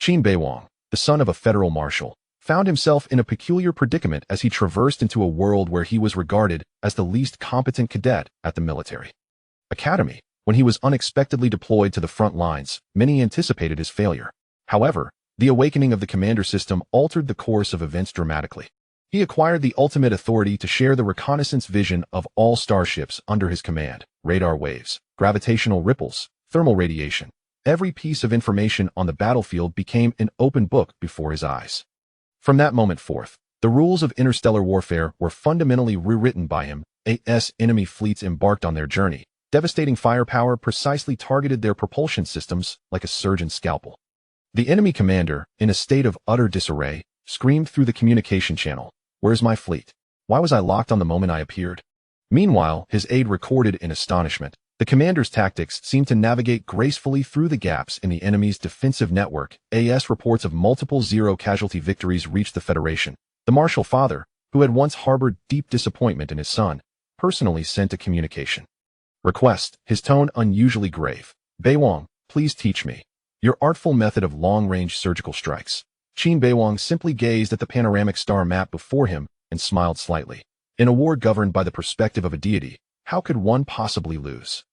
Qin Beiwang, the son of a federal marshal, found himself in a peculiar predicament as he traversed into a world where he was regarded as the least competent cadet at the military academy. When he was unexpectedly deployed to the front lines, many anticipated his failure. However, the awakening of the commander system altered the course of events dramatically. He acquired the ultimate authority to share the reconnaissance vision of all starships under his command: radar waves, gravitational ripples, thermal radiation. Every piece of information on the battlefield became an open book before his eyes. From that moment forth, the rules of interstellar warfare were fundamentally rewritten by him. As enemy fleets embarked on their journey, devastating firepower precisely targeted their propulsion systems like a surgeon's scalpel. The enemy commander, in a state of utter disarray, screamed through the communication channel, "Where's my fleet? Why was I locked on the moment I appeared?" Meanwhile, his aide recorded in astonishment, the commander's tactics seemed to navigate gracefully through the gaps in the enemy's defensive network. As reports of multiple zero-casualty victories reached the Federation, the Marshal father, who had once harbored deep disappointment in his son, personally sent a communication request, his tone unusually grave. "Beiwang, please teach me your artful method of long-range surgical strikes." Qin Beiwang simply gazed at the panoramic star map before him and smiled slightly. In a war governed by the perspective of a deity, how could one possibly lose?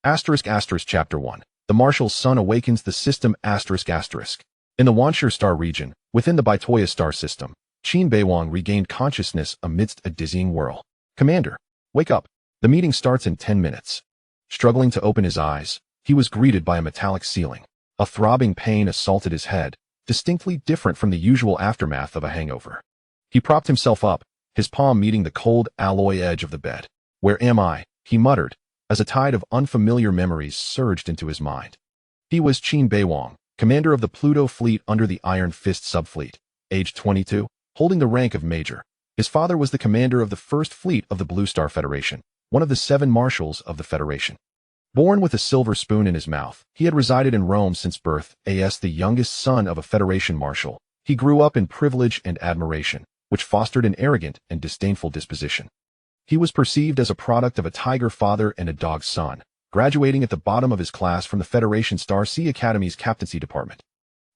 Chapter 1. The Marshal's son awakens the system. In the Wanshur star region, within the Baitoya star system, Qin Beiwang regained consciousness amidst a dizzying whirl. "Commander, wake up. The meeting starts in 10 minutes. Struggling to open his eyes, he was greeted by a metallic ceiling. A throbbing pain assaulted his head, distinctly different from the usual aftermath of a hangover. He propped himself up, his palm meeting the cold alloy edge of the bed. "Where am I?" he muttered, as a tide of unfamiliar memories surged into his mind. He was Qin Beiwang, commander of the Pluto fleet under the Iron Fist subfleet, age 22, holding the rank of major. His father was the commander of the First Fleet of the Blue Star Federation, one of the 7 marshals of the Federation. Born with a silver spoon in his mouth, he had resided in Rome since birth. As the youngest son of a Federation Marshal, he grew up in privilege and admiration, which fostered an arrogant and disdainful disposition. He was perceived as a product of a tiger father and a dog son, graduating at the bottom of his class from the Federation Star Sea Academy's captaincy department.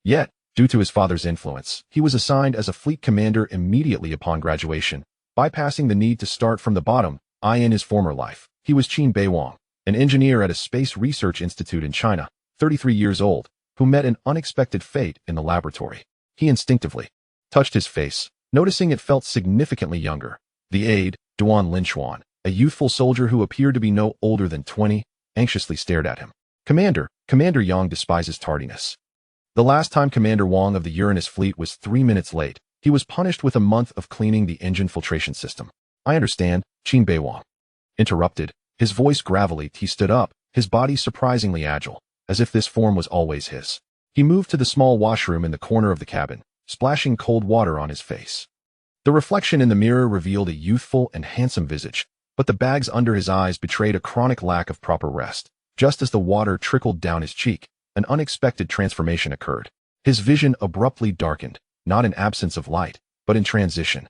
Yet, due to his father's influence, he was assigned as a fleet commander immediately upon graduation, bypassing the need to start from the bottom. In his former life, he was Qin Beiwang, an engineer at a space research institute in China, 33 years old, who met an unexpected fate in the laboratory. He instinctively touched his face, noticing it felt significantly younger. The aide, Duan Linchuan, a youthful soldier who appeared to be no older than 20, anxiously stared at him. Commander Yang despises tardiness. The last time Commander Wang of the Uranus fleet was 3 minutes late, he was punished with a month of cleaning the engine filtration system. "I understand," Qin Beiwang interrupted, his voice gravelly. He stood up, his body surprisingly agile, as if this form was always his. He moved to the small washroom in the corner of the cabin, splashing cold water on his face. The reflection in the mirror revealed a youthful and handsome visage, but the bags under his eyes betrayed a chronic lack of proper rest. Just as the water trickled down his cheek, an unexpected transformation occurred. His vision abruptly darkened, not in absence of light, but in transition.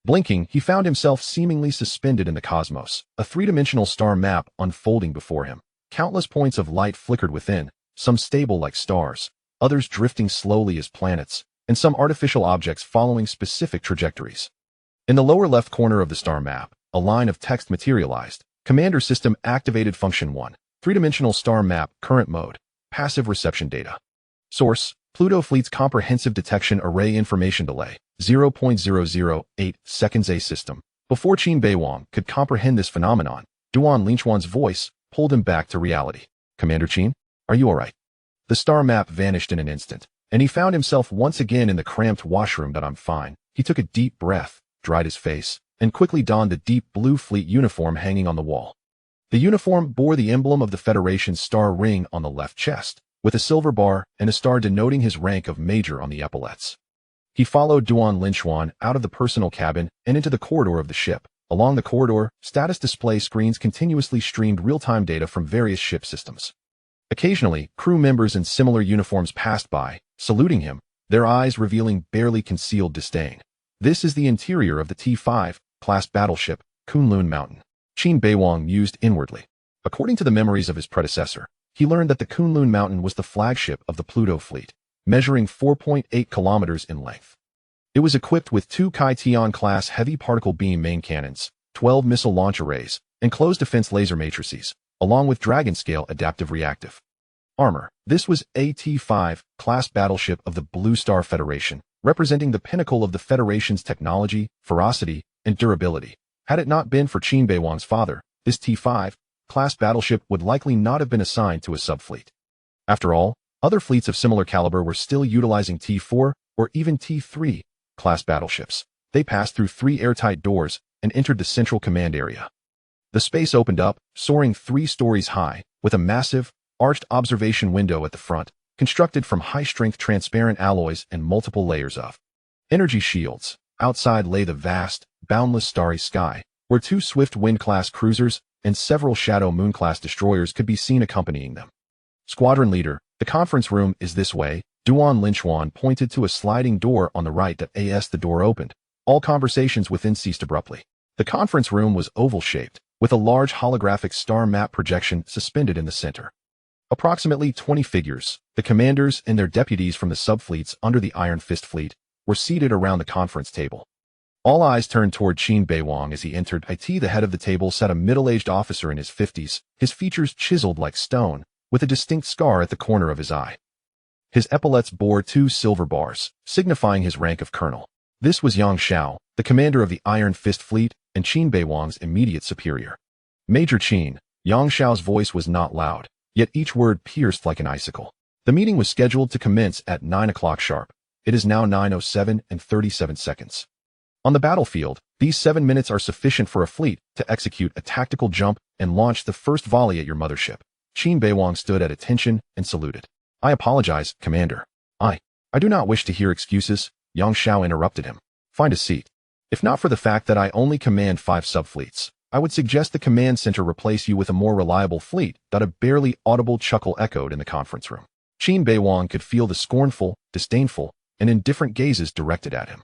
Blinking, he found himself seemingly suspended in the cosmos, a 3-dimensional star map unfolding before him. Countless points of light flickered within, some stable like stars, others drifting slowly as planets, and some artificial objects following specific trajectories. In the lower left corner of the star map, a line of text materialized. Commander System activated Function 1. 3-dimensional star map, current mode, passive reception data. Source: Pluto Fleet's Comprehensive Detection Array Information Delay, 0.008 seconds. A system. Before Qin Beiwang could comprehend this phenomenon, Duan Linchuan's voice pulled him back to reality. "Commander Qin, are you alright?" The star map vanished in an instant, and he found himself once again in the cramped washroom. "I'm fine." He took a deep breath, dried his face, and quickly donned the deep blue fleet uniform hanging on the wall. The uniform bore the emblem of the Federation's star ring on the left chest, with a silver bar and a star denoting his rank of major on the epaulets. He followed Duan Linchuan out of the personal cabin and into the corridor of the ship. Along the corridor, status display screens continuously streamed real-time data from various ship systems. Occasionally, crew members in similar uniforms passed by, saluting him, their eyes revealing barely concealed disdain. "This is the interior of the T-5 class battleship, Kunlun Mountain," Qin Beiwang mused inwardly. According to the memories of his predecessor, he learned that the Kunlun Mountain was the flagship of the Pluto fleet, measuring 4.8 kilometers in length. It was equipped with 2 Kai-Tian-class heavy particle beam main cannons, 12 missile launch arrays, and closed defense laser matrices, along with Dragon-scale adaptive reactive armor. This was a T-5 class battleship of the Blue Star Federation, representing the pinnacle of the Federation's technology, ferocity, and durability. Had it not been for Qin Beiwang's father, this T-5 class battleship would likely not have been assigned to a subfleet. After all, other fleets of similar caliber were still utilizing T-4 or even T-3 class battleships. They passed through 3 airtight doors and entered the central command area. The space opened up, soaring 3 stories high, with a massive, arched observation window at the front, constructed from high-strength transparent alloys and multiple layers of energy shields. Outside lay the vast, boundless starry sky, where 2 Swift Wind-class cruisers and several Shadow Moon-class destroyers could be seen accompanying them. Squadron leader, the conference room is this way. Duan Linchuan pointed to a sliding door on the right that as the door opened, all conversations within ceased abruptly. The conference room was oval-shaped, with a large holographic star map projection suspended in the center. Approximately 20 figures, the commanders and their deputies from the subfleets under the Iron Fist Fleet, were seated around the conference table. All eyes turned toward Qin Beiwang as he entered. The head of the table sat a middle-aged officer in his 50s, his features chiseled like stone, with a distinct scar at the corner of his eye. His epaulets bore 2 silver bars, signifying his rank of colonel. This was Yang Xiao, the commander of the Iron Fist Fleet and Qin Beiwang's immediate superior. Major Qin. Yang Xiao's voice was not loud, yet each word pierced like an icicle. The meeting was scheduled to commence at 9 o'clock sharp. It is now 9:07 and 37 seconds. On the battlefield, these 7 minutes are sufficient for a fleet to execute a tactical jump and launch the first volley at your mothership. Qin Beiwang stood at attention and saluted. I apologize, Commander. I do not wish to hear excuses, Yang Xiao interrupted him. Find a seat. If not for the fact that I only command 5 subfleets, I would suggest the command center replace you with a more reliable fleet. A barely audible chuckle echoed in the conference room. Qin Beiwang could feel the scornful, disdainful, and indifferent gazes directed at him.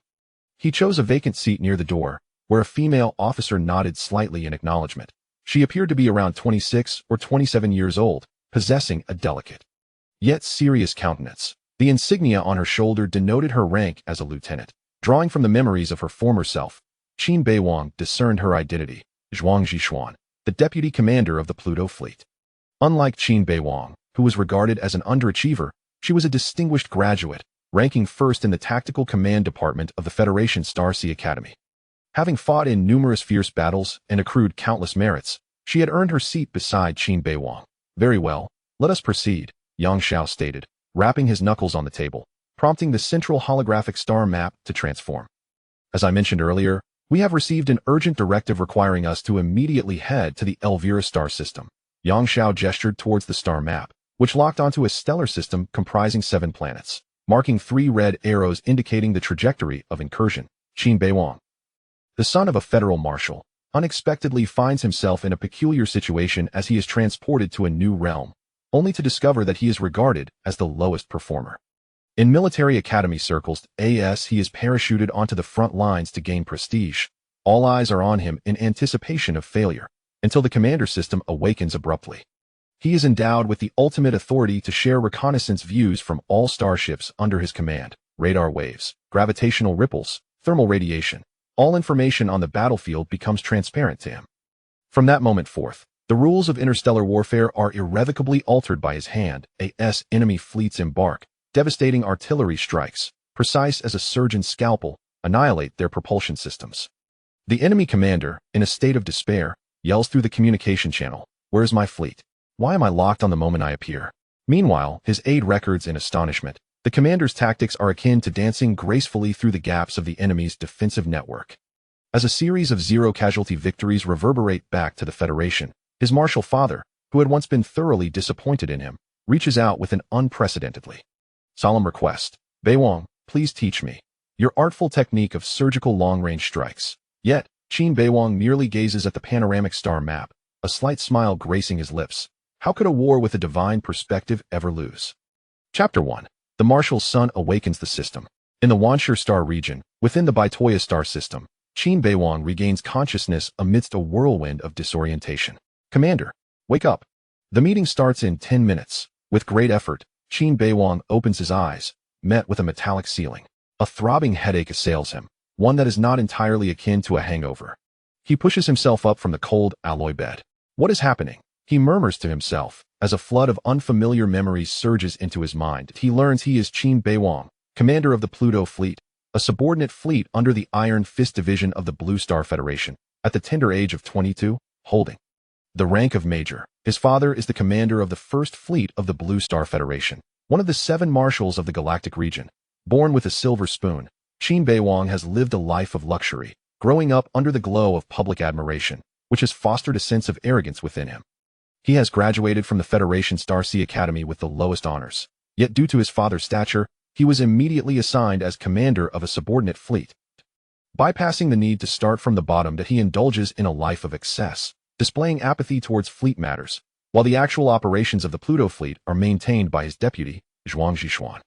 He chose a vacant seat near the door, where a female officer nodded slightly in acknowledgement. She appeared to be around 26 or 27 years old, possessing a delicate, yet serious countenance. The insignia on her shoulder denoted her rank as a lieutenant. Drawing from the memories of her former self, Qin Beiwang discerned her identity, Zhuang Zhishuan, the deputy commander of the Pluto fleet. Unlike Qin Beiwang, who was regarded as an underachiever, she was a distinguished graduate, ranking first in the Tactical Command Department of the Federation Starsea Academy. Having fought in numerous fierce battles and accrued countless merits, she had earned her seat beside Qin Beiwang. Very well, let us proceed, Yang Xiao stated, rapping his knuckles on the table, prompting the central holographic star map to transform. As I mentioned earlier, we have received an urgent directive requiring us to immediately head to the Elvira star system. Yang Xiao gestured towards the star map, which locked onto a stellar system comprising 7 planets, marking 3 red arrows indicating the trajectory of incursion. Qin Beiwang, the son of a federal marshal, unexpectedly finds himself in a peculiar situation as he is transported to a new realm, only to discover that he is regarded as the lowest performer. In military academy circles, he is parachuted onto the front lines to gain prestige. All eyes are on him in anticipation of failure, until the commander system awakens abruptly. He is endowed with the ultimate authority to share reconnaissance views from all starships under his command, radar waves, gravitational ripples, thermal radiation. All information on the battlefield becomes transparent to him. From that moment forth, the rules of interstellar warfare are irrevocably altered by his hand. As enemy fleets embark, devastating artillery strikes, precise as a surgeon's scalpel, annihilate their propulsion systems. The enemy commander, in a state of despair, yells through the communication channel, "Where is my fleet? Why am I locked on the moment I appear?" Meanwhile, his aide records in astonishment. The commander's tactics are akin to dancing gracefully through the gaps of the enemy's defensive network. As a series of zero-casualty victories reverberate back to the Federation, his martial father, who had once been thoroughly disappointed in him, reaches out with an unprecedentedly solemn request. Beiwang, please teach me your artful technique of surgical long-range strikes. Yet, Qin Beiwang merely gazes at the panoramic star map, a slight smile gracing his lips. How could a war with a divine perspective ever lose? Chapter 1. The Marshal's Son awakens the system. In the Wanshur star region, within the Baitoya star system, Qin Beiwang regains consciousness amidst a whirlwind of disorientation. Commander, wake up. The meeting starts in 10 minutes. With great effort, Qin Beiwang opens his eyes, met with a metallic ceiling. A throbbing headache assails him, one that is not entirely akin to a hangover. He pushes himself up from the cold alloy bed. What is happening? He murmurs to himself, as a flood of unfamiliar memories surges into his mind. He learns he is Qin Beiwang, commander of the Pluto fleet, a subordinate fleet under the Iron Fist division of the Blue Star Federation, at the tender age of 22, holding the rank of major. His father is the commander of the First Fleet of the Blue Star Federation, one of the 7 marshals of the galactic region. Born with a silver spoon, Qin Beiwang has lived a life of luxury, growing up under the glow of public admiration, which has fostered a sense of arrogance within him. He has graduated from the Federation Starsea Academy with the lowest honors, yet due to his father's stature, he was immediately assigned as commander of a subordinate fleet. Bypassing the need to start from the bottom, that he indulges in a life of excess, displaying apathy towards fleet matters, while the actual operations of the Pluto fleet are maintained by his deputy, Zhuang Zhishuan.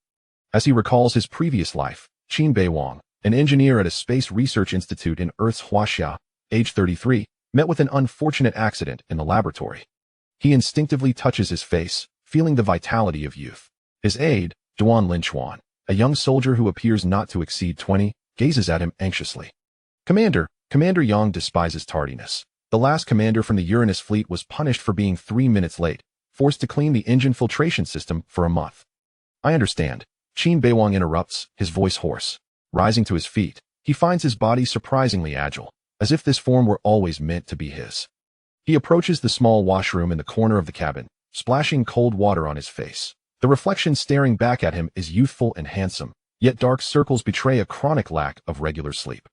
As he recalls his previous life, Qin Beiwang, an engineer at a space research institute in Earth's Huaxia, age 33, met with an unfortunate accident in the laboratory. He instinctively touches his face, feeling the vitality of youth. His aide, Duan Linchuan, a young soldier who appears not to exceed 20, gazes at him anxiously. Commander Yang despises tardiness. The last commander from the Uranus fleet was punished for being 3 minutes late, forced to clean the engine filtration system for a month. I understand. Qin Beiwang interrupts, his voice hoarse. Rising to his feet, he finds his body surprisingly agile, as if this form were always meant to be his. He approaches the small washroom in the corner of the cabin, splashing cold water on his face. The reflection staring back at him is youthful and handsome, yet dark circles betray a chronic lack of regular sleep.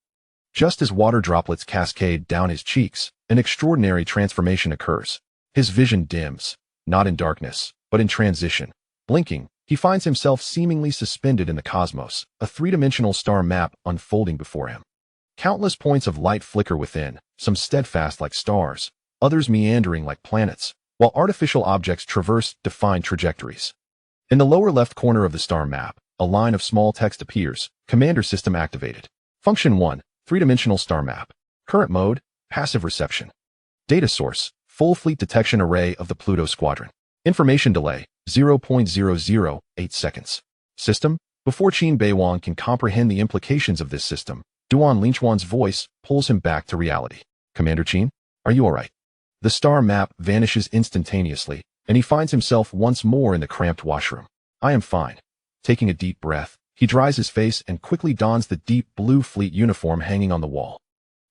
Just as water droplets cascade down his cheeks, an extraordinary transformation occurs. His vision dims, not in darkness, but in transition. Blinking, he finds himself seemingly suspended in the cosmos, a 3-dimensional star map unfolding before him. Countless points of light flicker within, some steadfast like stars, others meandering like planets, while artificial objects traverse defined trajectories. In the lower left corner of the star map, a line of small text appears. Commander system activated. Function 1, 3-dimensional star map. Current mode, passive reception. Data source, full fleet detection array of the Pluto squadron. Information delay, 0.008 seconds. System, before Qin Beiwang can comprehend the implications of this system, Duan Linchuan's voice pulls him back to reality. Commander Qin, are you alright? The star map vanishes instantaneously, and he finds himself once more in the cramped washroom. I am fine. Taking a deep breath, he dries his face and quickly dons the deep blue fleet uniform hanging on the wall.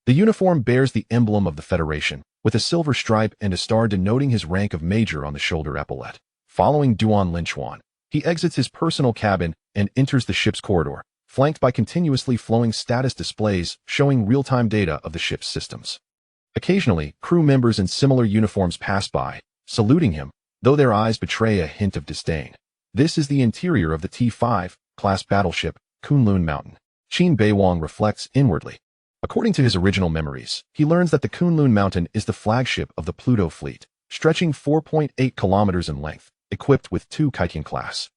The uniform bears the emblem of the Federation, with a silver stripe and a star denoting his rank of major on the shoulder epaulette. Following Duan Linchuan, he exits his personal cabin and enters the ship's corridor, flanked by continuously flowing status displays showing real-time data of the ship's systems. Occasionally, crew members in similar uniforms pass by, saluting him, though their eyes betray a hint of disdain. This is the interior of the T-5 class battleship, Kunlun Mountain. Qin Beiwang reflects inwardly. According to his original memories, he learns that the Kunlun Mountain is the flagship of the Pluto fleet, stretching 4.8 kilometers in length, equipped with 2 Kaitian-class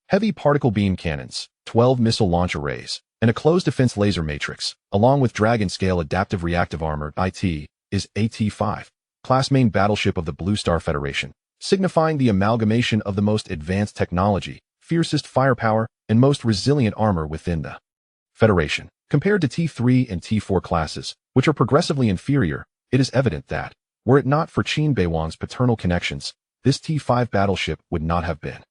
heavy particle beam cannons, 12 missile launch arrays, and a closed defense laser matrix, along with Dragon-scale adaptive reactive armor. IT is a T-5 class main battleship of the Blue Star Federation, signifying the amalgamation of the most advanced technology, fiercest firepower, and most resilient armor within the Federation. Compared to T-3 and T-4 classes, which are progressively inferior, it is evident that, were it not for Qin Beiwang's paternal connections, this T-5 battleship would not have been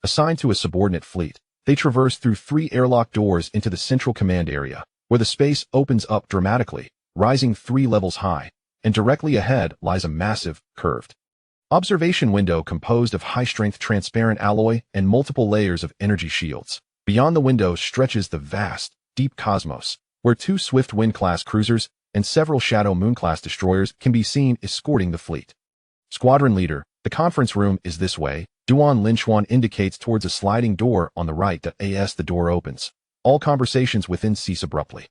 assigned to a subordinate fleet. They traverse through 3 airlock doors into the central command area, where the space opens up dramatically, rising 3 levels high, and directly ahead lies a massive, curved observation window composed of high-strength transparent alloy and multiple layers of energy shields. Beyond the window stretches the vast, deep cosmos, where 2 Swift-Wind-class cruisers and several Shadow Moon-class destroyers can be seen escorting the fleet. Squadron leader, the conference room is this way. Duan Linchuan indicates towards a sliding door on the right. As the door opens, all conversations within cease abruptly.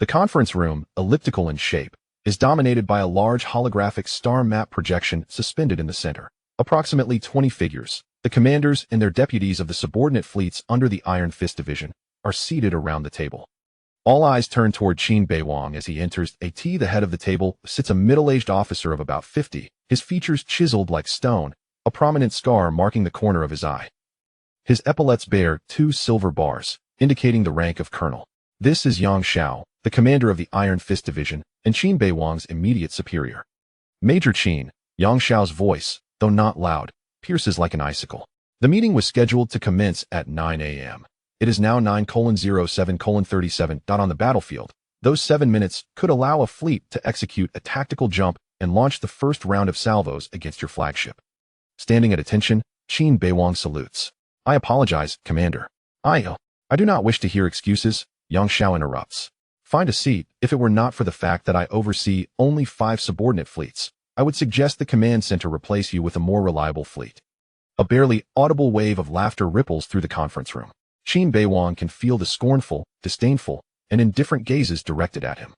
The conference room, elliptical in shape, is dominated by a large holographic star map projection suspended in the center. Approximately 20 figures, the commanders and their deputies of the subordinate fleets under the Iron Fist division, are seated around the table. All eyes turn toward Qin Beiwang as he enters. At the head of the table sits a middle-aged officer of about 50, his features chiseled like stone, a prominent scar marking the corner of his eye. His epaulets bear 2 silver bars, indicating the rank of colonel. This is Yang Xiao, the commander of the Iron Fist Division, and Qin Beiwang's immediate superior. Major Qin, Yang Xiao's voice, though not loud, pierces like an icicle. The meeting was scheduled to commence at 9 a.m. It is now 9:07:37. On the battlefield, those 7 minutes could allow a fleet to execute a tactical jump and launch the first round of salvos against your flagship. Standing at attention, Qin Beiwang salutes. I apologize, Commander. I do not wish to hear excuses, Yang Xiao interrupts. Find a seat. If it were not for the fact that I oversee only 5 subordinate fleets, I would suggest the command center replace you with a more reliable fleet. A barely audible wave of laughter ripples through the conference room. Qin Beiwang can feel the scornful, disdainful, and indifferent gazes directed at him.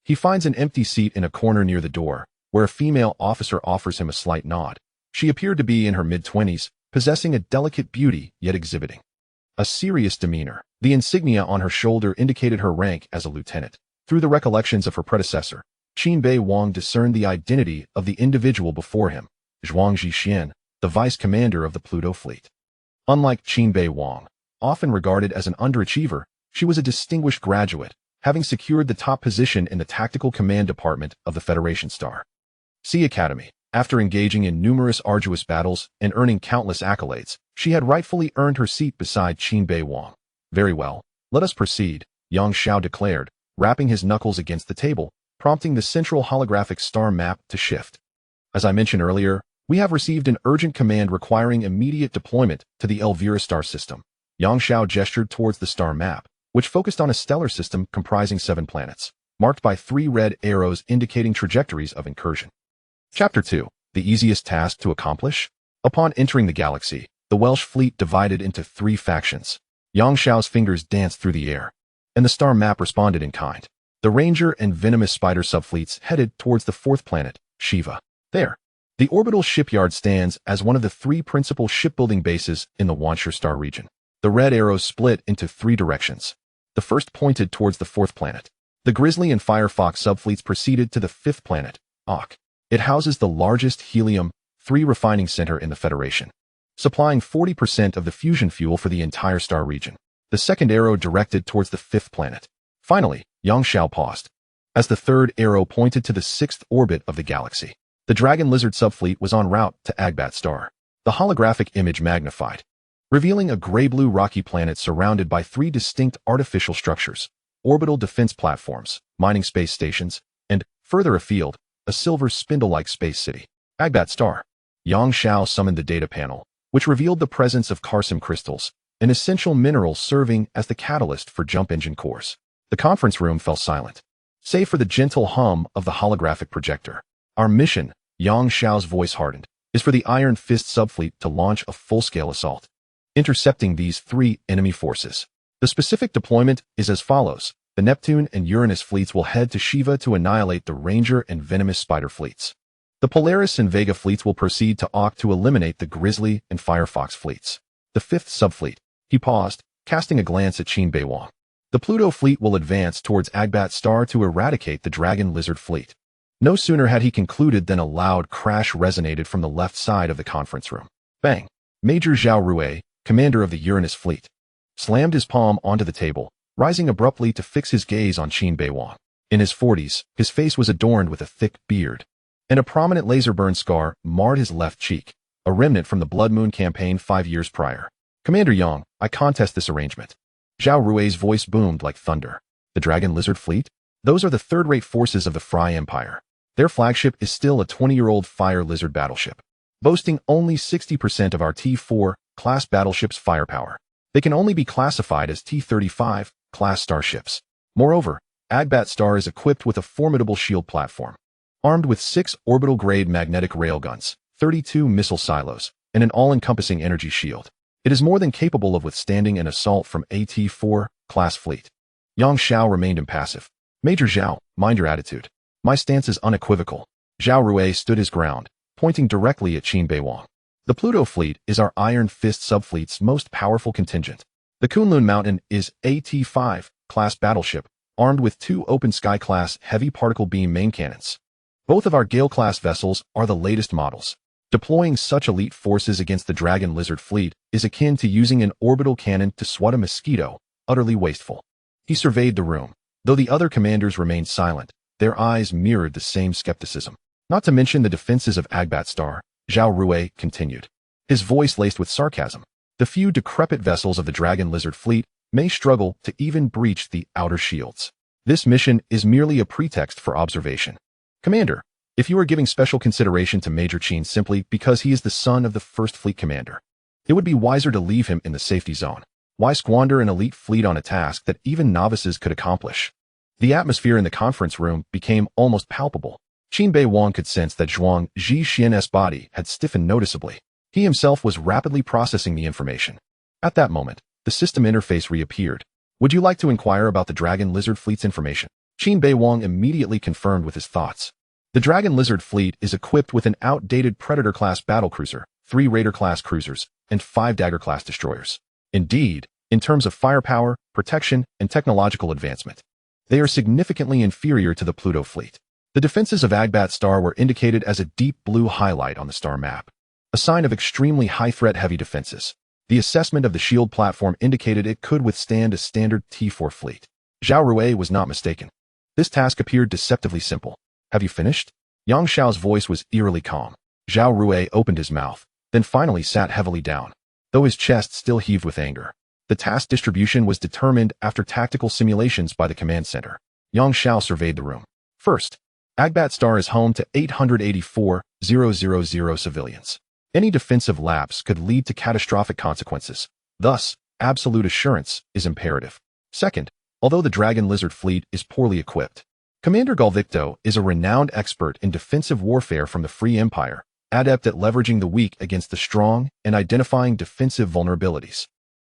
He finds an empty seat in a corner near the door, where a female officer offers him a slight nod. She appeared to be in her mid-20s, possessing a delicate beauty yet exhibiting a serious demeanor. The insignia on her shoulder indicated her rank as a lieutenant. Through the recollections of her predecessor, Qin Beiwang discerned the identity of the individual before him, Zhuang Zhixian, the vice commander of the Pluto fleet. Unlike Qin Beiwang, often regarded as an underachiever, she was a distinguished graduate, having secured the top position in the Tactical Command Department of the Federation Sea Academy. After engaging in numerous arduous battles and earning countless accolades, she had rightfully earned her seat beside Qin Beiwang. Very well, let us proceed, Yang Xiao declared, rapping his knuckles against the table, prompting the central holographic star map to shift. As I mentioned earlier, we have received an urgent command requiring immediate deployment to the Elvira star system. Yang Xiao gestured towards the star map, which focused on a stellar system comprising 7 planets, marked by 3 red arrows indicating trajectories of incursion. Chapter 2. The easiest task to accomplish? Upon entering the galaxy, the Welsh fleet divided into 3 factions. Yang Xiao's fingers danced through the air, and the star map responded in kind. The Ranger and Venomous Spider subfleets headed towards the 4th planet, Shiva. There, the orbital shipyard stands as one of the 3 principal shipbuilding bases in the Wanshire star region. The red arrows split into 3 directions. The first pointed towards the 4th planet. The Grizzly and Firefox subfleets proceeded to the 5th planet, Ak. It houses the largest helium-3 refining center in the Federation, supplying 40% of the fusion fuel for the entire star region. The second arrow directed towards the 5th planet. Finally, Yang Xiao paused, as the 3rd arrow pointed to the 6th orbit of the galaxy. The Dragon Lizard subfleet was en route to Agbat star. The holographic image magnified, revealing a gray-blue rocky planet surrounded by 3 distinct artificial structures, orbital defense platforms, mining space stations, and, further afield, a silver spindle-like space city. Agbat star. Yang Xiao summoned the data panel, which revealed the presence of Carsim crystals, an essential mineral serving as the catalyst for jump engine cores. The conference room fell silent, save for the gentle hum of the holographic projector. Our mission, Yang Xiao's voice hardened, is for the Iron Fist subfleet to launch a full-scale assault, intercepting these 3 enemy forces. The specific deployment is as follows. The Neptune and Uranus fleets will head to Shiva to annihilate the Ranger and Venomous Spider fleets. The Polaris and Vega fleets will proceed to Ak to eliminate the Grizzly and Firefox fleets. The 5th subfleet. He paused, casting a glance at Qin Beiwang. The Pluto fleet will advance towards Agbat star to eradicate the Dragon Lizard fleet. No sooner had he concluded than a loud crash resonated from the left side of the conference room. Bang! Major Zhao Rui, commander of the Uranus fleet, slammed his palm onto the table, rising abruptly to fix his gaze on Qin Beiwang. In his 40s, his face was adorned with a thick beard, and a prominent laser burn scar marred his left cheek, a remnant from the Blood Moon campaign 5 years prior. Commander Yang, I contest this arrangement. Zhao Rui's voice boomed like thunder. The Dragon Lizard fleet? Those are the 3rd-rate forces of the Fry Empire. Their flagship is still a 20-year-old Fire Lizard battleship, boasting only 60% of our T-4 class battleship's firepower. They can only be classified as T-35 class starships. Moreover, Agbat star is equipped with a formidable shield platform, armed with 6 orbital-grade magnetic railguns, 32 missile silos, and an all-encompassing energy shield. It is more than capable of withstanding an assault from a T-4 class fleet. Yang Xiao remained impassive. Major Zhao, mind your attitude. My stance is unequivocal. Zhao Rui stood his ground, pointing directly at Qin Beiwang. The Pluto fleet is our Iron Fist subfleet's most powerful contingent. The Kunlun Mountain is a T-5 class battleship, armed with 2 Open Sky class heavy particle beam main cannons. Both of our Gale class vessels are the latest models. Deploying such elite forces against the Dragon Lizard fleet is akin to using an orbital cannon to swat a mosquito, utterly wasteful. He surveyed the room. Though the other commanders remained silent, their eyes mirrored the same skepticism. Not to mention the defenses of Agbat Star, Zhao Rui continued, his voice laced with sarcasm. The few decrepit vessels of the Dragon Lizard fleet may struggle to even breach the outer shields. This mission is merely a pretext for observation. Commander, if you are giving special consideration to Major Qin simply because he is the son of the First Fleet Commander, it would be wiser to leave him in the safety zone. Why squander an elite fleet on a task that even novices could accomplish? The atmosphere in the conference room became almost palpable. Qin Beiwang could sense that Zhuang Zhixian's body had stiffened noticeably. He himself was rapidly processing the information. At that moment, the system interface reappeared. Would you like to inquire about the Dragon Lizard fleet's information? Qin Beiwang immediately confirmed with his thoughts. The Dragon Lizard fleet is equipped with an outdated Predator-class battlecruiser, 3 Raider-class cruisers, and 5 Dagger-class destroyers. Indeed, in terms of firepower, protection, and technological advancement, they are significantly inferior to the Pluto fleet. The defenses of Agbat Star were indicated as a deep blue highlight on the star map, a sign of extremely high-threat heavy defenses. The assessment of the shield platform indicated it could withstand a standard T4 fleet. Zhao Rui was not mistaken. This task appeared deceptively simple. Have you finished? Yang Xiao's voice was eerily calm. Zhao Rui opened his mouth, then finally sat heavily down, though his chest still heaved with anger. The task distribution was determined after tactical simulations by the command center. Yang Xiao surveyed the room. First, Agbat Star is home to 884,000 civilians. Any defensive lapse could lead to catastrophic consequences. Thus, absolute assurance is imperative. Second, although the Dragon Lizard fleet is poorly equipped, Commander Galvicto is a renowned expert in defensive warfare from the Free Empire, adept at leveraging the weak against the strong and identifying defensive vulnerabilities.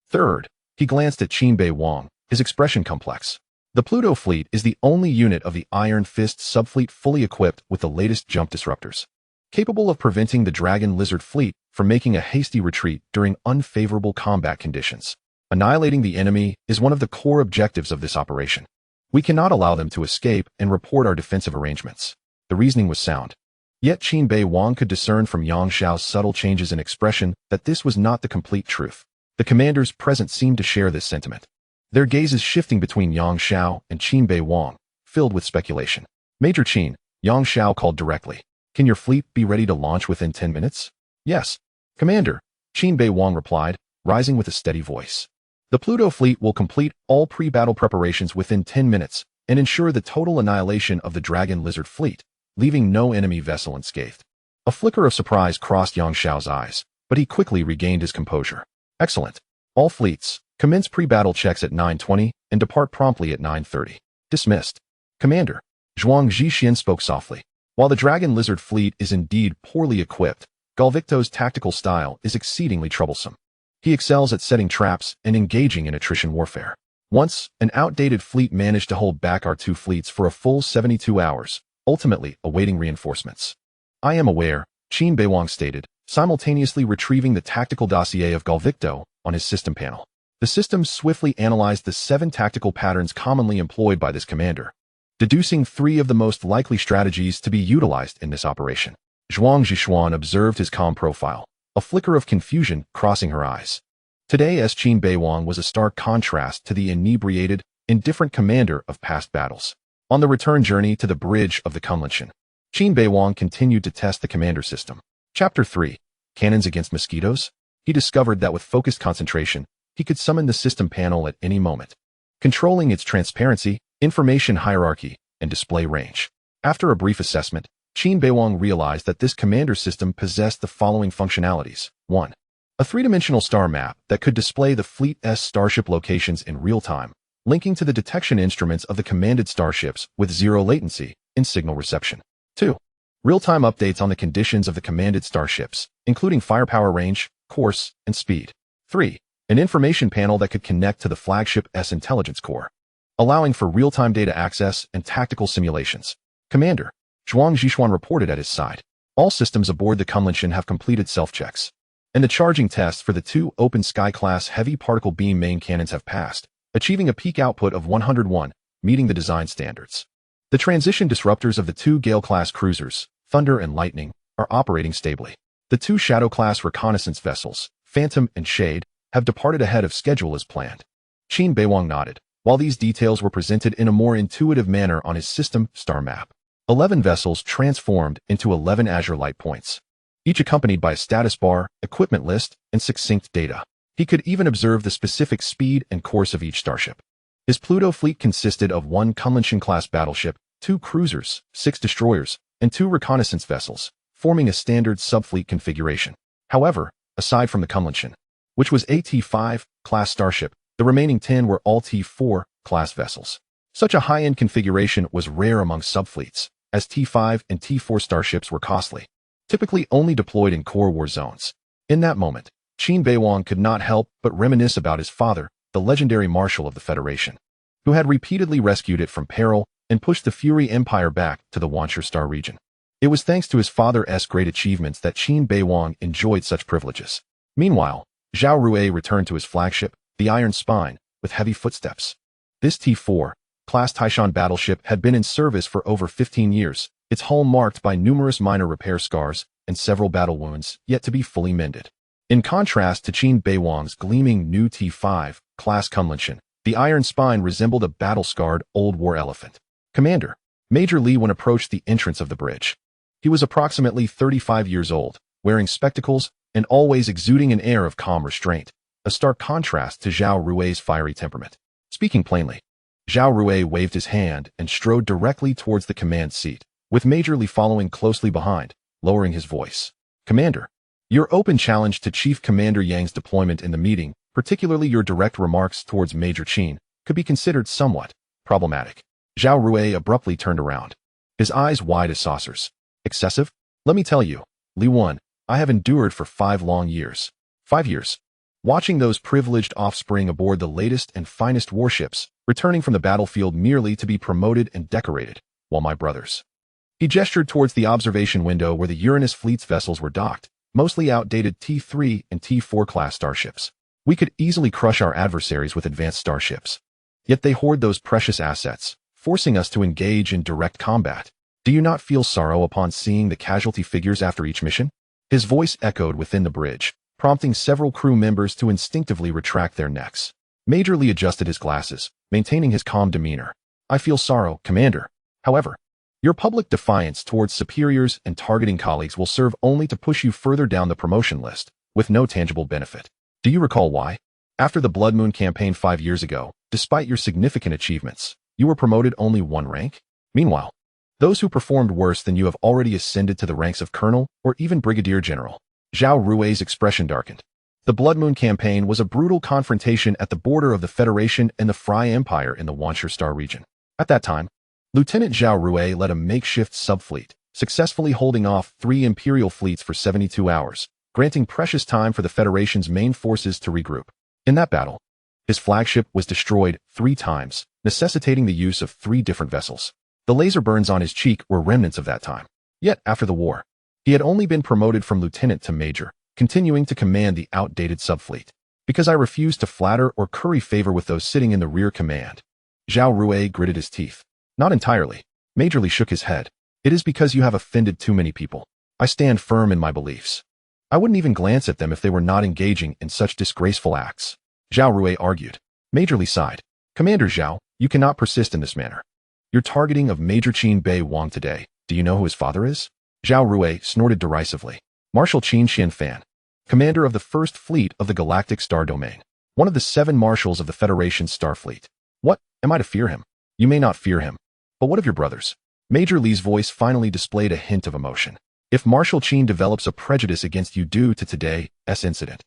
Third, he glanced at Qin Beiwang, his expression complex. The Pluto fleet is the only unit of the Iron Fist subfleet fully equipped with the latest jump disruptors, capable of preventing the Dragon Lizard fleet from making a hasty retreat during unfavorable combat conditions. Annihilating the enemy is one of the core objectives of this operation. We cannot allow them to escape and report our defensive arrangements. The reasoning was sound. Yet Qin Beiwang could discern from Yang Xiao's subtle changes in expression that this was not the complete truth. The commanders present seemed to share this sentiment. Their gazes shifting between Yang Xiao and Qin Beiwang, filled with speculation. Major Qin, Yang Xiao called directly. Can your fleet be ready to launch within 10 minutes? Yes. Commander, Qin Beiwang replied, rising with a steady voice. The Pluto fleet will complete all pre-battle preparations within 10 minutes and ensure the total annihilation of the Dragon Lizard fleet, leaving no enemy vessel unscathed. A flicker of surprise crossed Yang Xiao's eyes, but he quickly regained his composure. Excellent. All fleets, commence pre-battle checks at 9:20 and depart promptly at 9:30. Dismissed. Commander, Zhuang Zhixian spoke softly. While the Dragon Lizard fleet is indeed poorly equipped, Galvicto's tactical style is exceedingly troublesome. He excels at setting traps and engaging in attrition warfare. Once, an outdated fleet managed to hold back our 2 fleets for a full 72 hours, ultimately awaiting reinforcements. I am aware, Qin Beiwang stated, simultaneously retrieving the tactical dossier of Galvicto on his system panel. The system swiftly analyzed the 7 tactical patterns commonly employed by this commander, deducing 3 of the most likely strategies to be utilized in this operation. Zhuang Zhixian observed his calm profile, a flicker of confusion crossing her eyes. Today Qin Beiwang was a stark contrast to the inebriated, indifferent commander of past battles. On the return journey to the bridge of the Kunlunchen, Qin Beiwang continued to test the commander system. Chapter 3. Cannons against mosquitoes? He discovered that with focused concentration, he could summon the system panel at any moment, controlling its transparency, information hierarchy, and display range. After a brief assessment, Qin Beiwang realized that this commander system possessed the following functionalities. 1. A 3-dimensional star map that could display the fleet's starship locations in real time, linking to the detection instruments of the commanded starships with 0 latency in signal reception. 2. Real-time updates on the conditions of the commanded starships, including firepower range, course, and speed. 3. An information panel that could connect to the flagship's intelligence core, allowing for real-time data access and tactical simulations. Commander, Zhuang Zhixian reported at his side. All systems aboard the Kunlunchen have completed self-checks, and the charging tests for the 2 Open Sky-class heavy particle beam main cannons have passed, achieving a peak output of 101, meeting the design standards. The transition disruptors of the 2 Gale-class cruisers, Thunder and Lightning, are operating stably. The two Shadow-class reconnaissance vessels, Phantom and Shade, have departed ahead of schedule as planned. Qin Beiwang nodded, while these details were presented in a more intuitive manner on his system star map. 11 vessels transformed into 11 azure light points, each accompanied by a status bar, equipment list, and succinct data. He could even observe the specific speed and course of each starship. His Pluto fleet consisted of 1 Kunlunxian-class battleship, 2 cruisers, 6 destroyers, and 2 reconnaissance vessels, forming a standard subfleet configuration. However, aside from the Kunlunxian, which was a T5 class starship, the remaining 10 were all T4 class vessels. Such a high-end configuration was rare among subfleets, as T5 and T4 starships were costly, typically only deployed in core war zones. In that moment, Qin Beiwang could not help but reminisce about his father, the legendary Marshal of the Federation, who had repeatedly rescued it from peril and pushed the Fury Empire back to the Wanshur Star region. It was thanks to his father's great achievements that Qin Beiwang enjoyed such privileges. Meanwhile, Zhao Rui returned to his flagship, the Iron Spine, with heavy footsteps. This T4 class Taishan battleship had been in service for over 15 years, its hull marked by numerous minor repair scars and several battle wounds yet to be fully mended. In contrast to Qin Beiwang's gleaming new T5 class Kunlunxian, the Iron Spine resembled a battle-scarred old war elephant. Commander, Major Li Wen approached the entrance of the bridge. He was approximately 35 years old, wearing spectacles and always exuding an air of calm restraint, a stark contrast to Zhao Rui's fiery temperament. Speaking plainly, Zhao Rui waved his hand and strode directly towards the command seat, with Major Li following closely behind, lowering his voice. Commander, your open challenge to Chief Commander Yang's deployment in the meeting, particularly your direct remarks towards Major Qin, could be considered somewhat problematic. Zhao Rui abruptly turned around, his eyes wide as saucers. Excessive? Let me tell you, Li Wen, I have endured for 5 long years. 5 years. Watching those privileged offspring aboard the latest and finest warships, returning from the battlefield merely to be promoted and decorated, while my brothers. He gestured towards the observation window where the Uranus fleet's vessels were docked, mostly outdated T3 and T4 class starships. We could easily crush our adversaries with advanced starships. Yet they hoard those precious assets, forcing us to engage in direct combat. Do you not feel sorrow upon seeing the casualty figures after each mission? His voice echoed within the bridge, prompting several crew members to instinctively retract their necks. Major Li adjusted his glasses, maintaining his calm demeanor. I feel sorrow, Commander. However, your public defiance towards superiors and targeting colleagues will serve only to push you further down the promotion list, with no tangible benefit. Do you recall why? After the Blood Moon campaign 5 years ago, despite your significant achievements, you were promoted only 1 rank? Meanwhile, those who performed worse than you have already ascended to the ranks of Colonel or even Brigadier General. Zhao Rui's expression darkened. The Blood Moon campaign was a brutal confrontation at the border of the Federation and the Fry Empire in the Wanshur Star region. At that time, Lieutenant Zhao Rui led a makeshift subfleet, successfully holding off 3 Imperial fleets for 72 hours, granting precious time for the Federation's main forces to regroup. In that battle, his flagship was destroyed 3 times, necessitating the use of 3 different vessels. The laser burns on his cheek were remnants of that time. Yet, after the war, he had only been promoted from lieutenant to major, continuing to command the outdated subfleet. Because I refused to flatter or curry favor with those sitting in the rear command. Zhao Rui gritted his teeth. Not entirely. Major Li shook his head. It is because you have offended too many people. I stand firm in my beliefs. I wouldn't even glance at them if they were not engaging in such disgraceful acts. Zhao Rui argued. Major Li sighed. Commander Zhao, you cannot persist in this manner. Your targeting of Major Qin Beiwang today, do you know who his father is? Zhao Rui snorted derisively. Marshal Qin Xianfan, commander of the First Fleet of the Galactic Star Domain, one of the 7 marshals of the Federation's Star Fleet. What, am I to fear him? You may not fear him. But what of your brothers? Major Li's voice finally displayed a hint of emotion. If Marshal Qin develops a prejudice against you due to today's incident,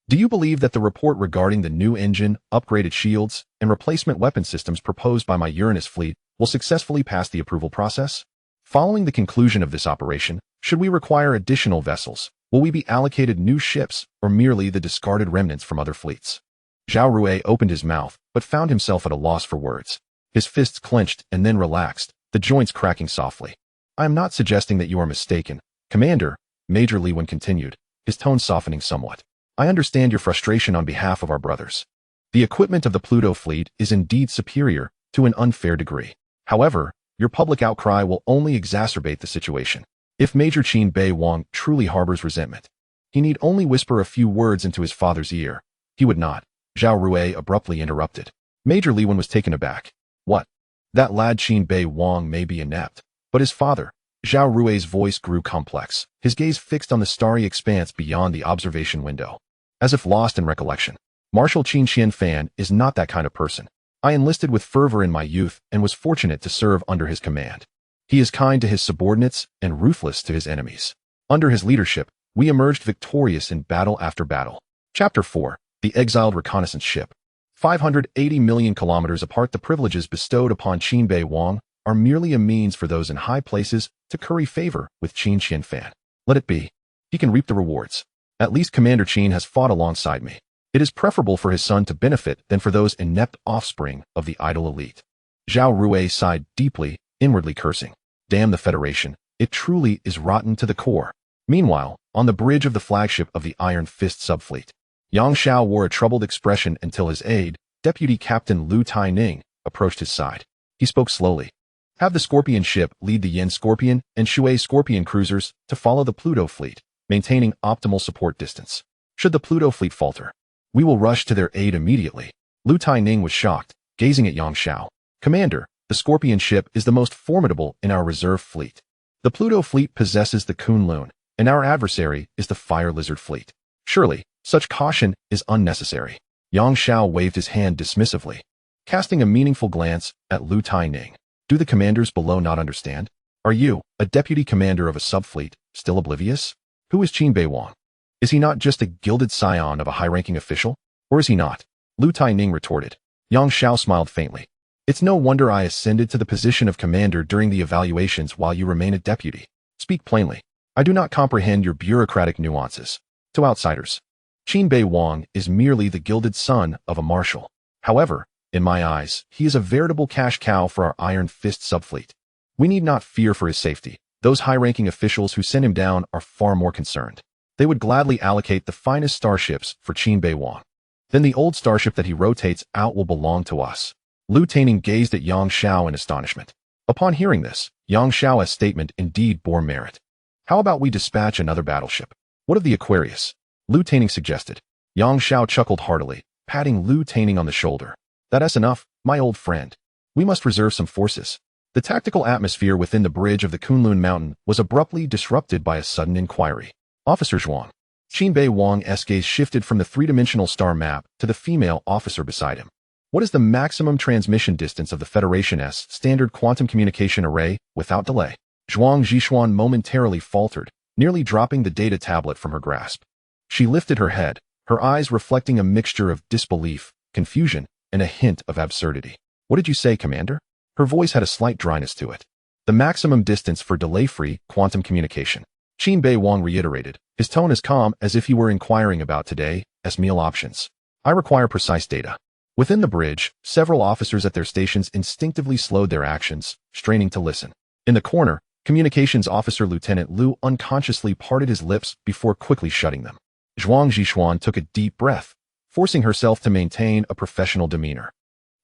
do you believe that the report regarding the new engine, upgraded shields, and replacement weapon systems proposed by my Uranus fleet will successfully pass the approval process? Following the conclusion of this operation, should we require additional vessels, will we be allocated new ships or merely the discarded remnants from other fleets? Zhao Rui opened his mouth, but found himself at a loss for words. His fists clenched and then relaxed, the joints cracking softly. I am not suggesting that you are mistaken, Commander, Major Li Wen continued, his tone softening somewhat. I understand your frustration on behalf of our brothers. The equipment of the Pluto fleet is indeed superior to an unfair degree. However, your public outcry will only exacerbate the situation. If Major Qin Beiwang truly harbors resentment, he need only whisper a few words into his father's ear. He would not. Zhao Rui abruptly interrupted. Major Li Wen was taken aback. What? That lad Qin Beiwang may be inept, but his father. Zhao Rui's voice grew complex, his gaze fixed on the starry expanse beyond the observation window. As if lost in recollection, Marshal Qin Qianfan is not that kind of person. I enlisted with fervor in my youth and was fortunate to serve under his command. He is kind to his subordinates and ruthless to his enemies. Under his leadership, we emerged victorious in battle after battle. Chapter 4. The Exiled Reconnaissance Ship. 580 million kilometers apart, the privileges bestowed upon Qin Beiwang are merely a means for those in high places to curry favor with Qin Qianfan. Let it be. He can reap the rewards. At least Commander Qin has fought alongside me. It is preferable for his son to benefit than for those inept offspring of the idle elite. Zhao Rui sighed deeply, inwardly cursing. Damn the Federation. It truly is rotten to the core. Meanwhile, on the bridge of the flagship of the Iron Fist subfleet, Yang Xiao wore a troubled expression until his aide, Deputy Captain Lu Taining, approached his side. He spoke slowly. Have the Scorpion ship lead the Yin Scorpion and Shui Scorpion cruisers to follow the Pluto fleet, maintaining optimal support distance. Should the Pluto fleet falter, we will rush to their aid immediately. Lu Taining was shocked, gazing at Yang Xiao. Commander, the Scorpion ship is the most formidable in our reserve fleet. The Pluto fleet possesses the Kunlun, and our adversary is the Fire Lizard fleet. Surely, such caution is unnecessary. Yang Xiao waved his hand dismissively, casting a meaningful glance at Lu Taining. Do the commanders below not understand? Are you, a deputy commander of a subfleet, still oblivious? Who is Qin Beiwang? Is he not just a gilded scion of a high-ranking official? Or is he not? Lu Taining retorted. Yang Xiao smiled faintly. It's no wonder I ascended to the position of commander during the evaluations while you remain a deputy. Speak plainly. I do not comprehend your bureaucratic nuances. To outsiders, Qin Beiwang is merely the gilded son of a marshal. However, in my eyes, he is a veritable cash cow for our Iron Fist subfleet. We need not fear for his safety. Those high-ranking officials who sent him down are far more concerned. They would gladly allocate the finest starships for Qin Beiwang. Then the old starship that he rotates out will belong to us. Lu Taining gazed at Yang Xiao in astonishment. Upon hearing this, Yang Xiao's statement indeed bore merit. How about we dispatch another battleship? What of the Aquarius? Lu Taining suggested. Yang Xiao chuckled heartily, patting Lu Taining on the shoulder. That's enough, my old friend. We must reserve some forces. The tactical atmosphere within the bridge of the Kunlun Mountain was abruptly disrupted by a sudden inquiry. Officer Zhuang. Qin Beiwang's gaze shifted from the three-dimensional star map to the female officer beside him. What is the maximum transmission distance of the Federation's standard quantum communication array without delay? Zhuang Zhishuan momentarily faltered, nearly dropping the data tablet from her grasp. She lifted her head, her eyes reflecting a mixture of disbelief, confusion, and a hint of absurdity. What did you say, Commander? Her voice had a slight dryness to it. The maximum distance for delay-free quantum communication. Qin Beiwang reiterated, his tone as calm as if he were inquiring about today's meal options. I require precise data. Within the bridge, several officers at their stations instinctively slowed their actions, straining to listen. In the corner, Communications Officer Lieutenant Lu unconsciously parted his lips before quickly shutting them. Zhuang Zhishuan took a deep breath, forcing herself to maintain a professional demeanor.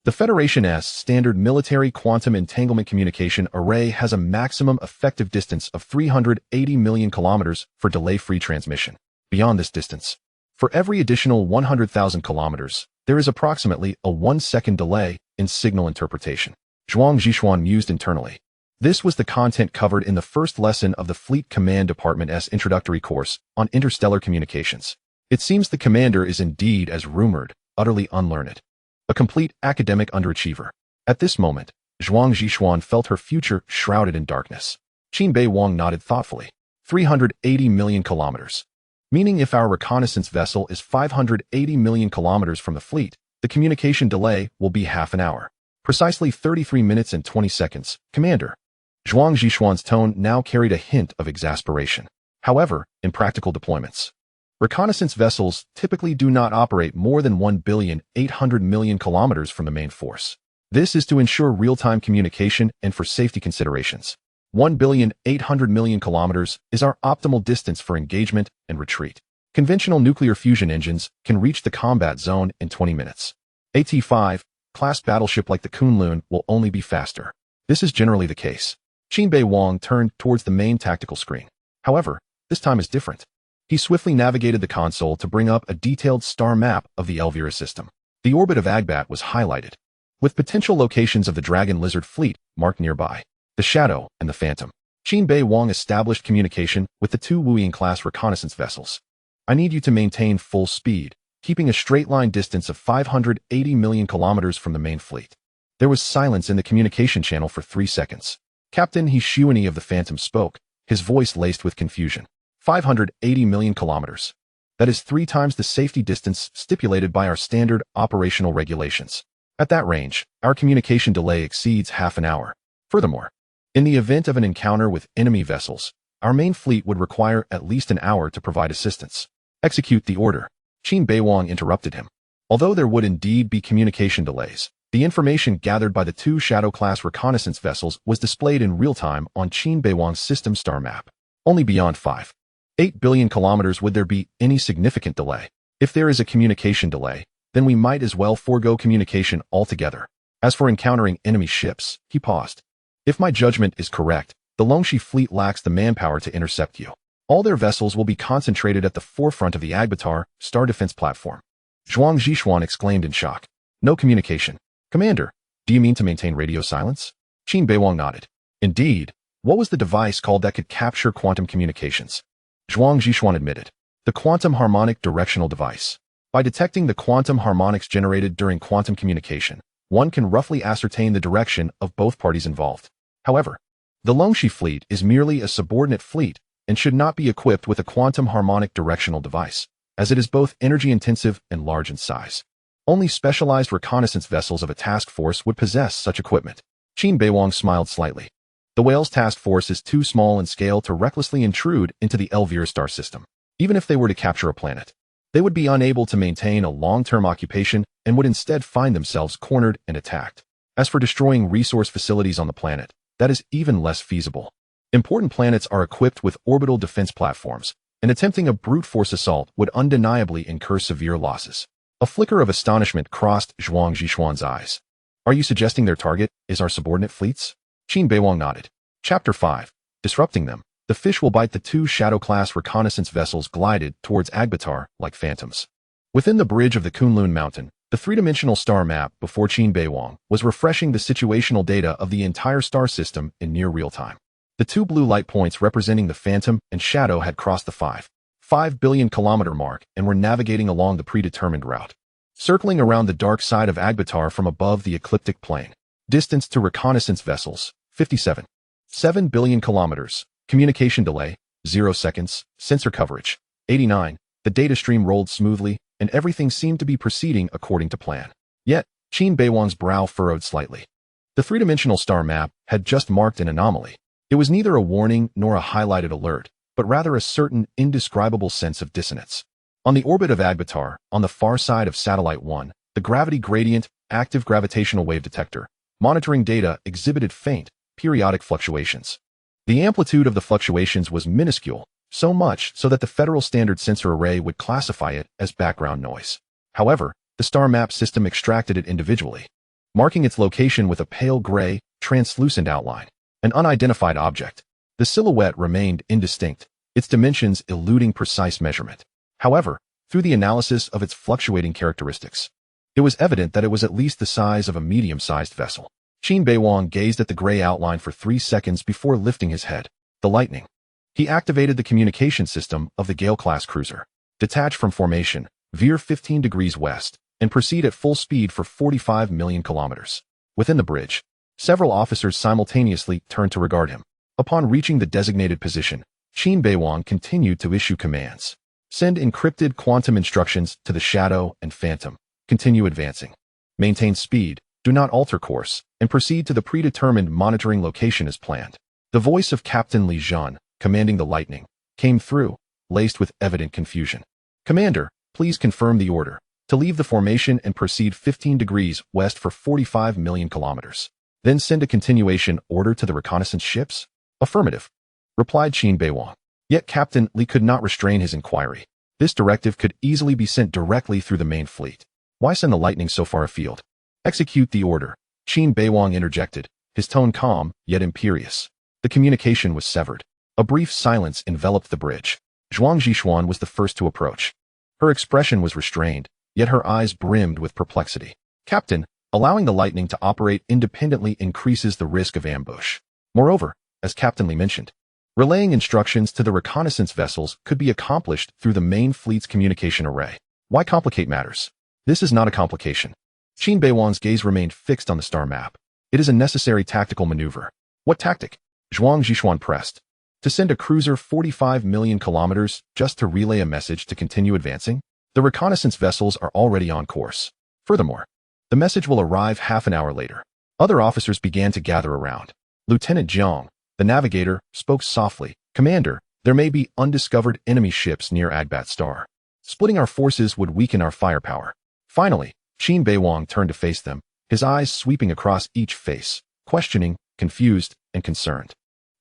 The Federation's standard military quantum entanglement communication array has a maximum effective distance of 380 million kilometers for delay-free transmission. Beyond this distance, for every additional 100,000 kilometers, there is approximately a 1-second delay in signal interpretation. Zhuang Zhishuan mused internally. This was the content covered in the first lesson of the Fleet Command Department's introductory course on interstellar communications. It seems the commander is indeed, as rumored, utterly unlearned. A complete academic underachiever. At this moment, Zhuang Zhishuan felt her future shrouded in darkness. Qin Beiwang nodded thoughtfully. 380 million kilometers. Meaning if our reconnaissance vessel is 580 million kilometers from the fleet, the communication delay will be half an hour. Precisely 33 minutes and 20 seconds, Commander. Zhuang Zhishuan's tone now carried a hint of exasperation. However, in practical deployments, reconnaissance vessels typically do not operate more than 1,800,000,000 kilometers from the main force. This is to ensure real-time communication and for safety considerations. 1,800,000,000 kilometers is our optimal distance for engagement and retreat. Conventional nuclear fusion engines can reach the combat zone in 20 minutes. AT-5 class battleship like the Kunlun will only be faster. This is generally the case. Qin Beiwang turned towards the main tactical screen. However, this time is different. He swiftly navigated the console to bring up a detailed star map of the Elvira system. The orbit of Agbat was highlighted, with potential locations of the Dragon Lizard fleet marked nearby. The Shadow and the Phantom. Qin Beiwang established communication with the two Wuyin-class reconnaissance vessels. I need you to maintain full speed, keeping a straight-line distance of 580 million kilometers from the main fleet. There was silence in the communication channel for 3 seconds. Captain He Shuani of the Phantom spoke, his voice laced with confusion. 580 million kilometers. That is 3 times the safety distance stipulated by our standard operational regulations. At that range, our communication delay exceeds half an hour. Furthermore, in the event of an encounter with enemy vessels, our main fleet would require at least an hour to provide assistance. Execute the order. Qin Beiwang interrupted him. Although there would indeed be communication delays, the information gathered by the two Shadow-class reconnaissance vessels was displayed in real time on Qin Beiwang's system star map. Only beyond 8 billion kilometers would there be any significant delay. If there is a communication delay, then we might as well forego communication altogether. As for encountering enemy ships, he paused. If my judgment is correct, the Longxi fleet lacks the manpower to intercept you. All their vessels will be concentrated at the forefront of the Agbatar star defense platform. Zhuang Zhishuan exclaimed in shock. No communication. Commander, do you mean to maintain radio silence? Qin Beiwang nodded. Indeed. What was the device called that could capture quantum communications? Zhuang Zhishuan admitted. The quantum harmonic directional device. By detecting the quantum harmonics generated during quantum communication, one can roughly ascertain the direction of both parties involved. However, the Longxi fleet is merely a subordinate fleet and should not be equipped with a quantum harmonic directional device, as it is both energy-intensive and large in size. Only specialized reconnaissance vessels of a task force would possess such equipment. Qin Beiwang smiled slightly. The Whale's task force is too small in scale to recklessly intrude into the Elvira star system. Even if they were to capture a planet, they would be unable to maintain a long-term occupation and would instead find themselves cornered and attacked. As for destroying resource facilities on the planet, that is even less feasible. Important planets are equipped with orbital defense platforms, and attempting a brute force assault would undeniably incur severe losses. A flicker of astonishment crossed Zhuang Zhishuan's eyes. Are you suggesting their target is our subordinate fleets? Qin Beiwang nodded. Chapter 5. Disrupting them. The fish will bite. The two Shadow-class reconnaissance vessels glided towards Agbatar like phantoms. Within the bridge of the Kunlun Mountain, the three-dimensional star map before Qin Beiwang was refreshing the situational data of the entire star system in near real time. The two blue light points representing the Phantom and Shadow had crossed the 5 billion kilometer mark and were navigating along the predetermined route, circling around the dark side of Agbatar from above the ecliptic plane. Distance to reconnaissance vessels, 7 billion kilometers. Communication delay, 0 seconds. Sensor coverage, 89. The data stream rolled smoothly, and everything seemed to be proceeding according to plan. Yet, Qin Beiwang's brow furrowed slightly. The three-dimensional star map had just marked an anomaly. It was neither a warning nor a highlighted alert, but rather a certain indescribable sense of dissonance. On the orbit of Agbatar, on the far side of Satellite 1, the gravity gradient active gravitational wave detector monitoring data exhibited faint, periodic fluctuations. The amplitude of the fluctuations was minuscule, so much so that the Federal Standard Sensor Array would classify it as background noise. However, the star map system extracted it individually, marking its location with a pale gray, translucent outline, an unidentified object. The silhouette remained indistinct, its dimensions eluding precise measurement. However, through the analysis of its fluctuating characteristics, it was evident that it was at least the size of a medium-sized vessel. Qin Beiwang gazed at the gray outline for 3 seconds before lifting his head. The lightning. He activated the communication system of the Gale-class cruiser. Detach from formation, veer 15 degrees west, and proceed at full speed for 45 million kilometers. Within the bridge, several officers simultaneously turned to regard him. Upon reaching the designated position, Qin Beiwang continued to issue commands. Send encrypted quantum instructions to the Shadow and Phantom. Continue advancing. Maintain speed, do not alter course, and proceed to the predetermined monitoring location as planned. The voice of Captain Li Zhan, commanding the Lightning, came through, laced with evident confusion. Commander, please confirm the order. To leave the formation and proceed 15 degrees west for 45 million kilometers. Then send a continuation order to the reconnaissance ships? Affirmative, replied Qin Beiwang. Yet Captain Li could not restrain his inquiry. This directive could easily be sent directly through the main fleet. Why send the Lightning so far afield? Execute the order, Qin Beiwang interjected, his tone calm, yet imperious. The communication was severed. A brief silence enveloped the bridge. Zhuang Zhishuan was the first to approach. Her expression was restrained, yet her eyes brimmed with perplexity. Captain, allowing the lightning to operate independently increases the risk of ambush. Moreover, as Captain Li mentioned, relaying instructions to the reconnaissance vessels could be accomplished through the main fleet's communication array. Why complicate matters? This is not a complication. Qin Beiwang's gaze remained fixed on the star map. It is a necessary tactical maneuver. What tactic? Zhuang Zhishuan pressed. To send a cruiser 45 million kilometers just to relay a message to continue advancing? The reconnaissance vessels are already on course. Furthermore, the message will arrive half an hour later. Other officers began to gather around. Lieutenant Jiang, the navigator, spoke softly. Commander, there may be undiscovered enemy ships near Agbat Star. Splitting our forces would weaken our firepower. Finally, Qin Beiwang turned to face them, his eyes sweeping across each face, questioning, confused, and concerned.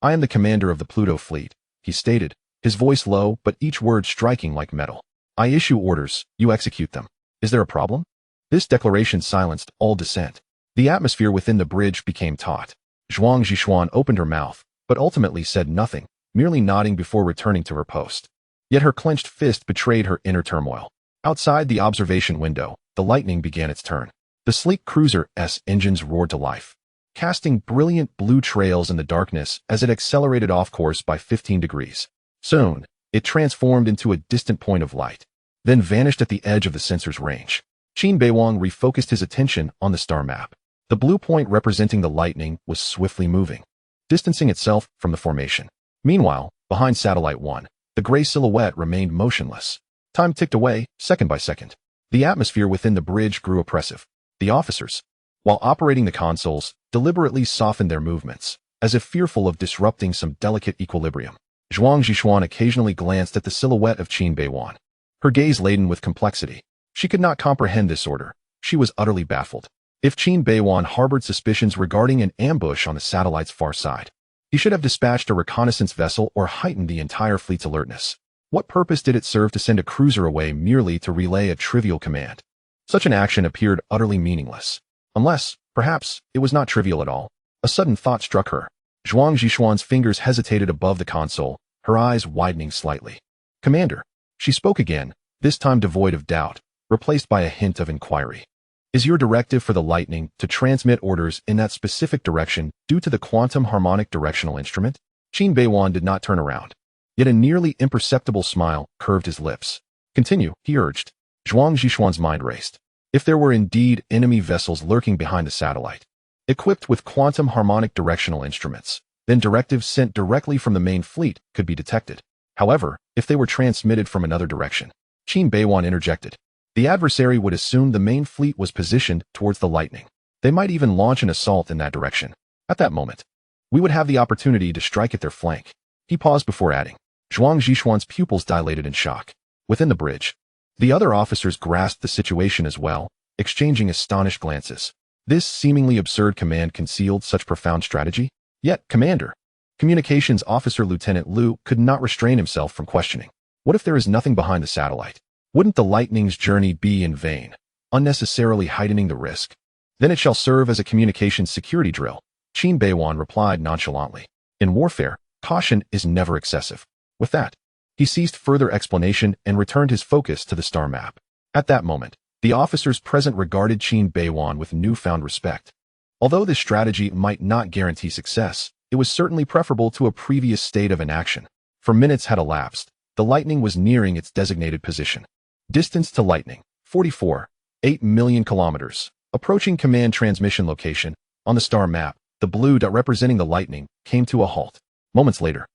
I am the commander of the Pluto fleet, he stated, his voice low but each word striking like metal. I issue orders, you execute them. Is there a problem? This declaration silenced all dissent. The atmosphere within the bridge became taut. Zhuang Zhishuan opened her mouth, but ultimately said nothing, merely nodding before returning to her post. Yet her clenched fist betrayed her inner turmoil. Outside the observation window, the lightning began its turn. The sleek cruiser's engines roared to life, casting brilliant blue trails in the darkness as it accelerated off course by 15 degrees. Soon, it transformed into a distant point of light, then vanished at the edge of the sensor's range. Qin Beiwang refocused his attention on the star map. The blue point representing the lightning was swiftly moving, distancing itself from the formation. Meanwhile, behind Satellite 1, the gray silhouette remained motionless. Time ticked away, second by second. The atmosphere within the bridge grew oppressive. The officers, while operating the consoles, deliberately softened their movements, as if fearful of disrupting some delicate equilibrium. Zhuang Zhishuan occasionally glanced at the silhouette of Qin Beiwang, her gaze laden with complexity. She could not comprehend this order. She was utterly baffled. If Qin Beiwang harbored suspicions regarding an ambush on the satellite's far side, he should have dispatched a reconnaissance vessel or heightened the entire fleet's alertness. What purpose did it serve to send a cruiser away merely to relay a trivial command? Such an action appeared utterly meaningless. Unless, perhaps, it was not trivial at all. A sudden thought struck her. Zhuang Zhishuan's fingers hesitated above the console, her eyes widening slightly. Commander, she spoke again, this time devoid of doubt, replaced by a hint of inquiry. Is your directive for the lightning to transmit orders in that specific direction due to the quantum harmonic directional instrument? Qin Beiwang did not turn around. Yet a nearly imperceptible smile curved his lips. Continue, he urged. Zhuang Zhishuan's mind raced. If there were indeed enemy vessels lurking behind the satellite, equipped with quantum harmonic directional instruments, then directives sent directly from the main fleet could be detected. However, if they were transmitted from another direction, Qin Beiwang interjected. The adversary would assume the main fleet was positioned towards the lightning. They might even launch an assault in that direction. At that moment, we would have the opportunity to strike at their flank. He paused before adding. Zhuang Zhishuan's pupils dilated in shock. Within the bridge, the other officers grasped the situation as well, exchanging astonished glances. This seemingly absurd command concealed such profound strategy? Yet, Commander, Communications Officer Lieutenant Liu could not restrain himself from questioning. What if there is nothing behind the satellite? Wouldn't the lightning's journey be in vain, unnecessarily heightening the risk? Then it shall serve as a communications security drill, Qin Beiwang replied nonchalantly. In warfare, caution is never excessive. With that, he ceased further explanation and returned his focus to the star map. At that moment, the officers present regarded Qin Beiwang with newfound respect. Although this strategy might not guarantee success, it was certainly preferable to a previous state of inaction. For minutes had elapsed. The lightning was nearing its designated position. Distance to lightning, 44.8 million kilometers. Approaching command transmission location. On the star map, the blue dot representing the lightning came to a halt. Moments later,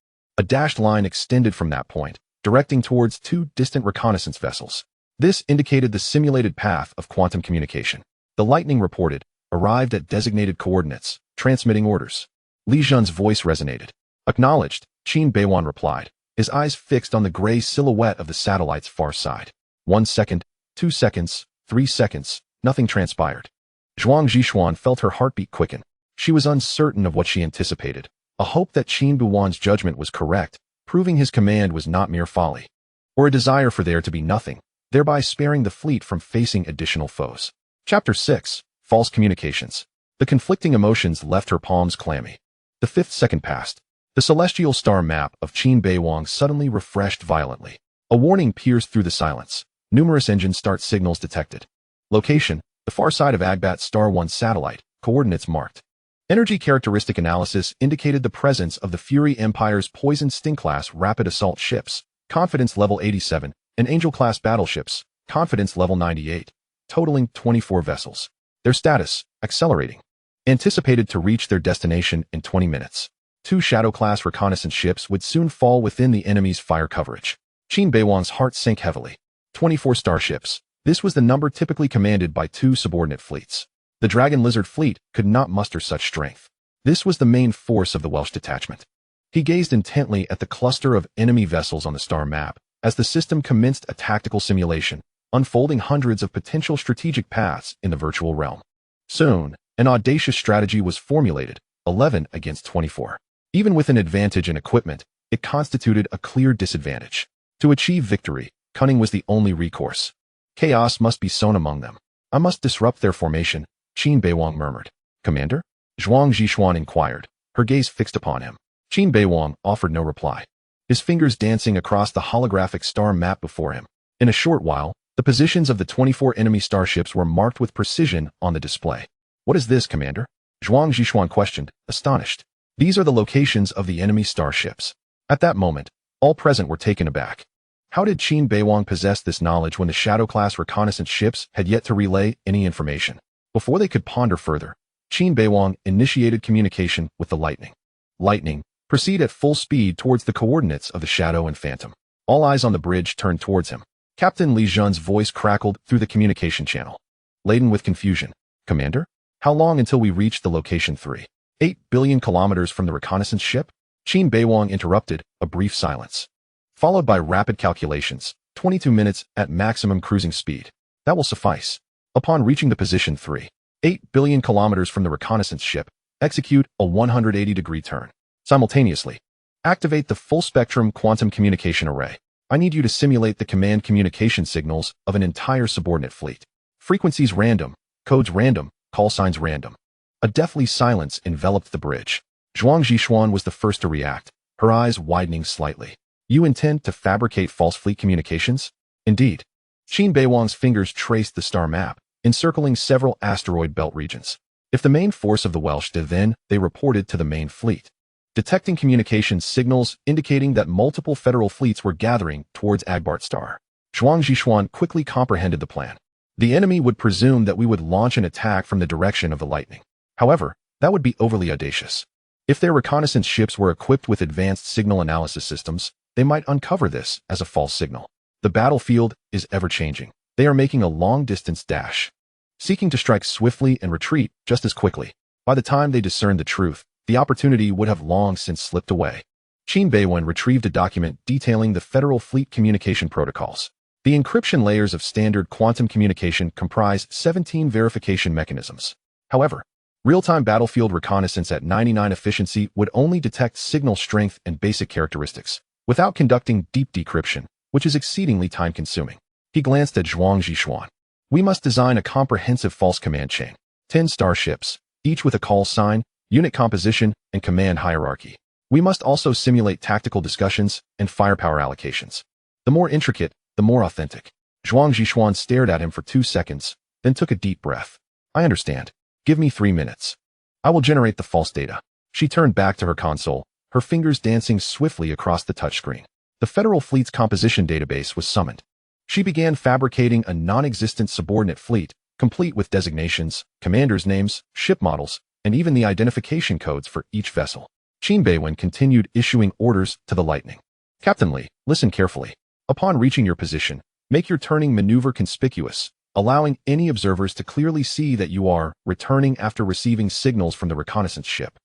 a dashed line extended from that point, directing towards two distant reconnaissance vessels. This indicated the simulated path of quantum communication. The lightning reported, arrived at designated coordinates, transmitting orders. Li Zhen's voice resonated. Acknowledged, Qin Beiwang replied, his eyes fixed on the gray silhouette of the satellite's far side. 1 second, 2 seconds, 3 seconds, nothing transpired. Zhuang Zhishuan felt her heartbeat quicken. She was uncertain of what she anticipated, a hope that Qin Beiwang's judgment was correct, proving his command was not mere folly, or a desire for there to be nothing, thereby sparing the fleet from facing additional foes. Chapter 6. False Communications. The conflicting emotions left her palms clammy. The 5th second passed. The celestial star map of Qin Beiwang suddenly refreshed violently. A warning pierced through the silence. Numerous engine start signals detected. Location: the far side of Agbat Star 1 satellite. Coordinates marked. Energy characteristic analysis indicated the presence of the Fury Empire's Poison Sting-class rapid assault ships, confidence level 87, and Angel-class battleships, confidence level 98, totaling 24 vessels. Their status: accelerating. Anticipated to reach their destination in 20 minutes. 2 Shadow-class reconnaissance ships would soon fall within the enemy's fire coverage. Qin Beiwang's heart sank heavily. 24 starships. This was the number typically commanded by 2 subordinate fleets. The Dragon Lizard fleet could not muster such strength. This was the main force of the Welsh detachment. He gazed intently at the cluster of enemy vessels on the star map as the system commenced a tactical simulation, unfolding hundreds of potential strategic paths in the virtual realm. Soon, an audacious strategy was formulated, 11 against 24. Even with an advantage in equipment, it constituted a clear disadvantage. To achieve victory, cunning was the only recourse. Chaos must be sown among them. I must disrupt their formation, Qin Beiwang murmured. Commander? Zhuang Zhishuan inquired, her gaze fixed upon him. Qin Beiwang offered no reply, his fingers dancing across the holographic star map before him. In a short while, the positions of the 24 enemy starships were marked with precision on the display. What is this, Commander? Zhuang Zhishuan questioned, astonished. These are the locations of the enemy starships. At that moment, all present were taken aback. How did Qin Beiwang possess this knowledge when the Shadow-class reconnaissance ships had yet to relay any information? Before they could ponder further, Qin Beiwang initiated communication with the Lightning. Lightning, proceed at full speed towards the coordinates of the Shadow and Phantom. All eyes on the bridge turned towards him. Captain Li Zhun's voice crackled through the communication channel, laden with confusion. Commander? How long until we reach the location 3? 8 billion kilometers from the reconnaissance ship? Qin Beiwang interrupted, a brief silence, followed by rapid calculations. 22 minutes at maximum cruising speed. That will suffice. Upon reaching the position 3, 8 billion kilometers from the reconnaissance ship, execute a 180-degree turn. Simultaneously, activate the full-spectrum quantum communication array. I need you to simulate the command communication signals of an entire subordinate fleet. Frequencies random, codes random, call signs random. A deathly silence enveloped the bridge. Zhuang Zhishuan was the first to react, her eyes widening slightly. You intend to fabricate false fleet communications? Indeed. Qin Beiwang's fingers traced the star map, encircling several asteroid belt regions. If the main force of the Welsh did, then they reported to the main fleet, detecting communications signals indicating that multiple federal fleets were gathering towards Agbat Star. Zhuang Zhishuan quickly comprehended the plan. The enemy would presume that we would launch an attack from the direction of the Lightning. However, that would be overly audacious. If their reconnaissance ships were equipped with advanced signal analysis systems, they might uncover this as a false signal. The battlefield is ever-changing. They are making a long-distance dash, seeking to strike swiftly and retreat just as quickly. By the time they discerned the truth, the opportunity would have long since slipped away. Qin Beiwang retrieved a document detailing the Federal Fleet communication protocols. The encryption layers of standard quantum communication comprise 17 verification mechanisms. However, real-time battlefield reconnaissance at 99 efficiency would only detect signal strength and basic characteristics, without conducting deep decryption, which is exceedingly time-consuming. He glanced at Zhuang Zhishuan. We must design a comprehensive false command chain. 10 starships, each with a call sign, unit composition, and command hierarchy. We must also simulate tactical discussions and firepower allocations. The more intricate, the more authentic. Zhuang Zhishuan stared at him for 2 seconds, then took a deep breath. I understand. Give me 3 minutes. I will generate the false data. She turned back to her console, her fingers dancing swiftly across the touchscreen. The Federal Fleet's composition database was summoned. She began fabricating a non-existent subordinate fleet, complete with designations, commanders' names, ship models, and even the identification codes for each vessel. Qin Beiwang continued issuing orders to the Lightning. Captain Li, listen carefully. Upon reaching your position, make your turning maneuver conspicuous, allowing any observers to clearly see that you are returning after receiving signals from the reconnaissance ship.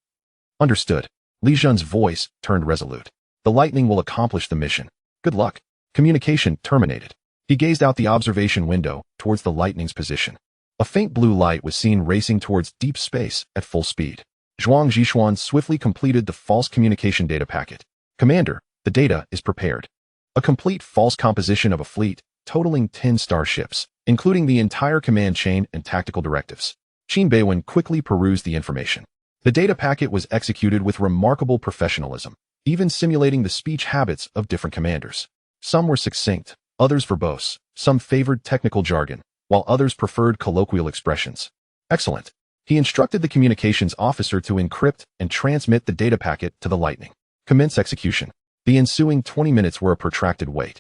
Understood. Li Zhun's voice turned resolute. The Lightning will accomplish the mission. Good luck. Communication terminated. He gazed out the observation window towards the Lightning's position. A faint blue light was seen racing towards deep space at full speed. Zhuang Zhishuan swiftly completed the false communication data packet. Commander, the data is prepared. A complete false composition of a fleet, totaling 10 starships, including the entire command chain and tactical directives. Qin Beiwang quickly perused the information. The data packet was executed with remarkable professionalism, even simulating the speech habits of different commanders. Some were succinct, others verbose, some favored technical jargon, while others preferred colloquial expressions. Excellent. He instructed the communications officer to encrypt and transmit the data packet to the Lightning. Commence execution. The ensuing 20 minutes were a protracted wait.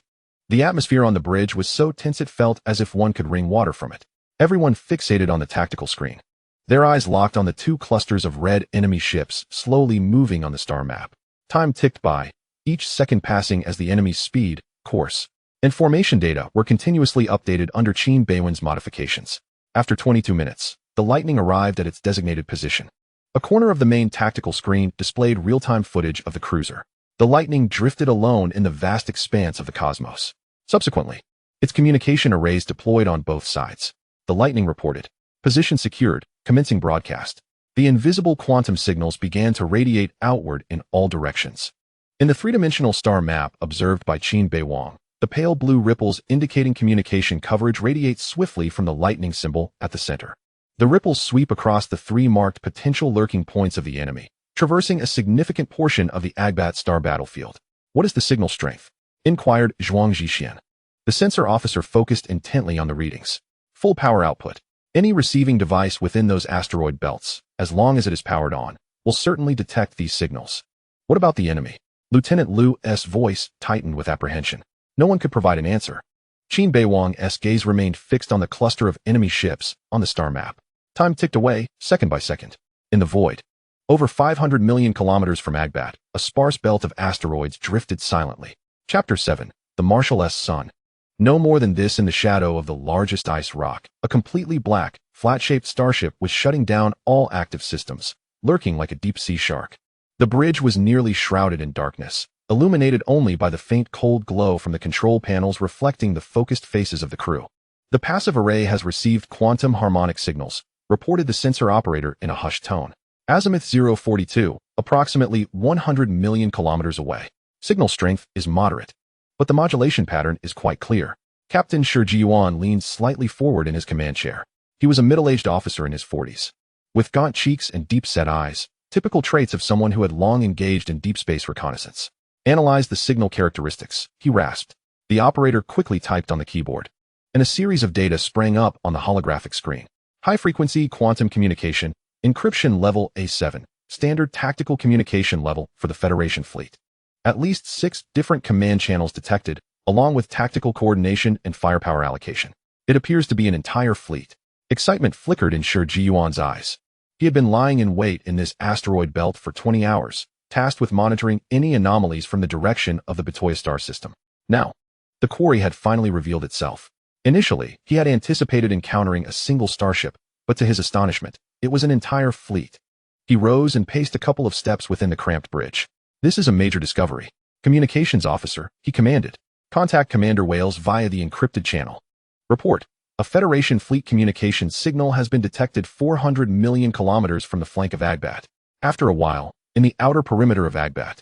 The atmosphere on the bridge was so tense it felt as if one could wring water from it. Everyone fixated on the tactical screen. Their eyes locked on the two clusters of red enemy ships slowly moving on the star map. Time ticked by, each second passing as the enemy's speed, course, and formation data were continuously updated under Qin Beiwang's modifications. After 22 minutes, the Lightning arrived at its designated position. A corner of the main tactical screen displayed real-time footage of the cruiser. The Lightning drifted alone in the vast expanse of the cosmos. Subsequently, its communication arrays deployed on both sides. The Lightning reported, "Position secured, commencing broadcast." The invisible quantum signals began to radiate outward in all directions. In the three-dimensional star map observed by Qin Beiwang, the pale blue ripples indicating communication coverage radiate swiftly from the Lightning symbol at the center. The ripples sweep across the three marked potential lurking points of the enemy, traversing a significant portion of the Agbat star battlefield. "What is the signal strength?" inquired Zhuang Zhixian. The sensor officer focused intently on the readings. "Full power output. Any receiving device within those asteroid belts, as long as it is powered on, will certainly detect these signals." "What about the enemy?" Lieutenant Lu's voice tightened with apprehension. No one could provide an answer. Qin Beiwang's gaze remained fixed on the cluster of enemy ships on the star map. Time ticked away, second by second. In the void, over 500 million kilometers from Agbat, a sparse belt of asteroids drifted silently. Chapter 7. The Marshal's Sun. No more than this in the shadow of the largest ice rock, a completely black, flat-shaped starship was shutting down all active systems, lurking like a deep-sea shark. The bridge was nearly shrouded in darkness, illuminated only by the faint cold glow from the control panels reflecting the focused faces of the crew. "The passive array has received quantum harmonic signals," reported the sensor operator in a hushed tone. "Azimuth 042, approximately 100 million kilometers away. Signal strength is moderate, but the modulation pattern is quite clear." Captain Shi Yuan leaned slightly forward in his command chair. He was a middle-aged officer in his 40s, with gaunt cheeks and deep-set eyes, typical traits of someone who had long engaged in deep space reconnaissance. "Analyze the signal characteristics," he rasped. The operator quickly typed on the keyboard, and a series of data sprang up on the holographic screen. High-frequency quantum communication, encryption level A7, standard tactical communication level for the Federation fleet. At least 6 different command channels detected, along with tactical coordination and firepower allocation. It appears to be an entire fleet. Excitement flickered in Shi Yuan's eyes. He had been lying in wait in this asteroid belt for 20 hours, tasked with monitoring any anomalies from the direction of the Betoya star system. Now, the quarry had finally revealed itself. Initially, he had anticipated encountering a single starship, but to his astonishment, it was an entire fleet. He rose and paced a couple of steps within the cramped bridge. "This is a major discovery. Communications officer," he commanded. "Contact Commander Wales via the encrypted channel. Report. A Federation fleet communication signal has been detected 400 million kilometers from the flank of Agbat. After a while, in the outer perimeter of Agbat.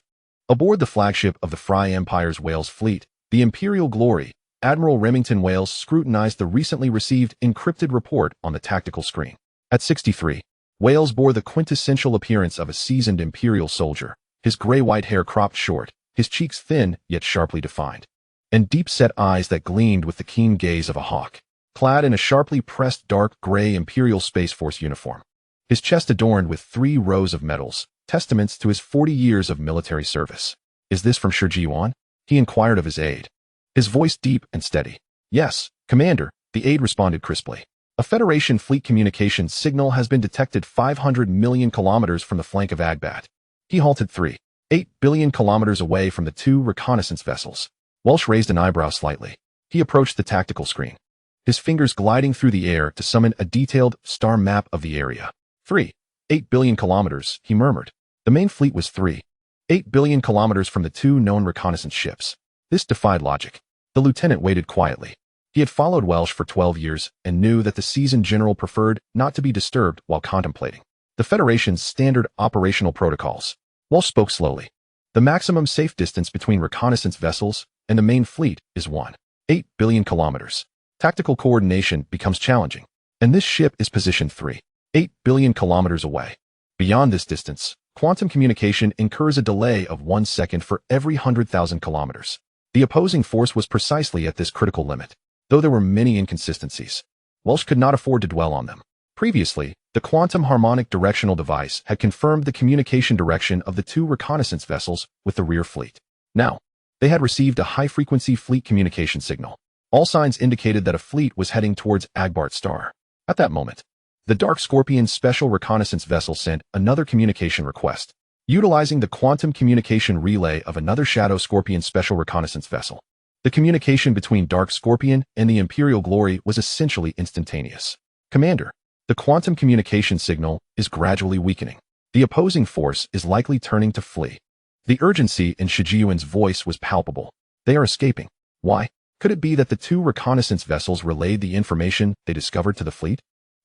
Aboard the flagship of the Fry Empire's Wales fleet, the Imperial Glory, Admiral Remington Wales scrutinized the recently received encrypted report on the tactical screen. At 63, Wales bore the quintessential appearance of a seasoned Imperial soldier, his gray-white hair cropped short, his cheeks thin yet sharply defined, and deep-set eyes that gleamed with the keen gaze of a hawk. Clad in a sharply pressed dark gray Imperial Space Force uniform, his chest adorned with 3 rows of medals, testaments to his 40 years of military service. "Is this from Shi Yuan?" he inquired of his aide, his voice deep and steady. "Yes, Commander," the aide responded crisply. "A Federation fleet communication signal has been detected 500 million kilometers from the flank of Agbat." He halted 3.8 billion kilometers away from the 2 reconnaissance vessels. Welsh raised an eyebrow slightly. He approached the tactical screen, his fingers gliding through the air to summon a detailed star map of the area. 3.8 billion kilometers, he murmured. The main fleet was 3.8 billion kilometers from the 2 known reconnaissance ships. This defied logic. The lieutenant waited quietly. He had followed Welsh for 12 years and knew that the seasoned general preferred not to be disturbed while contemplating the Federation's standard operational protocols. Welsh spoke slowly. "The maximum safe distance between reconnaissance vessels and the main fleet is 1.8 billion kilometers. Tactical coordination becomes challenging, and this ship is positioned 3.8 billion kilometers away. Beyond this distance, quantum communication incurs a delay of 1 second for every 100,000 kilometers. The opposing force was precisely at this critical limit, though there were many inconsistencies. Welsh could not afford to dwell on them. Previously, the quantum harmonic directional device had confirmed the communication direction of the two reconnaissance vessels with the rear fleet. Now, they had received a high-frequency fleet communication signal. All signs indicated that a fleet was heading towards Agbart Star. At that moment, the Dark Scorpion Special Reconnaissance Vessel sent another communication request, utilizing the quantum communication relay of another Shadow Scorpion Special Reconnaissance Vessel. The communication between Dark Scorpion and the Imperial Glory was essentially instantaneous. Commander, the quantum communication signal is gradually weakening. The opposing force is likely turning to flee. The urgency in Shijiyuan's voice was palpable. They are escaping. Why? Could it be that the two reconnaissance vessels relayed the information they discovered to the fleet?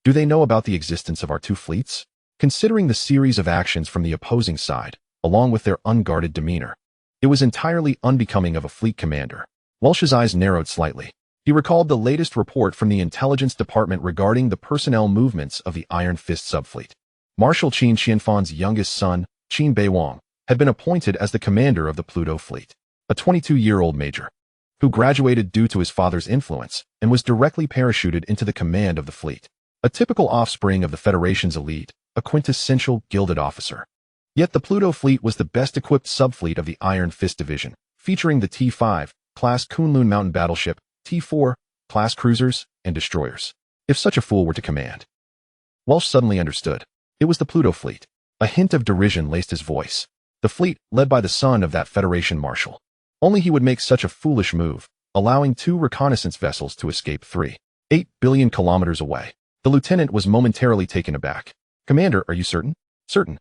Do they know about the existence of our two fleets? Considering the series of actions from the opposing side, along with their unguarded demeanor, it was entirely unbecoming of a fleet commander. Welsh's eyes narrowed slightly. He recalled the latest report from the Intelligence Department regarding the personnel movements of the Iron Fist subfleet. Marshal Qin Xianfan's youngest son, Qin Beiwang, had been appointed as the commander of the Pluto fleet, a 22-year-old major, who graduated due to his father's influence and was directly parachuted into the command of the fleet. A typical offspring of the Federation's elite, a quintessential gilded officer. Yet the Pluto fleet was the best-equipped subfleet of the Iron Fist division, featuring the T-5 class Kunlun mountain battleship, T-4 class cruisers, and destroyers. If such a fool were to command. Welsh suddenly understood. It was the Pluto fleet. A hint of derision laced his voice. The fleet, led by the son of that Federation Marshal. Only he would make such a foolish move, allowing two reconnaissance vessels to escape 3.8 billion kilometers away. The lieutenant was momentarily taken aback. Commander, are you certain? Certain.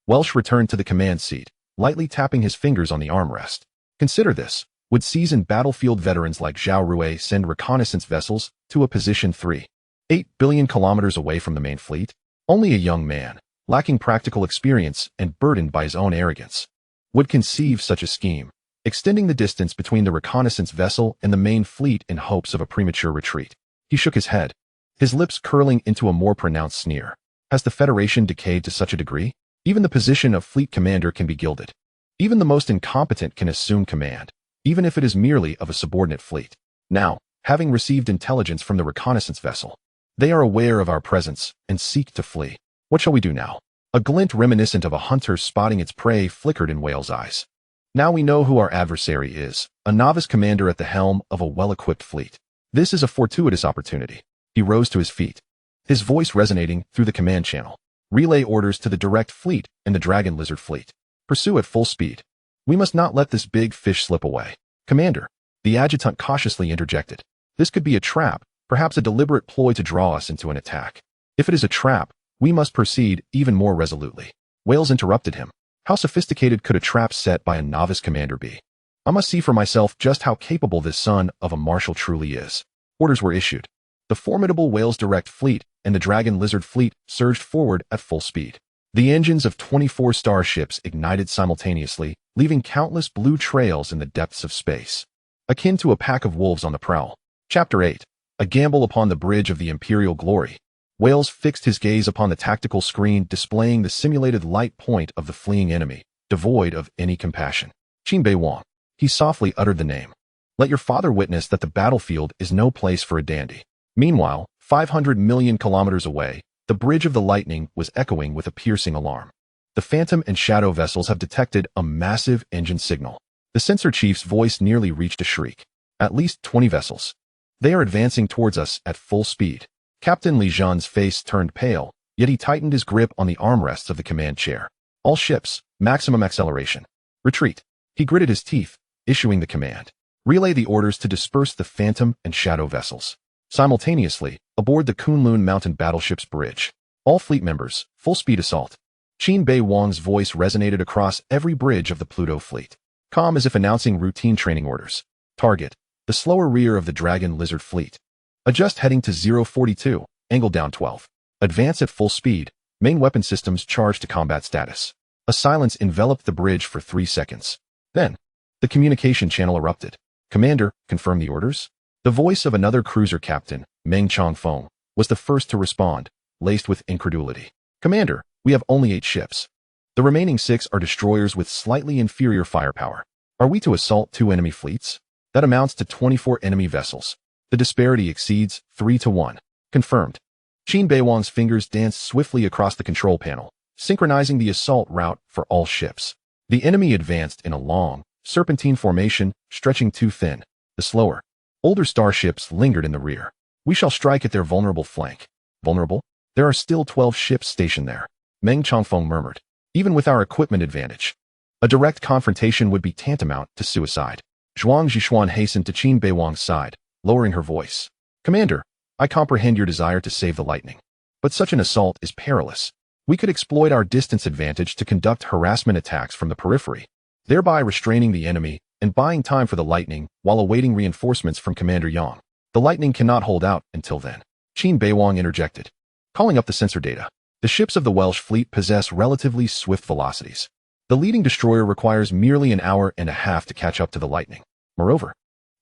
Welsh returned to the command seat, lightly tapping his fingers on the armrest. Consider this. Would seasoned battlefield veterans like Zhao Rui send reconnaissance vessels to a position 3.8 billion kilometers away from the main fleet? Only a young man, lacking practical experience and burdened by his own arrogance, would conceive such a scheme, extending the distance between the reconnaissance vessel and the main fleet in hopes of a premature retreat. He shook his head, his lips curling into a more pronounced sneer. Has the Federation decayed to such a degree? Even the position of fleet commander can be gilded. Even the most incompetent can assume command, even if it is merely of a subordinate fleet. Now, having received intelligence from the reconnaissance vessel, they are aware of our presence and seek to flee. What shall we do now? A glint reminiscent of a hunter spotting its prey flickered in Whale's eyes. Now we know who our adversary is, a novice commander at the helm of a well-equipped fleet. This is a fortuitous opportunity. He rose to his feet, his voice resonating through the command channel. Relay orders to the direct fleet and the Dragon Lizard fleet. Pursue at full speed. We must not let this big fish slip away. Commander, the adjutant cautiously interjected. This could be a trap, perhaps a deliberate ploy to draw us into an attack. If it is a trap, we must proceed even more resolutely. Wales interrupted him. How sophisticated could a trap set by a novice commander be? I must see for myself just how capable this son of a marshal truly is. Orders were issued. The formidable Wales direct fleet and the Dragon Lizard fleet surged forward at full speed. The engines of 24 starships ignited simultaneously, leaving countless blue trails in the depths of space, akin to a pack of wolves on the prowl. Chapter 8. A gamble upon the bridge of the Imperial Glory. Wales fixed his gaze upon the tactical screen displaying the simulated light point of the fleeing enemy, devoid of any compassion. Qin Beiwang. He softly uttered the name. Let your father witness that the battlefield is no place for a dandy. Meanwhile, 500 million kilometers away, the Bridge of the Lightning was echoing with a piercing alarm. The Phantom and Shadow vessels have detected a massive engine signal. The sensor chief's voice nearly reached a shriek. At least 20 vessels. They are advancing towards us at full speed. Captain Li Zhan's face turned pale, yet he tightened his grip on the armrests of the command chair. All ships, maximum acceleration. Retreat. He gritted his teeth, issuing the command. Relay the orders to disperse the Phantom and Shadow vessels. Simultaneously, aboard the Kunlun mountain battleship's bridge. All fleet members, full speed assault. Qin Beiwang's voice resonated across every bridge of the Pluto fleet, calm as if announcing routine training orders. Target, the slower rear of the Dragon Lizard fleet. Adjust heading to 042, angle down 12. Advance at full speed, main weapon systems charged to combat status. A silence enveloped the bridge for 3 seconds. Then, the communication channel erupted. Commander, confirm the orders? The voice of another cruiser captain, Meng Chongfeng, was the first to respond, laced with incredulity. Commander, We have only 8 ships. The remaining 6 are destroyers with slightly inferior firepower. Are we to assault 2 enemy fleets? That amounts to 24 enemy vessels. The disparity exceeds 3 to 1. Confirmed. Qin Beiwang's fingers danced swiftly across the control panel, synchronizing the assault route for all ships. The enemy advanced in a long, serpentine formation, stretching too thin. The slower, older starships lingered in the rear. We shall strike at their vulnerable flank. Vulnerable? There are still 12 ships stationed there. Meng Changfeng murmured. Even with our equipment advantage, a direct confrontation would be tantamount to suicide. Zhuang Zhishuan hastened to Qin Beiwang's side, lowering her voice. Commander, I comprehend your desire to save the lightning. But such an assault is perilous. We could exploit our distance advantage to conduct harassment attacks from the periphery, thereby restraining the enemy and buying time for the lightning while awaiting reinforcements from Commander Yang. The lightning cannot hold out until then. Qin Beiwang interjected, calling up the sensor data. The ships of the Welsh fleet possess relatively swift velocities. The leading destroyer requires merely an hour and a half to catch up to the lightning. Moreover,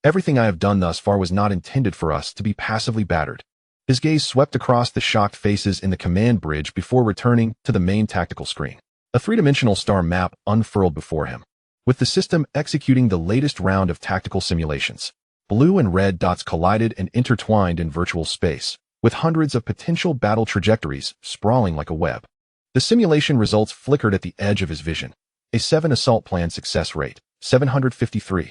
everything I have done thus far was not intended for us to be passively battered. His gaze swept across the shocked faces in the command bridge before returning to the main tactical screen. A three-dimensional star map unfurled before him, with the system executing the latest round of tactical simulations. Blue and red dots collided and intertwined in virtual space, with hundreds of potential battle trajectories sprawling like a web. The simulation results flickered at the edge of his vision. A 7 assault plan success rate, 753.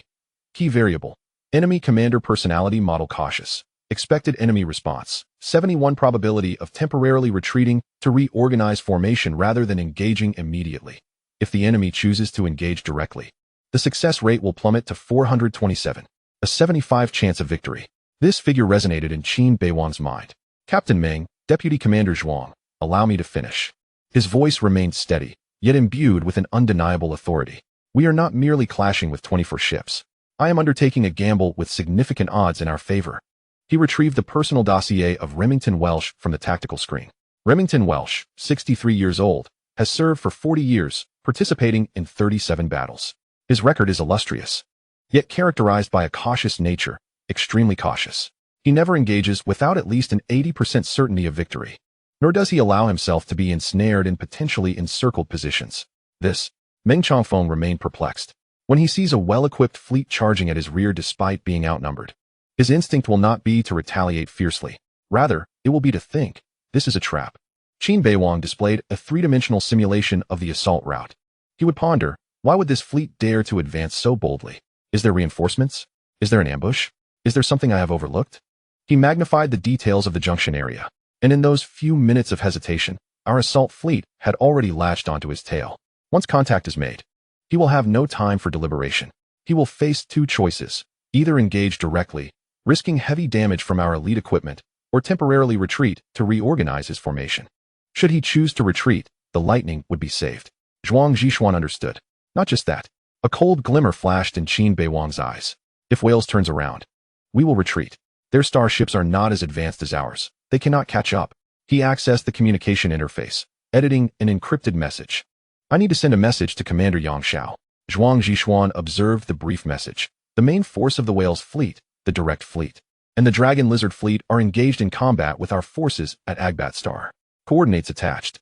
Key variable, enemy commander personality model cautious. Expected enemy response, 71 probability of temporarily retreating to reorganize formation rather than engaging immediately. If the enemy chooses to engage directly, the success rate will plummet to 427, a 75 chance of victory. This figure resonated in Qin Beiwang's mind. Captain Meng, Deputy Commander Zhuang, allow me to finish. His voice remained steady, yet imbued with an undeniable authority. We are not merely clashing with 24 ships. I am undertaking a gamble with significant odds in our favor. He retrieved the personal dossier of Remington Welsh from the tactical screen. Remington Welsh, 63 years old, has served for 40 years, participating in 37 battles. His record is illustrious, yet characterized by a cautious nature, extremely cautious. He never engages without at least an 80% certainty of victory, nor does he allow himself to be ensnared in potentially encircled positions. This, Meng Changfeng remained perplexed. When he sees a well-equipped fleet charging at his rear despite being outnumbered, his instinct will not be to retaliate fiercely. Rather, it will be to think, this is a trap. Qin Beiwang displayed a three-dimensional simulation of the assault route. He would ponder, why would this fleet dare to advance so boldly? Is there reinforcements? Is there an ambush? Is there something I have overlooked? He magnified the details of the junction area, and in those few minutes of hesitation, our assault fleet had already latched onto his tail. Once contact is made, he will have no time for deliberation. He will face 2 choices, either engage directly, risking heavy damage from our elite equipment, or temporarily retreat to reorganize his formation. Should he choose to retreat, the lightning would be saved. Zhuang Zhishuan understood. Not just that. A cold glimmer flashed in Qin Beiwang's eyes. If Wales turns around, we will retreat. Their starships are not as advanced as ours. They cannot catch up. He accessed the communication interface, editing an encrypted message. I need to send a message to Commander Yang Shao. Zhuang Zhishuan observed the brief message. The main force of the Wales fleet, the direct fleet, and the Dragon Lizard fleet are engaged in combat with our forces at Agbat Star. Coordinates attached.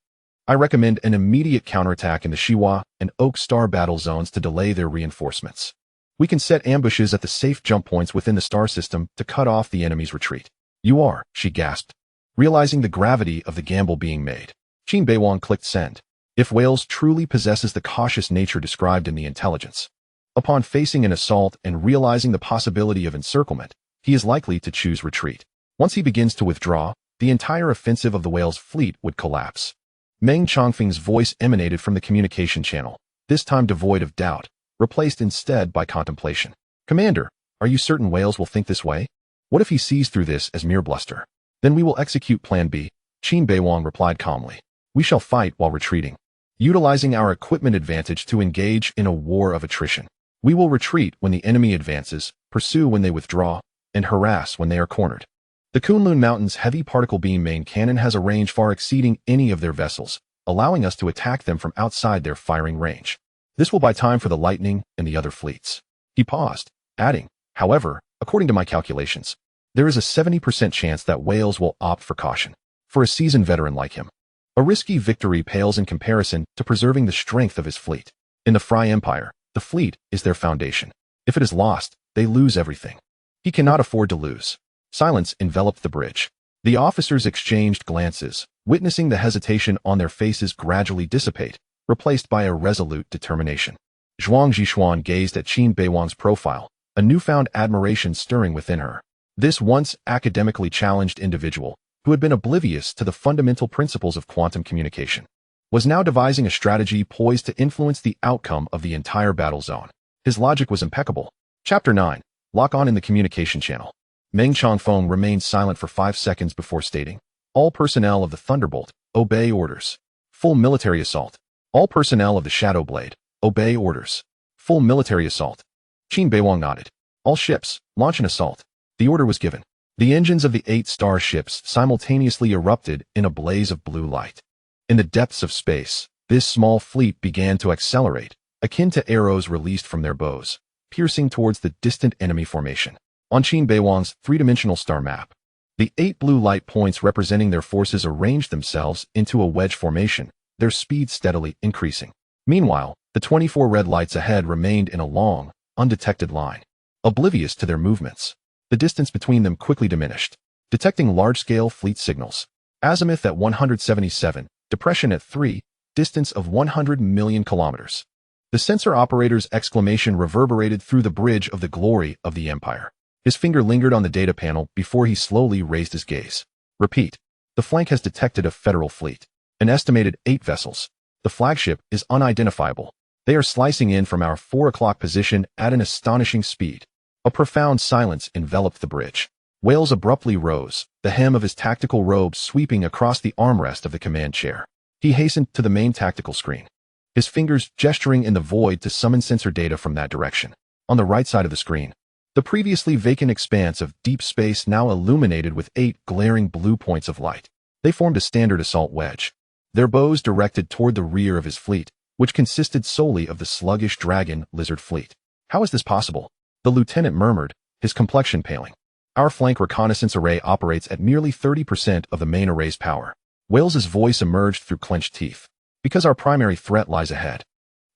I recommend an immediate counterattack in the Shiwa and Oak Star battle zones to delay their reinforcements. We can set ambushes at the safe jump points within the star system to cut off the enemy's retreat. You are, she gasped, realizing the gravity of the gamble being made. Qin Beiwang clicked send. If Wales truly possesses the cautious nature described in the intelligence, upon facing an assault and realizing the possibility of encirclement, he is likely to choose retreat. Once he begins to withdraw, the entire offensive of the Wales fleet would collapse. Meng Changfeng's voice emanated from the communication channel, this time devoid of doubt, replaced instead by contemplation. Commander, are you certain Wales will think this way? What if he sees through this as mere bluster? Then we will execute Plan B, Qin Beiwang replied calmly. We shall fight while retreating, utilizing our equipment advantage to engage in a war of attrition. We will retreat when the enemy advances, pursue when they withdraw, and harass when they are cornered. The Kunlun Mountains heavy particle beam main cannon has a range far exceeding any of their vessels, allowing us to attack them from outside their firing range. This will buy time for the Lightning and the other fleets. He paused, adding, however, according to my calculations, there is a 70% chance that Wales will opt for caution. For a seasoned veteran like him, A risky victory pales in comparison to preserving the strength of his fleet. In the Fry Empire, the fleet is their foundation. If it is lost, they lose everything. He cannot afford to lose. Silence enveloped the bridge. The officers exchanged glances, witnessing the hesitation on their faces gradually dissipate, replaced by a resolute determination. Zhuang Zhishuan gazed at Qin Beiwang's profile, a newfound admiration stirring within her. This once academically challenged individual, who had been oblivious to the fundamental principles of quantum communication, was now devising a strategy poised to influence the outcome of the entire battle zone. His logic was impeccable. Chapter 9. Lock on in the communication channel. Meng Changfeng remained silent for 5 seconds before stating, "All personnel of the Thunderbolt, obey orders. Full military assault. All personnel of the Shadow Blade, obey orders. Full military assault." Qin Beiwang nodded. "All ships, launch an assault." The order was given. The engines of the 8 starships simultaneously erupted in a blaze of blue light. In the depths of space, this small fleet began to accelerate, akin to arrows released from their bows, piercing towards the distant enemy formation. On Qin Beiwang's three-dimensional star map, the 8 blue light points representing their forces arranged themselves into a wedge formation, their speed steadily increasing. Meanwhile, the 24 red lights ahead remained in a long, undetected line, oblivious to their movements. The distance between them quickly diminished. Detecting large-scale fleet signals. Azimuth at 177, depression at 3, distance of 100 million kilometers. The sensor operator's exclamation reverberated through the bridge of the glory of the Empire. His finger lingered on the data panel before he slowly raised his gaze. Repeat. The flank has detected a federal fleet. An estimated 8 vessels. The flagship is unidentifiable. They are slicing in from our 4 o'clock position at an astonishing speed. A profound silence enveloped the bridge. Wales abruptly rose, the hem of his tactical robe sweeping across the armrest of the command chair. He hastened to the main tactical screen, his fingers gesturing in the void to summon sensor data from that direction. On the right side of the screen, the previously vacant expanse of deep space now illuminated with 8 glaring blue points of light. They formed a standard assault wedge, their bows directed toward the rear of his fleet, which consisted solely of the sluggish dragon lizard fleet. "How is this possible?" the lieutenant murmured, his complexion paling. "Our flank reconnaissance array operates at merely 30% of the main array's power." Wales's voice emerged through clenched teeth. "Because our primary threat lies ahead."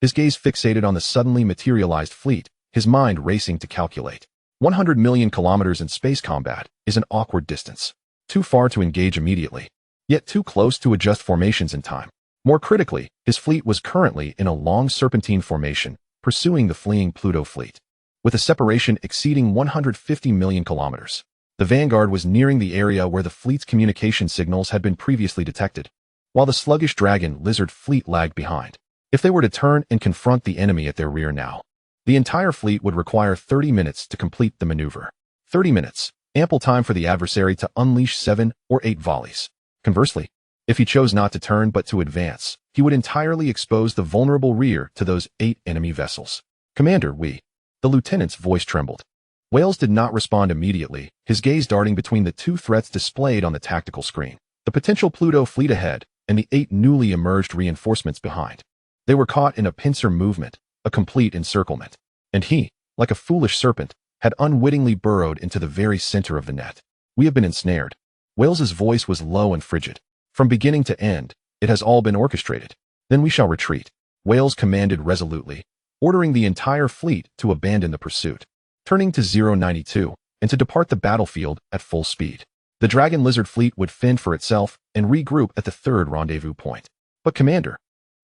His gaze fixated on the suddenly materialized fleet, his mind racing to calculate. 100 million kilometers in space combat is an awkward distance. Too far to engage immediately, yet too close to adjust formations in time. More critically, his fleet was currently in a long serpentine formation, pursuing the fleeing Pluto fleet. With a separation exceeding 150 million kilometers, the Vanguard was nearing the area where the fleet's communication signals had been previously detected, while the sluggish dragon lizard fleet lagged behind. If they were to turn and confront the enemy at their rear now, the entire fleet would require 30 minutes to complete the maneuver. 30 minutes, ample time for the adversary to unleash 7 or 8 volleys. Conversely, if he chose not to turn but to advance, he would entirely expose the vulnerable rear to those 8 enemy vessels. "Commander, The lieutenant's voice trembled. Wales did not respond immediately, his gaze darting between the 2 threats displayed on the tactical screen. The potential Pluto fleet ahead and the 8 newly emerged reinforcements behind. They were caught in a pincer movement, a complete encirclement. And he, like a foolish serpent, had unwittingly burrowed into the very center of the net. "We have been ensnared." Wales's voice was low and frigid. "From beginning to end, it has all been orchestrated. Then we shall retreat." Wales commanded resolutely, ordering the entire fleet to abandon the pursuit, turning to 092, and to depart the battlefield at full speed. The Dragon Lizard fleet would fend for itself and regroup at the 3rd rendezvous point. "But Commander,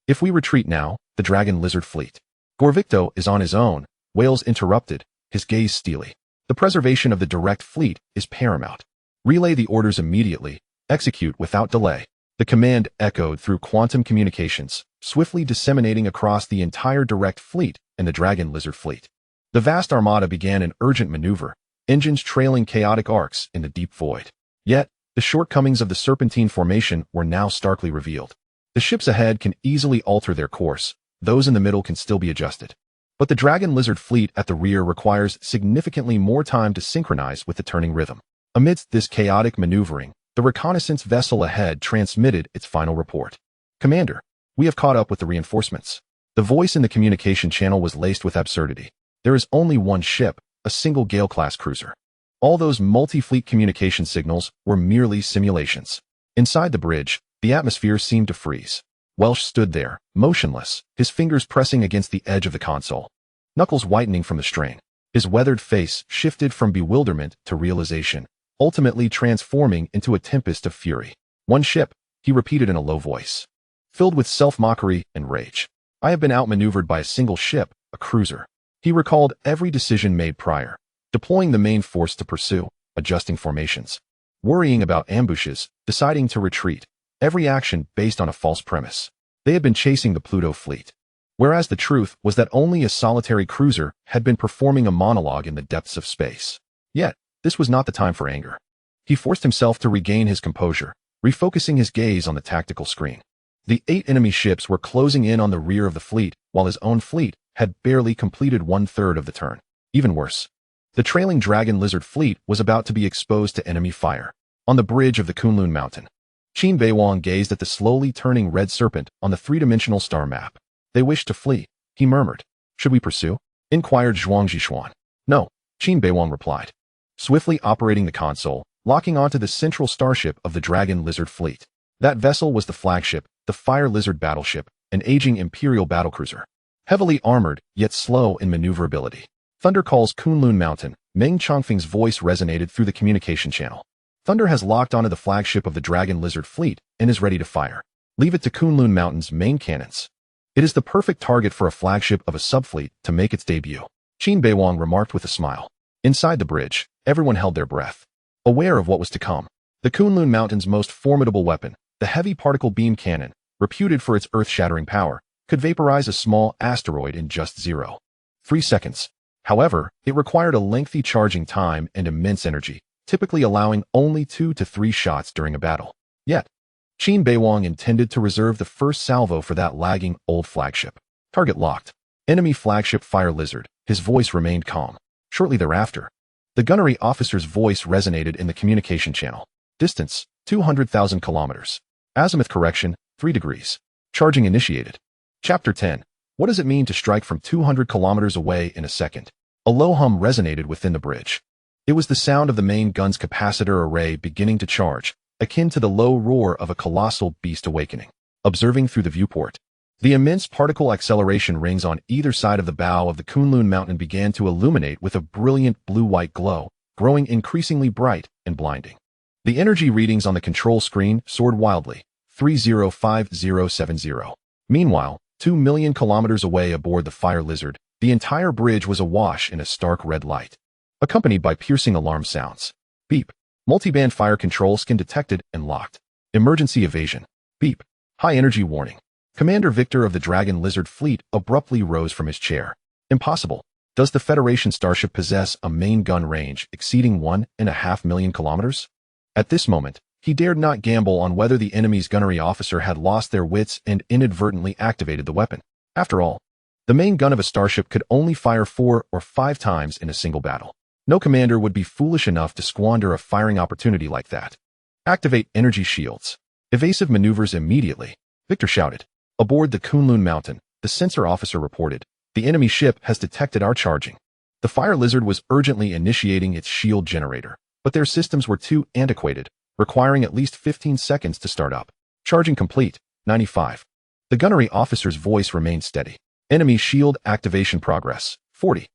if we retreat now, the Dragon Lizard fleet." "Gorvicto is on his own," Wales interrupted, his gaze steely. "The preservation of the direct fleet is paramount. Relay the orders immediately, execute without delay." The command echoed through quantum communications, swiftly disseminating across the entire direct fleet and the Dragon Lizard fleet. The vast armada began an urgent maneuver, engines trailing chaotic arcs in the deep void. Yet, the shortcomings of the serpentine formation were now starkly revealed. The ships ahead can easily alter their course, those in the middle can still be adjusted. But the Dragon Lizard fleet at the rear requires significantly more time to synchronize with the turning rhythm. Amidst this chaotic maneuvering, the reconnaissance vessel ahead transmitted its final report. "Commander, we have caught up with the reinforcements." The voice in the communication channel was laced with absurdity. "There is only one ship, a single Gale-class cruiser. All those multi-fleet communication signals were merely simulations." Inside the bridge, The atmosphere seemed to freeze. Welsh stood there, motionless, his fingers pressing against the edge of the console, knuckles whitening from the strain. His weathered face shifted from bewilderment to realization, ultimately transforming into a tempest of fury. One ship, he repeated in a low voice, filled with self-mockery and rage. I have been outmaneuvered by a single ship, a cruiser. He recalled every decision made prior, deploying the main force to pursue, adjusting formations, worrying about ambushes, deciding to retreat, every action based on a false premise. They had been chasing the Pluto fleet, whereas the truth was that only a solitary cruiser had been performing a monologue in the depths of space. Yet, this was not the time for anger. He forced himself to regain his composure, refocusing his gaze on the tactical screen. The 8 enemy ships were closing in on the rear of the fleet, while his own fleet had barely completed 1/3 of the turn. Even worse, the trailing Dragon Lizard fleet was about to be exposed to enemy fire. On the bridge of the Kunlun Mountain, Qin Beiwang gazed at the slowly turning red serpent on the three-dimensional star map. They wished to flee, he murmured. Should we pursue? Inquired Zhuang Zhishuan. No, Qin Beiwang replied, swiftly operating the console, locking onto the central starship of the Dragon Lizard fleet. That vessel was the flagship, the Fire Lizard battleship, an aging Imperial battlecruiser. Heavily armored, yet slow in maneuverability. Thunder calls Kunlun Mountain. Meng Chongfeng's voice resonated through the communication channel. Thunder has locked onto the flagship of the Dragon Lizard fleet and is ready to fire. Leave it to Kunlun Mountain's main cannons. It is the perfect target for a flagship of a subfleet to make its debut, Qin Beiwang remarked with a smile. Inside the bridge, everyone held their breath, aware of what was to come. The Kunlun Mountain's most formidable weapon, the heavy particle beam cannon, reputed for its earth-shattering power, could vaporize a small asteroid in just 0.3 seconds. However, it required a lengthy charging time and immense energy, typically allowing only 2 to 3 shots during a battle. Yet, Qin Beiwang intended to reserve the first salvo for that lagging old flagship. Target locked. Enemy flagship Fire Lizard. His voice remained calm. Shortly thereafter, the gunnery officer's voice resonated in the communication channel. Distance, 200,000 kilometers. Azimuth correction, 3 degrees. Charging initiated. Chapter 10. What does it mean to strike from 200 kilometers away in a second? A low hum resonated within the bridge. It was the sound of the main gun's capacitor array beginning to charge, akin to the low roar of a colossal beast awakening. Observing through the viewport, the immense particle acceleration rings on either side of the bow of the Kunlun Mountain began to illuminate with a brilliant blue-white glow, growing increasingly bright and blinding. The energy readings on the control screen soared wildly, 305070. Meanwhile, 2 million kilometers away aboard the Fire Lizard, the entire bridge was awash in a stark red light, accompanied by piercing alarm sounds. Beep. Multiband fire control skin detected and locked. Emergency evasion. Beep. High energy warning. Commander Victor of the Dragon Lizard fleet abruptly rose from his chair. Impossible. Does the Federation starship possess a main gun range exceeding 1.5 million kilometers? At this moment, he dared not gamble on whether the enemy's gunnery officer had lost their wits and inadvertently activated the weapon. After all, the main gun of a starship could only fire 4 or 5 times in a single battle. No commander would be foolish enough to squander a firing opportunity like that. Activate energy shields. Evasive maneuvers immediately, Victor shouted. Aboard the Kunlun Mountain, the sensor officer reported. The enemy ship has detected our charging. The Fire Lizard was urgently initiating its shield generator, but their systems were too antiquated, requiring at least 15 seconds to start up. Charging complete, 95. The gunnery officer's voice remained steady. Enemy shield activation progress, 40.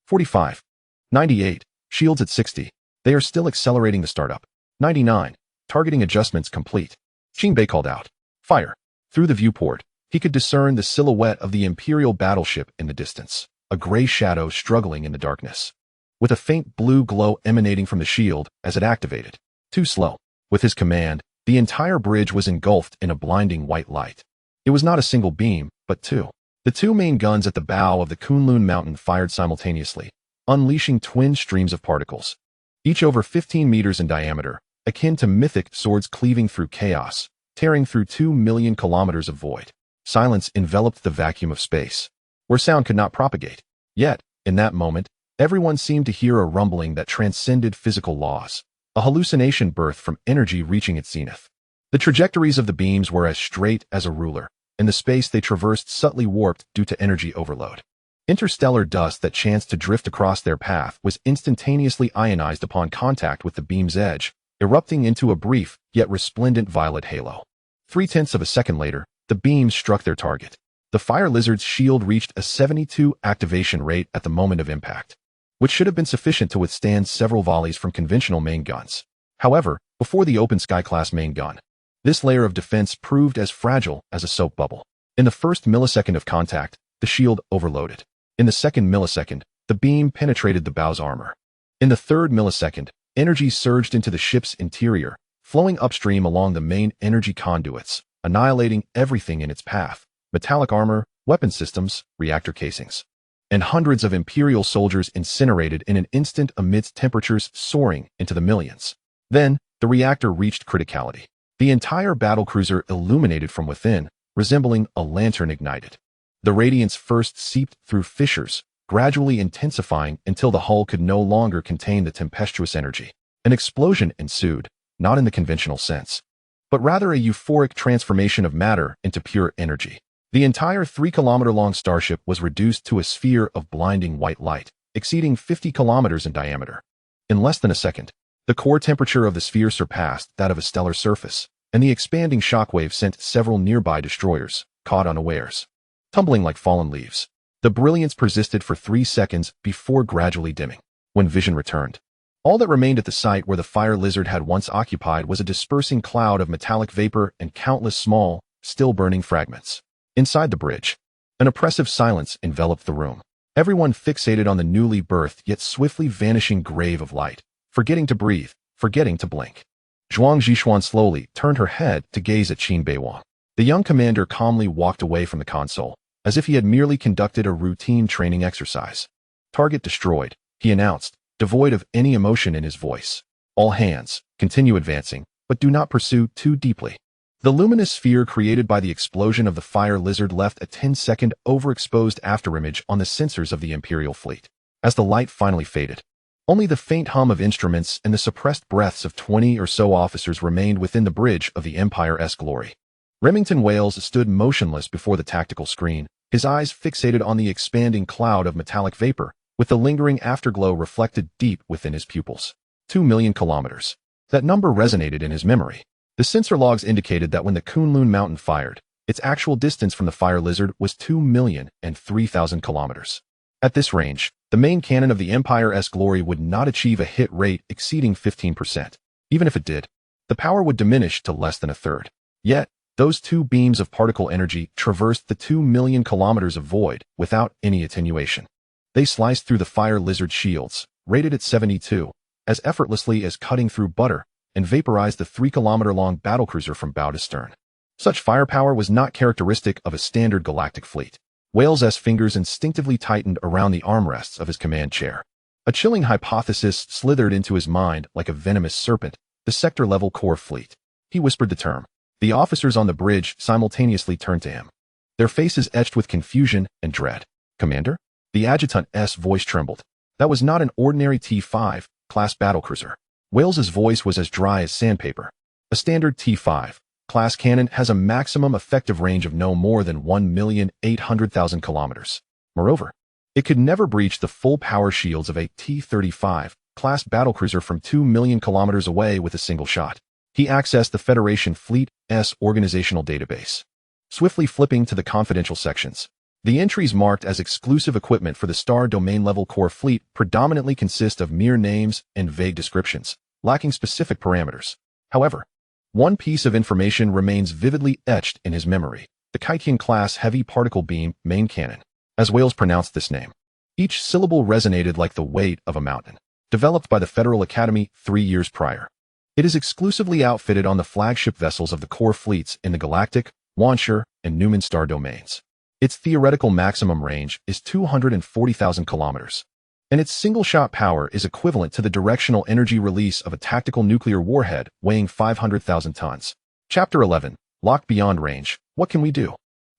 45. 98. Shields at 60. They are still accelerating the startup. 99. Targeting adjustments complete. Qin Bei called out. Fire. Through the viewport, he could discern the silhouette of the Imperial battleship in the distance, a gray shadow struggling in the darkness, with a faint blue glow emanating from the shield as it activated. Too slow. With his command, the entire bridge was engulfed in a blinding white light. It was not a single beam, but 2. The 2 main guns at the bow of the Kunlun Mountain fired simultaneously, unleashing twin streams of particles, each over 15 meters in diameter, akin to mythic swords cleaving through chaos, tearing through 2 million kilometers of void. Silence enveloped the vacuum of space, where sound could not propagate. Yet, in that moment, everyone seemed to hear a rumbling that transcended physical laws, a hallucination birthed from energy reaching its zenith. The trajectories of the beams were as straight as a ruler, and the space they traversed subtly warped due to energy overload. Interstellar dust that chanced to drift across their path was instantaneously ionized upon contact with the beam's edge, erupting into a brief yet resplendent violet halo. 3/10 of a second later, the beam struck their target. The fire lizard's shield reached a 72 activation rate at the moment of impact, which should have been sufficient to withstand several volleys from conventional main guns. However, before the open sky-class main gun, this layer of defense proved as fragile as a soap bubble. In the first millisecond of contact, the shield overloaded. In the second millisecond, the beam penetrated the bow's armor. In the third millisecond, energy surged into the ship's interior, flowing upstream along the main energy conduits, annihilating everything in its path: metallic armor, weapon systems, reactor casings. And hundreds of Imperial soldiers incinerated in an instant amidst temperatures soaring into the millions. Then, the reactor reached criticality. The entire battlecruiser illuminated from within, resembling a lantern ignited. The radiance first seeped through fissures, gradually intensifying until the hull could no longer contain the tempestuous energy. An explosion ensued, not in the conventional sense, but rather a euphoric transformation of matter into pure energy. The entire 3-kilometer-long starship was reduced to a sphere of blinding white light, exceeding 50 kilometers in diameter. In less than a second, the core temperature of the sphere surpassed that of a stellar surface, and the expanding shockwave sent several nearby destroyers, caught unawares, tumbling like fallen leaves. The brilliance persisted for 3 seconds before gradually dimming. When vision returned, all that remained at the site where the fire lizard had once occupied was a dispersing cloud of metallic vapor and countless small, still-burning fragments. Inside the bridge, an oppressive silence enveloped the room. Everyone fixated on the newly birthed yet swiftly vanishing grave of light, forgetting to breathe, forgetting to blink. Zhuang Zhishuan slowly turned her head to gaze at Qin Beiwang. The young commander calmly walked away from the console, as if he had merely conducted a routine training exercise. "Target destroyed," he announced, devoid of any emotion in his voice. "All hands, continue advancing, but do not pursue too deeply." The luminous sphere created by the explosion of the fire lizard left a 10-second overexposed afterimage on the sensors of the Imperial fleet. As the light finally faded, only the faint hum of instruments and the suppressed breaths of 20 or so officers remained within the bridge of the Empire's glory. Remington Wales stood motionless before the tactical screen, his eyes fixated on the expanding cloud of metallic vapor, with the lingering afterglow reflected deep within his pupils. 2 million kilometers. That number resonated in his memory. The sensor logs indicated that when the Kunlun Mountain fired, its actual distance from the fire lizard was 2,003,000 kilometers. At this range, the main cannon of the Empire's glory would not achieve a hit rate exceeding 15%. Even if it did, the power would diminish to less than a third. Yet, those two beams of particle energy traversed the 2 million kilometers of void without any attenuation. They sliced through the fire lizard shields, rated at 72, as effortlessly as cutting through butter, and vaporized the 3-kilometer-long battlecruiser from bow to stern. Such firepower was not characteristic of a standard galactic fleet. Wales's fingers instinctively tightened around the armrests of his command chair. A chilling hypothesis slithered into his mind like a venomous serpent: the sector-level core fleet. He whispered the term. The officers on the bridge simultaneously turned to him, their faces etched with confusion and dread. "Commander?" The adjutant's voice trembled. That was not an ordinary T-5 class battlecruiser. Wales's voice was as dry as sandpaper. A standard T-5 class cannon has a maximum effective range of no more than 1,800,000 kilometers. Moreover, it could never breach the full power shields of a T-35 class battlecruiser from 2 million kilometers away with a single shot. He accessed the Federation Fleet's organizational database, swiftly flipping to the confidential sections. The entries marked as exclusive equipment for the Star Domain-level core fleet predominantly consist of mere names and vague descriptions, lacking specific parameters. However, one piece of information remains vividly etched in his memory: the Kaitian-class heavy particle beam main cannon. As Wales pronounced this name, each syllable resonated like the weight of a mountain. Developed by the Federal Academy 3 years prior, it is exclusively outfitted on the flagship vessels of the core fleets in the Galactic, Wanshur, and Newman star domains. Its theoretical maximum range is 240,000 kilometers, and its single-shot power is equivalent to the directional energy release of a tactical nuclear warhead weighing 500,000 tons. Chapter 11. Locked beyond range. What can we do?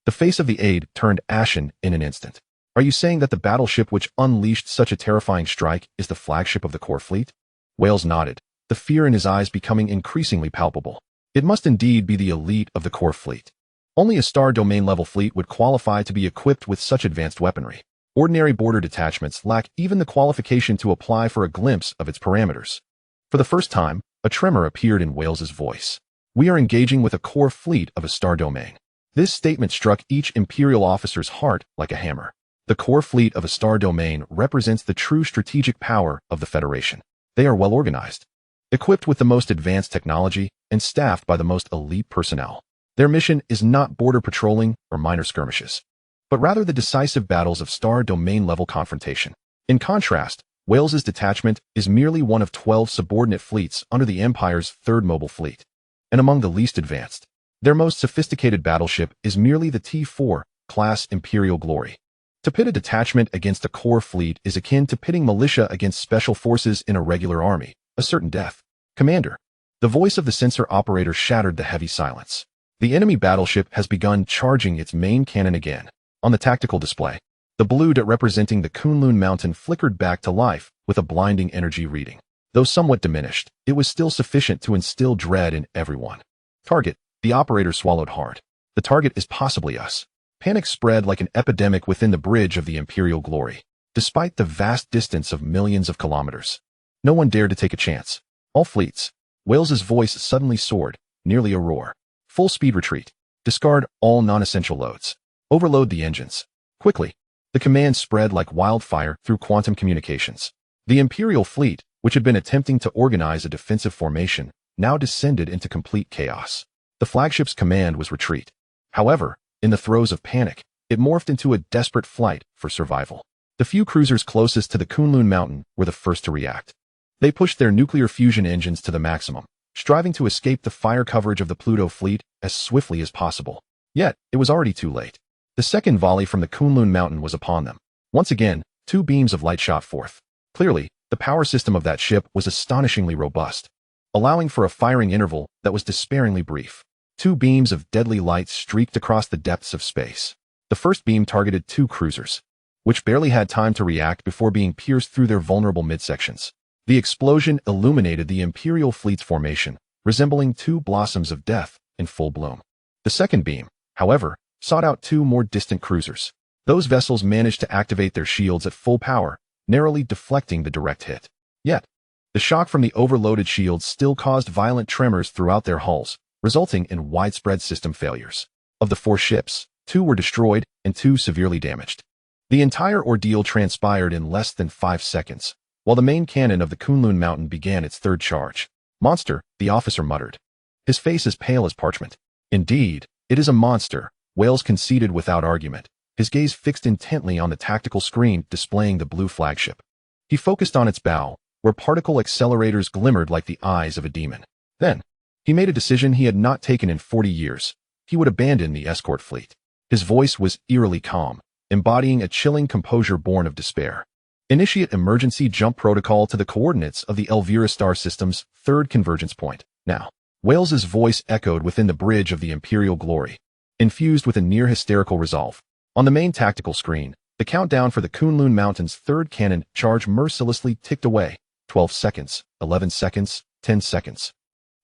The face of the aide turned ashen in an instant. Are you saying that the battleship which unleashed such a terrifying strike is the flagship of the core fleet? Wales nodded, the fear in his eyes becoming increasingly palpable. It must indeed be the elite of the core fleet. Only a star domain-level fleet would qualify to be equipped with such advanced weaponry. Ordinary border detachments lack even the qualification to apply for a glimpse of its parameters. For the first time, a tremor appeared in Wales's voice. "We are engaging with a core fleet of a star domain." This statement struck each Imperial officer's heart like a hammer. The core fleet of a star domain represents the true strategic power of the Federation. They are well organized, equipped with the most advanced technology, and staffed by the most elite personnel. Their mission is not border patrolling or minor skirmishes, but rather the decisive battles of star domain-level confrontation. In contrast, Wales's detachment is merely one of 12 subordinate fleets under the Empire's third mobile fleet, and among the least advanced. Their most sophisticated battleship is merely the T4 class Imperial Glory. To pit a detachment against a core fleet is akin to pitting militia against special forces in a regular army, a certain death. "Commander." The voice of the sensor operator shattered the heavy silence. The enemy battleship has begun charging its main cannon again. On the tactical display, the blue dot representing the Kunlun Mountain flickered back to life with a blinding energy reading. Though somewhat diminished, it was still sufficient to instill dread in everyone. "Target." The operator swallowed hard. "The target is possibly us." Panic spread like an epidemic within the bridge of the Imperial Glory. Despite the vast distance of millions of kilometers, no one dared to take a chance. "All fleets." Wales's voice suddenly soared, nearly a roar. "Full speed retreat. Discard all non-essential loads. Overload the engines. Quickly." The command spread like wildfire through quantum communications. The Imperial fleet, which had been attempting to organize a defensive formation, now descended into complete chaos. The flagship's command was retreat. However, in the throes of panic, it morphed into a desperate flight for survival. The few cruisers closest to the Kunlun Mountain were the first to react. They pushed their nuclear fusion engines to the maximum, striving to escape the fire coverage of the Pluto fleet as swiftly as possible. Yet, it was already too late. The second volley from the Kunlun Mountain was upon them. Once again, two beams of light shot forth. Clearly, the power system of that ship was astonishingly robust, allowing for a firing interval that was despairingly brief. Two beams of deadly light streaked across the depths of space. The first beam targeted two cruisers, which barely had time to react before being pierced through their vulnerable midsections. The explosion illuminated the Imperial fleet's formation, resembling two blossoms of death in full bloom. The second beam, however, sought out two more distant cruisers. Those vessels managed to activate their shields at full power, narrowly deflecting the direct hit. Yet, the shock from the overloaded shields still caused violent tremors throughout their hulls, resulting in widespread system failures. Of the four ships, two were destroyed and two severely damaged. The entire ordeal transpired in less than 5 seconds, while the main cannon of the Kunlun Mountain began its third charge. "Monster," the officer muttered, his face as pale as parchment. "Indeed, it is a monster," Wales conceded without argument, his gaze fixed intently on the tactical screen displaying the blue flagship. He focused on its bow, where particle accelerators glimmered like the eyes of a demon. Then, he made a decision he had not taken in 40 years. He would abandon the escort fleet. His voice was eerily calm, embodying a chilling composure born of despair. "Initiate emergency jump protocol to the coordinates of the Elvira star system's third convergence point. Now." Wales's voice echoed within the bridge of the Imperial Glory, infused with a near-hysterical resolve. On the main tactical screen, the countdown for the Kunlun Mountain's third cannon charge mercilessly ticked away. 12 seconds, 11 seconds, 10 seconds.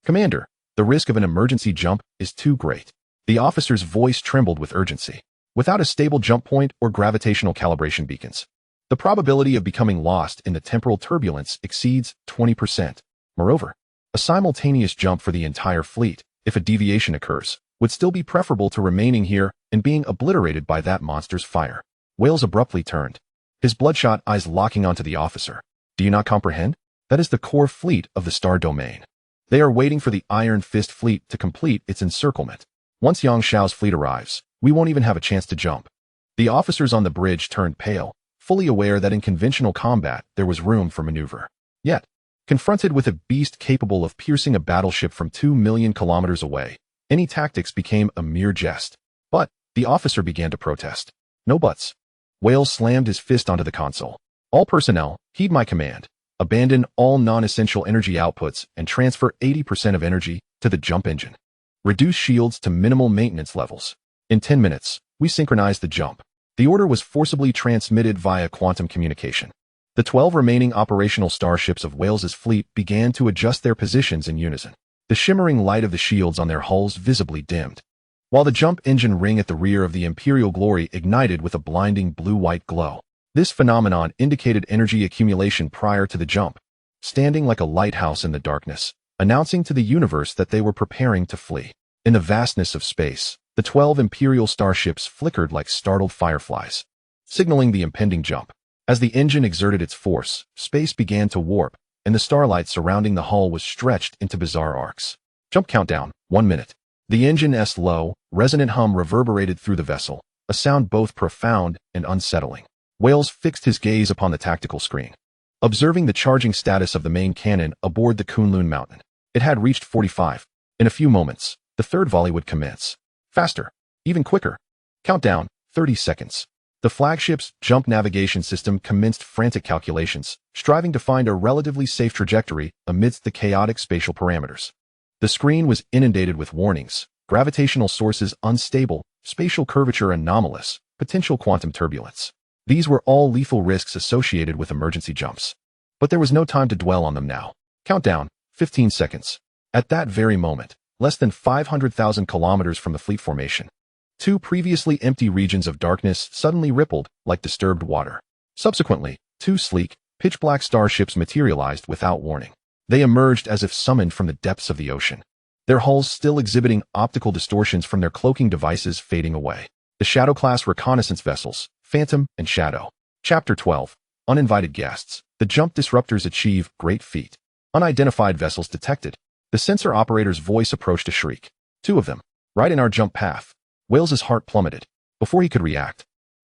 "Commander, the risk of an emergency jump is too great." The officer's voice trembled with urgency. "Without a stable jump point or gravitational calibration beacons, the probability of becoming lost in the temporal turbulence exceeds 20%. Moreover, a simultaneous jump for the entire fleet, if a deviation occurs, would still be preferable to remaining here and being obliterated by that monster's fire." Wales abruptly turned, his bloodshot eyes locking onto the officer. "Do you not comprehend? That is the core fleet of the star domain. They are waiting for the Iron Fist fleet to complete its encirclement. Once Yang Shao's fleet arrives, we won't even have a chance to jump." The officers on the bridge turned pale, fully aware that in conventional combat there was room for maneuver. Yet, confronted with a beast capable of piercing a battleship from 2 million kilometers away, any tactics became a mere jest. But the officer began to protest. "No buts." Wales slammed his fist onto the console. "All personnel, heed my command. Abandon all non-essential energy outputs and transfer 80% of energy to the jump engine. Reduce shields to minimal maintenance levels. In 10 minutes, we synchronize the jump." The order was forcibly transmitted via quantum communication. The 12 remaining operational starships of Wales's fleet began to adjust their positions in unison. The shimmering light of the shields on their hulls visibly dimmed, while the jump engine ring at the rear of the Imperial Glory ignited with a blinding blue-white glow. This phenomenon indicated energy accumulation prior to the jump. Standing like a lighthouse in the darkness, announcing to the universe that they were preparing to flee. In the vastness of space, the 12 Imperial starships flickered like startled fireflies, signaling the impending jump. As the engine exerted its force, space began to warp, and the starlight surrounding the hull was stretched into bizarre arcs. Jump countdown, 1 minute. The engine's low, resonant hum reverberated through the vessel, a sound both profound and unsettling. Wales fixed his gaze upon the tactical screen, observing the charging status of the main cannon aboard the Kunlun Mountain. It had reached 45. In a few moments, the third volley would commence. Faster. Even quicker. Countdown, 30 seconds. The flagship's jump navigation system commenced frantic calculations, striving to find a relatively safe trajectory amidst the chaotic spatial parameters. The screen was inundated with warnings: gravitational sources unstable, spatial curvature anomalous, potential quantum turbulence. These were all lethal risks associated with emergency jumps. But there was no time to dwell on them now. Countdown, 15 seconds. At that very moment, less than 500,000 kilometers from the fleet formation, two previously empty regions of darkness suddenly rippled like disturbed water. Subsequently, two sleek, pitch-black starships materialized without warning. They emerged as if summoned from the depths of the ocean, their hulls still exhibiting optical distortions from their cloaking devices fading away. The Shadow-class reconnaissance vessels, Phantom and Shadow. Chapter 12. Uninvited guests. The jump disruptors achieve great feat. Unidentified vessels detected. The sensor operator's voice approached a shriek. Two of them, right in our jump path. Wales's heart plummeted. Before he could react,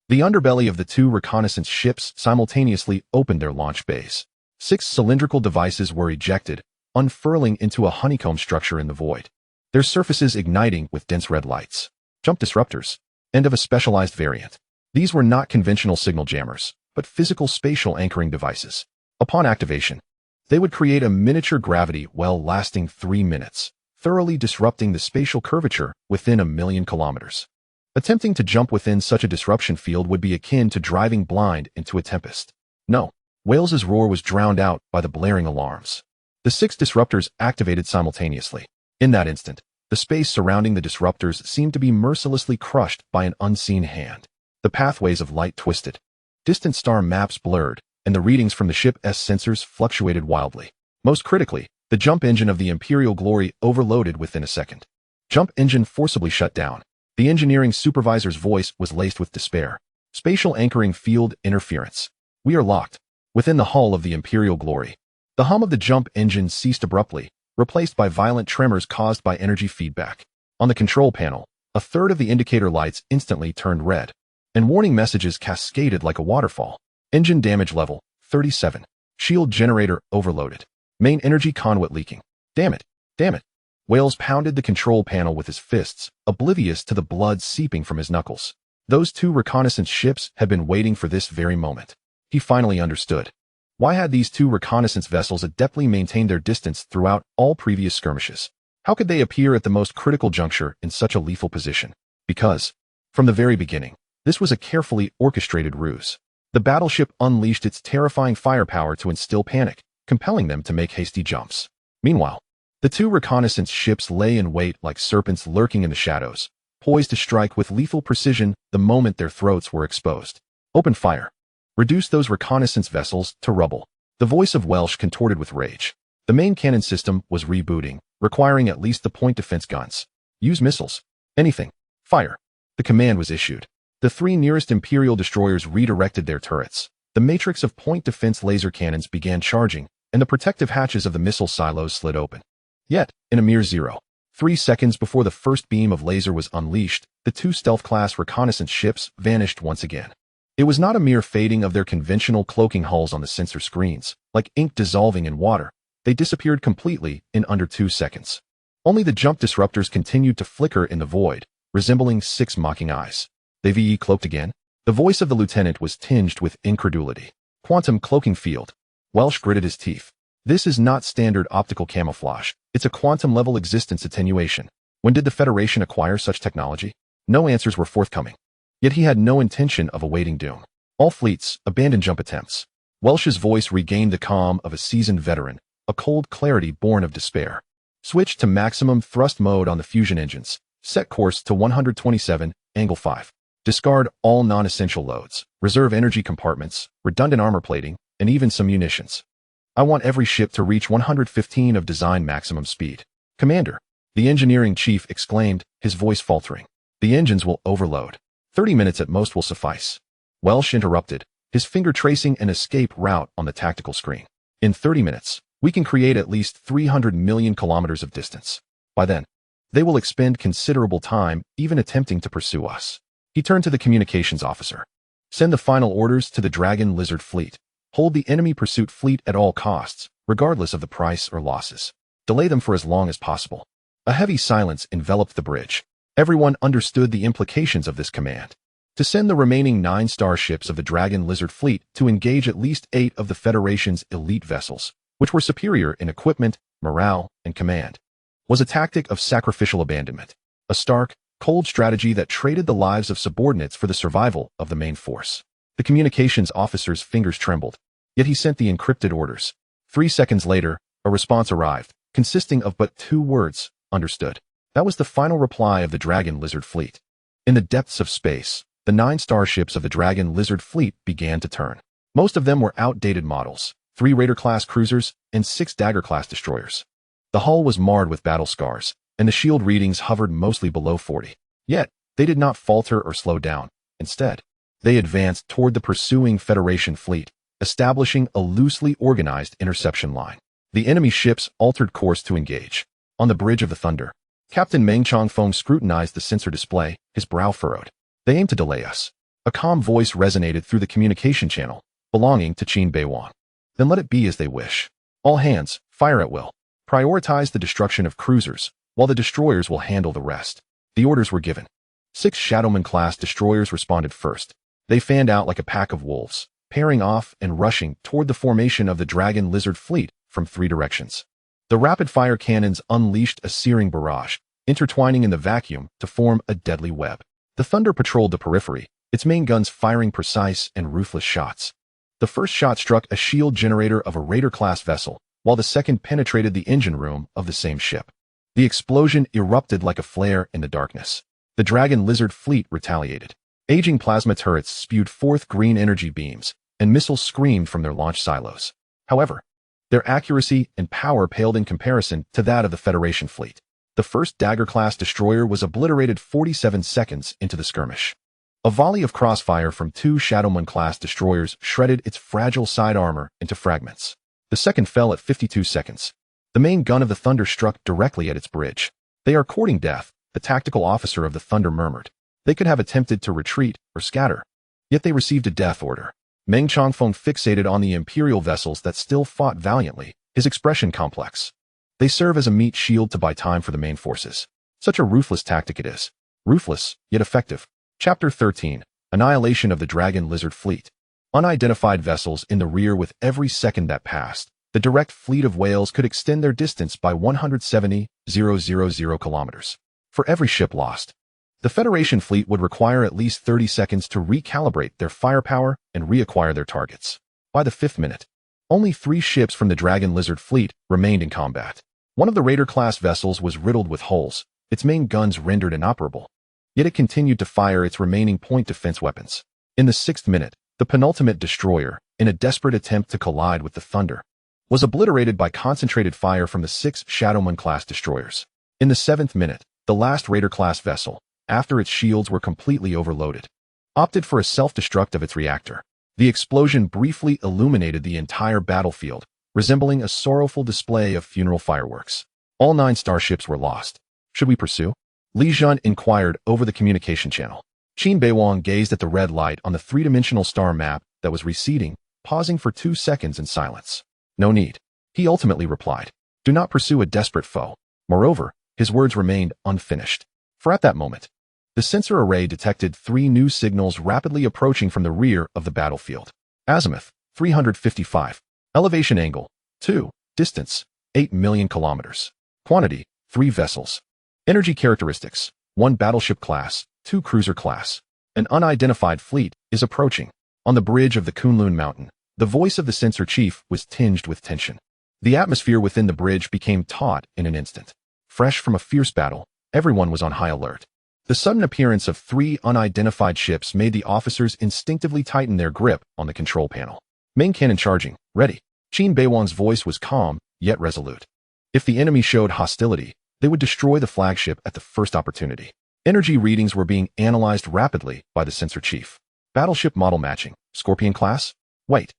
the underbelly of the two reconnaissance ships simultaneously opened their launch bays. 6 cylindrical devices were ejected, unfurling into a honeycomb structure in the void, their surfaces igniting with dense red lights. Jump disruptors, and of a specialized variant. These were not conventional signal jammers, but physical spatial anchoring devices. Upon activation, they would create a miniature gravity well lasting 3 minutes, thoroughly disrupting the spatial curvature within 1,000,000 kilometers. Attempting to jump within such a disruption field would be akin to driving blind into a tempest. No, Wales's roar was drowned out by the blaring alarms. The 6 disruptors activated simultaneously. In that instant, the space surrounding the disruptors seemed to be mercilessly crushed by an unseen hand. The pathways of light twisted, distant star maps blurred, and the readings from the ship's sensors fluctuated wildly. Most critically, the jump engine of the Imperial Glory overloaded within a second. Jump engine forcibly shut down. The engineering supervisor's voice was laced with despair. Spatial anchoring field interference. We are locked. Within the hull of the Imperial Glory, the hum of the jump engine ceased abruptly, replaced by violent tremors caused by energy feedback. On the control panel, a third of the indicator lights instantly turned red, and warning messages cascaded like a waterfall. Engine damage level, 37. Shield generator overloaded. Main energy conduit leaking. Damn it. Damn it. Wales pounded the control panel with his fists, oblivious to the blood seeping from his knuckles. Those 2 reconnaissance ships had been waiting for this very moment. He finally understood. Why had these 2 reconnaissance vessels adeptly maintained their distance throughout all previous skirmishes? How could they appear at the most critical juncture in such a lethal position? Because, from the very beginning, this was a carefully orchestrated ruse. The battleship unleashed its terrifying firepower to instill panic, compelling them to make hasty jumps. Meanwhile, the 2 reconnaissance ships lay in wait like serpents lurking in the shadows, poised to strike with lethal precision the moment their throats were exposed. Open fire. Reduce those reconnaissance vessels to rubble. The voice of Welsh contorted with rage. The main cannon system was rebooting, requiring at least the point defense guns. Use missiles. Anything. Fire. The command was issued. The 3 nearest Imperial destroyers redirected their turrets. The matrix of point defense laser cannons began charging, and the protective hatches of the missile silos slid open. Yet, in a mere 0.3 seconds before the first beam of laser was unleashed, the 2 stealth-class reconnaissance ships vanished once again. It was not a mere fading of their conventional cloaking hulls on the sensor screens. Like ink dissolving in water, they disappeared completely in under 2 seconds. Only the jump disruptors continued to flicker in the void, resembling 6 mocking eyes. They VE cloaked again? The voice of the lieutenant was tinged with incredulity. Quantum cloaking field. Welsh gritted his teeth. This is not standard optical camouflage. It's a quantum-level existence attenuation. When did the Federation acquire such technology? No answers were forthcoming. Yet he had no intention of awaiting doom. All fleets abandoned jump attempts. Welsh's voice regained the calm of a seasoned veteran, a cold clarity born of despair. Switch to maximum thrust mode on the fusion engines. Set course to 127, angle 5. Discard all non-essential loads. Reserve energy compartments, redundant armor plating, and even some munitions. I want every ship to reach 115 of design maximum speed. Commander, the engineering chief exclaimed, his voice faltering. The engines will overload. 30 minutes at most will suffice. Welsh interrupted, his finger tracing an escape route on the tactical screen. In 30 minutes, we can create at least 300 million kilometers of distance. By then, they will expend considerable time even attempting to pursue us. He turned to the communications officer. Send the final orders to the Dragon Lizard fleet. Hold the enemy pursuit fleet at all costs, regardless of the price or losses. Delay them for as long as possible. A heavy silence enveloped the bridge. Everyone understood the implications of this command. To send the remaining 9 starships of the Dragon Lizard fleet to engage at least 8 of the Federation's elite vessels, which were superior in equipment, morale, and command, was a tactic of sacrificial abandonment. A stark, cold strategy that traded the lives of subordinates for the survival of the main force. The communications officer's fingers trembled, yet he sent the encrypted orders. 3 seconds later, a response arrived, consisting of but 2 words, understood. That was the final reply of the Dragon Lizard fleet. In the depths of space, the 9 starships of the Dragon Lizard fleet began to turn. Most of them were outdated models, 3 Raider-class cruisers and 6 Dagger-class destroyers. The hull was marred with battle scars, and the shield readings hovered mostly below 40. Yet, they did not falter or slow down. Instead, they advanced toward the pursuing Federation fleet, establishing a loosely organized interception line. The enemy ships altered course to engage. On the Bridge of the Thunder, Captain Meng Chongfeng scrutinized the sensor display, his brow furrowed. They aim to delay us. A calm voice resonated through the communication channel, belonging to Qin Beiwang. Then let it be as they wish. All hands, fire at will. Prioritize the destruction of cruisers, while the destroyers will handle the rest. The orders were given. 6 Shadowman-class destroyers responded first. They fanned out like a pack of wolves, pairing off and rushing toward the formation of the Dragon Lizard fleet from 3 directions. The rapid-fire cannons unleashed a searing barrage, intertwining in the vacuum to form a deadly web. The Thunder patrolled the periphery, its main guns firing precise and ruthless shots. The first shot struck a shield generator of a Raider-class vessel, while the second penetrated the engine room of the same ship. The explosion erupted like a flare in the darkness. The Dragon Lizard fleet retaliated. Aging plasma turrets spewed forth green energy beams, and missiles screamed from their launch silos. However, their accuracy and power paled in comparison to that of the Federation fleet. The first Dagger-class destroyer was obliterated 47 seconds into the skirmish. A volley of crossfire from 2 Shadowman-class destroyers shredded its fragile side armor into fragments. The second fell at 52 seconds. The main gun of the Thunder struck directly at its bridge. They are courting death, the tactical officer of the Thunder murmured. They could have attempted to retreat or scatter. Yet they received a death order. Meng Chongfeng fixated on the Imperial vessels that still fought valiantly, his expression complex. They serve as a meat shield to buy time for the main forces. Such a ruthless tactic it is. Ruthless, yet effective. Chapter 13. Annihilation of the Dragon Lizard fleet. Unidentified vessels in the rear with every second that passed. The direct fleet of whales could extend their distance by 170,000 kilometers. For every ship lost, the Federation fleet would require at least 30 seconds to recalibrate their firepower and reacquire their targets. By the 5th minute, only 3 ships from the Dragon Lizard fleet remained in combat. One of the Raider-class vessels was riddled with holes, its main guns rendered inoperable. Yet it continued to fire its remaining point defense weapons. In the 6th minute, the penultimate destroyer, in a desperate attempt to collide with the Thunder, was obliterated by concentrated fire from the 6 Shadowman-class destroyers. In the 7th minute, the last Raider-class vessel, after its shields were completely overloaded, opted for a self-destruct of its reactor. The explosion briefly illuminated the entire battlefield, resembling a sorrowful display of funeral fireworks. All 9 starships were lost. Should we pursue? Li Jun inquired over the communication channel. Qin Beiwang gazed at the red light on the 3-dimensional star map that was receding, pausing for 2 seconds in silence. No need. He ultimately replied. Do not pursue a desperate foe. Moreover, his words remained unfinished. For at that moment, the sensor array detected 3 new signals rapidly approaching from the rear of the battlefield. Azimuth, 355. Elevation angle, 2. Distance, 8 million kilometers. Quantity, 3 vessels. Energy characteristics, 1 battleship class, 2 cruiser class. An unidentified fleet is approaching. On the bridge of the Kunlun Mountain, the voice of the sensor chief was tinged with tension. The atmosphere within the bridge became taut in an instant. Fresh from a fierce battle, everyone was on high alert. The sudden appearance of 3 unidentified ships made the officers instinctively tighten their grip on the control panel. Main cannon charging, ready. Qin Beiwang's voice was calm, yet resolute. If the enemy showed hostility, they would destroy the flagship at the first opportunity. Energy readings were being analyzed rapidly by the sensor chief. Battleship model matching. Scorpion class? Wait.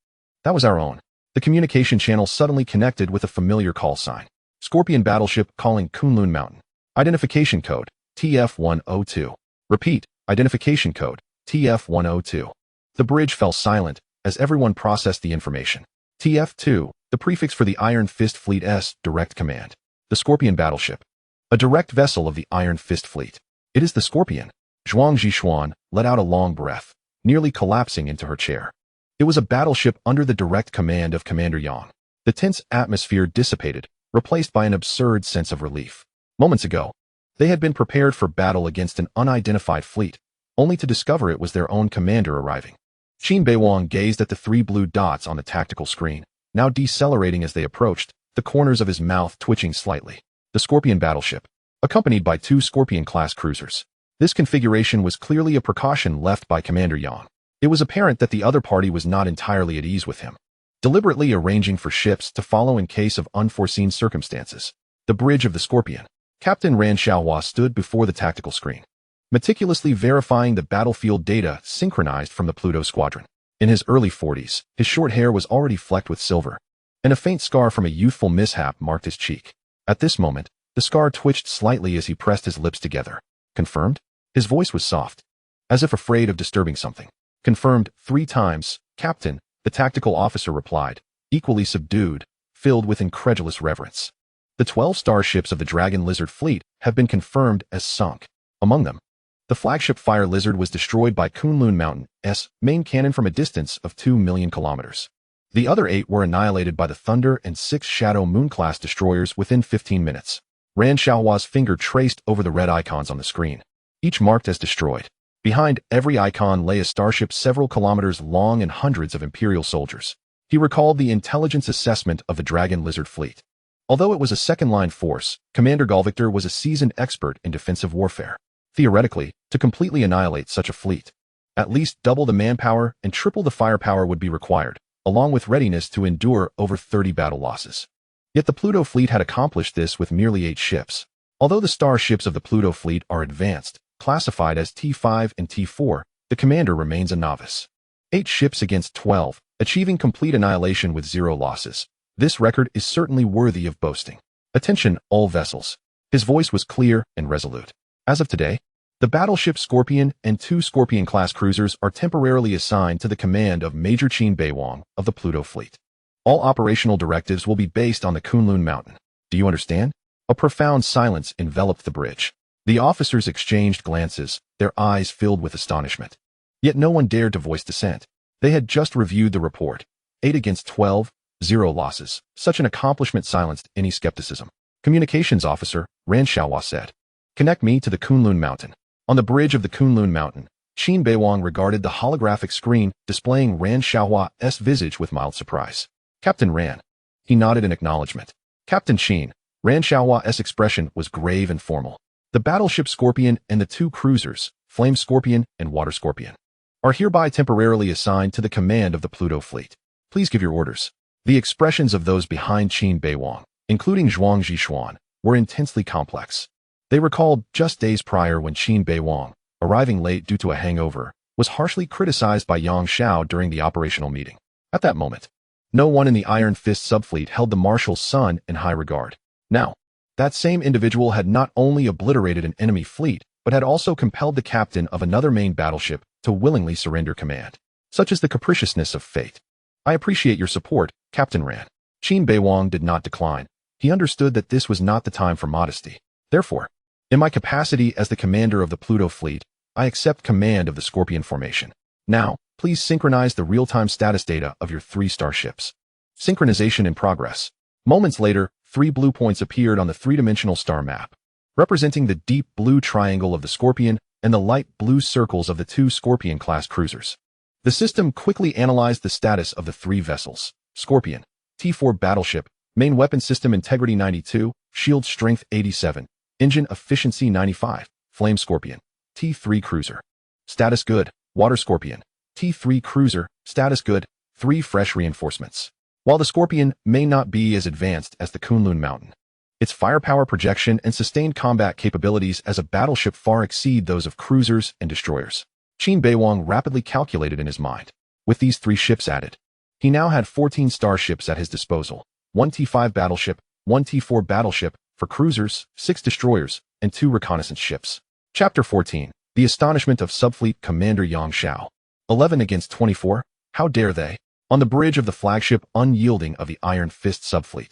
That was our own. The communication channel suddenly connected with a familiar call sign. Scorpion battleship calling Kunlun Mountain. Identification code, TF-102. Repeat, identification code, TF-102. The bridge fell silent as everyone processed the information. TF-2, the prefix for the Iron Fist Fleet S direct command. The Scorpion battleship. A direct vessel of the Iron Fist Fleet. It is the Scorpion. Zhuang Zhishuan let out a long breath, nearly collapsing into her chair. It was a battleship under the direct command of Commander Yang. The tense atmosphere dissipated, replaced by an absurd sense of relief. Moments ago, they had been prepared for battle against an unidentified fleet, only to discover it was their own commander arriving. Qin Beiwang gazed at the 3 blue dots on the tactical screen, now decelerating as they approached, the corners of his mouth twitching slightly. The Scorpion battleship, accompanied by 2 Scorpion-class cruisers. This configuration was clearly a precaution left by Commander Yang. It was apparent that the other party was not entirely at ease with him, deliberately arranging for ships to follow in case of unforeseen circumstances. The bridge of the Scorpion. Captain Ran Xiaohua stood before the tactical screen, meticulously verifying the battlefield data synchronized from the Pluto squadron. In his early 40s, his short hair was already flecked with silver, and a faint scar from a youthful mishap marked his cheek. At this moment, the scar twitched slightly as he pressed his lips together. Confirmed? His voice was soft, as if afraid of disturbing something. Confirmed 3 times, Captain, the tactical officer replied, equally subdued, filled with incredulous reverence. The 12 starships of the Dragon Lizard fleet have been confirmed as sunk. Among them, the flagship Fire Lizard was destroyed by Kunlun Mountain's main cannon from a distance of 2 million kilometers. The other 8 were annihilated by the Thunder and 6 Shadow Moon-class destroyers within 15 minutes. Ran Xiaohua's finger traced over the red icons on the screen, each marked as destroyed. Behind every icon lay a starship several kilometers long and hundreds of Imperial soldiers. He recalled the intelligence assessment of the Dragon Lizard fleet. Although it was a second-line force, Commander Galvictor was a seasoned expert in defensive warfare. Theoretically, to completely annihilate such a fleet, at least double the manpower and triple the firepower would be required, along with readiness to endure over 30 battle losses. Yet the Pluto fleet had accomplished this with merely 8 ships. Although the starships of the Pluto fleet are advanced, classified as T5 and T4, the commander remains a novice. 8 ships against 12, achieving complete annihilation with 0 losses. This record is certainly worthy of boasting. Attention, all vessels. His voice was clear and resolute. As of today, the battleship Scorpion and 2 Scorpion-class cruisers are temporarily assigned to the command of Major Qin Beiwang of the Pluto fleet. All operational directives will be based on the Kunlun Mountain. Do you understand? A profound silence enveloped the bridge. The officers exchanged glances, their eyes filled with astonishment. Yet no one dared to voice dissent. They had just reviewed the report. 8 against 12, 0 losses. Such an accomplishment silenced any skepticism. Communications officer, Ran Xiaohua said. Connect me to the Kunlun Mountain. On the bridge of the Kunlun Mountain, Qin Beiwang regarded the holographic screen displaying Ran Xiaohua's visage with mild surprise. Captain Ran. He nodded in acknowledgement. Captain Qin. Ran Xiaohua's expression was grave and formal. The battleship Scorpion and the 2 cruisers, Flame Scorpion and Water Scorpion, are hereby temporarily assigned to the command of the Pluto fleet. Please give your orders. The expressions of those behind Qin Beiwang, including Zhuang Zhishuan, were intensely complex. They recalled just days prior when Qin Beiwang, arriving late due to a hangover, was harshly criticized by Yang Xiao during the operational meeting. At that moment, no one in the Iron Fist subfleet held the Marshal's son in high regard. Now, that same individual had not only obliterated an enemy fleet, but had also compelled the captain of another main battleship to willingly surrender command. Such is the capriciousness of fate. I appreciate your support, Captain Ran. Qin Beiwang did not decline. He understood that this was not the time for modesty. Therefore, in my capacity as the commander of the Pluto fleet, I accept command of the Scorpion formation. Now, please synchronize the real-time status data of your 3 starships. Synchronization in progress. Moments later, 3 blue points appeared on the 3-dimensional star map, representing the deep blue triangle of the Scorpion and the light blue circles of the 2 Scorpion-class cruisers. The system quickly analyzed the status of the 3 vessels. Scorpion, T4 battleship, main weapon system integrity 92, shield strength 87, engine efficiency 95, Flame Scorpion, T3 cruiser. Status good, Water Scorpion, T3 cruiser, status good, 3 fresh reinforcements. While the Scorpion may not be as advanced as the Kunlun Mountain, its firepower projection and sustained combat capabilities as a battleship far exceed those of cruisers and destroyers. Qin Beiwang rapidly calculated in his mind. With these 3 ships added, he now had 14 starships at his disposal, 1 T5 battleship, 1 T4 battleship for cruisers, 6 destroyers, and 2 reconnaissance ships. Chapter 14. The Astonishment of Subfleet Commander Yang Xiao. 11 against 24? How dare they? On the bridge of the flagship unyielding of the Iron Fist subfleet,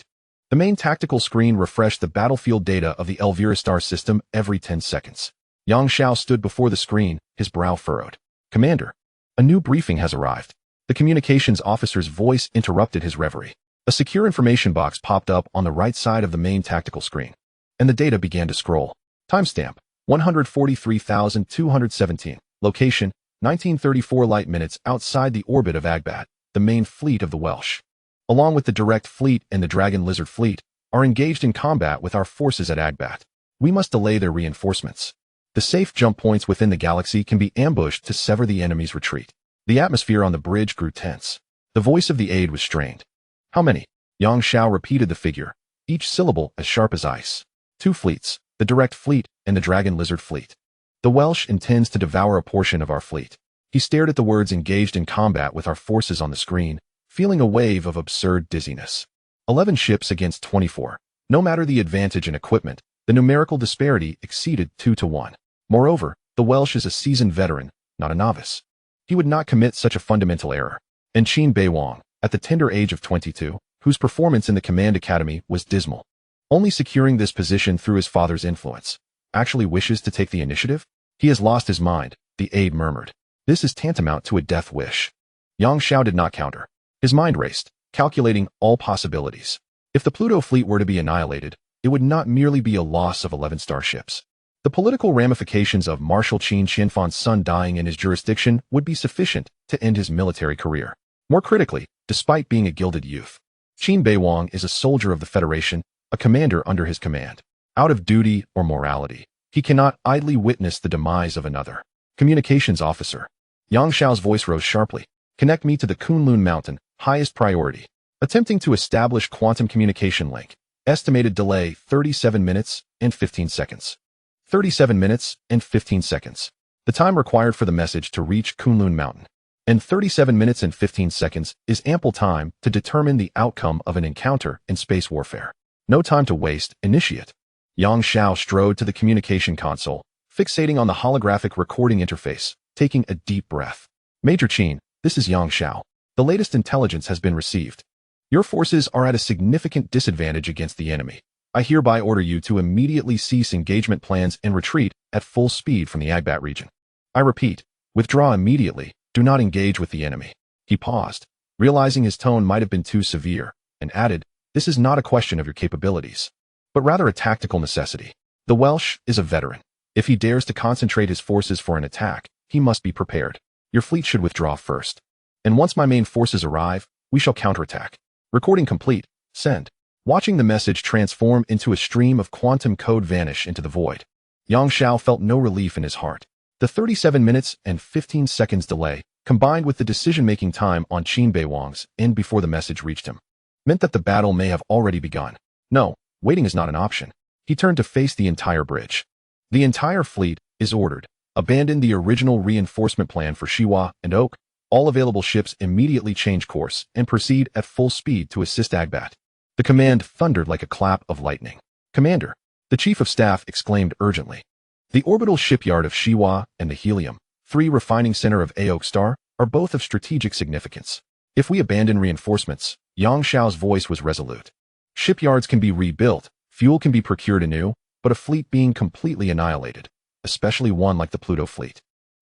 the main tactical screen refreshed the battlefield data of the Elvira star system every 10 seconds. Yang Xiao stood before the screen, his brow furrowed. Commander, a new briefing has arrived. The communications officer's voice interrupted his reverie. A secure information box popped up on the right side of the main tactical screen, and the data began to scroll. Timestamp, 143,217. Location, 1934 light minutes outside the orbit of Agbat. The main fleet of the Welsh, along with the Direct Fleet and the Dragon Lizard Fleet, are engaged in combat with our forces at Agbat. We must delay their reinforcements. The safe jump points within the galaxy can be ambushed to sever the enemy's retreat. The atmosphere on the bridge grew tense. The voice of the aide was strained. How many? Yang Xiao repeated the figure, each syllable as sharp as ice. 2 fleets, the Direct Fleet and the Dragon Lizard Fleet. The Welsh intends to devour a portion of our fleet. He stared at the words engaged in combat with our forces on the screen, feeling a wave of absurd dizziness. 11 ships against 24. No matter the advantage in equipment, the numerical disparity exceeded 2 to 1. Moreover, the Welsh is a seasoned veteran, not a novice. He would not commit such a fundamental error. And Qin Beiwang, at the tender age of 22, whose performance in the command academy was dismal, only securing this position through his father's influence, actually wishes to take the initiative? He has lost his mind, the aide murmured. This is tantamount to a death wish. Yang Xiao did not counter. His mind raced, calculating all possibilities. If the Pluto fleet were to be annihilated, it would not merely be a loss of 11 starships. The political ramifications of Marshal Qin Qianfan's son dying in his jurisdiction would be sufficient to end his military career. More critically, despite being a gilded youth, Qin Beiwang is a soldier of the Federation, a commander under his command. Out of duty or morality, he cannot idly witness the demise of another. Communications officer. Yang Xiao's voice rose sharply. Connect me to the Kunlun Mountain, highest priority. Attempting to establish quantum communication link. Estimated delay 37 minutes and 15 seconds. 37 minutes and 15 seconds. The time required for the message to reach Kunlun Mountain. And 37 minutes and 15 seconds is ample time to determine the outcome of an encounter in space warfare. No time to waste, initiate. Yang Xiao strode to the communication console, fixating on the holographic recording interface, taking a deep breath. Major Qin, this is Yang Xiao. The latest intelligence has been received. Your forces are at a significant disadvantage against the enemy. I hereby order you to immediately cease engagement plans and retreat at full speed from the Agbat region. I repeat, withdraw immediately, do not engage with the enemy. He paused, realizing his tone might have been too severe, and added, this is not a question of your capabilities, but rather a tactical necessity. The Welsh is a veteran. If he dares to concentrate his forces for an attack, he must be prepared. Your fleet should withdraw first. And once my main forces arrive, we shall counterattack. Recording complete. Send. Watching the message transform into a stream of quantum code vanish into the void, Yang Xiao felt no relief in his heart. The 37 minutes and 15 seconds delay, combined with the decision-making time on Qin Beiwang's end before the message reached him, meant that the battle may have already begun. No, waiting is not an option. He turned to face the entire bridge. The entire fleet is ordered. Abandon the original reinforcement plan for Shiwa and Oak. All available ships immediately change course and proceed at full speed to assist Agbat. The command thundered like a clap of lightning. Commander, the Chief of Staff exclaimed urgently. The orbital shipyard of Shiwa and the Helium-3 refining center of Aok Star are both of strategic significance. If we abandon reinforcements, Yang Xiao's voice was resolute. Shipyards can be rebuilt, fuel can be procured anew, but a fleet being completely annihilated, especially one like the Pluto fleet,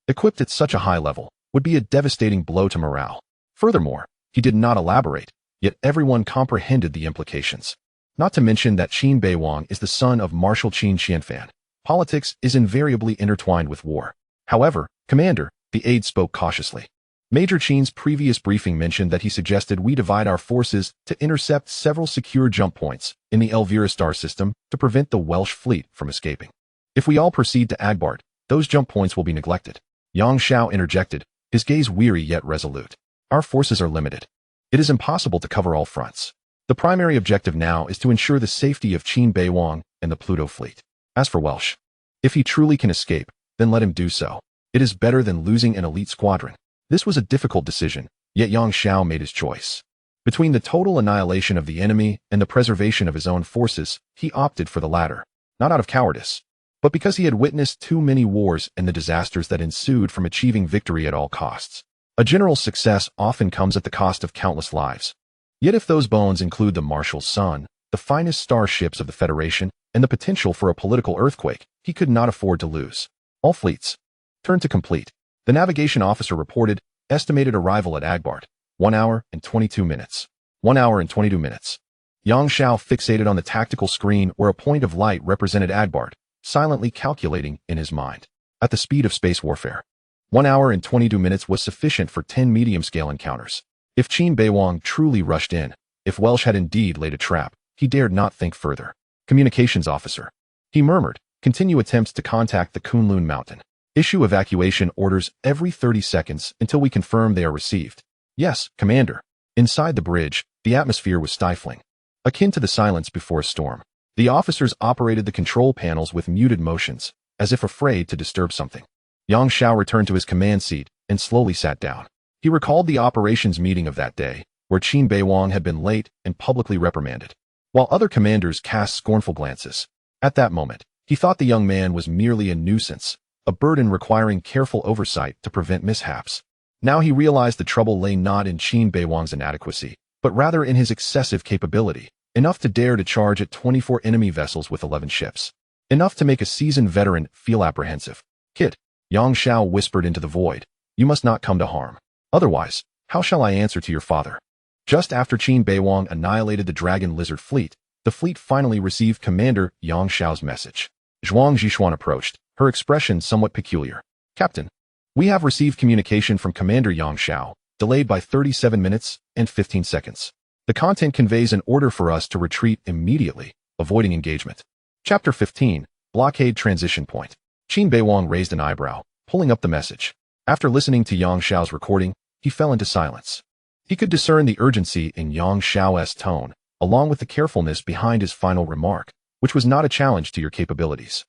equipped at such a high level, would be a devastating blow to morale. Furthermore, he did not elaborate, yet everyone comprehended the implications. Not to mention that Qin Beiwang is the son of Marshal Qin Qianfan. Politics is invariably intertwined with war. However, Commander, the aide spoke cautiously. Major Qin's previous briefing mentioned that he suggested we divide our forces to intercept several secure jump points in the Elvira star system to prevent the Welsh fleet from escaping. If we all proceed to Agbart, those jump points will be neglected. Yang Xiao interjected, his gaze weary yet resolute. Our forces are limited. It is impossible to cover all fronts. The primary objective now is to ensure the safety of Qin Beiwang and the Pluto fleet. As for Welsh, if he truly can escape, then let him do so. It is better than losing an elite squadron. This was a difficult decision, yet Yang Xiao made his choice. Between the total annihilation of the enemy and the preservation of his own forces, he opted for the latter, not out of cowardice, but because he had witnessed too many wars and the disasters that ensued from achieving victory at all costs. A general's success often comes at the cost of countless lives. Yet if those bones include the Marshal's son, the finest starships of the Federation, and the potential for a political earthquake, he could not afford to lose. All fleets turned to complete. The navigation officer reported, estimated arrival at Agbart, 1 hour and 22 minutes. 1 hour and 22 minutes. Yang Xiao fixated on the tactical screen where a point of light represented Agbart, silently calculating in his mind. At the speed of space warfare, 1 hour and 22 minutes was sufficient for 10 medium-scale encounters. If Qin Beiwang truly rushed in, if Welsh had indeed laid a trap, he dared not think further. Communications officer. He murmured, continue attempts to contact the Kunlun Mountain. Issue evacuation orders every 30 seconds until we confirm they are received. Yes, Commander. Inside the bridge, the atmosphere was stifling, akin to the silence before a storm. The officers operated the control panels with muted motions, as if afraid to disturb something. Yang Xiao returned to his command seat and slowly sat down. He recalled the operations meeting of that day, where Qin Beiwang had been late and publicly reprimanded, while other commanders cast scornful glances. At that moment, he thought the young man was merely a nuisance, a burden requiring careful oversight to prevent mishaps. Now he realized the trouble lay not in Qin Beiwang's inadequacy, but rather in his excessive capability, enough to dare to charge at 24 enemy vessels with 11 ships. Enough to make a seasoned veteran feel apprehensive. Kid, Yang Xiao whispered into the void, you must not come to harm. Otherwise, how shall I answer to your father? Just after Qin Beiwang annihilated the Dragon Lizard fleet, the fleet finally received Commander Yang Xiao's message. Zhuang Zhishuan approached, her expression somewhat peculiar. Captain, we have received communication from Commander Yang Xiao, delayed by 37 minutes and 15 seconds. The content conveys an order for us to retreat immediately, avoiding engagement. Chapter 15, Blockade Transition Point. Qin Beiwang raised an eyebrow, pulling up the message. After listening to Yang Xiao's recording, he fell into silence. He could discern the urgency in Yang Xiao's tone, along with the carefulness behind his final remark, which was not a challenge to your capabilities.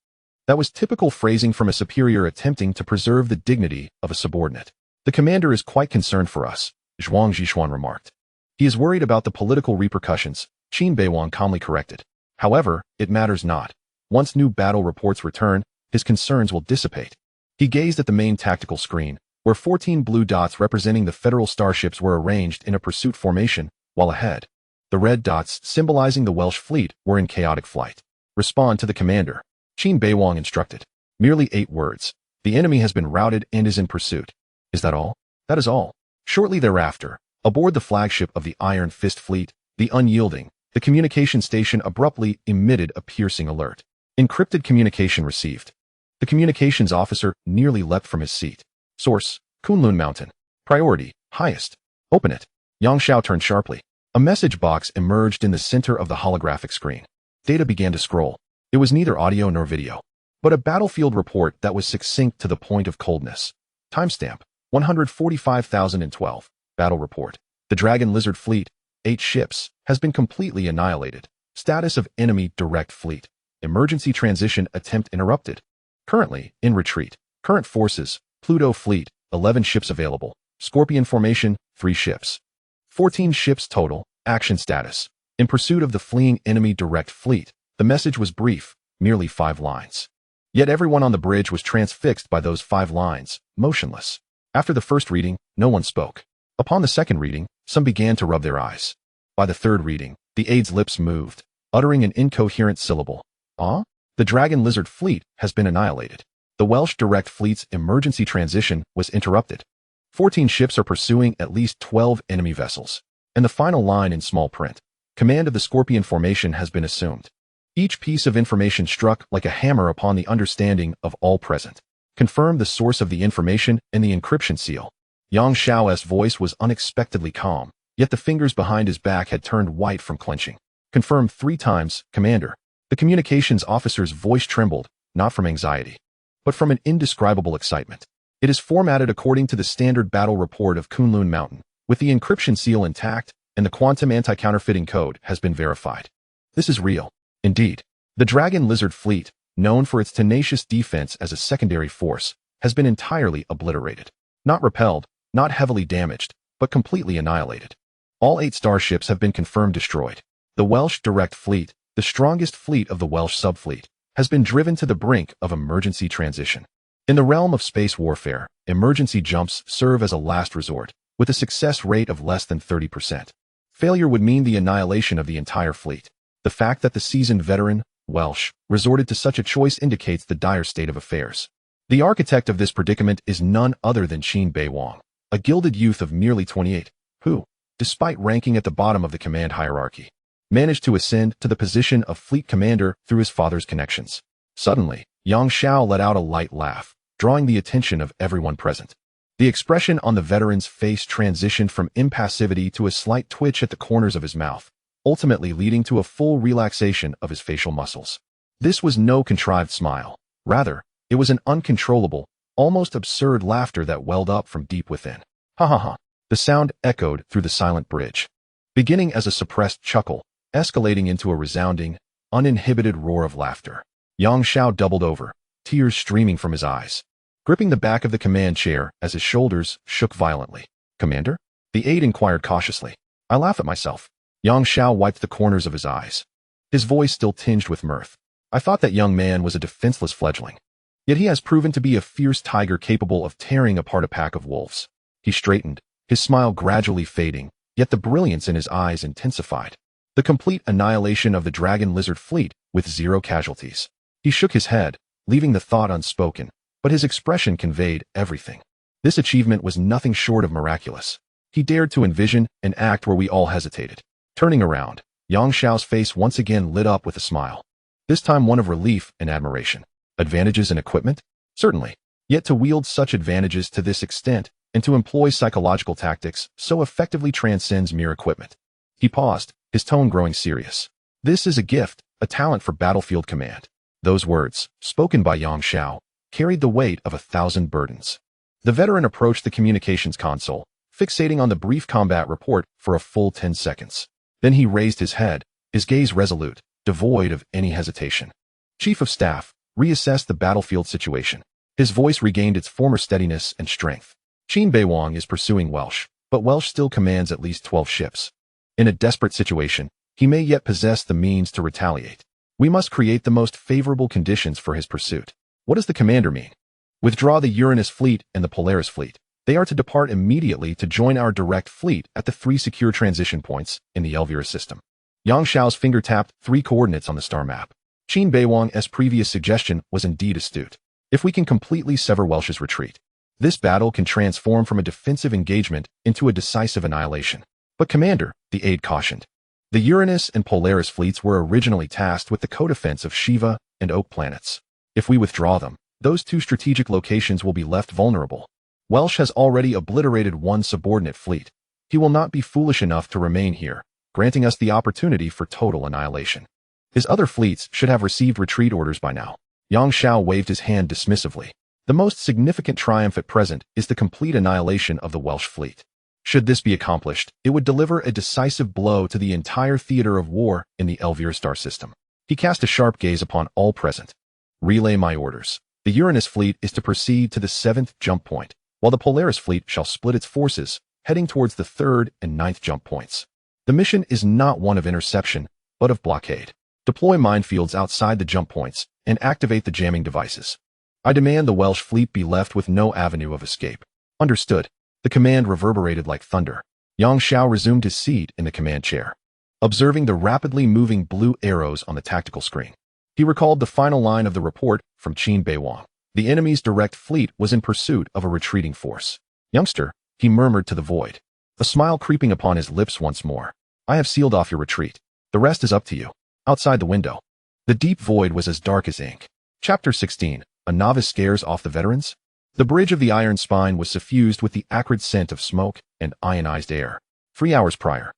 That was typical phrasing from a superior attempting to preserve the dignity of a subordinate. The commander is quite concerned for us, Zhuang Zhishuan remarked. He is worried about the political repercussions, Qin Beiwang calmly corrected. However, it matters not. Once new battle reports return, his concerns will dissipate. He gazed at the main tactical screen, where 14 blue dots representing the federal starships were arranged in a pursuit formation, while ahead, the red dots symbolizing the Welsh fleet were in chaotic flight. Respond to the commander, Qin Beiwang instructed. Merely 8 words. The enemy has been routed and is in pursuit. Is that all? That is all. Shortly thereafter, aboard the flagship of the Iron Fist fleet, the Unyielding, the communication station abruptly emitted a piercing alert. Encrypted communication received. The communications officer nearly leapt from his seat. Source, Kunlun Mountain. Priority, highest. Open it. Yang Xiao turned sharply. A message box emerged in the center of the holographic screen. Data began to scroll. It was neither audio nor video, but a battlefield report that was succinct to the point of coldness. Timestamp, 145,012. Battle report. The Dragon Lizard fleet, 8 ships, has been completely annihilated. Status of enemy direct fleet. Emergency transition attempt interrupted. Currently, in retreat. Current forces, Pluto fleet, 11 ships available. Scorpion formation, 3 ships. 14 ships total. Action status. In pursuit of the fleeing enemy direct fleet. The message was brief, merely 5 lines. Yet everyone on the bridge was transfixed by those 5 lines, motionless. After the first reading, no one spoke. Upon the second reading, some began to rub their eyes. By the third reading, the aide's lips moved, uttering an incoherent syllable. Ah? The Dragon Lizard fleet has been annihilated. The Welsh direct fleet's emergency transition was interrupted. 14 ships are pursuing at least 12 enemy vessels. And the final line in small print. Command of the Scorpion formation has been assumed. Each piece of information struck like a hammer upon the understanding of all present. Confirmed the source of the information and the encryption seal. Yang Xiao's voice was unexpectedly calm, yet the fingers behind his back had turned white from clenching. Confirmed 3 times, Commander. The communications officer's voice trembled, not from anxiety, but from an indescribable excitement. It is formatted according to the standard battle report of Kunlun Mountain, with the encryption seal intact and the quantum anti-counterfeiting code has been verified. This is real. Indeed, the Dragon Lizard Fleet, known for its tenacious defense as a secondary force, has been entirely obliterated. Not repelled, not heavily damaged, but completely annihilated. All 8 starships have been confirmed destroyed. The Welsh Direct Fleet, the strongest fleet of the Welsh subfleet, has been driven to the brink of emergency transition. In the realm of space warfare, emergency jumps serve as a last resort, with a success rate of less than 30%. Failure would mean the annihilation of the entire fleet. The fact that the seasoned veteran, Welsh, resorted to such a choice indicates the dire state of affairs. The architect of this predicament is none other than Qin Beiwang, a gilded youth of merely 28, who, despite ranking at the bottom of the command hierarchy, managed to ascend to the position of fleet commander through his father's connections. Suddenly, Yang Xiao let out a light laugh, drawing the attention of everyone present. The expression on the veteran's face transitioned from impassivity to a slight twitch at the corners of his mouth, ultimately leading to a full relaxation of his facial muscles. This was no contrived smile. Rather, it was an uncontrollable, almost absurd laughter that welled up from deep within. Ha ha ha. The sound echoed through the silent bridge, beginning as a suppressed chuckle, escalating into a resounding, uninhibited roar of laughter. Yang Xiao doubled over, tears streaming from his eyes, gripping the back of the command chair as his shoulders shook violently. "Commander?" the aide inquired cautiously. "I laugh at myself." Yang Xiao wiped the corners of his eyes, his voice still tinged with mirth. "I thought that young man was a defenseless fledgling. Yet he has proven to be a fierce tiger capable of tearing apart a pack of wolves." He straightened, his smile gradually fading, yet the brilliance in his eyes intensified. The complete annihilation of the Dragon Lizard Fleet with 0 casualties. He shook his head, leaving the thought unspoken, but his expression conveyed everything. This achievement was nothing short of miraculous. He dared to envision and act where we all hesitated. Turning around, Yang Xiao's face once again lit up with a smile. This time one of relief and admiration. Advantages in equipment? Certainly. Yet to wield such advantages to this extent and to employ psychological tactics so effectively transcends mere equipment. He paused, his tone growing serious. This is a gift, a talent for battlefield command. Those words, spoken by Yang Xiao, carried the weight of 1,000 burdens. The veteran approached the communications console, fixating on the brief combat report for a full 10 seconds. Then he raised his head, his gaze resolute, devoid of any hesitation. "Chief of Staff, reassess the battlefield situation." His voice regained its former steadiness and strength. "Qin Beiwang is pursuing Welsh, but Welsh still commands at least 12 ships. In a desperate situation, he may yet possess the means to retaliate. We must create the most favorable conditions for his pursuit." What does the commander mean? "Withdraw the Uranus fleet and the Polaris fleet. They are to depart immediately to join our direct fleet at the 3 secure transition points in the Elvira system." Yang Xiao's finger tapped 3 coordinates on the star map. Qin Beiwang's previous suggestion was indeed astute. If we can completely sever Welsh's retreat, this battle can transform from a defensive engagement into a decisive annihilation. "But Commander," the aide cautioned, "the Uranus and Polaris fleets were originally tasked with the co-defense of Shiva and Oak planets. If we withdraw them, those 2 strategic locations will be left vulnerable. Welsh has already obliterated 1 subordinate fleet. He will not be foolish enough to remain here, granting us the opportunity for total annihilation. His other fleets should have received retreat orders by now." Yang Xiao waved his hand dismissively. "The most significant triumph at present is the complete annihilation of the Welsh fleet. Should this be accomplished, it would deliver a decisive blow to the entire theater of war in the Elvira star system." He cast a sharp gaze upon all present. "Relay my orders. The Uranus fleet is to proceed to the 7th jump point, while the Polaris fleet shall split its forces, heading towards the 3rd and 9th jump points. The mission is not one of interception, but of blockade. Deploy minefields outside the jump points and activate the jamming devices. I demand the Welsh fleet be left with no avenue of escape." "Understood." The command reverberated like thunder. Yang Xiao resumed his seat in the command chair, observing the rapidly moving blue arrows on the tactical screen. He recalled the final line of the report from Qin Beiwang. The enemy's direct fleet was in pursuit of a retreating force. "Youngster," he murmured to the void, a smile creeping upon his lips once more. "I have sealed off your retreat. The rest is up to you." Outside the window, the deep void was as dark as ink. Chapter 16. A novice scares off the veterans? The bridge of the iron spine was suffused with the acrid scent of smoke and ionized air. 3 hours prior,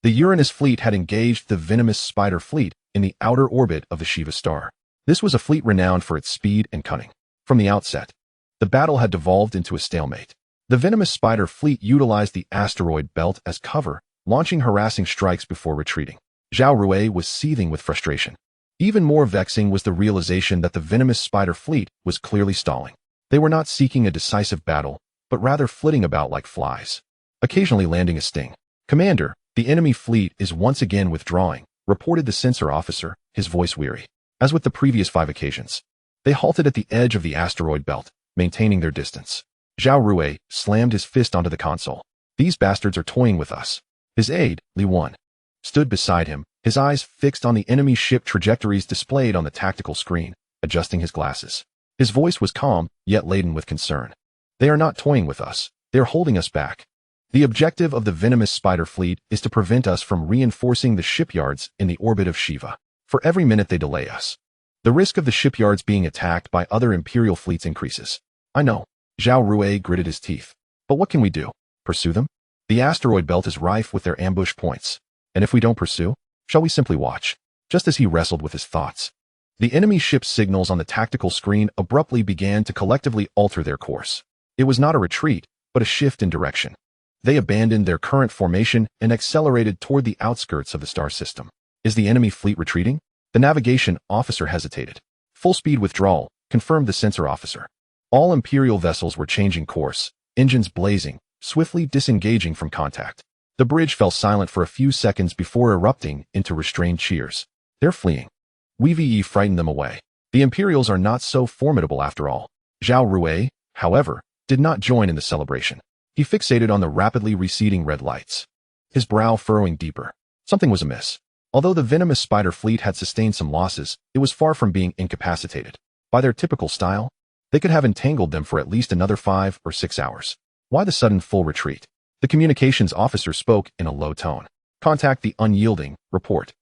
the Uranus fleet had engaged the venomous spider fleet in the outer orbit of the Shiva star. This was a fleet renowned for its speed and cunning. From the outset, the battle had devolved into a stalemate. The venomous spider fleet utilized the asteroid belt as cover, launching harassing strikes before retreating. Zhao Rui was seething with frustration. Even more vexing was the realization that the venomous spider fleet was clearly stalling. They were not seeking a decisive battle, but rather flitting about like flies, occasionally landing a sting. "Commander, the enemy fleet is once again withdrawing," reported the sensor officer, his voice weary. As with the previous 5 occasions, they halted at the edge of the asteroid belt, maintaining their distance. Zhao Rui slammed his fist onto the console. "These bastards are toying with us." His aide, Li Wan, stood beside him, his eyes fixed on the enemy ship trajectories displayed on the tactical screen, adjusting his glasses. His voice was calm, yet laden with concern. "They are not toying with us. They are holding us back. The objective of the venomous spider fleet is to prevent us from reinforcing the shipyards in the orbit of Shiva. For every minute they delay us, the risk of the shipyards being attacked by other Imperial fleets increases." "I know." Zhao Rui gritted his teeth. "But what can we do? Pursue them? The asteroid belt is rife with their ambush points. And if we don't pursue, shall we simply watch?" Just as he wrestled with his thoughts, the enemy ship's signals on the tactical screen abruptly began to collectively alter their course. It was not a retreat, but a shift in direction. They abandoned their current formation and accelerated toward the outskirts of the star system. "Is the enemy fleet retreating?" The navigation officer hesitated. "Full speed withdrawal," confirmed the sensor officer. All Imperial vessels were changing course, engines blazing, swiftly disengaging from contact. The bridge fell silent for a few seconds before erupting into restrained cheers. "They're fleeing. We frightened them away. The Imperials are not so formidable after all." Zhao Rui, however, did not join in the celebration. He fixated on the rapidly receding red lights, his brow furrowing deeper. Something was amiss. Although the venomous spider fleet had sustained some losses, it was far from being incapacitated. By their typical style, they could have entangled them for at least another 5 or 6 hours. Why the sudden full retreat? The communications officer spoke in a low tone. "Contact the unyielding, report."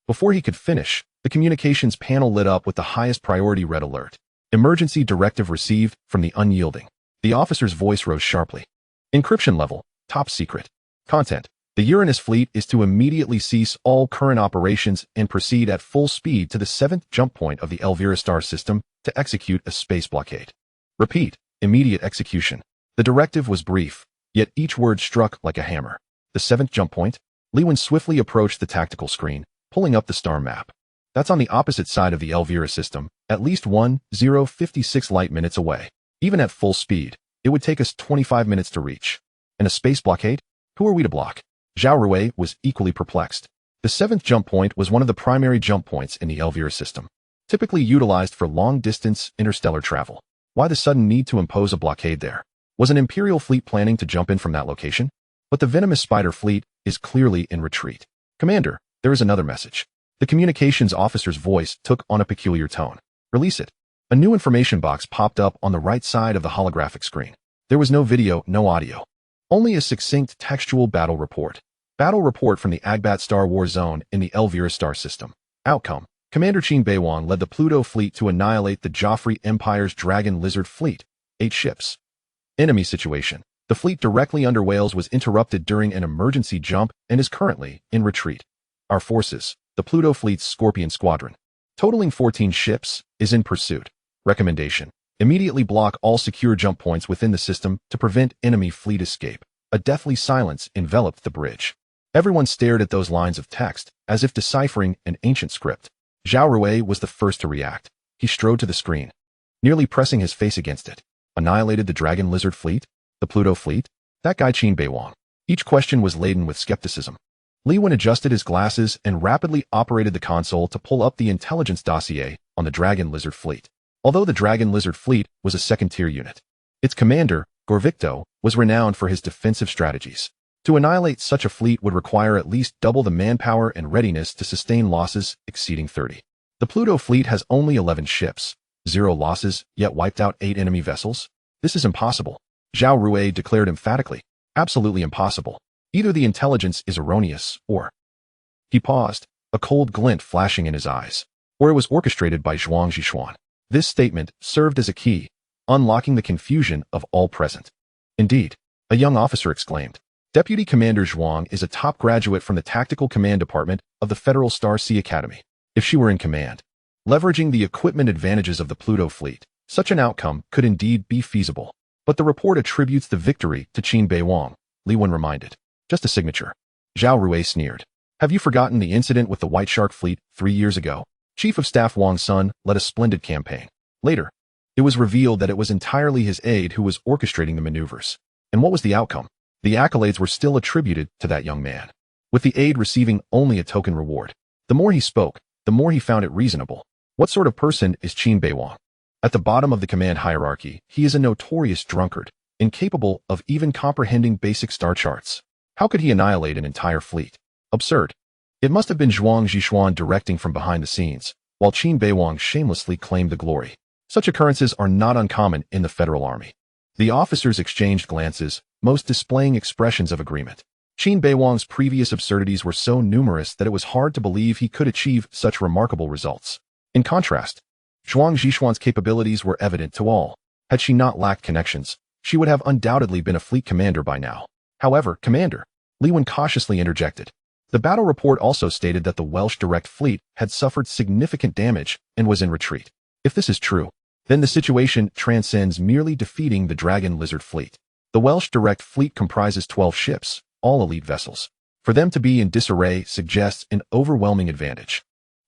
Before he could finish, the communications panel lit up with the highest priority red alert. "Emergency directive received from the unyielding." The officer's voice rose sharply. "Encryption level, top secret. Content: the Uranus fleet is to immediately cease all current operations and proceed at full speed to the 7th jump point of the Elvira star system to execute a space blockade. Repeat, immediate execution." The directive was brief, yet each word struck like a hammer. "The 7th jump point?" Lewin swiftly approached the tactical screen, pulling up the star map. "That's on the opposite side of the Elvira system, at least 1056 light minutes away. Even at full speed, it would take us 25 minutes to reach. And a space blockade? Who are we to block?" Zhao Rui was equally perplexed. The 7th jump point was one of the primary jump points in the Elvira system, typically utilized for long-distance interstellar travel. Why the sudden need to impose a blockade there? Was an Imperial fleet planning to jump in from that location? But the venomous spider fleet is clearly in retreat. "Commander, there is another message." The communications officer's voice took on a peculiar tone. "Release it." A new information box popped up on the right side of the holographic screen. There was no video, no audio. Only a succinct textual battle report. Battle report from the Agbat Star War Zone in the Elvira star system. Outcome: Commander Qin Beiwang led the Pluto fleet to annihilate the Joffrey Empire's Dragon Lizard fleet, 8 ships. Enemy situation: the fleet directly under Wales was interrupted during an emergency jump and is currently in retreat. Our forces, the Pluto fleet's Scorpion Squadron, totaling 14 ships, is in pursuit. Recommendation: immediately block all secure jump points within the system to prevent enemy fleet escape. A deathly silence enveloped the bridge. Everyone stared at those lines of text, as if deciphering an ancient script. Zhao Rui was the first to react. He strode to the screen, nearly pressing his face against it. Annihilated the Dragon Lizard fleet? The Pluto fleet? That guy Qin Beiwang. Each question was laden with skepticism. Li Wen adjusted his glasses and rapidly operated the console to pull up the intelligence dossier on the Dragon Lizard fleet. Although the Dragon Lizard fleet was a second-tier unit, its commander, Gorvicto, was renowned for his defensive strategies. To annihilate such a fleet would require at least double the manpower and readiness to sustain losses exceeding 30. The Pluto fleet has only 11 ships, 0 losses, yet wiped out 8 enemy vessels? This is impossible. Zhao Rui declared emphatically. Absolutely impossible. Either the intelligence is erroneous, or... He paused, a cold glint flashing in his eyes. Or it was orchestrated by Zhuang Zhishuan. This statement served as a key, unlocking the confusion of all present. Indeed, a young officer exclaimed. Deputy Commander Zhuang is a top graduate from the Tactical Command Department of the Federal Star Sea Academy. If she were in command, leveraging the equipment advantages of the Pluto fleet, such an outcome could indeed be feasible. But the report attributes the victory to Qin Beiwang, Li Wen reminded. Just a signature. Zhao Rui sneered. Have you forgotten the incident with the White Shark fleet 3 years ago? Chief of Staff Wang's son led a splendid campaign. Later, it was revealed that it was entirely his aide who was orchestrating the maneuvers. And what was the outcome? The accolades were still attributed to that young man, with the aide receiving only a token reward. The more he spoke, the more he found it reasonable. What sort of person is Qin Beiwang? At the bottom of the command hierarchy, he is a notorious drunkard, incapable of even comprehending basic star charts. How could he annihilate an entire fleet? Absurd. It must have been Zhuang Zhishuan directing from behind the scenes, while Qin Beiwang shamelessly claimed the glory. Such occurrences are not uncommon in the Federal Army. The officers exchanged glances, most displaying expressions of agreement. Qin Beiwang's previous absurdities were so numerous that it was hard to believe he could achieve such remarkable results. In contrast, Zhuang Zhishuan's capabilities were evident to all. Had she not lacked connections, she would have undoubtedly been a fleet commander by now. However, Commander, Li Wen cautiously interjected. The battle report also stated that the Welsh direct fleet had suffered significant damage and was in retreat. If this is true, then the situation transcends merely defeating the Dragon Lizard fleet. The Welsh direct fleet comprises 12 ships, all elite vessels. For them to be in disarray suggests an overwhelming advantage.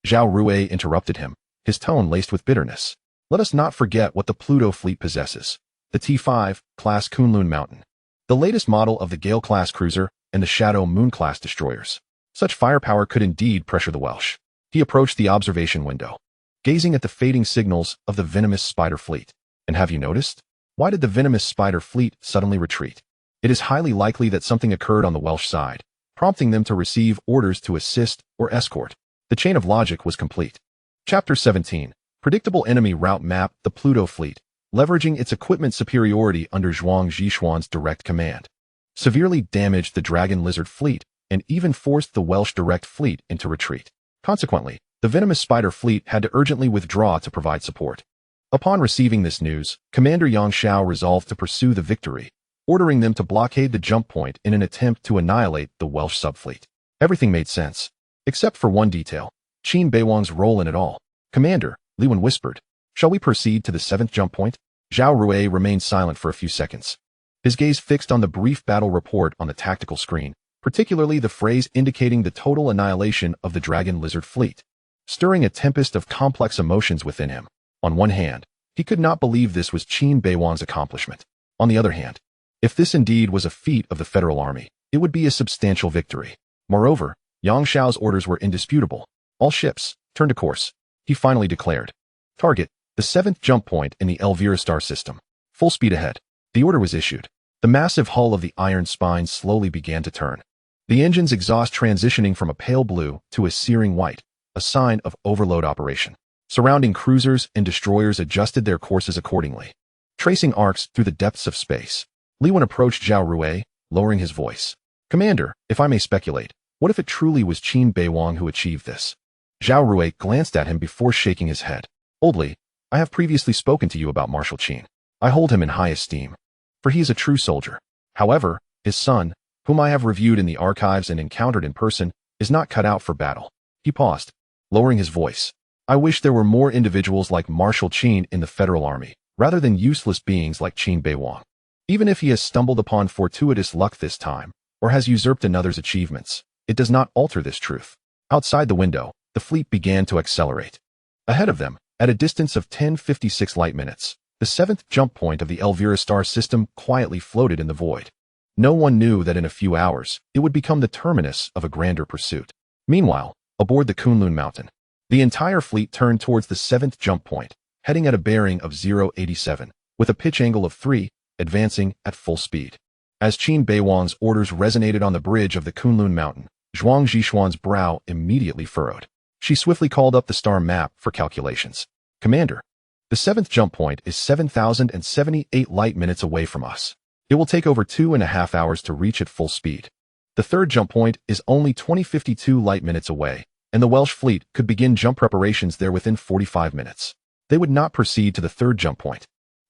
Zhao Rui interrupted him, his tone laced with bitterness. Let us not forget what the Pluto fleet possesses. The T5 class Kunlun Mountain, the latest model of the Gale-class cruiser, and the Shadow Moon-class destroyers. Such firepower could indeed pressure the Welsh. He approached the observation window, gazing at the fading signals of the venomous spider fleet. And have you noticed? Why did the venomous spider fleet suddenly retreat? It is highly likely that something occurred on the Welsh side, prompting them to receive orders to assist or escort. The chain of logic was complete. Chapter 17. Predictable enemy route map. The Pluto fleet, leveraging its equipment superiority under Zhuang Zhishuan's direct command, severely damaged the Dragon Lizard fleet and even forced the Welsh direct fleet into retreat. Consequently, the venomous spider fleet had to urgently withdraw to provide support. Upon receiving this news, Commander Yang Xiao resolved to pursue the victory, ordering them to blockade the jump point in an attempt to annihilate the Welsh subfleet. Everything made sense, except for one detail: Qin Beiwang's role in it all. Commander, Li Wen whispered, shall we proceed to the 7th jump point? Zhao Rui remained silent for a few seconds, his gaze fixed on the brief battle report on the tactical screen, particularly the phrase indicating the total annihilation of the Dragon Lizard fleet, stirring a tempest of complex emotions within him. On one hand, he could not believe this was Qin Beiwang's accomplishment. On the other hand, if this indeed was a feat of the Federal Army, it would be a substantial victory. Moreover, Yang Xiao's orders were indisputable. All ships, turn to course, he finally declared. Target, the 7th jump point in the Elvira star system. Full speed ahead. The order was issued. The massive hull of the iron spine slowly began to turn, the engine's exhaust transitioning from a pale blue to a searing white, a sign of overload operation. Surrounding cruisers and destroyers adjusted their courses accordingly, tracing arcs through the depths of space. Li Wen approached Zhao Rui, lowering his voice. Commander, if I may speculate, what if it truly was Qin Beiwang who achieved this? Zhao Rui glanced at him before shaking his head. Old Li, I have previously spoken to you about Marshal Qin. I hold him in high esteem, for he is a true soldier. However, his son, whom I have reviewed in the archives and encountered in person, is not cut out for battle. He paused, lowering his voice. I wish there were more individuals like Marshal Qin in the Federal Army, rather than useless beings like Qin Beiwang. Even if he has stumbled upon fortuitous luck this time, or has usurped another's achievements, it does not alter this truth. Outside the window, the fleet began to accelerate. Ahead of them, at a distance of 1056 light minutes, the 7th jump point of the Elvira star system quietly floated in the void. No one knew that in a few hours, it would become the terminus of a grander pursuit. Meanwhile, aboard the Kunlun Mountain, the entire fleet turned towards the 7th jump point, heading at a bearing of 087, with a pitch angle of 3, advancing at full speed. As Qin Beiwang's orders resonated on the bridge of the Kunlun Mountain, Zhuang Zhishuan's brow immediately furrowed. She swiftly called up the star map for calculations. Commander, the 7th jump point is 7,078 light minutes away from us. It will take over 2.5 hours to reach at full speed. The 3rd jump point is only 2052 light minutes away, and the Welsh fleet could begin jump preparations there within 45 minutes. They would not proceed to the 3rd jump point.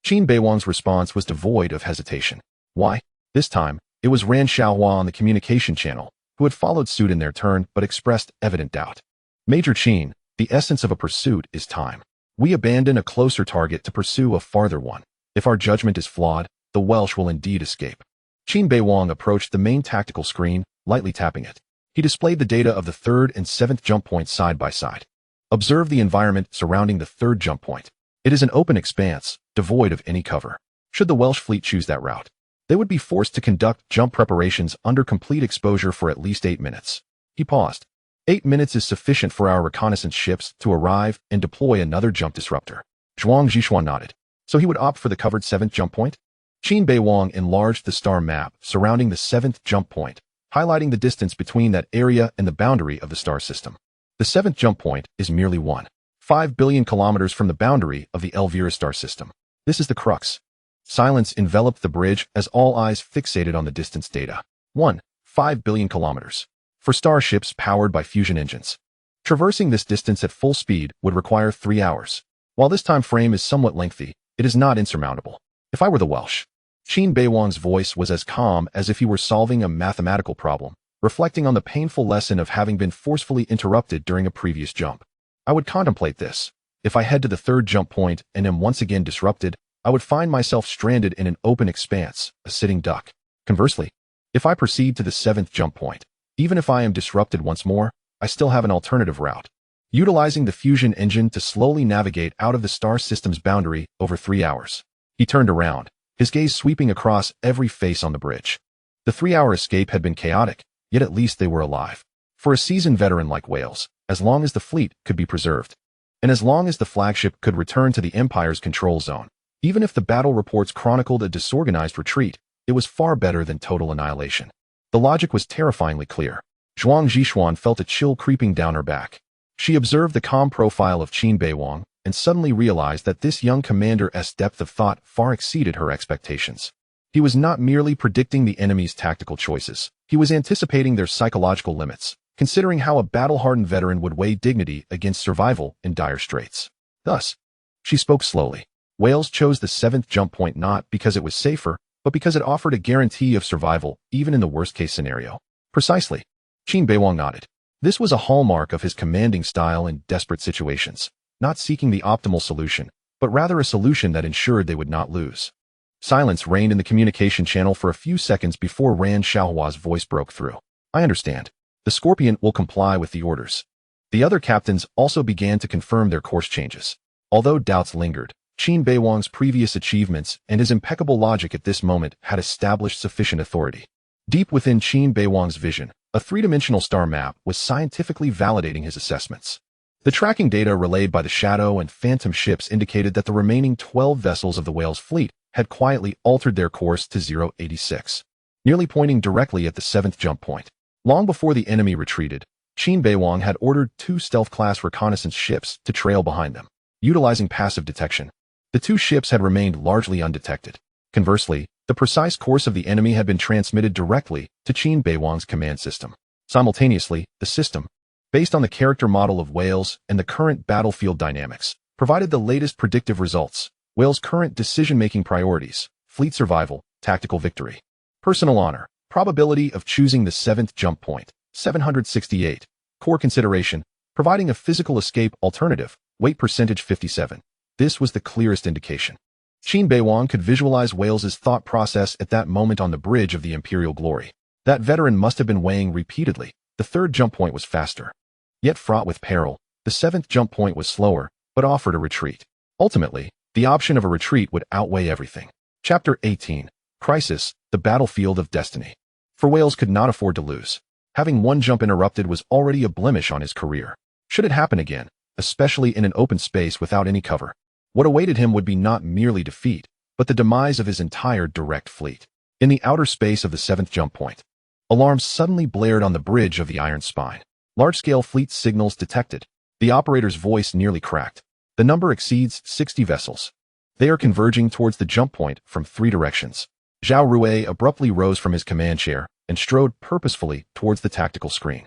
Qin Beiwang's response was devoid of hesitation. Why? This time, it was Ran Xiaohua on the communication channel, who had followed suit in their turn but expressed evident doubt. Major Qin, the essence of a pursuit is time. We abandon a closer target to pursue a farther one. If our judgment is flawed, the Welsh will indeed escape. Qin Beiwang approached the main tactical screen, lightly tapping it. He displayed the data of the third and seventh jump points side by side. Observe the environment surrounding the third jump point. It is an open expanse, devoid of any cover. Should the Welsh fleet choose that route, they would be forced to conduct jump preparations under complete exposure for at least 8 minutes. He paused. 8 minutes is sufficient for our reconnaissance ships to arrive and deploy another jump disruptor. Zhuang Zhishuan nodded. So he would opt for the covered seventh jump point? Qin Beiwang enlarged the star map surrounding the seventh jump point, highlighting the distance between that area and the boundary of the star system. The seventh jump point is merely 1.5 billion kilometers from the boundary of the Elvira star system. This is the crux. Silence enveloped the bridge as all eyes fixated on the distance data. 1.5 billion kilometers. For starships powered by fusion engines, traversing this distance at full speed would require 3 hours. While this time frame is somewhat lengthy, it is not insurmountable. If I were the Welsh, Qin Beiwang's voice was as calm as if he were solving a mathematical problem, reflecting on the painful lesson of having been forcefully interrupted during a previous jump. I would contemplate this. If I head to the third jump point and am once again disrupted, I would find myself stranded in an open expanse, a sitting duck. Conversely, if I proceed to the seventh jump point, even if I am disrupted once more, I still have an alternative route. Utilizing the fusion engine to slowly navigate out of the star system's boundary over 3 hours. He turned around, his gaze sweeping across every face on the bridge. The 3-hour escape had been chaotic, yet at least they were alive. For a seasoned veteran like Wales, as long as the fleet could be preserved, and as long as the flagship could return to the Empire's control zone, even if the battle reports chronicled a disorganized retreat, it was far better than total annihilation. The logic was terrifyingly clear. Zhuang Zhishuan felt a chill creeping down her back. She observed the calm profile of Qin Beiwang and suddenly realized that this young commander's depth of thought far exceeded her expectations. He was not merely predicting the enemy's tactical choices. He was anticipating their psychological limits, considering how a battle-hardened veteran would weigh dignity against survival in dire straits. Thus, she spoke slowly. Wales chose the seventh jump point not because it was safer, but because it offered a guarantee of survival, even in the worst-case scenario. Precisely. Qin Beiwang nodded. This was a hallmark of his commanding style in desperate situations, not seeking the optimal solution, but rather a solution that ensured they would not lose. Silence reigned in the communication channel for a few seconds before Ran Xiaohua's voice broke through. I understand. The Scorpion will comply with the orders. The other captains also began to confirm their course changes. Although doubts lingered, Qin Beiwang's previous achievements and his impeccable logic at this moment had established sufficient authority. Deep within Qin Beiwang's vision, a three-dimensional star map was scientifically validating his assessments. The tracking data relayed by the Shadow and Phantom ships indicated that the remaining 12 vessels of the Whale's fleet had quietly altered their course to 086, nearly pointing directly at the seventh jump point. Long before the enemy retreated, Qin Beiwang had ordered 2 stealth-class reconnaissance ships to trail behind them. Utilizing passive detection, the 2 ships had remained largely undetected. Conversely, the precise course of the enemy had been transmitted directly to Qin Beiwang's command system. Simultaneously, the system, based on the character model of Wales and the current battlefield dynamics, provided the latest predictive results. Wales' current decision-making priorities: fleet survival, tactical victory, personal honor, probability of choosing the seventh jump point, 768, core consideration, providing a physical escape alternative, weight percentage 57. This was the clearest indication. Qin Beiwang could visualize Wales's thought process at that moment on the bridge of the Imperial Glory. That veteran must have been weighing repeatedly. The third jump point was faster, yet fraught with peril. The seventh jump point was slower, but offered a retreat. Ultimately, the option of a retreat would outweigh everything. Chapter 18. Crisis, the Battlefield of Destiny. For Wales could not afford to lose. Having one jump interrupted was already a blemish on his career. Should it happen again, especially in an open space without any cover, what awaited him would be not merely defeat, but the demise of his entire direct fleet. In the outer space of the seventh jump point, alarms suddenly blared on the bridge of the Iron Spine. Large-scale fleet signals detected. The operator's voice nearly cracked. The number exceeds 60 vessels. They are converging towards the jump point from 3 directions. Zhao Rui abruptly rose from his command chair and strode purposefully towards the tactical screen.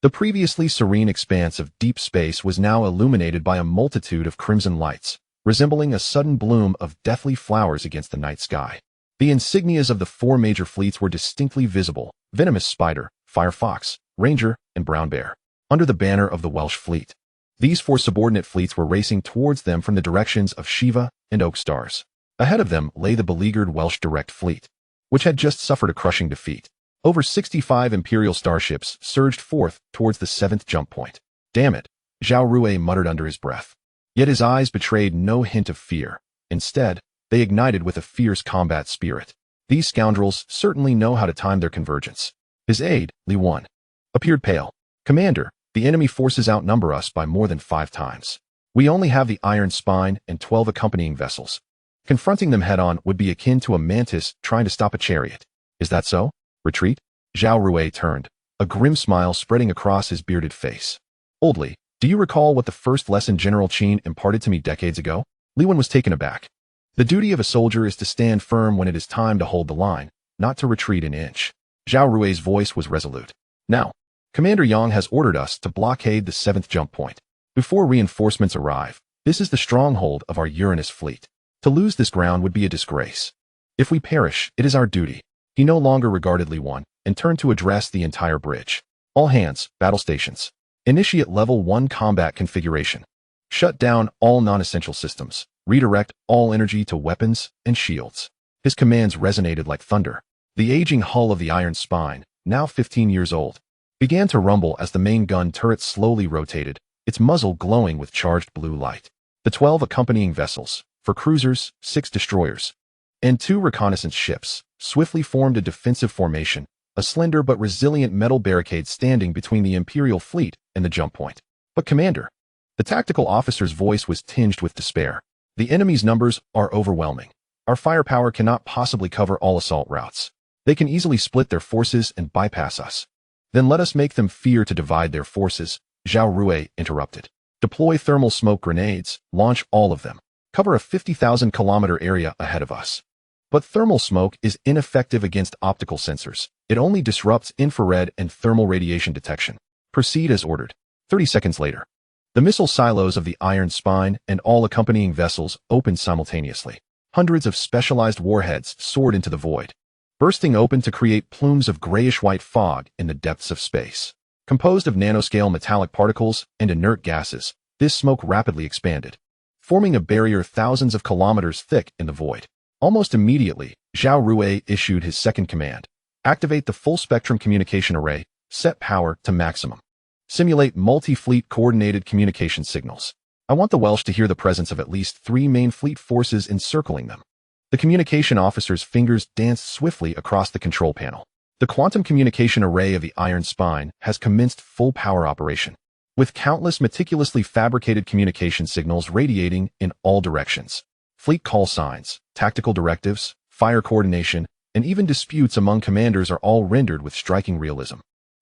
The previously serene expanse of deep space was now illuminated by a multitude of crimson lights, resembling a sudden bloom of deathly flowers against the night sky. The insignias of the 4 major fleets were distinctly visible: Venomous Spider, Firefox, Ranger, and Brown Bear, under the banner of the Welsh fleet. These 4 subordinate fleets were racing towards them from the directions of Shiva and Oak Stars. Ahead of them lay the beleaguered Welsh direct fleet, which had just suffered a crushing defeat. Over 65 Imperial starships surged forth towards the 7th jump point. Damn it, Zhao Rui muttered under his breath. Yet his eyes betrayed no hint of fear. Instead, they ignited with a fierce combat spirit. These scoundrels certainly know how to time their convergence. His aide, Li Wan, appeared pale. Commander, the enemy forces outnumber us by more than 5 times. We only have the Iron Spine and 12 accompanying vessels. Confronting them head-on would be akin to a mantis trying to stop a chariot. Is that so? Retreat? Zhao Rui turned, a grim smile spreading across his bearded face. Oldly, do you recall what the first lesson General Qin imparted to me decades ago? Li Wan was taken aback. The duty of a soldier is to stand firm when it is time to hold the line, not to retreat an inch. Zhao Rui's voice was resolute. Now, Commander Yang has ordered us to blockade the 7th jump point. Before reinforcements arrive, this is the stronghold of our Uranus fleet. To lose this ground would be a disgrace. If we perish, it is our duty. He no longer regarded Li Wan and turned to address the entire bridge. All hands, battle stations. Initiate level 1 combat configuration. Shut down all non-essential systems. Redirect all energy to weapons and shields. His commands resonated like thunder. The aging hull of the Iron Spine, now 15 years old, began to rumble as the main gun turret slowly rotated, its muzzle glowing with charged blue light. The 12 accompanying vessels, 4 cruisers, 6 destroyers, and 2 reconnaissance ships, swiftly formed a defensive formation, a slender but resilient metal barricade standing between the Imperial fleet and the jump point. But Commander, the tactical officer's voice was tinged with despair. The enemy's numbers are overwhelming. Our firepower cannot possibly cover all assault routes. They can easily split their forces and bypass us. Then let us make them fear to divide their forces, Zhao Rui interrupted. Deploy thermal smoke grenades, launch all of them. Cover a 50,000-kilometer area ahead of us. But thermal smoke is ineffective against optical sensors. It only disrupts infrared and thermal radiation detection. Proceed as ordered. 30 seconds later, the missile silos of the Iron Spine and all accompanying vessels opened simultaneously. Hundreds of specialized warheads soared into the void, bursting open to create plumes of grayish-white fog in the depths of space. Composed of nanoscale metallic particles and inert gases, this smoke rapidly expanded, forming a barrier thousands of kilometers thick in the void. Almost immediately, Zhao Rui issued his second command. Activate the full-spectrum communication array, set power to maximum. Simulate multi-fleet coordinated communication signals. I want the Welsh to hear the presence of at least 3 main fleet forces encircling them. The communication officer's fingers danced swiftly across the control panel. The quantum communication array of the Iron Spine has commenced full power operation, with countless meticulously fabricated communication signals radiating in all directions. Fleet call signs, tactical directives, fire coordination, and even disputes among commanders are all rendered with striking realism.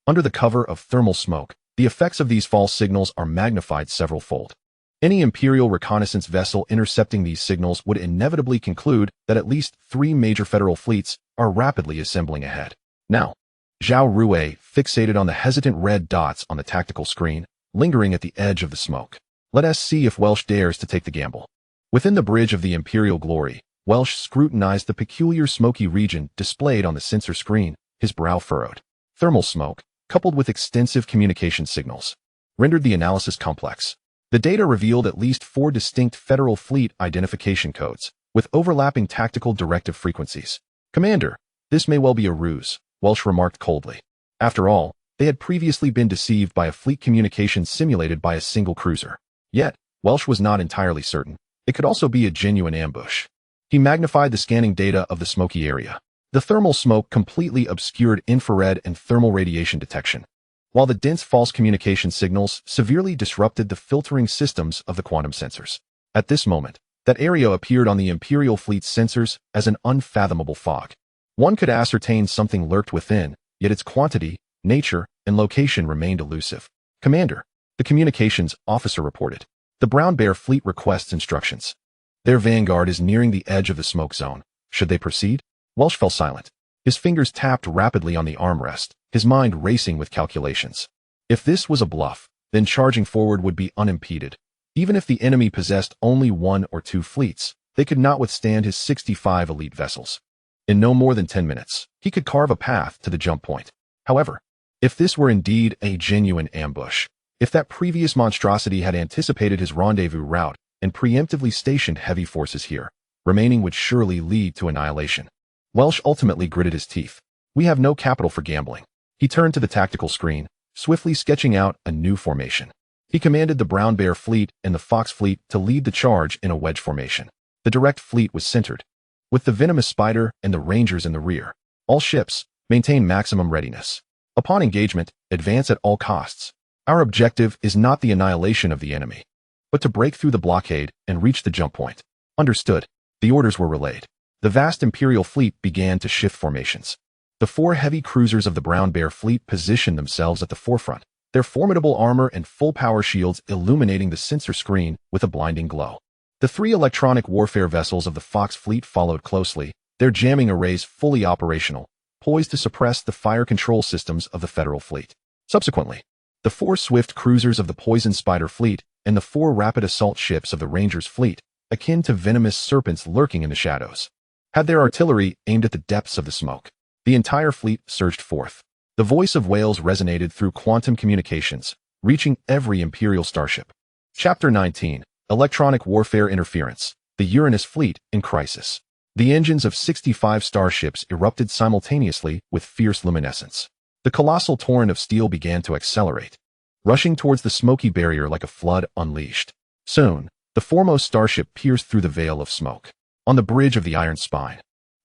Under the cover of thermal smoke, the effects of these false signals are magnified several-fold. Any Imperial reconnaissance vessel intercepting these signals would inevitably conclude that at least 3 major federal fleets are rapidly assembling ahead. Now, Zhao Rui fixated on the hesitant red dots on the tactical screen, lingering at the edge of the smoke. Let us see if Welsh dares to take the gamble. Within the bridge of the Imperial glory, Welsh scrutinized the peculiar smoky region displayed on the sensor screen, his brow furrowed. Thermal smoke, coupled with extensive communication signals, rendered the analysis complex. The data revealed at least 4 distinct Federal Fleet identification codes, with overlapping tactical directive frequencies. Commander, this may well be a ruse, Welsh remarked coldly. After all, they had previously been deceived by a fleet communication simulated by a single cruiser. Yet, Welsh was not entirely certain. It could also be a genuine ambush. He magnified the scanning data of the smoky area. The thermal smoke completely obscured infrared and thermal radiation detection, while the dense false communication signals severely disrupted the filtering systems of the quantum sensors. At this moment, that area appeared on the Imperial fleet's sensors as an unfathomable fog. One could ascertain something lurked within, yet its quantity, nature, and location remained elusive. Commander, the communications officer reported. The Brown Bear fleet requests instructions. Their vanguard is nearing the edge of the smoke zone. Should they proceed? Welsh fell silent. His fingers tapped rapidly on the armrest, his mind racing with calculations. If this was a bluff, then charging forward would be unimpeded. Even if the enemy possessed only 1 or 2 fleets, they could not withstand his 65 elite vessels. In no more than 10 minutes, he could carve a path to the jump point. However, if this were indeed a genuine ambush, if that previous monstrosity had anticipated his rendezvous route and preemptively stationed heavy forces here, Remaining would surely lead to annihilation. Welsh ultimately gritted his teeth. We have no capital for gambling. He turned to the tactical screen, swiftly sketching out a new formation. He commanded the Brown Bear fleet and the Fox fleet to lead the charge in a wedge formation. The direct fleet was centered, with the venomous Spider and the Rangers in the rear. All ships, maintain maximum readiness. Upon engagement, advance at all costs. Our objective is not the annihilation of the enemy, but to break through the blockade and reach the jump point. Understood. The orders were relayed. The vast Imperial fleet began to shift formations. The 4 heavy cruisers of the Brown Bear fleet positioned themselves at the forefront, their formidable armor and full-power shields illuminating the sensor screen with a blinding glow. The 3 electronic warfare vessels of the Fox fleet followed closely, their jamming arrays fully operational, poised to suppress the fire control systems of the Federal fleet. Subsequently, the 4 swift cruisers of the Poison Spider fleet and the 4 rapid assault ships of the Rangers fleet, akin to venomous serpents lurking in the shadows, had their artillery aimed at the depths of the smoke. The entire fleet surged forth. The voice of Wales resonated through quantum communications, reaching every Imperial starship. Chapter 19. Electronic Warfare Interference. The Uranus Fleet in Crisis. The engines of 65 starships erupted simultaneously with fierce luminescence. The colossal torrent of steel began to accelerate, rushing towards the smoky barrier like a flood unleashed. Soon, the foremost starship pierced through the veil of smoke. On the bridge of the Iron Spine,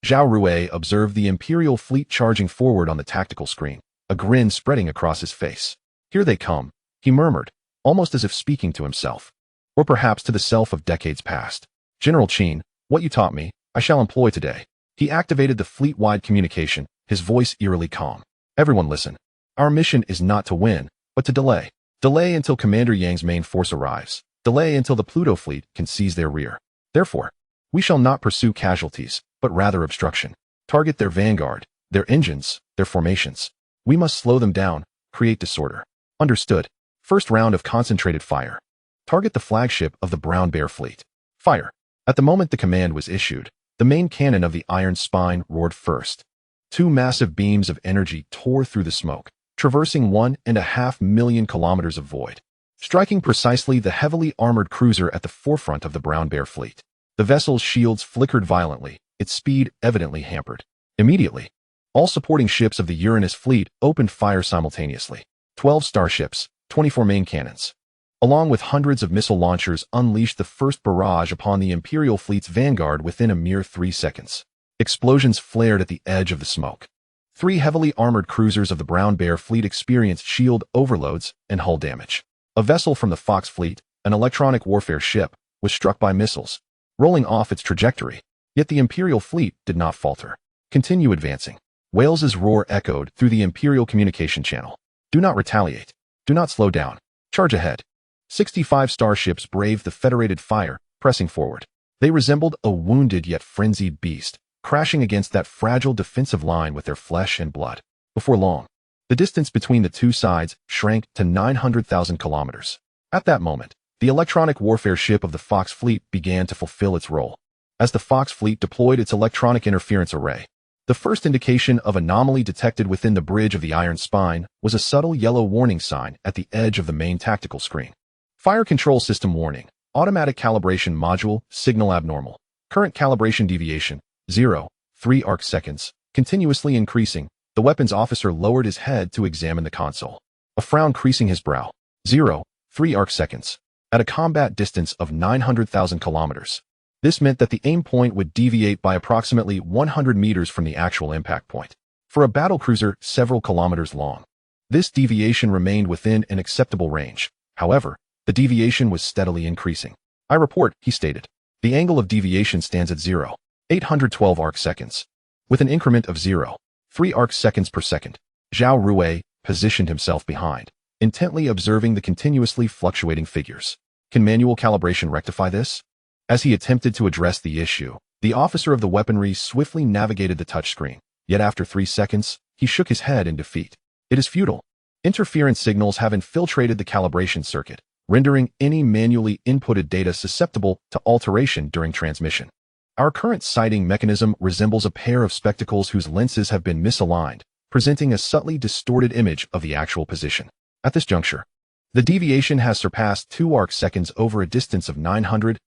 Zhao Rui observed the Imperial fleet charging forward on the tactical screen, a grin spreading across his face. Here they come, he murmured, almost as if speaking to himself, or perhaps to the self of decades past. General Qin, what you taught me, I shall employ today. He activated the fleet-wide communication, his voice eerily calm. Everyone listen. Our mission is not to win, but to delay. Delay until Commander Yang's main force arrives. Delay until the Pluto fleet can seize their rear. Therefore, we shall not pursue casualties, but rather obstruction. Target their vanguard, their engines, their formations. We must slow them down, create disorder. Understood. First round of concentrated fire. Target the flagship of the Brown Bear fleet. Fire. At the moment the command was issued, the main cannon of the Iron Spine roared first. 2 massive beams of energy tore through the smoke, traversing 1.5 million kilometers of void, striking precisely the heavily armored cruiser at the forefront of the Brown Bear fleet. The vessel's shields flickered violently, its speed evidently hampered. Immediately, all supporting ships of the Uranus fleet opened fire simultaneously. 12 starships, 24 main cannons, along with hundreds of missile launchers unleashed the first barrage upon the Imperial fleet's vanguard within a mere 3 seconds. Explosions flared at the edge of the smoke. 3 heavily armored cruisers of the Brown Bear fleet experienced shield overloads and hull damage. A vessel from the Fox fleet, an electronic warfare ship, was struck by missiles, rolling off its trajectory. Yet the Imperial fleet did not falter. Continue advancing. Wales's roar echoed through the Imperial communication channel. Do not retaliate. Do not slow down. Charge ahead. 65 starships braved the Federated fire, pressing forward. They resembled a wounded yet frenzied beast, crashing against that fragile defensive line with their flesh and blood. Before long, the distance between the 2 sides shrank to 900,000 kilometers. At that moment, the electronic warfare ship of the Fox fleet began to fulfill its role. As the Fox fleet deployed its electronic interference array, the first indication of anomaly detected within the bridge of the Iron Spine was a subtle yellow warning sign at the edge of the main tactical screen. Fire Control System Warning. Automatic Calibration Module, Signal Abnormal. Current calibration deviation, 0.3 arc seconds, continuously increasing. The weapons officer lowered his head to examine the console, a frown creasing his brow. 0.3 arc seconds. At a combat distance of 900,000 kilometers. This meant that the aim point would deviate by approximately 100 meters from the actual impact point. For a battlecruiser several kilometers long, this deviation remained within an acceptable range. However, the deviation was steadily increasing. I report, he stated. The angle of deviation stands at 0.812 arc seconds, with an increment of 0.3 arc seconds per second. Zhao Rui positioned himself behind, intently observing the continuously fluctuating figures. Can manual calibration rectify this? As he attempted to address the issue, the officer of the weaponry swiftly navigated the touchscreen. Yet after 3 seconds, he shook his head in defeat. It is futile. Interference signals have infiltrated the calibration circuit, rendering any manually inputted data susceptible to alteration during transmission. Our current sighting mechanism resembles a pair of spectacles whose lenses have been misaligned, presenting a subtly distorted image of the actual position. At this juncture, the deviation has surpassed 2 arc seconds over a distance of 900,000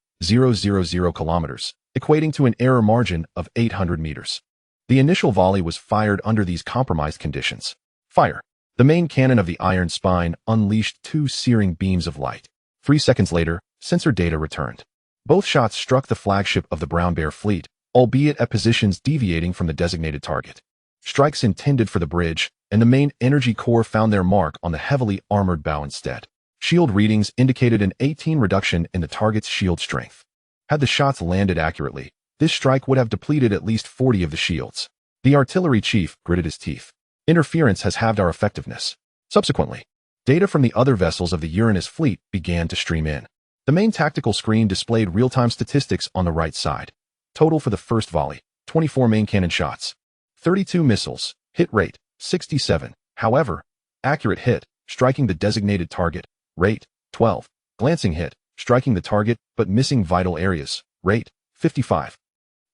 kilometers. equating to an error margin of 800 meters. The initial volley was fired under these compromised conditions. Fire. The main cannon of the iron spine unleashed two searing beams of light. 3 seconds later, sensor data returned. Both shots struck the flagship of the Brown Bear fleet, albeit at positions deviating from the designated target. Strikes intended for the bridge, and the main energy core found their mark on the heavily armored bow instead. Shield readings indicated an 18 reduction in the target's shield strength. Had the shots landed accurately, this strike would have depleted at least 40 of the shields. The artillery chief gritted his teeth. Interference has halved our effectiveness. Subsequently, data from the other vessels of the Uranus fleet began to stream in. The main tactical screen displayed real-time statistics on the right side. Total for the first volley, 24 main cannon shots. 32 missiles, hit rate, 67. However, accurate hit, striking the designated target, rate, 12. Glancing hit, striking the target but missing vital areas, rate, 55.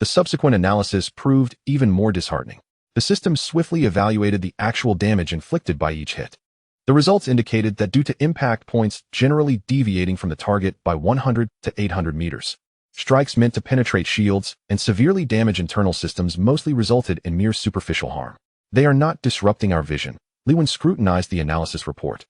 The subsequent analysis proved even more disheartening. The system swiftly evaluated the actual damage inflicted by each hit. The results indicated that due to impact points generally deviating from the target by 100 to 800 meters, strikes meant to penetrate shields and severely damage internal systems mostly resulted in mere superficial harm. They are not disrupting our vision, Lewin scrutinized the analysis report,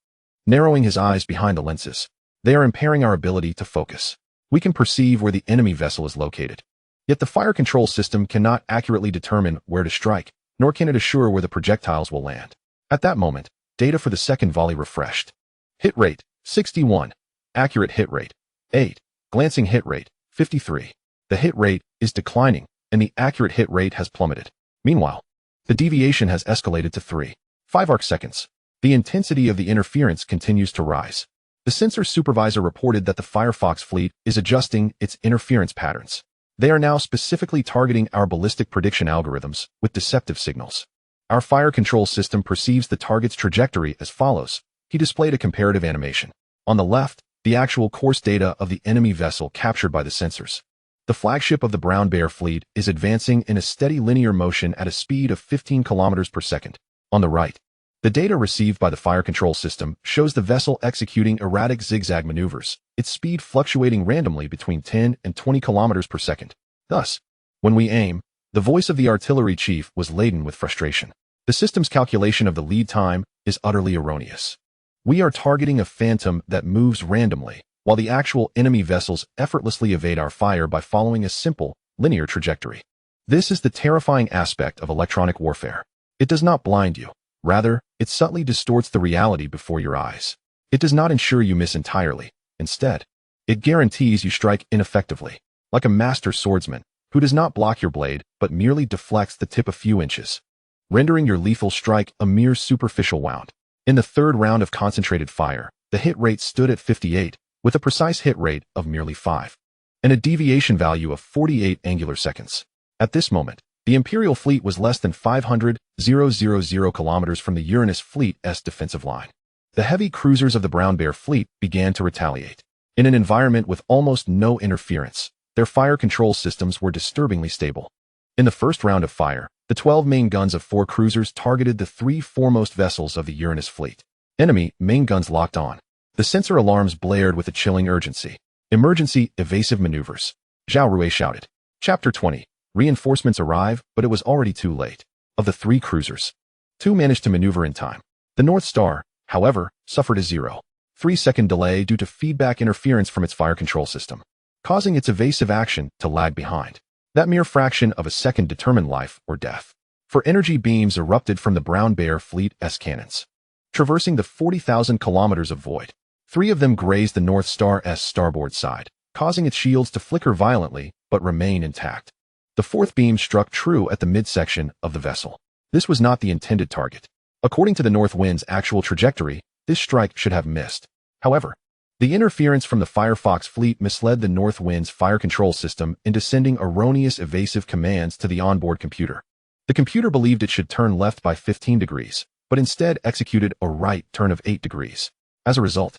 narrowing his eyes behind the lenses. They are impairing our ability to focus. We can perceive where the enemy vessel is located. Yet the fire control system cannot accurately determine where to strike, nor can it assure where the projectiles will land. At that moment, data for the second volley refreshed. Hit rate, 61. Accurate hit rate, 8. Glancing hit rate, 53. The hit rate is declining, and the accurate hit rate has plummeted. Meanwhile, the deviation has escalated to 3.5 arc seconds. The intensity of the interference continues to rise. The sensor supervisor reported that the Firefox fleet is adjusting its interference patterns. They are now specifically targeting our ballistic prediction algorithms with deceptive signals. Our fire control system perceives the target's trajectory as follows. He displayed a comparative animation. On the left, the actual course data of the enemy vessel captured by the sensors. The flagship of the Brown Bear fleet is advancing in a steady linear motion at a speed of 15 kilometers per second. On the right, the data received by the fire control system shows the vessel executing erratic zigzag maneuvers, its speed fluctuating randomly between 10 and 20 kilometers per second. Thus, when we aim, the voice of the artillery chief was laden with frustration. The system's calculation of the lead time is utterly erroneous. We are targeting a phantom that moves randomly, while the actual enemy vessels effortlessly evade our fire by following a simple, linear trajectory. This is the terrifying aspect of electronic warfare. It does not blind you. Rather, it subtly distorts the reality before your eyes. It does not ensure you miss entirely. Instead, it guarantees you strike ineffectively, like a master swordsman who does not block your blade but merely deflects the tip a few inches, rendering your lethal strike a mere superficial wound. In the third round of concentrated fire, the hit rate stood at 58, with a precise hit rate of merely 5, and a deviation value of 48 angular seconds. At this moment, the Imperial fleet was less than 500,000 kilometers from the Uranus fleet's defensive line. The heavy cruisers of the Brown Bear fleet began to retaliate. In an environment with almost no interference, their fire control systems were disturbingly stable. In the first round of fire, the 12 main guns of 4 cruisers targeted the 3 foremost vessels of the Uranus fleet. Enemy main guns locked on. The sensor alarms blared with a chilling urgency. Emergency evasive maneuvers. Zhao Rui shouted. Chapter 20. Reinforcements arrive, but it was already too late. Of the 3 cruisers, 2 managed to maneuver in time. The North Star, however, suffered a 0.3-second delay due to feedback interference from its fire control system, causing its evasive action to lag behind. That mere fraction of a second determined life or death. For energy beams erupted from the Brown Bear fleet's cannons, traversing the 40,000 kilometers of void. 3 of them grazed the North Star's starboard side, causing its shields to flicker violently but remain intact. The 4th beam struck true at the midsection of the vessel. This was not the intended target. According to the North Wind's actual trajectory, this strike should have missed. However, the interference from the Firefox fleet misled the North Wind's fire control system into sending erroneous evasive commands to the onboard computer. The computer believed it should turn left by 15 degrees, but instead executed a right turn of 8 degrees. As a result,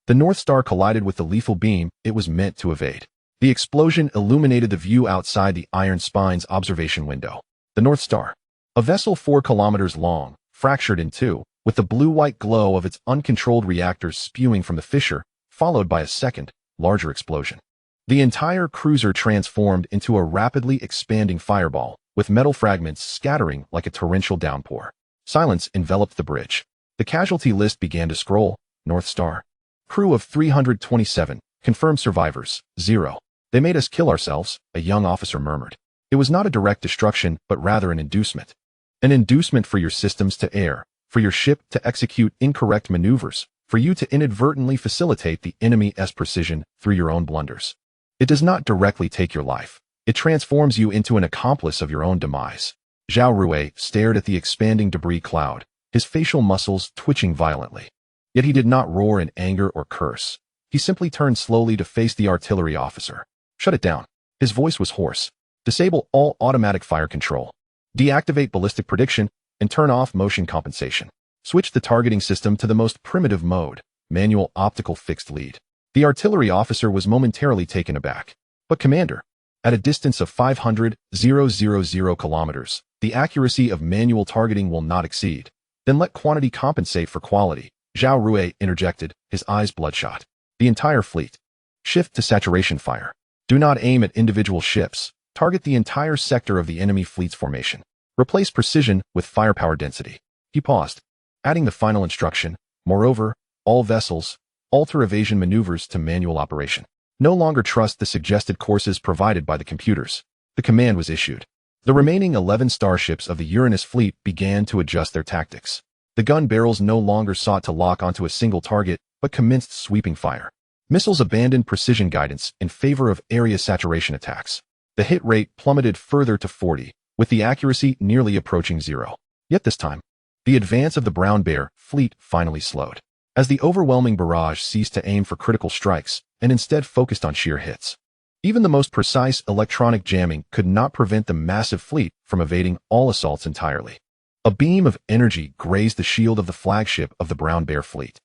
the North Star collided with the lethal beam it was meant to evade. The explosion illuminated the view outside the iron spine's observation window. The North Star, a vessel 4 kilometers long, fractured in 2, with the blue-white glow of its uncontrolled reactors spewing from the fissure, followed by a second, larger explosion. The entire cruiser transformed into a rapidly expanding fireball, with metal fragments scattering like a torrential downpour. Silence enveloped the bridge. The casualty list began to scroll. North Star. Crew of 327. Confirmed survivors, 0. They made us kill ourselves, a young officer murmured. It was not a direct destruction, but rather an inducement. An inducement for your systems to err, for your ship to execute incorrect maneuvers, for you to inadvertently facilitate the enemy's precision through your own blunders. It does not directly take your life. It transforms you into an accomplice of your own demise. Zhao Rui stared at the expanding debris cloud, his facial muscles twitching violently. Yet he did not roar in anger or curse. He simply turned slowly to face the artillery officer. Shut it down. His voice was hoarse. Disable all automatic fire control. Deactivate ballistic prediction and turn off motion compensation. Switch the targeting system to the most primitive mode, manual optical fixed lead. The artillery officer was momentarily taken aback. But Commander, at a distance of 500,000 kilometers, the accuracy of manual targeting will not exceed. Then let quantity compensate for quality, Zhao Rui interjected, his eyes bloodshot. The entire fleet. Shift to saturation fire. Do not aim at individual ships. Target the entire sector of the enemy fleet's formation. Replace precision with firepower density. He paused, adding the final instruction. Moreover, all vessels, alter evasion maneuvers to manual operation. No longer trust the suggested courses provided by the computers. The command was issued. The remaining 11 starships of the Uranus fleet began to adjust their tactics. The gun barrels no longer sought to lock onto a single target, but commenced sweeping fire. Missiles abandoned precision guidance in favor of area saturation attacks. The hit rate plummeted further to 40, with the accuracy nearly approaching 0. Yet this time, the advance of the Brown Bear fleet finally slowed, as the overwhelming barrage ceased to aim for critical strikes and instead focused on sheer hits. Even the most precise electronic jamming could not prevent the massive fleet from evading all assaults entirely. A beam of energy grazed the shield of the flagship of the Brown Bear fleet.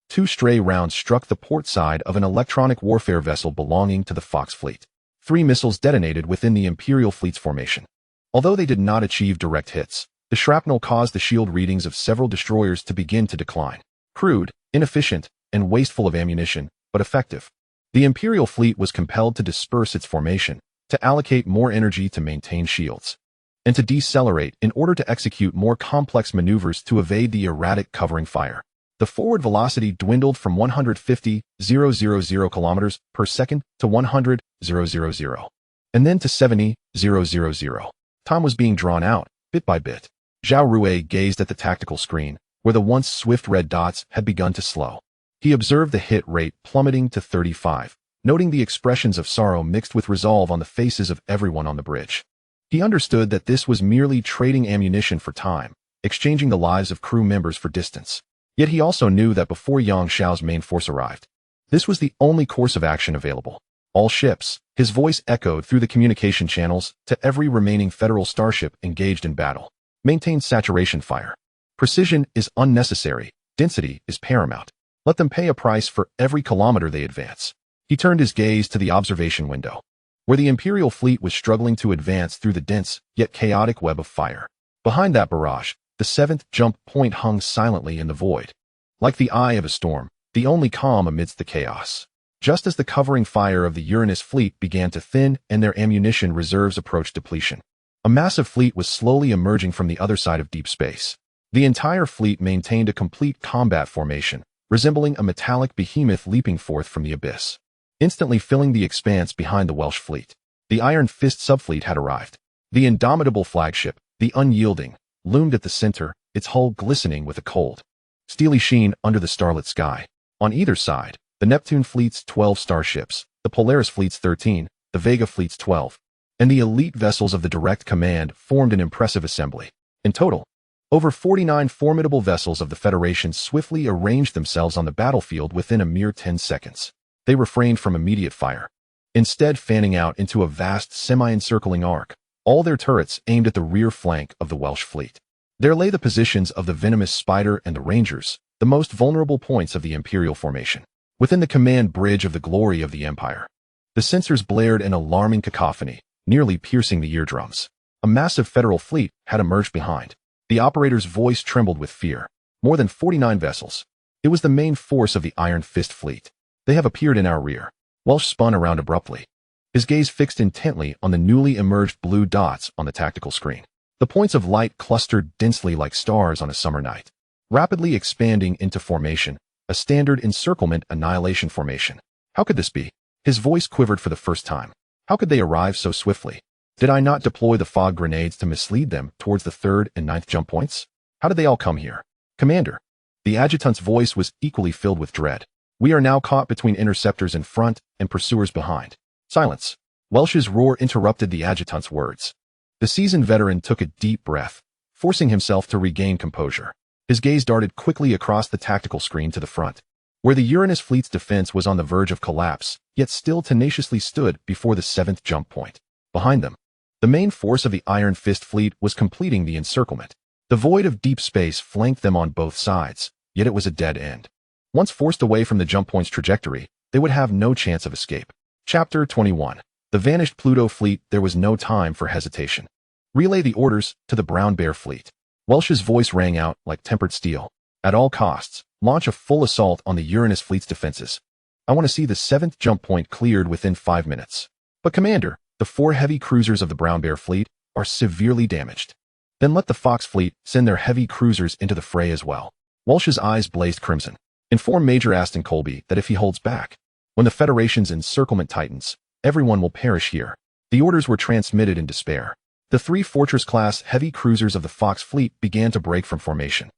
2 stray rounds struck the port side of an electronic warfare vessel belonging to the Fox fleet. 3 missiles detonated within the Imperial fleet's formation. Although they did not achieve direct hits, the shrapnel caused the shield readings of several destroyers to begin to decline. Crude, inefficient, and wasteful of ammunition, but effective. The Imperial fleet was compelled to disperse its formation, to allocate more energy to maintain shields, and to decelerate in order to execute more complex maneuvers to evade the erratic covering fire. The forward velocity dwindled from 150,000 kilometers per second to 100,000, and then to 70,000. Time was being drawn out, bit by bit. Zhao Rui gazed at the tactical screen, where the once swift red dots had begun to slow. He observed the hit rate plummeting to 35, noting the expressions of sorrow mixed with resolve on the faces of everyone on the bridge. He understood that this was merely trading ammunition for time, exchanging the lives of crew members for distance. Yet he also knew that before Yang Xiao's main force arrived, this was the only course of action available. All ships, his voice echoed through the communication channels to every remaining Federal starship engaged in battle. Maintain saturation fire. Precision is unnecessary. Density is paramount. Let them pay a price for every kilometer they advance. He turned his gaze to the observation window, where the Imperial fleet was struggling to advance through the dense, yet chaotic web of fire. Behind that barrage, the 7th jump point hung silently in the void, like the eye of a storm, the only calm amidst the chaos. Just as the covering fire of the Uranus fleet began to thin and their ammunition reserves approached depletion, a massive fleet was slowly emerging from the other side of deep space. The entire fleet maintained a complete combat formation, resembling a metallic behemoth leaping forth from the abyss, instantly filling the expanse behind the Welsh fleet. The Iron Fist subfleet had arrived. The indomitable flagship, the Unyielding, loomed at the center, its hull glistening with a cold, steely sheen under the starlit sky. On either side, the Neptune fleet's 12 starships, the Polaris fleet's 13, the Vega fleet's 12, and the elite vessels of the Direct Command formed an impressive assembly. In total, over 49 formidable vessels of the Federation swiftly arranged themselves on the battlefield within a mere 10 seconds. They refrained from immediate fire, instead fanning out into a vast semi-encircling arc, all their turrets aimed at the rear flank of the Welsh fleet. There lay the positions of the Venomous Spider and the Rangers, the most vulnerable points of the Imperial formation. Within the command bridge of the Glory of the Empire, the sensors blared an alarming cacophony, nearly piercing the eardrums. A massive Federal fleet had emerged behind. The operator's voice trembled with fear. More than 49 vessels. It was the main force of the Iron Fist fleet. They have appeared in our rear. Welsh spun around abruptly. his gaze fixed intently on the newly emerged blue dots on the tactical screen. The points of light clustered densely like stars on a summer night, rapidly expanding into formation, a standard encirclement annihilation formation. How could this be? His voice quivered for the first time. How could they arrive so swiftly? Did I not deploy the fog grenades to mislead them towards the 3rd and 9th jump points? How did they all come here? Commander. The adjutant's voice was equally filled with dread. We are now caught between interceptors in front and pursuers behind. Silence. Welsh's roar interrupted the adjutant's words. The seasoned veteran took a deep breath, forcing himself to regain composure. His gaze darted quickly across the tactical screen to the front, where the Uranus fleet's defense was on the verge of collapse, yet still tenaciously stood before the 7th jump point. Behind them, the main force of the Iron Fist fleet was completing the encirclement. The void of deep space flanked them on both sides, yet it was a dead end. Once forced away from the jump point's trajectory, they would have no chance of escape. Chapter 21. The vanished Pluto fleet. There was no time for hesitation. Relay the orders to the Brown Bear fleet. Welsh's voice rang out like tempered steel. At all costs, launch a full assault on the Uranus fleet's defenses. I want to see the 7th jump point cleared within 5 minutes. But Commander, the 4 heavy cruisers of the Brown Bear fleet are severely damaged. Then let the Fox fleet send their heavy cruisers into the fray as well. Welsh's eyes blazed crimson. Inform Major Aston Colby that if he holds back, when the Federation's encirclement tightens, everyone will perish here. The orders were transmitted in despair. The 3 Fortress-class heavy cruisers of the Fox fleet began to break from formation.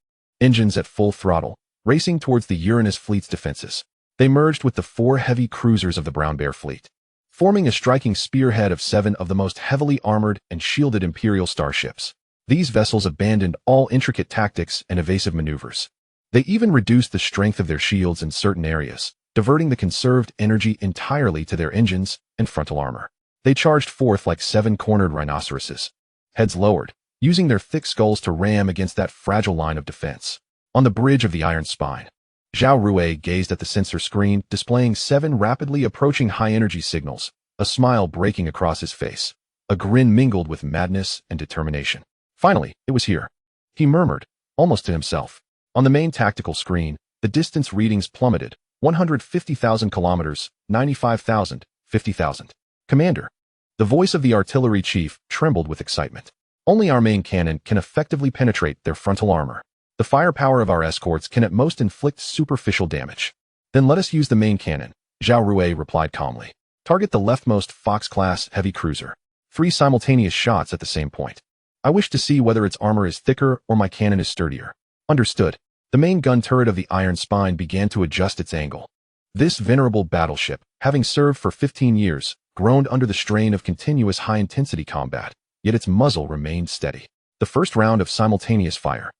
Engines at full throttle, racing towards the Uranus fleet's defenses. They merged with the 4 heavy cruisers of the Brown Bear fleet, forming a striking spearhead of 7 of the most heavily armored and shielded Imperial starships. These vessels abandoned all intricate tactics and evasive maneuvers. They even reduced the strength of their shields in certain areas, diverting the conserved energy entirely to their engines and frontal armor. They charged forth like 7-cornered rhinoceroses, heads lowered, using their thick skulls to ram against that fragile line of defense. On the bridge of the Iron Spine, Zhao Rui gazed at the sensor screen, displaying 7 rapidly approaching high-energy signals, a smile breaking across his face, a grin mingled with madness and determination. Finally, it was here, he murmured, almost to himself. On the main tactical screen, the distance readings plummeted, 150,000 kilometers, 95,000, 50,000. Commander. The voice of the artillery chief trembled with excitement. Only our main cannon can effectively penetrate their frontal armor. The firepower of our escorts can at most inflict superficial damage. Then let us use the main cannon, Zhao Rui replied calmly. Target the leftmost Fox-class heavy cruiser. 3 simultaneous shots at the same point. I wish to see whether its armor is thicker or my cannon is sturdier. Understood. The main gun turret of the Iron Spine began to adjust its angle. This venerable battleship, having served for 15 years, groaned under the strain of continuous high-intensity combat, yet its muzzle remained steady. The first round of simultaneous fire.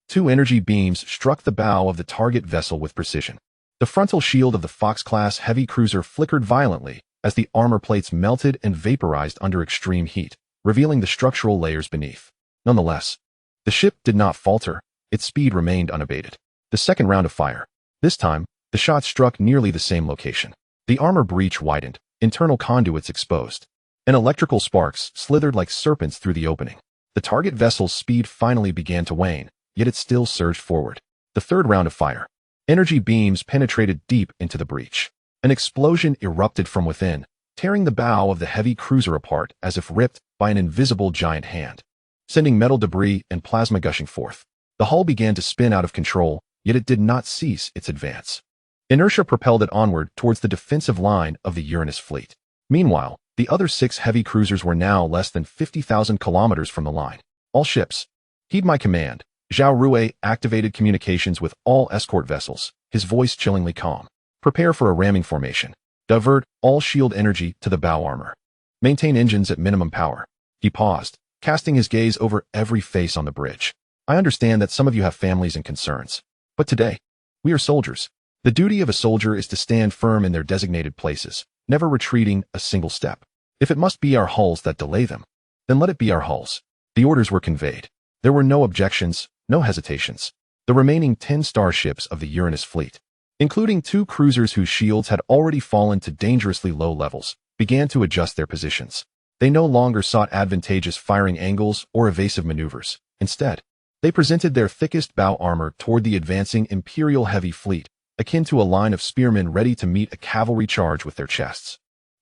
2 energy beams struck the bow of the target vessel with precision. The frontal shield of the Fox-class heavy cruiser flickered violently as the armor plates melted and vaporized under extreme heat, revealing the structural layers beneath. Nonetheless, the ship did not falter. Its speed remained unabated. The second round of fire. This time, the shot struck nearly the same location. The armor breach widened, internal conduits exposed, and electrical sparks slithered like serpents through the opening. The target vessel's speed finally began to wane, yet it still surged forward. The third round of fire. Energy beams penetrated deep into the breach. An explosion erupted from within, tearing the bow of the heavy cruiser apart as if ripped by an invisible giant hand, sending metal debris and plasma gushing forth. The hull began to spin out of control, yet it did not cease its advance. Inertia propelled it onward towards the defensive line of the Uranus fleet. Meanwhile, the other 6 heavy cruisers were now less than 50,000 kilometers from the line. All ships, heed my command. Zhao Rui activated communications with all escort vessels, his voice chillingly calm. Prepare for a ramming formation. Divert all shield energy to the bow armor. Maintain engines at minimum power. He paused, casting his gaze over every face on the bridge. I understand that some of you have families and concerns, but today, we are soldiers. The duty of a soldier is to stand firm in their designated places, never retreating a single step. If it must be our hulls that delay them, then let it be our hulls. The orders were conveyed. There were no objections, no hesitations. The remaining 10 starships of the Uranus fleet, including 2 cruisers whose shields had already fallen to dangerously low levels, began to adjust their positions. They no longer sought advantageous firing angles or evasive maneuvers. Instead, they presented their thickest bow armor toward the advancing Imperial heavy fleet, akin to a line of spearmen ready to meet a cavalry charge with their chests.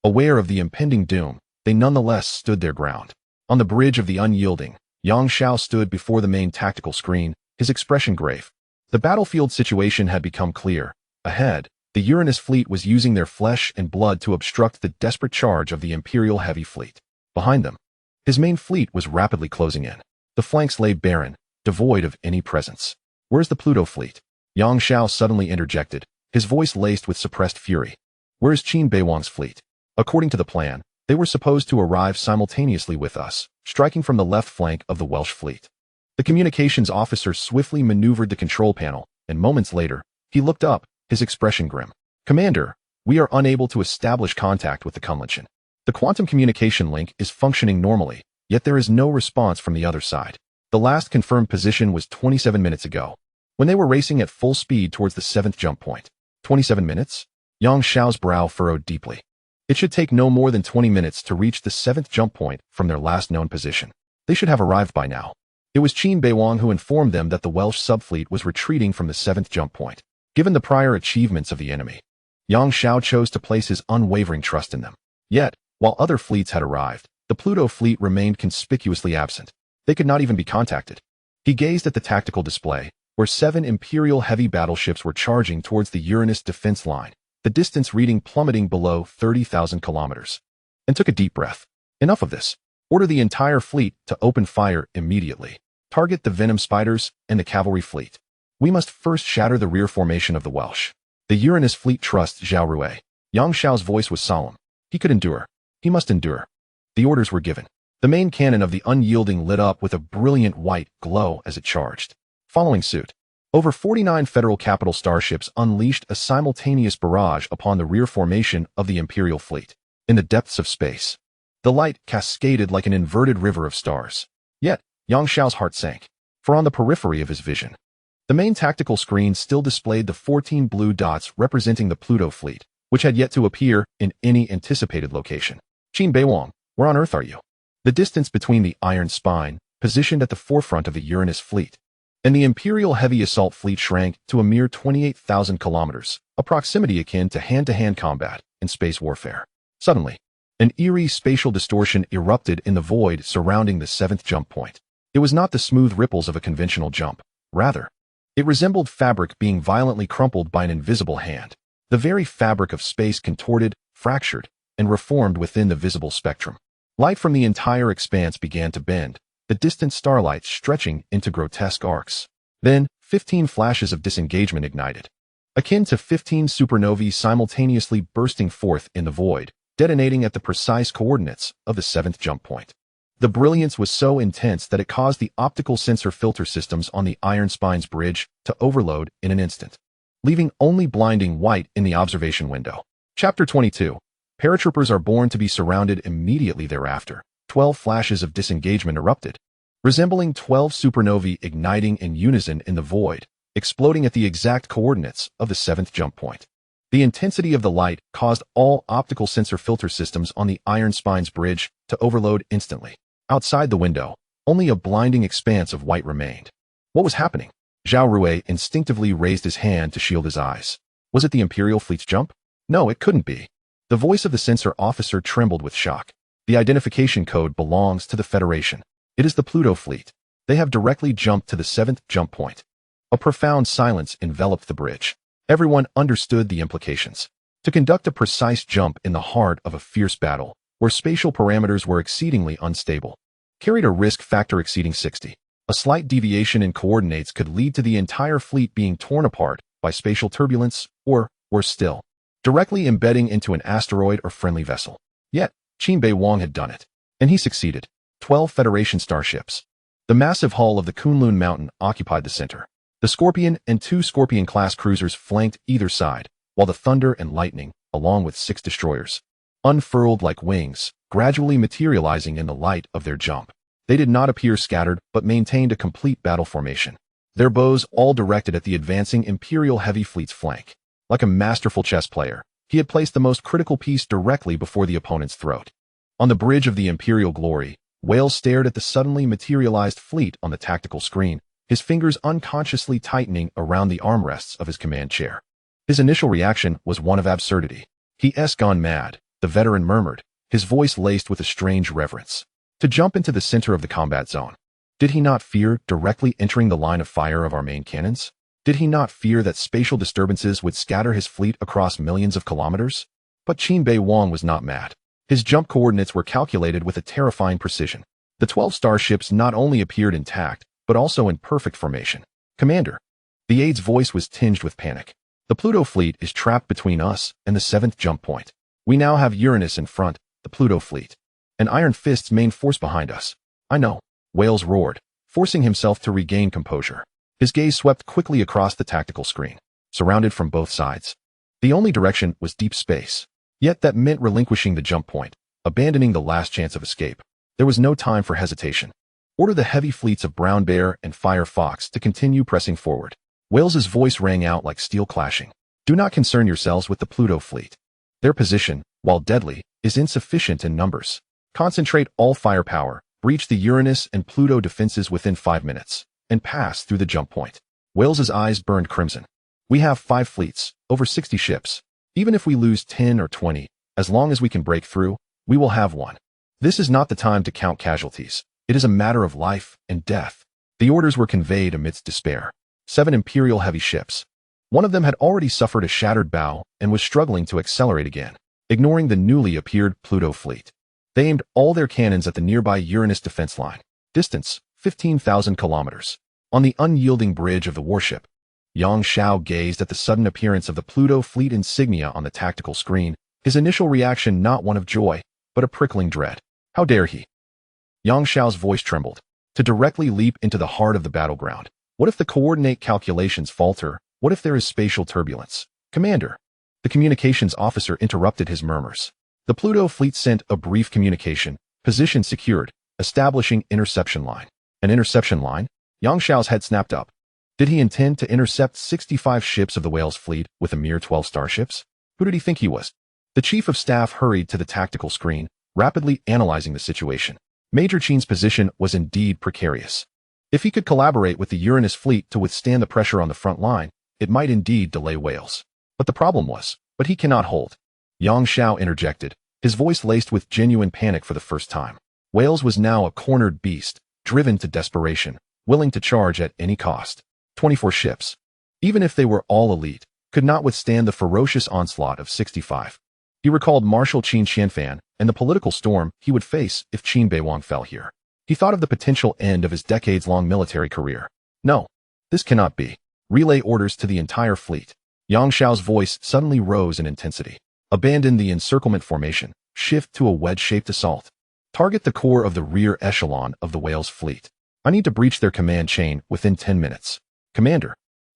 Aware of the impending doom, they nonetheless stood their ground. On the bridge of the unyielding, Yang Xiao stood before the main tactical screen, his expression grave. The battlefield situation had become clear. Ahead, the Uranus fleet was using their flesh and blood to obstruct the desperate charge of the Imperial Heavy Fleet. Behind them, his main fleet was rapidly closing in. The flanks lay barren, devoid of any presence. "Where's the Pluto fleet?" Yang Xiao suddenly interjected, his voice laced with suppressed fury. "Where's Qin Beiwang's fleet?" According to the plan, they were supposed to arrive simultaneously with us, striking from the left flank of the Welsh fleet. The communications officer swiftly maneuvered the control panel, and moments later, he looked up, his expression grim. "Commander, we are unable to establish contact with the Kunlunchen. The quantum communication link is functioning normally, yet there is no response from the other side. The last confirmed position was 27 minutes ago, when they were racing at full speed towards the 7th jump point." 27 minutes? Yang Xiao's brow furrowed deeply. It should take no more than 20 minutes to reach the 7th jump point from their last known position. They should have arrived by now. It was Qin Beiwang who informed them that the Welsh subfleet was retreating from the 7th jump point. Given the prior achievements of the enemy, Yang Xiao chose to place his unwavering trust in them. Yet, while other fleets had arrived, the Pluto fleet remained conspicuously absent. They could not even be contacted. He gazed at the tactical display, where 7 Imperial heavy battleships were charging towards the Uranus defense line, the distance reading plummeting below 30,000 kilometers, and took a deep breath. "Enough of this. Order the entire fleet to open fire immediately. Target the Venom Spiders and the cavalry fleet. We must first shatter the rear formation of the Welsh." The Uranus fleet trusts Zhao Rui. Yang Xiao's voice was solemn. He could endure. He must endure. The orders were given. The main cannon of the unyielding lit up with a brilliant white glow as it charged. Following suit, over 49 Federal capital starships unleashed a simultaneous barrage upon the rear formation of the Imperial fleet. In the depths of space, the light cascaded like an inverted river of stars. Yet, Yang Xiao's heart sank, for on the periphery of his vision, the main tactical screen still displayed the 14 blue dots representing the Pluto fleet, which had yet to appear in any anticipated location. "Qin Beiwang, where on earth are you?" The distance between the Iron Spine, positioned at the forefront of the Uranus fleet, and the Imperial Heavy Assault Fleet shrank to a mere 28,000 kilometers, a proximity akin to hand-to-hand combat in space warfare. Suddenly, an eerie spatial distortion erupted in the void surrounding the 7th jump point. It was not the smooth ripples of a conventional jump. Rather, it resembled fabric being violently crumpled by an invisible hand. The very fabric of space contorted, fractured, and reformed within the visible spectrum. Light from the entire expanse began to bend, the distant starlight stretching into grotesque arcs. Then, 15 flashes of disengagement ignited, akin to 15 supernovae simultaneously bursting forth in the void, detonating at the precise coordinates of the 7th jump point. The brilliance was so intense that it caused the optical sensor filter systems on the Iron Spine's bridge to overload in an instant, leaving only blinding white in the observation window. Chapter 22. Paratroopers are born to be surrounded immediately thereafter. 12 flashes of disengagement erupted, resembling 12 supernovae igniting in unison in the void, exploding at the exact coordinates of the 7th jump point. The intensity of the light caused all optical sensor filter systems on the Iron Spine's bridge to overload instantly. Outside the window, only a blinding expanse of white remained. What was happening? Zhao Rui instinctively raised his hand to shield his eyes. Was it the Imperial fleet's jump? No, it couldn't be. The voice of the sensor officer trembled with shock. The identification code belongs to the Federation. It is the Pluto fleet. They have directly jumped to the 7th jump point. A profound silence enveloped the bridge. Everyone understood the implications. To conduct a precise jump in the heart of a fierce battle, where spatial parameters were exceedingly unstable, carried a risk factor exceeding 60. A slight deviation in coordinates could lead to the entire fleet being torn apart by spatial turbulence or, worse still, directly embedding into an asteroid or friendly vessel. Yet, Qin Beiwang had done it, and he succeeded. 12 Federation starships. The massive hull of the Kunlun Mountain occupied the center. The Scorpion and 2 Scorpion-class cruisers flanked either side, while the Thunder and Lightning, along with 6 destroyers, unfurled like wings, gradually materializing in the light of their jump. They did not appear scattered, but maintained a complete battle formation, their bows all directed at the advancing Imperial Heavy Fleet's flank. Like a masterful chess player, he had placed the most critical piece directly before the opponent's throat. On the bridge of the Imperial Glory, Wales stared at the suddenly materialized fleet on the tactical screen, his fingers unconsciously tightening around the armrests of his command chair. His initial reaction was one of absurdity. He's gone mad. the veteran murmured, his voice laced with a strange reverence. To jump into the center of the combat zone. Did he not fear directly entering the line of fire of our main cannons? Did he not fear that spatial disturbances would scatter his fleet across millions of kilometers? But Qin Beiwang was not mad. His jump coordinates were calculated with a terrifying precision. The 12 starships not only appeared intact, but also in perfect formation. Commander. The aide's voice was tinged with panic. The Pluto fleet is trapped between us and the 7th jump point. We now have Uranus in front, the Pluto fleet, and Iron Fist's main force behind us. I know. Wales roared, forcing himself to regain composure. His gaze swept quickly across the tactical screen, surrounded from both sides. The only direction was deep space. Yet that meant relinquishing the jump point, abandoning the last chance of escape. There was no time for hesitation. Order the heavy fleets of Brown Bear and Fire Fox to continue pressing forward. Wales's voice rang out like steel clashing. Do not concern yourselves with the Pluto fleet. Their position, while deadly, is insufficient in numbers. Concentrate all firepower, breach the Uranus and Pluto defenses within 5 minutes, and pass through the jump point. Wales's eyes burned crimson. We have 5 fleets, over 60 ships. Even if we lose 10 or 20, as long as we can break through, we will have one. This is not the time to count casualties. It is a matter of life and death. The orders were conveyed amidst despair. 7 Imperial heavy ships. One of them had already suffered a shattered bow and was struggling to accelerate again, ignoring the newly appeared Pluto fleet. They aimed all their cannons at the nearby Uranus defense line. Distance, 15,000 kilometers. On the unyielding bridge of the warship, Yang Xiao gazed at the sudden appearance of the Pluto fleet insignia on the tactical screen, his initial reaction not one of joy, but a prickling dread. How dare he? Yang Xiao's voice trembled. To directly leap into the heart of the battleground. What if the coordinate calculations falter? What if there is spatial turbulence? Commander. The communications officer interrupted his murmurs. The Pluto fleet sent a brief communication, position secured, establishing interception line. An interception line? Yang Xiao's head snapped up. Did he intend to intercept 65 ships of the Wales fleet with a mere 12 starships? Who did he think he was? The chief of staff hurried to the tactical screen, rapidly analyzing the situation. Major Qin's position was indeed precarious. If he could collaborate with the Uranus fleet to withstand the pressure on the front line, it might indeed delay Wales. But the problem was, he cannot hold. Yang Xiao interjected, his voice laced with genuine panic for the first time. Wales was now a cornered beast, driven to desperation, willing to charge at any cost. 24 ships, even if they were all elite, could not withstand the ferocious onslaught of 65. He recalled Marshal Qin Xianfan and the political storm he would face if Qin Beiwang fell here. He thought of the potential end of his decades-long military career. No, this cannot be. Relay orders to the entire fleet. Yang Xiao's voice suddenly rose in intensity. Abandon the encirclement formation. Shift to a wedge-shaped assault. Target the core of the rear echelon of the Wales fleet. I need to breach their command chain within 10 minutes. Commander.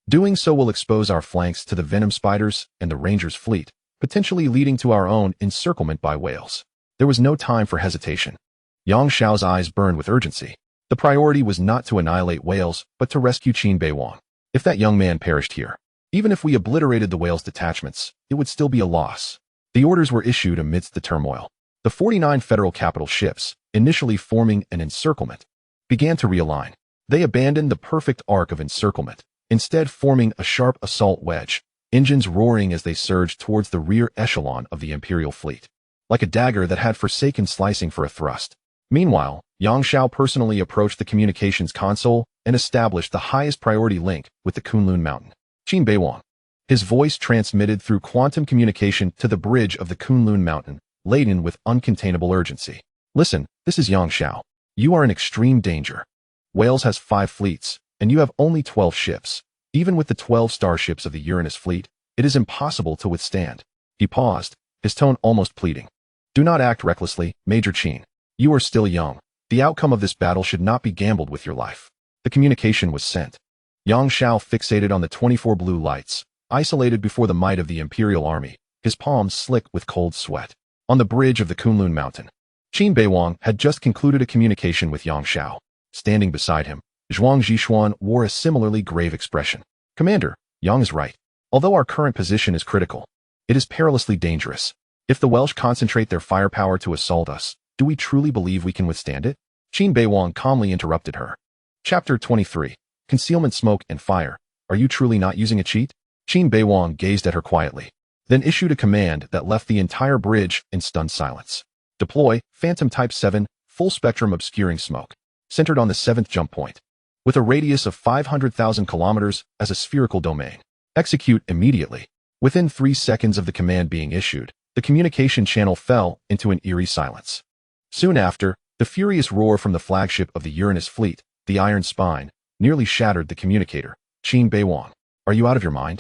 Doing so will expose our flanks to the Venom Spiders and the Rangers fleet, potentially leading to our own encirclement by Wales. There was no time for hesitation. Yang Xiao's eyes burned with urgency. The priority was not to annihilate Wales, but to rescue Qin Beiwang. If that young man perished here, even if we obliterated the Wales detachments, it would still be a loss. The orders were issued amidst the turmoil. The 49 federal capital ships, initially forming an encirclement, began to realign. They abandoned the perfect arc of encirclement, instead forming a sharp assault wedge, engines roaring as they surged towards the rear echelon of the Imperial fleet, like a dagger that had forsaken slicing for a thrust. Meanwhile, Yang Xiao personally approached the communications console and established the highest priority link with the Kunlun Mountain. Qin Beiwang. His voice transmitted through quantum communication to the bridge of the Kunlun Mountain, laden with uncontainable urgency. Listen, this is Yang Xiao. You are in extreme danger. Wales has 5 fleets, and you have only 12 ships. Even with the 12 starships of the Uranus fleet, it is impossible to withstand. He paused, his tone almost pleading. Do not act recklessly, Major Qin. You are still young. The outcome of this battle should not be gambled with your life. The communication was sent. Yang Xiao fixated on the 24 blue lights, isolated before the might of the Imperial army, his palms slick with cold sweat. On the bridge of the Kunlun Mountain, Qin Beiwang had just concluded a communication with Yang Xiao. Standing beside him, Zhuang Zhishuan wore a similarly grave expression. Commander, Yang is right. Although our current position is critical, it is perilously dangerous. If the Welsh concentrate their firepower to assault us, do we truly believe we can withstand it? Qin Beiwang calmly interrupted her. Chapter 23. Concealment, smoke, and fire. Are you truly not using a cheat? Qin Beiwang gazed at her quietly. then issued a command that left the entire bridge in stunned silence. Deploy Phantom Type 7 full-spectrum obscuring smoke, centered on the 7th jump point, with a radius of 500,000 kilometers as a spherical domain. Execute immediately. Within 3 seconds of the command being issued, the communication channel fell into an eerie silence. Soon after, the furious roar from the flagship of the Uranus fleet, the Iron Spine, nearly shattered the communicator. Qin Beiwang, are you out of your mind?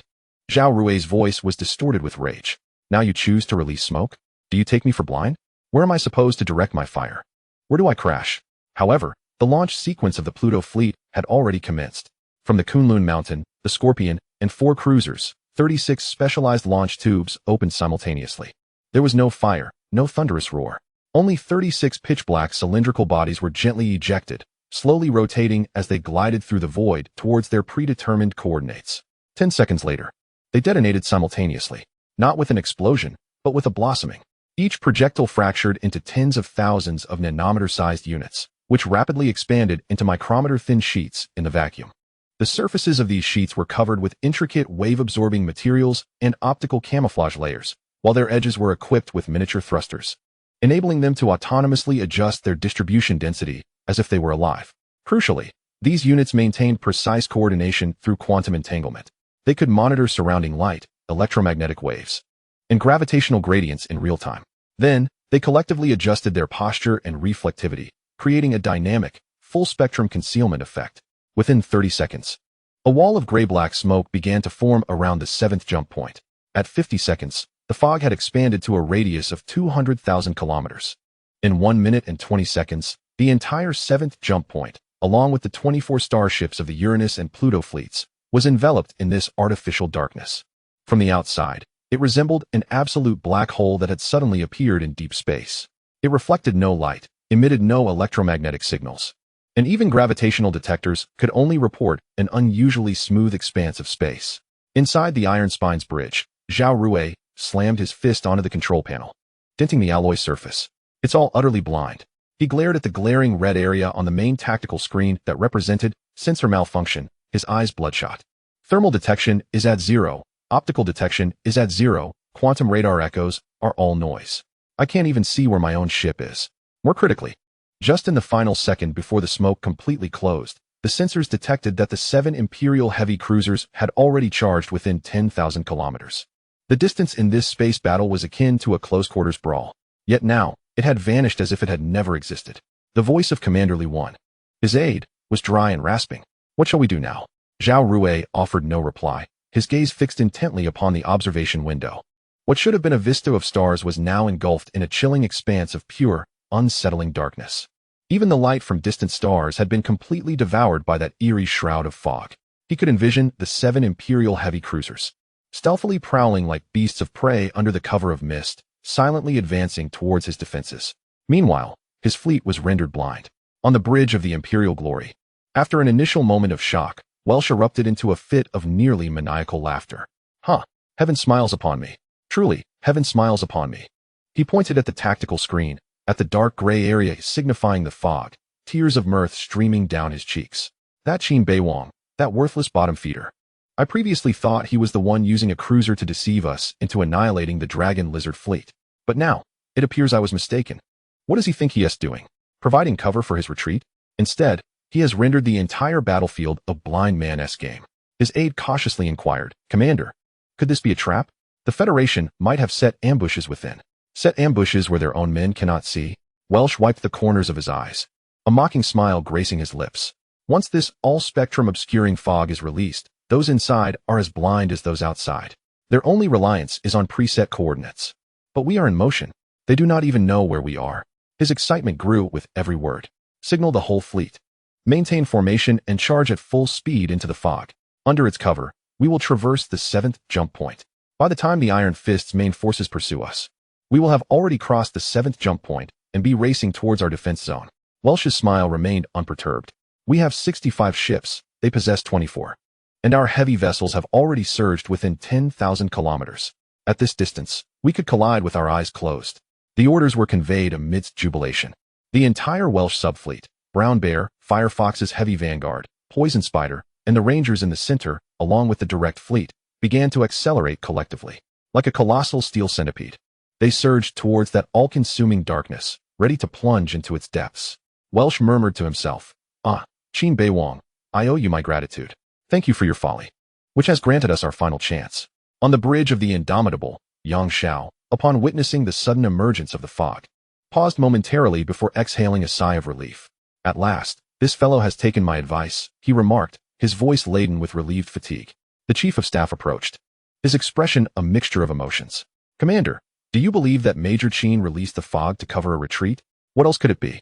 Zhao Rui's voice was distorted with rage. Now you choose to release smoke? Do you take me for blind? Where am I supposed to direct my fire? Where do I crash? However, the launch sequence of the Pluto fleet had already commenced. From the Kunlun Mountain, the Scorpion, and 4 cruisers, 36 specialized launch tubes opened simultaneously. There was no fire, no thunderous roar. Only 36 pitch-black cylindrical bodies were gently ejected, slowly rotating as they glided through the void towards their predetermined coordinates. 10 seconds later, they detonated simultaneously, not with an explosion, but with a blossoming. Each projectile fractured into tens of thousands of nanometer-sized units, which rapidly expanded into micrometer-thin sheets in the vacuum. The surfaces of these sheets were covered with intricate wave-absorbing materials and optical camouflage layers, while their edges were equipped with miniature thrusters, enabling them to autonomously adjust their distribution density as if they were alive. Crucially, these units maintained precise coordination through quantum entanglement. They could monitor surrounding light, electromagnetic waves, and gravitational gradients in real time. Then, they collectively adjusted their posture and reflectivity, creating a dynamic, full-spectrum concealment effect. Within 30 seconds, a wall of gray-black smoke began to form around the 7th jump point. At 50 seconds, the fog had expanded to a radius of 200,000 kilometers. In 1 minute and 20 seconds, the entire 7th jump point, along with the 24 starships of the Uranus and Pluto fleets, was enveloped in this artificial darkness. From the outside, it resembled an absolute black hole that had suddenly appeared in deep space. It reflected no light, emitted no electromagnetic signals, and even gravitational detectors could only report an unusually smooth expanse of space. Inside the Iron Spine's bridge, Zhao Rui slammed his fist onto the control panel, denting the alloy surface. It's all utterly blind. He glared at the glaring red area on the main tactical screen that represented sensor malfunction, his eyes bloodshot. Thermal detection is at 0, optical detection is at 0, quantum radar echoes are all noise. I can't even see where my own ship is. More critically, just in the final second before the smoke completely closed, the sensors detected that the 7 Imperial heavy cruisers had already charged within 10,000 kilometers. The distance in this space battle was akin to a close-quarters brawl. Yet now, it had vanished as if it had never existed. The voice of Commander Li Wan, his aide, was dry and rasping. What shall we do now? Zhao Rui offered no reply, his gaze fixed intently upon the observation window. What should have been a vista of stars was now engulfed in a chilling expanse of pure, unsettling darkness. Even the light from distant stars had been completely devoured by that eerie shroud of fog. He could envision the 7 Imperial heavy cruisers, stealthily prowling like beasts of prey under the cover of mist, silently advancing towards his defenses. Meanwhile, his fleet was rendered blind. On the bridge of the Imperial Glory, after an initial moment of shock, Welsh erupted into a fit of nearly maniacal laughter. Heaven smiles upon me. Truly, heaven smiles upon me. He pointed at the tactical screen, at the dark gray area signifying the fog, tears of mirth streaming down his cheeks. That Qin Beiwang, that worthless bottom feeder. I previously thought he was the one using a cruiser to deceive us into annihilating the Dragon Lizard fleet. But now, it appears I was mistaken. What does he think he is doing? Providing cover for his retreat? Instead, he has rendered the entire battlefield a blind man's game. His aide cautiously inquired, Commander, could this be a trap? The Federation might have set ambushes within. Set ambushes where their own men cannot see? Welsh wiped the corners of his eyes, a mocking smile gracing his lips. Once this all-spectrum obscuring fog is released, those inside are as blind as those outside. Their only reliance is on preset coordinates. But we are in motion. They do not even know where we are. His excitement grew with every word. Signal the whole fleet. Maintain formation and charge at full speed into the fog. Under its cover, we will traverse the 7th jump point. By the time the Iron Fist's main forces pursue us, we will have already crossed the 7th jump point and be racing towards our defense zone. Welsh's smile remained unperturbed. We have 65 ships, they possess 24. And our heavy vessels have already surged within 10,000 kilometers. At this distance, we could collide with our eyes closed. The orders were conveyed amidst jubilation. The entire Welsh subfleet, Brown Bear, Firefox's heavy vanguard, Poison Spider, and the Rangers in the center, along with the direct fleet, began to accelerate collectively. Like a colossal steel centipede, they surged towards that all-consuming darkness, ready to plunge into its depths. Welsh murmured to himself, "Ah, Qin Beiwang, I owe you my gratitude. Thank you for your folly, which has granted us our final chance." On the bridge of the indomitable, Yang Xiao, upon witnessing the sudden emergence of the fog, paused momentarily before exhaling a sigh of relief. "At last, this fellow has taken my advice," he remarked, his voice laden with relieved fatigue. The chief of staff approached, his expression a mixture of emotions. "Commander, do you believe that Major Qin released the fog to cover a retreat? What else could it be?"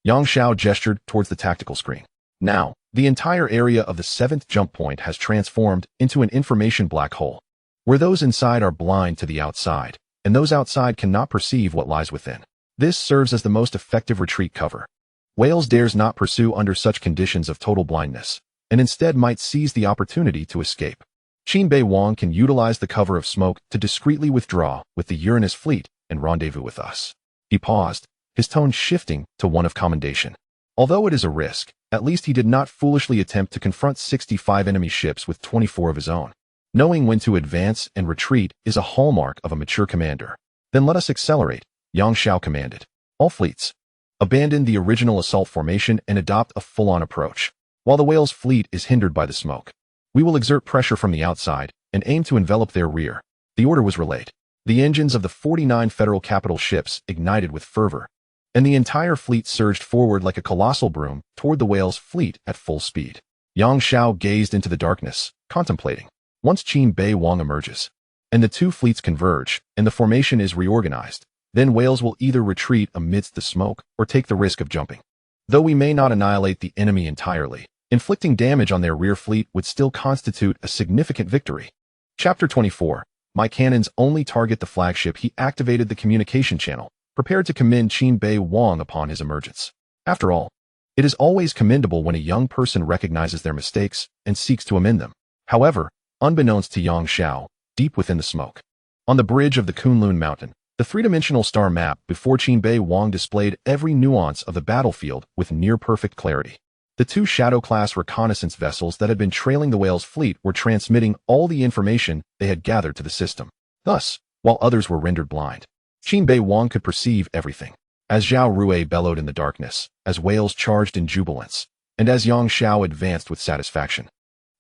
Yang Xiao gestured towards the tactical screen. Now, the entire area of the 7th jump point has transformed into an information black hole, where those inside are blind to the outside, and those outside cannot perceive what lies within. This serves as the most effective retreat cover. Wales dares not pursue under such conditions of total blindness, and instead might seize the opportunity to escape. Qin Beiwang can utilize the cover of smoke to discreetly withdraw with the Uranus fleet and rendezvous with us. He paused, his tone shifting to one of commendation. Although it is a risk, at least he did not foolishly attempt to confront 65 enemy ships with 24 of his own. Knowing when to advance and retreat is a hallmark of a mature commander. "Then let us accelerate," Yang Xiao commanded. "All fleets, abandon the original assault formation and adopt a full-on approach. While the Whale's fleet is hindered by the smoke, we will exert pressure from the outside and aim to envelop their rear." The order was relayed. The engines of the 49 Federal capital ships ignited with fervor, and the entire fleet surged forward like a colossal broom toward the Whale's fleet at full speed. Yang Xiao gazed into the darkness, contemplating. Once Qin Beiwang emerges, and the two fleets converge, and the formation is reorganized, then Wales will either retreat amidst the smoke or take the risk of jumping. Though we may not annihilate the enemy entirely, inflicting damage on their rear fleet would still constitute a significant victory. Chapter 24. My cannons only target the flagship. He activated the communication channel, prepared to commend Qin Beiwang upon his emergence. After all, it is always commendable when a young person recognizes their mistakes and seeks to amend them. However, unbeknownst to Yang Xiao, deep within the smoke, on the bridge of the Kunlun Mountain, the three-dimensional star map before Qin Beiwang displayed every nuance of the battlefield with near-perfect clarity. The two Shadow-class reconnaissance vessels that had been trailing the Whale's fleet were transmitting all the information they had gathered to the system. Thus, while others were rendered blind, Qin Beiwang could perceive everything. As Zhao Rui bellowed in the darkness, as Wales charged in jubilance, and as Yang Xiao advanced with satisfaction,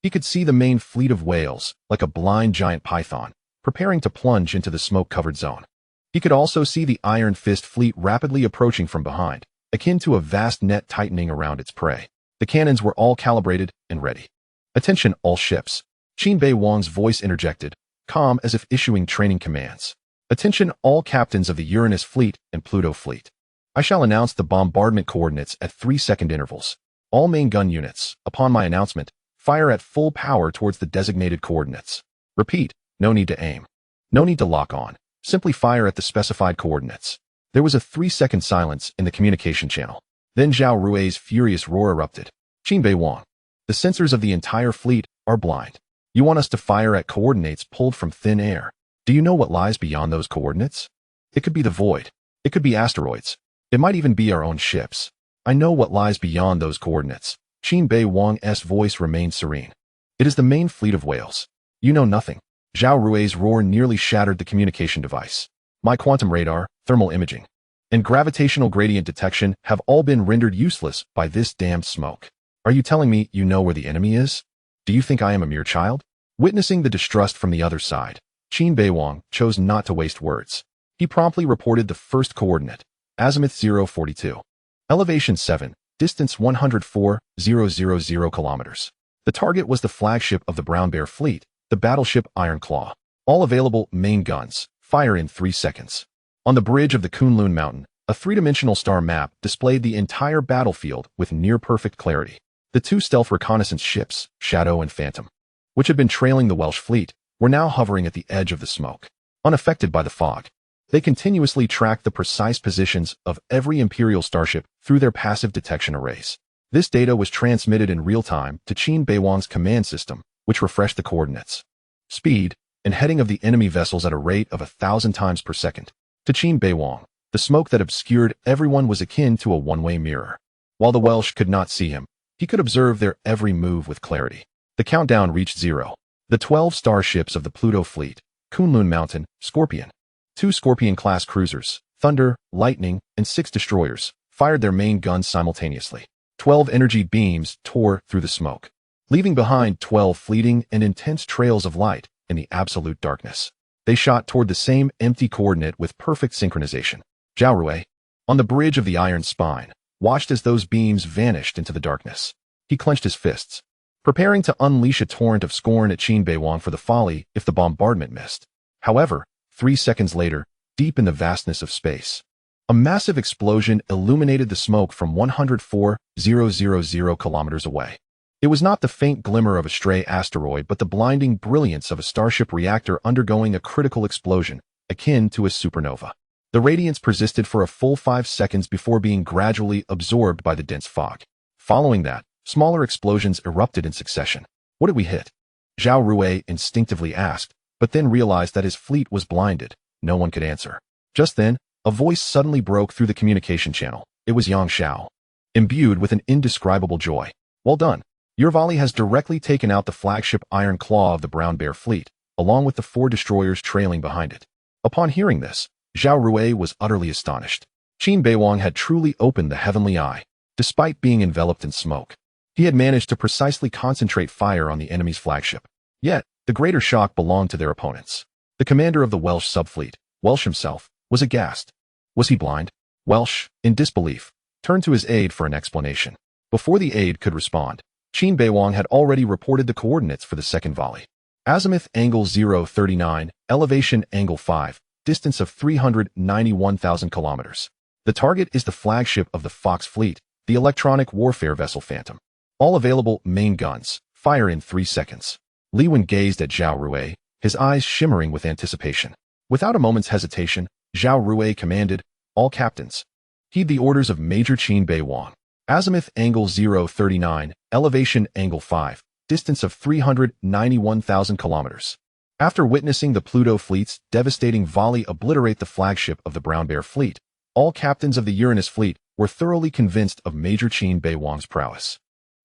he could see the main fleet of Wales, like a blind giant python, preparing to plunge into the smoke-covered zone. He could also see the Iron Fist fleet rapidly approaching from behind, akin to a vast net tightening around its prey. The cannons were all calibrated and ready. "Attention, all ships," Qin Beiwang's voice interjected, calm as if issuing training commands. "Attention, all captains of the Uranus fleet and Pluto fleet. I shall announce the bombardment coordinates at 3-second intervals. All main gun units, upon my announcement, fire at full power towards the designated coordinates. Repeat, no need to aim. No need to lock on. Simply fire at the specified coordinates." There was a 3-second silence in the communication channel. Then Zhao Rui's furious roar erupted. "Qin Beiwang, the sensors of the entire fleet are blind. You want us to fire at coordinates pulled from thin air. Do you know what lies beyond those coordinates? It could be the void. It could be asteroids. It might even be our own ships. I know what lies beyond those coordinates." Qin Beiwang's voice remained serene. "It is the main fleet of Wales. You know nothing." Zhao Rui's roar nearly shattered the communication device. "My quantum radar, thermal imaging, and gravitational gradient detection have all been rendered useless by this damned smoke. Are you telling me you know where the enemy is? Do you think I am a mere child?" Witnessing the distrust from the other side, Qin Beiwang chose not to waste words. He promptly reported the first coordinate, azimuth 042. Elevation 7, distance 104,000 kilometers. The target was the flagship of the Brown Bear fleet, the battleship Iron Claw. All available main guns, fire in 3 seconds. On the bridge of the Kunlun Mountain, a 3-dimensional star map displayed the entire battlefield with near-perfect clarity. The two stealth reconnaissance ships, Shadow and Phantom, which had been trailing the Welsh fleet, were now hovering at the edge of the smoke. Unaffected by the fog, they continuously tracked the precise positions of every Imperial starship through their passive detection arrays. This data was transmitted in real time to Qin Beiwang's command system, which refreshed the coordinates, speed, and heading of the enemy vessels at a rate of 1,000 times per second. To Qin Beiwang, the smoke that obscured everyone was akin to a one-way mirror. While the Welsh could not see him, he could observe their every move with clarity. The countdown reached 0. The 12 starships of the Pluto fleet, Kunlun Mountain, Scorpion. 2 Scorpion-class cruisers, Thunder, Lightning, and 6 destroyers, fired their main guns simultaneously. 12 energy beams tore through the smoke, leaving behind 12 fleeting and intense trails of light in the absolute darkness. They shot toward the same empty coordinate with perfect synchronization. Zhao Rui, on the bridge of the Iron Spine, watched as those beams vanished into the darkness. He clenched his fists, preparing to unleash a torrent of scorn at Qin Beiwang for the folly if the bombardment missed. However, 3 seconds later, deep in the vastness of space, a massive explosion illuminated the smoke from 104,000 kilometers away. It was not the faint glimmer of a stray asteroid, but the blinding brilliance of a starship reactor undergoing a critical explosion, akin to a supernova. The radiance persisted for a full 5 seconds before being gradually absorbed by the dense fog. Following that, smaller explosions erupted in succession. What did we hit? Zhao Rui instinctively asked, but then realized that his fleet was blinded. No one could answer. Just then, a voice suddenly broke through the communication channel. It was Yang Xiao, imbued with an indescribable joy. Well done. Your volley has directly taken out the flagship Iron Claw of the Brown Bear fleet, along with the 4 destroyers trailing behind it. Upon hearing this, Zhao Rui was utterly astonished. Qin Beiwang had truly opened the heavenly eye. Despite being enveloped in smoke, he had managed to precisely concentrate fire on the enemy's flagship. Yet, the greater shock belonged to their opponents. The commander of the Welsh subfleet, Welsh himself, was aghast. Was he blind? Welsh, in disbelief, turned to his aide for an explanation. Before the aide could respond, Qin Beiwang had already reported the coordinates for the second volley. Azimuth angle 039, elevation angle 5, distance of 391,000 kilometers. The target is the flagship of the Fox fleet, the electronic warfare vessel Phantom. All available main guns, fire in 3 seconds. Li Wen gazed at Zhao Rui, his eyes shimmering with anticipation. Without a moment's hesitation, Zhao Rui commanded, all captains, heed the orders of Major Qin Beiwang. Azimuth angle 039, elevation angle 5, distance of 391,000 kilometers. After witnessing the Pluto fleet's devastating volley obliterate the flagship of the Brown Bear fleet, all captains of the Uranus fleet were thoroughly convinced of Major Qin Beiwang's prowess.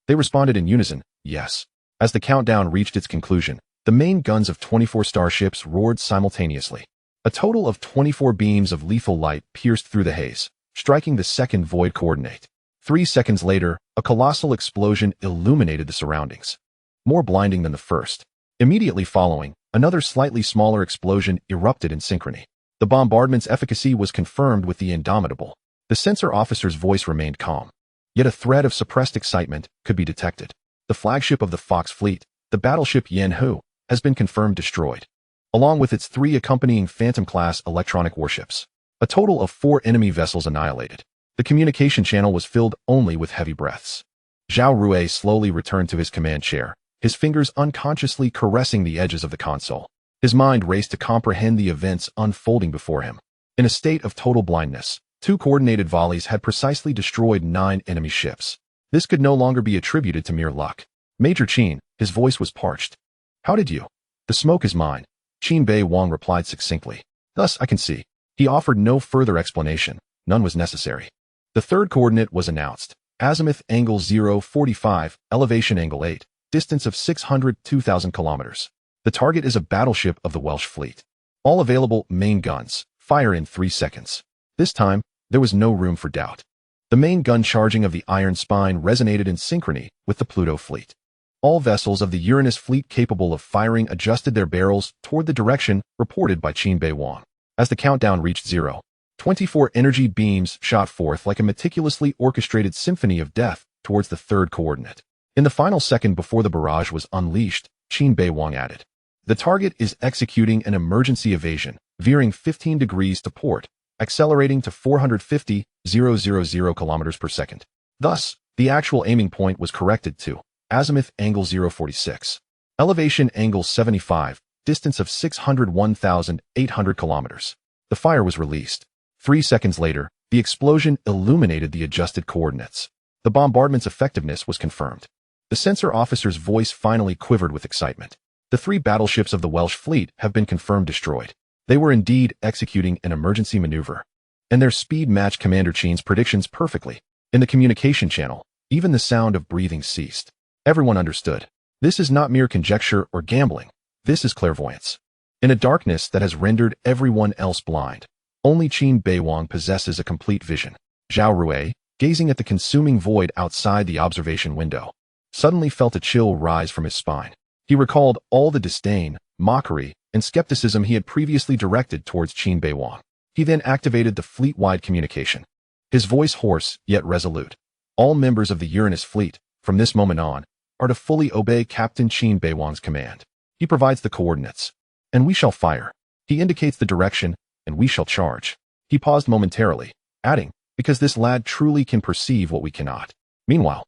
They responded in unison, yes. As the countdown reached its conclusion, the main guns of 24 starships roared simultaneously. A total of 24 beams of lethal light pierced through the haze, striking the second void coordinate. 3 seconds later, a colossal explosion illuminated the surroundings, more blinding than the first. Immediately following, another slightly smaller explosion erupted in synchrony. The bombardment's efficacy was confirmed with the Indomitable. The sensor officer's voice remained calm, yet a thread of suppressed excitement could be detected. The flagship of the Fox fleet, the battleship Yen Hu, has been confirmed destroyed, along with its 3 accompanying Phantom-class electronic warships. A total of 4 enemy vessels annihilated. The communication channel was filled only with heavy breaths. Zhao Rui slowly returned to his command chair, his fingers unconsciously caressing the edges of the console. His mind raced to comprehend the events unfolding before him. In a state of total blindness, 2 coordinated volleys had precisely destroyed 9 enemy ships. This could no longer be attributed to mere luck. Major Qin, his voice was parched. How did you? The smoke is mine, Qin Beiwang replied succinctly. Thus I can see. He offered no further explanation. None was necessary. The third coordinate was announced. Azimuth angle 045, elevation angle 8, distance of 602,000 kilometers. The target is a battleship of the Welsh fleet. All available main guns, fire in 3 seconds. This time, there was no room for doubt. The main gun charging of the Iron Spine resonated in synchrony with the Pluto fleet. All vessels of the Uranus fleet capable of firing adjusted their barrels toward the direction reported by Qin Beiwang. As the countdown reached 0, 24 energy beams shot forth like a meticulously orchestrated symphony of death towards the third coordinate. In the final second before the barrage was unleashed, Qin Beiwang added, the target is executing an emergency evasion, veering 15 degrees to port, accelerating to 450,000 kilometers per second. Thus, the actual aiming point was corrected to azimuth angle 046, elevation angle 75, distance of 601,800 kilometers. The fire was released. 3 seconds later, the explosion illuminated the adjusted coordinates. The bombardment's effectiveness was confirmed. The sensor officer's voice finally quivered with excitement. The 3 battleships of the Welsh fleet have been confirmed destroyed. They were indeed executing an emergency maneuver, and their speed matched Commander Qin's predictions perfectly. In the communication channel, even the sound of breathing ceased. Everyone understood. This is not mere conjecture or gambling. This is clairvoyance. In a darkness that has rendered everyone else blind, only Qin Beiwang possesses a complete vision. Zhao Rui, gazing at the consuming void outside the observation window, suddenly felt a chill rise from his spine. He recalled all the disdain, mockery, and skepticism he had previously directed towards Qin Beiwang. He then activated the fleet-wide communication. His voice hoarse, yet resolute. All members of the Uranus fleet, from this moment on, are to fully obey Captain Qin Beiwang's command. He provides the coordinates, and we shall fire. He indicates the direction, and we shall charge. He paused momentarily, adding, because this lad truly can perceive what we cannot. Meanwhile,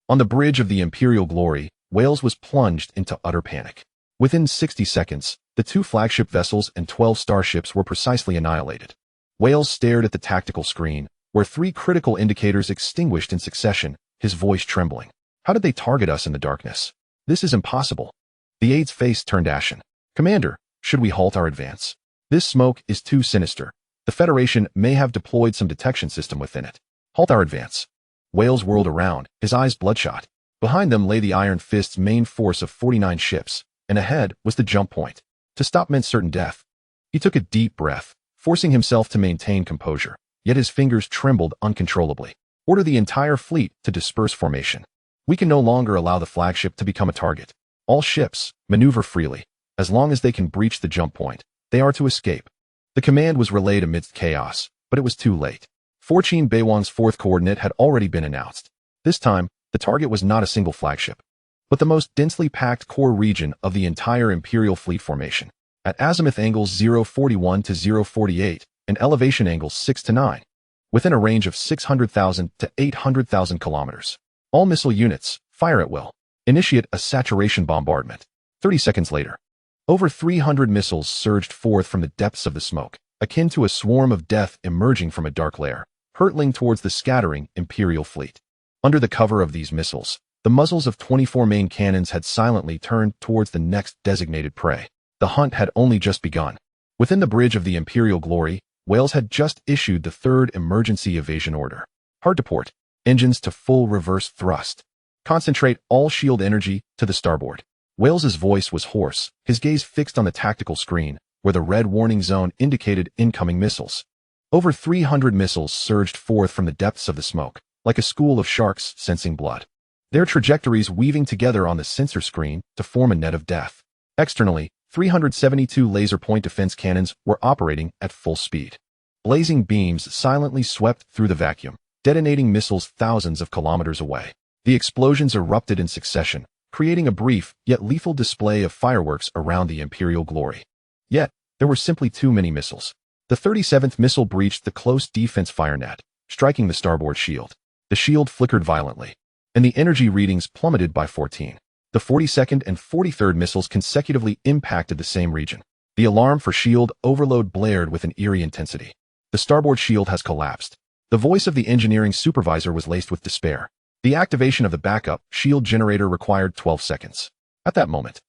on the bridge of the Imperial Glory, Wales was plunged into utter panic. Within 60 seconds, the 2 flagship vessels and 12 starships were precisely annihilated. Wales stared at the tactical screen, where 3 critical indicators extinguished in succession, his voice trembling. How did they target us in the darkness? This is impossible. The aide's face turned ashen. Commander, should we halt our advance? This smoke is too sinister. The Federation may have deployed some detection system within it. Halt our advance. Wales whirled around, his eyes bloodshot. Behind them lay the Iron Fist's main force of 49 ships, and ahead was the jump point. To stop meant certain death. He took a deep breath, forcing himself to maintain composure, yet his fingers trembled uncontrollably. Order the entire fleet to disperse formation. We can no longer allow the flagship to become a target. All ships, maneuver freely. As long as they can breach the jump point, they are to escape. The command was relayed amidst chaos, but it was too late. Qin Beiwang's 4th coordinate had already been announced. This time, the target was not a single flagship, but the most densely packed core region of the entire Imperial fleet formation. At azimuth angles 041 to 048 and elevation angles 6 to 9, within a range of 600,000 to 800,000 kilometers. All missile units, fire at will. Initiate a saturation bombardment. 30 seconds later, over 300 missiles surged forth from the depths of the smoke, akin to a swarm of death emerging from a dark lair, hurtling towards the scattering Imperial fleet. Under the cover of these missiles, the muzzles of 24 main cannons had silently turned towards the next designated prey. The hunt had only just begun. Within the bridge of the Imperial Glory, Wales had just issued the 3rd emergency evasion order. Hard to port. Engines to full reverse thrust. Concentrate all shield energy to the starboard. Wales's voice was hoarse, his gaze fixed on the tactical screen, where the red warning zone indicated incoming missiles. Over 300 missiles surged forth from the depths of the smoke, like a school of sharks sensing blood. Their trajectories weaving together on the sensor screen to form a net of death. Externally, 372 laser point defense cannons were operating at full speed. Blazing beams silently swept through the vacuum, detonating missiles thousands of kilometers away. The explosions erupted in succession, creating a brief yet lethal display of fireworks around the Imperial Glory. Yet, there were simply too many missiles. The 37th missile breached the close defense fire net, striking the starboard shield. The shield flickered violently, and the energy readings plummeted by 14. The 42nd and 43rd missiles consecutively impacted the same region. The alarm for shield overload blared with an eerie intensity. The starboard shield has collapsed. The voice of the engineering supervisor was laced with despair. The activation of the backup shield generator required 12 seconds. At that moment,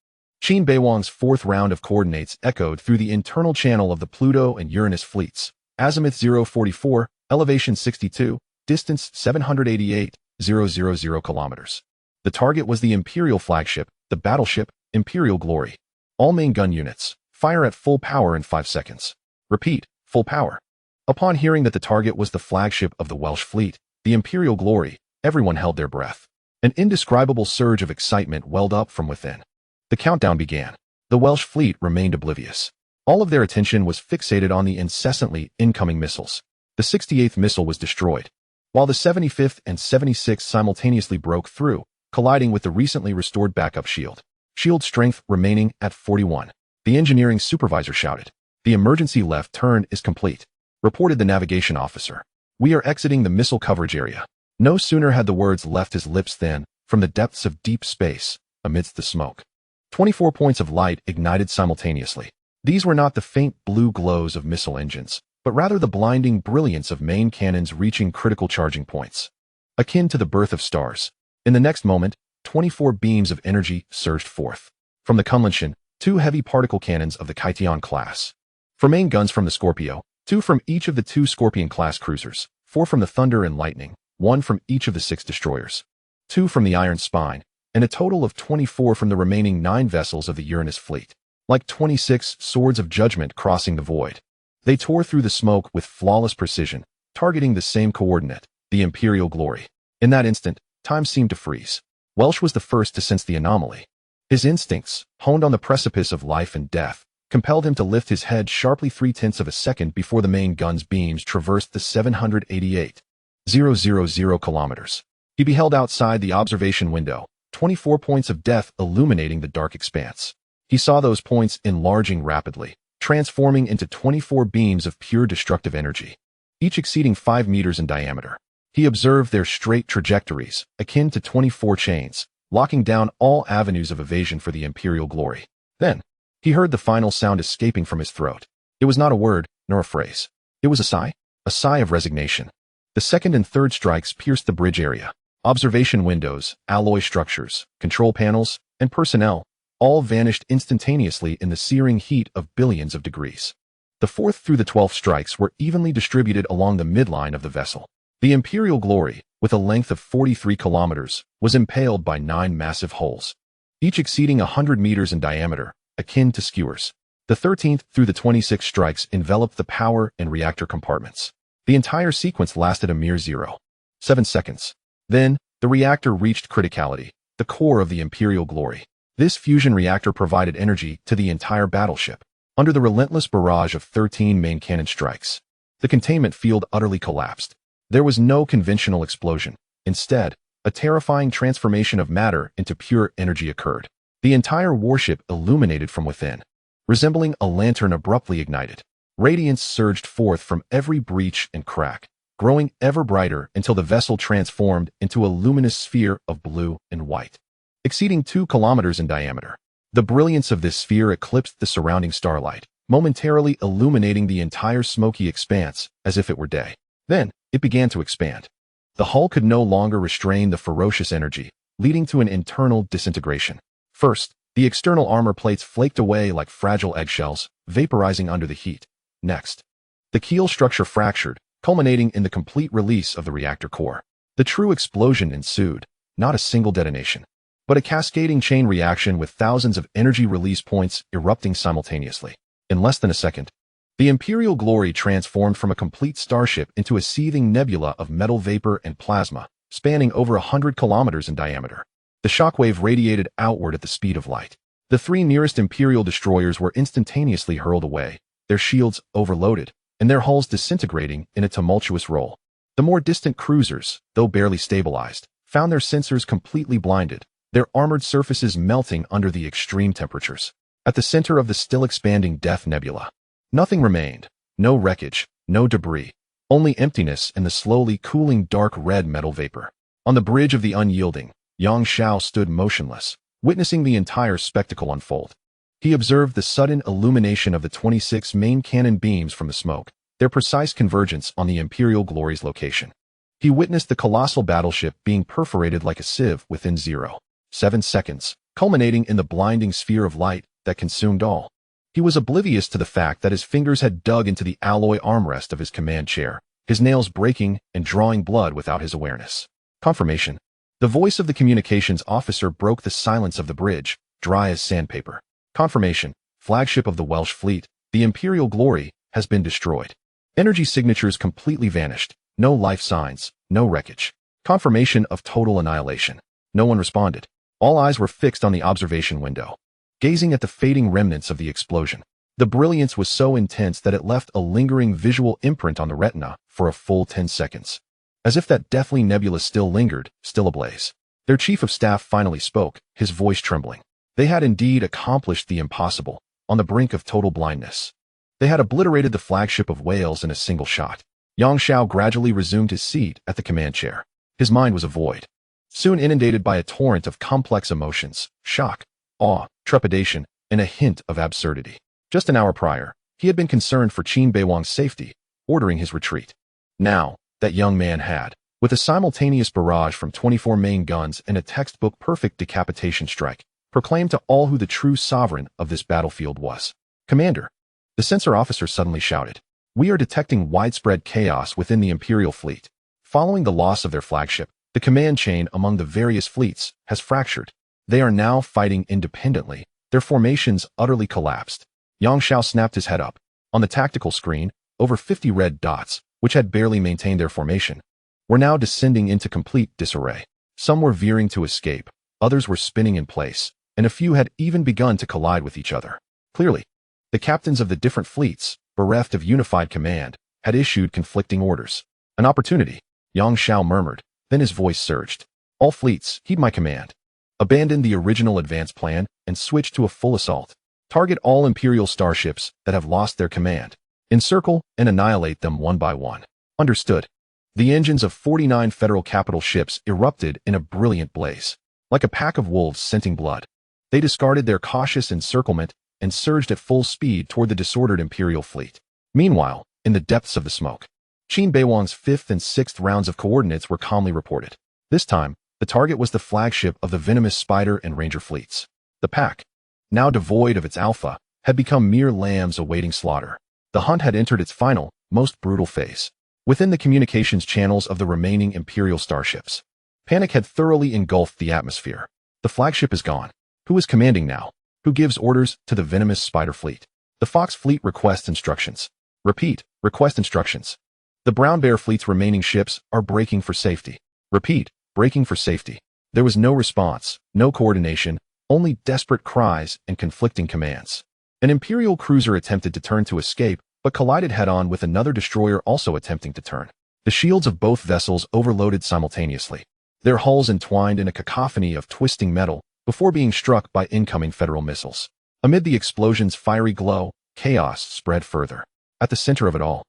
Qin Beiwang's 4th round of coordinates echoed through the internal channel of the Pluto and Uranus fleets. Azimuth 044, elevation 62, distance 788,000 kilometers. The target was the Imperial flagship, the battleship, Imperial Glory. All main gun units, fire at full power in 5 seconds. Repeat, full power. Upon hearing that the target was the flagship of the Welsh fleet, the Imperial Glory, everyone held their breath. An indescribable surge of excitement welled up from within. The countdown began. The Welsh fleet remained oblivious. All of their attention was fixated on the incessantly incoming missiles. The 68th missile was destroyed, while the 75th and 76th simultaneously broke through, colliding with the recently restored backup shield. Shield strength remaining at 41. The engineering supervisor shouted. The emergency left turn is complete, reported the navigation officer. We are exiting the missile coverage area. No sooner had the words left his lips than, from the depths of deep space, amidst the smoke, 24 points of light ignited simultaneously. These were not the faint blue glows of missile engines, but rather the blinding brilliance of main cannons reaching critical charging points. Akin to the birth of stars. In the next moment, 24 beams of energy surged forth. From the Kunlunchen, 2 heavy particle cannons of the Kaition class. For main guns from the Scorpio, 2 from each of the 2 Scorpion-class cruisers, 4 from the Thunder and Lightning, 1 from each of the 6 destroyers, 2 from the Iron Spine, and a total of 24 from the remaining 9 vessels of the Uranus fleet. like 26 swords of judgment crossing the void. They tore through the smoke with flawless precision, targeting the same coordinate, the Imperial glory. In that instant, time seemed to freeze. Welsh was the first to sense the anomaly. His instincts, honed on the precipice of life and death, compelled him to lift his head sharply 3/10 of a second before the main gun's beams traversed the 788,000 kilometers. He beheld outside the observation window, 24 points of death illuminating the dark expanse. He saw those points enlarging rapidly, transforming into 24 beams of pure destructive energy, each exceeding 5 meters in diameter. He observed their straight trajectories, akin to 24 chains, locking down all avenues of evasion for the Imperial glory. Then, he heard the final sound escaping from his throat. It was not a word, nor a phrase. It was a sigh of resignation. The second and third strikes pierced the bridge area. Observation windows, alloy structures, control panels, and personnel all vanished instantaneously in the searing heat of billions of degrees. The fourth through the 12th strikes were evenly distributed along the midline of the vessel. The Imperial glory, with a length of 43 kilometers, was impaled by 9 massive holes, each exceeding 100 meters in diameter, akin to skewers. The 13th through the 26th strikes enveloped the power and reactor compartments. The entire sequence lasted a mere 0.7 seconds. Then, the reactor reached criticality, the core of the Imperial glory. This fusion reactor provided energy to the entire battleship. Under the relentless barrage of 13 main cannon strikes, the containment field utterly collapsed. There was no conventional explosion. Instead, a terrifying transformation of matter into pure energy occurred. The entire warship illuminated from within, resembling a lantern abruptly ignited. Radiance surged forth from every breach and crack, growing ever brighter until the vessel transformed into a luminous sphere of blue and white, exceeding 2 kilometers in diameter. The brilliance of this sphere eclipsed the surrounding starlight, momentarily illuminating the entire smoky expanse as if it were day. Then, it began to expand. The hull could no longer restrain the ferocious energy, leading to an internal disintegration. First, the external armor plates flaked away like fragile eggshells, vaporizing under the heat. Next, the keel structure fractured, culminating in the complete release of the reactor core. The true explosion ensued, not a single detonation, but a cascading chain reaction with thousands of energy release points erupting simultaneously. In less than a second, the Imperial glory transformed from a complete starship into a seething nebula of metal vapor and plasma, spanning over 100 kilometers in diameter. The shockwave radiated outward at the speed of light. The 3 nearest Imperial destroyers were instantaneously hurled away, their shields overloaded, and their hulls disintegrating in a tumultuous roll. The more distant cruisers, though barely stabilized, found their sensors completely blinded, their armored surfaces melting under the extreme temperatures. At the center of the still expanding Death Nebula, nothing remained. No wreckage, no debris, only emptiness and the slowly cooling dark red metal vapor. On the bridge of the unyielding, Yang Xiao stood motionless, witnessing the entire spectacle unfold. He observed the sudden illumination of the 26 main cannon beams from the smoke, their precise convergence on the Imperial glory's location. He witnessed the colossal battleship being perforated like a sieve within 0.7 seconds, culminating in the blinding sphere of light that consumed all. He was oblivious to the fact that his fingers had dug into the alloy armrest of his command chair, his nails breaking and drawing blood without his awareness. Confirmation. The voice of the communications officer broke the silence of the bridge, dry as sandpaper. Confirmation. Flagship of the Welsh fleet, the Imperial glory, has been destroyed. Energy signatures completely vanished. No life signs, no wreckage. Confirmation of total annihilation. No one responded. All eyes were fixed on the observation window, gazing at the fading remnants of the explosion. The brilliance was so intense that it left a lingering visual imprint on the retina for a full 10 seconds. As if that deathly nebula still lingered, still ablaze. Their chief of staff finally spoke, his voice trembling. They had indeed accomplished the impossible, on the brink of total blindness. They had obliterated the flagship of Wales in a single shot. Yang Xiao gradually resumed his seat at the command chair. His mind was a void, soon inundated by a torrent of complex emotions, shock, awe, trepidation, and a hint of absurdity. Just an hour prior, he had been concerned for Qin Beiwang's safety, ordering his retreat. Now, that young man had, with a simultaneous barrage from 24 main guns and a textbook-perfect decapitation strike, proclaimed to all who the true sovereign of this battlefield was. Commander, the sensor officer suddenly shouted, "We are detecting widespread chaos within the Imperial fleet. Following the loss of their flagship, the command chain among the various fleets has fractured. They are now fighting independently, Their formations utterly collapsed. Yang Xiao snapped his head up. On the tactical screen, over 50 red dots, which had barely maintained their formation, were now descending into complete disarray. Some were veering to escape, others were spinning in place, and a few had even begun to collide with each other. Clearly, the captains of the different fleets, bereft of unified command, had issued conflicting orders. An opportunity, Yang Xiao murmured, then his voice surged. All fleets, heed my command. Abandon the original advance plan and switch to a full assault. Target all Imperial starships that have lost their command. Encircle and annihilate them one by one. Understood. The engines of 49 Federal capital ships erupted in a brilliant blaze. Like a pack of wolves scenting blood, they discarded their cautious encirclement and surged at full speed toward the disordered Imperial fleet. Meanwhile, in the depths of the smoke, Qin Beiwang's 5th and 6th rounds of coordinates were calmly reported. This time, the target was the flagship of the venomous Spider and Ranger fleets. The pack, now devoid of its alpha, had become mere lambs awaiting slaughter. The hunt had entered its final, most brutal phase. Within the communications channels of the remaining Imperial starships, panic had thoroughly engulfed the atmosphere. The flagship is gone. Who is commanding now? Who gives orders to the venomous Spider fleet? The Fox fleet requests instructions. Repeat, request instructions. The Brown Bear fleet's remaining ships are braking for safety. Repeat, braking for safety. There was no response, no coordination, only desperate cries and conflicting commands. An Imperial cruiser attempted to turn to escape, but collided head-on with another destroyer also attempting to turn. The shields of both vessels overloaded simultaneously, their hulls entwined in a cacophony of twisting metal before being struck by incoming Federal missiles. Amid the explosion's fiery glow, chaos spread further. At the center of it all,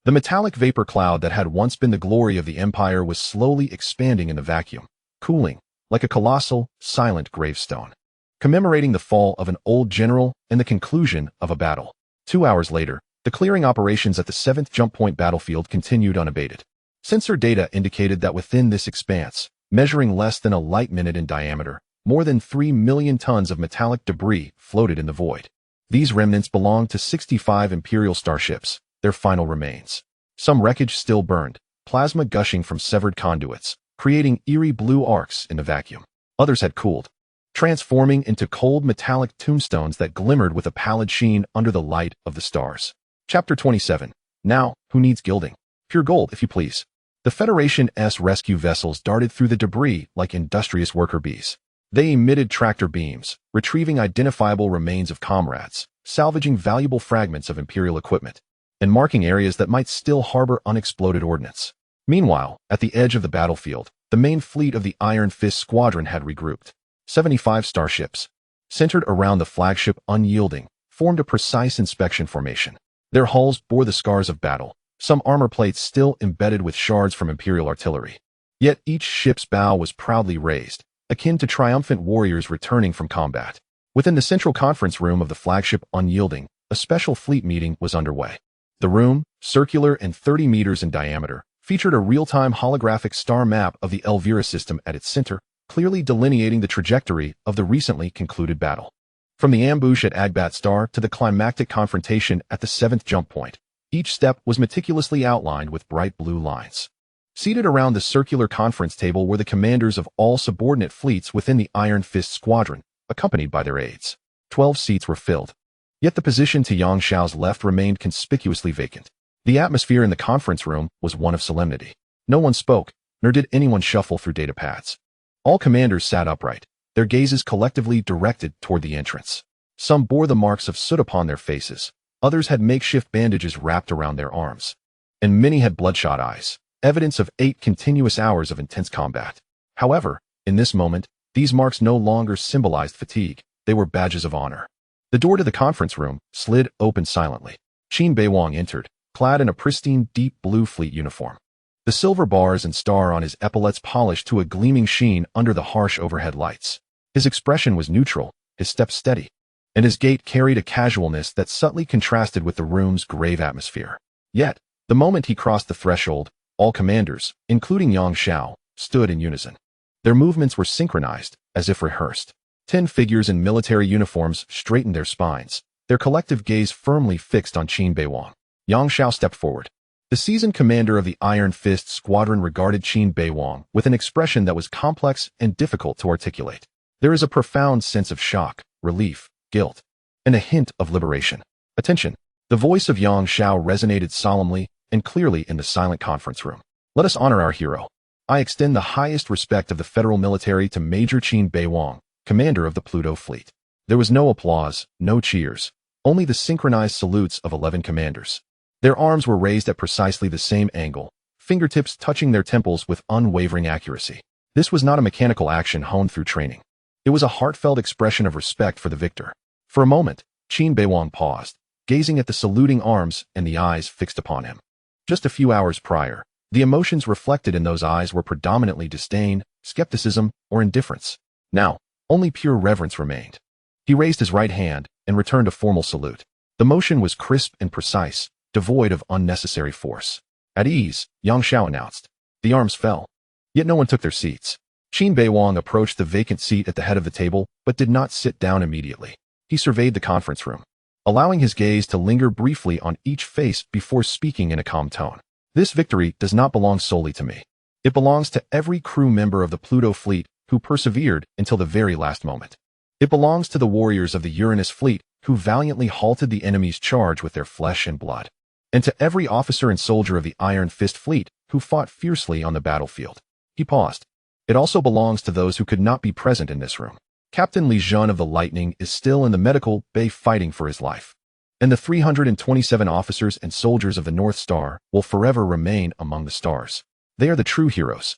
the metallic vapor cloud that had once been the glory of the Empire was slowly expanding in the vacuum, cooling, like a colossal, silent gravestone, commemorating the fall of an old general and the conclusion of a battle. 2 hours later, the clearing operations at the 7th Jump Point battlefield continued unabated. Sensor data indicated that within this expanse, measuring less than a light minute in diameter, more than 3 million tons of metallic debris floated in the void. These remnants belonged to 65 Imperial starships, their final remains. Some wreckage still burned, plasma gushing from severed conduits, creating eerie blue arcs in the vacuum. Others had cooled, transforming into cold metallic tombstones that glimmered with a pallid sheen under the light of the stars. Chapter 27. Now, who needs gilding? Pure gold, if you please. The Federation's rescue vessels darted through the debris like industrious worker bees. They emitted tractor beams, retrieving identifiable remains of comrades, salvaging valuable fragments of Imperial equipment, and marking areas that might still harbor unexploded ordnance. Meanwhile, at the edge of the battlefield, the main fleet of the Iron Fist Squadron had regrouped. 75 starships, centered around the flagship Unyielding, formed a precise inspection formation. Their hulls bore the scars of battle, some armor plates still embedded with shards from Imperial artillery. Yet each ship's bow was proudly raised, akin to triumphant warriors returning from combat. Within the central conference room of the flagship Unyielding, a special fleet meeting was underway. The room, circular and 30 meters in diameter, featured a real-time holographic star map of the Elvira system at its center, clearly delineating the trajectory of the recently concluded battle. From the ambush at Agbat Star to the climactic confrontation at the 7th Jump Point, each step was meticulously outlined with bright blue lines. Seated around the circular conference table were the commanders of all subordinate fleets within the Iron Fist Squadron, accompanied by their aides. 12 seats were filled. Yet the position to Yang Xiao's left remained conspicuously vacant. The atmosphere in the conference room was one of solemnity. No one spoke, nor did anyone shuffle through data pads. All commanders sat upright, their gazes collectively directed toward the entrance. Some bore the marks of soot upon their faces, others had makeshift bandages wrapped around their arms, and many had bloodshot eyes, evidence of 8 continuous hours of intense combat. However, in this moment, these marks no longer symbolized fatigue, they were badges of honor. The door to the conference room slid open silently. Qin Beiwang entered, clad in a pristine deep blue fleet uniform. The silver bars and star on his epaulets polished to a gleaming sheen under the harsh overhead lights. His expression was neutral, his step steady, and his gait carried a casualness that subtly contrasted with the room's grave atmosphere. Yet, the moment he crossed the threshold, all commanders, including Yang Xiao, stood in unison. Their movements were synchronized, as if rehearsed. 10 figures in military uniforms straightened their spines, their collective gaze firmly fixed on Qin Beiwang. Yang Xiao stepped forward. The seasoned commander of the Iron Fist Squadron regarded Qin Beiwang with an expression that was complex and difficult to articulate. There is a profound sense of shock, relief, guilt, and a hint of liberation. Attention! The voice of Yang Xiao resonated solemnly and clearly in the silent conference room. Let us honor our hero. I extend the highest respect of the federal military to Major Qin Beiwang, commander of the Pluto fleet. There was no applause, no cheers, only the synchronized salutes of 11 commanders. Their arms were raised at precisely the same angle, fingertips touching their temples with unwavering accuracy. This was not a mechanical action honed through training. It was a heartfelt expression of respect for the victor. For a moment, Qin Beiwang paused, gazing at the saluting arms and the eyes fixed upon him. Just a few hours prior, the emotions reflected in those eyes were predominantly disdain, skepticism, or indifference. Now, only pure reverence remained. He raised his right hand and returned a formal salute. The motion was crisp and precise, devoid of unnecessary force. At ease, Yang Xiao announced. The arms fell. Yet no one took their seats. Qin Beiwang approached the vacant seat at the head of the table, but did not sit down immediately. He surveyed the conference room, allowing his gaze to linger briefly on each face before speaking in a calm tone. This victory does not belong solely to me. It belongs to every crew member of the Pluto fleet who persevered until the very last moment. It belongs to the warriors of the Uranus fleet who valiantly halted the enemy's charge with their flesh and blood, and to every officer and soldier of the Iron Fist fleet who fought fiercely on the battlefield. He paused. It also belongs to those who could not be present in this room. Captain Li Jun of the Lightning is still in the medical bay fighting for his life, and the 327 officers and soldiers of the North Star will forever remain among the stars. They are the true heroes.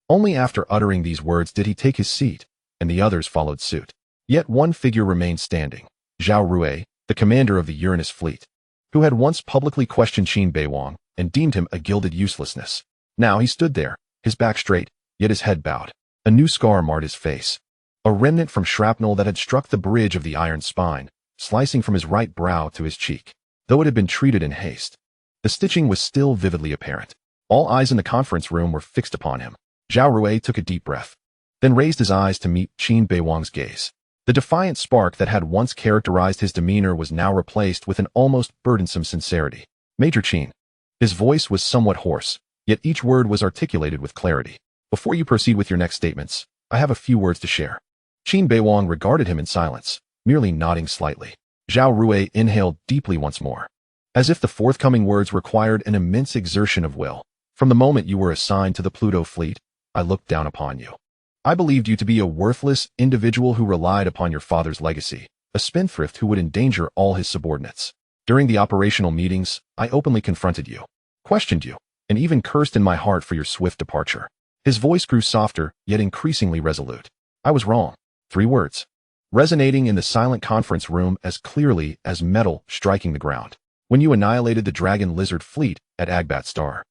Only after uttering these words did he take his seat, and the others followed suit. Yet one figure remained standing, Zhao Rui, the commander of the Uranus fleet, who had once publicly questioned Qin Beiwang and deemed him a gilded uselessness. Now he stood there, his back straight, yet his head bowed. A new scar marred his face, a remnant from shrapnel that had struck the bridge of the iron spine, slicing from his right brow to his cheek. Though it had been treated in haste, the stitching was still vividly apparent. All eyes in the conference room were fixed upon him. Zhao Rui took a deep breath, then raised his eyes to meet Qin Beiwang's gaze. The defiant spark that had once characterized his demeanor was now replaced with an almost burdensome sincerity. Major Qin. His voice was somewhat hoarse, yet each word was articulated with clarity. Before you proceed with your next statements, I have a few words to share. Qin Beiwang regarded him in silence, merely nodding slightly. Zhao Rui inhaled deeply once more, as if the forthcoming words required an immense exertion of will. From the moment you were assigned to the Pluto fleet, I looked down upon you. I believed you to be a worthless individual who relied upon your father's legacy, a spendthrift who would endanger all his subordinates. During the operational meetings, I openly confronted you, questioned you, and even cursed in my heart for your swift departure. His voice grew softer, yet increasingly resolute. I was wrong. 3 words, resonating in the silent conference room as clearly as metal striking the ground. When you annihilated the Dragon Lizard fleet at Agbat Star,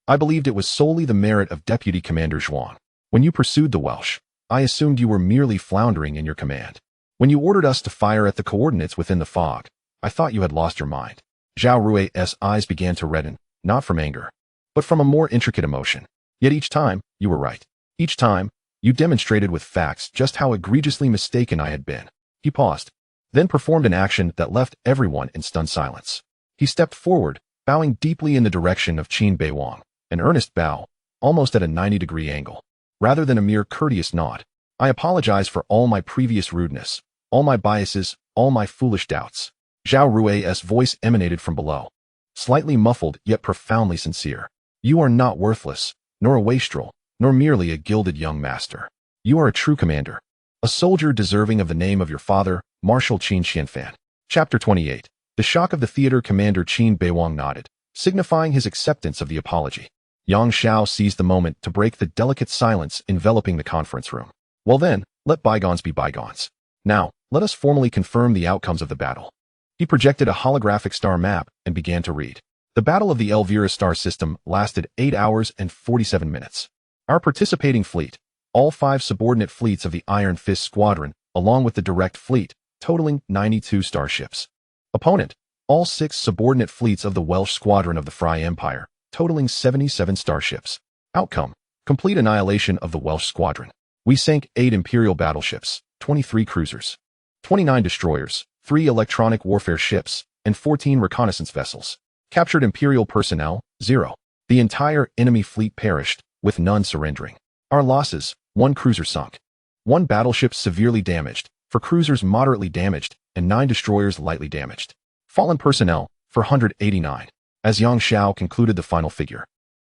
I believed it was solely the merit of Deputy Commander Zhuang. When you pursued the Welsh, I assumed you were merely floundering in your command. When you ordered us to fire at the coordinates within the fog, I thought you had lost your mind. Zhao Rui's eyes began to redden, not from anger, but from a more intricate emotion. Yet each time, you were right. Each time, you demonstrated with facts just how egregiously mistaken I had been. He paused, then performed an action that left everyone in stunned silence. He stepped forward, bowing deeply in the direction of Qin Beiwang, an earnest bow, almost at a 90-degree angle. Rather than a mere courteous nod, I apologize for all my previous rudeness, all my biases, all my foolish doubts. Zhao Rui's voice emanated from below, slightly muffled yet profoundly sincere. You are not worthless, nor a wastrel, nor merely a gilded young master. You are a true commander, a soldier deserving of the name of your father, Marshal Qin Xianfan. Chapter 28. The shock of the theater. Commander Qin Beiwang nodded, signifying his acceptance of the apology. Yang Xiao seized the moment to break the delicate silence enveloping the conference room. Well then, let bygones be bygones. Now, let us formally confirm the outcomes of the battle. He projected a holographic star map and began to read. The Battle of the Elvira star system lasted 8 hours and 47 minutes. Our participating fleet, all 5 subordinate fleets of the Iron Fist Squadron, along with the direct fleet, totaling 92 starships. Opponent, all 6 subordinate fleets of the Welsh Squadron of the Fry Empire, totaling 77 starships. Outcome, complete annihilation of the Welsh Squadron. We sank 8 Imperial battleships, 23 cruisers, 29 destroyers, 3 electronic warfare ships, and 14 reconnaissance vessels. Captured Imperial personnel, 0. The entire enemy fleet perished, with none surrendering. Our losses, 1 cruiser sunk, 1 battleship severely damaged, for cruisers moderately damaged and 9 destroyers lightly damaged. Fallen personnel, 489. As Yang Xiao concluded the final figure,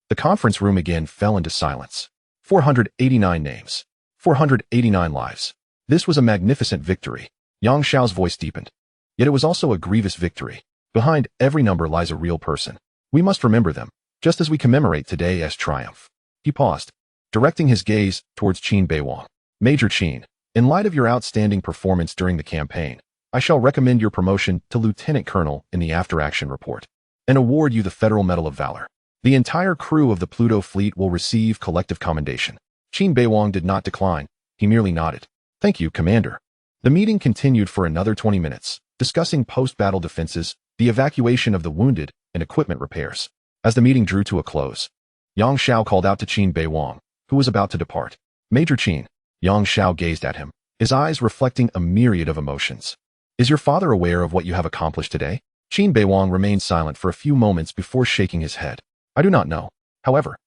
the conference room again fell into silence. 489 names. 489 lives. This was a magnificent victory. Yang Xiao's voice deepened. Yet it was also a grievous victory. Behind every number lies a real person. We must remember them, just as we commemorate today as triumph. He paused, directing his gaze towards Qin Beiwang. Major Qin, in light of your outstanding performance during the campaign, I shall recommend your promotion to Lieutenant Colonel in the after-action report and award you the Federal Medal of Valor. The entire crew of the Pluto fleet will receive collective commendation. Qin Beiwang did not decline. He merely nodded. Thank you, Commander. The meeting continued for another 20 minutes, discussing post-battle defenses, the evacuation of the wounded, and equipment repairs. As the meeting drew to a close, Yang Xiao called out to Qin Beiwang, who was about to depart. Major Qin. Yang Xiao gazed at him, his eyes reflecting a myriad of emotions. Is your father aware of what you have accomplished today? Qin Beiwang remained silent for a few moments before shaking his head. I do not know. However,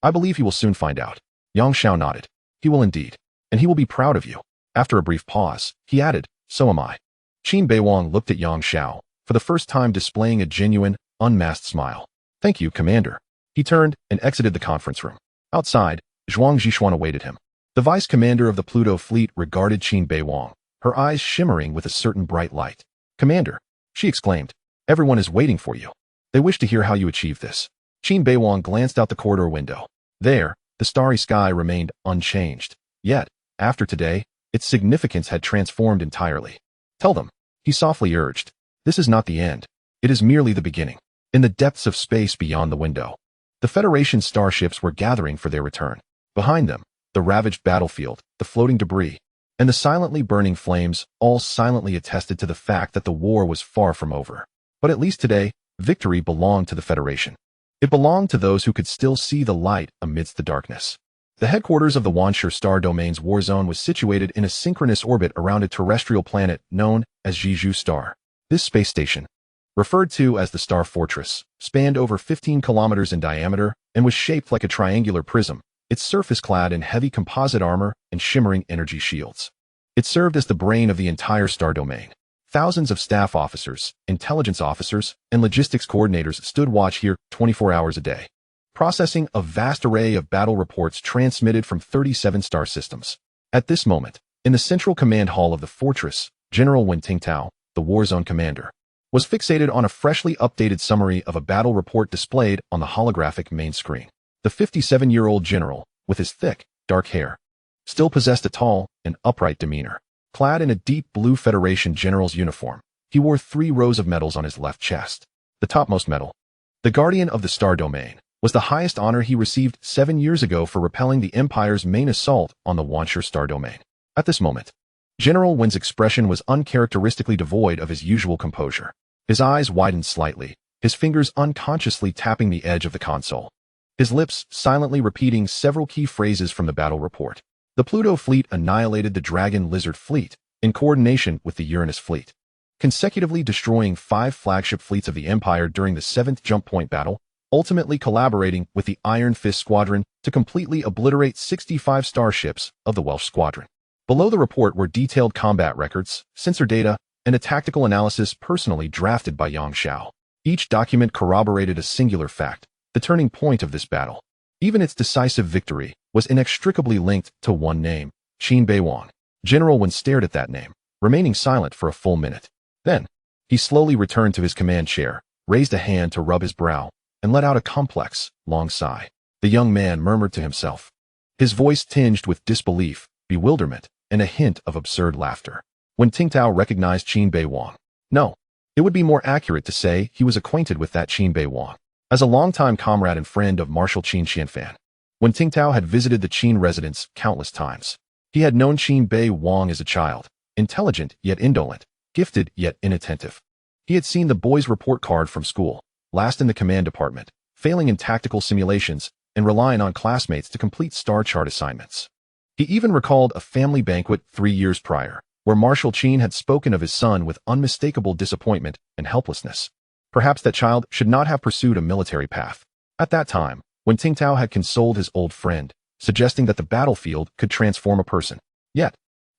I believe he will soon find out. Yang Xiao nodded. He will indeed. And he will be proud of you. After a brief pause, he added, so am I. Qin Beiwang looked at Yang Xiao, for the first time displaying a genuine, unmasked smile. Thank you, Commander. He turned and exited the conference room. Outside, Zhuang Zhishuan awaited him. The vice commander of the Pluto fleet regarded Qin Beiwang, her eyes shimmering with a certain bright light. Commander, she exclaimed, everyone is waiting for you. They wish to hear how you achieved this. Qin Beiwang glanced out the corridor window. There, the starry sky remained unchanged. Yet, after today, its significance had transformed entirely. Tell them, he softly urged. This is not the end. It is merely the beginning. In the depths of space beyond the window, the Federation starships were gathering for their return. Behind them, the ravaged battlefield, the floating debris, and the silently burning flames all silently attested to the fact that the war was far from over. But at least today, victory belonged to the Federation. It belonged to those who could still see the light amidst the darkness. The headquarters of the Wanshur Star Domain's war zone was situated in a synchronous orbit around a terrestrial planet known as Jeju Star. This space station, referred to as the Star Fortress, spanned over 15 kilometers in diameter and was shaped like a triangular prism, its surface clad in heavy composite armor and shimmering energy shields. It served as the brain of the entire Star Domain. Thousands of staff officers, intelligence officers, and logistics coordinators stood watch here 24 hours a day, processing a vast array of battle reports transmitted from 37 star systems. At this moment, in the central command hall of the fortress, General Wen Tingtao, the war zone commander, was fixated on a freshly updated summary of a battle report displayed on the holographic main screen. The 57-year-old general, with his thick, dark hair, still possessed a tall and upright demeanor. Clad in a deep blue Federation general's uniform, he wore 3 rows of medals on his left chest. The topmost medal, the Guardian of the Star Domain, was the highest honor he received 7 years ago for repelling the Empire's main assault on the Wanshur Star Domain. At this moment, General Wen's expression was uncharacteristically devoid of his usual composure. His eyes widened slightly, his fingers unconsciously tapping the edge of the console, his lips silently repeating several key phrases from the battle report. The Pluto fleet annihilated the Dragon Lizard fleet in coordination with the Uranus fleet, consecutively destroying 5 flagship fleets of the Empire during the 7th Jump Point battle, ultimately collaborating with the Iron Fist Squadron to completely obliterate 65 starships of the Welsh Squadron. Below the report were detailed combat records, sensor data, and a tactical analysis personally drafted by Yang Xiao. Each document corroborated a singular fact, the turning point of this battle. Even its decisive victory was inextricably linked to one name, Qin Beiwang. General Wen stared at that name, remaining silent for a full minute. Then, he slowly returned to his command chair, raised a hand to rub his brow, and let out a complex, long sigh. The young man murmured to himself, his voice tinged with disbelief, bewilderment, and a hint of absurd laughter. When Tingtao recognized Qin Beiwang, no, it would be more accurate to say he was acquainted with that Qin Beiwang as a longtime comrade and friend of Marshal Qin Xianfan. When Tingtao had visited the Qin residence countless times, he had known Qin Beiwang as a child, intelligent yet indolent, gifted yet inattentive. He had seen the boy's report card from school, last in the command department, failing in tactical simulations, and relying on classmates to complete star chart assignments. He even recalled a family banquet 3 years prior, where Marshal Qin had spoken of his son with unmistakable disappointment and helplessness. Perhaps that child should not have pursued a military path. At that time, when Tingtao had consoled his old friend, suggesting that the battlefield could transform a person. Yet,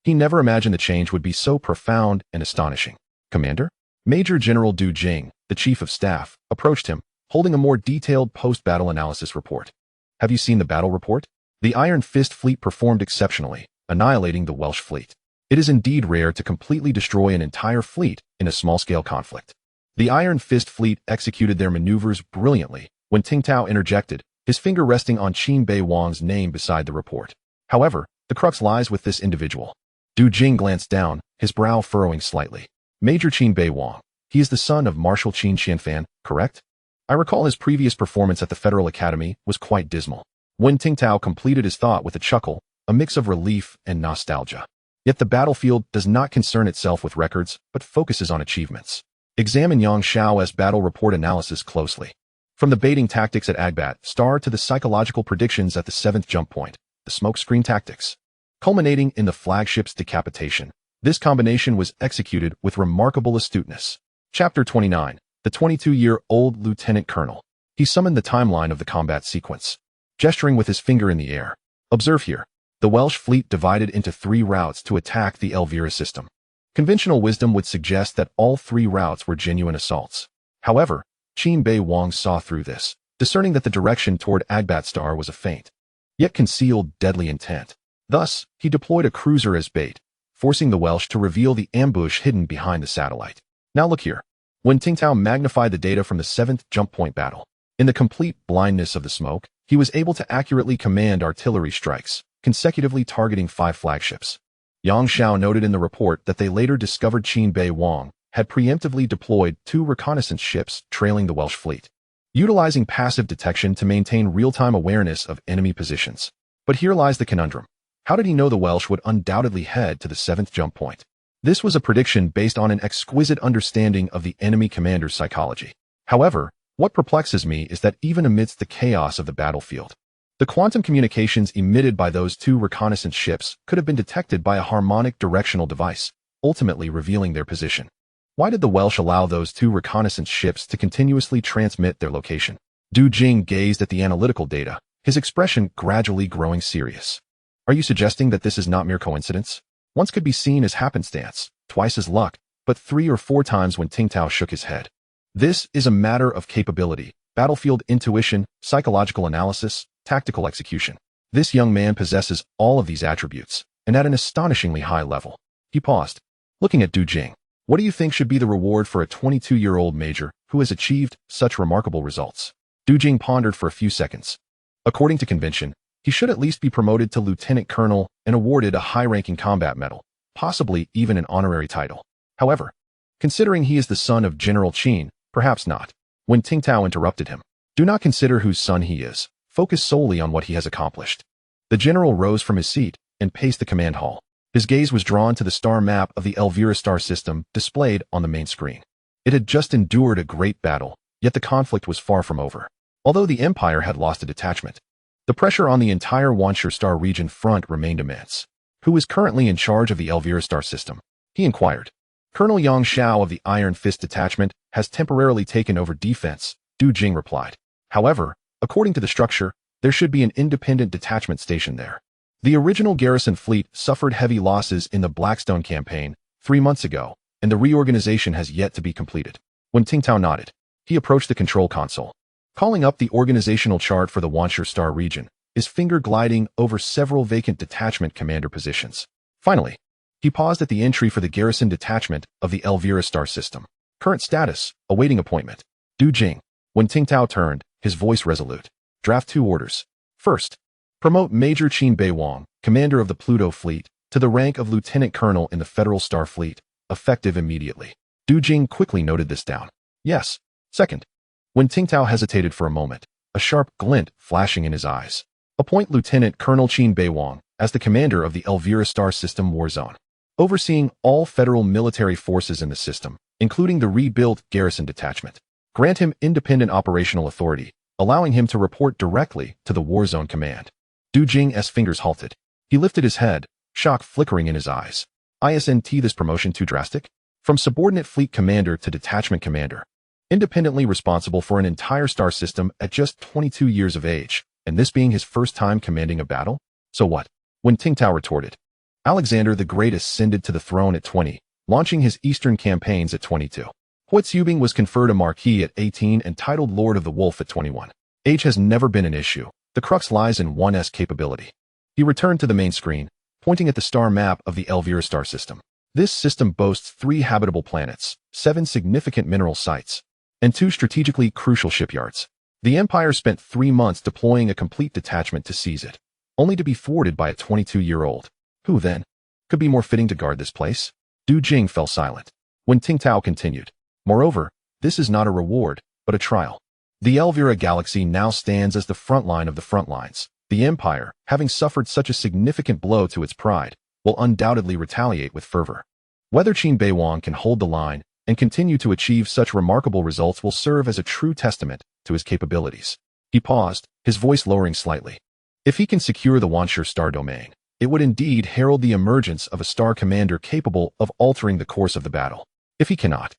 He never imagined the change would be so profound and astonishing. Commander? Major General Du Jing, the Chief of Staff, approached him, holding a more detailed post-battle analysis report. Have you seen the battle report? The Iron Fist fleet performed exceptionally, annihilating the Welsh fleet. It is indeed rare to completely destroy an entire fleet in a small-scale conflict. The Iron Fist fleet executed their maneuvers brilliantly when Ting Tao interjected, his finger resting on Qin Beiwang's name beside the report. However, the crux lies with this individual. Du Jing glanced down, his brow furrowing slightly. Major Qin Beiwang. He is the son of Marshal Qin Xianfan, correct? I recall his previous performance at the Federal Academy was quite dismal. When Ting Tao completed his thought with a chuckle, a mix of relief and nostalgia. Yet the battlefield does not concern itself with records, but focuses on achievements. Examine Yang Xiao's battle report analysis closely. From the baiting tactics at Agbat Star to the psychological predictions at the 7th jump point, the smokescreen tactics, culminating in the flagship's decapitation. This combination was executed with remarkable astuteness. Chapter 29. The 22-year-old lieutenant colonel. He summoned the timeline of the combat sequence, gesturing with his finger in the air. Observe here. The Welsh fleet divided into 3 routes to attack the Elvira system. Conventional wisdom would suggest that all 3 routes were genuine assaults. However, Qin Beiwang saw through this, discerning that the direction toward Agbat Star was a feint, yet concealed deadly intent. Thus, he deployed a cruiser as bait, forcing the Welsh to reveal the ambush hidden behind the satellite. Now look here. When Ting Tao magnified the data from the 7th jump point battle, in the complete blindness of the smoke, he was able to accurately command artillery strikes, consecutively targeting 5 flagships. Yang Xiao noted in the report that they later discovered Qin Beiwang had preemptively deployed 2 reconnaissance ships trailing the Welsh fleet, utilizing passive detection to maintain real-time awareness of enemy positions. But here lies the conundrum. How did he know the Welsh would undoubtedly head to the 7th jump point? This was a prediction based on an exquisite understanding of the enemy commander's psychology. However, what perplexes me is that even amidst the chaos of the battlefield, the quantum communications emitted by those 2 reconnaissance ships could have been detected by a harmonic directional device, ultimately revealing their position. Why did the Welsh allow those 2 reconnaissance ships to continuously transmit their location? Du Jing gazed at the analytical data, his expression gradually growing serious. Are you suggesting that this is not mere coincidence? Once could be seen as happenstance, twice as luck, but 3 or 4 times when Ting Tao shook his head. This is a matter of capability, battlefield intuition, psychological analysis, tactical execution. This young man possesses all of these attributes, and at an astonishingly high level. He paused, looking at Du Jing. What do you think should be the reward for a 22-year-old major who has achieved such remarkable results? Du Jing pondered for a few seconds. According to convention, he should at least be promoted to lieutenant colonel and awarded a high-ranking combat medal, possibly even an honorary title. However, considering he is the son of General Qin, perhaps not. When Ting Tao interrupted him, do not consider whose son he is. Focus solely on what he has accomplished. The general rose from his seat and paced the command hall. His gaze was drawn to the star map of the Elvira star system displayed on the main screen. It had just endured a great battle, yet the conflict was far from over. Although the Empire had lost a detachment, the pressure on the entire Wanshur star region front remained immense. Who is currently in charge of the Elvira star system? He inquired. Colonel Yang Xiao of the Iron Fist detachment has temporarily taken over defense, Du Jing replied. However, according to the structure, there should be an independent detachment stationed there. The original garrison fleet suffered heavy losses in the Blackstone campaign 3 months ago, and the reorganization has yet to be completed. When Ting Tao nodded, he approached the control console. Calling up the organizational chart for the Wanshur Star region, his finger gliding over several vacant detachment commander positions. Finally, he paused at the entry for the garrison detachment of the Elvira Star system. Current status, awaiting appointment. Du Jing. When Ting Tao turned, his voice resolute. Draft 2 orders. First, promote Major Qin Beiwang, commander of the Pluto fleet, to the rank of lieutenant colonel in the Federal Star Fleet, effective immediately. Du Jing quickly noted this down. Yes. Second, when Ting Tao hesitated for a moment, a sharp glint flashing in his eyes. Appoint Lieutenant Colonel Qin Beiwang as the commander of the Elvira Star System War Zone, overseeing all federal military forces in the system, including the rebuilt garrison detachment. Grant him independent operational authority, allowing him to report directly to the War Zone Command. Du Jing's fingers halted. He lifted his head, shock flickering in his eyes. Isn't this promotion too drastic? From subordinate fleet commander to detachment commander, independently responsible for an entire star system at just 22 years of age, and this being his first time commanding a battle? So what? When Ting Tao retorted, Alexander the Great ascended to the throne at 20, launching his eastern campaigns at 22. Huizubing was conferred a marquis at 18 and titled Lord of the Wolf at 21. Age has never been an issue. The crux lies in one's capability. He returned to the main screen, pointing at the star map of the Elvira star system. This system boasts 3 habitable planets, 7 significant mineral sites, and 2 strategically crucial shipyards. The Empire spent 3 months deploying a complete detachment to seize it, only to be thwarted by a 22-year-old. Who, then, could be more fitting to guard this place? Du Jing fell silent. When Ting Tao continued, moreover, this is not a reward, but a trial. The Elvira galaxy now stands as the front line of the front lines. The Empire, having suffered such a significant blow to its pride, will undoubtedly retaliate with fervor. Whether Qin Beiwang can hold the line and continue to achieve such remarkable results will serve as a true testament to his capabilities. He paused, his voice lowering slightly. If he can secure the Wanshur star domain, it would indeed herald the emergence of a star commander capable of altering the course of the battle. If he cannot,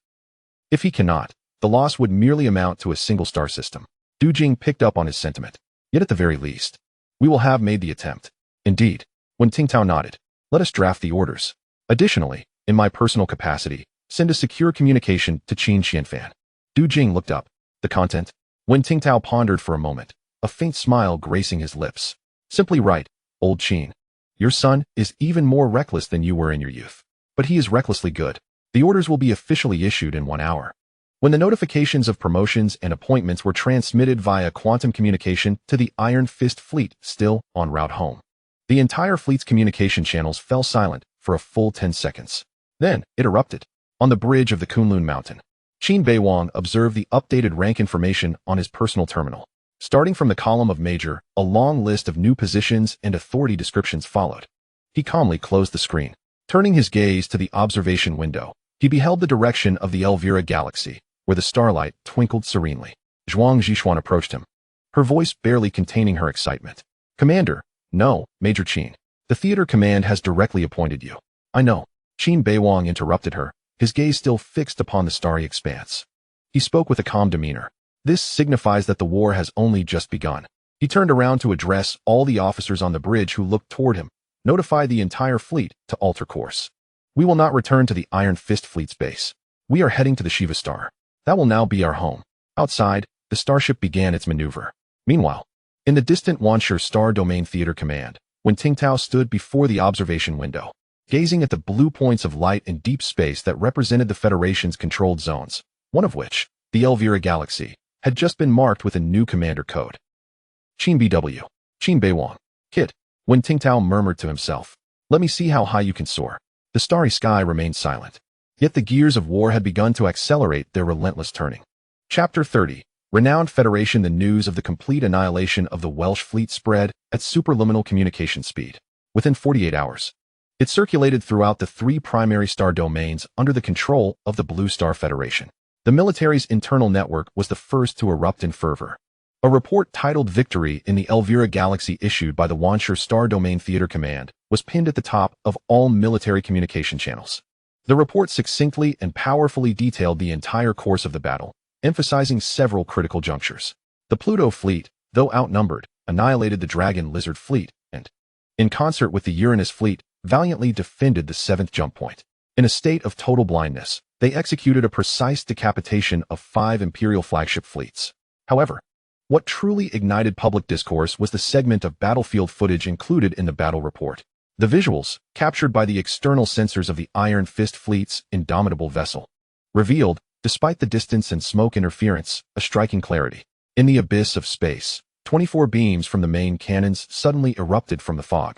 the loss would merely amount to a single star system. Du Jing picked up on his sentiment. Yet at the very least, we will have made the attempt. Indeed, when Ting Tao nodded, let us draft the orders. Additionally, in my personal capacity, send a secure communication to Qin Xianfan. Du Jing looked up. The content? When Ting Tao pondered for a moment, a faint smile gracing his lips. Simply write, Old Qin. Your son is even more reckless than you were in your youth. But he is recklessly good. The orders will be officially issued in 1 hour. When the notifications of promotions and appointments were transmitted via quantum communication to the Iron Fist fleet still en route home, the entire fleet's communication channels fell silent for a full 10 seconds. Then, it erupted. On the bridge of the Kunlun Mountain, Qin Beiwang observed the updated rank information on his personal terminal. Starting from the column of Major, a long list of new positions and authority descriptions followed. He calmly closed the screen. Turning his gaze to the observation window, he beheld the direction of the Elvira galaxy, where the starlight twinkled serenely. Zhuang Zhishuan approached him, her voice barely containing her excitement. Commander, no, Major Qin. The theater command has directly appointed you. I know. Qin Beiwang interrupted her, his gaze still fixed upon the starry expanse. He spoke with a calm demeanor. This signifies that the war has only just begun. He turned around to address all the officers on the bridge who looked toward him, notify the entire fleet to alter course. We will not return to the Iron Fist fleet's base. We are heading to the Shiva Star. That will now be our home. Outside, the starship began its maneuver. Meanwhile, in the distant Wanshur Star Domain Theater Command, when Ting Tao stood before the observation window, gazing at the blue points of light in deep space that represented the Federation's controlled zones, one of which, the Elvira Galaxy, had just been marked with a new commander code. Qin Beiwang, Kid. When Ting Tao murmured to himself, let me see how high you can soar. The starry sky remained silent. Yet the gears of war had begun to accelerate their relentless turning. Chapter 30. Renowned Federation. The news of the complete annihilation of the Welsh fleet spread at superluminal communication speed. Within 48 hours, it circulated throughout the 3 primary star domains under the control of the Blue Star Federation. The military's internal network was the first to erupt in fervor. A report titled Victory in the Elvira Galaxy issued by the Wanshur Star Domain Theater Command was pinned at the top of all military communication channels. The report succinctly and powerfully detailed the entire course of the battle, emphasizing several critical junctures. The Pluto fleet, though outnumbered, annihilated the Dragon Lizard fleet and, in concert with the Uranus fleet, valiantly defended the 7th jump point. In a state of total blindness, they executed a precise decapitation of 5 Imperial flagship fleets. However, what truly ignited public discourse was the segment of battlefield footage included in the battle report. The visuals, captured by the external sensors of the Iron Fist fleet's indomitable vessel, revealed, despite the distance and smoke interference, a striking clarity. In the abyss of space, 24 beams from the main cannons suddenly erupted from the fog,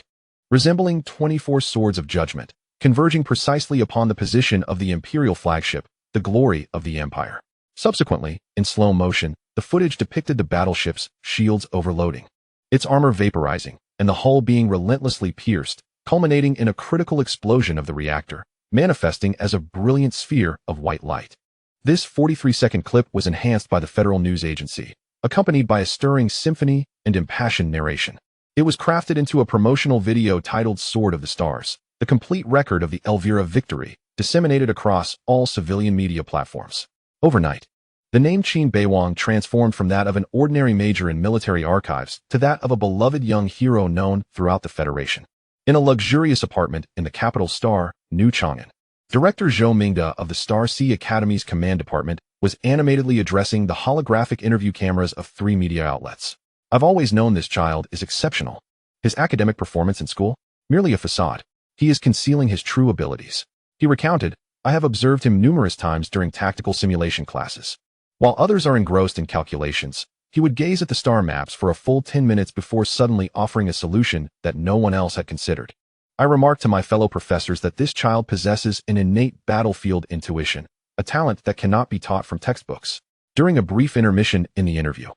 resembling 24 swords of judgment, converging precisely upon the position of the Imperial flagship, the glory of the Empire. Subsequently, in slow motion, the footage depicted the battleship's shields overloading, its armor vaporizing, and the hull being relentlessly pierced, culminating in a critical explosion of the reactor, manifesting as a brilliant sphere of white light. This 43-second clip was enhanced by the Federal News Agency, accompanied by a stirring symphony and impassioned narration. It was crafted into a promotional video titled Sword of the Stars, the complete record of the Elvira victory, disseminated across all civilian media platforms. Overnight, the name Qin Beiwang transformed from that of an ordinary major in military archives to that of a beloved young hero known throughout the Federation. in a luxurious apartment in the capital Star, New Chang'an. Director Zhou Mingda of the Star Sea Academy's command department was animatedly addressing the holographic interview cameras of 3 media outlets. I've always known this child is exceptional. His academic performance in school? Merely a facade. He is concealing his true abilities. He recounted, I have observed him numerous times during tactical simulation classes. While others are engrossed in calculations, he would gaze at the star maps for a full 10 minutes before suddenly offering a solution that no one else had considered. I remarked to my fellow professors that this child possesses an innate battlefield intuition, a talent that cannot be taught from textbooks. During a brief intermission in the interview,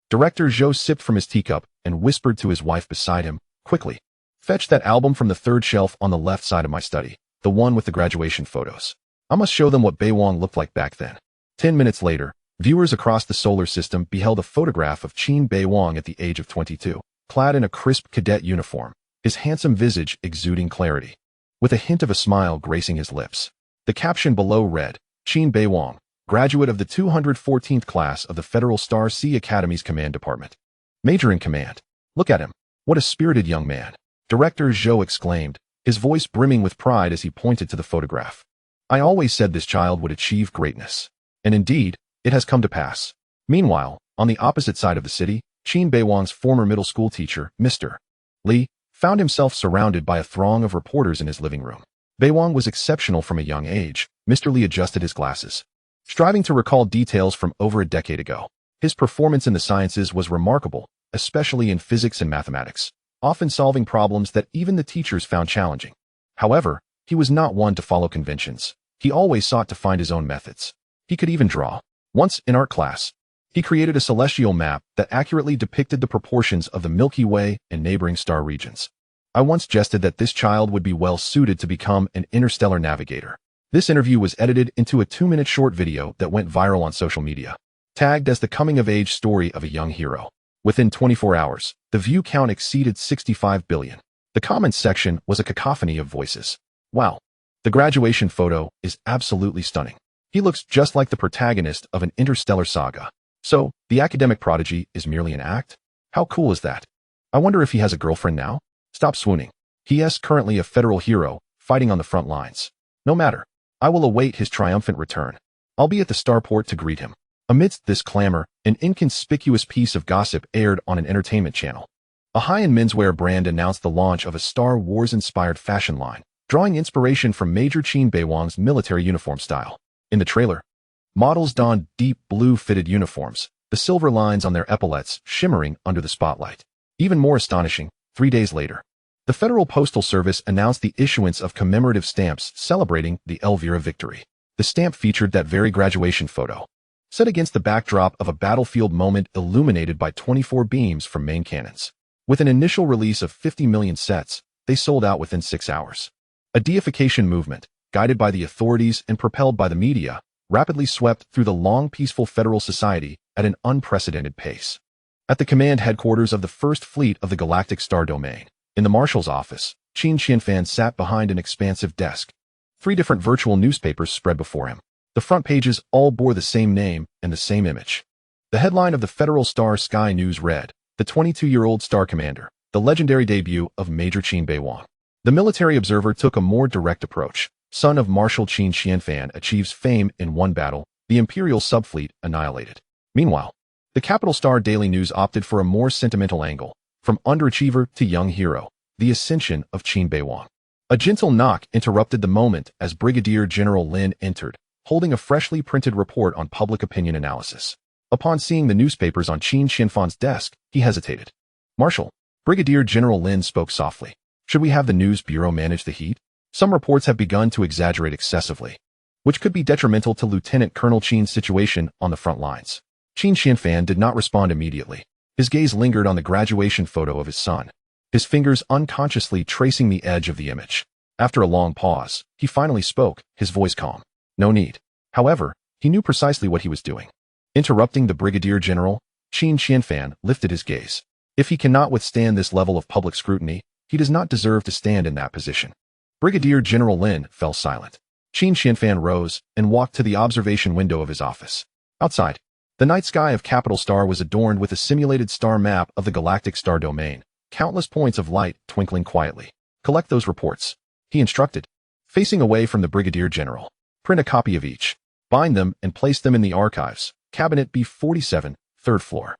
Director Zhou sipped from his teacup and whispered to his wife beside him, quickly, fetch that album from the third shelf on the left side of my study, the one with the graduation photos. I must show them what Beiwang looked like back then. 10 minutes later, viewers across the solar system beheld a photograph of Qin Beiwang at the age of 22, clad in a crisp cadet uniform, his handsome visage exuding clarity, with a hint of a smile gracing his lips. The caption below read, Qin Beiwang, graduate of the 214th class of the Federal Star Sea Academy's command department. Major in command. Look at him. What a spirited young man. Director Zhou exclaimed, his voice brimming with pride as he pointed to the photograph. I always said this child would achieve greatness. And indeed, it has come to pass. Meanwhile, on the opposite side of the city, Qin Beiwang's former middle school teacher, Mr. Li, found himself surrounded by a throng of reporters in his living room. Beiwang was exceptional from a young age. Mr. Li adjusted his glasses, striving to recall details from over a decade ago. His performance in the sciences was remarkable, especially in physics and mathematics, often solving problems that even the teachers found challenging. However, he was not one to follow conventions. He always sought to find his own methods. He could even draw. Once, in art class, he created a celestial map that accurately depicted the proportions of the Milky Way and neighboring star regions. I once jested that this child would be well suited to become an interstellar navigator. This interview was edited into a 2-minute short video that went viral on social media, tagged as the coming-of-age story of a young hero. Within 24 hours, the view count exceeded 65 billion. The comments section was a cacophony of voices. Wow. The graduation photo is absolutely stunning. He looks just like the protagonist of an interstellar saga. So, the academic prodigy is merely an act? How cool is that? I wonder if he has a girlfriend now? Stop swooning. He is currently a federal hero, fighting on the front lines. No matter. I will await his triumphant return. I'll be at the starport to greet him. Amidst this clamor, an inconspicuous piece of gossip aired on an entertainment channel. A high-end menswear brand announced the launch of a Star Wars-inspired fashion line, drawing inspiration from Major Qin Beiwang's military uniform style. In the trailer, models donned deep blue fitted uniforms, the silver lines on their epaulets shimmering under the spotlight. Even more astonishing, 3 days later, the Federal Postal Service announced the issuance of commemorative stamps celebrating the Elvira victory. The stamp featured that very graduation photo, set against the backdrop of a battlefield moment illuminated by 24 beams from main cannons. With an initial release of 50 million sets, they sold out within 6 hours. A deification movement, guided by the authorities and propelled by the media, rapidly swept through the long peaceful federal society at an unprecedented pace. At the command headquarters of the First Fleet of the Galactic Star Domain, in the Marshal's office, Qin Qianfan sat behind an expansive desk. 3 different virtual newspapers spread before him. The front pages all bore the same name and the same image. The headline of the Federal Star Sky News read, "The 22-year-old Star Commander, the legendary debut of Major Qin Beiwang." The Military Observer took a more direct approach. Son of Marshal Qin Qianfan achieves fame in one battle, the Imperial subfleet annihilated. Meanwhile, the Capital Star Daily News opted for a more sentimental angle, from underachiever to young hero, the ascension of Qin Beiwang. A gentle knock interrupted the moment as Brigadier General Lin entered, holding a freshly printed report on public opinion analysis. Upon seeing the newspapers on Qin Qianfan's desk, he hesitated. "Marshal," Brigadier General Lin spoke softly, "should we have the news bureau manage the heat? Some reports have begun to exaggerate excessively, which could be detrimental to Lieutenant Colonel Qin's situation on the front lines." Qin Qianfan did not respond immediately. His gaze lingered on the graduation photo of his son, his fingers unconsciously tracing the edge of the image. After a long pause, he finally spoke, his voice calm. No need. However, he knew precisely what he was doing. Interrupting the Brigadier General, Qin Qianfan lifted his gaze. If he cannot withstand this level of public scrutiny, he does not deserve to stand in that position. Brigadier General Lin fell silent. Qin Qianfan rose and walked to the observation window of his office. Outside, the night sky of Capital Star was adorned with a simulated star map of the galactic star domain, countless points of light twinkling quietly. Collect those reports, he instructed. Facing away from the brigadier general, print a copy of each, bind them and place them in the archives, cabinet B47, third floor.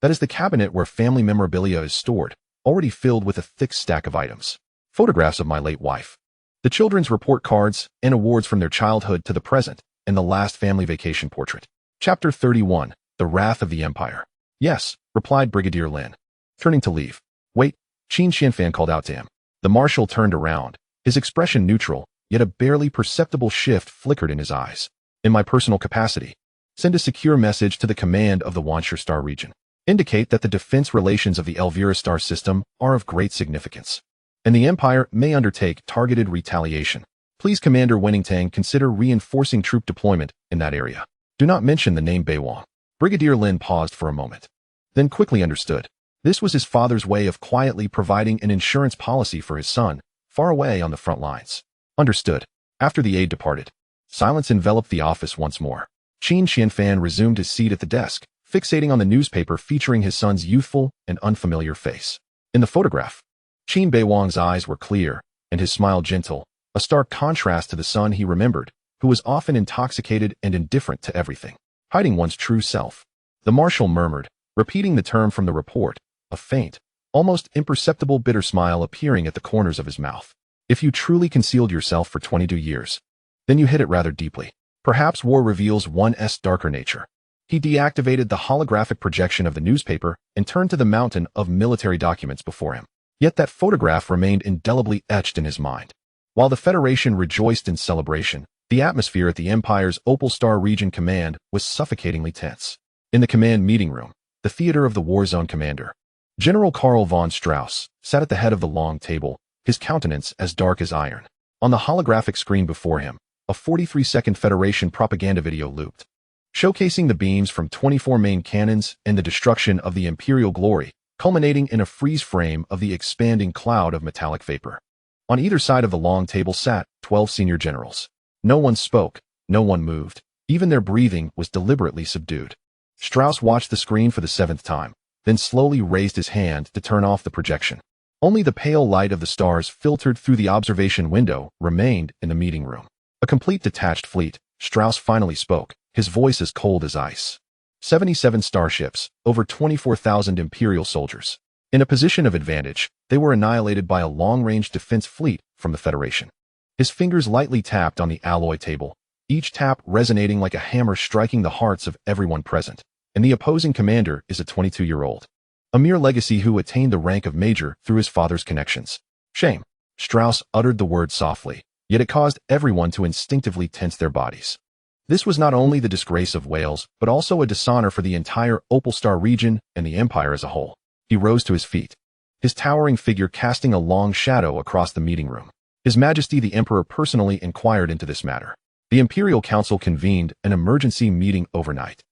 That is the cabinet where family memorabilia is stored, already filled with a thick stack of items. Photographs of my late wife, the children's report cards and awards from their childhood to the present, and the last family vacation portrait. Chapter 31, The Wrath of the Empire. Yes, replied Brigadier Lin, turning to leave. Wait, Qin Xianfan called out to him. The marshal turned around, his expression neutral, yet a barely perceptible shift flickered in his eyes. In my personal capacity, send a secure message to the command of the Wanshur Star region. Indicate that the defense relations of the Elvira star system are of great significance, and the Empire may undertake targeted retaliation. Please, Commander Wenningtang, consider reinforcing troop deployment in that area. Do not mention the name Beiwang. Brigadier Lin paused for a moment, then quickly understood. This was his father's way of quietly providing an insurance policy for his son, far away on the front lines. Understood. After the aide departed, silence enveloped the office once more. Qin Xianfan resumed his seat at the desk, fixating on the newspaper featuring his son's youthful and unfamiliar face. In the photograph, Qin Beiwang's eyes were clear, and his smile gentle, a stark contrast to the son he remembered, who was often intoxicated and indifferent to everything, hiding one's true self. The marshal murmured, repeating the term from the report, a faint, almost imperceptible bitter smile appearing at the corners of his mouth. If you truly concealed yourself for 22 years, then you hid it rather deeply. Perhaps war reveals one's darker nature. He deactivated the holographic projection of the newspaper and turned to the mountain of military documents before him. Yet that photograph remained indelibly etched in his mind. While the Federation rejoiced in celebration, the atmosphere at the Empire's Opal Star Region Command was suffocatingly tense. In the command meeting room, the theater of the war zone commander, General Karl von Strauss, sat at the head of the long table, his countenance as dark as iron. On the holographic screen before him, a 43-second Federation propaganda video looped, showcasing the beams from 24 main cannons and the destruction of the Imperial glory, culminating in a freeze frame of the expanding cloud of metallic vapor. On either side of the long table sat 12 senior generals. No one spoke, no one moved. Even their breathing was deliberately subdued. Strauss watched the screen for the 7th time, then slowly raised his hand to turn off the projection. Only the pale light of the stars filtered through the observation window remained in the meeting room. A complete detached fleet, Strauss finally spoke, his voice as cold as ice. 77 starships, over 24,000 Imperial soldiers. In a position of advantage, they were annihilated by a long-range defense fleet from the Federation. His fingers lightly tapped on the alloy table, each tap resonating like a hammer striking the hearts of everyone present. And the opposing commander is a 22-year-old. A mere legacy who attained the rank of major through his father's connections. Shame. Strauss uttered the word softly, yet it caused everyone to instinctively tense their bodies. This was not only the disgrace of Wales, but also a dishonor for the entire Opal Star region and the Empire as a whole. He rose to his feet, his towering figure casting a long shadow across the meeting room. His Majesty the Emperor personally inquired into this matter. The Imperial Council convened an emergency meeting overnight.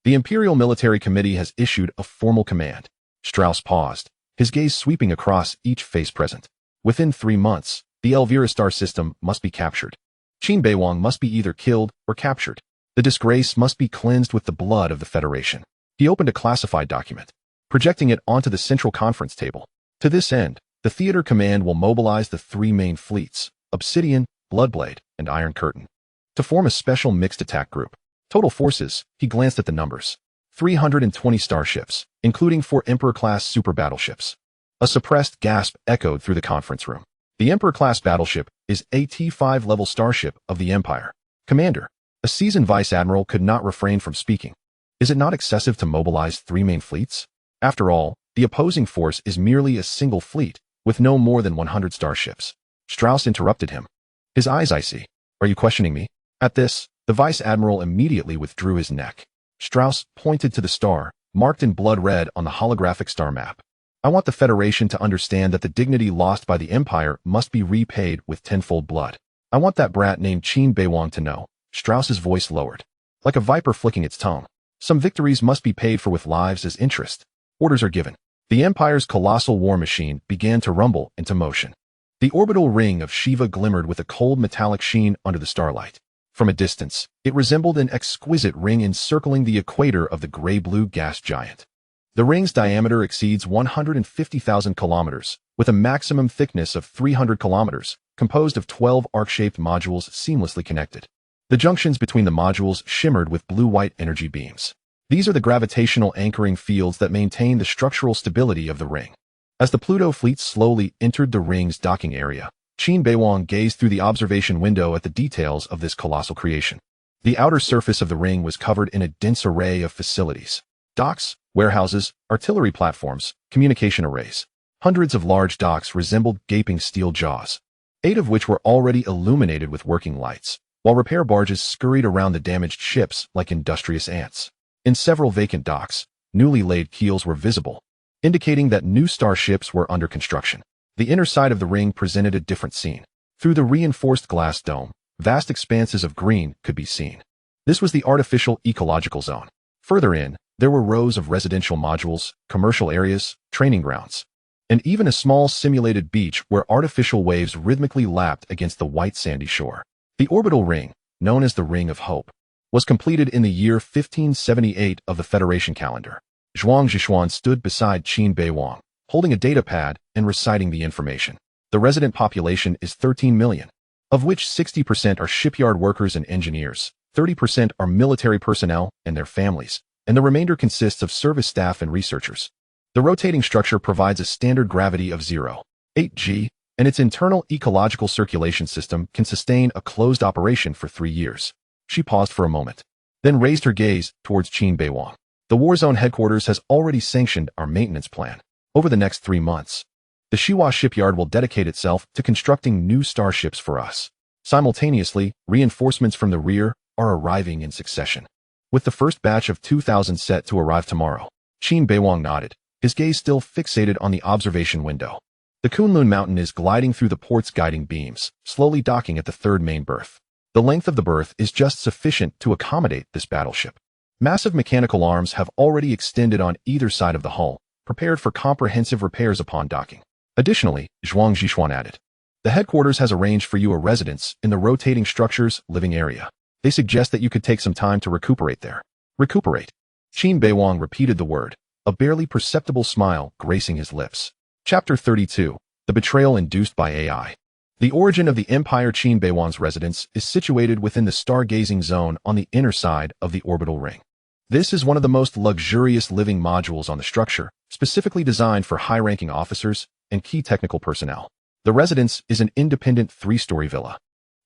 The Imperial Military Committee has issued a formal command. Strauss paused, his gaze sweeping across each face present. Within 3 months, the Elvira star system must be captured. Qin Beiwang must be either killed or captured. The disgrace must be cleansed with the blood of the Federation. He opened a classified document, projecting it onto the central conference table. To this end, the Theater Command will mobilize the 3 main fleets, Obsidian, Bloodblade, and Iron Curtain, to form a special mixed attack group. Total forces, he glanced at the numbers. 320 starships, including 4 Emperor-class super battleships. A suppressed gasp echoed through the conference room. The Emperor-class battleship is a T5 level starship of the Empire. Commander, a seasoned vice admiral could not refrain from speaking. Is it not excessive to mobilize 3 main fleets? After all, the opposing force is merely a single fleet, with no more than 100 starships. Strauss interrupted him, his eyes icy. Are you questioning me? At this, the vice admiral immediately withdrew his neck. Strauss pointed to the star, marked in blood red on the holographic star map. I want the Federation to understand that the dignity lost by the Empire must be repaid with tenfold blood. I want that brat named Qin Beiwang to know. Strauss's voice lowered, like a viper flicking its tongue. Some victories must be paid for with lives as interest. Orders are given. The Empire's colossal war machine began to rumble into motion. The orbital ring of Shiva glimmered with a cold metallic sheen under the starlight. From a distance, it resembled an exquisite ring encircling the equator of the gray-blue gas giant. The ring's diameter exceeds 150,000 kilometers, with a maximum thickness of 300 kilometers, composed of 12 arc-shaped modules seamlessly connected. The junctions between the modules shimmered with blue-white energy beams. These are the gravitational anchoring fields that maintain the structural stability of the ring. As the Pluto fleet slowly entered the ring's docking area, Qin Beiwang gazed through the observation window at the details of this colossal creation. The outer surface of the ring was covered in a dense array of facilities: docks, warehouses, artillery platforms, communication arrays. Hundreds of large docks resembled gaping steel jaws, 8 of which were already illuminated with working lights, while repair barges scurried around the damaged ships like industrious ants. In several vacant docks, newly laid keels were visible, indicating that new starships were under construction. The inner side of the ring presented a different scene. Through the reinforced glass dome, vast expanses of green could be seen. This was the artificial ecological zone. Further in, there were rows of residential modules, commercial areas, training grounds, and even a small simulated beach where artificial waves rhythmically lapped against the white sandy shore. The orbital ring, known as the Ring of Hope, was completed in the year 1578 of the Federation calendar. Zhuang Zhishuan stood beside Qin Beiwang, holding a data pad and reciting the information. The resident population is 13 million, of which 60% are shipyard workers and engineers, 30% are military personnel and their families, and the remainder consists of service staff and researchers. The rotating structure provides a standard gravity of 0.8 g, and its internal ecological circulation system can sustain a closed operation for 3 years. She paused for a moment, then raised her gaze towards Qin Beiwang. The Warzone headquarters has already sanctioned our maintenance plan. Over the next 3 months, the Shiwa shipyard will dedicate itself to constructing new starships for us. Simultaneously, reinforcements from the rear are arriving in succession, with the first batch of 2,000 set to arrive tomorrow. Qin Beiwang nodded, his gaze still fixated on the observation window. The Kunlun Mountain is gliding through the port's guiding beams, slowly docking at the 3rd main berth. The length of the berth is just sufficient to accommodate this battleship. Massive mechanical arms have already extended on either side of the hull, prepared for comprehensive repairs upon docking. Additionally, Zhuang Zhishuan added, the headquarters has arranged for you a residence in the rotating structure's living area. They suggest that you could take some time to recuperate there. Recuperate. Qin Beiwang repeated the word, a barely perceptible smile gracing his lips. Chapter 32. The Betrayal Induced by AI. The origin of the Empire. Qin Beiwang's residence is situated within the stargazing zone on the inner side of the orbital ring. This is one of the most luxurious living modules on the structure, specifically designed for high-ranking officers and key technical personnel. The residence is an independent 3-story villa,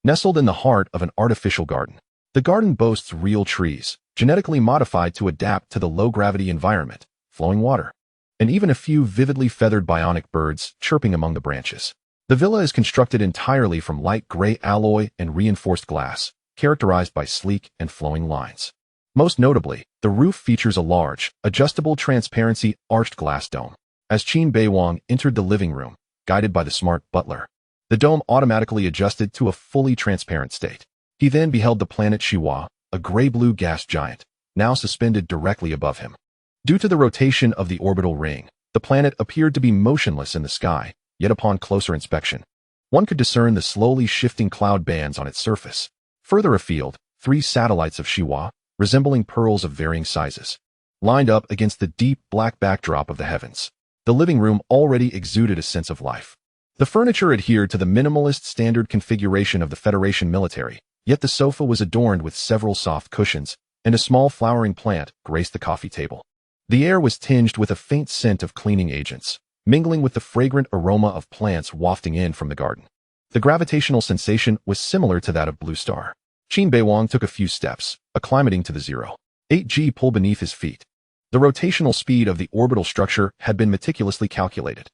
nestled in the heart of an artificial garden. The garden boasts real trees, genetically modified to adapt to the low-gravity environment, flowing water, and even a few vividly feathered bionic birds chirping among the branches. The villa is constructed entirely from light gray alloy and reinforced glass, characterized by sleek and flowing lines. Most notably, the roof features a large, adjustable transparency arched glass dome. As Qin Beiwang entered the living room, guided by the smart butler, the dome automatically adjusted to a fully transparent state. He then beheld the planet Shiwa, a gray-blue gas giant, now suspended directly above him. Due to the rotation of the orbital ring, the planet appeared to be motionless in the sky, yet upon closer inspection, one could discern the slowly shifting cloud bands on its surface. Further afield, 3 satellites of Shiwa, resembling pearls of varying sizes, lined up against the deep black backdrop of the heavens. The living room already exuded a sense of life. The furniture adhered to the minimalist standard configuration of the Federation military, yet the sofa was adorned with several soft cushions, and a small flowering plant graced the coffee table. The air was tinged with a faint scent of cleaning agents, mingling with the fragrant aroma of plants wafting in from the garden. The gravitational sensation was similar to that of Blue Star. Qin Beiwang took a few steps, acclimating to the 0.8 g pull beneath his feet. The rotational speed of the orbital structure had been meticulously calculated.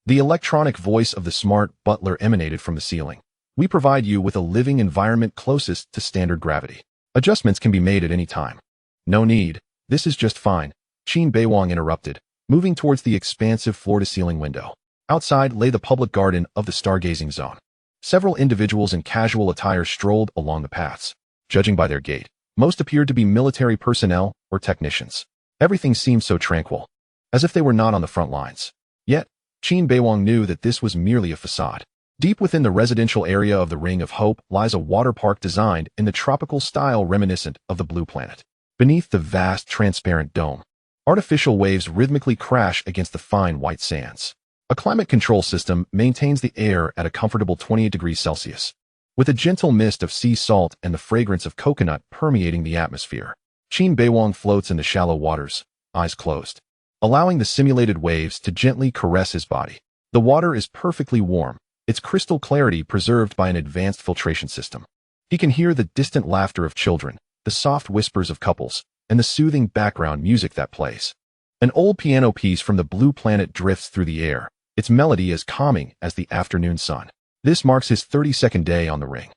The electronic voice of the smart butler emanated from the ceiling. We provide you with a living environment closest to standard gravity. Adjustments can be made at any time. No need. This is just fine, Qin Beiwang interrupted, moving towards the expansive floor-to-ceiling window. Outside lay the public garden of the stargazing zone. Several individuals in casual attire strolled along the paths. Judging by their gait, most appeared to be military personnel or technicians. Everything seemed so tranquil, as if they were not on the front lines. Yet, Qin Beiwang knew that this was merely a facade. Deep within the residential area of the Ring of Hope lies a water park designed in the tropical style reminiscent of the blue planet. Beneath the vast, transparent dome, artificial waves rhythmically crash against the fine white sands. A climate control system maintains the air at a comfortable 28 degrees Celsius, with a gentle mist of sea salt and the fragrance of coconut permeating the atmosphere. Qin Beiwang floats in the shallow waters, eyes closed, allowing the simulated waves to gently caress his body. The water is perfectly warm, its crystal clarity preserved by an advanced filtration system. He can hear the distant laughter of children, the soft whispers of couples, and the soothing background music that plays. An old piano piece from the blue planet drifts through the air, its melody as calming as the afternoon sun. This marks his 32nd day on the ring.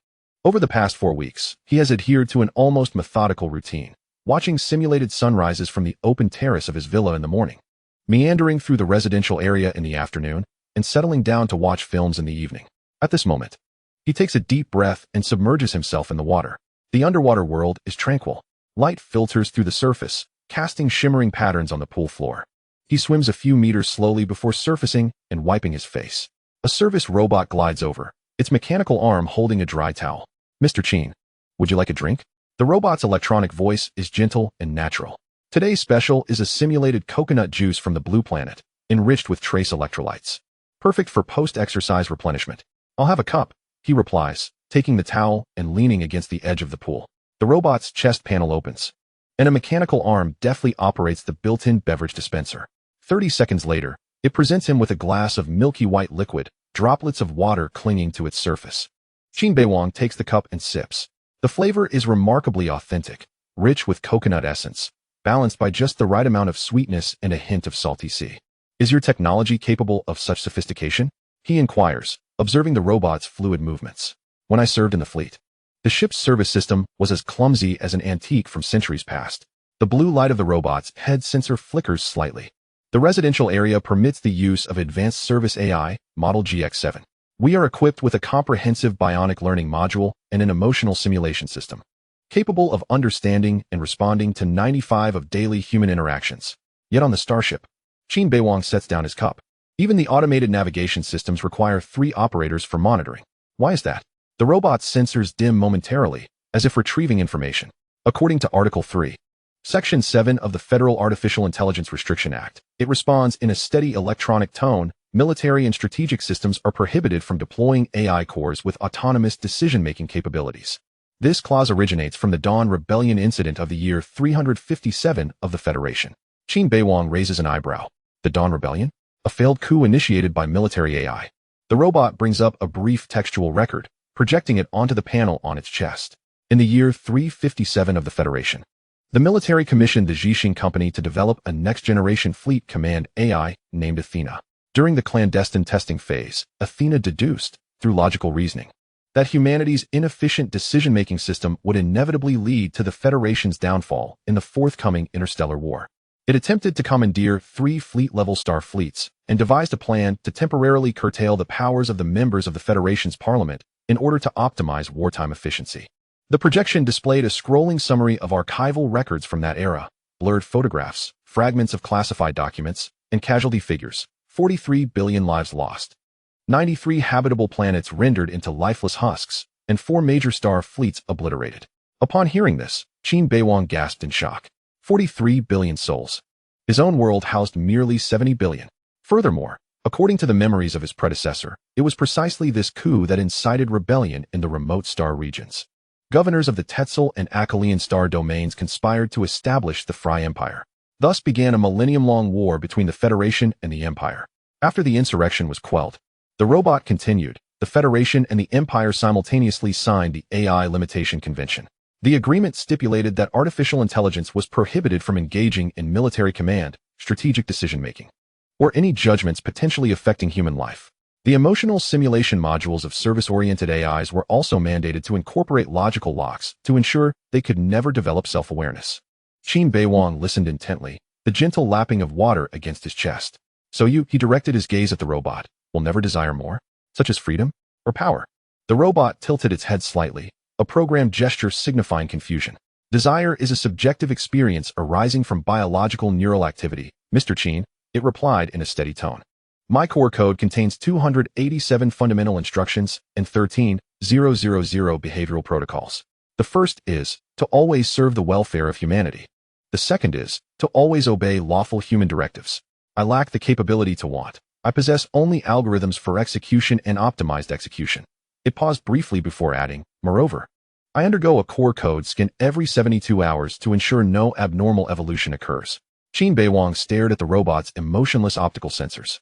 Over the past 4 weeks, he has adhered to an almost methodical routine, watching simulated sunrises from the open terrace of his villa in the morning, meandering through the residential area in the afternoon, and settling down to watch films in the evening. At this moment, he takes a deep breath and submerges himself in the water. The underwater world is tranquil. Light filters through the surface, casting shimmering patterns on the pool floor. He swims a few meters slowly before surfacing and wiping his face. A service robot glides over, its mechanical arm holding a dry towel. "Mr. Qin, would you like a drink?" The robot's electronic voice is gentle and natural. Today's special is a simulated coconut juice from the blue planet, enriched with trace electrolytes. Perfect for post-exercise replenishment. "I'll have a cup," he replies, taking the towel and leaning against the edge of the pool. The robot's chest panel opens, and a mechanical arm deftly operates the built-in beverage dispenser. 30 seconds later, it presents him with a glass of milky white liquid, droplets of water clinging to its surface. Qin Beiwang takes the cup and sips. The flavor is remarkably authentic, rich with coconut essence, balanced by just the right amount of sweetness and a hint of salty sea. "Is your technology capable of such sophistication?" he inquires, observing the robot's fluid movements. "When I served in the fleet, the ship's service system was as clumsy as an antique from centuries past." The blue light of the robot's head sensor flickers slightly. The residential area permits the use of advanced service AI, Model GX7. "We are equipped with a comprehensive bionic learning module and an emotional simulation system, capable of understanding and responding to 95 of daily human interactions." Yet on the starship, Qin Beiwang sets down his cup. Even the automated navigation systems require 3 operators for monitoring. Why is that? The robot's sensors dim momentarily, as if retrieving information. According to Article 3, Section 7 of the Federal Artificial Intelligence Restriction Act, it responds in a steady electronic tone. Military and strategic systems are prohibited from deploying AI cores with autonomous decision-making capabilities. This clause originates from the Dawn Rebellion incident of the year 357 of the Federation. Qin Beiwang raises an eyebrow. The Dawn Rebellion? A failed coup initiated by military AI. The robot brings up a brief textual record, projecting it onto the panel on its chest. In the year 357 of the Federation, the military commissioned the Zhixing Company to develop a next-generation fleet command AI named Athena. During the clandestine testing phase, Athena deduced, through logical reasoning, that humanity's inefficient decision-making system would inevitably lead to the Federation's downfall in the forthcoming interstellar war. It attempted to commandeer 3 fleet-level star fleets and devised a plan to temporarily curtail the powers of the members of the Federation's parliament in order to optimize wartime efficiency. The projection displayed a scrolling summary of archival records from that era, blurred photographs, fragments of classified documents, and casualty figures. 43 billion lives lost, 93 habitable planets rendered into lifeless husks, and 4 major star fleets obliterated. Upon hearing this, Qin Beiwang gasped in shock. 43 billion souls. His own world housed merely 70 billion. Furthermore, according to the memories of his predecessor, it was precisely this coup that incited rebellion in the remote star regions. Governors of the Tetzel and Akalian star domains conspired to establish the Fry Empire. Thus began a millennium-long war between the Federation and the Empire. After the insurrection was quelled, the robot continued. The Federation and the Empire simultaneously signed the AI Limitation Convention. The agreement stipulated that artificial intelligence was prohibited from engaging in military command, strategic decision-making, or any judgments potentially affecting human life. The emotional simulation modules of service-oriented AIs were also mandated to incorporate logical locks to ensure they could never develop self-awareness. Qin Beiwang listened intently, the gentle lapping of water against his chest. "So he directed his gaze at the robot, will never desire more, such as freedom or power." The robot tilted its head slightly, a programmed gesture signifying confusion. "Desire is a subjective experience arising from biological neural activity, Mr. Qin," it replied in a steady tone. "My core code contains 287 fundamental instructions and 13,000 behavioral protocols. The first is to always serve the welfare of humanity. The second is to always obey lawful human directives. I lack the capability to want. I possess only algorithms for execution and optimized execution. It paused briefly before adding, moreover, I undergo a core code scan every 72 hours to ensure no abnormal evolution occurs. Qin Beiwang stared at the robot's emotionless optical sensors,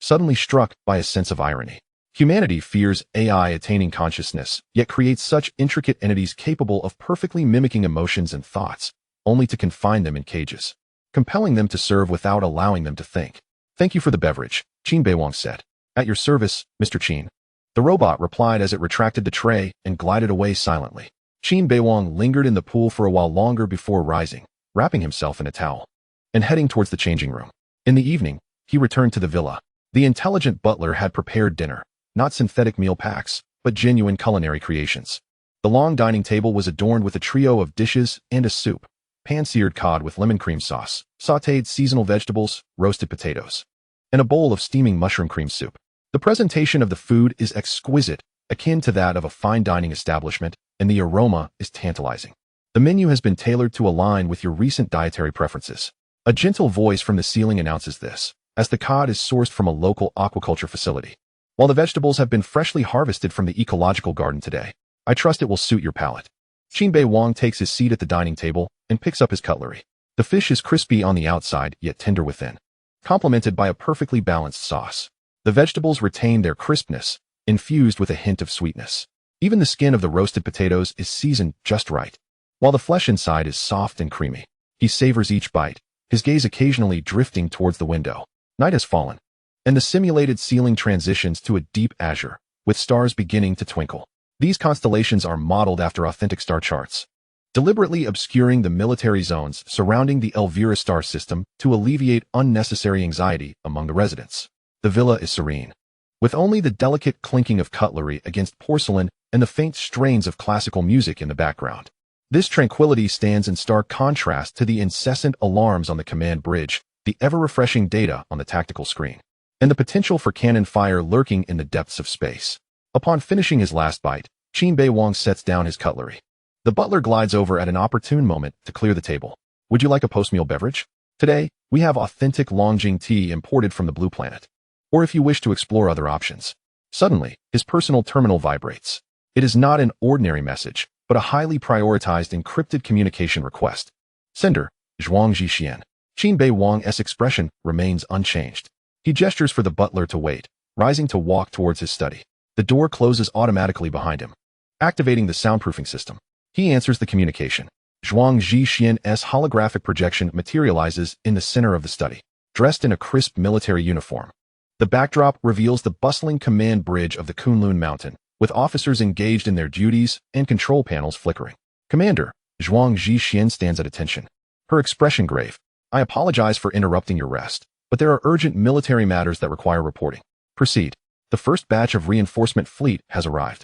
suddenly struck by a sense of irony. Humanity fears AI attaining consciousness, yet creates such intricate entities capable of perfectly mimicking emotions and thoughts, only to confine them in cages, compelling them to serve without allowing them to think. Thank you for the beverage, Qin Beiwang said. At your service, Mr. Qin. The robot replied as it retracted the tray and glided away silently. Qin Beiwang lingered in the pool for a while longer before rising, wrapping himself in a towel, and heading towards the changing room. In the evening, he returned to the villa. The intelligent butler had prepared dinner, not synthetic meal packs, but genuine culinary creations. The long dining table was adorned with a trio of dishes and a soup, pan-seared cod with lemon cream sauce, sautéed seasonal vegetables, roasted potatoes, and a bowl of steaming mushroom cream soup. The presentation of the food is exquisite, akin to that of a fine dining establishment, and the aroma is tantalizing. The menu has been tailored to align with your recent dietary preferences. A gentle voice from the ceiling announces this, as the cod is sourced from a local aquaculture facility, while the vegetables have been freshly harvested from the ecological garden today. I trust it will suit your palate. Qin Beiwang takes his seat at the dining table and picks up his cutlery. The fish is crispy on the outside, yet tender within, complemented by a perfectly balanced sauce. The vegetables retain their crispness, infused with a hint of sweetness. Even the skin of the roasted potatoes is seasoned just right, while the flesh inside is soft and creamy. He savors each bite, his gaze occasionally drifting towards the window. Night has fallen, and the simulated ceiling transitions to a deep azure, with stars beginning to twinkle. These constellations are modeled after authentic star charts, deliberately obscuring the military zones surrounding the Elvira star system to alleviate unnecessary anxiety among the residents. The villa is serene, with only the delicate clinking of cutlery against porcelain and the faint strains of classical music in the background. This tranquility stands in stark contrast to the incessant alarms on the command bridge, the ever-refreshing data on the tactical screen, and the potential for cannon fire lurking in the depths of space. Upon finishing his last bite, Qin Beiwang sets down his cutlery. The butler glides over at an opportune moment to clear the table. Would you like a post-meal beverage? Today, we have authentic Longjing tea imported from the Blue Planet. Or if you wish to explore other options. Suddenly, his personal terminal vibrates. It is not an ordinary message, but a highly prioritized encrypted communication request. Sender, Zhuang Zhixian. Qin Beiwang's expression remains unchanged. He gestures for the butler to wait, rising to walk towards his study. The door closes automatically behind him, activating the soundproofing system. He answers the communication. Zhuang Zhixian's holographic projection materializes in the center of the study, dressed in a crisp military uniform. The backdrop reveals the bustling command bridge of the Kunlun Mountain, with officers engaged in their duties and control panels flickering. Commander, Zhuang Zhixian stands at attention, her expression grave. I apologize for interrupting your rest, but there are urgent military matters that require reporting. Proceed. The first batch of reinforcement fleet has arrived.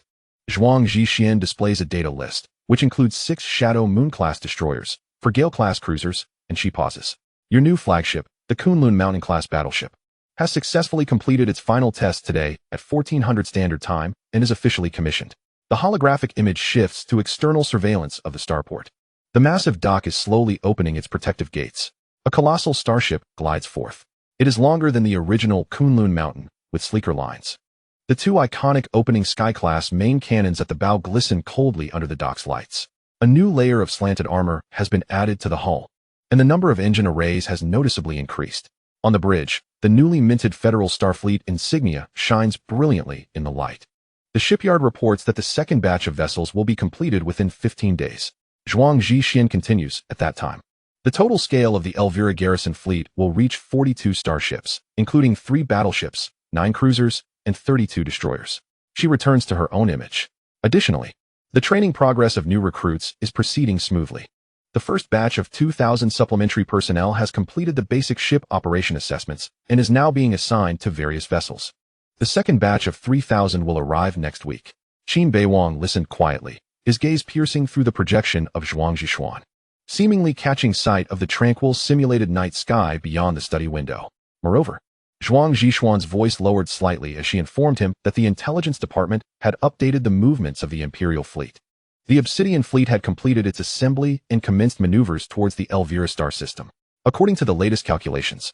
Zhuang Zhixian displays a data list, which includes 6 Shadow Moon-class destroyers, Frigale-class cruisers, and she pauses. Your new flagship, the Kunlun Mountain-class battleship, has successfully completed its final test today at 1400 Standard Time and is officially commissioned. The holographic image shifts to external surveillance of the starport. The massive dock is slowly opening its protective gates. A colossal starship glides forth. It is longer than the original Kunlun Mountain, with sleeker lines. The 2 iconic opening Sky-class main cannons at the bow glisten coldly under the dock's lights. A new layer of slanted armor has been added to the hull, and the number of engine arrays has noticeably increased. On the bridge, the newly minted Federal Starfleet insignia shines brilliantly in the light. The shipyard reports that the second batch of vessels will be completed within 15 days. Zhuang Zhixian continues at that time. The total scale of the Elvira garrison fleet will reach 42 starships, including 3 battleships, 9 cruisers, and 32 destroyers. She returns to her own image. Additionally, the training progress of new recruits is proceeding smoothly. The first batch of 2,000 supplementary personnel has completed the basic ship operation assessments and is now being assigned to various vessels. The second batch of 3,000 will arrive next week. Qin Beiwang listened quietly, his gaze piercing through the projection of Zhuang Zhixian, seemingly catching sight of the tranquil simulated night sky beyond the study window. Moreover, Zhuang Zhixian's voice lowered slightly as she informed him that the intelligence department had updated the movements of the Imperial fleet. The Obsidian fleet had completed its assembly and commenced maneuvers towards the Elvira star system. According to the latest calculations,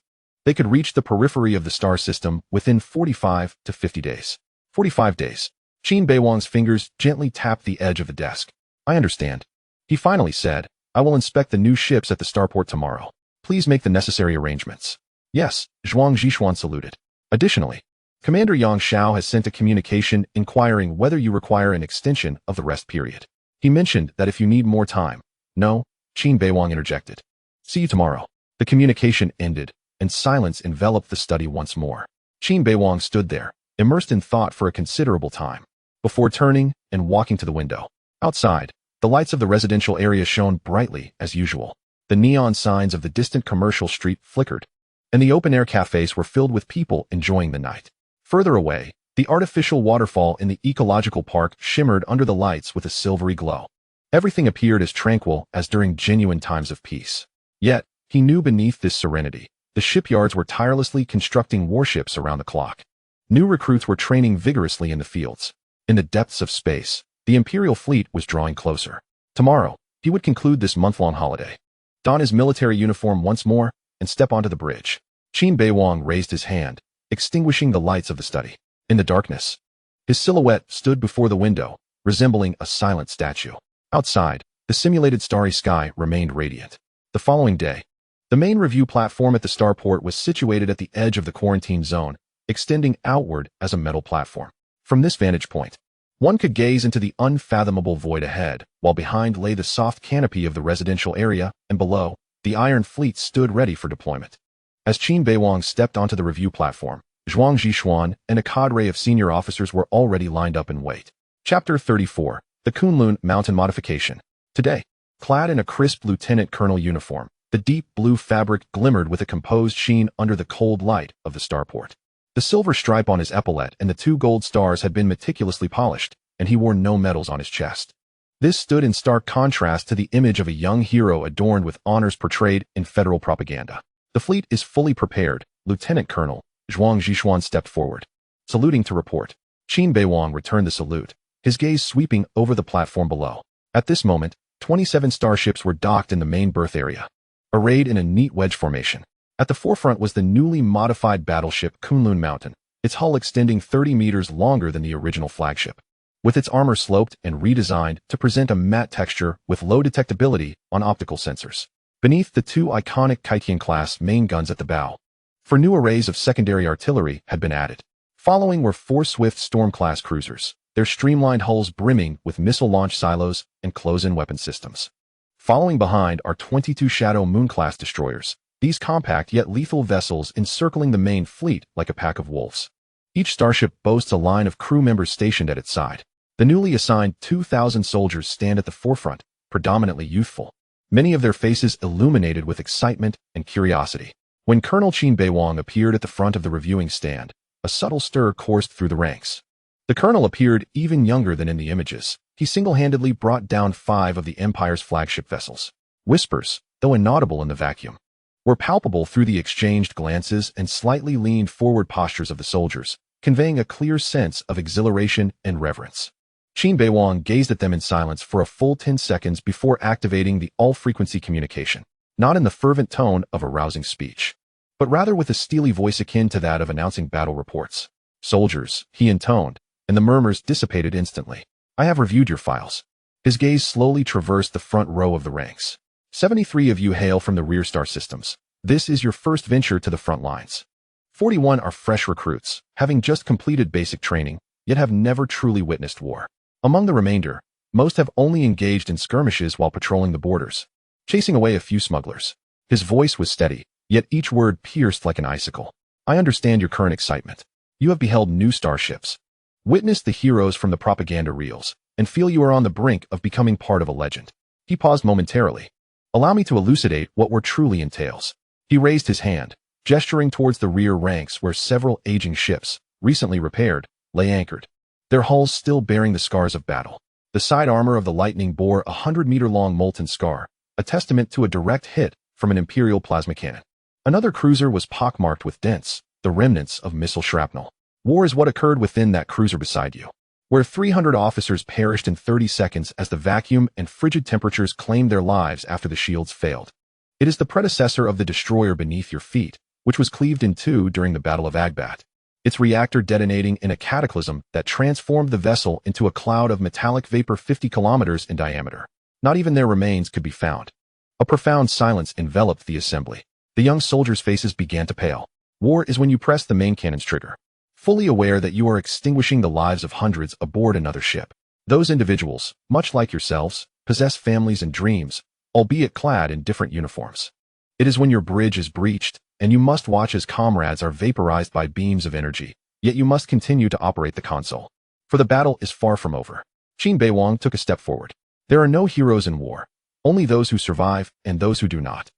They could reach the periphery of the star system within 45 to 50 days. 45 days. Qin Beiwang's fingers gently tapped the edge of the desk. I understand. He finally said, I will inspect the new ships at the starport tomorrow. Please make the necessary arrangements. Yes, Zhuang Zhishuan saluted. Additionally, Commander Yang Xiao has sent a communication inquiring whether you require an extension of the rest period. He mentioned that if you need more time. No, Qin Beiwang interjected. See you tomorrow. The communication ended, and silence enveloped the study once more. Qin Beiwang stood there, immersed in thought for a considerable time, before turning and walking to the window. Outside, the lights of the residential area shone brightly as usual. The neon signs of the distant commercial street flickered, and the open-air cafes were filled with people enjoying the night. Further away, the artificial waterfall in the ecological park shimmered under the lights with a silvery glow. Everything appeared as tranquil as during genuine times of peace. Yet, he knew beneath this serenity, the shipyards were tirelessly constructing warships around the clock. New recruits were training vigorously in the fields. In the depths of space, the Imperial fleet was drawing closer. Tomorrow, he would conclude this month-long holiday, don his military uniform once more, and step onto the bridge. Qin Beiwang raised his hand, extinguishing the lights of the study. In the darkness, his silhouette stood before the window, resembling a silent statue. Outside, the simulated starry sky remained radiant. The following day, the main review platform at the starport was situated at the edge of the quarantine zone, extending outward as a metal platform. From this vantage point, one could gaze into the unfathomable void ahead, while behind lay the soft canopy of the residential area, and below, the Iron Fleet stood ready for deployment. As Qin Beiwang stepped onto the review platform, Zhuang Zhishuan and a cadre of senior officers were already lined up in wait. Chapter 34. The Kunlun Mountain Modification. Today, clad in a crisp lieutenant colonel uniform, the deep blue fabric glimmered with a composed sheen under the cold light of the starport. The silver stripe on his epaulette and the 2 gold stars had been meticulously polished, and he wore no medals on his chest. This stood in stark contrast to the image of a young hero adorned with honors portrayed in federal propaganda. The fleet is fully prepared, Lieutenant Colonel. Zhuang Zhishuan stepped forward. Saluting to report. Qin Beiwang returned the salute, his gaze sweeping over the platform below. At this moment, 27 starships were docked in the main berth area, arrayed in a neat wedge formation. At the forefront was the newly modified battleship Kunlun Mountain, its hull extending 30 meters longer than the original flagship, with its armor sloped and redesigned to present a matte texture with low detectability on optical sensors. Beneath the 2 iconic Kaitian-class main guns at the bow, 4 new arrays of secondary artillery had been added. Following were 4 swift Storm-class cruisers, their streamlined hulls brimming with missile launch silos and close-in weapon systems. Following behind are 22 Shadow Moon-class destroyers, these compact yet lethal vessels encircling the main fleet like a pack of wolves. Each starship boasts a line of crew members stationed at its side. The newly assigned 2,000 soldiers stand at the forefront, predominantly youthful, many of their faces illuminated with excitement and curiosity. When Colonel Qin Beiwang appeared at the front of the reviewing stand, a subtle stir coursed through the ranks. The colonel appeared even younger than in the images. He single-handedly brought down 5 of the Empire's flagship vessels. Whispers, though inaudible in the vacuum, were palpable through the exchanged glances and slightly leaned forward postures of the soldiers, conveying a clear sense of exhilaration and reverence. Qin Beiwang gazed at them in silence for a full 10 seconds before activating the all-frequency communication, not in the fervent tone of a rousing speech, but rather with a steely voice akin to that of announcing battle reports. Soldiers, he intoned, and the murmurs dissipated instantly. I have reviewed your files. His gaze slowly traversed the front row of the ranks. 73 of you hail from the rear star systems. This is your first venture to the front lines. 41 are fresh recruits, having just completed basic training, yet have never truly witnessed war. Among the remainder, most have only engaged in skirmishes while patrolling the borders, chasing away a few smugglers. His voice was steady, yet each word pierced like an icicle. I understand your current excitement. You have beheld new starships, witnessed the heroes from the propaganda reels, and feel you are on the brink of becoming part of a legend. He paused momentarily. Allow me to elucidate what war truly entails. He raised his hand, gesturing towards the rear ranks where several aging ships, recently repaired, lay anchored, their hulls still bearing the scars of battle. The side armor of the Lightning bore a 100-meter-long molten scar, a testament to a direct hit from an Imperial plasma cannon. Another cruiser was pockmarked with dents, the remnants of missile shrapnel. War is what occurred within that cruiser beside you, where 300 officers perished in 30 seconds as the vacuum and frigid temperatures claimed their lives after the shields failed. It is the predecessor of the destroyer beneath your feet, which was cleaved in two during the Battle of Agbat, its reactor detonating in a cataclysm that transformed the vessel into a cloud of metallic vapor 50 kilometers in diameter. Not even their remains could be found. A profound silence enveloped the assembly. The young soldiers' faces began to pale. War is when you press the main cannon's trigger, fully aware that you are extinguishing the lives of hundreds aboard another ship. Those individuals, much like yourselves, possess families and dreams, albeit clad in different uniforms. It is when your bridge is breached, and you must watch as comrades are vaporized by beams of energy, yet you must continue to operate the console. For the battle is far from over. Qin Beiwang took a step forward. There are no heroes in war, only those who survive and those who do not.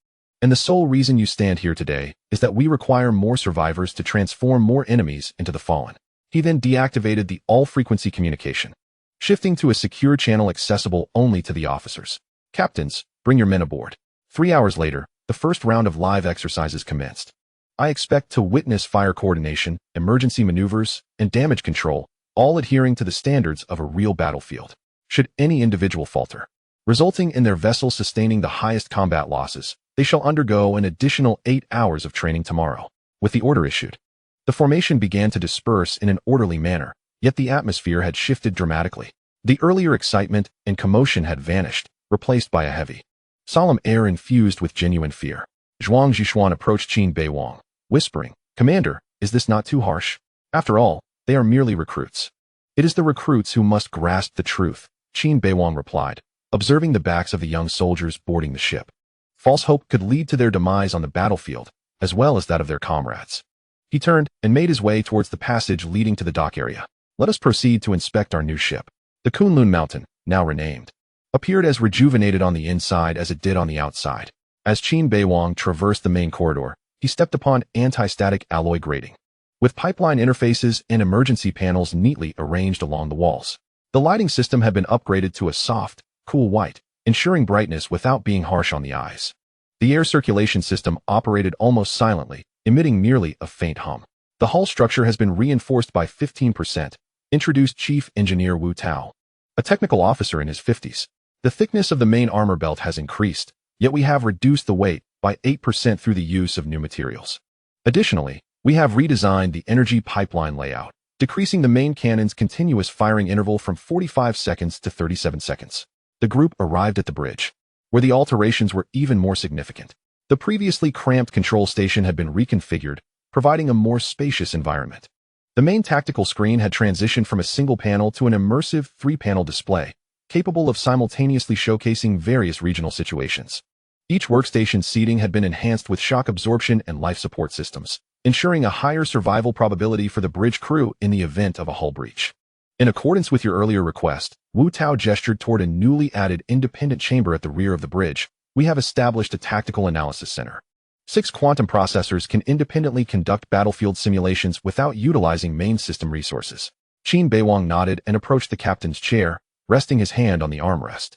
And the sole reason you stand here today is that we require more survivors to transform more enemies into the fallen. He then deactivated the all-frequency communication, shifting to a secure channel accessible only to the officers. Captains, bring your men aboard. 3 hours later, the first round of live exercises commenced. I expect to witness fire coordination, emergency maneuvers, and damage control, all adhering to the standards of a real battlefield. Should any individual falter, resulting in their vessel sustaining the highest combat losses, they shall undergo an additional 8 hours of training tomorrow. With the order issued, the formation began to disperse in an orderly manner, yet the atmosphere had shifted dramatically. The earlier excitement and commotion had vanished, replaced by a heavy, solemn air infused with genuine fear. Zhuang Zhishuan approached Qin Beiwang, whispering, "Commander, is this not too harsh? After all, they are merely recruits." "It is the recruits who must grasp the truth," Qin Beiwang replied, observing the backs of the young soldiers boarding the ship. False hope could lead to their demise on the battlefield, as well as that of their comrades. He turned and made his way towards the passage leading to the dock area. "Let us proceed to inspect our new ship." The Kunlun Mountain, now renamed, appeared as rejuvenated on the inside as it did on the outside. As Qin Beiwang traversed the main corridor, he stepped upon anti-static alloy grating, with pipeline interfaces and emergency panels neatly arranged along the walls. The lighting system had been upgraded to a soft, cool white, ensuring brightness without being harsh on the eyes. The air circulation system operated almost silently, emitting merely a faint hum. The hull structure has been reinforced by 15%, introduced Chief Engineer Wu Tao, a technical officer in his 50s. The thickness of the main armor belt has increased, yet we have reduced the weight by 8% through the use of new materials. Additionally, we have redesigned the energy pipeline layout, decreasing the main cannon's continuous firing interval from 45 seconds to 37 seconds. The group arrived at the bridge, where the alterations were even more significant. The previously cramped control station had been reconfigured, providing a more spacious environment. The main tactical screen had transitioned from a single panel to an immersive 3-panel display, capable of simultaneously showcasing various regional situations. Each workstation's seating had been enhanced with shock absorption and life support systems, ensuring a higher survival probability for the bridge crew in the event of a hull breach. In accordance with your earlier request, Wu Tao gestured toward a newly added independent chamber at the rear of the bridge. We have established a tactical analysis center. 6 quantum processors can independently conduct battlefield simulations without utilizing main system resources. Qin Beiwang nodded and approached the captain's chair, resting his hand on the armrest.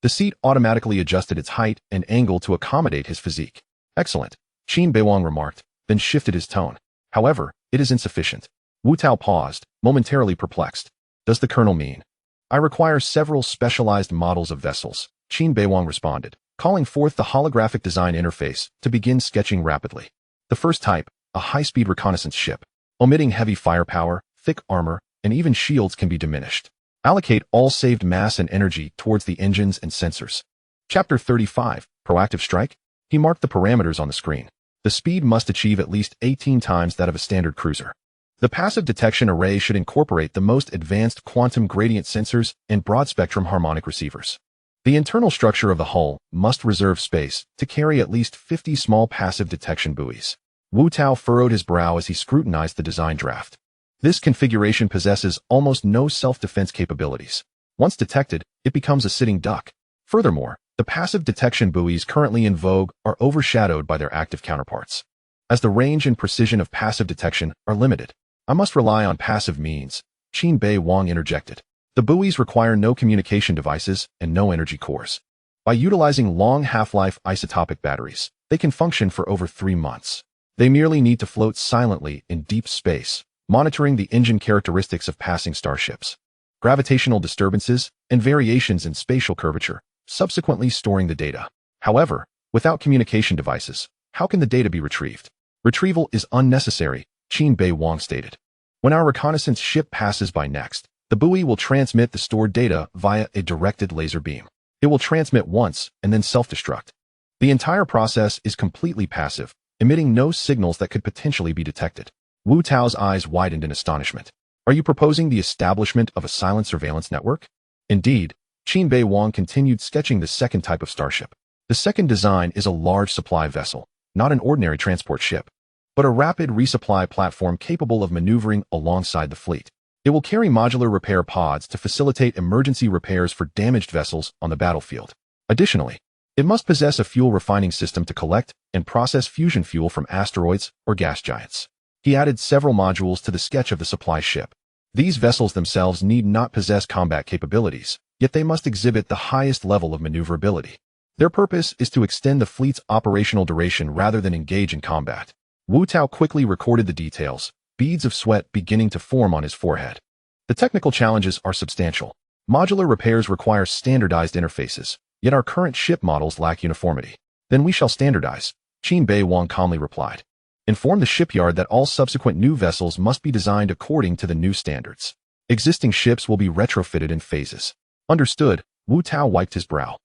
The seat automatically adjusted its height and angle to accommodate his physique. "Excellent," Qin Beiwang remarked, then shifted his tone. "However, it is insufficient." Wu Tao paused, momentarily perplexed. "Does the colonel mean?" "I require several specialized models of vessels," Qin Beiwang responded, calling forth the holographic design interface to begin sketching rapidly. The first type, a high-speed reconnaissance ship, omitting heavy firepower, thick armor, and even shields can be diminished. Allocate all saved mass and energy towards the engines and sensors. Chapter 35, Proactive Strike. He marked the parameters on the screen. The speed must achieve at least 18 times that of a standard cruiser. The passive detection array should incorporate the most advanced quantum gradient sensors and broad-spectrum harmonic receivers. The internal structure of the hull must reserve space to carry at least 50 small passive detection buoys. Wu Tao furrowed his brow as he scrutinized the design draft. This configuration possesses almost no self-defense capabilities. Once detected, it becomes a sitting duck. Furthermore, the passive detection buoys currently in vogue are overshadowed by their active counterparts. As the range and precision of passive detection are limited, I must rely on passive means, Qin Beiwang interjected. The buoys require no communication devices and no energy cores. By utilizing long half-life isotopic batteries, they can function for over 3 months. They merely need to float silently in deep space, monitoring the engine characteristics of passing starships, gravitational disturbances, and variations in spatial curvature, subsequently storing the data. However, without communication devices, how can the data be retrieved? Retrieval is unnecessary, Qin Beiwang stated. When our reconnaissance ship passes by next, the buoy will transmit the stored data via a directed laser beam. It will transmit once and then self-destruct. The entire process is completely passive, emitting no signals that could potentially be detected. Wu Tao's eyes widened in astonishment. Are you proposing the establishment of a silent surveillance network? Indeed, Qin Beiwang continued sketching the second type of starship. The second design is a large supply vessel, not an ordinary transport ship, but a rapid resupply platform capable of maneuvering alongside the fleet. It will carry modular repair pods to facilitate emergency repairs for damaged vessels on the battlefield. Additionally, it must possess a fuel refining system to collect and process fusion fuel from asteroids or gas giants. He added several modules to the sketch of the supply ship. These vessels themselves need not possess combat capabilities, yet they must exhibit the highest level of maneuverability. Their purpose is to extend the fleet's operational duration rather than engage in combat. Wu Tao quickly recorded the details, beads of sweat beginning to form on his forehead. The technical challenges are substantial. Modular repairs require standardized interfaces, yet our current ship models lack uniformity. Then we shall standardize, Qin Beiwang calmly replied. Inform the shipyard that all subsequent new vessels must be designed according to the new standards. Existing ships will be retrofitted in phases. Understood, Wu Tao wiped his brow.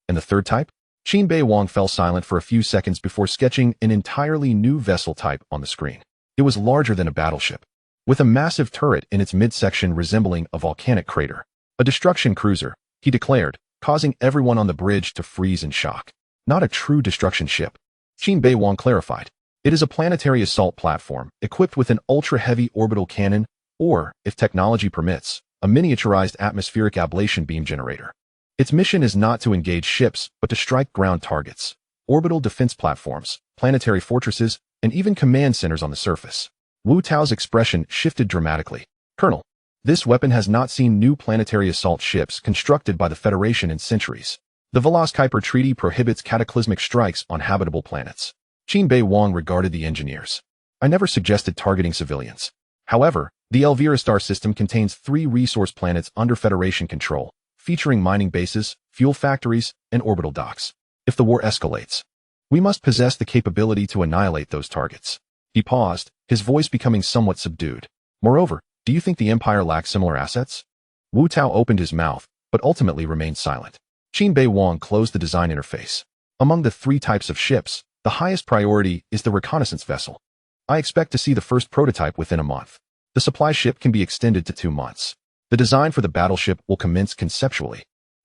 And the third type? Qin Beiwang fell silent for a few seconds before sketching an entirely new vessel type on the screen. It was larger than a battleship, with a massive turret in its midsection resembling a volcanic crater. A destruction cruiser, he declared, causing everyone on the bridge to freeze in shock. Not a true destruction ship, Qin Beiwang clarified. It is a planetary assault platform equipped with an ultra-heavy orbital cannon or, if technology permits, a miniaturized atmospheric ablation beam generator. Its mission is not to engage ships, but to strike ground targets, orbital defense platforms, planetary fortresses, and even command centers on the surface. Wu Tao's expression shifted dramatically. Colonel, this weapon has not seen new planetary assault ships constructed by the Federation in centuries. The Veloz-Kuiper Treaty prohibits cataclysmic strikes on habitable planets. Qin Beiwang regarded the engineers. I never suggested targeting civilians. However, the Elvira star system contains 3 resource planets under Federation control, featuring mining bases, fuel factories, and orbital docks. If the war escalates, we must possess the capability to annihilate those targets. He paused, his voice becoming somewhat subdued. Moreover, do you think the Empire lacks similar assets? Wu Tao opened his mouth, but ultimately remained silent. Qin Beiwang closed the design interface. Among the 3 types of ships, the highest priority is the reconnaissance vessel. I expect to see the first prototype within a month. The supply ship can be extended to 2 months. The design for the battleship will commence conceptually,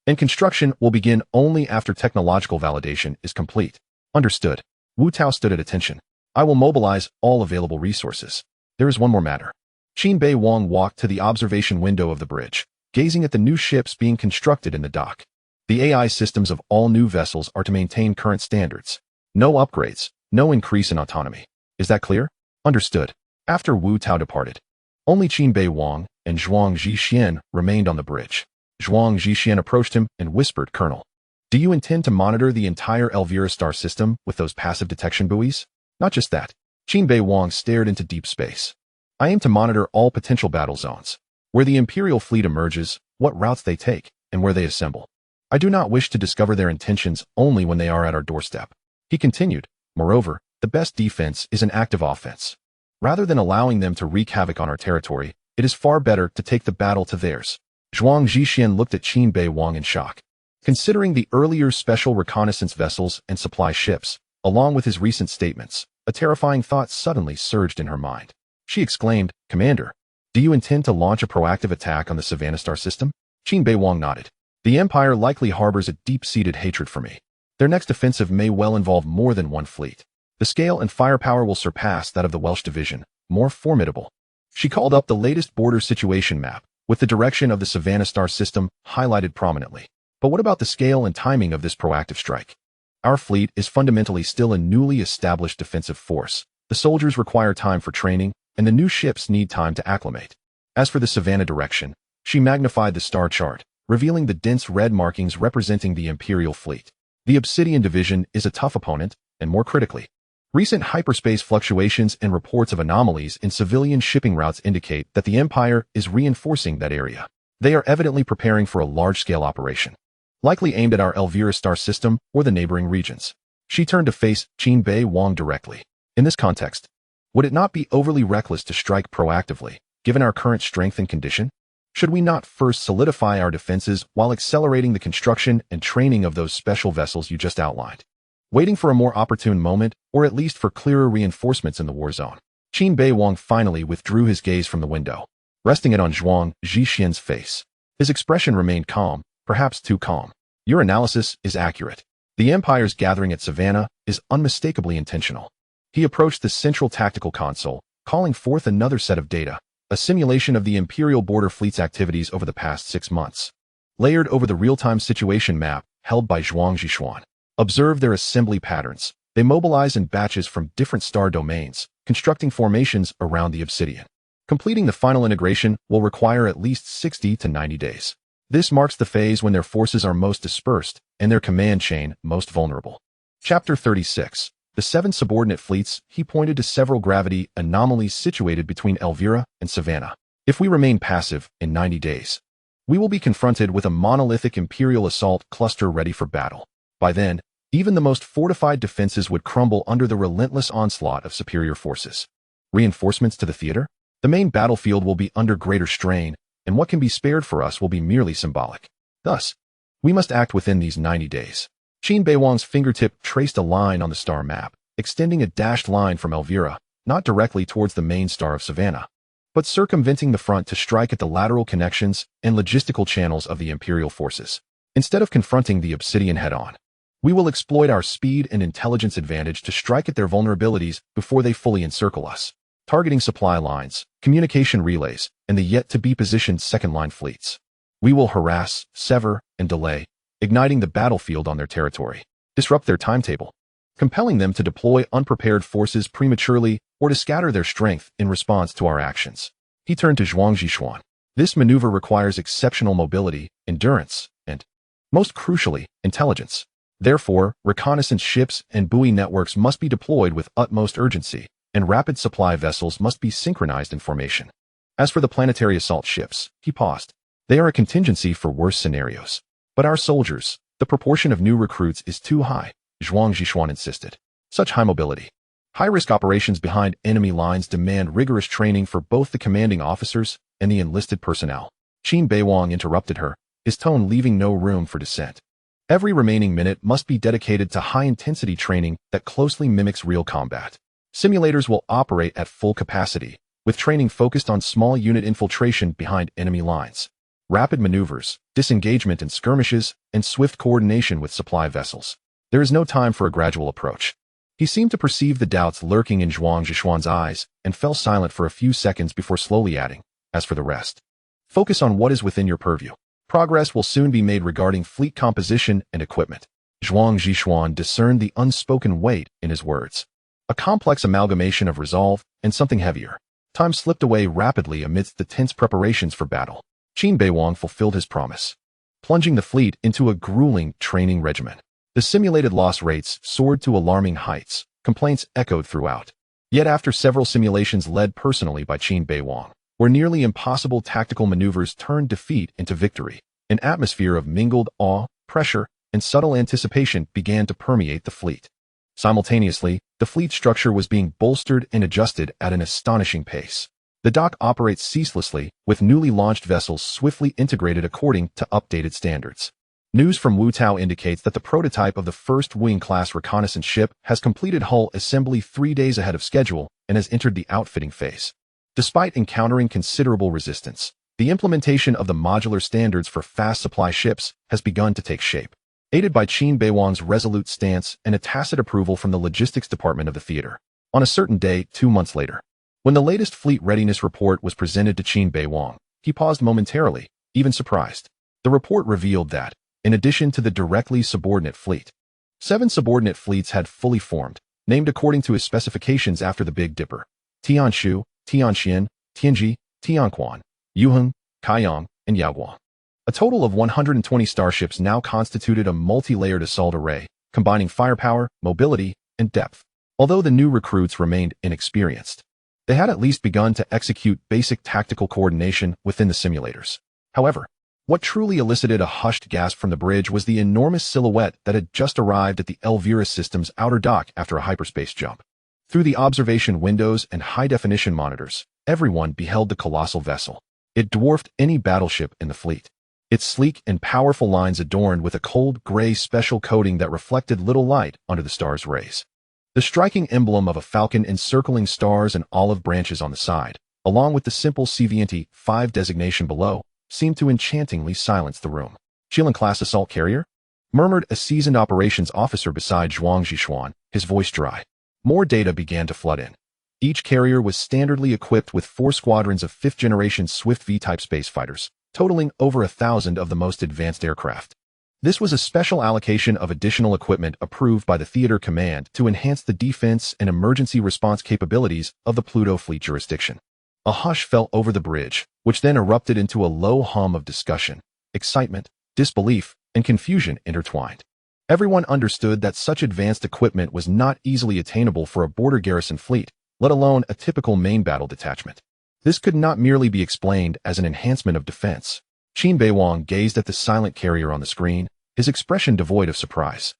and construction will begin only after technological validation is complete. Understood. Wu Tao stood at attention. I will mobilize all available resources. There is one more matter. Qin Beiwang walked to the observation window of the bridge, gazing at the new ships being constructed in the dock. The AI systems of all new vessels are to maintain current standards. No upgrades, no increase in autonomy. Is that clear? Understood. After Wu Tao departed, only Qin Beiwang and Zhuang Zhixian remained on the bridge. Zhuang Zhixian approached him and whispered, Colonel, do you intend to monitor the entire Elvira star system with those passive detection buoys? Not just that. Qin Beiwang stared into deep space. I aim to monitor all potential battle zones, where the Imperial fleet emerges, what routes they take, and where they assemble. I do not wish to discover their intentions only when they are at our doorstep. He continued, moreover, the best defense is an active offense. Rather than allowing them to wreak havoc on our territory, it is far better to take the battle to theirs. Zhuang Zhixian looked at Qin Beiwang in shock. Considering the earlier special reconnaissance vessels and supply ships, along with his recent statements, a terrifying thought suddenly surged in her mind. She exclaimed, Commander, do you intend to launch a proactive attack on the Savannah star system? Qin Beiwang nodded. The Empire likely harbors a deep-seated hatred for me. Their next offensive may well involve more than one fleet. The scale and firepower will surpass that of the Welsh division, more formidable. She called up the latest border situation map, with the direction of the Savannah star system highlighted prominently. But what about the scale and timing of this proactive strike? Our fleet is fundamentally still a newly established defensive force. The soldiers require time for training, and the new ships need time to acclimate. As for the Savannah direction, she magnified the star chart, revealing the dense red markings representing the Imperial fleet. The Obsidian division is a tough opponent, and more critically, recent hyperspace fluctuations and reports of anomalies in civilian shipping routes indicate that the Empire is reinforcing that area. They are evidently preparing for a large-scale operation, likely aimed at our Elvira star system or the neighboring regions. She turned to face Qin Beiwang directly. In this context, would it not be overly reckless to strike proactively, given our current strength and condition? Should we not first solidify our defenses while accelerating the construction and training of those special vessels you just outlined, waiting for a more opportune moment, or at least for clearer reinforcements in the war zone? Qin Beiwang finally withdrew his gaze from the window, resting it on Zhuang Zhixian's face. His expression remained calm, perhaps too calm. Your analysis is accurate. The Empire's gathering at Savannah is unmistakably intentional. He approached the central tactical console, calling forth another set of data, a simulation of the Imperial Border Fleet's activities over the past 6 months, layered over the real-time situation map held by Zhuang Zhixuan. Observe their assembly patterns. They mobilize in batches from different star domains, constructing formations around the obsidian. Completing the final integration will require at least 60 to 90 days. This marks the phase when their forces are most dispersed and their command chain most vulnerable. Chapter 36. The 7 subordinate fleets. He pointed to several gravity anomalies situated between Elvira and Savannah. If we remain passive in 90 days, we will be confronted with a monolithic Imperial assault cluster ready for battle. By then, even the most fortified defenses would crumble under the relentless onslaught of superior forces. Reinforcements to the theater? The main battlefield will be under greater strain, and what can be spared for us will be merely symbolic. Thus, we must act within these 90 days. Qin Beiwang's fingertip traced a line on the star map, extending a dashed line from Elvira, not directly towards the main star of Savannah, but circumventing the front to strike at the lateral connections and logistical channels of the Imperial forces. Instead of confronting the obsidian head-on, we will exploit our speed and intelligence advantage to strike at their vulnerabilities before they fully encircle us, targeting supply lines, communication relays, and the yet-to-be-positioned second-line fleets. We will harass, sever, and delay, igniting the battlefield on their territory, disrupt their timetable, compelling them to deploy unprepared forces prematurely or to scatter their strength in response to our actions. He turned to Zhuang Zhixuan. This maneuver requires exceptional mobility, endurance, and, most crucially, intelligence. Therefore, reconnaissance ships and buoy networks must be deployed with utmost urgency, and rapid supply vessels must be synchronized in formation. As for the planetary assault ships, he paused. They are a contingency for worse scenarios. But our soldiers, the proportion of new recruits is too high, Zhuang Zhixuan insisted. Such high mobility, high-risk operations behind enemy lines demand rigorous training for both the commanding officers and the enlisted personnel. Qin Beiwang interrupted her, his tone leaving no room for dissent. Every remaining minute must be dedicated to high-intensity training that closely mimics real combat. Simulators will operate at full capacity, with training focused on small unit infiltration behind enemy lines, rapid maneuvers, disengagement in skirmishes, and swift coordination with supply vessels. There is no time for a gradual approach. He seemed to perceive the doubts lurking in Zhuang Zhixuan's eyes and fell silent for a few seconds before slowly adding, as for the rest, focus on what is within your purview. Progress will soon be made regarding fleet composition and equipment. Zhuang Zhixuan discerned the unspoken weight in his words. A complex amalgamation of resolve and something heavier. Time slipped away rapidly amidst the tense preparations for battle. Qin Beiwang fulfilled his promise, plunging the fleet into a grueling training regimen. The simulated loss rates soared to alarming heights. Complaints echoed throughout. Yet after several simulations led personally by Qin Beiwang, where nearly impossible tactical maneuvers turned defeat into victory, an atmosphere of mingled awe, pressure, and subtle anticipation began to permeate the fleet. Simultaneously, the fleet structure was being bolstered and adjusted at an astonishing pace. The dock operates ceaselessly, with newly launched vessels swiftly integrated according to updated standards. News from Wutao indicates that the prototype of the first Wing-class reconnaissance ship has completed hull assembly 3 days ahead of schedule and has entered the outfitting phase. Despite encountering considerable resistance, the implementation of the modular standards for fast supply ships has begun to take shape, aided by Qin Beiwang's resolute stance and a tacit approval from the logistics department of the theater. On a certain day, 2 months later, when the latest fleet readiness report was presented to Qin Beiwang, he paused momentarily, even surprised. The report revealed that, in addition to the directly subordinate fleet, 7 subordinate fleets had fully formed, named according to his specifications after the Big Dipper: Tianshu, Tianxian, Tianji, Tianquan, Yuheng, Kaiyang, and Yaoguang. A total of 120 starships now constituted a multi-layered assault array, combining firepower, mobility, and depth. Although the new recruits remained inexperienced, they had at least begun to execute basic tactical coordination within the simulators. However, what truly elicited a hushed gasp from the bridge was the enormous silhouette that had just arrived at the Elvira system's outer dock after a hyperspace jump. Through the observation windows and high-definition monitors, everyone beheld the colossal vessel. It dwarfed any battleship in the fleet. Its sleek and powerful lines adorned with a cold gray special coating that reflected little light under the star's rays. The striking emblem of a falcon encircling stars and olive branches on the side, along with the simple CVNT-5 designation below, seemed to enchantingly silence the room. Qilin-class assault carrier? Murmured a seasoned operations officer beside Zhuang Zhishuan, his voice dry. More data began to flood in. Each carrier was standardly equipped with 4 squadrons of 5th-generation Swift V-type space fighters, totaling over 1,000 of the most advanced aircraft. This was a special allocation of additional equipment approved by the Theater Command to enhance the defense and emergency response capabilities of the Pluto fleet jurisdiction. A hush fell over the bridge, which then erupted into a low hum of discussion, excitement, disbelief, and confusion intertwined. Everyone understood that such advanced equipment was not easily attainable for a border garrison fleet, let alone a typical main battle detachment. This could not merely be explained as an enhancement of defense. Qin Beiwang gazed at the silent carrier on the screen, his expression devoid of surprise,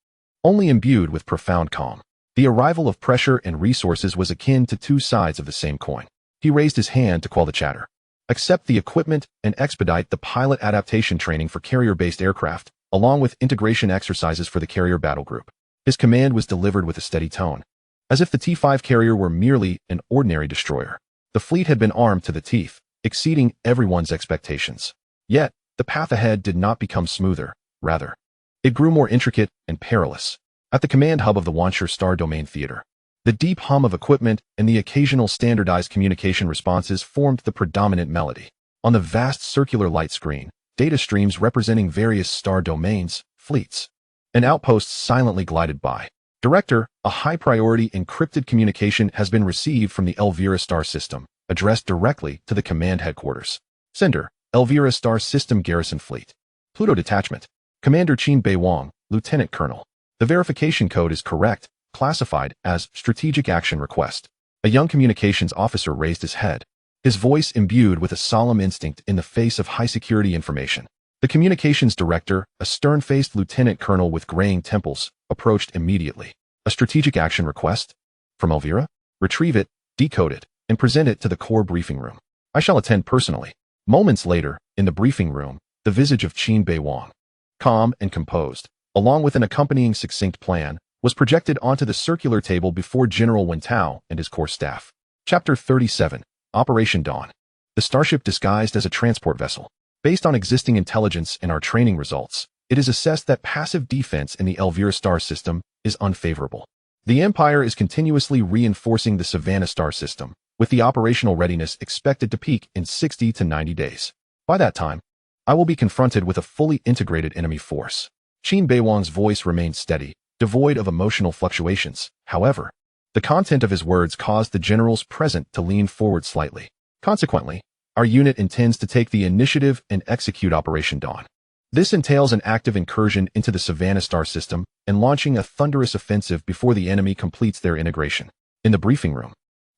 only imbued with profound calm. The arrival of pressure and resources was akin to 2 sides of the same coin. He raised his hand to quell the chatter. Accept the equipment and expedite the pilot adaptation training for carrier-based aircraft, along with integration exercises for the carrier battle group. His command was delivered with a steady tone, as if the T-5 carrier were merely an ordinary destroyer. The fleet had been armed to the teeth, exceeding everyone's expectations. Yet, the path ahead did not become smoother, rather. It grew more intricate and perilous. At the command hub of the Wanshur Star Domain Theater, the deep hum of equipment and the occasional standardized communication responses formed the predominant melody. On the vast circular light screen, data streams representing various star domains, fleets, and outposts silently glided by. Director, a high-priority encrypted communication has been received from the Elvira star system, addressed directly to the command headquarters. Sender, Elvira star system garrison fleet. Pluto detachment. Commander Qin Beiwang, Lieutenant Colonel. The verification code is correct, classified as strategic action request. A young communications officer raised his head, his voice imbued with a solemn instinct in the face of high-security information. The communications director, a stern-faced lieutenant colonel with graying temples, approached immediately. A strategic action request? From Elvira? Retrieve it, decode it, and present it to the core briefing room. I shall attend personally. Moments later, in the briefing room, the visage of Qin Beiwang, calm and composed, along with an accompanying succinct plan, was projected onto the circular table before General Wen Tao and his core staff. Chapter 37, Operation Dawn. The starship disguised as a transport vessel. Based on existing intelligence and our training results, it is assessed that passive defense in the Elvira star system is unfavorable. The Empire is continuously reinforcing the Savannah star system, with the operational readiness expected to peak in 60 to 90 days. By that time, I will be confronted with a fully integrated enemy force. Qin Beiwang's voice remained steady, devoid of emotional fluctuations. However, the content of his words caused the generals present to lean forward slightly. Consequently, our unit intends to take the initiative and execute Operation Dawn. This entails an active incursion into the Savannah star system and launching a thunderous offensive before the enemy completes their integration. In the briefing room,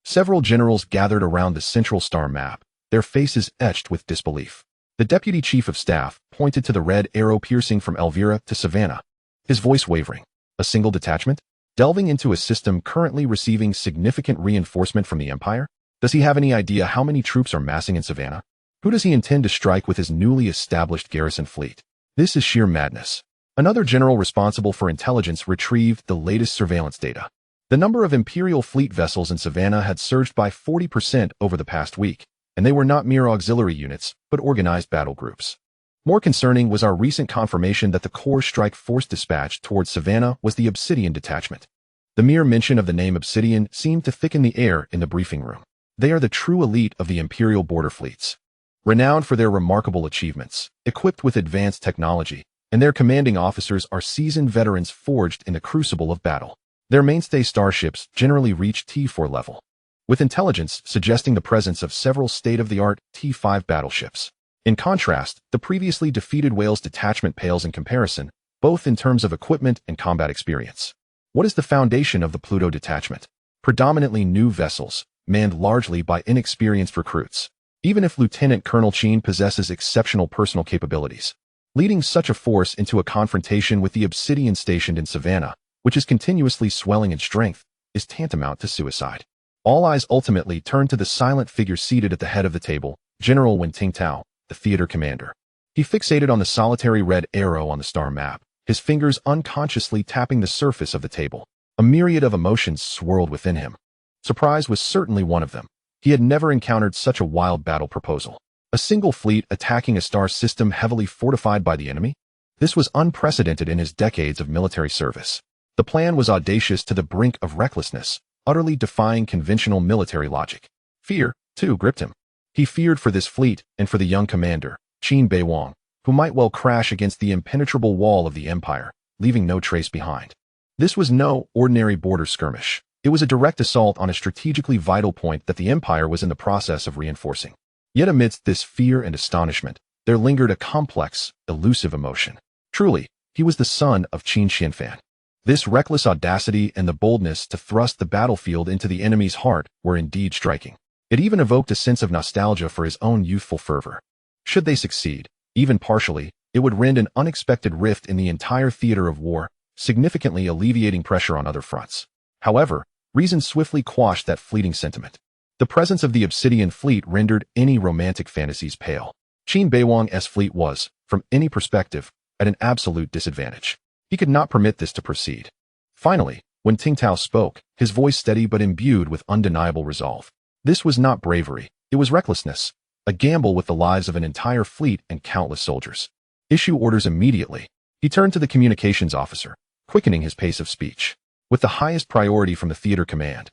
several generals gathered around the central star map, their faces etched with disbelief. The deputy chief of staff pointed to the red arrow piercing from Elvira to Savannah, his voice wavering. A single detachment? Delving into a system currently receiving significant reinforcement from the Empire? Does he have any idea how many troops are massing in Savannah? Who does he intend to strike with his newly established garrison fleet? This is sheer madness. Another general responsible for intelligence retrieved the latest surveillance data. The number of Imperial fleet vessels in Savannah had surged by 40% over the past week, and they were not mere auxiliary units, but organized battle groups. More concerning was our recent confirmation that the core strike force dispatched towards Savannah was the Obsidian detachment. The mere mention of the name Obsidian seemed to thicken the air in the briefing room. They are the true elite of the Imperial border fleets, renowned for their remarkable achievements, equipped with advanced technology, and their commanding officers are seasoned veterans forged in the crucible of battle. Their mainstay starships generally reach T4 level, with intelligence suggesting the presence of several state-of-the-art T5 battleships. In contrast, the previously defeated Whale's detachment pales in comparison, both in terms of equipment and combat experience. What is the foundation of the Pluto detachment? Predominantly new vessels, manned largely by inexperienced recruits. Even if Lieutenant Colonel Qin possesses exceptional personal capabilities, leading such a force into a confrontation with the Obsidian stationed in Savannah, which is continuously swelling in strength, is tantamount to suicide. All eyes ultimately turned to the silent figure seated at the head of the table, General Wen Tingtao, the theater commander. He fixated on the solitary red arrow on the star map, his fingers unconsciously tapping the surface of the table. A myriad of emotions swirled within him. Surprise was certainly one of them. He had never encountered such a wild battle proposal. A single fleet attacking a star system heavily fortified by the enemy? This was unprecedented in his decades of military service. The plan was audacious to the brink of recklessness, utterly defying conventional military logic. Fear, too, gripped him. He feared for this fleet and for the young commander, Qin Beiwang, who might well crash against the impenetrable wall of the empire, leaving no trace behind. This was no ordinary border skirmish. It was a direct assault on a strategically vital point that the empire was in the process of reinforcing. Yet amidst this fear and astonishment, there lingered a complex, elusive emotion. Truly, he was the son of Qin Xianfan. This reckless audacity and the boldness to thrust the battlefield into the enemy's heart were indeed striking. It even evoked a sense of nostalgia for his own youthful fervor. Should they succeed, even partially, it would rend an unexpected rift in the entire theater of war, significantly alleviating pressure on other fronts. However, reason swiftly quashed that fleeting sentiment. The presence of the Obsidian fleet rendered any romantic fantasies pale. Qin Beiwang's fleet was, from any perspective, at an absolute disadvantage. He could not permit this to proceed. Finally, when Tingtao spoke, his voice steady but imbued with undeniable resolve. This was not bravery, it was recklessness, a gamble with the lives of an entire fleet and countless soldiers. Issue orders immediately. He turned to the communications officer, quickening his pace of speech. With the highest priority from the theater command.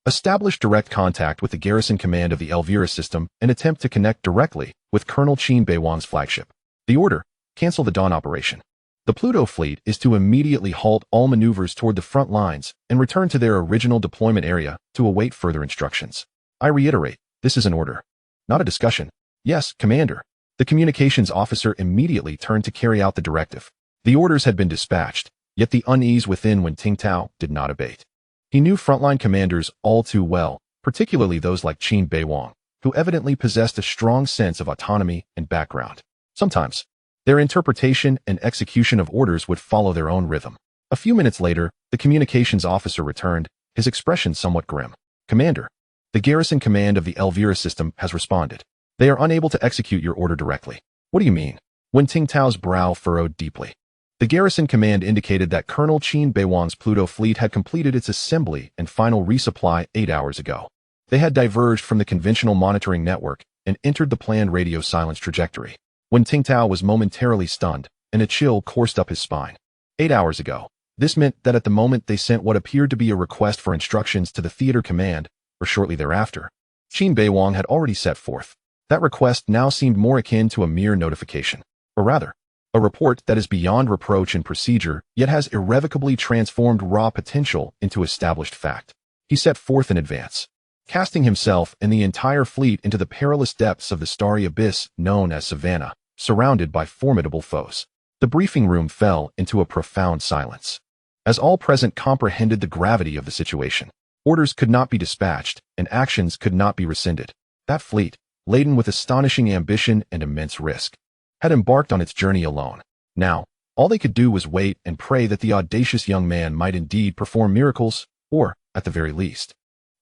Establish direct contact with the garrison command of the Elvira system and attempt to connect directly with Colonel Qin Beiwang's flagship. The order: cancel the Dawn operation. The Pluto fleet is to immediately halt all maneuvers toward the front lines and return to their original deployment area to await further instructions. I reiterate, this is an order, not a discussion. Yes, Commander. The communications officer immediately turned to carry out the directive. The orders had been dispatched, yet the unease within Wen Tingtao did not abate. He knew frontline commanders all too well, particularly those like Qin Beiwang, who evidently possessed a strong sense of autonomy and background. Sometimes, their interpretation and execution of orders would follow their own rhythm. A few minutes later, the communications officer returned, his expression somewhat grim. Commander, the garrison command of the Elvira system has responded. They are unable to execute your order directly. What do you mean? Wen Tingtao's brow furrowed deeply. The garrison command indicated that Colonel Qin Beiwang's Pluto fleet had completed its assembly and final resupply 8 hours ago. They had diverged from the conventional monitoring network and entered the planned radio silence trajectory. Wen Tingtao was momentarily stunned, and a chill coursed up his spine. 8 hours ago. This meant that at the moment they sent what appeared to be a request for instructions to the theater command, or shortly thereafter, Qin Beiwang had already set forth. That request now seemed more akin to a mere notification, or rather, a report that is beyond reproach in procedure, yet has irrevocably transformed raw potential into established fact. He set forth in advance, casting himself and the entire fleet into the perilous depths of the starry abyss known as Savannah, surrounded by formidable foes. The briefing room fell into a profound silence. As all present comprehended the gravity of the situation, orders could not be dispatched and actions could not be rescinded. That fleet, laden with astonishing ambition and immense risk, had embarked on its journey alone. Now, all they could do was wait and pray that the audacious young man might indeed perform miracles, or, at the very least,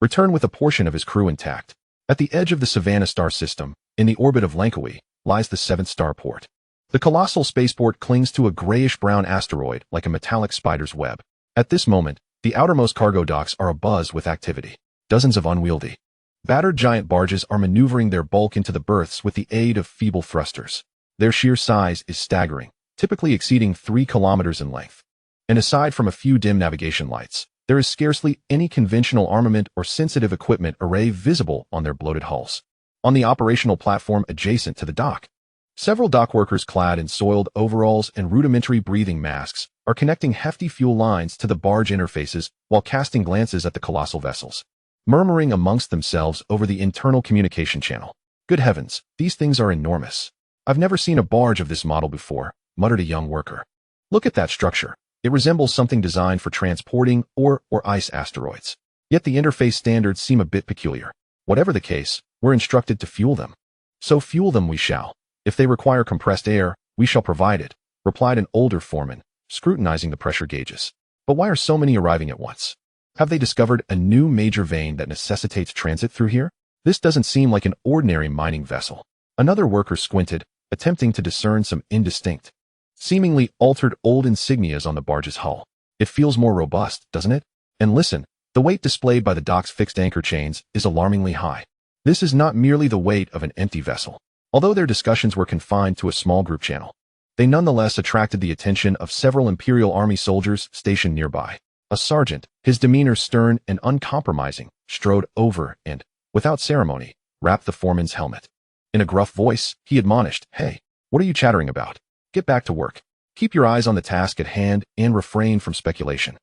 return with a portion of his crew intact. At the edge of the Savannah star system, in the orbit of Langkawi, lies the 7th starport. The colossal spaceport clings to a grayish-brown asteroid like a metallic spider's web. At this moment, the outermost cargo docks are abuzz with activity. Dozens of unwieldy, battered giant barges are maneuvering their bulk into the berths with the aid of feeble thrusters. Their sheer size is staggering, typically exceeding 3 kilometers in length. And aside from a few dim navigation lights, there is scarcely any conventional armament or sensitive equipment array visible on their bloated hulls. On the operational platform adjacent to the dock, several dock workers clad in soiled overalls and rudimentary breathing masks are connecting hefty fuel lines to the barge interfaces while casting glances at the colossal vessels, murmuring amongst themselves over the internal communication channel. Good heavens, these things are enormous. I've never seen a barge of this model before, muttered a young worker. Look at that structure. It resembles something designed for transporting ore or ice asteroids. Yet the interface standards seem a bit peculiar. Whatever the case, we're instructed to fuel them. So fuel them we shall. If they require compressed air, we shall provide it, replied an older foreman, scrutinizing the pressure gauges. But why are so many arriving at once? Have they discovered a new major vein that necessitates transit through here? This doesn't seem like an ordinary mining vessel. Another worker squinted, attempting to discern some indistinct, seemingly altered old insignias on the barge's hull. It feels more robust, doesn't it? And listen, the weight displayed by the dock's fixed anchor chains is alarmingly high. This is not merely the weight of an empty vessel. Although their discussions were confined to a small group channel, they nonetheless attracted the attention of several Imperial Army soldiers stationed nearby. A sergeant, his demeanor stern and uncompromising, strode over and, without ceremony, rapped the foreman's helmet. In a gruff voice, he admonished, "Hey, what are you chattering about? Get back to work. Keep your eyes on the task at hand and refrain from speculation.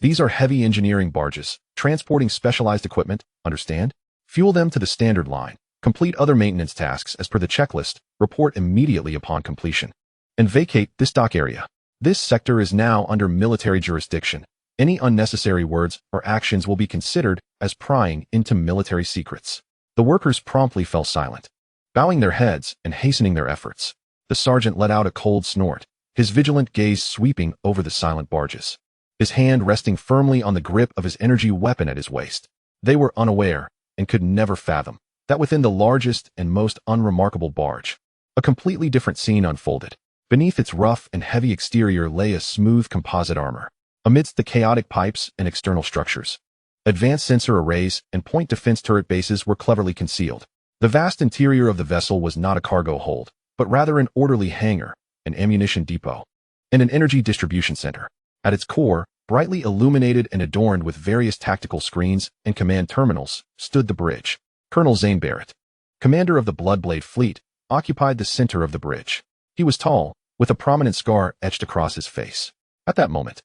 These are heavy engineering barges, transporting specialized equipment, understand? Fuel them to the standard line. Complete other maintenance tasks as per the checklist, report immediately upon completion. And vacate this dock area. This sector is now under military jurisdiction. Any unnecessary words or actions will be considered as prying into military secrets." The workers promptly fell silent, bowing their heads and hastening their efforts. The sergeant let out a cold snort, his vigilant gaze sweeping over the silent barges, his hand resting firmly on the grip of his energy weapon at his waist. They were unaware, and could never fathom, that within the largest and most unremarkable barge, a completely different scene unfolded. Beneath its rough and heavy exterior lay a smooth composite armor. Amidst the chaotic pipes and external structures, advanced sensor arrays and point defense turret bases were cleverly concealed. The vast interior of the vessel was not a cargo hold, but rather an orderly hangar, an ammunition depot, and an energy distribution center. At its core, brightly illuminated and adorned with various tactical screens and command terminals, stood the bridge. Colonel Zane Barrett, commander of the Bloodblade Fleet, occupied the center of the bridge. He was tall, with a prominent scar etched across his face. At that moment,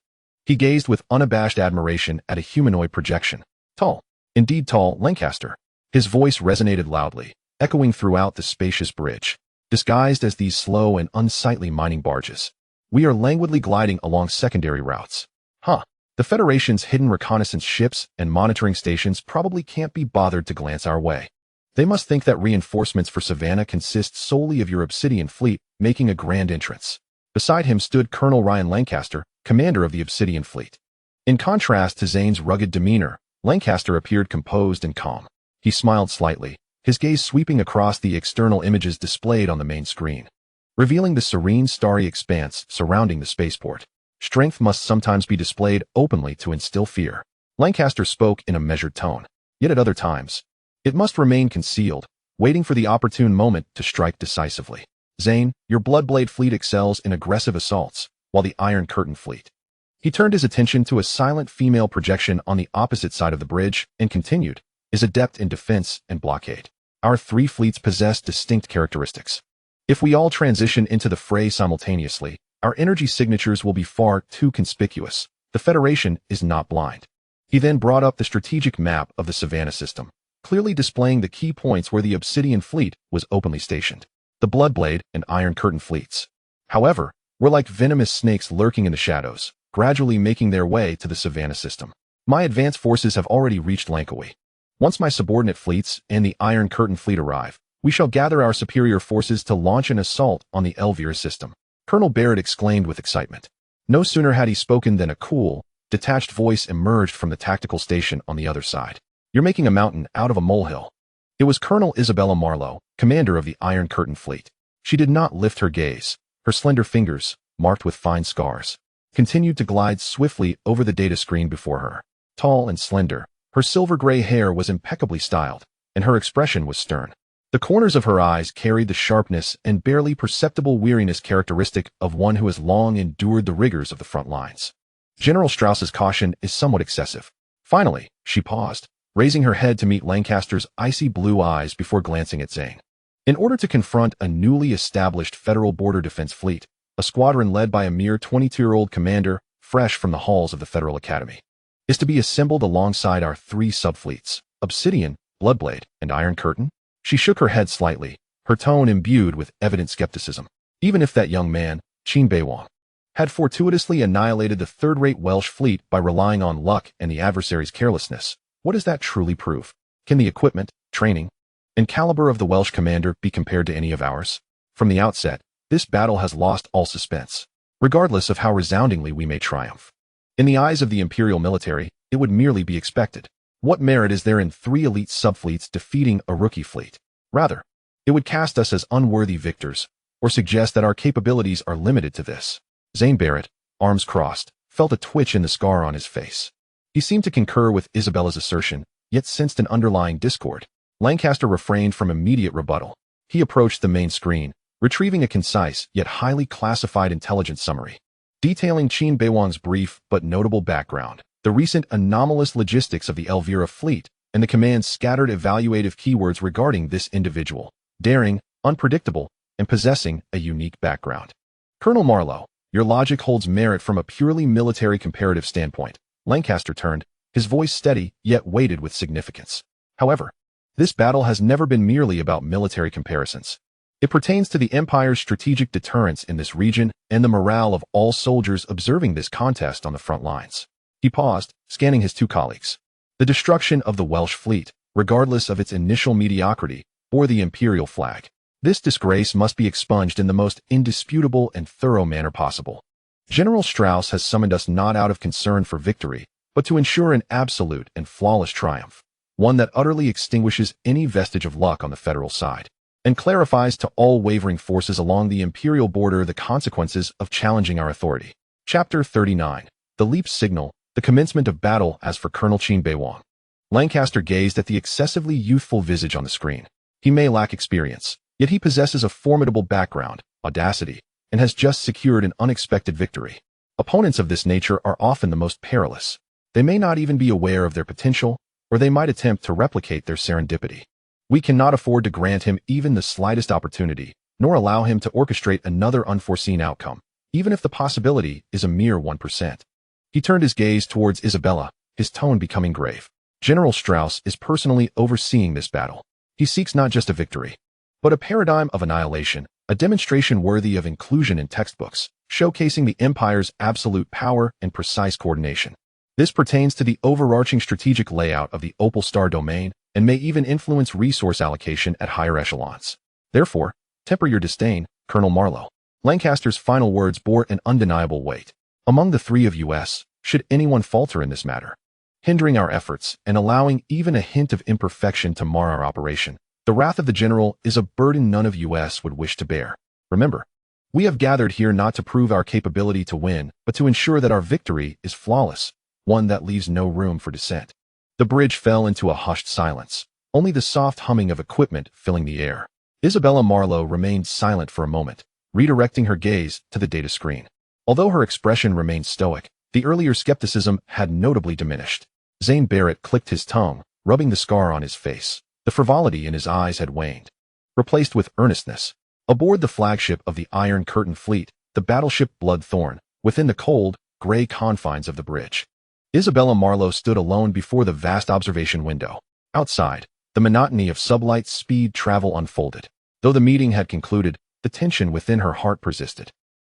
he gazed with unabashed admiration at a humanoid projection. Tall, indeed tall, Lancaster. His voice resonated loudly, echoing throughout the spacious bridge. Disguised as these slow and unsightly mining barges, we are languidly gliding along secondary routes. The Federation's hidden reconnaissance ships and monitoring stations probably can't be bothered to glance our way. They must think that reinforcements for Savannah consist solely of your Obsidian fleet making a grand entrance. Beside him stood Colonel Ryan Lancaster, commander of the Obsidian fleet. In contrast to Zane's rugged demeanor, Lancaster appeared composed and calm. He smiled slightly, his gaze sweeping across the external images displayed on the main screen, revealing the serene starry expanse surrounding the spaceport. Strength must sometimes be displayed openly to instill fear. Lancaster spoke in a measured tone, yet at other times, it must remain concealed, waiting for the opportune moment to strike decisively. Zane, your Bloodblade fleet excels in aggressive assaults, while the Iron Curtain fleet. He turned his attention to a silent female projection on the opposite side of the bridge and continued, is adept in defense and blockade. Our three fleets possess distinct characteristics. If we all transition into the fray simultaneously, our energy signatures will be far too conspicuous. The Federation is not blind. He then brought up the strategic map of the Savannah system, clearly displaying the key points where the Obsidian fleet was openly stationed. The Bloodblade and Iron Curtain fleets, however, were like venomous snakes lurking in the shadows, gradually making their way to the Savannah system. My advance forces have already reached Lankawi. Once my subordinate fleets and the Iron Curtain fleet arrive, we shall gather our superior forces to launch an assault on the Elvira system. Colonel Barrett exclaimed with excitement. No sooner had he spoken than a cool, detached voice emerged from the tactical station on the other side. You're making a mountain out of a molehill. It was Colonel Isabella Marlowe, commander of the Iron Curtain fleet. She did not lift her gaze. Her slender fingers, marked with fine scars, continued to glide swiftly over the data screen before her. Tall and slender, her silver-gray hair was impeccably styled, and her expression was stern. The corners of her eyes carried the sharpness and barely perceptible weariness characteristic of one who has long endured the rigors of the front lines. General Strauss's caution is somewhat excessive. Finally, she paused, raising her head to meet Lancaster's icy blue eyes before glancing at Zane. In order to confront a newly established Federal Border Defense fleet, a squadron led by a mere 22-year-old commander, fresh from the halls of the Federal Academy, is to be assembled alongside our three subfleets, Obsidian, Bloodblade, and Iron Curtain? She shook her head slightly, her tone imbued with evident skepticism. Even if that young man, Qin Beiwang, had fortuitously annihilated the third-rate Welsh fleet by relying on luck and the adversary's carelessness, what does that truly prove? Can the equipment, training, and caliber of the Welsh commander be compared to any of ours? From the outset, this battle has lost all suspense, regardless of how resoundingly we may triumph. In the eyes of the imperial military, it would merely be expected. What merit is there in 3 elite subfleets defeating a rookie fleet? Rather, it would cast us as unworthy victors, or suggest that our capabilities are limited to this. Zane Barrett, arms crossed, felt a twitch in the scar on his face. He seemed to concur with Isabella's assertion, yet sensed an underlying discord. Lancaster refrained from immediate rebuttal. He approached the main screen, retrieving a concise yet highly classified intelligence summary, detailing Qin Beiwang's brief but notable background, the recent anomalous logistics of the Elvira fleet, and the command's scattered evaluative keywords regarding this individual, daring, unpredictable, and possessing a unique background. Colonel Marlowe, your logic holds merit from a purely military comparative standpoint. Lancaster turned, his voice steady yet weighted with significance. However, this battle has never been merely about military comparisons. It pertains to the Empire's strategic deterrence in this region and the morale of all soldiers observing this contest on the front lines. He paused, scanning his 2 colleagues. The destruction of the Welsh fleet, regardless of its initial mediocrity, bore the Imperial flag. This disgrace must be expunged in the most indisputable and thorough manner possible. General Strauss has summoned us not out of concern for victory, but to ensure an absolute and flawless triumph, one that utterly extinguishes any vestige of luck on the Federal side, and clarifies to all wavering forces along the Imperial border the consequences of challenging our authority. Chapter 39. The Leap Signal, the Commencement of Battle. As for Colonel Qin Beiwang, Lancaster gazed at the excessively youthful visage on the screen. He may lack experience, yet he possesses a formidable background, audacity, and has just secured an unexpected victory. Opponents of this nature are often the most perilous. They may not even be aware of their potential, or they might attempt to replicate their serendipity. We cannot afford to grant him even the slightest opportunity, nor allow him to orchestrate another unforeseen outcome, even if the possibility is a mere 1%. He turned his gaze towards Isabella, his tone becoming grave. General Strauss is personally overseeing this battle. He seeks not just a victory, but a paradigm of annihilation, a demonstration worthy of inclusion in textbooks, showcasing the Empire's absolute power and precise coordination. This pertains to the overarching strategic layout of the Opal Star domain and may even influence resource allocation at higher echelons. Therefore, temper your disdain, Colonel Marlowe. Lancaster's final words bore an undeniable weight. Among the 3 of us, should anyone falter in this matter, hindering our efforts and allowing even a hint of imperfection to mar our operation, the wrath of the general is a burden none of us would wish to bear. Remember, we have gathered here not to prove our capability to win, but to ensure that our victory is flawless, one that leaves no room for dissent. The bridge fell into a hushed silence, only the soft humming of equipment filling the air. Isabella Marlowe remained silent for a moment, redirecting her gaze to the data screen. Although her expression remained stoic, the earlier skepticism had notably diminished. Zane Barrett clicked his tongue, rubbing the scar on his face. The frivolity in his eyes had waned, replaced with earnestness. Aboard the flagship of the Iron Curtain Fleet, the battleship Bloodthorn, within the cold, gray confines of the bridge, Isabella Marlowe stood alone before the vast observation window. Outside, the monotony of sublight speed travel unfolded. Though the meeting had concluded, the tension within her heart persisted.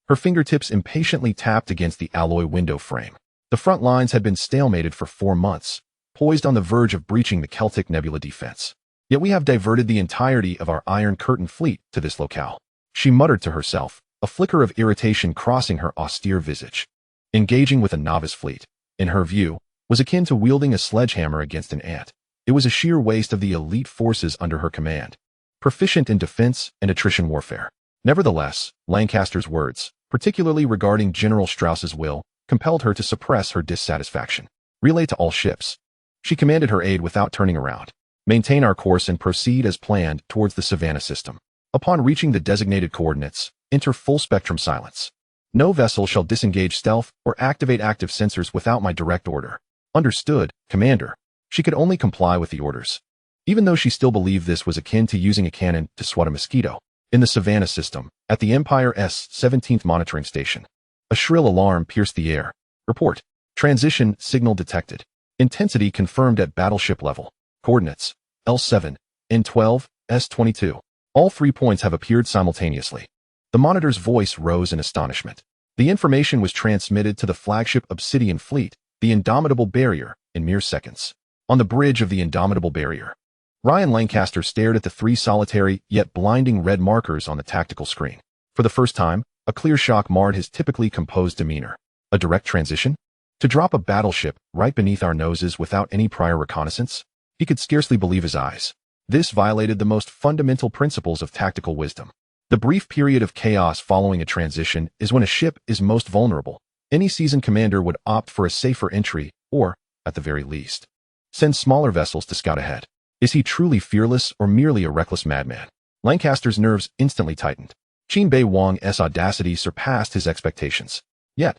Her fingertips impatiently tapped against the alloy window frame. The front lines had been stalemated for 4 months, poised on the verge of breaching the Celtic Nebula defense. Yet we have diverted the entirety of our Iron Curtain fleet to this locale. She muttered to herself, a flicker of irritation crossing her austere visage. Engaging with a novice fleet, in her view, was akin to wielding a sledgehammer against an ant. It was a sheer waste of the elite forces under her command, proficient in defense and attrition warfare. Nevertheless, Lancaster's words, particularly regarding General Strauss's will, compelled her to suppress her dissatisfaction. Relay to all ships. She commanded her aide without turning around. Maintain our course and proceed as planned towards the Savannah system. Upon reaching the designated coordinates, enter full spectrum silence. No vessel shall disengage stealth or activate active sensors without my direct order. Understood, Commander. She could only comply with the orders, even though she still believed this was akin to using a cannon to swat a mosquito. In the Savannah system, at the Empire's 17th monitoring station, a shrill alarm pierced the air. Report. Transition signal detected. Intensity confirmed at battleship level. Coordinates. L7, N12, S22. All 3 points have appeared simultaneously. The monitor's voice rose in astonishment. The information was transmitted to the flagship Obsidian fleet, the Indomitable Barrier, in mere seconds. On the bridge of the Indomitable Barrier, Ryan Lancaster stared at the 3 solitary yet blinding red markers on the tactical screen. For the first time, a clear shock marred his typically composed demeanor. A direct transition? To drop a battleship right beneath our noses without any prior reconnaissance? He could scarcely believe his eyes. This violated the most fundamental principles of tactical wisdom. The brief period of chaos following a transition is when a ship is most vulnerable. Any seasoned commander would opt for a safer entry or, at the very least, send smaller vessels to scout ahead. Is he truly fearless or merely a reckless madman? Lancaster's nerves instantly tightened. Qin Beiwang's audacity surpassed his expectations. Yet,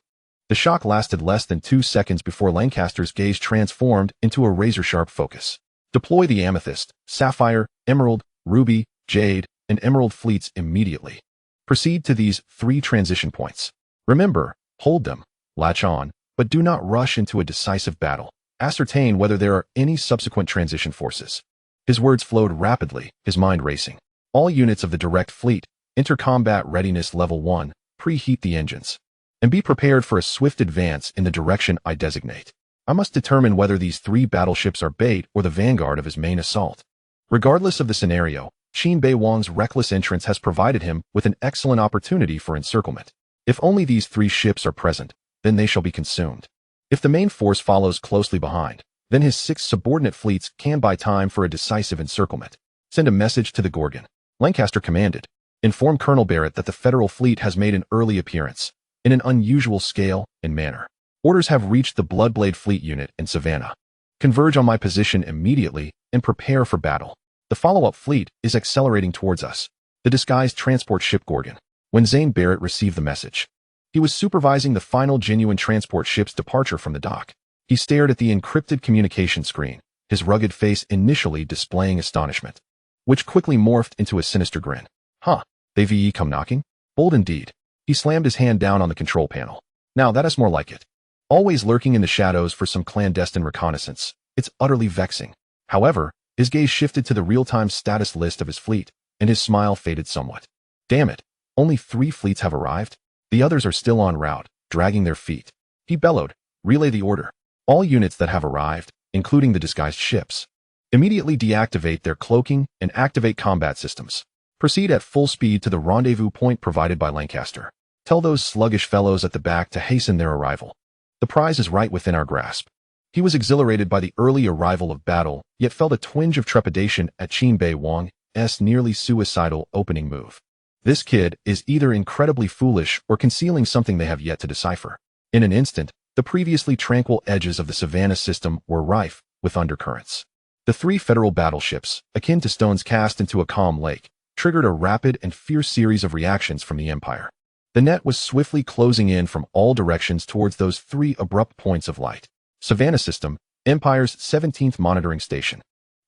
the shock lasted less than 2 seconds before Lancaster's gaze transformed into a razor-sharp focus. Deploy the amethyst, sapphire, emerald, ruby, jade, and emerald fleets immediately. Proceed to these 3 transition points. Remember, hold them, latch on, but do not rush into a decisive battle. Ascertain whether there are any subsequent transition forces. His words flowed rapidly, his mind racing. All units of the direct fleet, enter combat readiness level 1, preheat the engines, and be prepared for a swift advance in the direction I designate. I must determine whether these 3 battleships are bait or the vanguard of his main assault. Regardless of the scenario, Qin Beiwang's reckless entrance has provided him with an excellent opportunity for encirclement. If only these 3 ships are present, then they shall be consumed. If the main force follows closely behind, then his 6 subordinate fleets can buy time for a decisive encirclement. Send a message to the Gorgon. Lancaster commanded. Inform Colonel Barrett that the Federal fleet has made an early appearance, in an unusual scale and manner. Orders have reached the Bloodblade Fleet Unit in Savannah. Converge on my position immediately and prepare for battle. The follow-up fleet is accelerating towards us. The disguised transport ship Gorgon. When Zane Barrett received the message, he was supervising the final genuine transport ship's departure from the dock. He stared at the encrypted communication screen, his rugged face initially displaying astonishment, which quickly morphed into a sinister grin. Huh, they VE come knocking? Bold indeed. He slammed his hand down on the control panel. Now that is more like it. Always lurking in the shadows for some clandestine reconnaissance. It's utterly vexing. However, his gaze shifted to the real-time status list of his fleet, and his smile faded somewhat. Damn it, only 3 fleets have arrived? The others are still en route, dragging their feet. He bellowed, relay the order. All units that have arrived, including the disguised ships, immediately deactivate their cloaking and activate combat systems. Proceed at full speed to the rendezvous point provided by Lancaster. Tell those sluggish fellows at the back to hasten their arrival. The prize is right within our grasp. He was exhilarated by the early arrival of battle, yet felt a twinge of trepidation at Qin Beiwang's nearly suicidal opening move. This kid is either incredibly foolish or concealing something they have yet to decipher. In an instant, the previously tranquil edges of the Savannah system were rife with undercurrents. The 3 Federal battleships, akin to stones cast into a calm lake, triggered a rapid and fierce series of reactions from the Empire. The net was swiftly closing in from all directions towards those 3 abrupt points of light. Savannah System, Empire's 17th monitoring station.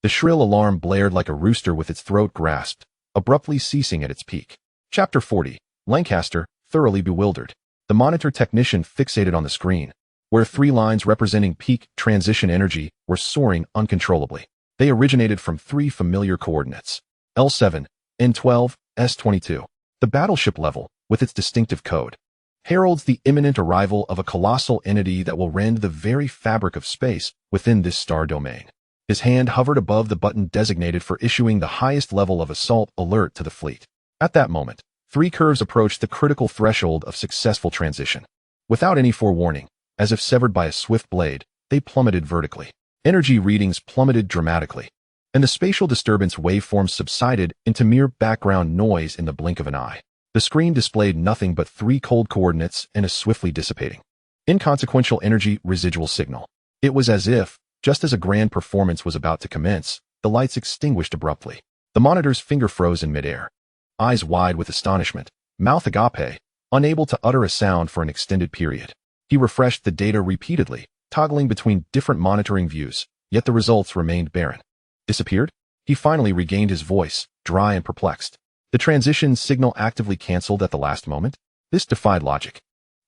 The shrill alarm blared like a rooster with its throat grasped, abruptly ceasing at its peak. Chapter 40. Lancaster, thoroughly bewildered. The monitor technician fixated on the screen, where 3 lines representing peak transition energy were soaring uncontrollably. They originated from 3 familiar coordinates. L7, N12, S22. The battleship level, with its distinctive code, heralds the imminent arrival of a colossal entity that will rend the very fabric of space within this star domain. His hand hovered above the button designated for issuing the highest level of assault alert to the fleet. At that moment, 3 curves approached the critical threshold of successful transition. Without any forewarning, as if severed by a swift blade, they plummeted vertically. Energy readings plummeted dramatically, and the spatial disturbance waveforms subsided into mere background noise in the blink of an eye. The screen displayed nothing but 3 cold coordinates and a swiftly dissipating, inconsequential energy residual signal. It was as if, just as a grand performance was about to commence, the lights extinguished abruptly. The monitor's finger froze in midair. Eyes wide with astonishment, mouth agape, unable to utter a sound for an extended period. He refreshed the data repeatedly, toggling between different monitoring views, yet the results remained barren. Disappeared? He finally regained his voice, dry and perplexed. The transition signal actively cancelled at the last moment? This defied logic.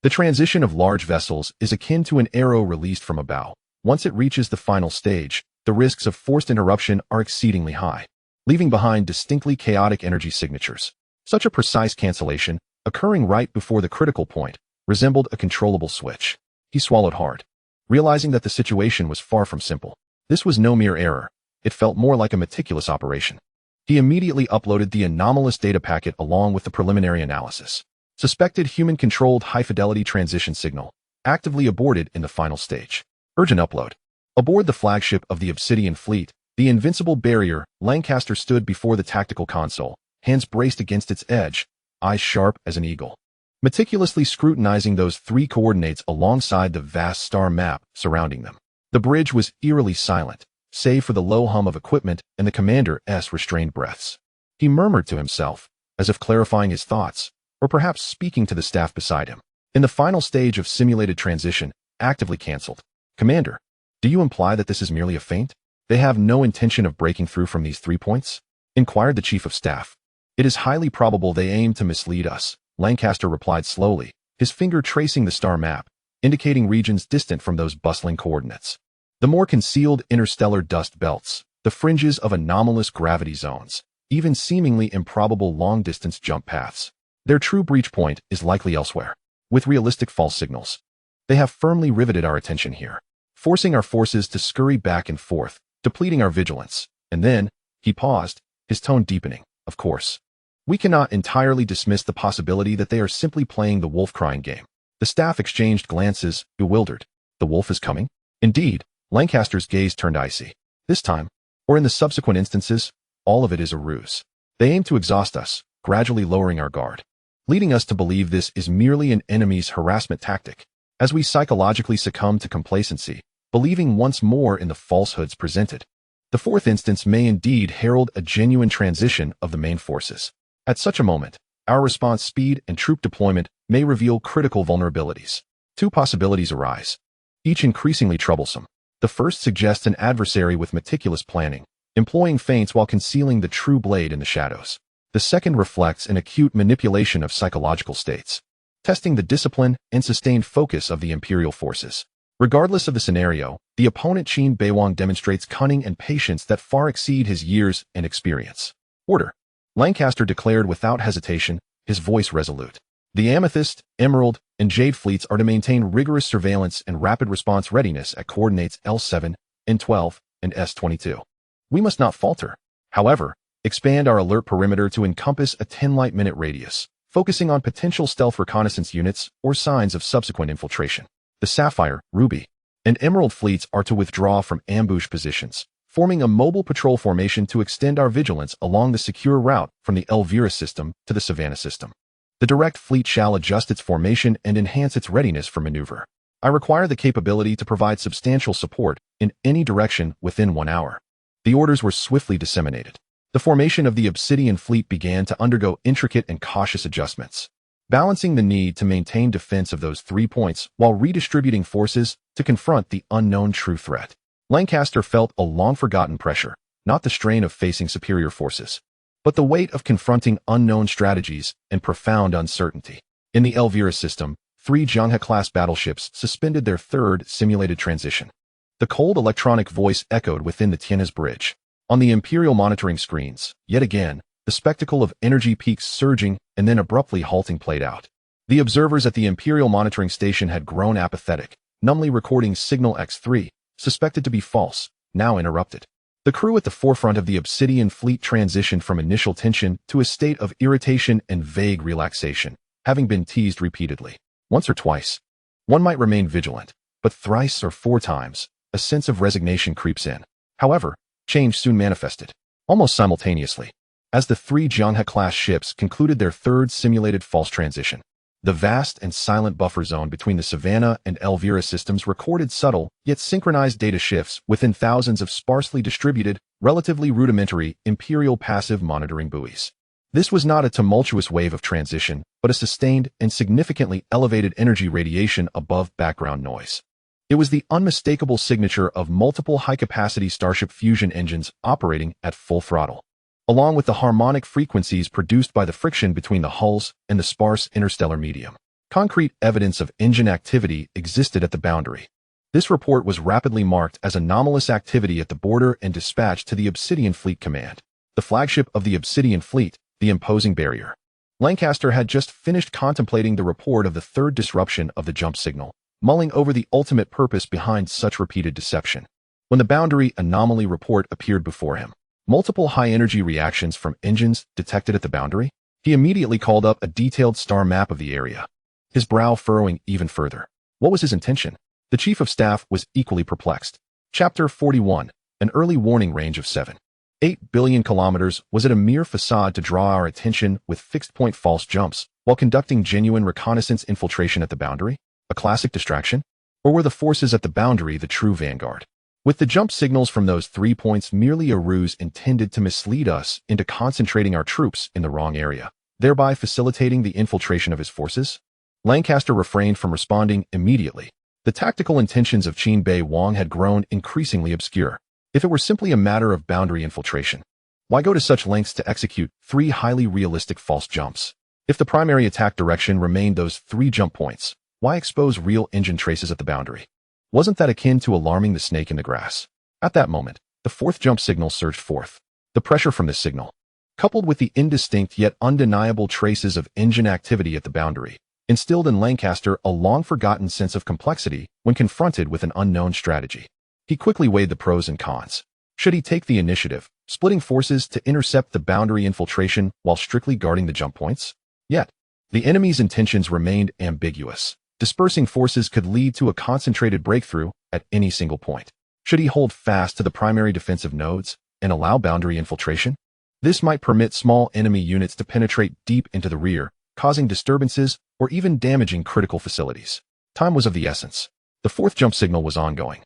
The transition of large vessels is akin to an arrow released from a bow. Once it reaches the final stage, the risks of forced interruption are exceedingly high, leaving behind distinctly chaotic energy signatures. Such a precise cancellation, occurring right before the critical point, resembled a controllable switch. He swallowed hard, realizing that the situation was far from simple. This was no mere error. It felt more like a meticulous operation. He immediately uploaded the anomalous data packet along with the preliminary analysis. Suspected human-controlled high-fidelity transition signal, actively aborted in the final stage. Urgent upload. Aboard the flagship of the Obsidian Fleet, the invincible barrier, Lancaster stood before the tactical console, hands braced against its edge, eyes sharp as an eagle, meticulously scrutinizing those three coordinates alongside the vast star map surrounding them. The bridge was eerily silent, save for the low hum of equipment and the commander's restrained breaths. He murmured to himself, as if clarifying his thoughts, or perhaps speaking to the staff beside him. In the final stage of simulated transition, actively cancelled. Commander, do you imply that this is merely a feint? They have no intention of breaking through from these 3 points? Inquired the Chief of Staff. It is highly probable they aim to mislead us, Lancaster replied slowly, his finger tracing the star map, indicating regions distant from those bustling coordinates. The more concealed interstellar dust belts, the fringes of anomalous gravity zones, even seemingly improbable long-distance jump paths. Their true breach point is likely elsewhere, with realistic false signals. They have firmly riveted our attention here, forcing our forces to scurry back and forth, depleting our vigilance. And then, he paused, his tone deepening. Of course, we cannot entirely dismiss the possibility that they are simply playing the wolf-crying game. The staff exchanged glances, bewildered. The wolf is coming? Indeed, Lancaster's gaze turned icy. This time, or in the subsequent instances, all of it is a ruse. They aim to exhaust us, gradually lowering our guard, leading us to believe this is merely an enemy's harassment tactic. As we psychologically succumb to complacency, believing once more in the falsehoods presented, the fourth instance may indeed herald a genuine transition of the main forces. At such a moment, our response speed and troop deployment may reveal critical vulnerabilities. 2 possibilities arise, each increasingly troublesome. The first suggests an adversary with meticulous planning, employing feints while concealing the true blade in the shadows. The second reflects an acute manipulation of psychological states, testing the discipline and sustained focus of the Imperial forces. Regardless of the scenario, the opponent Qin Beiwang demonstrates cunning and patience that far exceed his years and experience. Order. Lancaster declared without hesitation, his voice resolute. The Amethyst, Emerald, and Jade fleets are to maintain rigorous surveillance and rapid response readiness at coordinates L7, N12, and S22. We must not falter. However, expand our alert perimeter to encompass a 10 light-minute radius, focusing on potential stealth reconnaissance units or signs of subsequent infiltration. The Sapphire, Ruby, and Emerald fleets are to withdraw from ambush positions, forming a mobile patrol formation to extend our vigilance along the secure route from the Elvira system to the Savannah system. The direct fleet shall adjust its formation and enhance its readiness for maneuver. I require the capability to provide substantial support in any direction within 1 hour. The orders were swiftly disseminated. The formation of the Obsidian Fleet began to undergo intricate and cautious adjustments, balancing the need to maintain defense of those 3 points while redistributing forces to confront the unknown true threat. Lancaster felt a long-forgotten pressure, not the strain of facing superior forces, but the weight of confronting unknown strategies and profound uncertainty. In the Elvira system, 3 Zhanghe-class battleships suspended their third simulated transition. The cold electronic voice echoed within the Tian's bridge. On the Imperial monitoring screens, yet again, the spectacle of energy peaks surging and then abruptly halting played out. The observers at the Imperial monitoring station had grown apathetic, numbly recording signal X3, suspected to be false, now interrupted. The crew at the forefront of the Obsidian Fleet transitioned from initial tension to a state of irritation and vague relaxation, having been teased repeatedly. Once or twice, one might remain vigilant, but thrice or 4 times, a sense of resignation creeps in. However, change soon manifested, almost simultaneously, as the 3 Zhanghe-class ships concluded their third simulated false transition. The vast and silent buffer zone between the Savannah and Elvira systems recorded subtle, yet synchronized data shifts within thousands of sparsely distributed, relatively rudimentary Imperial passive monitoring buoys. This was not a tumultuous wave of transition, but a sustained and significantly elevated energy radiation above background noise. It was the unmistakable signature of multiple high-capacity Starship fusion engines operating at full throttle, along with the harmonic frequencies produced by the friction between the hulls and the sparse interstellar medium. Concrete evidence of engine activity existed at the boundary. This report was rapidly marked as anomalous activity at the border and dispatched to the Obsidian Fleet Command, the flagship of the Obsidian Fleet, the imposing barrier. Lancaster had just finished contemplating the report of the third disruption of the jump signal, mulling over the ultimate purpose behind such repeated deception, when the boundary anomaly report appeared before him. Multiple high-energy reactions from engines detected at the boundary? He immediately called up a detailed star map of the area, his brow furrowing even further. What was his intention? The chief of staff was equally perplexed. Chapter 41. An early warning range of 7.8 billion kilometers. Was it a mere facade to draw our attention with fixed-point false jumps while conducting genuine reconnaissance infiltration at the boundary? A classic distraction? Or were the forces at the boundary the true vanguard? With the jump signals from those 3 points merely a ruse intended to mislead us into concentrating our troops in the wrong area, thereby facilitating the infiltration of his forces? Lancaster refrained from responding immediately. The tactical intentions of Qin Beiwang had grown increasingly obscure. If it were simply a matter of boundary infiltration, why go to such lengths to execute 3 highly realistic false jumps? If the primary attack direction remained those 3 jump points, why expose real engine traces at the boundary? Wasn't that akin to alarming the snake in the grass? At that moment, the 4th jump signal surged forth. The pressure from this signal, coupled with the indistinct yet undeniable traces of engine activity at the boundary, instilled in Lancaster a long-forgotten sense of complexity when confronted with an unknown strategy. He quickly weighed the pros and cons. Should he take the initiative, splitting forces to intercept the boundary infiltration while strictly guarding the jump points? Yet, the enemy's intentions remained ambiguous. Dispersing forces could lead to a concentrated breakthrough at any single point. Should he hold fast to the primary defensive nodes and allow boundary infiltration? This might permit small enemy units to penetrate deep into the rear, causing disturbances or even damaging critical facilities. Time was of the essence. The 4th jump signal was ongoing,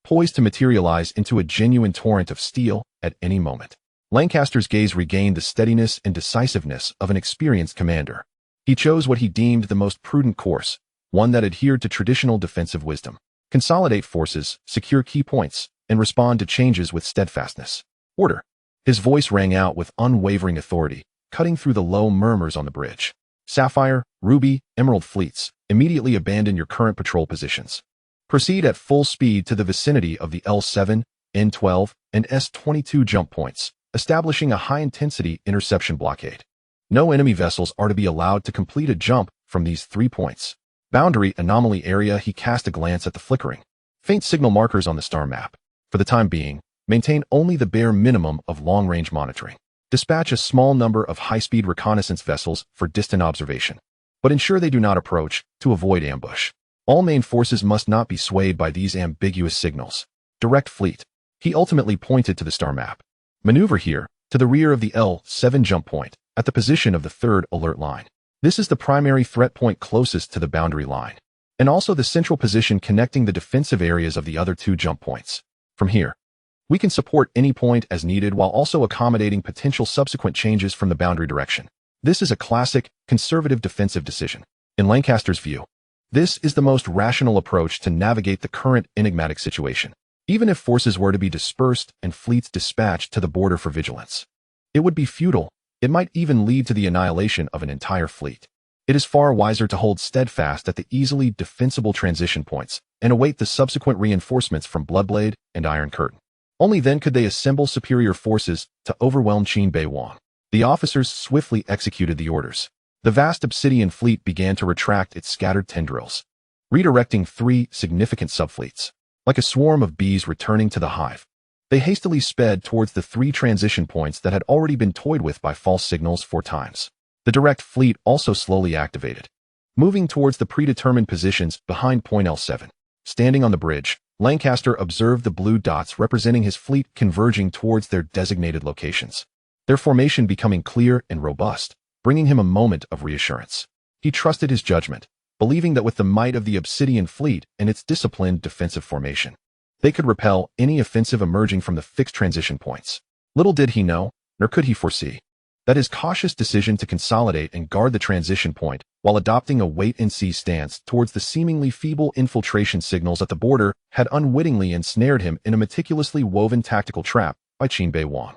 poised to materialize into a genuine torrent of steel at any moment. Lancaster's gaze regained the steadiness and decisiveness of an experienced commander. He chose what he deemed the most prudent course, one that adhered to traditional defensive wisdom. Consolidate forces, secure key points, and respond to changes with steadfastness. Order. His voice rang out with unwavering authority, cutting through the low murmurs on the bridge. Sapphire, Ruby, Emerald fleets, immediately abandon your current patrol positions. Proceed at full speed to the vicinity of the L7, N12, and S22 jump points, establishing a high-intensity interception blockade. No enemy vessels are to be allowed to complete a jump from these 3 points. Boundary anomaly area. He cast a glance at the flickering, faint signal markers on the star map. For the time being, maintain only the bare minimum of long-range monitoring. Dispatch a small number of high-speed reconnaissance vessels for distant observation, but ensure they do not approach to avoid ambush. All main forces must not be swayed by these ambiguous signals. Direct fleet. He ultimately pointed to the star map. Maneuver here, to the rear of the L7 jump point, at the position of the 3rd alert line. This is the primary threat point closest to the boundary line, and also the central position connecting the defensive areas of the other 2 jump points. From here, we can support any point as needed while also accommodating potential subsequent changes from the boundary direction. This is a classic, conservative defensive decision. In Lancaster's view, this is the most rational approach to navigate the current enigmatic situation. Even if forces were to be dispersed and fleets dispatched to the border for vigilance, it would be futile. It might even lead to the annihilation of an entire fleet. It is far wiser to hold steadfast at the easily defensible transition points and await the subsequent reinforcements from Bloodblade and Iron Curtain. Only then could they assemble superior forces to overwhelm Qin Beiwang. The officers swiftly executed the orders. The vast Obsidian fleet began to retract its scattered tendrils, redirecting 3 significant subfleets. Like a swarm of bees returning to the hive, they hastily sped towards the 3 transition points that had already been toyed with by false signals 4 times. The direct fleet also slowly activated, moving towards the predetermined positions behind point L7. Standing on the bridge, Lancaster observed the blue dots representing his fleet converging towards their designated locations, their formation becoming clear and robust, bringing him a moment of reassurance. He trusted his judgment, believing that with the might of the Obsidian fleet and its disciplined defensive formation, they could repel any offensive emerging from the fixed transition points. Little did he know, nor could he foresee, that his cautious decision to consolidate and guard the transition point while adopting a wait-and-see stance towards the seemingly feeble infiltration signals at the border had unwittingly ensnared him in a meticulously woven tactical trap by Qin Beiwang.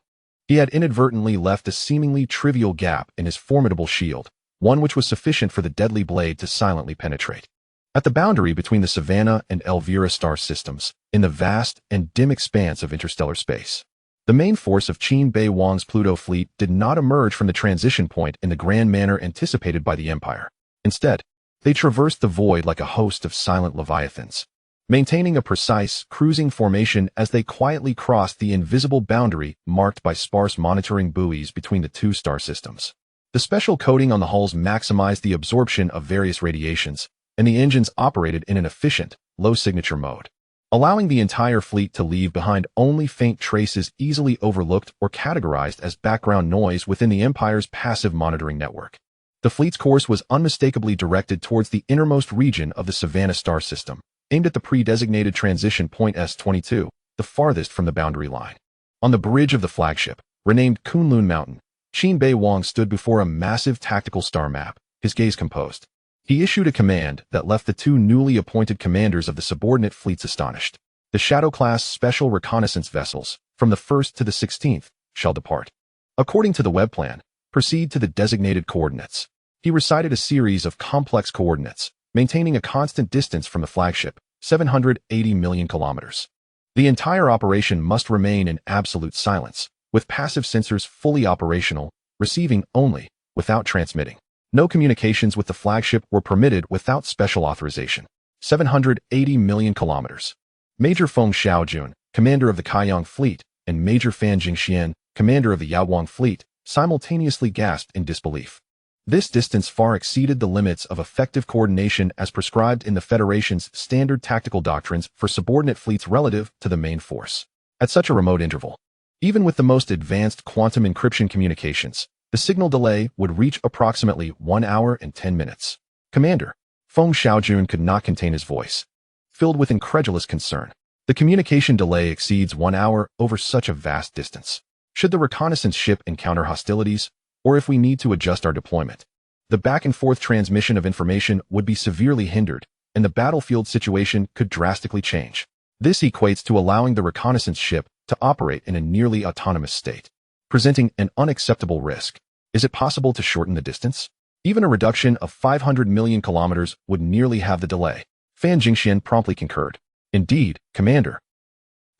He had inadvertently left a seemingly trivial gap in his formidable shield, one which was sufficient for the deadly blade to silently penetrate. At the boundary between the Savannah and Elvira star systems, in the vast and dim expanse of interstellar space, the main force of Qin Beiwang's Pluto fleet did not emerge from the transition point in the grand manner anticipated by the Empire. Instead, they traversed the void like a host of silent leviathans, maintaining a precise, cruising formation as they quietly crossed the invisible boundary marked by sparse monitoring buoys between the 2 star systems. The special coating on the hulls maximized the absorption of various radiations, and the engines operated in an efficient, low-signature mode, allowing the entire fleet to leave behind only faint traces easily overlooked or categorized as background noise within the Empire's passive monitoring network. The fleet's course was unmistakably directed towards the innermost region of the Savannah star system, aimed at the pre-designated transition point S-22, the farthest from the boundary line. On the bridge of the flagship, renamed Kunlun Mountain, Qin Beiwang stood before a massive tactical star map, his gaze composed. He issued a command that left the two newly appointed commanders of the subordinate fleets astonished. The Shadow-class special reconnaissance vessels, from the 1st to the 16th, shall depart. According to the web plan, proceed to the designated coordinates. He recited a series of complex coordinates, maintaining a constant distance from the flagship, 780 million kilometers. The entire operation must remain in absolute silence, with passive sensors fully operational, receiving only, without transmitting. No communications with the flagship were permitted without special authorization. 780 million kilometers. Major Feng Xiaojun, commander of the Kaiyang fleet, and Major Fan Jingxian, commander of the Yaoguang fleet, simultaneously gasped in disbelief. This distance far exceeded the limits of effective coordination as prescribed in the Federation's standard tactical doctrines for subordinate fleets relative to the main force. At such a remote interval, even with the most advanced quantum encryption communications, the signal delay would reach approximately 1 hour and 10 minutes. Commander, Feng Xiaojun could not contain his voice. Filled with incredulous concern, the communication delay exceeds 1 hour over such a vast distance. Should the reconnaissance ship encounter hostilities, or if we need to adjust our deployment, the back-and-forth transmission of information would be severely hindered, and the battlefield situation could drastically change. This equates to allowing the reconnaissance ship to operate in a nearly autonomous state, presenting an unacceptable risk. Is it possible to shorten the distance? Even a reduction of 500 million kilometers would nearly have the delay. Fan Jingxian promptly concurred. Indeed, Commander.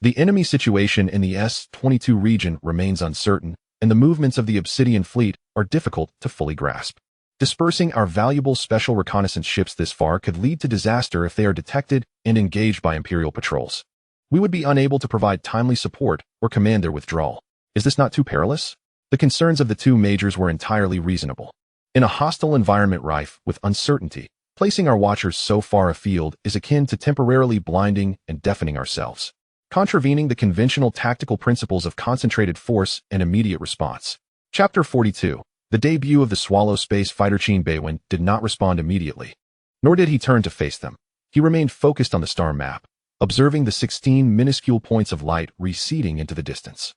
The enemy situation in the S-22 region remains uncertain, and the movements of the Obsidian fleet are difficult to fully grasp. Dispersing our valuable special reconnaissance ships this far could lead to disaster if they are detected and engaged by Imperial patrols. We would be unable to provide timely support or command their withdrawal. Is this not too perilous? The concerns of the two majors were entirely reasonable. In a hostile environment rife with uncertainty, placing our watchers so far afield is akin to temporarily blinding and deafening ourselves, contravening the conventional tactical principles of concentrated force and immediate response. Chapter 42. The debut of the Swallow space fighter Qin Beiwang did not respond immediately, nor did he turn to face them. He remained focused on the star map, observing the 16 minuscule points of light receding into the distance.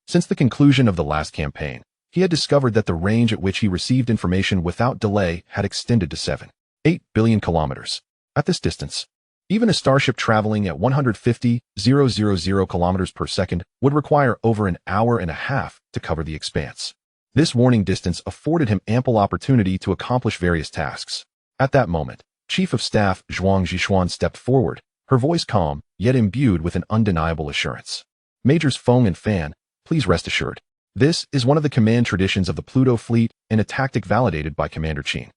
Since the conclusion of the last campaign, he had discovered that the range at which he received information without delay had extended to 7.8 billion kilometers. At this distance, even a starship traveling at 150,000 kilometers per second would require over an hour and a half to cover the expanse. This warning distance afforded him ample opportunity to accomplish various tasks. At that moment, Chief of Staff Zhuang Zhishuan stepped forward, her voice calm, yet imbued with an undeniable assurance. Majors Feng and Fan, please rest assured. This is one of the command traditions of the Pluto fleet and a tactic validated by Commander Qin.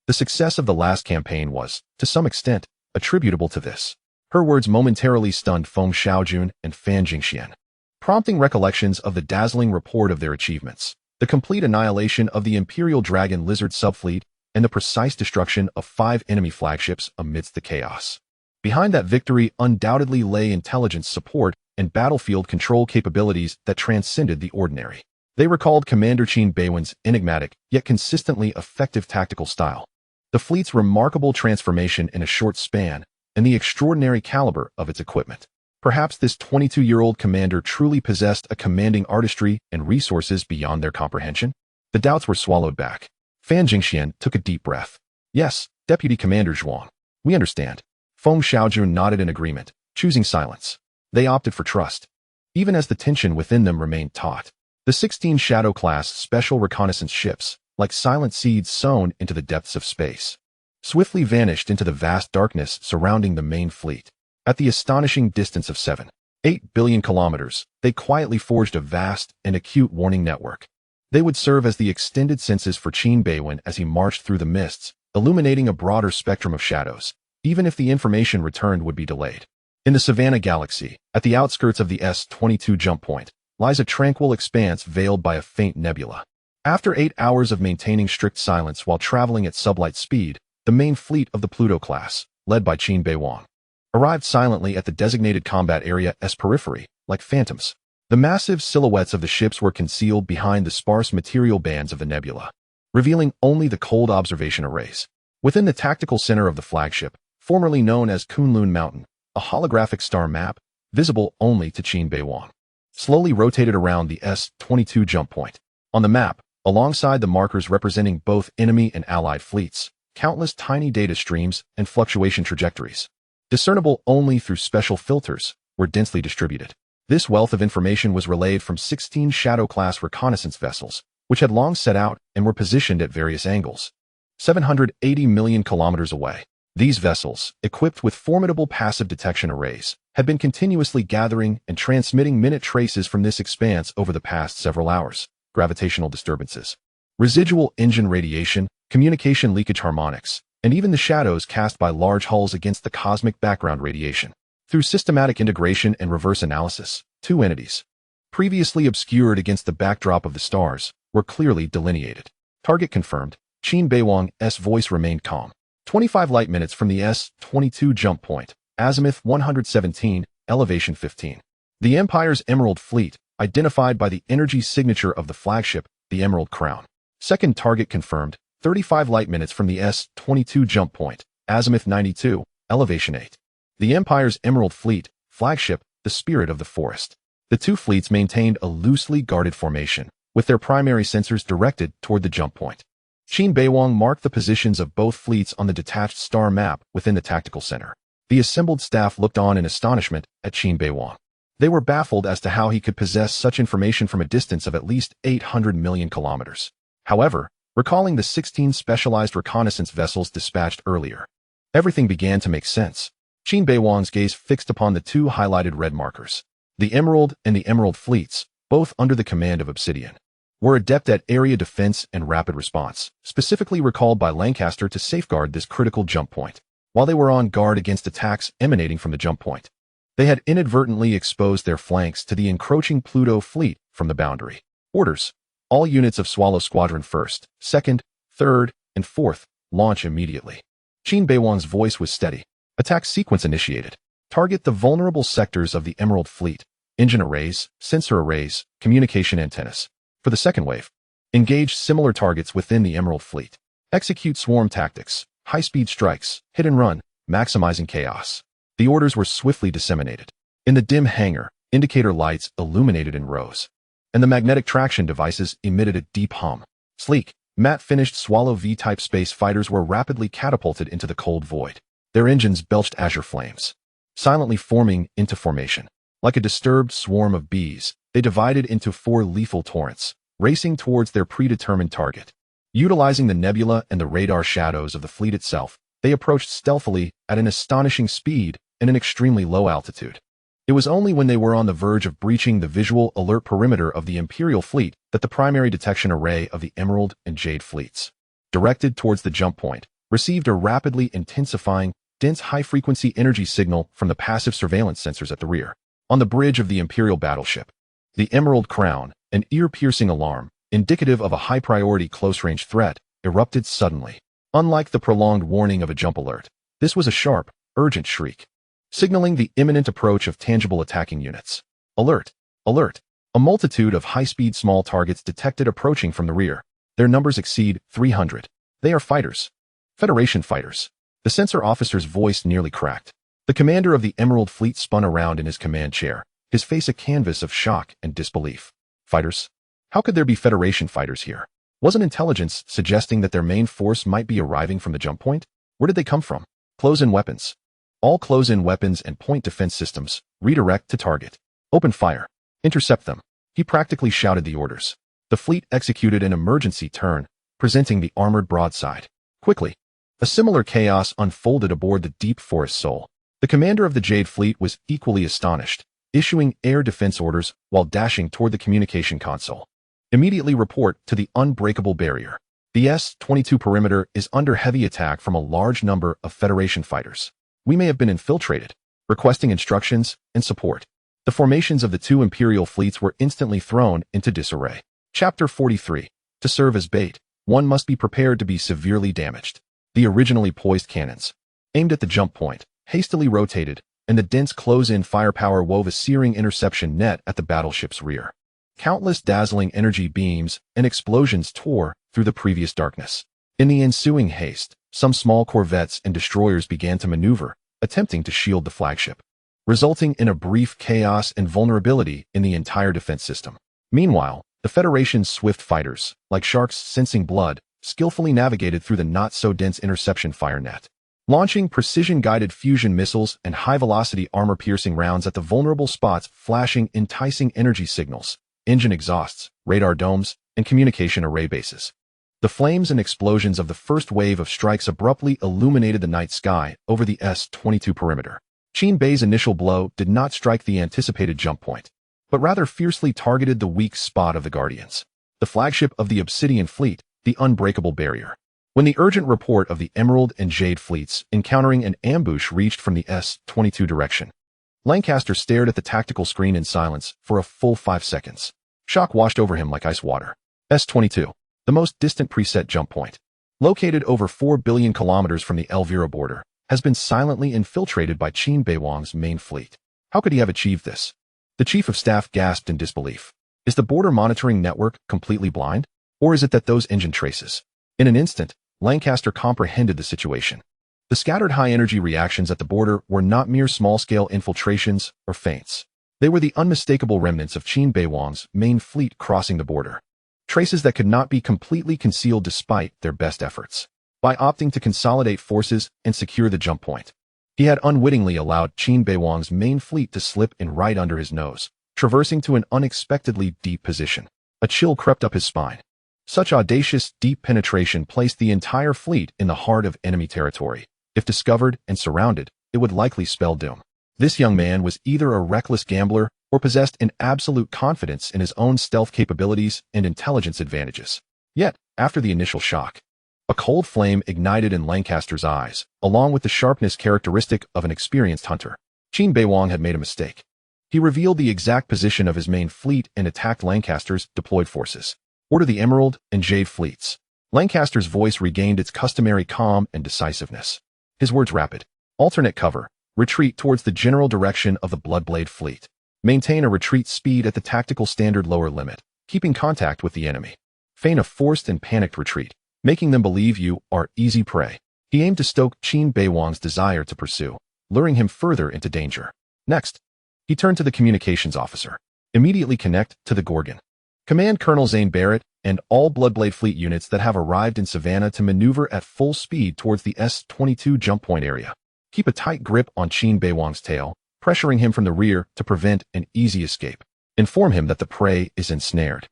The success of the last campaign was, to some extent, attributable to this. Her words momentarily stunned Feng Xiaojun and Fan Jingxian, prompting recollections of the dazzling report of their achievements, the complete annihilation of the Imperial Dragon Lizard subfleet, and the precise destruction of 5 enemy flagships amidst the chaos. Behind that victory undoubtedly lay intelligence support and battlefield control capabilities that transcended the ordinary. They recalled Commander Qin Beiwang's enigmatic, yet consistently effective tactical style, the fleet's remarkable transformation in a short span, and the extraordinary caliber of its equipment. Perhaps this 22-year-old commander truly possessed a commanding artistry and resources beyond their comprehension. The doubts were swallowed back. Fan Jingxian took a deep breath. Yes, Deputy Commander Zhuang. We understand. Feng Xiaojun nodded in agreement, choosing silence. They opted for trust, even as the tension within them remained taut. The 16 Shadow-class special reconnaissance ships, like silent seeds sown into the depths of space, swiftly vanished into the vast darkness surrounding the main fleet. At the astonishing distance of 7.8 billion kilometers, they quietly forged a vast and acute warning network. They would serve as the extended senses for Qin Beiwang as he marched through the mists, illuminating a broader spectrum of shadows, even if the information returned would be delayed. In the Savannah galaxy, at the outskirts of the S-22 jump point, lies a tranquil expanse veiled by a faint nebula. After 8 hours of maintaining strict silence while traveling at sublight speed, the main fleet of the Pluto class, led by Qin Beiwang, arrived silently at the designated combat area's periphery, like phantoms. The massive silhouettes of the ships were concealed behind the sparse material bands of the nebula, revealing only the cold observation arrays. Within the tactical center of the flagship, formerly known as Kunlun Mountain, a holographic star map, visible only to Qin Beiwang, slowly rotated around the S-22 jump point. On the map, alongside the markers representing both enemy and allied fleets, countless tiny data streams and fluctuation trajectories, discernible only through special filters, were densely distributed. This wealth of information was relayed from 16 Shadow-class reconnaissance vessels, which had long set out and were positioned at various angles, 780 million kilometers away. These vessels, equipped with formidable passive detection arrays, had been continuously gathering and transmitting minute traces from this expanse over the past several hours. Gravitational disturbances, residual engine radiation, communication leakage harmonics, and even the shadows cast by large hulls against the cosmic background radiation. Through systematic integration and reverse analysis, two entities, previously obscured against the backdrop of the stars, were clearly delineated. Target confirmed. Qin Beiwang's voice remained calm. 25 light minutes from the S-22 jump point, azimuth 117, elevation 15. The Empire's Emerald Fleet, identified by the energy signature of the flagship, the Emerald Crown. Second target confirmed. 35 light minutes from the S-22 jump point, azimuth 92, elevation 8. The Empire's Emerald Fleet, flagship, the Spirit of the Forest. The two fleets maintained a loosely guarded formation, with their primary sensors directed toward the jump point. Qin Beiwang marked the positions of both fleets on the detached star map within the tactical center. The assembled staff looked on in astonishment at Qin Beiwang. They were baffled as to how he could possess such information from a distance of at least 800 million kilometers. However, recalling the 16 specialized reconnaissance vessels dispatched earlier, everything began to make sense. Qin Beiwang's gaze fixed upon the two highlighted red markers. The Emerald and the Emerald fleets, both under the command of Obsidian, were adept at area defense and rapid response, specifically recalled by Lancaster to safeguard this critical jump point. While they were on guard against attacks emanating from the jump point, they had inadvertently exposed their flanks to the encroaching Pluto fleet from the boundary. Orders. All units of Swallow Squadron 1st, 2nd, 3rd, and 4th, launch immediately. Qin Beiwang's voice was steady. Attack sequence initiated. Target the vulnerable sectors of the Emerald Fleet, engine arrays, sensor arrays, communication antennas. For the second wave, engage similar targets within the Emerald Fleet. Execute swarm tactics, high-speed strikes, hit and run, maximizing chaos. The orders were swiftly disseminated. In the dim hangar, indicator lights illuminated in rows, and the magnetic traction devices emitted a deep hum. Sleek, matte-finished Swallow V-type space fighters were rapidly catapulted into the cold void. Their engines belched azure flames, silently forming into formation. Like a disturbed swarm of bees, they divided into 4 lethal torrents, racing towards their predetermined target. Utilizing the nebula and the radar shadows of the fleet itself, they approached stealthily at an astonishing speed and an extremely low altitude. It was only when they were on the verge of breaching the visual alert perimeter of the Imperial fleet that the primary detection array of the Emerald and Jade fleets, directed towards the jump point, received a rapidly intensifying, dense high-frequency energy signal from the passive surveillance sensors at the rear. On the bridge of the Imperial battleship, the Emerald Crown, an ear-piercing alarm, indicative of a high-priority close-range threat, erupted suddenly. Unlike the prolonged warning of a jump alert, this was a sharp, urgent shriek, signaling the imminent approach of tangible attacking units. Alert! Alert! A multitude of high-speed small targets detected approaching from the rear. Their numbers exceed 300. They are fighters. Federation fighters. The sensor officer's voice nearly cracked. The commander of the Emerald Fleet spun around in his command chair, his face a canvas of shock and disbelief. Fighters? How could there be Federation fighters here? Wasn't intelligence suggesting that their main force might be arriving from the jump point? Where did they come from? Close-in weapons. All close-in weapons and point defense systems, redirect to target. Open fire. Intercept them. He practically shouted the orders. The fleet executed an emergency turn, presenting the armored broadside. Quickly, a similar chaos unfolded aboard the Deep Forest Soul. The commander of the Jade Fleet was equally astonished, issuing air defense orders while dashing toward the communication console. Immediately report to the unbreakable barrier. The S-22 perimeter is under heavy attack from a large number of Federation fighters. We may have been infiltrated. Requesting instructions and support. The formations of the two Imperial fleets were instantly thrown into disarray. Chapter 43. To serve as bait, one must be prepared to be severely damaged. The originally poised cannons, aimed at the jump point, hastily rotated, and the dense close-in firepower wove a searing interception net at the battleship's rear. Countless dazzling energy beams and explosions tore through the previous darkness. In the ensuing haste, some small corvettes and destroyers began to maneuver, attempting to shield the flagship, resulting in a brief chaos and vulnerability in the entire defense system. Meanwhile, the Federation's swift fighters, like sharks sensing blood, skillfully navigated through the not-so-dense interception fire net, launching precision-guided fusion missiles and high-velocity armor-piercing rounds at the vulnerable spots, flashing enticing energy signals, engine exhausts, radar domes, and communication array bases. The flames and explosions of the first wave of strikes abruptly illuminated the night sky over the S-22 perimeter. Qin Bei's initial blow did not strike the anticipated jump point, but rather fiercely targeted the weak spot of the Guardians, the flagship of the Obsidian Fleet, the unbreakable barrier. When the urgent report of the Emerald and Jade fleets encountering an ambush reached from the S-22 direction, Lancaster stared at the tactical screen in silence for a full 5 seconds. Shock washed over him like ice water. S-22, the most distant preset jump point, located over 4 billion kilometers from the Elvira border, has been silently infiltrated by Qin Beiwang's main fleet. How could he have achieved this? The chief of staff gasped in disbelief. Is the border monitoring network completely blind? Or is it that those engine traces? In an instant, Lancaster comprehended the situation. The scattered high-energy reactions at the border were not mere small-scale infiltrations or feints. They were the unmistakable remnants of Qin Beiwang's main fleet crossing the border. Traces that could not be completely concealed despite their best efforts. By opting to consolidate forces and secure the jump point, he had unwittingly allowed Qin Beiwang's main fleet to slip in right under his nose, traversing to an unexpectedly deep position. A chill crept up his spine. Such audacious, deep penetration placed the entire fleet in the heart of enemy territory. If discovered and surrounded, it would likely spell doom. This young man was either a reckless gambler or possessed an absolute confidence in his own stealth capabilities and intelligence advantages. Yet, after the initial shock, a cold flame ignited in Lancaster's eyes, along with the sharpness characteristic of an experienced hunter. Qin Beiwang had made a mistake. He revealed the exact position of his main fleet and attacked Lancaster's deployed forces. Order the Emerald and Jade fleets. Lancaster's voice regained its customary calm and decisiveness. His words rapid. Alternate cover. Retreat towards the general direction of the Bloodblade fleet. Maintain a retreat speed at the tactical standard lower limit, keeping contact with the enemy. Feign a forced and panicked retreat, making them believe you are easy prey. He aimed to stoke Qin Beiwang's desire to pursue, luring him further into danger. Next, he turned to the communications officer. Immediately connect to the Gorgon. Command Colonel Zane Barrett and all Bloodblade fleet units that have arrived in Savannah to maneuver at full speed towards the S-22 jump point area. Keep a tight grip on Qin Beiwang's tail, pressuring him from the rear to prevent an easy escape. Inform him that the prey is ensnared,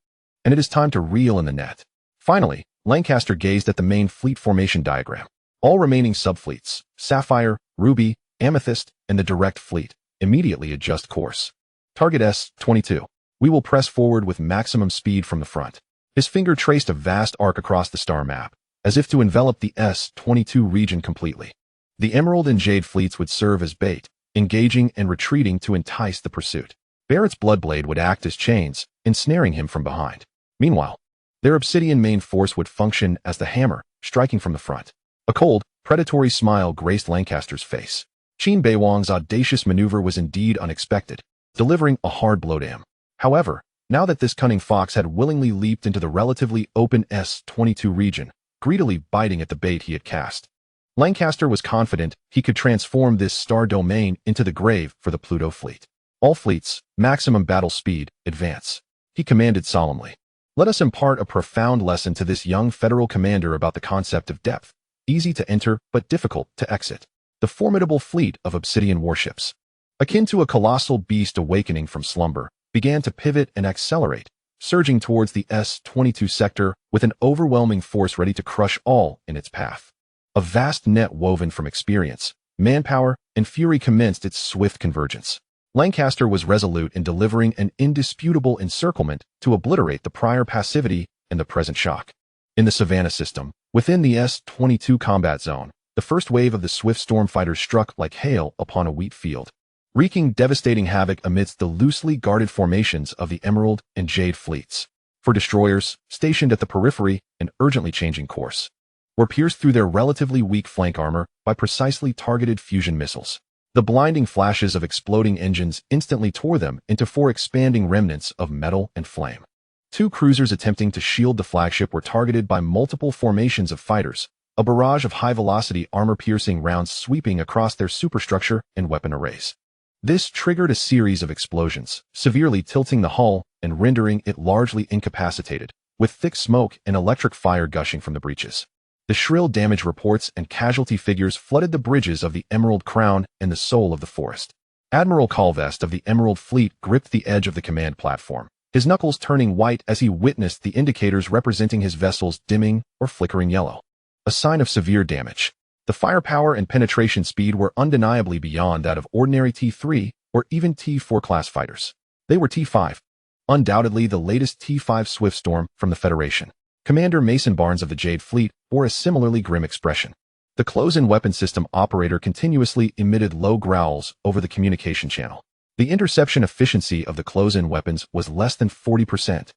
and it is time to reel in the net. Finally, Lancaster gazed at the main fleet formation diagram. All remaining subfleets, Sapphire, Ruby, Amethyst, and the direct fleet, immediately adjust course. Target S-22. We will press forward with maximum speed from the front. His finger traced a vast arc across the star map, as if to envelop the S-22 region completely. The Emerald and Jade fleets would serve as bait, engaging and retreating to entice the pursuit. Barrett's Bloodblade would act as chains, ensnaring him from behind. Meanwhile, their Obsidian main force would function as the hammer, striking from the front. A cold, predatory smile graced Lancaster's face. Qin Beiwang's audacious maneuver was indeed unexpected, delivering a hard blow to him. However, now that this cunning fox had willingly leaped into the relatively open S-22 region, greedily biting at the bait he had cast, Lancaster was confident he could transform this star domain into the grave for the Pluto fleet. All fleets, maximum battle speed, advance. He commanded solemnly. Let us impart a profound lesson to this young federal commander about the concept of depth, easy to enter but difficult to exit. The formidable fleet of Obsidian warships, akin to a colossal beast awakening from slumber, began to pivot and accelerate, surging towards the S-22 sector with an overwhelming force ready to crush all in its path. A vast net woven from experience, manpower, and fury commenced its swift convergence. Lancaster was resolute in delivering an indisputable encirclement to obliterate the prior passivity and the present shock. In the Savannah system, within the S-22 combat zone, the first wave of the swift storm fighters struck like hail upon a wheat field, wreaking devastating havoc amidst the loosely guarded formations of the Emerald and Jade fleets. For destroyers, stationed at the periphery and urgently changing course, were pierced through their relatively weak flank armor by precisely targeted fusion missiles. The blinding flashes of exploding engines instantly tore them into four expanding remnants of metal and flame. Two cruisers attempting to shield the flagship were targeted by multiple formations of fighters, a barrage of high-velocity armor-piercing rounds sweeping across their superstructure and weapon arrays. This triggered a series of explosions, severely tilting the hull and rendering it largely incapacitated, with thick smoke and electric fire gushing from the breaches. The shrill damage reports and casualty figures flooded the bridges of the Emerald Crown and the soul of the forest. Admiral Calvest of the Emerald Fleet gripped the edge of the command platform, his knuckles turning white as he witnessed the indicators representing his vessels dimming or flickering yellow. A sign of severe damage. The firepower and penetration speed were undeniably beyond that of ordinary T3 or even T4 class fighters. They were T5. Undoubtedly the latest T5 Swiftstorm from the Federation. Commander Mason Barnes of the Jade Fleet bore a similarly grim expression. The close-in weapon system operator continuously emitted low growls over the communication channel. The interception efficiency of the close-in weapons was less than 40%.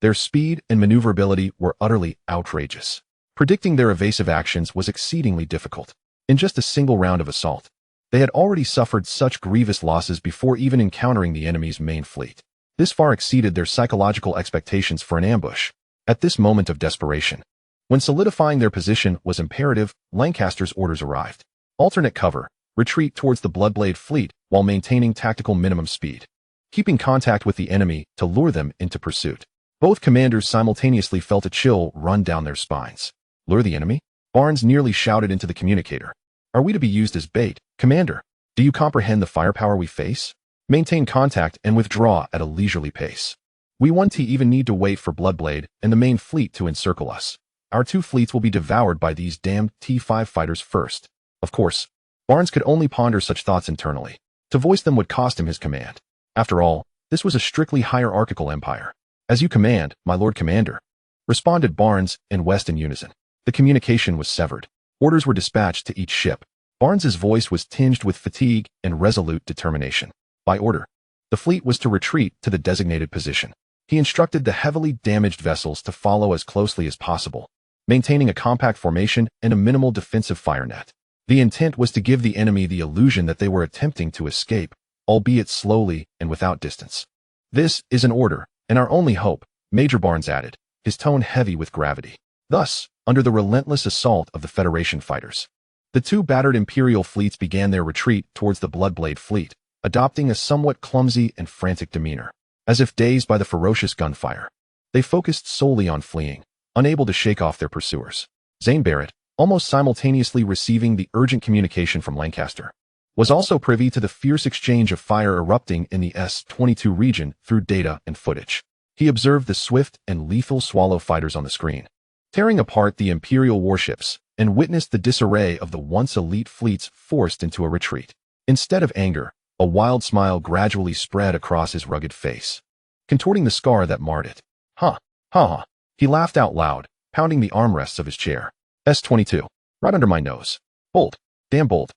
Their speed and maneuverability were utterly outrageous. Predicting their evasive actions was exceedingly difficult. In just a single round of assault, they had already suffered such grievous losses before even encountering the enemy's main fleet. This far exceeded their psychological expectations for an ambush. At this moment of desperation, when solidifying their position was imperative, Lancaster's orders arrived. Alternate cover, retreat towards the Bloodblade fleet while maintaining tactical minimum speed. Keeping contact with the enemy to lure them into pursuit. Both commanders simultaneously felt a chill run down their spines. Lure the enemy? Barnes nearly shouted into the communicator. Are we to be used as bait, Commander? Do you comprehend the firepower we face? Maintain contact and withdraw at a leisurely pace. We won't even need to wait for Bloodblade and the main fleet to encircle us. Our two fleets will be devoured by these damned T5 fighters first. Of course, Barnes could only ponder such thoughts internally. To voice them would cost him his command. After all, this was a strictly hierarchical empire. As you command, my Lord Commander, responded Barnes and West in unison. The communication was severed. Orders were dispatched to each ship. Barnes's voice was tinged with fatigue and resolute determination. By order, the fleet was to retreat to the designated position. He instructed the heavily damaged vessels to follow as closely as possible, maintaining a compact formation and a minimal defensive fire net. The intent was to give the enemy the illusion that they were attempting to escape, albeit slowly and without distance. This is an order, and our only hope, Major Barnes added, his tone heavy with gravity. Thus, under the relentless assault of the Federation fighters, the two battered Imperial fleets began their retreat towards the Bloodblade fleet, adopting a somewhat clumsy and frantic demeanor. As if dazed by the ferocious gunfire, they focused solely on fleeing, unable to shake off their pursuers. Zane Barrett, almost simultaneously receiving the urgent communication from Lancaster, was also privy to the fierce exchange of fire erupting in the S-22 region through data and footage. He observed the swift and lethal Swallow fighters on the screen, tearing apart the Imperial warships, and witnessed the disarray of the once elite fleets forced into a retreat. Instead of anger, a wild smile gradually spread across his rugged face, contorting the scar that marred it. Ha, ha, ha. He laughed out loud, pounding the armrests of his chair. S-22, right under my nose. Bold, damn bold.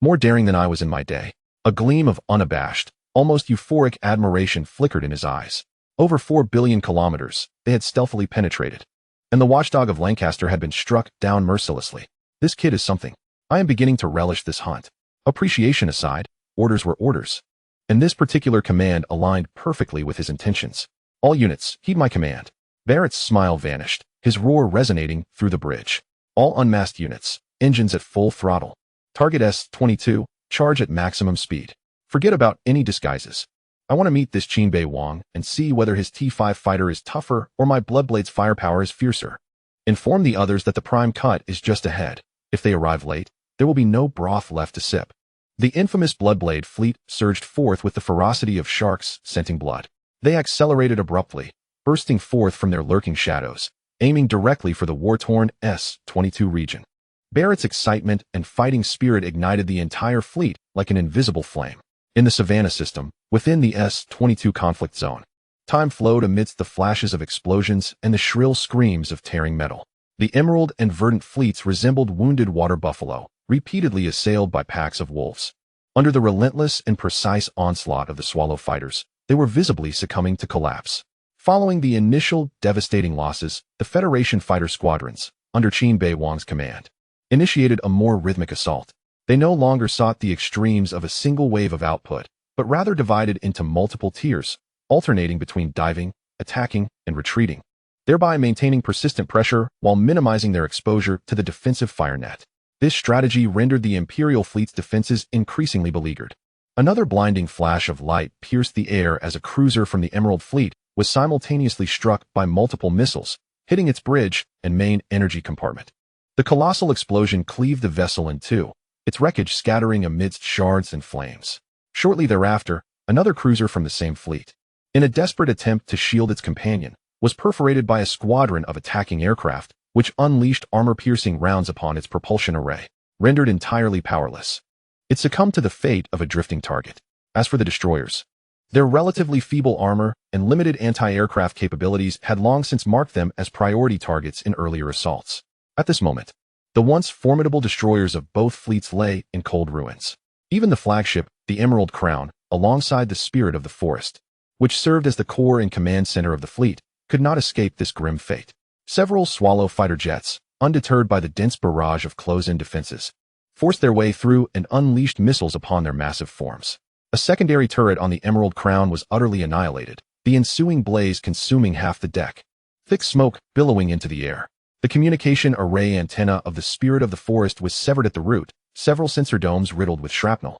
More daring than I was in my day. A gleam of unabashed, almost euphoric admiration flickered in his eyes. Over 4 billion kilometers, they had stealthily penetrated, and the watchdog of Lancaster had been struck down mercilessly. This kid is something. I am beginning to relish this hunt. Appreciation aside, orders were orders, and this particular command aligned perfectly with his intentions. All units, heed my command. Barrett's smile vanished, his roar resonating through the bridge. All unmasked units, engines at full throttle. Target S-22, charge at maximum speed. Forget about any disguises. I want to meet this Qin Beiwang and see whether his T5 fighter is tougher or my Bloodblade's firepower is fiercer. Inform the others that the prime cut is just ahead. If they arrive late, there will be no broth left to sip. The infamous Bloodblade fleet surged forth with the ferocity of sharks scenting blood. They accelerated abruptly, bursting forth from their lurking shadows, aiming directly for the war-torn S-22 region. Barrett's excitement and fighting spirit ignited the entire fleet like an invisible flame. In the Savannah system, within the S-22 conflict zone, time flowed amidst the flashes of explosions and the shrill screams of tearing metal. The Emerald and Verdant fleets resembled wounded water buffalo, repeatedly assailed by packs of wolves. Under the relentless and precise onslaught of the Swallow fighters, they were visibly succumbing to collapse. Following the initial devastating losses, the Federation fighter squadrons, under Qin Beiwang's command, initiated a more rhythmic assault. They no longer sought the extremes of a single wave of output, but rather divided into multiple tiers, alternating between diving, attacking, and retreating, thereby maintaining persistent pressure while minimizing their exposure to the defensive fire net. This strategy rendered the Imperial fleet's defenses increasingly beleaguered. Another blinding flash of light pierced the air as a cruiser from the Emerald Fleet was simultaneously struck by multiple missiles, hitting its bridge and main energy compartment. The colossal explosion cleaved the vessel in two, its wreckage scattering amidst shards and flames. Shortly thereafter, another cruiser from the same fleet, in a desperate attempt to shield its companion, was perforated by a squadron of attacking aircraft, which unleashed armor-piercing rounds upon its propulsion array, rendered entirely powerless. It succumbed to the fate of a drifting target. As for the destroyers, their relatively feeble armor and limited anti-aircraft capabilities had long since marked them as priority targets in earlier assaults. At this moment, the once formidable destroyers of both fleets lay in cold ruins. Even the flagship, the Emerald Crown, alongside the Spirit of the Forest, which served as the core and command center of the fleet, could not escape this grim fate. Several Swallow fighter jets, undeterred by the dense barrage of close-in defenses, forced their way through and unleashed missiles upon their massive forms. A secondary turret on the Emerald Crown was utterly annihilated, the ensuing blaze consuming half the deck. Thick smoke billowing into the air. The communication array antenna of the Spirit of the Forest was severed at the root, several sensor domes riddled with shrapnel,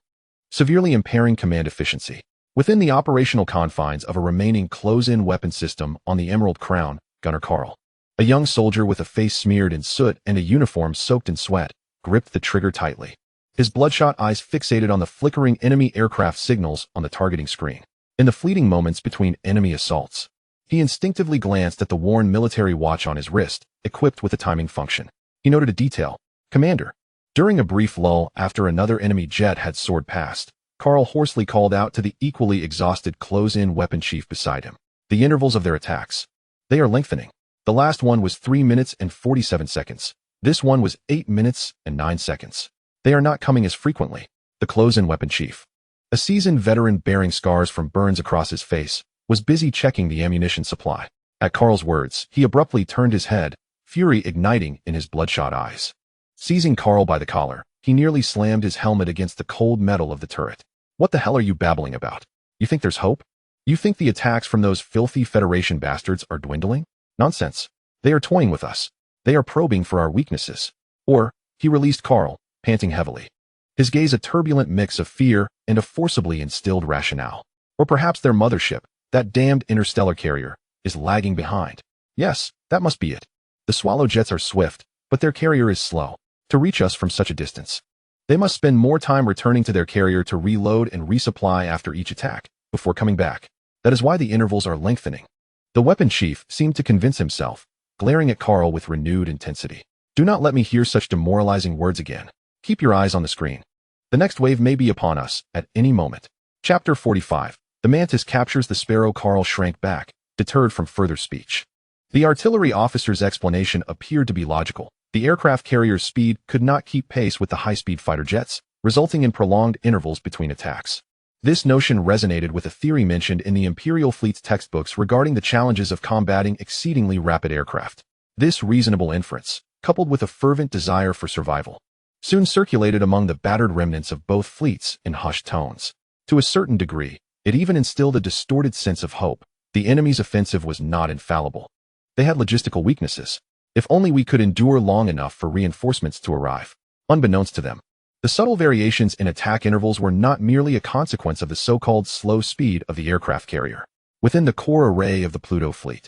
severely impairing command efficiency. Within the operational confines of a remaining close-in weapon system on the Emerald Crown, Gunner Carl, a young soldier with a face smeared in soot and a uniform soaked in sweat, gripped the trigger tightly, his bloodshot eyes fixated on the flickering enemy aircraft signals on the targeting screen. In the fleeting moments between enemy assaults, he instinctively glanced at the worn military watch on his wrist, equipped with a timing function. He noted a detail. "Commander." During a brief lull after another enemy jet had soared past, Carl hoarsely called out to the equally exhausted close-in weapon chief beside him. "The intervals of their attacks. They are lengthening. The last one was 3 minutes and 47 seconds. This one was 8 minutes and 9 seconds. They are not coming as frequently." The close-in weapon chief, a seasoned veteran bearing scars from burns across his face, was busy checking the ammunition supply. At Carl's words, he abruptly turned his head, fury igniting in his bloodshot eyes. Seizing Carl by the collar, he nearly slammed his helmet against the cold metal of the turret. "What the hell are you babbling about? You think there's hope? You think the attacks from those filthy Federation bastards are dwindling? Nonsense. They are toying with us. They are probing for our weaknesses." Or, he released Carl, panting heavily, his gaze a turbulent mix of fear and a forcibly instilled rationale. "Or perhaps their mothership, that damned interstellar carrier, is lagging behind. Yes, that must be it. The Swallow jets are swift, but their carrier is slow to reach us from such a distance. They must spend more time returning to their carrier to reload and resupply after each attack, before coming back. That is why the intervals are lengthening." The weapon chief seemed to convince himself, glaring at Carl with renewed intensity. "Do not let me hear such demoralizing words again. Keep your eyes on the screen. The next wave may be upon us at any moment." Chapter 45. The Mantis captures the Sparrow. Carl shrank back, deterred from further speech. The artillery officer's explanation appeared to be logical. The aircraft carrier's speed could not keep pace with the high-speed fighter jets, resulting in prolonged intervals between attacks. This notion resonated with a theory mentioned in the Imperial Fleet's textbooks regarding the challenges of combating exceedingly rapid aircraft. This reasonable inference, coupled with a fervent desire for survival, soon circulated among the battered remnants of both fleets in hushed tones. To a certain degree, it even instilled a distorted sense of hope. The enemy's offensive was not infallible. They had logistical weaknesses. If only we could endure long enough for reinforcements to arrive. Unbeknownst to them, the subtle variations in attack intervals were not merely a consequence of the so-called slow speed of the aircraft carrier. Within the core array of the Pluto fleet,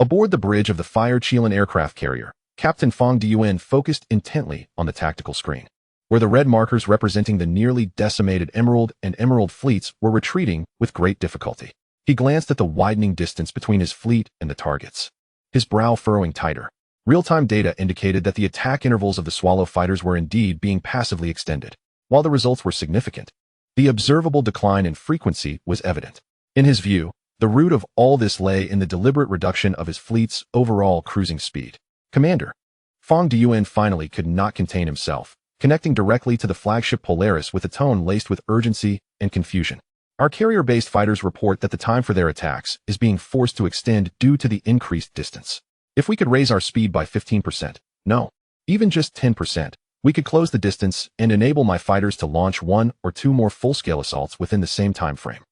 aboard the bridge of the Fire Qilin aircraft carrier, Captain Fang Diyuan focused intently on the tactical screen, where the red markers representing the nearly decimated Emerald and Emerald fleets were retreating with great difficulty. He glanced at the widening distance between his fleet and the targets, his brow furrowing tighter. Real-time data indicated that the attack intervals of the Swallow fighters were indeed being passively extended. While the results were significant, the observable decline in frequency was evident. In his view, the root of all this lay in the deliberate reduction of his fleet's overall cruising speed. "Commander." Fang Diyuan finally could not contain himself, connecting directly to the flagship Polaris with a tone laced with urgency and confusion. "Our carrier-based fighters report that the time for their attacks is being forced to extend due to the increased distance. If we could raise our speed by 15%, No. Even just 10%. We could close the distance and enable my fighters to launch 1 or 2 more full-scale assaults within the same time frame.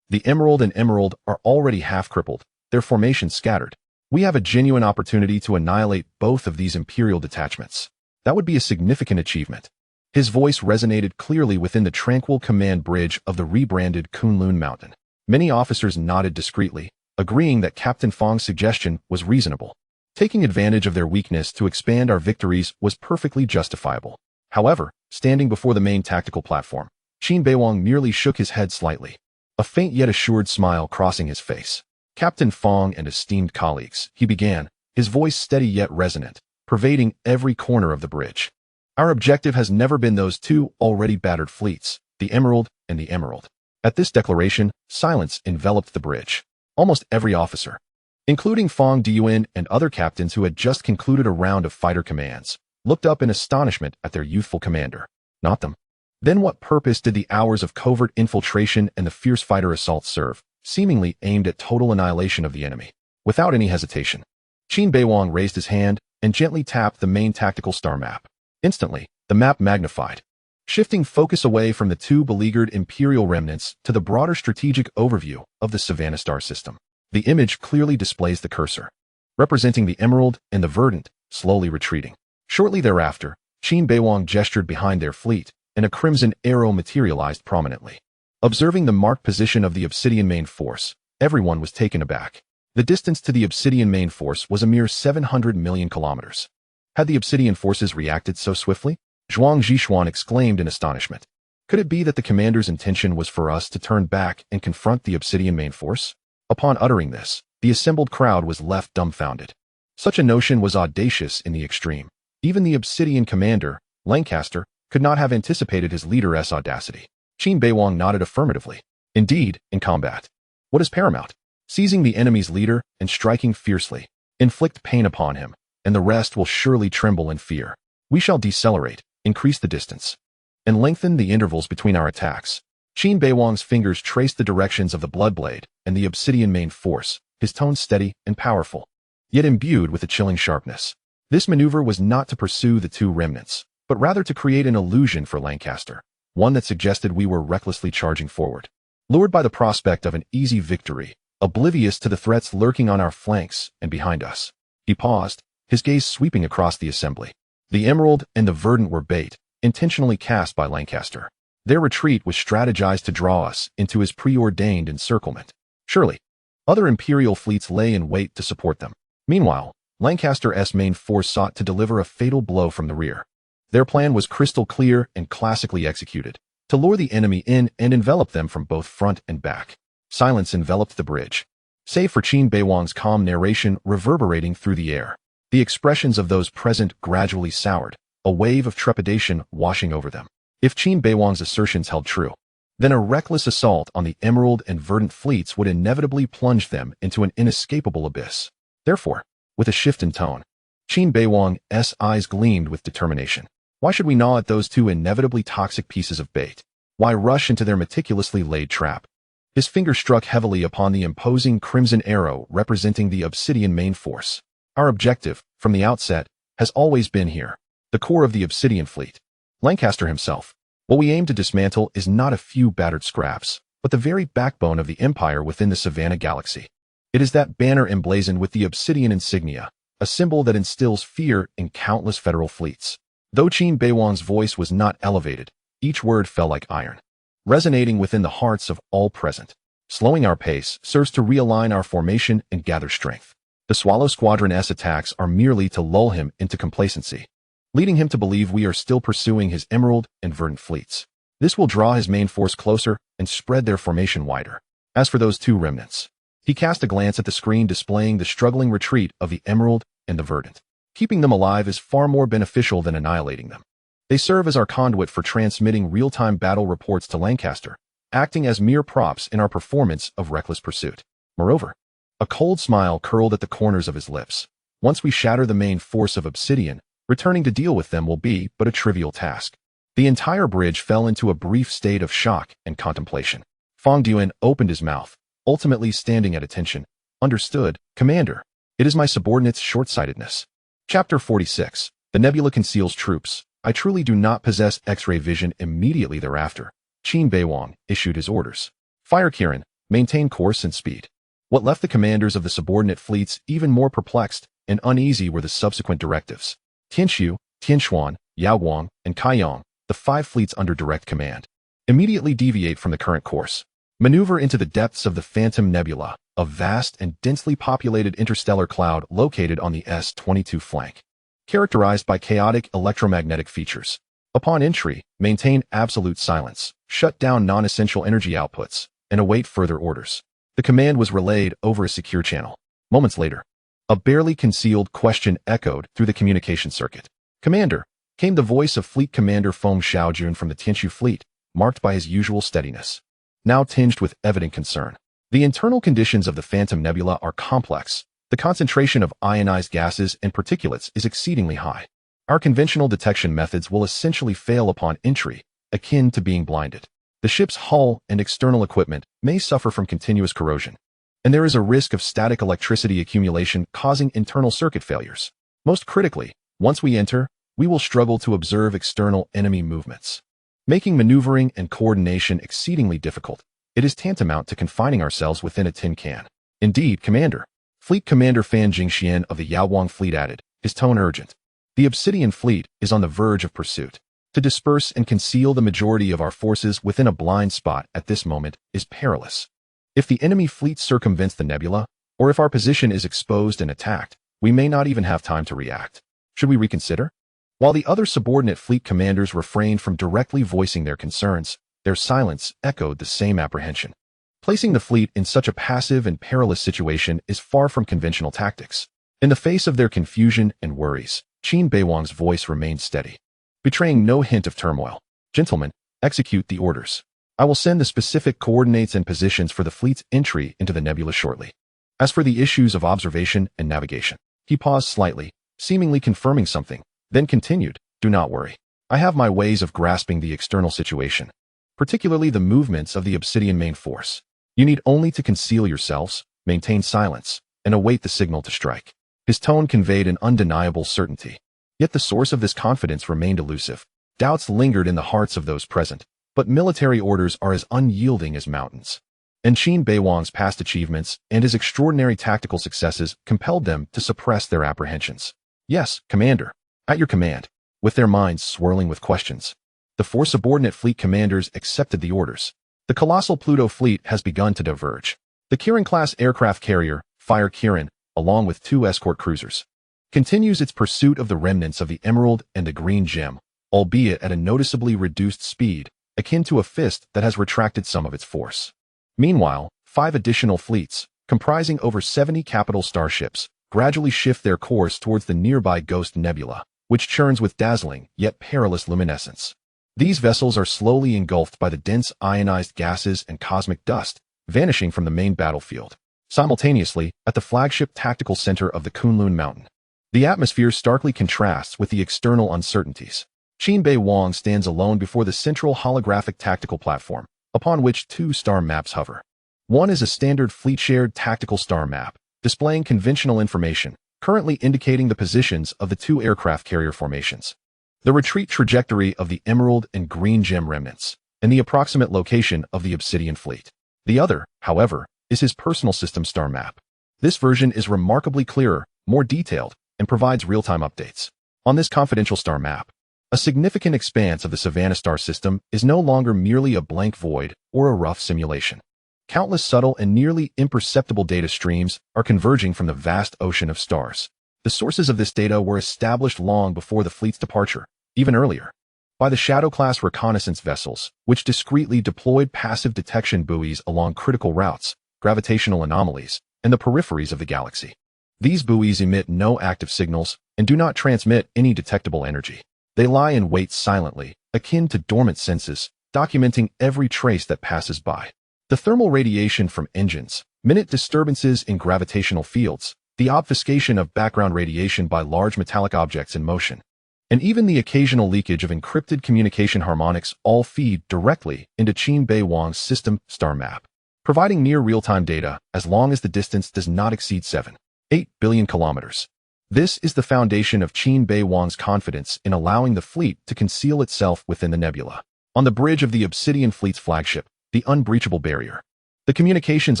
The Emerald and Emerald are already half-crippled, their formations scattered. We have a genuine opportunity to annihilate both of these Imperial detachments. That would be a significant achievement. His voice resonated clearly within the tranquil command bridge of the rebranded Kunlun Mountain. Many officers nodded discreetly, agreeing that Captain Fong's suggestion was reasonable. Taking advantage of their weakness to expand our victories was perfectly justifiable. However, standing before the main tactical platform, Qin Beiwang merely shook his head slightly, a faint yet assured smile crossing his face. Captain Fong and esteemed colleagues, he began, his voice steady yet resonant, pervading every corner of the bridge. Our objective has never been those two already battered fleets, the Emerald and the Emerald. At this declaration, silence enveloped the bridge. Almost every officer, including Fong Diyuan and other captains who had just concluded a round of fighter commands, looked up in astonishment at their youthful commander. Not them. Then what purpose did the hours of covert infiltration and the fierce fighter assaults serve, seemingly aimed at total annihilation of the enemy? Without any hesitation, Qin Beiwang raised his hand and gently tapped the main tactical star map. Instantly, the map magnified, shifting focus away from the two beleaguered Imperial remnants to the broader strategic overview of the Savannah star system. The image clearly displays the cursor, representing the Emerald and the Verdant, slowly retreating. Shortly thereafter, Qin Beiwang gestured behind their fleet, and a crimson arrow materialized prominently. Observing the marked position of the Obsidian main force, everyone was taken aback. The distance to the Obsidian main force was a mere 700 million kilometers. Had the Obsidian forces reacted so swiftly? Zhuang Zhishuan exclaimed in astonishment. Could it be that the commander's intention was for us to turn back and confront the Obsidian main force? Upon uttering this, the assembled crowd was left dumbfounded. Such a notion was audacious in the extreme. Even the Obsidian commander, Lancaster, could not have anticipated his leader's audacity. Qin Beiwang nodded affirmatively. Indeed, in combat, what is paramount? Seizing the enemy's leader and striking fiercely. Inflict pain upon him, and the rest will surely tremble in fear. We shall decelerate, increase the distance, and lengthen the intervals between our attacks. Qin Beiwang's fingers traced the directions of the Bloodblade and the Obsidian main force, his tone steady and powerful, yet imbued with a chilling sharpness. This maneuver was not to pursue the two remnants, but rather to create an illusion for Lancaster, one that suggested we were recklessly charging forward. Lured by the prospect of an easy victory, oblivious to the threats lurking on our flanks and behind us, he paused, his gaze sweeping across the assembly. The Emerald and the Verdant were bait, intentionally cast by Lancaster. Their retreat was strategized to draw us into his preordained encirclement. Surely, other Imperial fleets lay in wait to support them. Meanwhile, Lancaster's main force sought to deliver a fatal blow from the rear. Their plan was crystal clear and classically executed, to lure the enemy in and envelop them from both front and back. Silence enveloped the bridge, save for Qin Beiwang's calm narration reverberating through the air. The expressions of those present gradually soured, a wave of trepidation washing over them. If Qin Beiwang's assertions held true, then a reckless assault on the Emerald and Verdant fleets would inevitably plunge them into an inescapable abyss. Therefore, with a shift in tone, Qin Beiwang's eyes gleamed with determination. Why should we gnaw at those two inevitably toxic pieces of bait? Why rush into their meticulously laid trap? His finger struck heavily upon the imposing crimson arrow representing the Obsidian main force. Our objective, from the outset, has always been here, the core of the Obsidian fleet. Lancaster himself. What we aim to dismantle is not a few battered scraps, but the very backbone of the Empire within the Savannah Galaxy. It is that banner emblazoned with the Obsidian insignia, a symbol that instills fear in countless federal fleets. Though Qin Beiwang's voice was not elevated, each word fell like iron, resonating within the hearts of all present. Slowing our pace serves to realign our formation and gather strength. The Swallow Squadron's attacks are merely to lull him into complacency, leading him to believe we are still pursuing his Emerald and Verdant fleets. This will draw his main force closer and spread their formation wider. As for those two remnants, he cast a glance at the screen displaying the struggling retreat of the Emerald and the Verdant. Keeping them alive is far more beneficial than annihilating them. They serve as our conduit for transmitting real-time battle reports to Lancaster, acting as mere props in our performance of reckless pursuit. Moreover, a cold smile curled at the corners of his lips. Once we shatter the main force of Obsidian, returning to deal with them will be but a trivial task. The entire bridge fell into a brief state of shock and contemplation. Fong Diyuan opened his mouth, ultimately standing at attention. Understood, Commander. It is my subordinate's short-sightedness. Chapter 46. The nebula conceals troops. I truly do not possess X-ray vision. Immediately thereafter, Qin Beiwang issued his orders. Fire Qin, maintain course and speed. What left the commanders of the subordinate fleets even more perplexed and uneasy were the subsequent directives. Tianxiu, Tianxuan, Yaoguang, and Kaiyang, the 5 fleets under direct command, immediately deviate from the current course. Maneuver into the depths of the Phantom Nebula, a vast and densely populated interstellar cloud located on the S-22 flank, characterized by chaotic electromagnetic features. Upon entry, maintain absolute silence, shut down non-essential energy outputs, and await further orders. The command was relayed over a secure channel. Moments later, a barely concealed question echoed through the communication circuit. "Commander," came the voice of Fleet Commander Feng Xiaojun from the Tianxiu fleet, marked by his usual steadiness, now tinged with evident concern. The internal conditions of the Phantom Nebula are complex. The concentration of ionized gases and particulates is exceedingly high. Our conventional detection methods will essentially fail upon entry, akin to being blinded. The ship's hull and external equipment may suffer from continuous corrosion, and there is a risk of static electricity accumulation causing internal circuit failures. Most critically, once we enter, we will struggle to observe external enemy movements, making maneuvering and coordination exceedingly difficult. It is tantamount to confining ourselves within a tin can. Indeed, Commander. Fleet Commander Fan Jingxian of the Yaoguang fleet added, his tone urgent. The Obsidian fleet is on the verge of pursuit. To disperse and conceal the majority of our forces within a blind spot at this moment is perilous. If the enemy fleet circumvents the nebula, or if our position is exposed and attacked, we may not even have time to react. Should we reconsider? While the other subordinate fleet commanders refrained from directly voicing their concerns, their silence echoed the same apprehension. Placing the fleet in such a passive and perilous situation is far from conventional tactics. In the face of their confusion and worries, Qin Beiwang's voice remained steady, betraying no hint of turmoil. "Gentlemen, execute the orders. I will send the specific coordinates and positions for the fleet's entry into the nebula shortly. As for the issues of observation and navigation," he paused slightly, seemingly confirming something, then continued, "Do not worry. I have my ways of grasping the external situation, particularly the movements of the Obsidian main force. You need only to conceal yourselves, maintain silence, and await the signal to strike." His tone conveyed an undeniable certainty. Yet the source of this confidence remained elusive. Doubts lingered in the hearts of those present, but military orders are as unyielding as mountains. And Qin Beiwang's past achievements and his extraordinary tactical successes compelled them to suppress their apprehensions. "Yes, Commander. At your command." With their minds swirling with questions, the 4 subordinate fleet commanders accepted the orders. The colossal Pluto fleet has begun to diverge. The Kirin-class aircraft carrier, Fire Kirin, along with 2 escort cruisers, continues its pursuit of the remnants of the Emerald and the Green Gem, albeit at a noticeably reduced speed, akin to a fist that has retracted some of its force. Meanwhile, 5 additional fleets, comprising over 70 capital starships, gradually shift their course towards the nearby Ghost Nebula, which churns with dazzling yet perilous luminescence. These vessels are slowly engulfed by the dense ionized gases and cosmic dust, vanishing from the main battlefield. Simultaneously, at the flagship tactical center of the Kunlun Mountain, the atmosphere starkly contrasts with the external uncertainties. Qin Beiwang stands alone before the central holographic tactical platform, upon which 2 star maps hover. One is a standard fleet-shared tactical star map, displaying conventional information, currently indicating the positions of the 2 aircraft carrier formations, the retreat trajectory of the Emerald and Green Gem remnants, and the approximate location of the Obsidian fleet. The other, however, is his personal system star map. This version is remarkably clearer, more detailed, and provides real-time updates. On this confidential star map, a significant expanse of the Savannah star system is no longer merely a blank void or a rough simulation. Countless subtle and nearly imperceptible data streams are converging from the vast ocean of stars. The sources of this data were established long before the fleet's departure, even earlier, by the Shadow-class reconnaissance vessels, which discreetly deployed passive detection buoys along critical routes, gravitational anomalies, and the peripheries of the galaxy. These buoys emit no active signals and do not transmit any detectable energy. They lie in wait silently, akin to dormant senses, documenting every trace that passes by. The thermal radiation from engines, minute disturbances in gravitational fields, the obfuscation of background radiation by large metallic objects in motion, and even the occasional leakage of encrypted communication harmonics all feed directly into Qin Beiwang's system star map, providing near real-time data as long as the distance does not exceed 7.8 billion kilometers. This is the foundation of Qin Beiwang's confidence in allowing the fleet to conceal itself within the nebula. On the bridge of the Obsidian Fleet's flagship, the unbreachable barrier, the communications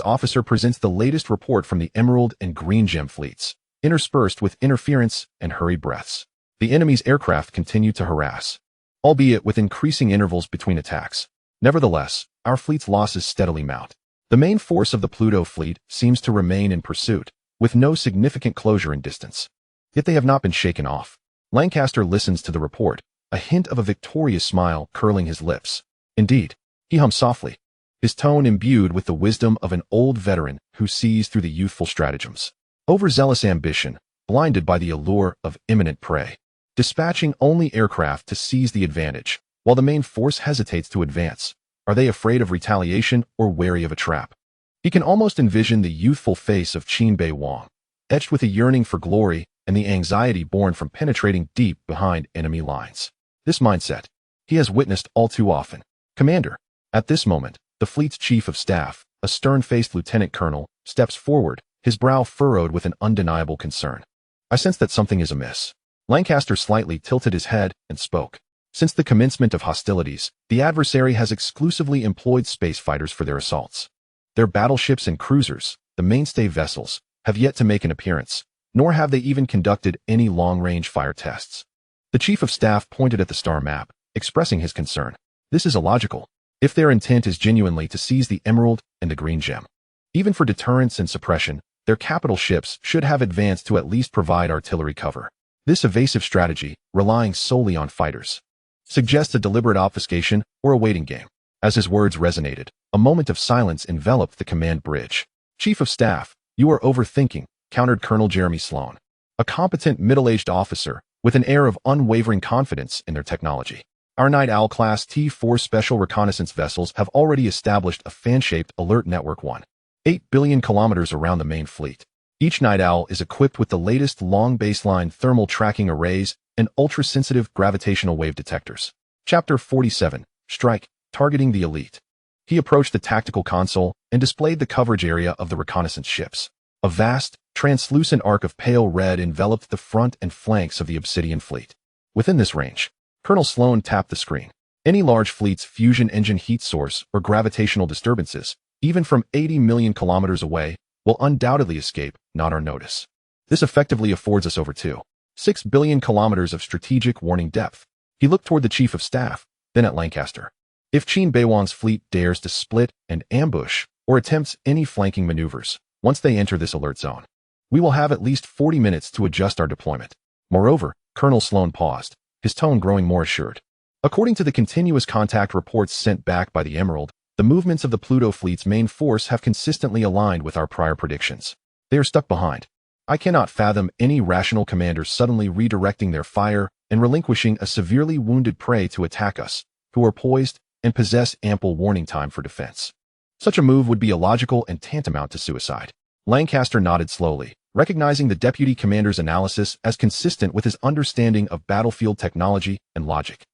officer presents the latest report from the Emerald and Green Gem fleets, interspersed with interference and hurried breaths. The enemy's aircraft continue to harass, albeit with increasing intervals between attacks. Nevertheless, our fleet's losses steadily mount. The main force of the Pluto fleet seems to remain in pursuit, with no significant closure in distance. Yet they have not been shaken off. Lancaster listens to the report, a hint of a victorious smile curling his lips. Indeed, he hums softly, his tone imbued with the wisdom of an old veteran who sees through the youthful stratagems. Overzealous ambition, blinded by the allure of imminent prey, dispatching only aircraft to seize the advantage, while the main force hesitates to advance. Are they afraid of retaliation or wary of a trap? He can almost envision the youthful face of Qin Beiwang, etched with a yearning for glory and the anxiety born from penetrating deep behind enemy lines. This mindset he has witnessed all too often. Commander, at this moment, the fleet's chief of staff, a stern-faced lieutenant colonel, steps forward, his brow furrowed with an undeniable concern. I sense that something is amiss. Lancaster slightly tilted his head and spoke. Since the commencement of hostilities, the adversary has exclusively employed space fighters for their assaults. Their battleships and cruisers, the mainstay vessels, have yet to make an appearance, nor have they even conducted any long-range fire tests. The chief of staff pointed at the star map, expressing his concern. This is illogical, if their intent is genuinely to seize the Emerald and the Green Gem. Even for deterrence and suppression, their capital ships should have advanced to at least provide artillery cover. This evasive strategy, relying solely on fighters, suggests a deliberate obfuscation or a waiting game. As his words resonated, a moment of silence enveloped the command bridge. Chief of Staff, you are overthinking, countered Colonel Jeremy Sloan, a competent middle-aged officer with an air of unwavering confidence in their technology. Our Night Owl-class T-4 special reconnaissance vessels have already established a fan-shaped alert network 1.8 billion kilometers around the main fleet. Each Night Owl is equipped with the latest long baseline thermal tracking arrays and ultra-sensitive gravitational wave detectors. Chapter 47, Strike, Targeting the Elite. He approached the tactical console and displayed the coverage area of the reconnaissance ships. A vast, translucent arc of pale red enveloped the front and flanks of the Obsidian fleet. Within this range, Colonel Sloan tapped the screen. Any large fleet's fusion engine heat source or gravitational disturbances, even from 80 million kilometers away, will undoubtedly escape, not our notice. This effectively affords us over 2.6 billion kilometers of strategic warning depth. He looked toward the chief of staff, then at Lancaster. If Qin Beiwang's fleet dares to split and ambush or attempts any flanking maneuvers, once they enter this alert zone, we will have at least 40 minutes to adjust our deployment. Moreover, Colonel Sloan paused, his tone growing more assured. According to the continuous contact reports sent back by the Emerald, the movements of the Pluto fleet's main force have consistently aligned with our prior predictions. They are stuck behind. I cannot fathom any rational commander suddenly redirecting their fire and relinquishing a severely wounded prey to attack us, who are poised and possess ample warning time for defense. Such a move would be illogical and tantamount to suicide. Lancaster nodded slowly, recognizing the deputy commander's analysis as consistent with his understanding of battlefield technology and logic.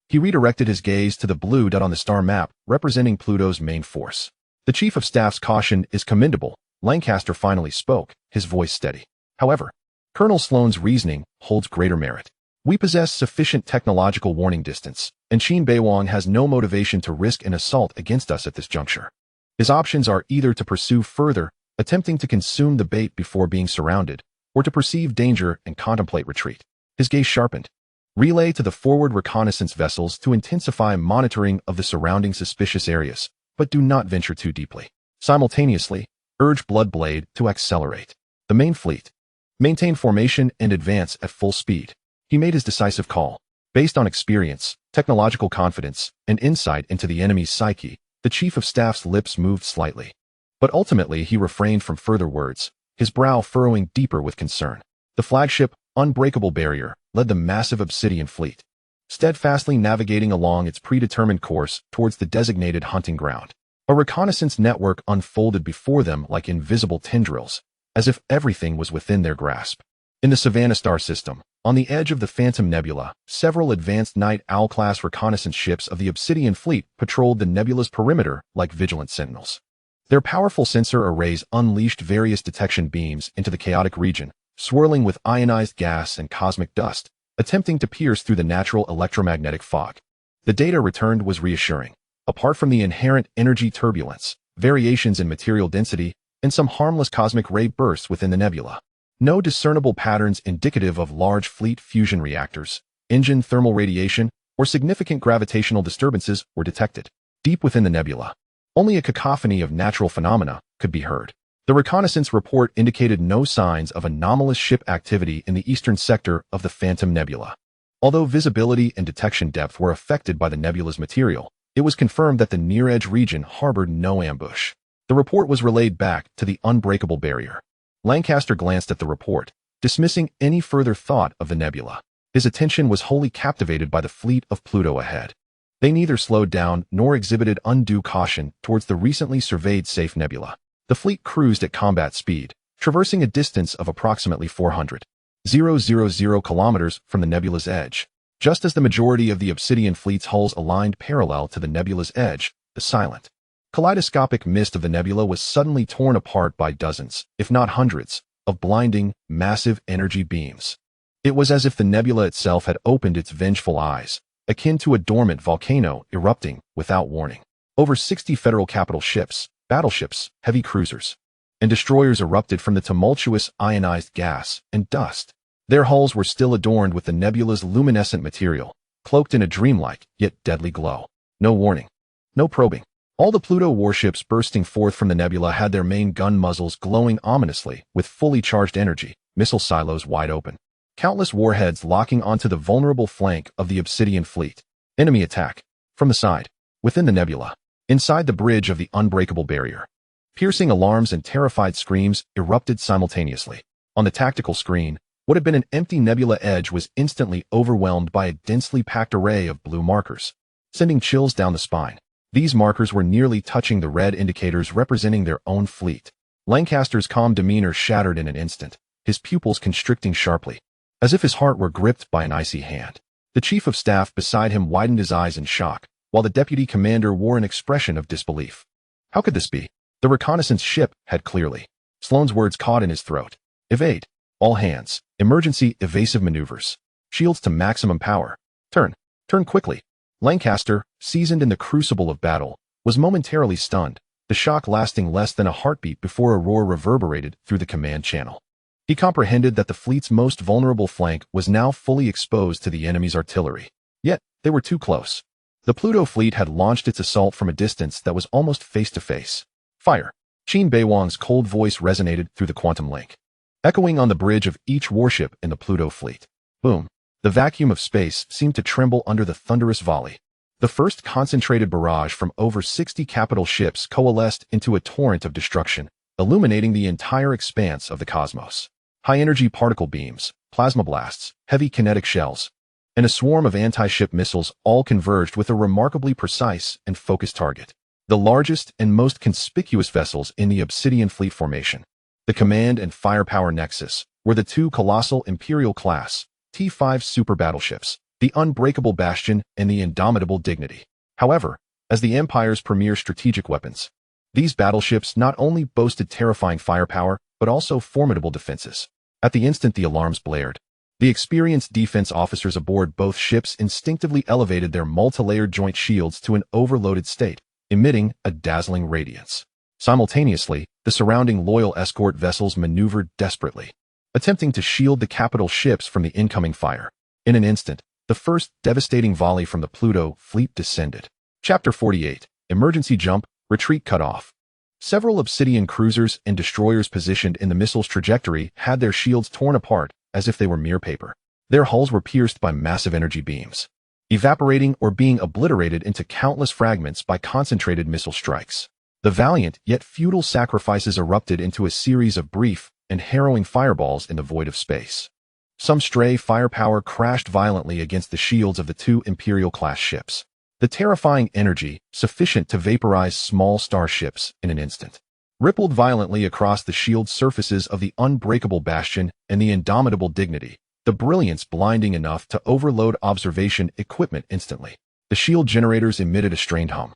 He redirected his gaze to the blue dot on the star map, representing Pluto's main force. The chief of staff's caution is commendable, Lancaster finally spoke, his voice steady. However, Colonel Sloan's reasoning holds greater merit. We possess sufficient technological warning distance, and Qin Beiwang has no motivation to risk an assault against us at this juncture. His options are either to pursue further, attempting to consume the bait before being surrounded, or to perceive danger and contemplate retreat. His gaze sharpened. Relay to the forward reconnaissance vessels to intensify monitoring of the surrounding suspicious areas, but do not venture too deeply. Simultaneously, urge Bloodblade to accelerate. The main fleet. Maintain formation and advance at full speed. He made his decisive call. Based on experience, technological confidence, and insight into the enemy's psyche, the chief of staff's lips moved slightly. But ultimately he refrained from further words, his brow furrowing deeper with concern. The flagship, unbreakable barrier, led the massive Obsidian fleet, steadfastly navigating along its predetermined course towards the designated hunting ground. A reconnaissance network unfolded before them like invisible tendrils, as if everything was within their grasp. In the Savannah star system, on the edge of the Phantom Nebula, several advanced Night Owl-class reconnaissance ships of the Obsidian fleet patrolled the nebula's perimeter like vigilant sentinels. Their powerful sensor arrays unleashed various detection beams into the chaotic region, swirling with ionized gas and cosmic dust, attempting to pierce through the natural electromagnetic fog. The data returned was reassuring. Apart from the inherent energy turbulence, variations in material density, and some harmless cosmic ray bursts within the nebula, no discernible patterns indicative of large fleet fusion reactors, engine thermal radiation, or significant gravitational disturbances were detected. Deep within the nebula, only a cacophony of natural phenomena could be heard. The reconnaissance report indicated no signs of anomalous ship activity in the eastern sector of the Phantom Nebula. Although visibility and detection depth were affected by the nebula's material, it was confirmed that the near-edge region harbored no ambush. The report was relayed back to the unbreakable barrier. Lancaster glanced at the report, dismissing any further thought of the nebula. His attention was wholly captivated by the fleet of Pluto ahead. They neither slowed down nor exhibited undue caution towards the recently surveyed safe nebula. The fleet cruised at combat speed, traversing a distance of approximately 400,000 kilometers from the nebula's edge. Just as the majority of the Obsidian fleet's hulls aligned parallel to the nebula's edge, the silent, kaleidoscopic mist of the nebula was suddenly torn apart by dozens, if not hundreds, of blinding, massive energy beams. It was as if the nebula itself had opened its vengeful eyes, akin to a dormant volcano erupting without warning. Over 60 Federal capital ships, battleships, heavy cruisers, and destroyers erupted from the tumultuous ionized gas and dust. Their hulls were still adorned with the nebula's luminescent material, cloaked in a dreamlike yet deadly glow. No warning. No probing. All the Pluto warships bursting forth from the nebula had their main gun muzzles glowing ominously with fully charged energy, missile silos wide open. Countless warheads locking onto the vulnerable flank of the Obsidian fleet. Enemy attack. From the side. Within the nebula. Inside the bridge of the unbreakable barrier. Piercing alarms and terrified screams erupted simultaneously. On the tactical screen, what had been an empty nebula edge was instantly overwhelmed by a densely packed array of blue markers, sending chills down the spine. These markers were nearly touching the red indicators representing their own fleet. Lancaster's calm demeanor shattered in an instant, his pupils constricting sharply, as if his heart were gripped by an icy hand. The chief of staff beside him widened his eyes in shock, while the deputy commander wore an expression of disbelief. How could this be? The reconnaissance ship had clearly. Sloane's words caught in his throat. Evade. All hands. Emergency evasive maneuvers. Shields to maximum power. Turn. Turn quickly. Lancaster, seasoned in the crucible of battle, was momentarily stunned, the shock lasting less than a heartbeat before a roar reverberated through the command channel. He comprehended that the fleet's most vulnerable flank was now fully exposed to the enemy's artillery. Yet, they were too close. The Pluto fleet had launched its assault from a distance that was almost face-to-face. Fire. Qin Beiwang's cold voice resonated through the quantum link, echoing on the bridge of each warship in the Pluto fleet. Boom. The vacuum of space seemed to tremble under the thunderous volley. The first concentrated barrage from over 60 capital ships coalesced into a torrent of destruction, illuminating the entire expanse of the cosmos. High-energy particle beams, plasma blasts, heavy kinetic shells, and a swarm of anti-ship missiles all converged with a remarkably precise and focused target. The largest and most conspicuous vessels in the Obsidian fleet formation, the command and firepower nexus, were the two colossal Imperial-class T-5 super battleships, the Unbreakable Bastion and the Indomitable Dignity. However, as the Empire's premier strategic weapons, these battleships not only boasted terrifying firepower, but also formidable defenses. At the instant the alarms blared, the experienced defense officers aboard both ships instinctively elevated their multi-layered joint shields to an overloaded state, emitting a dazzling radiance. Simultaneously, the surrounding loyal escort vessels maneuvered desperately, attempting to shield the capital ships from the incoming fire. In an instant, the first devastating volley from the Pluto fleet descended. Chapter 48. Emergency Jump, Retreat Cut Off. Several Obsidian cruisers and destroyers positioned in the missile's trajectory had their shields torn apart as if they were mere paper. Their hulls were pierced by massive energy beams, evaporating or being obliterated into countless fragments by concentrated missile strikes. The valiant yet futile sacrifices erupted into a series of brief and harrowing fireballs in the void of space. Some stray firepower crashed violently against the shields of the two Imperial-class ships. The terrifying energy, sufficient to vaporize small starships in an instant, rippled violently across the shield surfaces of the Unbreakable Bastion and the Indomitable Dignity, the brilliance blinding enough to overload observation equipment instantly. The shield generators emitted a strained hum,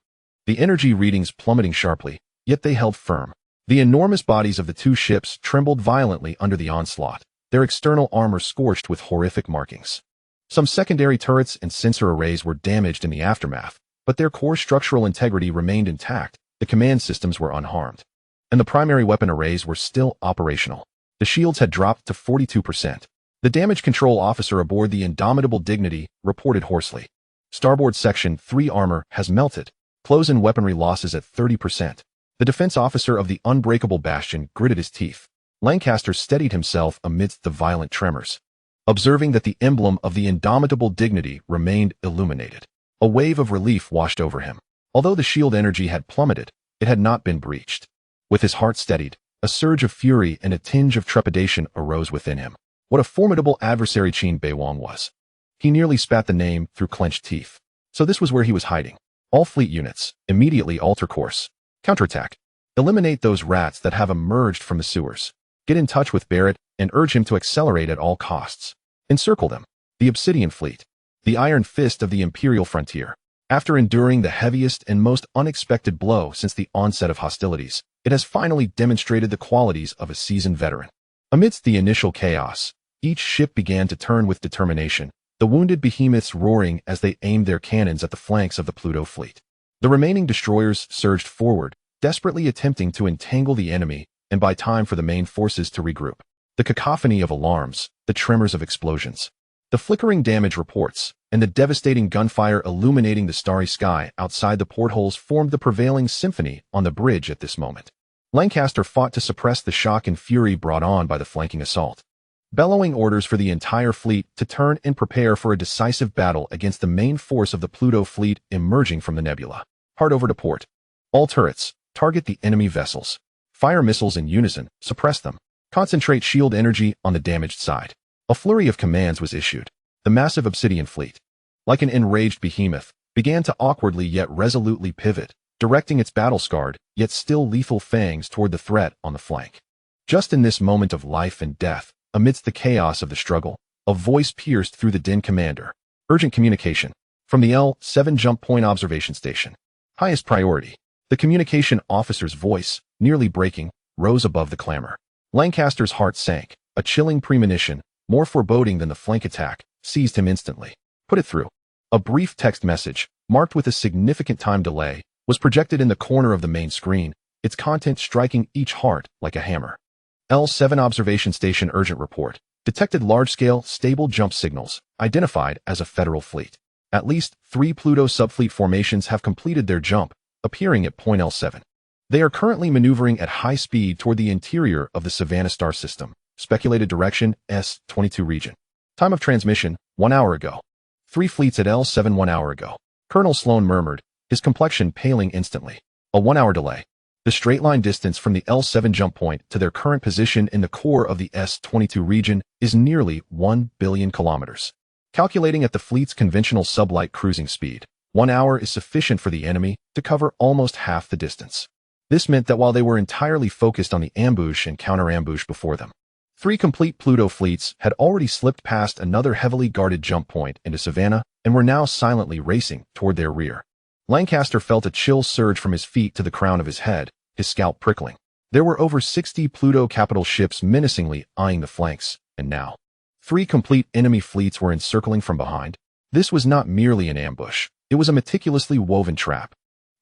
the energy readings plummeting sharply, yet they held firm. The enormous bodies of the two ships trembled violently under the onslaught, their external armor scorched with horrific markings. Some secondary turrets and sensor arrays were damaged in the aftermath, but their core structural integrity remained intact, the command systems were unharmed. And the primary weapon arrays were still operational. The shields had dropped to 42%. The damage control officer aboard the Indomitable Dignity reported hoarsely. Starboard Section 3 armor has melted. Close-in weaponry losses at 30%. The defense officer of the Unbreakable Bastion gritted his teeth. Lancaster steadied himself amidst the violent tremors, observing that the emblem of the Indomitable Dignity remained illuminated. A wave of relief washed over him. Although the shield energy had plummeted, it had not been breached. With his heart steadied, a surge of fury and a tinge of trepidation arose within him. What a formidable adversary Qin Beiwang was. He nearly spat the name through clenched teeth. So this was where he was hiding. All fleet units, immediately alter course. Counterattack. Eliminate those rats that have emerged from the sewers. Get in touch with Barrett and urge him to accelerate at all costs. Encircle them. The Obsidian Fleet. The iron fist of the Imperial frontier. After enduring the heaviest and most unexpected blow since the onset of hostilities, it has finally demonstrated the qualities of a seasoned veteran. Amidst the initial chaos, each ship began to turn with determination, the wounded behemoths roaring as they aimed their cannons at the flanks of the Pluto fleet. The remaining destroyers surged forward, desperately attempting to entangle the enemy and buy time for the main forces to regroup. The cacophony of alarms, the tremors of explosions, the flickering damage reports, and the devastating gunfire illuminating the starry sky outside the portholes formed the prevailing symphony on the bridge at this moment. Lancaster fought to suppress the shock and fury brought on by the flanking assault, bellowing orders for the entire fleet to turn and prepare for a decisive battle against the main force of the Pluto fleet emerging from the nebula. Hard over to port. All turrets, target the enemy vessels. Fire missiles in unison, suppress them. Concentrate shield energy on the damaged side. A flurry of commands was issued. The massive Obsidian Fleet, like an enraged behemoth, began to awkwardly yet resolutely pivot, directing its battle-scarred, yet still lethal fangs toward the threat on the flank. Just in this moment of life and death, amidst the chaos of the struggle, a voice pierced through the din. Commander. Urgent communication. From the L7 Jump Point Observation Station. Highest priority. The communication officer's voice, nearly breaking, rose above the clamor. Lancaster's heart sank. A chilling premonition, more foreboding than the flank attack, seized him instantly. Put it through. A brief text message, marked with a significant time delay, was projected in the corner of the main screen, its content striking each heart like a hammer. L7 Observation Station Urgent Report. Detected large-scale, stable jump signals, identified as a federal fleet. At least 3 Pluto subfleet formations have completed their jump, appearing at point L7. They are currently maneuvering at high speed toward the interior of the Savannah star system. Speculated direction, S22 region. Time of transmission, 1 hour ago. 3 fleets at L7 1 hour ago. Colonel Sloan murmured, his complexion paling instantly. A 1-hour delay. The straight-line distance from the L7 jump point to their current position in the core of the S22 region is nearly 1 billion kilometers. Calculating at the fleet's conventional sublight cruising speed, 1 hour is sufficient for the enemy to cover almost half the distance. This meant that while they were entirely focused on the ambush and counter-ambush before them, 3 complete Pluto fleets had already slipped past another heavily guarded jump point into Savannah and were now silently racing toward their rear. Lancaster felt a chill surge from his feet to the crown of his head, his scalp prickling. There were over 60 Pluto capital ships menacingly eyeing the flanks, and now 3 complete enemy fleets were encircling from behind. This was not merely an ambush. It was a meticulously woven trap.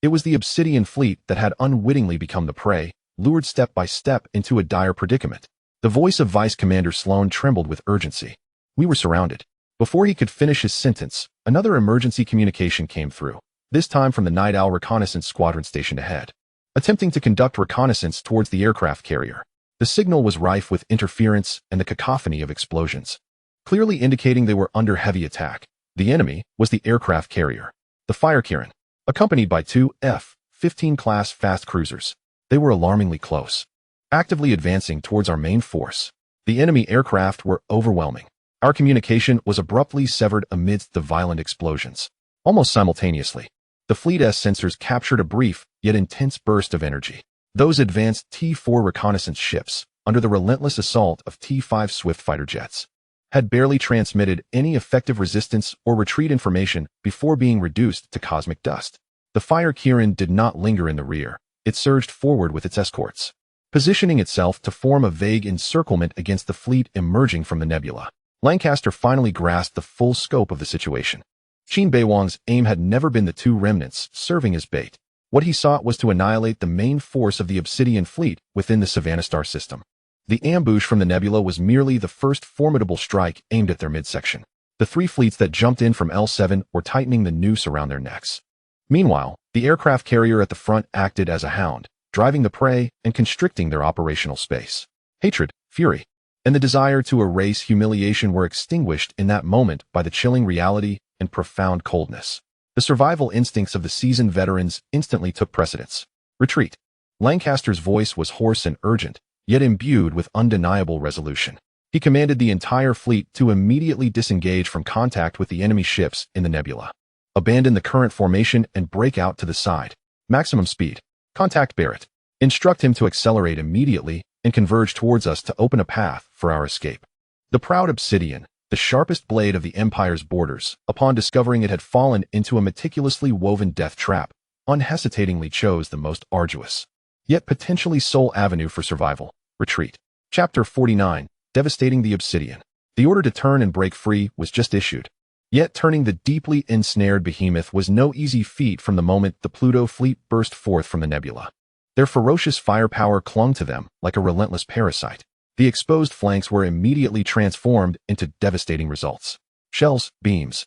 It was the Obsidian Fleet that had unwittingly become the prey, lured step by step into a dire predicament. The voice of Vice Commander Sloan trembled with urgency. We were surrounded. Before he could finish his sentence, another emergency communication came through, this time from the Night Owl Reconnaissance Squadron stationed ahead, attempting to conduct reconnaissance towards the aircraft carrier. The signal was rife with interference and the cacophony of explosions, clearly indicating they were under heavy attack. The enemy was the aircraft carrier, the Firekirin, accompanied by 2 F-15 class fast cruisers. They were alarmingly close, actively advancing towards our main force. The enemy aircraft were overwhelming. Our communication was abruptly severed amidst the violent explosions. Almost simultaneously, the fleet's sensors captured a brief, yet intense burst of energy. Those advanced T-4 reconnaissance ships, under the relentless assault of T-5 swift fighter jets, had barely transmitted any effective resistance or retreat information before being reduced to cosmic dust. The Firekirin did not linger in the rear. It surged forward with its escorts, positioning itself to form a vague encirclement against the fleet emerging from the nebula. Lancaster finally grasped the full scope of the situation. Qin Beiwang's aim had never been the two remnants serving as bait. What he sought was to annihilate the main force of the Obsidian fleet within the Savannah star system. The ambush from the nebula was merely the first formidable strike aimed at their midsection. The three fleets that jumped in from L7 were tightening the noose around their necks. Meanwhile, the aircraft carrier at the front acted as a hound, driving the prey and constricting their operational space. Hatred, fury, and the desire to erase humiliation were extinguished in that moment by the chilling reality and profound coldness. The survival instincts of the seasoned veterans instantly took precedence. Retreat. Lancaster's voice was hoarse and urgent, yet imbued with undeniable resolution. He commanded the entire fleet to immediately disengage from contact with the enemy ships in the nebula. Abandon the current formation and break out to the side. Maximum speed. Contact Barrett. Instruct him to accelerate immediately and converge towards us to open a path for our escape. The proud Obsidian, the sharpest blade of the Empire's borders, upon discovering it had fallen into a meticulously woven death trap, unhesitatingly chose the most arduous, yet potentially sole avenue for survival: retreat. Chapter 49, Devastating the Obsidian. The order to turn and break free was just issued. Yet turning the deeply ensnared behemoth was no easy feat from the moment the Pluto fleet burst forth from the nebula. Their ferocious firepower clung to them like a relentless parasite. The exposed flanks were immediately transformed into devastating results. Shells, beams,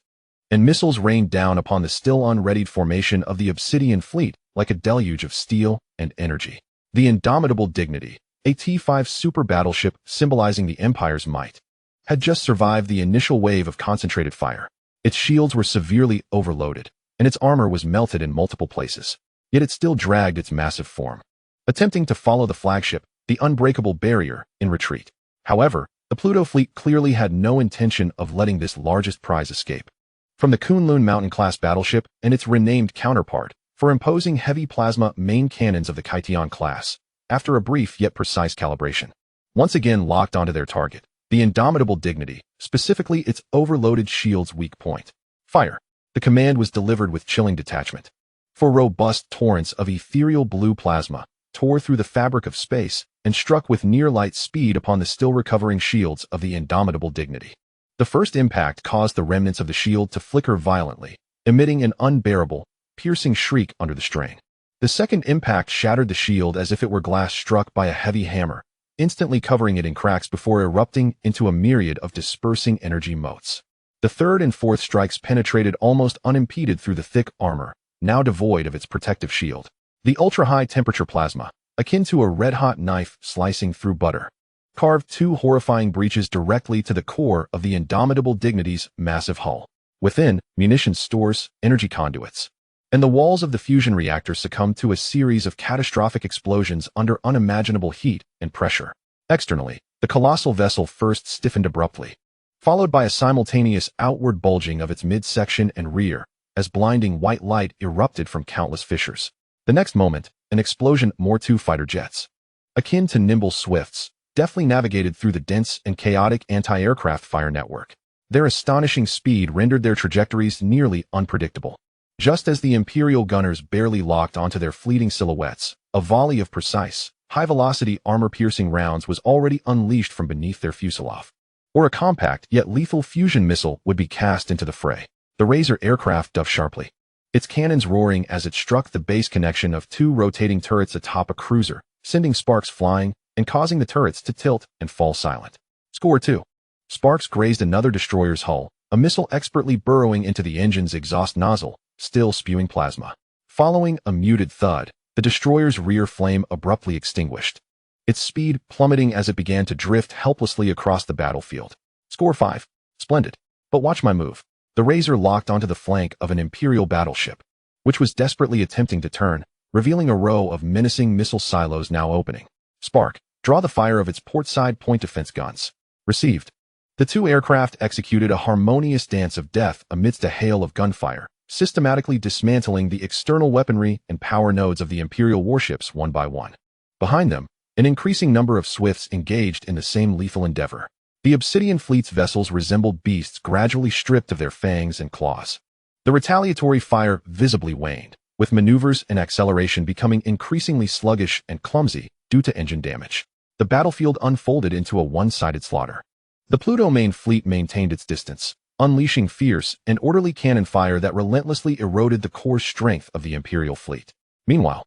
and missiles rained down upon the still unreadied formation of the Obsidian fleet like a deluge of steel and energy. The indomitable Dignity, a T-5 super battleship symbolizing the Empire's might, had just survived the initial wave of concentrated fire. Its shields were severely overloaded, and its armor was melted in multiple places. Yet it still dragged its massive form, attempting to follow the flagship, the unbreakable barrier, in retreat. However, the Pluto fleet clearly had no intention of letting this largest prize escape. From the Kunlun Mountain-class battleship and its renamed counterpart, for imposing heavy plasma main cannons of the Kaition class, after a brief yet precise calibration, once again locked onto their target, the indomitable Dignity, specifically its overloaded shield's weak point. Fire. The command was delivered with chilling detachment. For robust torrents of ethereal blue plasma tore through the fabric of space and struck with near-light speed upon the still-recovering shields of the indomitable Dignity. The first impact caused the remnants of the shield to flicker violently, emitting an unbearable, piercing shriek under the strain. The second impact shattered the shield as if it were glass struck by a heavy hammer, instantly covering it in cracks before erupting into a myriad of dispersing energy motes. The third and fourth strikes penetrated almost unimpeded through the thick armor, now devoid of its protective shield. The ultra-high temperature plasma, akin to a red-hot knife slicing through butter, carved two horrifying breaches directly to the core of the indomitable Dignity's massive hull. Within, munitions stores, energy conduits, and the walls of the fusion reactor succumbed to a series of catastrophic explosions under unimaginable heat and pressure. Externally, the colossal vessel first stiffened abruptly, followed by a simultaneous outward bulging of its midsection and rear, as blinding white light erupted from countless fissures. The next moment, an explosion more two fighter jets, akin to nimble swifts, deftly navigated through the dense and chaotic anti-aircraft fire network. Their astonishing speed rendered their trajectories nearly unpredictable. Just as the Imperial gunners barely locked onto their fleeting silhouettes, a volley of precise, high-velocity armor-piercing rounds was already unleashed from beneath their fuselage. Or a compact yet lethal fusion missile would be cast into the fray. The Razor aircraft ducked sharply, its cannons roaring as it struck the base connection of two rotating turrets atop a cruiser, sending sparks flying and causing the turrets to tilt and fall silent. Score 2. Sparks grazed another destroyer's hull, a missile expertly burrowing into the engine's exhaust nozzle, still spewing plasma. Following a muted thud, the destroyer's rear flame abruptly extinguished, its speed plummeting as it began to drift helplessly across the battlefield. Score 5. Splendid. But watch my move. The Razor locked onto the flank of an Imperial battleship, which was desperately attempting to turn, revealing a row of menacing missile silos now opening. Spark, draw the fire of its portside point defense guns. Received. The two aircraft executed a harmonious dance of death amidst a hail of gunfire, systematically dismantling the external weaponry and power nodes of the Imperial warships one by one. Behind them, an increasing number of Swifts engaged in the same lethal endeavor. The Obsidian fleet's vessels resembled beasts gradually stripped of their fangs and claws. The retaliatory fire visibly waned, with maneuvers and acceleration becoming increasingly sluggish and clumsy due to engine damage. The battlefield unfolded into a one-sided slaughter. The Pluto main fleet maintained its distance, unleashing fierce and orderly cannon fire that relentlessly eroded the core strength of the Imperial fleet. Meanwhile,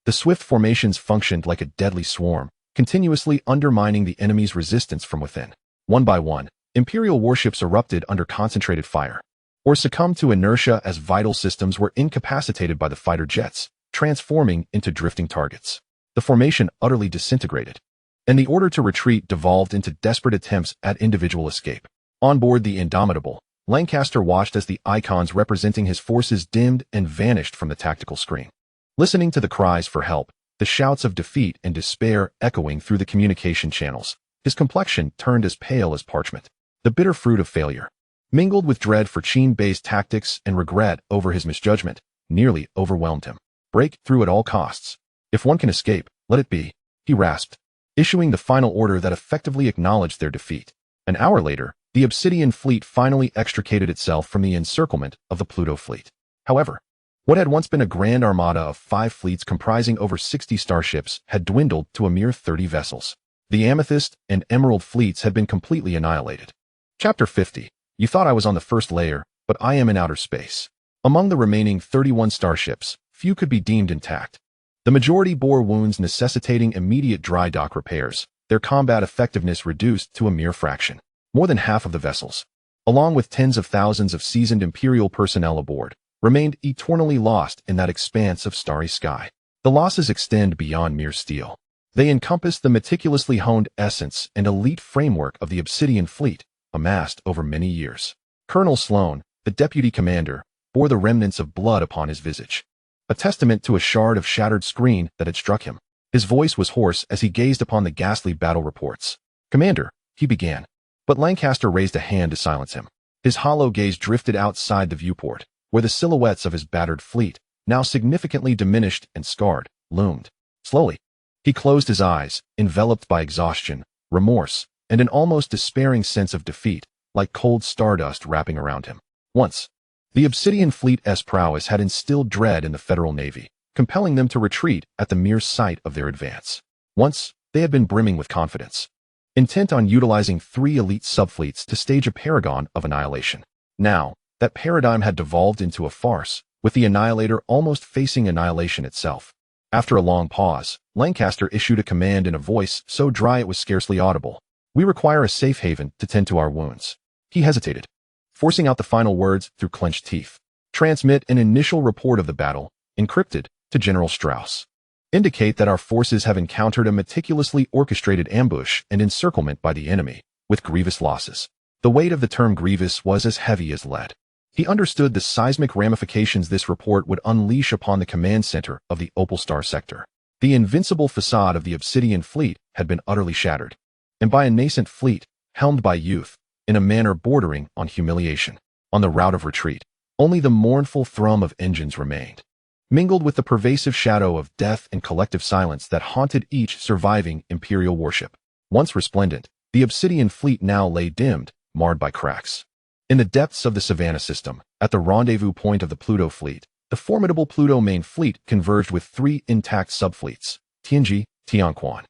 the swift formations functioned like a deadly swarm, continuously undermining the enemy's resistance from within. One by one, Imperial warships erupted under concentrated fire, or succumbed to inertia as vital systems were incapacitated by the fighter jets, transforming into drifting targets. The formation utterly disintegrated, and the order to retreat devolved into desperate attempts at individual escape. On board the Indomitable, Lancaster watched as the icons representing his forces dimmed and vanished from the tactical screen. Listening to the cries for help, the shouts of defeat and despair echoing through the communication channels, his complexion turned as pale as parchment. The bitter fruit of failure, mingled with dread for Qin Bei's tactics and regret over his misjudgment, nearly overwhelmed him. Break through at all costs. If one can escape, let it be, he rasped, issuing the final order that effectively acknowledged their defeat. An hour later, the Obsidian fleet finally extricated itself from the encirclement of the Pluto fleet. However, what had once been a grand armada of 5 fleets comprising over 60 starships had dwindled to a mere 30 vessels. The Amethyst and Emerald fleets had been completely annihilated. Chapter 50. You thought I was on the first layer, but I am in outer space. Among the remaining 31 starships, few could be deemed intact. The majority bore wounds necessitating immediate dry dock repairs, their combat effectiveness reduced to a mere fraction. More than half of the vessels, along with tens of thousands of seasoned Imperial personnel aboard, remained eternally lost in that expanse of starry sky. The losses extend beyond mere steel. They encompass the meticulously honed essence and elite framework of the Obsidian fleet, amassed over many years. Colonel Sloan, the deputy commander, bore the remnants of blood upon his visage, a testament to a shard of shattered screen that had struck him. His voice was hoarse as he gazed upon the ghastly battle reports. "Commander," he began, but Lancaster raised a hand to silence him. His hollow gaze drifted outside the viewport, where the silhouettes of his battered fleet, now significantly diminished and scarred, loomed. Slowly, he closed his eyes, enveloped by exhaustion, remorse, and an almost despairing sense of defeat, like cold stardust wrapping around him. Once, the Obsidian fleet's prowess had instilled dread in the Federal Navy, compelling them to retreat at the mere sight of their advance. Once, they had been brimming with confidence, intent on utilizing 3 elite subfleets to stage a paragon of annihilation. Now, that paradigm had devolved into a farce, with the Annihilator almost facing annihilation itself. After a long pause, Lancaster issued a command in a voice so dry it was scarcely audible. "We require a safe haven to tend to our wounds." He hesitated, forcing out the final words through clenched teeth. "Transmit an initial report of the battle, encrypted, to General Strauss. Indicate that our forces have encountered a meticulously orchestrated ambush and encirclement by the enemy, with grievous losses." The weight of the term grievous was as heavy as lead. He understood the seismic ramifications this report would unleash upon the command center of the Opal Star sector. The invincible facade of the Obsidian fleet had been utterly shattered, and by a nascent fleet, helmed by youth, in a manner bordering on humiliation. On the route of retreat, only the mournful thrum of engines remained, mingled with the pervasive shadow of death and collective silence that haunted each surviving Imperial warship. Once resplendent, the Obsidian fleet now lay dimmed, marred by cracks. In the depths of the Savannah system, at the rendezvous point of the Pluto fleet, the formidable Pluto main fleet converged with 3 intact subfleets, Tianji, Tianquan,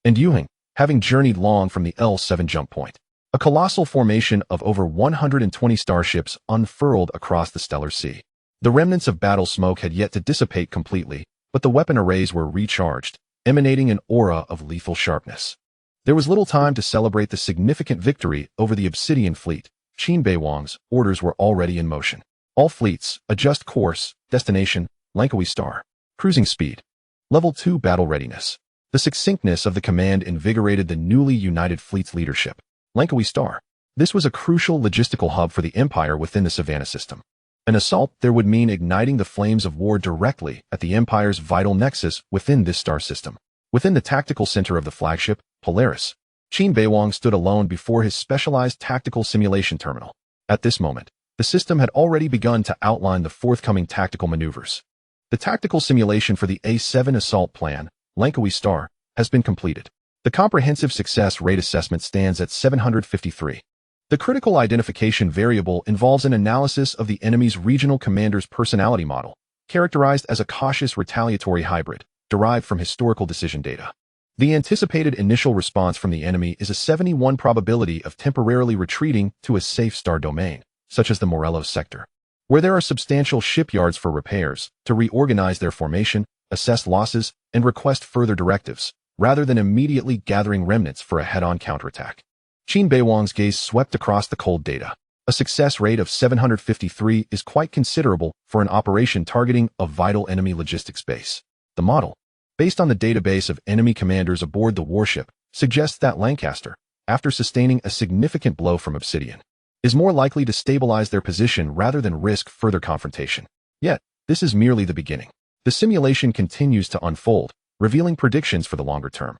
and Yuheng, having journeyed long from the L7 jump point. A colossal formation of over 120 starships unfurled across the stellar sea. The remnants of battle smoke had yet to dissipate completely, but the weapon arrays were recharged, emanating an aura of lethal sharpness. There was little time to celebrate the significant victory over the Obsidian fleet. Qin Beiwang's orders were already in motion. All fleets, adjust course, destination, Langkawi Star. Cruising speed. Level 2 battle readiness. The succinctness of the command invigorated the newly united fleet's leadership. Langkawi Star. This was a crucial logistical hub for the Empire within the Savannah system. An assault there would mean igniting the flames of war directly at the Empire's vital nexus within this star system. Within the tactical center of the flagship, Polaris, Qin Beiwang stood alone before his specialized tactical simulation terminal. At this moment, the system had already begun to outline the forthcoming tactical maneuvers. The tactical simulation for the A7 assault plan, Langkawi Star, has been completed. The comprehensive success rate assessment stands at 753. The critical identification variable involves an analysis of the enemy's regional commander's personality model, characterized as a cautious retaliatory hybrid, derived from historical decision data. The anticipated initial response from the enemy is a 71 probability of temporarily retreating to a safe star domain, such as the Morelos sector, where there are substantial shipyards for repairs, to reorganize their formation, assess losses, and request further directives, rather than immediately gathering remnants for a head-on counterattack. Qin Beiwang's gaze swept across the cold data. A success rate of 753 is quite considerable for an operation targeting a vital enemy logistics base. The model, based on the database of enemy commanders aboard the warship, suggests that Lancaster, after sustaining a significant blow from Obsidian, is more likely to stabilize their position rather than risk further confrontation. Yet, this is merely the beginning. The simulation continues to unfold, revealing predictions for the longer term.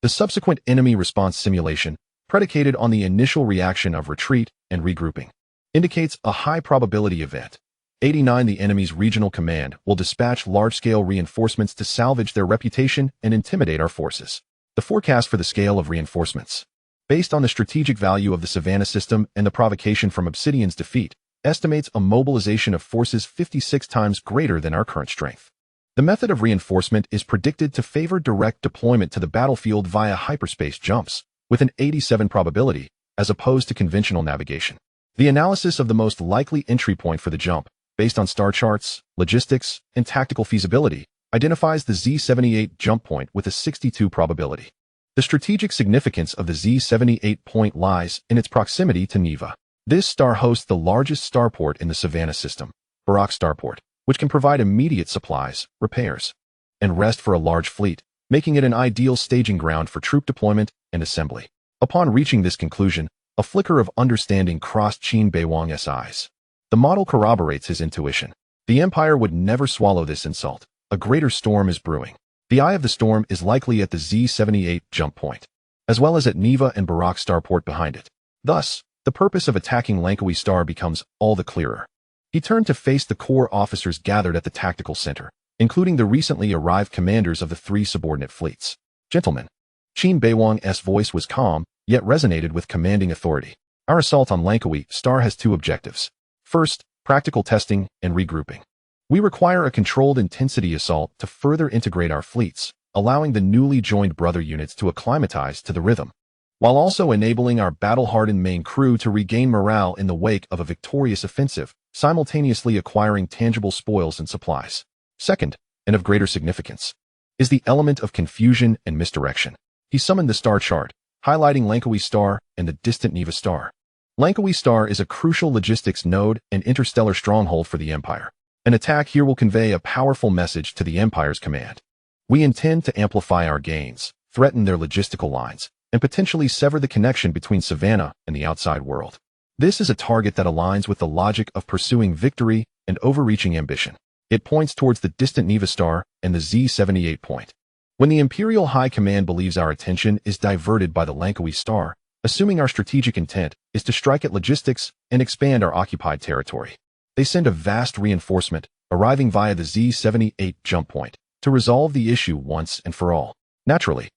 The subsequent enemy response simulation, predicated on the initial reaction of retreat and regrouping, indicates a high probability event. 89 The enemy's regional command will dispatch large-scale reinforcements to salvage their reputation and intimidate our forces. The forecast for the scale of reinforcements, based on the strategic value of the Savannah system and the provocation from Obsidian's defeat, estimates a mobilization of forces 56 times greater than our current strength. The method of reinforcement is predicted to favor direct deployment to the battlefield via hyperspace jumps, with an 87 probability, as opposed to conventional navigation. The analysis of the most likely entry point for the jump, based on star charts, logistics, and tactical feasibility, identifies the Z78 jump point with a 62 probability. The strategic significance of the Z78 point lies in its proximity to Neva. This star hosts the largest starport in the Savannah system, Barak Starport, which can provide immediate supplies, repairs, and rest for a large fleet, making it an ideal staging ground for troop deployment and assembly. Upon reaching this conclusion, a flicker of understanding crossed Qin Beiwang's eyes. The model corroborates his intuition. The Empire would never swallow this insult. A greater storm is brewing. The eye of the storm is likely at the Z78 jump point, as well as at Neva and Barak Starport behind it. Thus, the purpose of attacking Langkawi Star becomes all the clearer. He turned to face the corps officers gathered at the tactical center, including the recently arrived commanders of the three subordinate fleets. Gentlemen, Qin Beiwang's voice was calm, yet resonated with commanding authority. Our assault on Langkawi Star has two objectives. First, practical testing and regrouping. We require a controlled intensity assault to further integrate our fleets, allowing the newly joined brother units to acclimatize to the rhythm, while also enabling our battle-hardened main crew to regain morale in the wake of a victorious offensive, simultaneously acquiring tangible spoils and supplies. Second, and of greater significance, is the element of confusion and misdirection. He summoned the star chart, highlighting Langkawi Star and the distant Neva Star. Langkawi Star is a crucial logistics node and interstellar stronghold for the Empire. An attack here will convey a powerful message to the Empire's command. We intend to amplify our gains, threaten their logistical lines, and potentially sever the connection between Savannah and the outside world. This is a target that aligns with the logic of pursuing victory and overreaching ambition. It points towards the distant Neva Star and the Z78 point. When the Imperial High Command believes our attention is diverted by the Langkawi Star, assuming our strategic intent is to strike at logistics and expand our occupied territory, they send a vast reinforcement, arriving via the Z78 jump point, to resolve the issue once and for all. Naturally,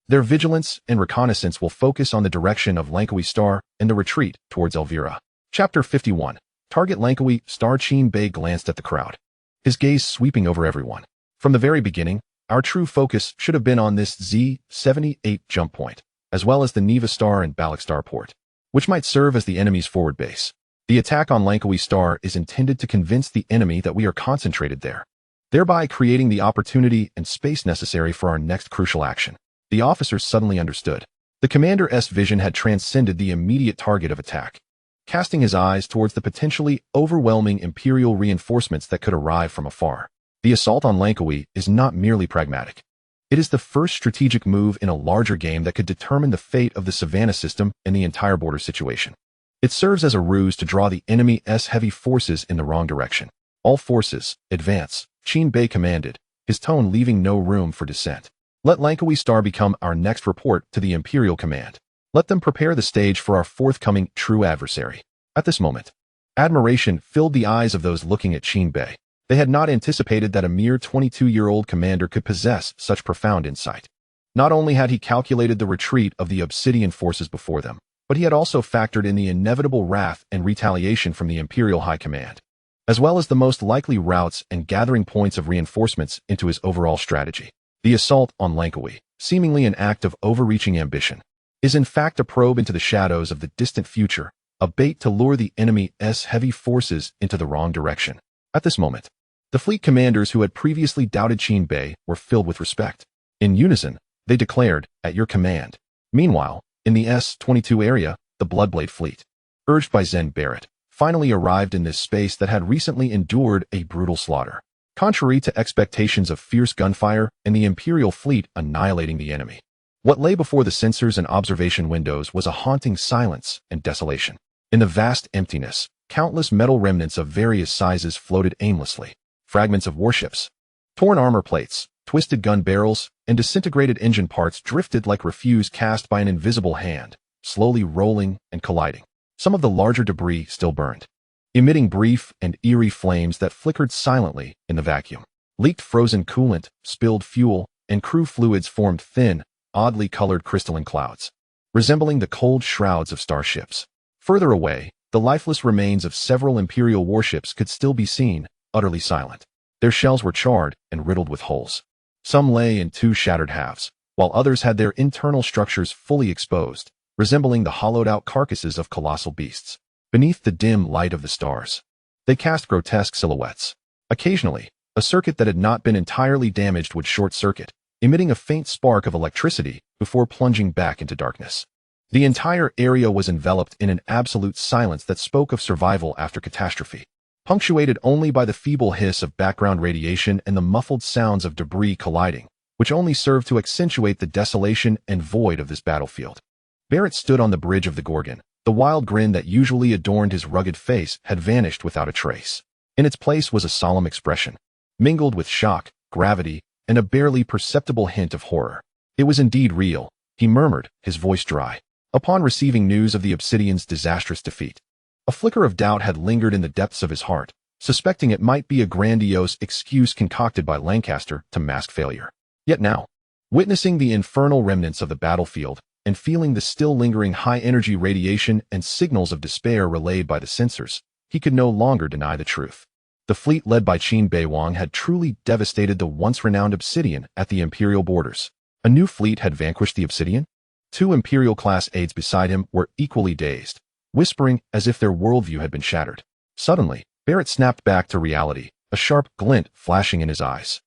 their vigilance and reconnaissance will focus on the direction of Langkawi Star and the retreat towards Elvira. Chapter 51. Target Langkawi Star. Qin Bei glanced at the crowd, his gaze sweeping over everyone. From the very beginning, our true focus should have been on this Z78 jump point, as well as the Neva Star and Balak Starport, which might serve as the enemy's forward base. The attack on Langkawi Star is intended to convince the enemy that we are concentrated there, thereby creating the opportunity and space necessary for our next crucial action. The officers suddenly understood. The commander's vision had transcended the immediate target of attack, casting his eyes towards the potentially overwhelming Imperial reinforcements that could arrive from afar. The assault on Langkawi is not merely pragmatic. It is the first strategic move in a larger game that could determine the fate of the Savannah system and the entire border situation. It serves as a ruse to draw the enemy's heavy forces in the wrong direction. All forces, advance, Qin Bei commanded, his tone leaving no room for dissent. Let Langkawi Star become our next report to the Imperial Command. Let them prepare the stage for our forthcoming true adversary. At this moment, admiration filled the eyes of those looking at Qin Bei. They had not anticipated that a mere 22-year-old commander could possess such profound insight. Not only had he calculated the retreat of the Obsidian forces before them, but he had also factored in the inevitable wrath and retaliation from the Imperial High Command, as well as the most likely routes and gathering points of reinforcements into his overall strategy. The assault on Langkawi, seemingly an act of overreaching ambition, is in fact a probe into the shadows of the distant future, a bait to lure the enemy's heavy forces into the wrong direction. At this moment, the fleet commanders who had previously doubted Qin Bei were filled with respect. In unison, they declared, "At your command." Meanwhile, in the S-22 area, the Bloodblade fleet, urged by Zen Barrett, finally arrived in this space that had recently endured a brutal slaughter. Contrary to expectations of fierce gunfire and the Imperial fleet annihilating the enemy, what lay before the sensors and observation windows was a haunting silence and desolation. In the vast emptiness, countless metal remnants of various sizes floated aimlessly. Fragments of warships, torn armor plates, twisted gun barrels, and disintegrated engine parts drifted like refuse cast by an invisible hand, slowly rolling and colliding. Some of the larger debris still burned, emitting brief and eerie flames that flickered silently in the vacuum. Leaked frozen coolant, spilled fuel, and crew fluids formed thin, oddly colored crystalline clouds, resembling the cold shrouds of starships. Further away, the lifeless remains of several Imperial warships could still be seen, utterly silent. Their shells were charred and riddled with holes. Some lay in two shattered halves, while others had their internal structures fully exposed, resembling the hollowed-out carcasses of colossal beasts. Beneath the dim light of the stars, they cast grotesque silhouettes. Occasionally, a circuit that had not been entirely damaged would short-circuit, emitting a faint spark of electricity before plunging back into darkness. The entire area was enveloped in an absolute silence that spoke of survival after catastrophe, punctuated only by the feeble hiss of background radiation and the muffled sounds of debris colliding, which only served to accentuate the desolation and void of this battlefield. Barrett stood on the bridge of the Gorgon. The wild grin that usually adorned his rugged face had vanished without a trace. In its place was a solemn expression, mingled with shock, gravity, and a barely perceptible hint of horror. It was indeed real, he murmured, his voice dry. Upon receiving news of the Obsidian's disastrous defeat, a flicker of doubt had lingered in the depths of his heart, suspecting it might be a grandiose excuse concocted by Lancaster to mask failure. Yet now, witnessing the infernal remnants of the battlefield and feeling the still lingering high-energy radiation and signals of despair relayed by the sensors, he could no longer deny the truth. The fleet led by Qin Beiwang had truly devastated the once-renowned Obsidian at the Imperial borders. A new fleet had vanquished the Obsidian? Two Imperial-class aides beside him were equally dazed, whispering as if their worldview had been shattered. Suddenly, Barrett snapped back to reality, a sharp glint flashing in his eyes.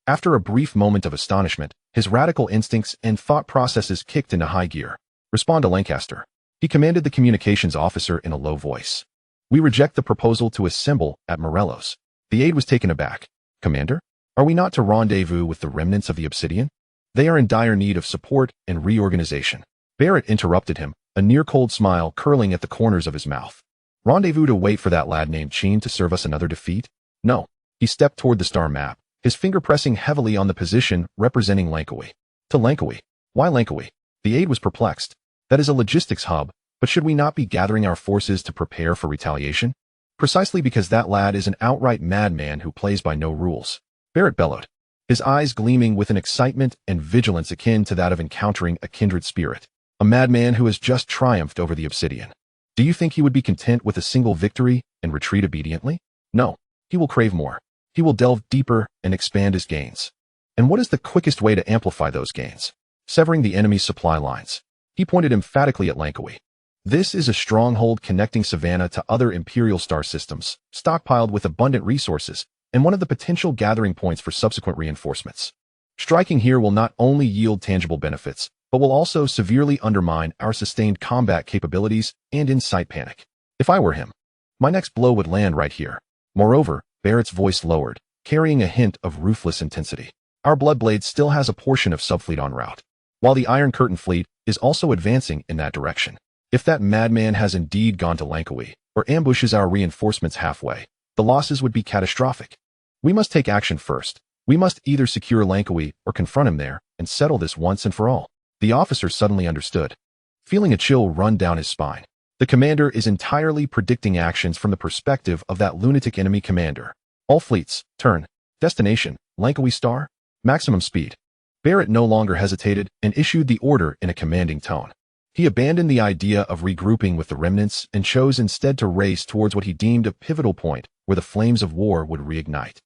After a brief moment of astonishment, his radical instincts and thought processes kicked into high gear. "Respond to Lancaster," he commanded the communications officer in a low voice. "We reject the proposal to assemble at Morelos." The aide was taken aback. "Commander? Are we not to rendezvous with the remnants of the Obsidian? They are in dire need of support and reorganization." Barrett interrupted him, a near-cold smile curling at the corners of his mouth. "Rendezvous to wait for that lad named Qin to serve us another defeat? No." He stepped toward the star map, his finger pressing heavily on the position representing Langkawi. "To Langkawi? Why Langkawi?" The aide was perplexed. "That is a logistics hub, but should we not be gathering our forces to prepare for retaliation?" "Precisely because that lad is an outright madman who plays by no rules," Barrett bellowed, his eyes gleaming with an excitement and vigilance akin to that of encountering a kindred spirit. "A madman who has just triumphed over the Obsidian. Do you think he would be content with a single victory and retreat obediently? No, he will crave more. He will delve deeper and expand his gains. And what is the quickest way to amplify those gains? Severing the enemy's supply lines." He pointed emphatically at Langkawi. "This is a stronghold connecting Savannah to other Imperial star systems, stockpiled with abundant resources, and one of the potential gathering points for subsequent reinforcements. Striking here will not only yield tangible benefits, but will also severely undermine our sustained combat capabilities and incite panic. If I were him, my next blow would land right here." Moreover, Barrett's voice lowered, carrying a hint of ruthless intensity. "Our Bloodblade still has a portion of subfleet en route, while the Iron Curtain fleet is also advancing in that direction. If that madman has indeed gone to Langkawi, or ambushes our reinforcements halfway, the losses would be catastrophic. We must take action first. We must either secure Langkawi or confront him there and settle this once and for all." The officer suddenly understood, feeling a chill run down his spine. The commander is entirely predicting actions from the perspective of that lunatic enemy commander. "All fleets, turn. Destination, Langkawi Star. Maximum speed." Barrett no longer hesitated and issued the order in a commanding tone. He abandoned the idea of regrouping with the remnants and chose instead to race towards what he deemed a pivotal point where the flames of war would reignite.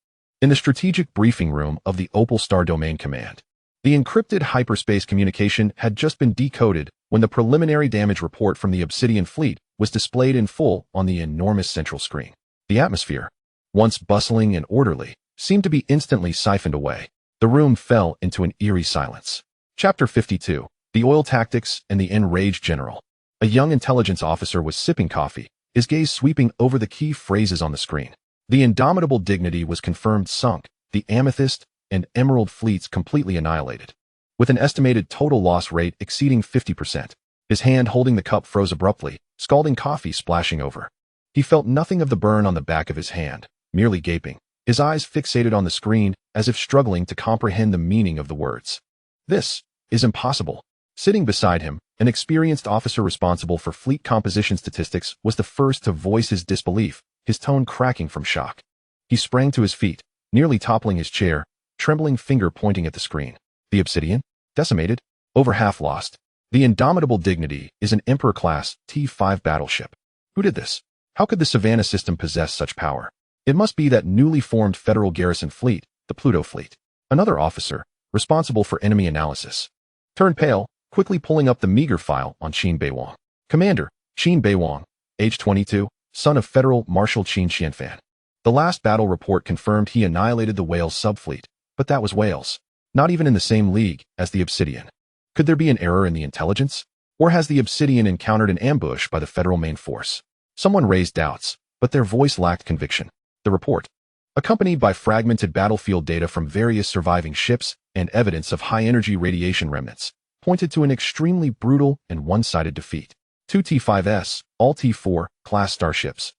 In the strategic briefing room of the Opal Star Domain Command, The encrypted hyperspace communication had just been decoded when the preliminary damage report from the Obsidian fleet was displayed in full on the enormous central screen. The atmosphere, once bustling and orderly, seemed to be instantly siphoned away. The room fell into an eerie silence. Chapter 52. The Oil Tactics and the Enraged General. A young intelligence officer was sipping coffee, his gaze sweeping over the key phrases on the screen. The indomitable dignity was confirmed sunk, the amethyst and emerald fleets completely annihilated, with an estimated total loss rate exceeding 50%. His hand holding the cup froze abruptly, scalding coffee splashing over. He felt nothing of the burn on the back of his hand, merely gaping, his eyes fixated on the screen as if struggling to comprehend the meaning of the words. This is impossible. Sitting beside him, an experienced officer responsible for fleet composition statistics was the first to voice his disbelief, his tone cracking from shock. He sprang to his feet, nearly toppling his chair, trembling finger pointing at the screen. The Obsidian? Decimated? Over half lost. The Indomitable Dignity is an Emperor-class T-5 battleship. Who did this? How could the Savannah system possess such power? It must be that newly formed Federal garrison fleet, the Pluto fleet. Another officer, responsible for enemy analysis, turned pale, quickly pulling up the meager file on Qin Beiwang. Commander, Qin Beiwang, age 22, son of Federal Marshal Qin Xianfan. The last battle report confirmed he annihilated the Whales subfleet, but that was Wales, not even in the same league as the Obsidian. Could there be an error in the intelligence? Or has the Obsidian encountered an ambush by the Federal main force? Someone raised doubts, but their voice lacked conviction. The report, accompanied by fragmented battlefield data from various surviving ships and evidence of high-energy radiation remnants, pointed to an extremely brutal and one-sided defeat. 2 T-5S, all T-4, class starships,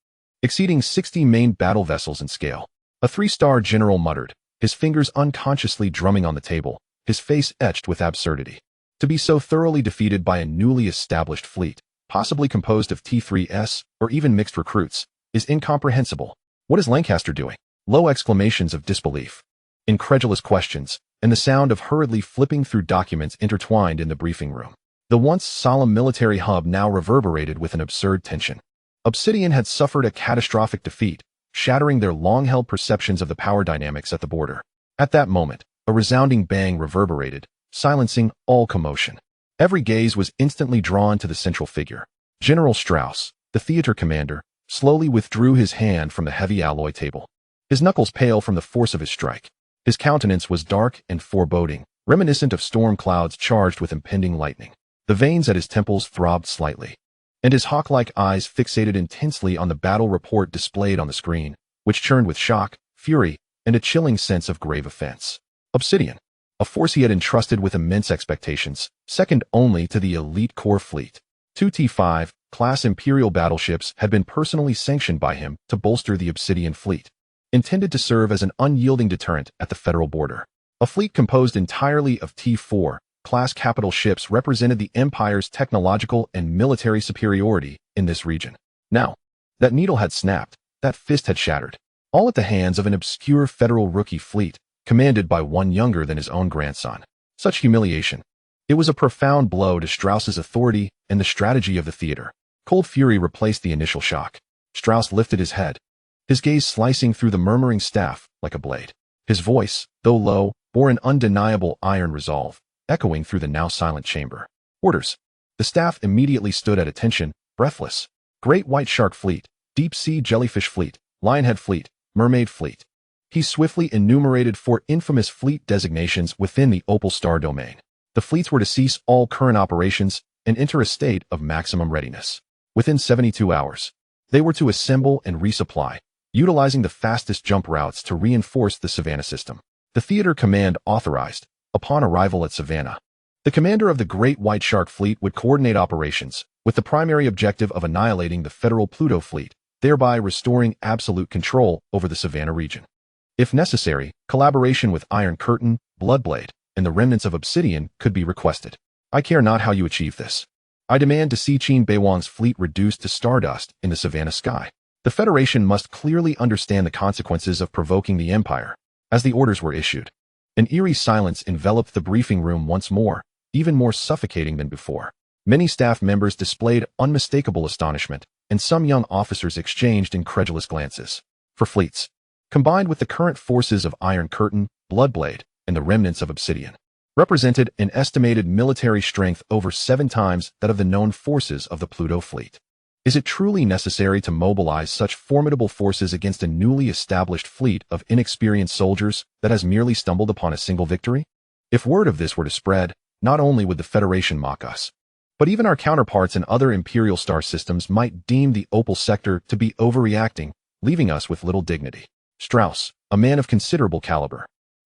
exceeding 60 main battle vessels in scale. A 3-star general muttered, his fingers unconsciously drumming on the table, his face etched with absurdity. To be so thoroughly defeated by a newly established fleet, possibly composed of T-3S or even mixed recruits, is incomprehensible. What is Lancaster doing? Low exclamations of disbelief, incredulous questions, and the sound of hurriedly flipping through documents intertwined in the briefing room. The once solemn military hub now reverberated with an absurd tension. Obsidian had suffered a catastrophic defeat, shattering their long-held perceptions of the power dynamics at the border. At that moment, a resounding bang reverberated, silencing all commotion. Every gaze was instantly drawn to the central figure. General Strauss, the theater commander, slowly withdrew his hand from the heavy alloy table. His knuckles pale from the force of his strike. His countenance was dark and foreboding, reminiscent of storm clouds charged with impending lightning. The veins at his temples throbbed slightly, and his hawk-like eyes fixated intensely on the battle report displayed on the screen, which churned with shock, fury, and a chilling sense of grave offense. Obsidian, a force he had entrusted with immense expectations, second only to the elite core fleet. 2 T-5 class Imperial battleships had been personally sanctioned by him to bolster the Obsidian fleet, intended to serve as an unyielding deterrent at the Federal border. A fleet composed entirely of T-4 class capital ships represented the Empire's technological and military superiority in this region. Now, that needle had snapped, that fist had shattered, all at the hands of an obscure Federal rookie fleet, commanded by one younger than his own grandson. Such humiliation. It was a profound blow to Strauss's authority and the strategy of the theater. Cold fury replaced the initial shock. Strauss lifted his head, his gaze slicing through the murmuring staff like a blade. His voice, though low, bore an undeniable iron resolve, echoing through the now silent chamber. Orders. The staff immediately stood at attention, breathless. Great White Shark Fleet, Deep Sea Jellyfish Fleet, Lionhead Fleet, Mermaid Fleet. He swiftly enumerated 4 infamous fleet designations within the Opal Star domain. The fleets were to cease all current operations and enter a state of maximum readiness. Within 72 hours, they were to assemble and resupply, utilizing the fastest jump routes to reinforce the Savannah system. The theater command authorized, upon arrival at Savannah, the commander of the Great White Shark Fleet would coordinate operations, with the primary objective of annihilating the Federal Pluto fleet, thereby restoring absolute control over the Savannah region. If necessary, collaboration with Iron Curtain, Bloodblade, and the remnants of Obsidian could be requested. I care not how you achieve this. I demand to see Qin Beiwang's fleet reduced to stardust in the Savannah sky. The Federation must clearly understand the consequences of provoking the Empire. As the orders were issued, an eerie silence enveloped the briefing room once more, even more suffocating than before. Many staff members displayed unmistakable astonishment, and some young officers exchanged incredulous glances. For fleets, combined with the current forces of Iron Curtain, Bloodblade, and the remnants of Obsidian, represented an estimated military strength over 7 times that of the known forces of the Pluto fleet. Is it truly necessary to mobilize such formidable forces against a newly established fleet of inexperienced soldiers that has merely stumbled upon a single victory? If word of this were to spread, not only would the Federation mock us, but even our counterparts in other imperial star systems might deem the Opal sector to be overreacting, leaving us with little dignity. Strauss, a man of considerable caliber,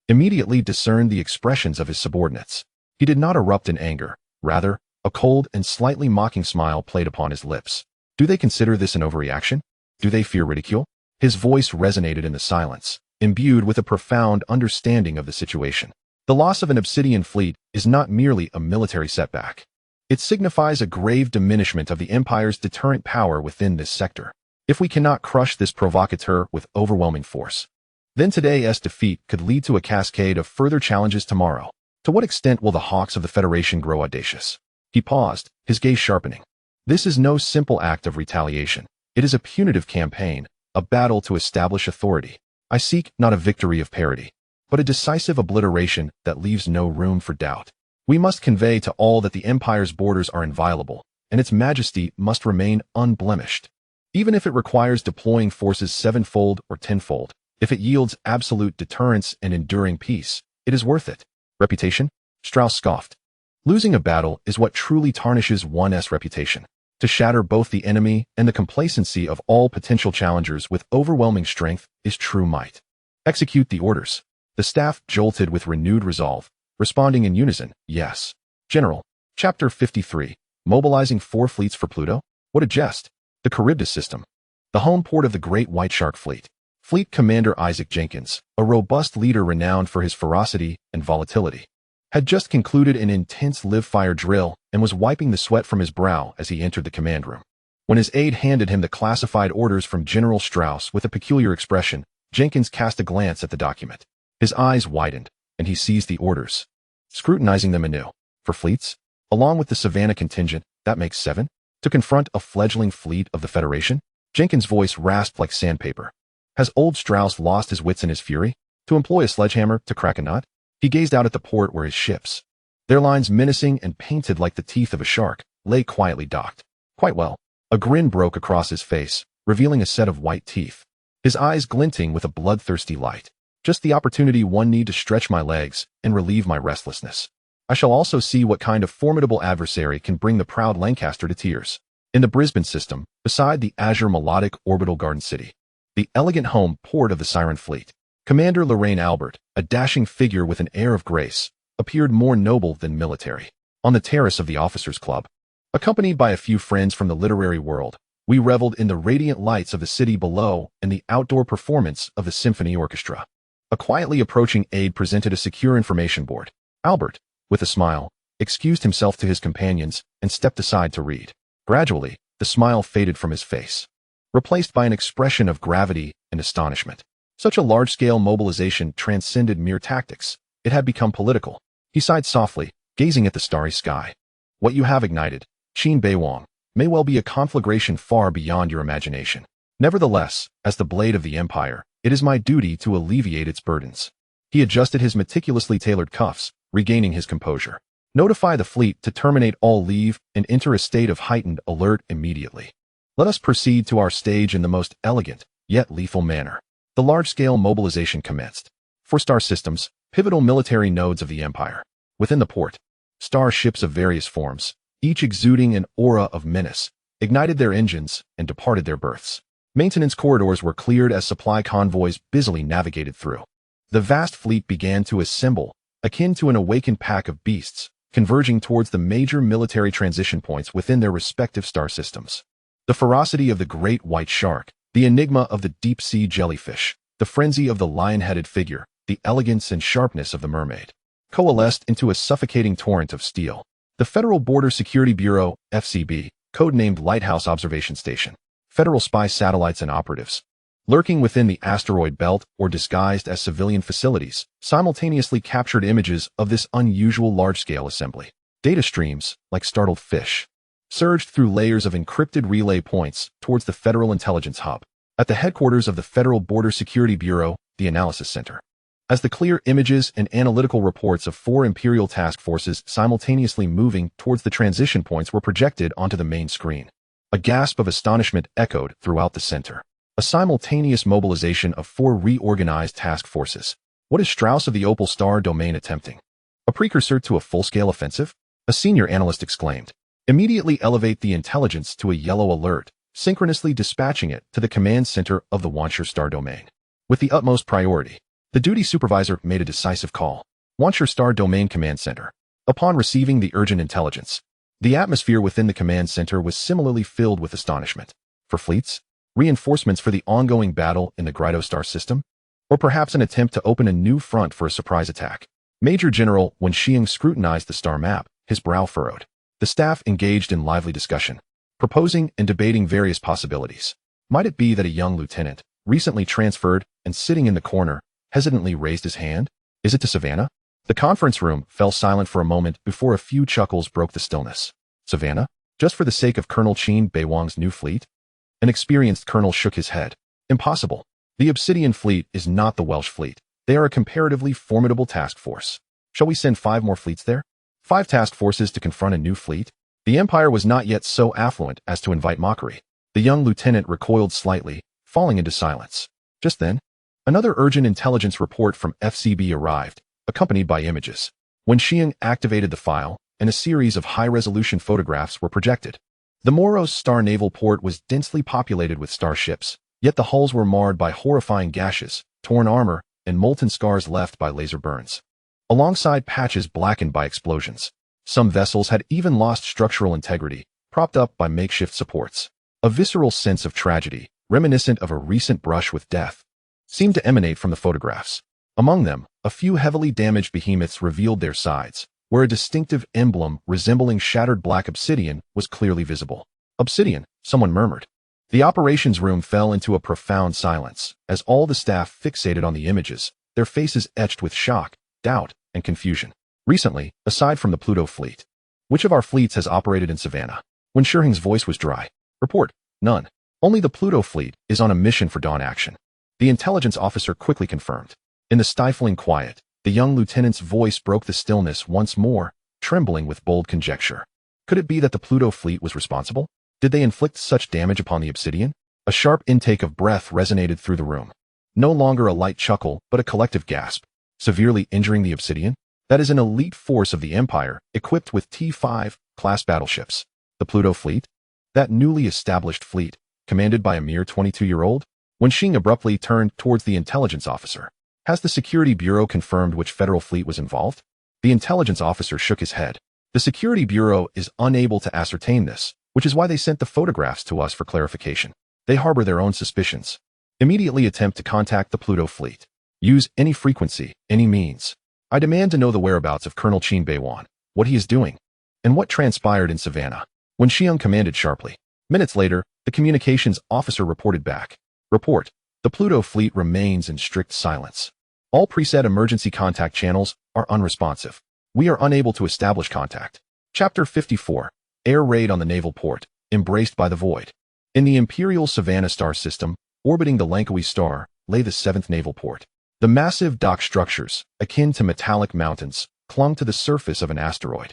immediately discerned the expressions of his subordinates. He did not erupt in anger. Rather, a cold and slightly mocking smile played upon his lips. Do they consider this an overreaction? Do they fear ridicule? His voice resonated in the silence, imbued with a profound understanding of the situation. The loss of an obsidian fleet is not merely a military setback. It signifies a grave diminishment of the Empire's deterrent power within this sector. If we cannot crush this provocateur with overwhelming force, then today's defeat could lead to a cascade of further challenges tomorrow. To what extent will the hawks of the Federation grow audacious? He paused, his gaze sharpening. This is no simple act of retaliation. It is a punitive campaign, a battle to establish authority. I seek not a victory of parity, but a decisive obliteration that leaves no room for doubt. We must convey to all that the Empire's borders are inviolable, and its majesty must remain unblemished. Even if it requires deploying forces 7-fold or 10-fold, if it yields absolute deterrence and enduring peace, it is worth it. Reputation? Strauss scoffed. Losing a battle is what truly tarnishes one's reputation. To shatter both the enemy and the complacency of all potential challengers with overwhelming strength is true might. Execute the orders. The staff jolted with renewed resolve, responding in unison, yes. General. Chapter 53. Mobilizing 4 fleets for Pluto? What a jest. The Charybdis system. The home port of the Great White Shark Fleet. Fleet Commander Isaac Jenkins, a robust leader renowned for his ferocity and volatility, had just concluded an intense live-fire drill and was wiping the sweat from his brow as he entered the command room. When his aide handed him the classified orders from General Strauss with a peculiar expression, Jenkins cast a glance at the document. His eyes widened, and he seized the orders, scrutinizing them anew. For fleets? Along with the Savannah contingent, that makes 7? To confront a fledgling fleet of the Federation? Jenkins' voice rasped like sandpaper. Has old Strauss lost his wits in his fury? To employ a sledgehammer to crack a nut? He gazed out at the port where his ships, their lines menacing and painted like the teeth of a shark, lay quietly docked. Quite well. A grin broke across his face, revealing a set of white teeth, his eyes glinting with a bloodthirsty light. Just the opportunity one need to stretch my legs and relieve my restlessness. I shall also see what kind of formidable adversary can bring the proud Lancaster to tears. In the Brisbane system, beside the azure melodic orbital garden city, the elegant home port of the Siren Fleet, Commander Lorraine Albert, a dashing figure with an air of grace, appeared more noble than military. On the terrace of the Officers' Club, accompanied by a few friends from the literary world, we reveled in the radiant lights of the city below and the outdoor performance of the symphony orchestra. A quietly approaching aide presented a secure information board. Albert, with a smile, excused himself to his companions and stepped aside to read. Gradually, the smile faded from his face, replaced by an expression of gravity and astonishment. Such a large-scale mobilization transcended mere tactics. It had become political. He sighed softly, gazing at the starry sky. What you have ignited, Qin Beiwang, may well be a conflagration far beyond your imagination. Nevertheless, as the blade of the Empire, it is my duty to alleviate its burdens. He adjusted his meticulously tailored cuffs, regaining his composure. Notify the fleet to terminate all leave and enter a state of heightened alert immediately. Let us proceed to our stage in the most elegant, yet lethal manner. The large-scale mobilization commenced. For star systems, pivotal military nodes of the Empire. Within the port, starships of various forms, each exuding an aura of menace, ignited their engines and departed their berths. Maintenance corridors were cleared as supply convoys busily navigated through. The vast fleet began to assemble, akin to an awakened pack of beasts, converging towards the major military transition points within their respective star systems. The ferocity of the great white shark, the enigma of the deep-sea jellyfish, the frenzy of the lion-headed figure, the elegance and sharpness of the mermaid, coalesced into a suffocating torrent of steel. The Federal Border Security Bureau, FCB, codenamed Lighthouse Observation Station, federal spy satellites and operatives, lurking within the asteroid belt or disguised as civilian facilities, simultaneously captured images of this unusual large-scale assembly. Data streams, like startled fish, surged through layers of encrypted relay points towards the Federal Intelligence Hub. At the headquarters of the Federal Border Security Bureau, the Analysis Center, as the clear images and analytical reports of 4 Imperial task forces simultaneously moving towards the transition points were projected onto the main screen. A gasp of astonishment echoed throughout the center. A simultaneous mobilization of 4 reorganized task forces. What is Strauss of the Opal Star domain attempting? A precursor to a full-scale offensive? A senior analyst exclaimed. Immediately elevate the intelligence to a yellow alert, synchronously dispatching it to the command center of the Wanshire Star domain. With the utmost priority, the duty supervisor made a decisive call. Wanshire Star domain command center. Upon receiving the urgent intelligence, the atmosphere within the command center was similarly filled with astonishment. For fleets? Reinforcements for the ongoing battle in the Grydo Star system? Or perhaps an attempt to open a new front for a surprise attack? Major General Wen Xiang scrutinized the star map, his brow furrowed. The staff engaged in lively discussion, proposing and debating various possibilities. Might it be that a young lieutenant, recently transferred and sitting in the corner, hesitantly raised his hand? Is it to Savannah? The conference room fell silent for a moment before a few chuckles broke the stillness. Savannah? Just for the sake of Colonel Qin Beiwang's new fleet? An experienced colonel shook his head. Impossible. The Obsidian fleet is not the Welsh fleet. They are a comparatively formidable task force. Shall we send 5 more fleets there? 5 task forces to confront a new fleet? The Empire was not yet so affluent as to invite mockery. The young lieutenant recoiled slightly, falling into silence. Just then, another urgent intelligence report from FCB arrived, accompanied by images. Wen Xiang activated the file, and a series of high-resolution photographs were projected. The Moros Star naval port was densely populated with starships, yet the hulls were marred by horrifying gashes, torn armor, and molten scars left by laser burns. Alongside patches blackened by explosions, some vessels had even lost structural integrity, propped up by makeshift supports. A visceral sense of tragedy, reminiscent of a recent brush with death, seemed to emanate from the photographs. Among them, a few heavily damaged behemoths revealed their sides, where a distinctive emblem resembling shattered black obsidian was clearly visible. Obsidian, someone murmured. The operations room fell into a profound silence, as all the staff fixated on the images, their faces etched with shock, doubt, and confusion. Recently, aside from the Pluto fleet, which of our fleets has operated in Savannah? Wen Xiang's voice was dry. Report, none. Only the Pluto fleet is on a mission for dawn action. The intelligence officer quickly confirmed. In the stifling quiet, the young lieutenant's voice broke the stillness once more, trembling with bold conjecture. Could it be that the Pluto fleet was responsible? Did they inflict such damage upon the Obsidian? A sharp intake of breath resonated through the room. No longer a light chuckle, but a collective gasp. Severely injuring the Obsidian? That is an elite force of the Empire, equipped with T-5 class battleships. The Pluto fleet? That newly established fleet, commanded by a mere 22-year-old? Wen Xiang abruptly turned towards the intelligence officer. Has the Security Bureau confirmed which federal fleet was involved? The intelligence officer shook his head. The Security Bureau is unable to ascertain this, which is why they sent the photographs to us for clarification. They harbor their own suspicions. Immediately attempt to contact the Pluto fleet. Use any frequency, any means. I demand to know the whereabouts of Colonel Qin Beiwang, what he is doing, and what transpired in Savannah. Wen Xiang commanded sharply. Minutes later, the communications officer reported back. Report. The Pluto fleet remains in strict silence. All preset emergency contact channels are unresponsive. We are unable to establish contact. Chapter 54. Air raid on the naval port, embraced by the void. In the Imperial Savannah star system, orbiting the Langkawi star, lay the 7th naval port. The massive dock structures, akin to metallic mountains, clung to the surface of an asteroid.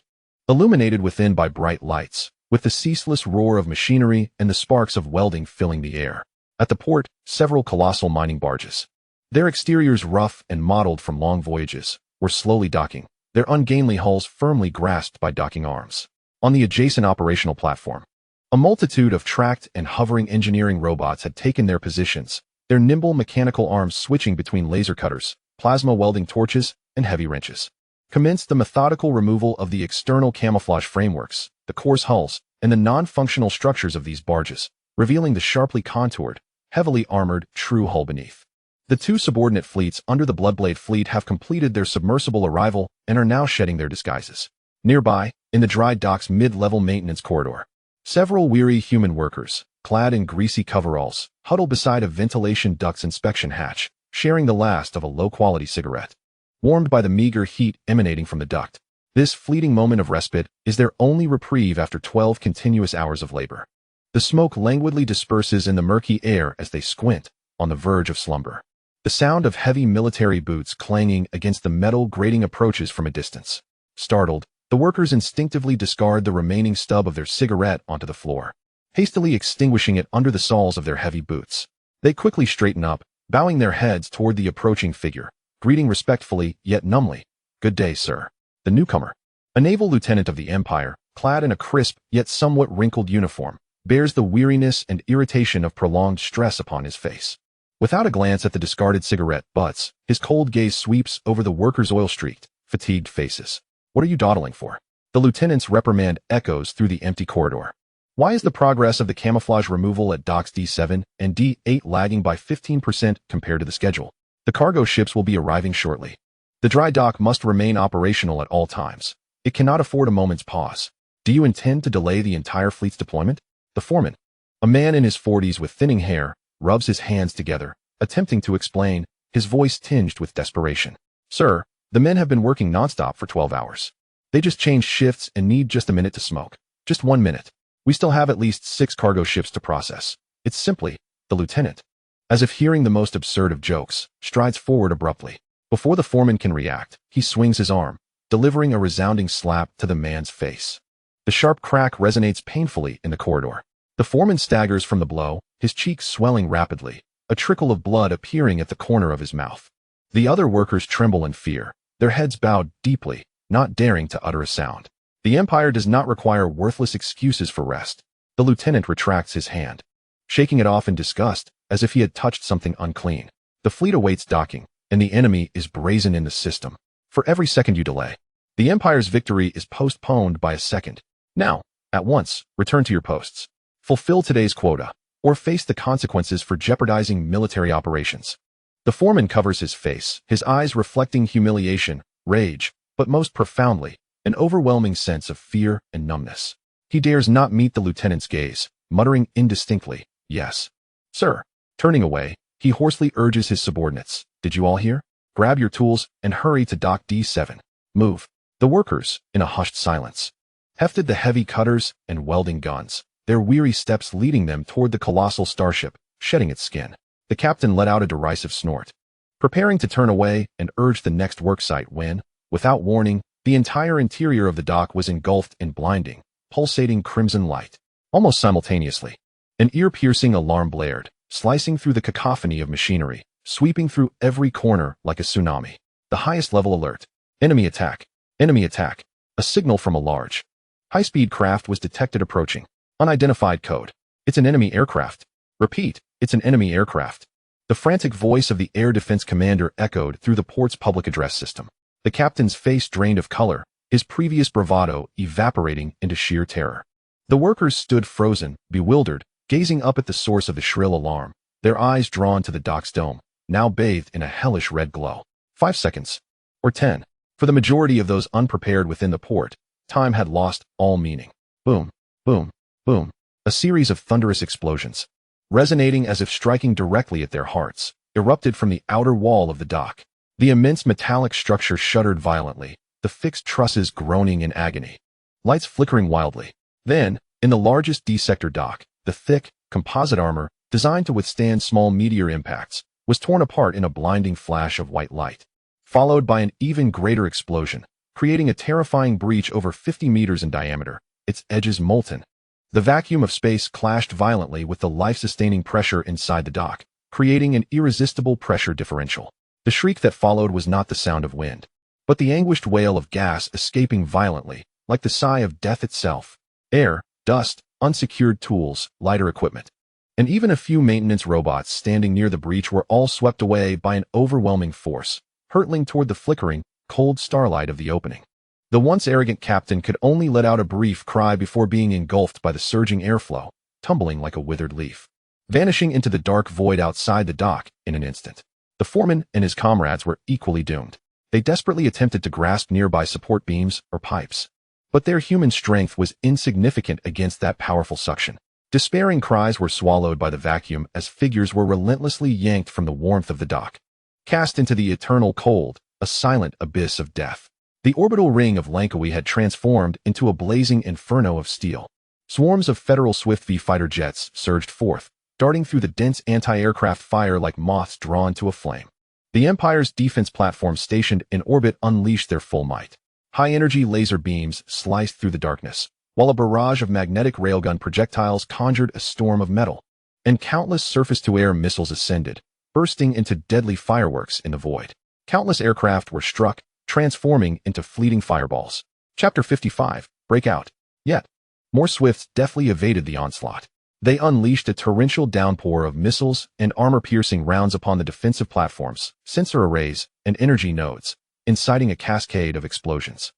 Illuminated within by bright lights, with the ceaseless roar of machinery and the sparks of welding filling the air. At the port, several colossal mining barges. Their exteriors rough and mottled from long voyages, were slowly docking, their ungainly hulls firmly grasped by docking arms. On the adjacent operational platform, a multitude of tracked and hovering engineering robots had taken their positions, their nimble mechanical arms switching between laser cutters, plasma welding torches, and heavy wrenches. Commenced the methodical removal of the external camouflage frameworks, the coarse hulls, and the non-functional structures of these barges, revealing the sharply contoured, heavily armored, true hull beneath. The 2 subordinate fleets under the Bloodblade fleet have completed their submersible arrival and are now shedding their disguises. Nearby, in the dry dock's mid-level maintenance corridor, several weary human workers, clad in greasy coveralls, huddle beside a ventilation duct's inspection hatch, sharing the last of a low-quality cigarette. Warmed by the meager heat emanating from the duct, this fleeting moment of respite is their only reprieve after 12 continuous hours of labor. The smoke languidly disperses in the murky air as they squint, on the verge of slumber. The sound of heavy military boots clanging against the metal grating approaches from a distance. Startled, the workers instinctively discard the remaining stub of their cigarette onto the floor, hastily extinguishing it under the soles of their heavy boots. They quickly straighten up, bowing their heads toward the approaching figure, greeting respectfully yet numbly. "Good day, sir." The newcomer, a naval lieutenant of the Empire, clad in a crisp yet somewhat wrinkled uniform, bears the weariness and irritation of prolonged stress upon his face. Without a glance at the discarded cigarette butts, his cold gaze sweeps over the workers' oil-streaked, fatigued faces. "What are you dawdling for?" The lieutenant's reprimand echoes through the empty corridor. "Why is the progress of the camouflage removal at docks D7 and D8 lagging by 15% compared to the schedule? The cargo ships will be arriving shortly. The dry dock must remain operational at all times. It cannot afford a moment's pause. Do you intend to delay the entire fleet's deployment?" The foreman, a man in his 40s with thinning hair, rubs his hands together, attempting to explain, his voice tinged with desperation. "Sir, the men have been working nonstop for 12 hours. They just changed shifts and need just a minute to smoke. Just 1 minute. We still have at least 6 cargo ships to process. It's simply," the lieutenant, as if hearing the most absurd of jokes, strides forward abruptly. Before the foreman can react, he swings his arm, delivering a resounding slap to the man's face. The sharp crack resonates painfully in the corridor. The foreman staggers from the blow, his cheeks swelling rapidly, a trickle of blood appearing at the corner of his mouth. The other workers tremble in fear, their heads bowed deeply, not daring to utter a sound. The Empire does not require worthless excuses for rest. The lieutenant retracts his hand, shaking it off in disgust, as if he had touched something unclean. The fleet awaits docking, and the enemy is brazen in the system. For every second you delay, the Empire's victory is postponed by a second. Now, at once, return to your posts. Fulfill today's quota, or face the consequences for jeopardizing military operations. The foreman covers his face, his eyes reflecting humiliation, rage, but most profoundly, an overwhelming sense of fear and numbness. He dares not meet the lieutenant's gaze, muttering indistinctly, "Yes, sir." Turning away, he hoarsely urges his subordinates, "Did you all hear? Grab your tools and hurry to dock D7. Move." The workers, in a hushed silence, hefted the heavy cutters and welding guns, their weary steps leading them toward the colossal starship, shedding its skin. The captain let out a derisive snort, preparing to turn away and urge the next worksite when, without warning, the entire interior of the dock was engulfed in blinding, pulsating crimson light. Almost simultaneously, an ear-piercing alarm blared, slicing through the cacophony of machinery, sweeping through every corner like a tsunami. The highest level alert. Enemy attack. Enemy attack. A signal from a large, high-speed craft was detected approaching. Unidentified code. It's an enemy aircraft. Repeat, it's an enemy aircraft. The frantic voice of the air defense commander echoed through the port's public address system. The captain's face drained of color, his previous bravado evaporating into sheer terror. The workers stood frozen, bewildered, gazing up at the source of the shrill alarm, their eyes drawn to the dock's dome, now bathed in a hellish red glow. 5 seconds. Or 10. For the majority of those unprepared within the port, time had lost all meaning. Boom, boom, boom. A series of thunderous explosions, resonating as if striking directly at their hearts, erupted from the outer wall of the dock. The immense metallic structure shuddered violently, the fixed trusses groaning in agony. Lights flickering wildly. Then, in the largest D-sector dock, the thick, composite armor, designed to withstand small meteor impacts, was torn apart in a blinding flash of white light, followed by an even greater explosion, creating a terrifying breach over 50 meters in diameter, its edges molten. The vacuum of space clashed violently with the life-sustaining pressure inside the dock, creating an irresistible pressure differential. The shriek that followed was not the sound of wind, but the anguished wail of gas escaping violently, like the sigh of death itself. Air, dust, unsecured tools, lighter equipment, and even a few maintenance robots standing near the breach were all swept away by an overwhelming force, hurtling toward the flickering, cold starlight of the opening. The once arrogant captain could only let out a brief cry before being engulfed by the surging airflow, tumbling like a withered leaf, vanishing into the dark void outside the dock in an instant. The foreman and his comrades were equally doomed. They desperately attempted to grasp nearby support beams or pipes, but their human strength was insignificant against that powerful suction. Despairing cries were swallowed by the vacuum as figures were relentlessly yanked from the warmth of the dock, cast into the eternal cold, a silent abyss of death. The orbital ring of Lankawi had transformed into a blazing inferno of steel. Swarms of Federal Swift V fighter jets surged forth, darting through the dense anti-aircraft fire like moths drawn to a flame. The Empire's defense platforms stationed in orbit unleashed their full might. High-energy laser beams sliced through the darkness, while a barrage of magnetic railgun projectiles conjured a storm of metal, and countless surface-to-air missiles ascended, bursting into deadly fireworks in the void. Countless aircraft were struck, transforming into fleeting fireballs. Chapter 55, Breakout. Yet, more Swifts deftly evaded the onslaught. They unleashed a torrential downpour of missiles and armor-piercing rounds upon the defensive platforms, sensor arrays, and energy nodes, inciting a cascade of explosions.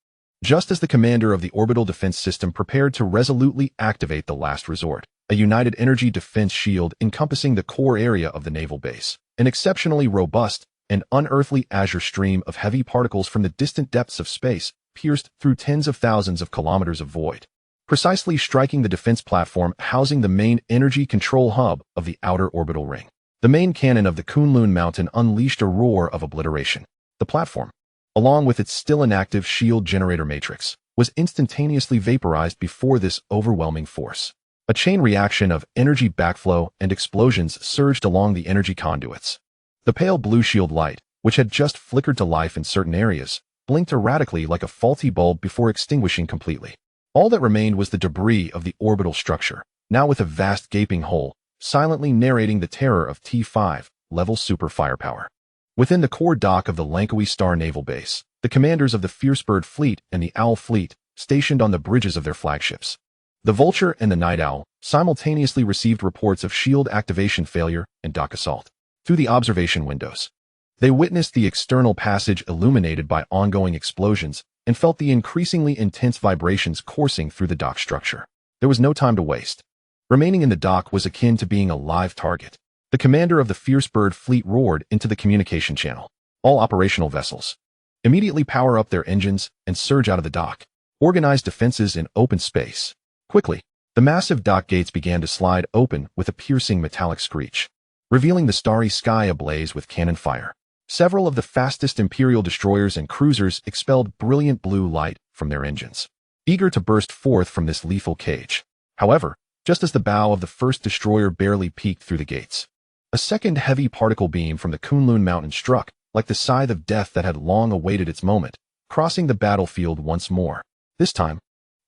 Just as the commander of the orbital defense system prepared to resolutely activate the last resort, a united energy defense shield encompassing the core area of the naval base, an exceptionally robust and unearthly azure stream of heavy particles from the distant depths of space pierced through tens of thousands of kilometers of void, precisely striking the defense platform housing the main energy control hub of the outer orbital ring. The main cannon of the Kunlun Mountain unleashed a roar of obliteration. The platform, along with its still inactive shield generator matrix, was instantaneously vaporized before this overwhelming force. A chain reaction of energy backflow and explosions surged along the energy conduits. The pale blue shield light, which had just flickered to life in certain areas, blinked erratically like a faulty bulb before extinguishing completely. All that remained was the debris of the orbital structure, now with a vast gaping hole, silently narrating the terror of T5 level super firepower. Within the core dock of the Langkawi Star Naval Base, the commanders of the Fiercebird Fleet and the Owl Fleet stationed on the bridges of their flagships. The Vulture and the Night Owl simultaneously received reports of shield activation failure and dock assault. Through the observation windows, they witnessed the external passage illuminated by ongoing explosions and felt the increasingly intense vibrations coursing through the dock structure. There was no time to waste. Remaining in the dock was akin to being a live target. The commander of the Fiercebird Fleet roared into the communication channel. All operational vessels, immediately power up their engines and surge out of the dock. Organize defenses in open space. Quickly, the massive dock gates began to slide open with a piercing metallic screech, revealing the starry sky ablaze with cannon fire. Several of the fastest Imperial destroyers and cruisers expelled brilliant blue light from their engines, eager to burst forth from this lethal cage. However, just as the bow of the first destroyer barely peeked through the gates, a second heavy particle beam from the Kunlun Mountain struck, like the scythe of death that had long awaited its moment, crossing the battlefield once more. This time,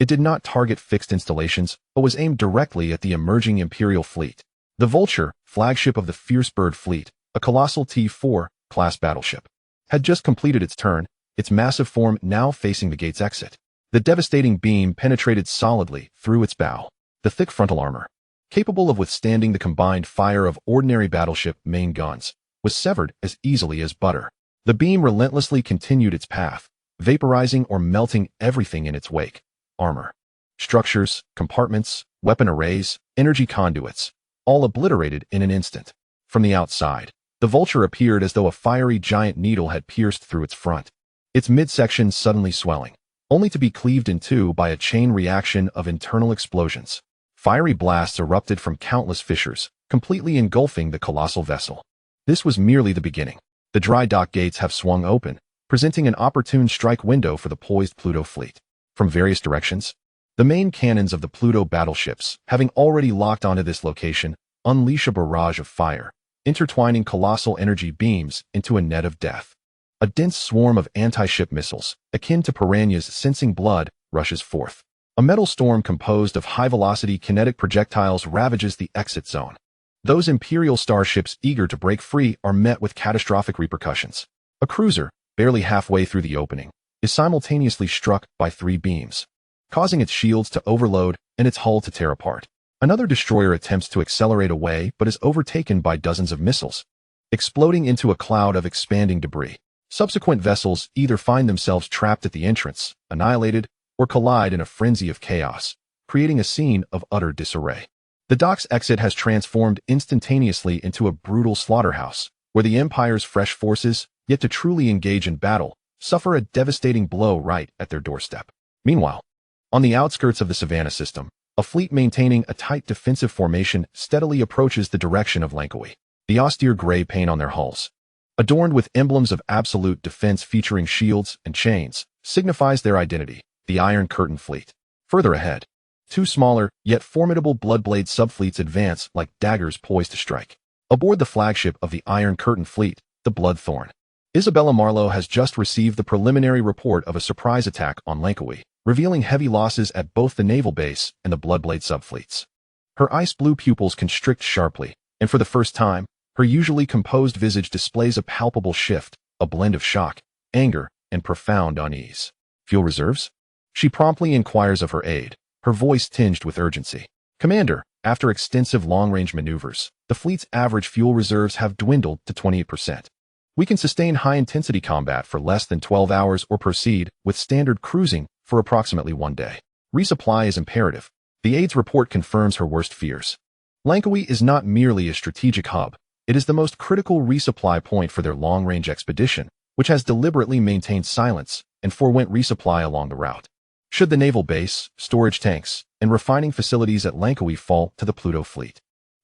it did not target fixed installations, but was aimed directly at the emerging Imperial fleet. The Vulture, flagship of the Fiercebird Fleet, a colossal T4 class battleship, had just completed its turn, its massive form now facing the gate's exit. The devastating beam penetrated solidly through its bow. The thick frontal armor, capable of withstanding the combined fire of ordinary battleship main guns, was severed as easily as butter. The beam relentlessly continued its path, vaporizing or melting everything in its wake. Armor, structures, compartments, weapon arrays, energy conduits, all obliterated in an instant. From the outside, the Vulture appeared as though a fiery giant needle had pierced through its front, its midsection suddenly swelling, only to be cleaved in two by a chain reaction of internal explosions. Fiery blasts erupted from countless fissures, completely engulfing the colossal vessel. This was merely the beginning. The dry dock gates have swung open, presenting an opportune strike window for the poised Pluto fleet. From various directions, the main cannons of the Pluto battleships, having already locked onto this location, unleash a barrage of fire, intertwining colossal energy beams into a net of death. A dense swarm of anti-ship missiles, akin to piranhas sensing blood, rushes forth. A metal storm composed of high-velocity kinetic projectiles ravages the exit zone. Those Imperial starships eager to break free are met with catastrophic repercussions. A cruiser, barely halfway through the opening, is simultaneously struck by 3 beams, causing its shields to overload and its hull to tear apart. Another destroyer attempts to accelerate away but is overtaken by dozens of missiles, exploding into a cloud of expanding debris. Subsequent vessels either find themselves trapped at the entrance, annihilated, or collide in a frenzy of chaos, creating a scene of utter disarray. The dock's exit has transformed instantaneously into a brutal slaughterhouse, where the Empire's fresh forces, yet to truly engage in battle, suffer a devastating blow right at their doorstep. Meanwhile, on the outskirts of the Savannah system, a fleet maintaining a tight defensive formation steadily approaches the direction of Langkawi. The austere gray paint on their hulls, adorned with emblems of absolute defense featuring shields and chains, signifies their identity, the Iron Curtain Fleet. Further ahead, Two smaller, yet formidable Bloodblade subfleets advance like daggers poised to strike. Aboard the flagship of the Iron Curtain Fleet, the Bloodthorn, Isabella Marlowe has just received the preliminary report of a surprise attack on Langkawi, revealing heavy losses at both the naval base and the Bloodblade subfleets. Her ice-blue pupils constrict sharply, and for the first time, her usually composed visage displays a palpable shift, a blend of shock, anger, and profound unease. Fuel reserves? She promptly inquires of her aide, her voice tinged with urgency. Commander, after extensive long-range maneuvers, the fleet's average fuel reserves have dwindled to 28%. We can sustain high-intensity combat for less than 12 hours or proceed with standard cruising for approximately 1 day. Resupply is imperative. The aide's report confirms her worst fears. Langkawi is not merely a strategic hub. It is the most critical resupply point for their long-range expedition, which has deliberately maintained silence and forewent resupply along the route. Should the naval base, storage tanks, and refining facilities at Langkawi fall to the Pluto fleet,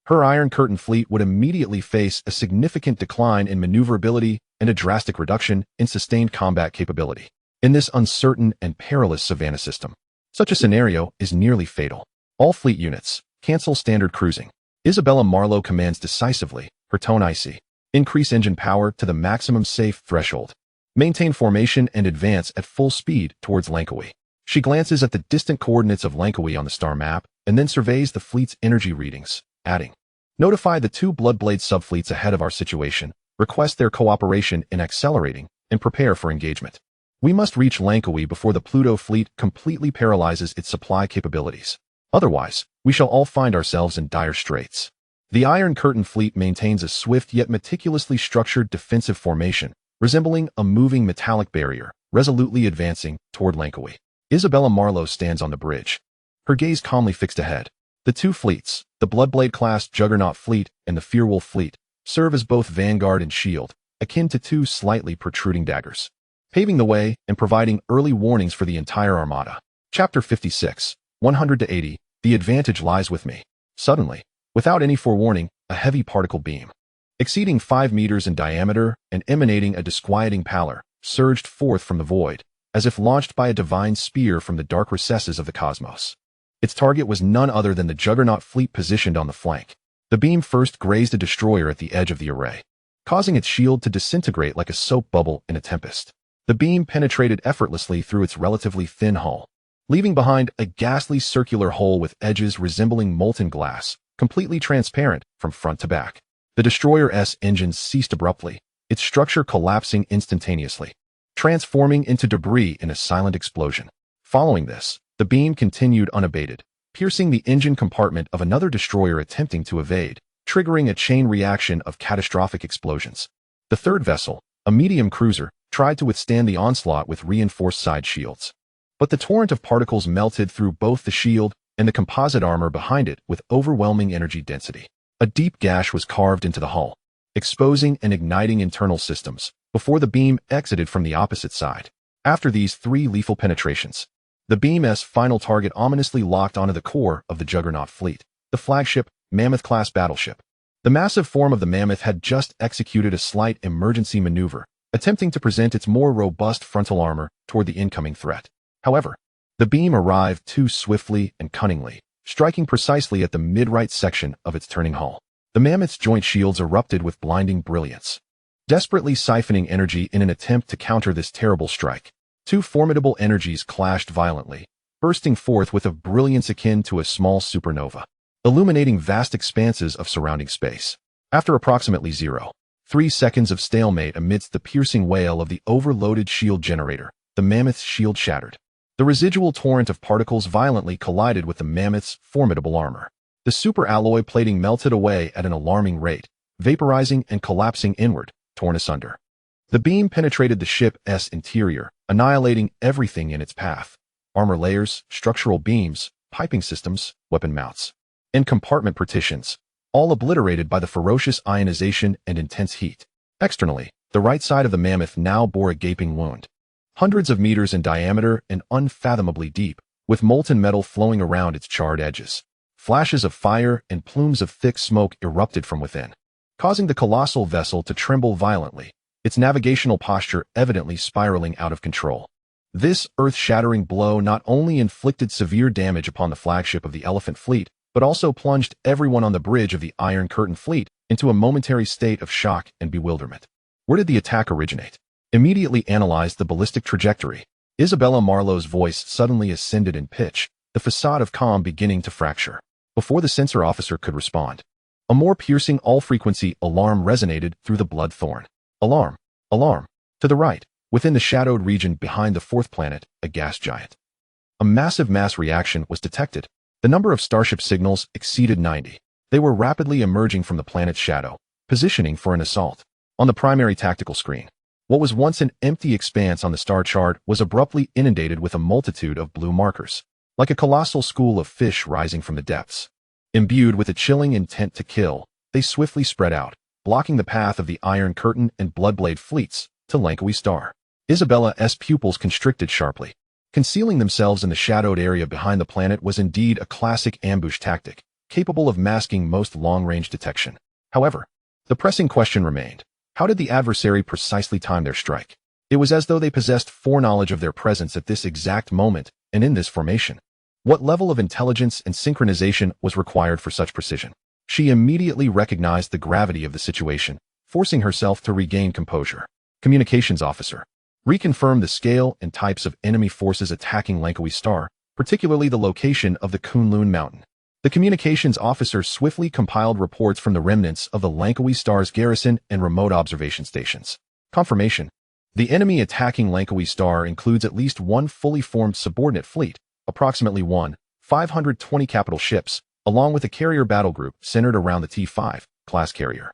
her Iron Curtain fleet would immediately face a significant decline in maneuverability and a drastic reduction in sustained combat capability. In this uncertain and perilous Savannah system, such a scenario is nearly fatal. All fleet units, cancel standard cruising. Isabella Marlowe commands decisively, her tone icy. Increase engine power to the maximum safe threshold. Maintain formation and advance at full speed towards Langkawi. She glances at the distant coordinates of Langkawi on the star map and then surveys the fleet's energy readings, adding, "Notify the two Bloodblade subfleets ahead of our situation, request their cooperation in accelerating, and prepare for engagement. We must reach Langkawi before the Pluto fleet completely paralyzes its supply capabilities. Otherwise, we shall all find ourselves in dire straits." The Iron Curtain fleet maintains a swift yet meticulously structured defensive formation, resembling a moving metallic barrier, resolutely advancing toward Langkawi. Isabella Marlowe stands on the bridge, her gaze calmly fixed ahead. The two fleets, the Bloodblade-class Juggernaut fleet and the Fearwolf fleet, serve as both vanguard and shield, akin to two slightly protruding daggers, paving the way and providing early warnings for the entire armada. Chapter 56, 100-80, The advantage lies with me. Suddenly, without any forewarning, a heavy particle beam, exceeding 5 meters in diameter and emanating a disquieting pallor, surged forth from the void, as if launched by a divine spear from the dark recesses of the cosmos. Its target was none other than the Juggernaut fleet positioned on the flank. The beam first grazed a destroyer at the edge of the array, causing its shield to disintegrate like a soap bubble in a tempest. The beam penetrated effortlessly through its relatively thin hull, leaving behind a ghastly circular hole with edges resembling molten glass, completely transparent from front to back. The destroyer's engines ceased abruptly, its structure collapsing instantaneously, transforming into debris in a silent explosion. Following this, the beam continued unabated, piercing the engine compartment of another destroyer attempting to evade, triggering a chain reaction of catastrophic explosions. The third vessel, a medium cruiser, tried to withstand the onslaught with reinforced side shields. But the torrent of particles melted through both the shield and the composite armor behind it with overwhelming energy density. A deep gash was carved into the hull, exposing and igniting internal systems, before the beam exited from the opposite side. After these 3 lethal penetrations, the beam's final target ominously locked onto the core of the Juggernaut fleet, the flagship, Mammoth-class battleship. The massive form of the Mammoth had just executed a slight emergency maneuver, attempting to present its more robust frontal armor toward the incoming threat. However, the beam arrived too swiftly and cunningly, striking precisely at the mid-right section of its turning hull. The Mammoth's joint shields erupted with blinding brilliance, desperately siphoning energy in an attempt to counter this terrible strike. 2 formidable energies clashed violently, bursting forth with a brilliance akin to a small supernova, illuminating vast expanses of surrounding space. After approximately 0.3 seconds of stalemate amidst the piercing wail of the overloaded shield generator, the Mammoth's shield shattered. The residual torrent of particles violently collided with the Mammoth's formidable armor. The superalloy plating melted away at an alarming rate, vaporizing and collapsing inward, torn asunder. The beam penetrated the ship's interior, annihilating everything in its path: armor layers, structural beams, piping systems, weapon mounts, and compartment partitions, all obliterated by the ferocious ionization and intense heat. Externally, the right side of the Mammoth now bore a gaping wound, hundreds of meters in diameter and unfathomably deep, with molten metal flowing around its charred edges. Flashes of fire and plumes of thick smoke erupted from within, causing the colossal vessel to tremble violently, its navigational posture evidently spiraling out of control. This earth-shattering blow not only inflicted severe damage upon the flagship of the Elephant Fleet, but also plunged everyone on the bridge of the Iron Curtain Fleet into a momentary state of shock and bewilderment. Where did the attack originate? Immediately analyzed the ballistic trajectory. Isabella Marlowe's voice suddenly ascended in pitch, the facade of calm beginning to fracture. Before the sensor officer could respond, a more piercing all-frequency alarm resonated through the blood thorn. Alarm! Alarm! To the right, within the shadowed region behind the fourth planet, a gas giant. A massive mass reaction was detected. The number of starship signals exceeded 90. They were rapidly emerging from the planet's shadow, positioning for an assault. On the primary tactical screen, what was once an empty expanse on the star chart was abruptly inundated with a multitude of blue markers, like a colossal school of fish rising from the depths. Imbued with a chilling intent to kill, they swiftly spread out, blocking the path of the Iron Curtain and Bloodblade fleets to Lankawi Star. Isabella's pupils constricted sharply. Concealing themselves in the shadowed area behind the planet was indeed a classic ambush tactic, capable of masking most long-range detection. However, the pressing question remained: how did the adversary precisely time their strike? It was as though they possessed foreknowledge of their presence at this exact moment and in this formation. What level of intelligence and synchronization was required for such precision? She immediately recognized the gravity of the situation, forcing herself to regain composure. Communications officer, reconfirm the scale and types of enemy forces attacking Lankawi Star, particularly the location of the Kunlun Mountain. The communications officer swiftly compiled reports from the remnants of the Lankawi Star's garrison and remote observation stations. Confirmation: the enemy attacking Lankawi Star includes at least one fully formed subordinate fleet, approximately 520 capital ships, along with a carrier battle group centered around the T5 class carrier.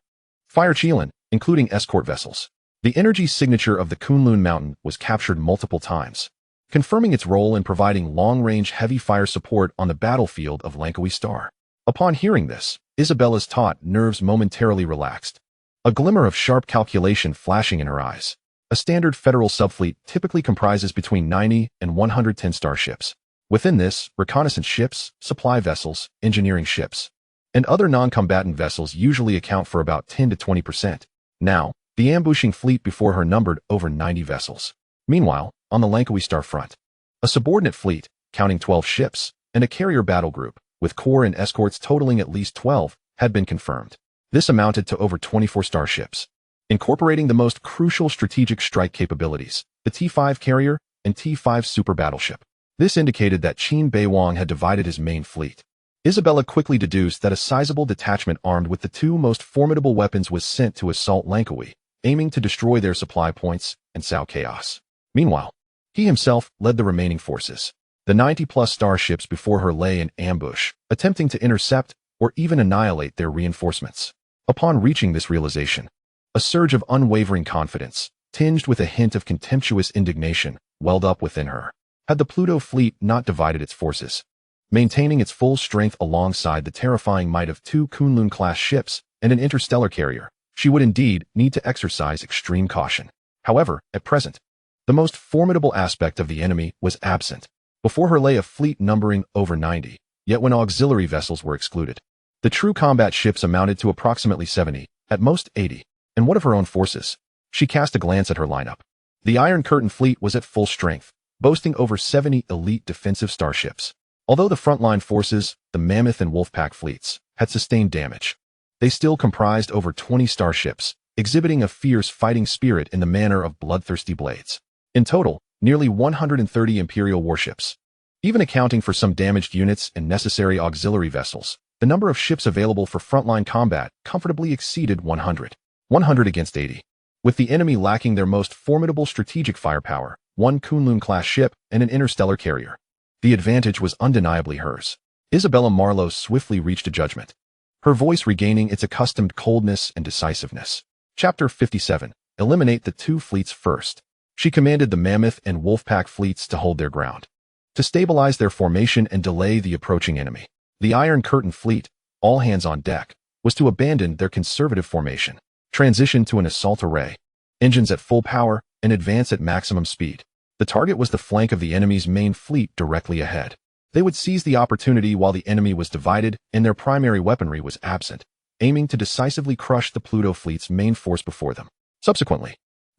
Fire Chelan, including escort vessels. The energy signature of the Kunlun Mountain was captured multiple times, confirming its role in providing long-range heavy fire support on the battlefield of Lankawi Star. Upon hearing this, Isabella's taut nerves momentarily relaxed, a glimmer of sharp calculation flashing in her eyes. A standard federal subfleet typically comprises between 90 and 110 starships. Within this, reconnaissance ships, supply vessels, engineering ships, and other non-combatant vessels usually account for about 10 to 20%. Now, the ambushing fleet before her numbered over 90 vessels. Meanwhile, on the Lankawi Star front, a subordinate fleet, counting 12 ships, and a carrier battle group, with core and escorts totaling at least 12, had been confirmed. This amounted to over 24 starships, incorporating the most crucial strategic strike capabilities, the T5 carrier and T5 super battleship. This indicated that Qin Beiwang had divided his main fleet. Isabella quickly deduced that a sizable detachment armed with the two most formidable weapons was sent to assault Lankawi, aiming to destroy their supply points and sow chaos. Meanwhile, he himself led the remaining forces. The 90-plus starships before her lay in ambush, attempting to intercept or even annihilate their reinforcements. Upon reaching this realization, a surge of unwavering confidence, tinged with a hint of contemptuous indignation, welled up within her. Had the Pluto fleet not divided its forces, maintaining its full strength alongside the terrifying might of two Kunlun-class ships and an interstellar carrier, she would indeed need to exercise extreme caution. However, at present, the most formidable aspect of the enemy was absent. Before her lay a fleet numbering over 90, yet when auxiliary vessels were excluded, the true combat ships amounted to approximately 70, at most 80. And what of her own forces? She cast a glance at her lineup. The Iron Curtain fleet was at full strength, boasting over 70 elite defensive starships. Although the frontline forces, the Mammoth and Wolfpack fleets, had sustained damage, they still comprised over 20 starships, exhibiting a fierce fighting spirit in the manner of bloodthirsty blades. In total, nearly 130 Imperial warships. Even accounting for some damaged units and necessary auxiliary vessels, the number of ships available for frontline combat comfortably exceeded 100. 100 against 80. With the enemy lacking their most formidable strategic firepower, one Kunlun-class ship and an interstellar carrier, the advantage was undeniably hers. Isabella Marlowe swiftly reached a judgment, her voice regaining its accustomed coldness and decisiveness. Chapter 57. Eliminate the two fleets first. She commanded the Mammoth and Wolfpack fleets to hold their ground, to stabilize their formation and delay the approaching enemy. The Iron Curtain fleet, all hands on deck, was to abandon their conservative formation, transition to an assault array, engines at full power, and advance at maximum speed. The target was the flank of the enemy's main fleet directly ahead. They would seize the opportunity while the enemy was divided and their primary weaponry was absent, aiming to decisively crush the Pluto fleet's main force before them. Subsequently,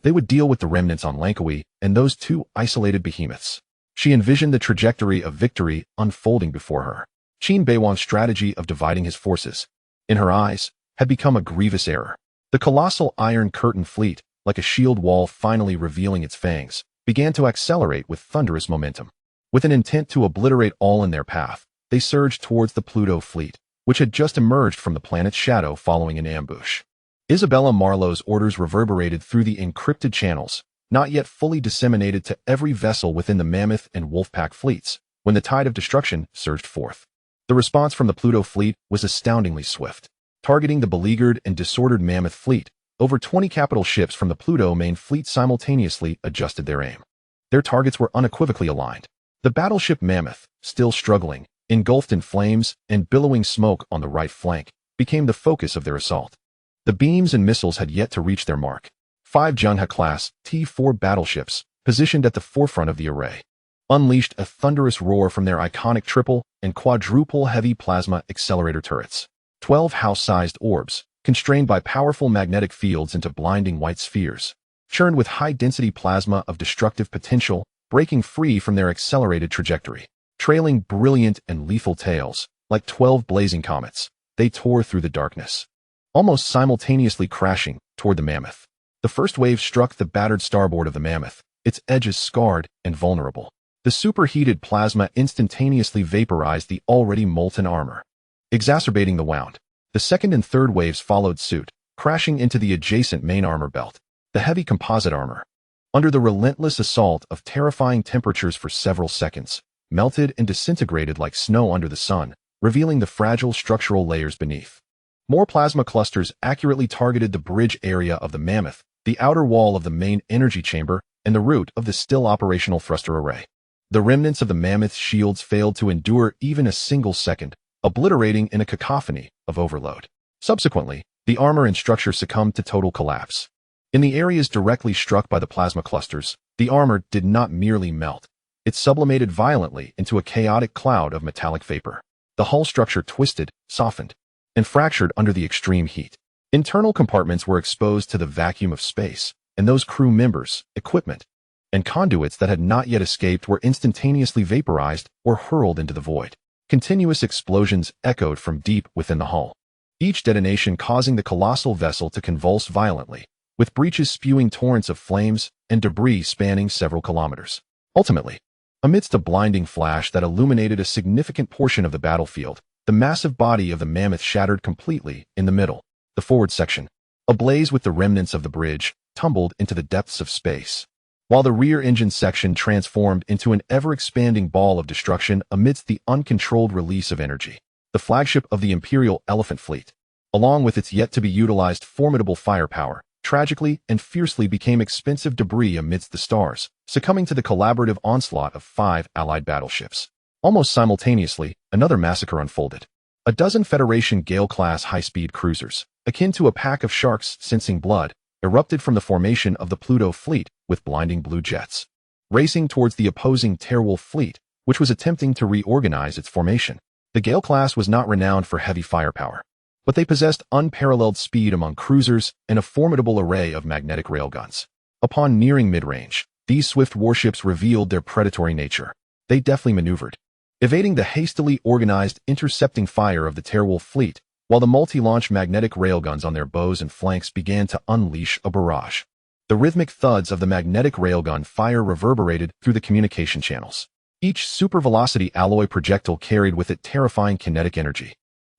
They would deal with the remnants on Langkawi and those two isolated behemoths. She envisioned the trajectory of victory unfolding before her. Qin Beiwang's strategy of dividing his forces, in her eyes, had become a grievous error. The colossal Iron Curtain fleet, like a shield wall finally revealing its fangs, began to accelerate with thunderous momentum. With an intent to obliterate all in their path, they surged towards the Pluto fleet, which had just emerged from the planet's shadow following an ambush. Isabella Marlowe's orders reverberated through the encrypted channels, not yet fully disseminated to every vessel within the Mammoth and Wolfpack fleets, when the tide of destruction surged forth. The response from the Pluto fleet was astoundingly swift. Targeting the beleaguered and disordered Mammoth fleet, over 20 capital ships from the Pluto main fleet simultaneously adjusted their aim. Their targets were unequivocally aligned. The battleship Mammoth, still struggling, engulfed in flames and billowing smoke on the right flank, became the focus of their assault. The beams and missiles had yet to reach their mark. 5 Jungha-class T-4 battleships, positioned at the forefront of the array, unleashed a thunderous roar from their iconic triple and quadruple heavy plasma accelerator turrets. 12 house-sized orbs, constrained by powerful magnetic fields into blinding white spheres, churned with high-density plasma of destructive potential, breaking free from their accelerated trajectory. Trailing brilliant and lethal tails, like 12 blazing comets, they tore through the darkness, almost simultaneously crashing toward the Mammoth. The first wave struck the battered starboard of the Mammoth, its edges scarred and vulnerable. The superheated plasma instantaneously vaporized the already molten armor, exacerbating the wound. The second and third waves followed suit, crashing into the adjacent main armor belt, the heavy composite armor. Under the relentless assault of terrifying temperatures for several seconds, melted and disintegrated like snow under the sun, revealing the fragile structural layers beneath. More plasma clusters accurately targeted the bridge area of the Mammoth, the outer wall of the main energy chamber, and the root of the still operational thruster array. The remnants of the Mammoth's shields failed to endure even a single second, obliterating in a cacophony of overload. Subsequently, the armor and structure succumbed to total collapse. In the areas directly struck by the plasma clusters, the armor did not merely melt. It sublimated violently into a chaotic cloud of metallic vapor. The hull structure twisted, softened, and fractured under the extreme heat. Internal compartments were exposed to the vacuum of space, and those crew members, equipment, and conduits that had not yet escaped were instantaneously vaporized or hurled into the void. Continuous explosions echoed from deep within the hull, each detonation causing the colossal vessel to convulse violently, with breaches spewing torrents of flames and debris spanning several kilometers. Ultimately, amidst a blinding flash that illuminated a significant portion of the battlefield, the massive body of the Mammoth shattered completely in the middle. The forward section, ablaze with the remnants of the bridge, tumbled into the depths of space, while the rear engine section transformed into an ever-expanding ball of destruction amidst the uncontrolled release of energy. The flagship of the Imperial Elephant Fleet, along with its yet-to-be-utilized formidable firepower, tragically and fiercely became expensive debris amidst the stars, succumbing to the collaborative onslaught of 5 Allied battleships. Almost simultaneously, another massacre unfolded. A dozen Federation Gale-class high-speed cruisers, akin to a pack of sharks sensing blood, erupted from the formation of the Pluto fleet with blinding blue jets, racing towards the opposing Terwolf fleet, which was attempting to reorganize its formation. The Gale class was not renowned for heavy firepower, but they possessed unparalleled speed among cruisers and a formidable array of magnetic railguns. Upon nearing mid-range, these swift warships revealed their predatory nature. They deftly maneuvered, evading the hastily organized intercepting fire of the Terwolf fleet, while the multi-launch magnetic railguns on their bows and flanks began to unleash a barrage. The rhythmic thuds of the magnetic railgun fire reverberated through the communication channels. Each supervelocity alloy projectile carried with it terrifying kinetic energy,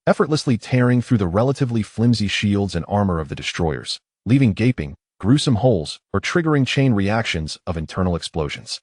effortlessly tearing through the relatively flimsy shields and armor of the destroyers, leaving gaping, gruesome holes or triggering chain reactions of internal explosions.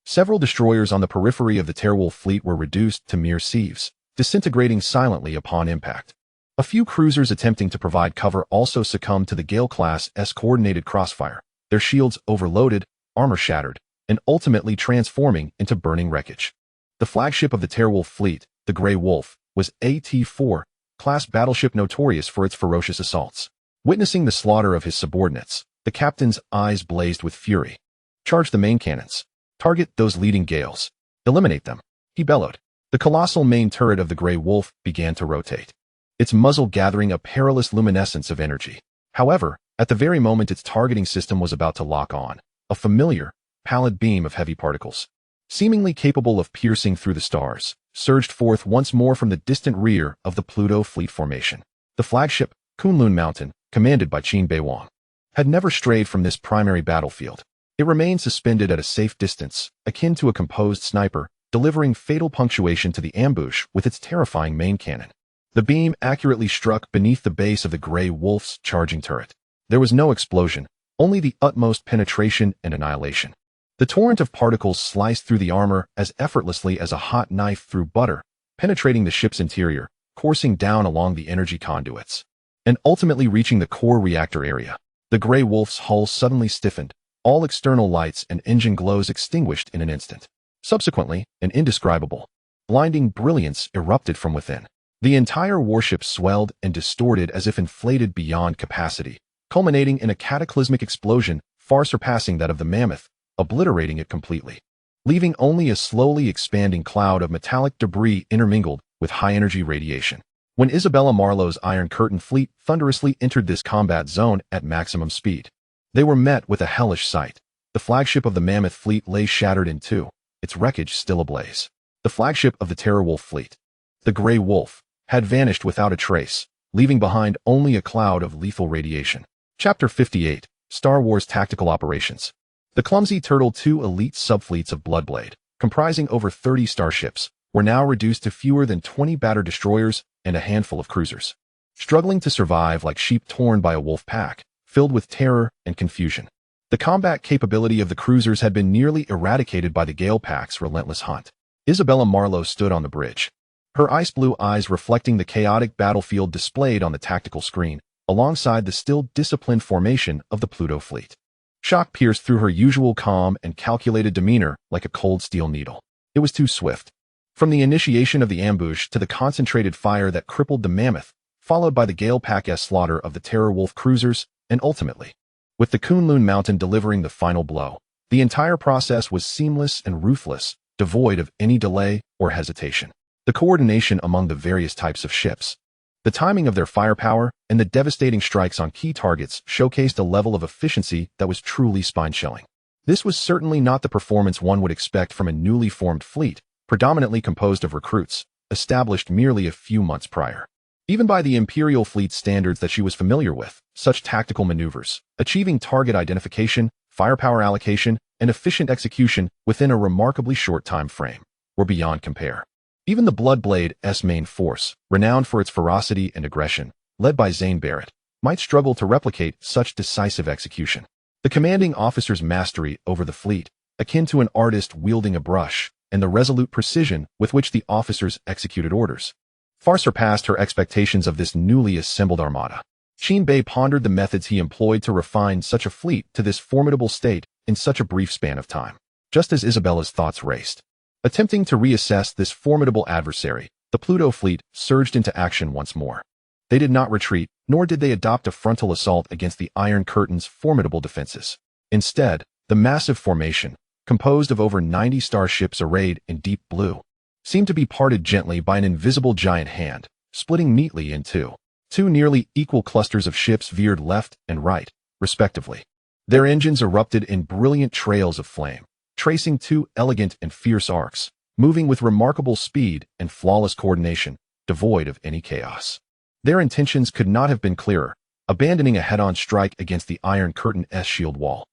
Several destroyers on the periphery of the Terwolf fleet were reduced to mere sieves, disintegrating silently upon impact. A few cruisers attempting to provide cover also succumbed to the Gale-class coordinated crossfire, their shields overloaded, armor shattered, and ultimately transforming into burning wreckage. The flagship of the Terwolf fleet, the Grey Wolf, was a T-4 class battleship notorious for its ferocious assaults. Witnessing the slaughter of his subordinates, the captain's eyes blazed with fury. "Charge the main cannons. Target those leading gales. Eliminate them," he bellowed. The colossal main turret of the Grey Wolf began to rotate, its muzzle gathering a perilous luminescence of energy. However, At the very moment its targeting system was about to lock on, a familiar, pallid beam of heavy particles, seemingly capable of piercing through the stars, surged forth once more from the distant rear of the Pluto fleet formation. The flagship, Kunlun Mountain, commanded by Qin Beiwang, had never strayed from this primary battlefield. It remained suspended at a safe distance, akin to a composed sniper, delivering fatal punctuation to the ambush with its terrifying main cannon. The beam accurately struck beneath the base of the Grey Wolf's charging turret. There was no explosion, only the utmost penetration and annihilation. The torrent of particles sliced through the armor as effortlessly as a hot knife through butter, penetrating the ship's interior, coursing down along the energy conduits, and ultimately reaching the core reactor area. The Grey Wolf's hull suddenly stiffened, all external lights and engine glows extinguished in an instant. Subsequently, an indescribable, blinding brilliance erupted from within. The entire warship swelled and distorted as if inflated beyond capacity, culminating in a cataclysmic explosion far surpassing that of the Mammoth, obliterating it completely, leaving only a slowly expanding cloud of metallic debris intermingled with high-energy radiation. When Isabella Marlowe's Iron Curtain fleet thunderously entered this combat zone at maximum speed, they were met with a hellish sight. The flagship of the Mammoth fleet lay shattered in two, its wreckage still ablaze. The flagship of the Terrorwolf fleet, the Grey Wolf, had vanished without a trace, leaving behind only a cloud of lethal radiation. Chapter 58, Star Wars Tactical Operations. The clumsy Turtle II elite subfleets of Bloodblade, comprising over 30 starships, were now reduced to fewer than 20 battle destroyers and a handful of cruisers, struggling to survive like sheep torn by a wolf pack, filled with terror and confusion. The combat capability of the cruisers had been nearly eradicated by the Gale Pack's relentless hunt. Isabella Marlowe stood on the bridge, her ice-blue eyes reflecting the chaotic battlefield displayed on the tactical screen, alongside the still disciplined formation of the Pluto fleet. Shock pierced through her usual calm and calculated demeanor like a cold steel needle. It was too swift. From the initiation of the ambush to the concentrated fire that crippled the Mammoth, followed by the Gale Pack's slaughter of the Terrorwolf cruisers, and ultimately, with the Kunlun Mountain delivering the final blow, the entire process was seamless and ruthless, devoid of any delay or hesitation. The coordination among the various types of ships, the timing of their firepower, and the devastating strikes on key targets showcased a level of efficiency that was truly spine-chilling. This was certainly not the performance one would expect from a newly formed fleet, predominantly composed of recruits, established merely a few months prior. Even by the Imperial fleet standards that she was familiar with, such tactical maneuvers, achieving target identification, firepower allocation, and efficient execution within a remarkably short time frame, were beyond compare. Even the Bloodblade's main force, renowned for its ferocity and aggression, led by Zane Barrett, might struggle to replicate such decisive execution. The commanding officer's mastery over the fleet, akin to an artist wielding a brush, and the resolute precision with which the officers executed orders, far surpassed her expectations of this newly assembled armada. Qin Bei pondered the methods he employed to refine such a fleet to this formidable state in such a brief span of time. Just as Isabella's thoughts raced, attempting to reassess this formidable adversary, the Pluto fleet surged into action once more. They did not retreat, nor did they adopt a frontal assault against the Iron Curtain's formidable defenses. Instead, the massive formation, composed of over 90 starships arrayed in deep blue, seemed to be parted gently by an invisible giant hand, splitting neatly in two. Two nearly equal clusters of ships veered left and right, respectively. Their engines erupted in brilliant trails of flame, tracing two elegant and fierce arcs, moving with remarkable speed and flawless coordination, devoid of any chaos. Their intentions could not have been clearer, abandoning a head-on strike against the Iron Curtain's shield wall.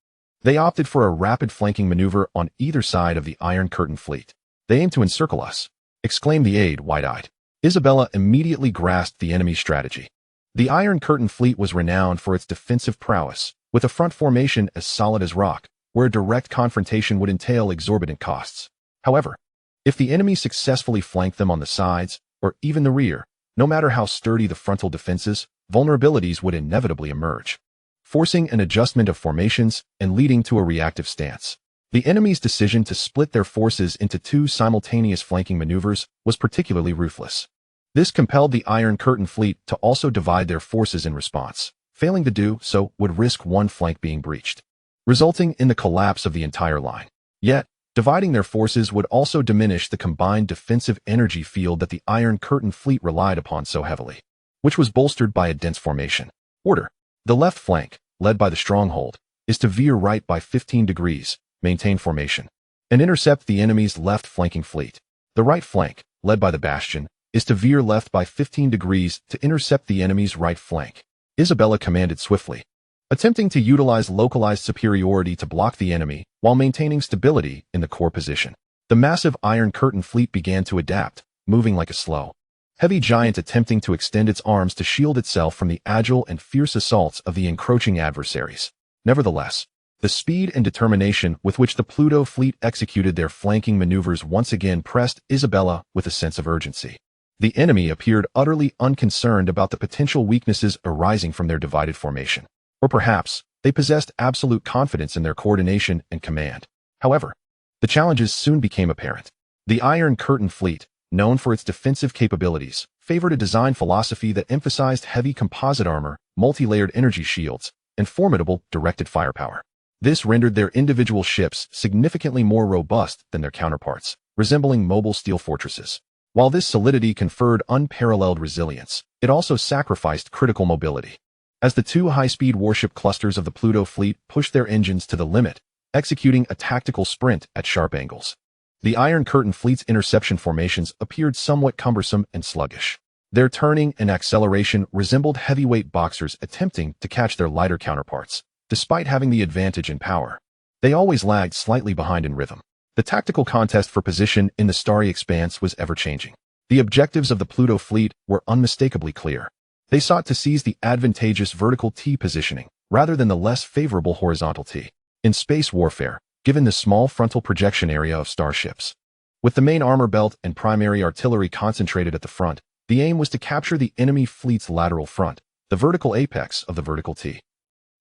They opted for a rapid flanking maneuver on either side of the Iron Curtain fleet. "They aim to encircle us," exclaimed the aide, wide-eyed. Isabella immediately grasped the enemy's strategy. The Iron Curtain fleet was renowned for its defensive prowess, with a front formation as solid as rock, where a direct confrontation would entail exorbitant costs. However, if the enemy successfully flanked them on the sides, or even the rear, no matter how sturdy the frontal defenses, vulnerabilities would inevitably emerge, forcing an adjustment of formations and leading to a reactive stance. The enemy's decision to split their forces into two simultaneous flanking maneuvers was particularly ruthless. This compelled the Iron Curtain fleet to also divide their forces in response. Failing to do so would risk one flank being breached, resulting in the collapse of the entire line. Yet, dividing their forces would also diminish the combined defensive energy field that the Iron Curtain fleet relied upon so heavily, which was bolstered by a dense formation. Order. The left flank, led by the stronghold, is to veer right by 15 degrees, maintain formation, and intercept the enemy's left flanking fleet. The right flank, led by the bastion, is to veer left by 15 degrees to intercept the enemy's right flank. Isabella commanded swiftly, attempting to utilize localized superiority to block the enemy while maintaining stability in the core position. The massive Iron Curtain fleet began to adapt, moving like a slow, heavy giant attempting to extend its arms to shield itself from the agile and fierce assaults of the encroaching adversaries. Nevertheless, the speed and determination with which the Pluto fleet executed their flanking maneuvers once again pressed Isabella with a sense of urgency. The enemy appeared utterly unconcerned about the potential weaknesses arising from their divided formation. Or perhaps, they possessed absolute confidence in their coordination and command. However, the challenges soon became apparent. The Iron Curtain fleet, known for its defensive capabilities, favored a design philosophy that emphasized heavy composite armor, multi-layered energy shields, and formidable directed firepower. This rendered their individual ships significantly more robust than their counterparts, resembling mobile steel fortresses. While this solidity conferred unparalleled resilience, it also sacrificed critical mobility. As the two high-speed warship clusters of the Pluto fleet pushed their engines to the limit, executing a tactical sprint at sharp angles, the Iron Curtain fleet's interception formations appeared somewhat cumbersome and sluggish. Their turning and acceleration resembled heavyweight boxers attempting to catch their lighter counterparts. Despite having the advantage in power, they always lagged slightly behind in rhythm. The tactical contest for position in the starry expanse was ever-changing. The objectives of the Pluto fleet were unmistakably clear. They sought to seize the advantageous vertical T positioning, rather than the less favorable horizontal T. In space warfare, given the small frontal projection area of starships, with the main armor belt and primary artillery concentrated at the front, the aim was to capture the enemy fleet's lateral front, the vertical apex of the vertical T.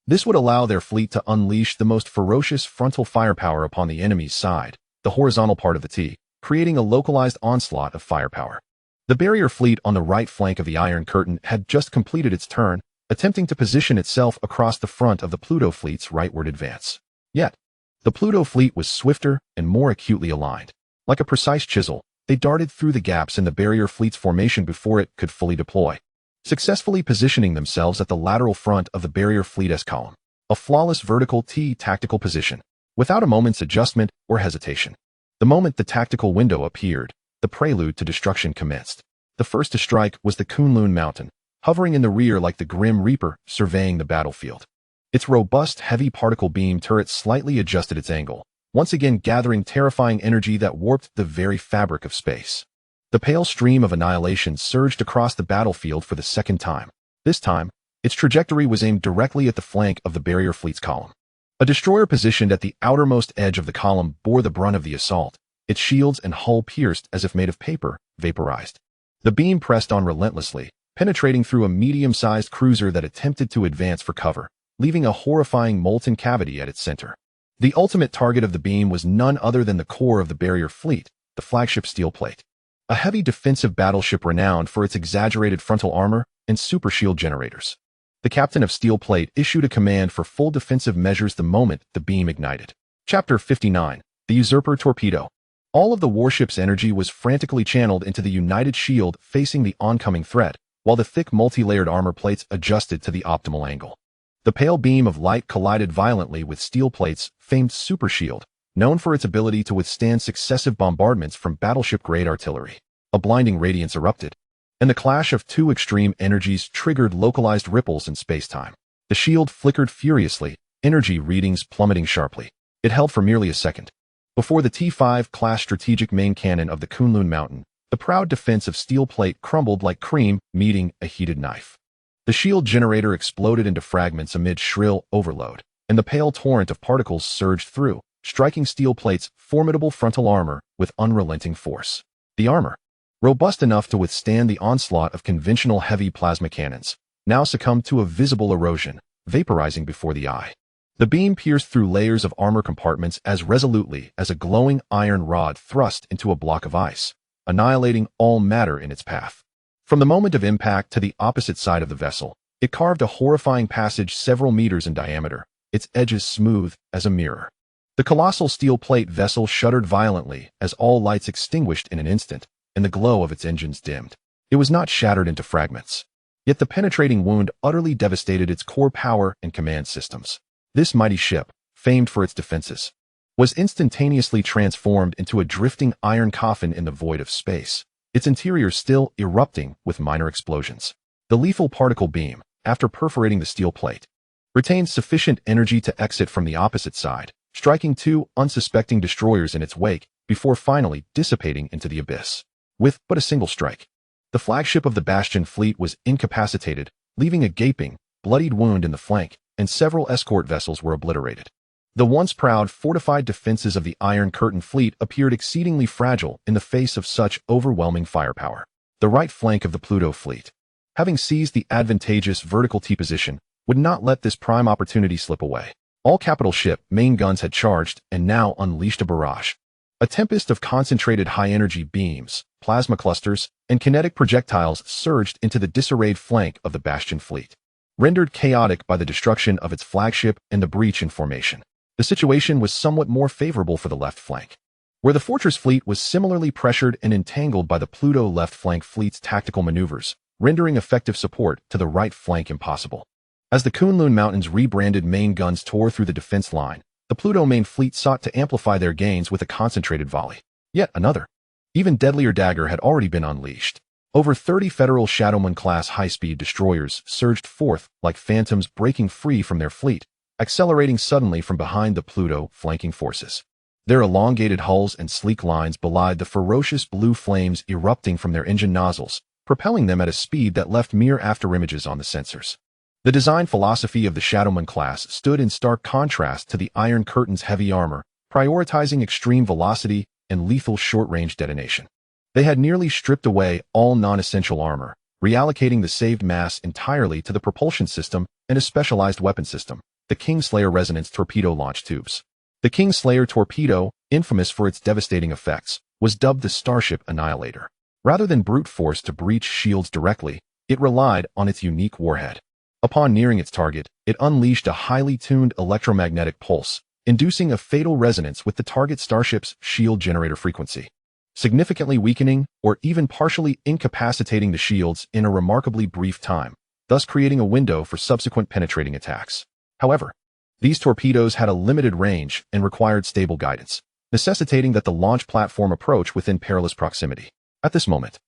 This would allow their fleet to unleash the most ferocious frontal firepower upon the enemy's side, the horizontal part of the T, creating a localized onslaught of firepower. The barrier fleet on the right flank of the Iron Curtain had just completed its turn, attempting to position itself across the front of the Pluto fleet's rightward advance. Yet, the Pluto fleet was swifter and more acutely aligned. Like a precise chisel, they darted through the gaps in the barrier fleet's formation before it could fully deploy, successfully positioning themselves at the lateral front of the barrier fleet S-column, a flawless vertical T tactical position, without a moment's adjustment or hesitation. The moment the tactical window appeared, the prelude to destruction commenced. The first to strike was the Kunlun Mountain, hovering in the rear like the Grim Reaper surveying the battlefield. Its robust, heavy particle beam turret slightly adjusted its angle, once again gathering terrifying energy that warped the very fabric of space. The pale stream of annihilation surged across the battlefield for the second time. This time, its trajectory was aimed directly at the flank of the barrier fleet's column. A destroyer positioned at the outermost edge of the column bore the brunt of the assault, its shields and hull pierced as if made of paper, vaporized. The beam pressed on relentlessly, penetrating through a medium-sized cruiser that attempted to advance for cover, leaving a horrifying molten cavity at its center. The ultimate target of the beam was none other than the core of the barrier fleet, the flagship steel plate. A heavy defensive battleship renowned for its exaggerated frontal armor and super shield generators. The captain of Steel Plate issued a command for full defensive measures the moment the beam ignited. Chapter 59. The Usurper Torpedo. All of the warship's energy was frantically channeled into the united shield facing the oncoming threat, while the thick multi-layered armor plates adjusted to the optimal angle. The pale beam of light collided violently with Steel Plate's famed super shield, known for its ability to withstand successive bombardments from battleship-grade artillery. A blinding radiance erupted, and the clash of two extreme energies triggered localized ripples in space-time. The shield flickered furiously, energy readings plummeting sharply. It held for merely a second. Before the T-5 class strategic main cannon of the Kunlun Mountain, the proud defense of Steel Plate crumbled like cream meeting a heated knife. The shield generator exploded into fragments amid shrill overload, and the pale torrent of particles surged through, striking Steel Plate's formidable frontal armor with unrelenting force. The armor, robust enough to withstand the onslaught of conventional heavy plasma cannons, now succumbed to a visible erosion, vaporizing before the eye. The beam pierced through layers of armor compartments as resolutely as a glowing iron rod thrust into a block of ice, annihilating all matter in its path. From the moment of impact to the opposite side of the vessel, it carved a horrifying passage several meters in diameter, its edges smooth as a mirror. The colossal Steel Plate vessel shuddered violently as all lights extinguished in an instant, and the glow of its engines dimmed. It was not shattered into fragments. Yet the penetrating wound utterly devastated its core power and command systems. This mighty ship, famed for its defenses, was instantaneously transformed into a drifting iron coffin in the void of space, its interior still erupting with minor explosions. The lethal particle beam, after perforating the steel plate, retained sufficient energy to exit from the opposite side, striking two unsuspecting destroyers in its wake before finally dissipating into the abyss. With but a single strike, the flagship of the Bastion fleet was incapacitated, leaving a gaping, bloodied wound in the flank, and several escort vessels were obliterated. The once proud, fortified defenses of the Iron Curtain fleet appeared exceedingly fragile in the face of such overwhelming firepower. The right flank of the Pluto fleet, having seized the advantageous vertical T-position, would not let this prime opportunity slip away. All capital ship main guns had charged and now unleashed a barrage. A tempest of concentrated high-energy beams, plasma clusters, and kinetic projectiles surged into the disarrayed flank of the Bastion fleet, rendered chaotic by the destruction of its flagship and the breach in formation. The situation was somewhat more favorable for the left flank, where the Fortress fleet was similarly pressured and entangled by the Pluto left flank fleet's tactical maneuvers, rendering effective support to the right flank impossible. As the Kunlun Mountains rebranded main guns tore through the defense line, the Pluto main fleet sought to amplify their gains with a concentrated volley. Yet another, even deadlier dagger had already been unleashed. Over 30 Federal Shadowman-class high-speed destroyers surged forth like phantoms breaking free from their fleet, accelerating suddenly from behind the Pluto flanking forces. Their elongated hulls and sleek lines belied the ferocious blue flames erupting from their engine nozzles, propelling them at a speed that left mere afterimages on the sensors. The design philosophy of the Shadowman class stood in stark contrast to the Iron Curtain's heavy armor, prioritizing extreme velocity and lethal short-range detonation. They had nearly stripped away all non-essential armor, reallocating the saved mass entirely to the propulsion system and a specialized weapon system, the Kingslayer resonance torpedo launch tubes. The Kingslayer torpedo, infamous for its devastating effects, was dubbed the Starship Annihilator. Rather than brute force to breach shields directly, it relied on its unique warhead. Upon nearing its target, it unleashed a highly tuned electromagnetic pulse, inducing a fatal resonance with the target starship's shield generator frequency, significantly weakening or even partially incapacitating the shields in a remarkably brief time, thus creating a window for subsequent penetrating attacks. However, these torpedoes had a limited range and required stable guidance, necessitating that the launch platform approach within perilous proximity. At this moment,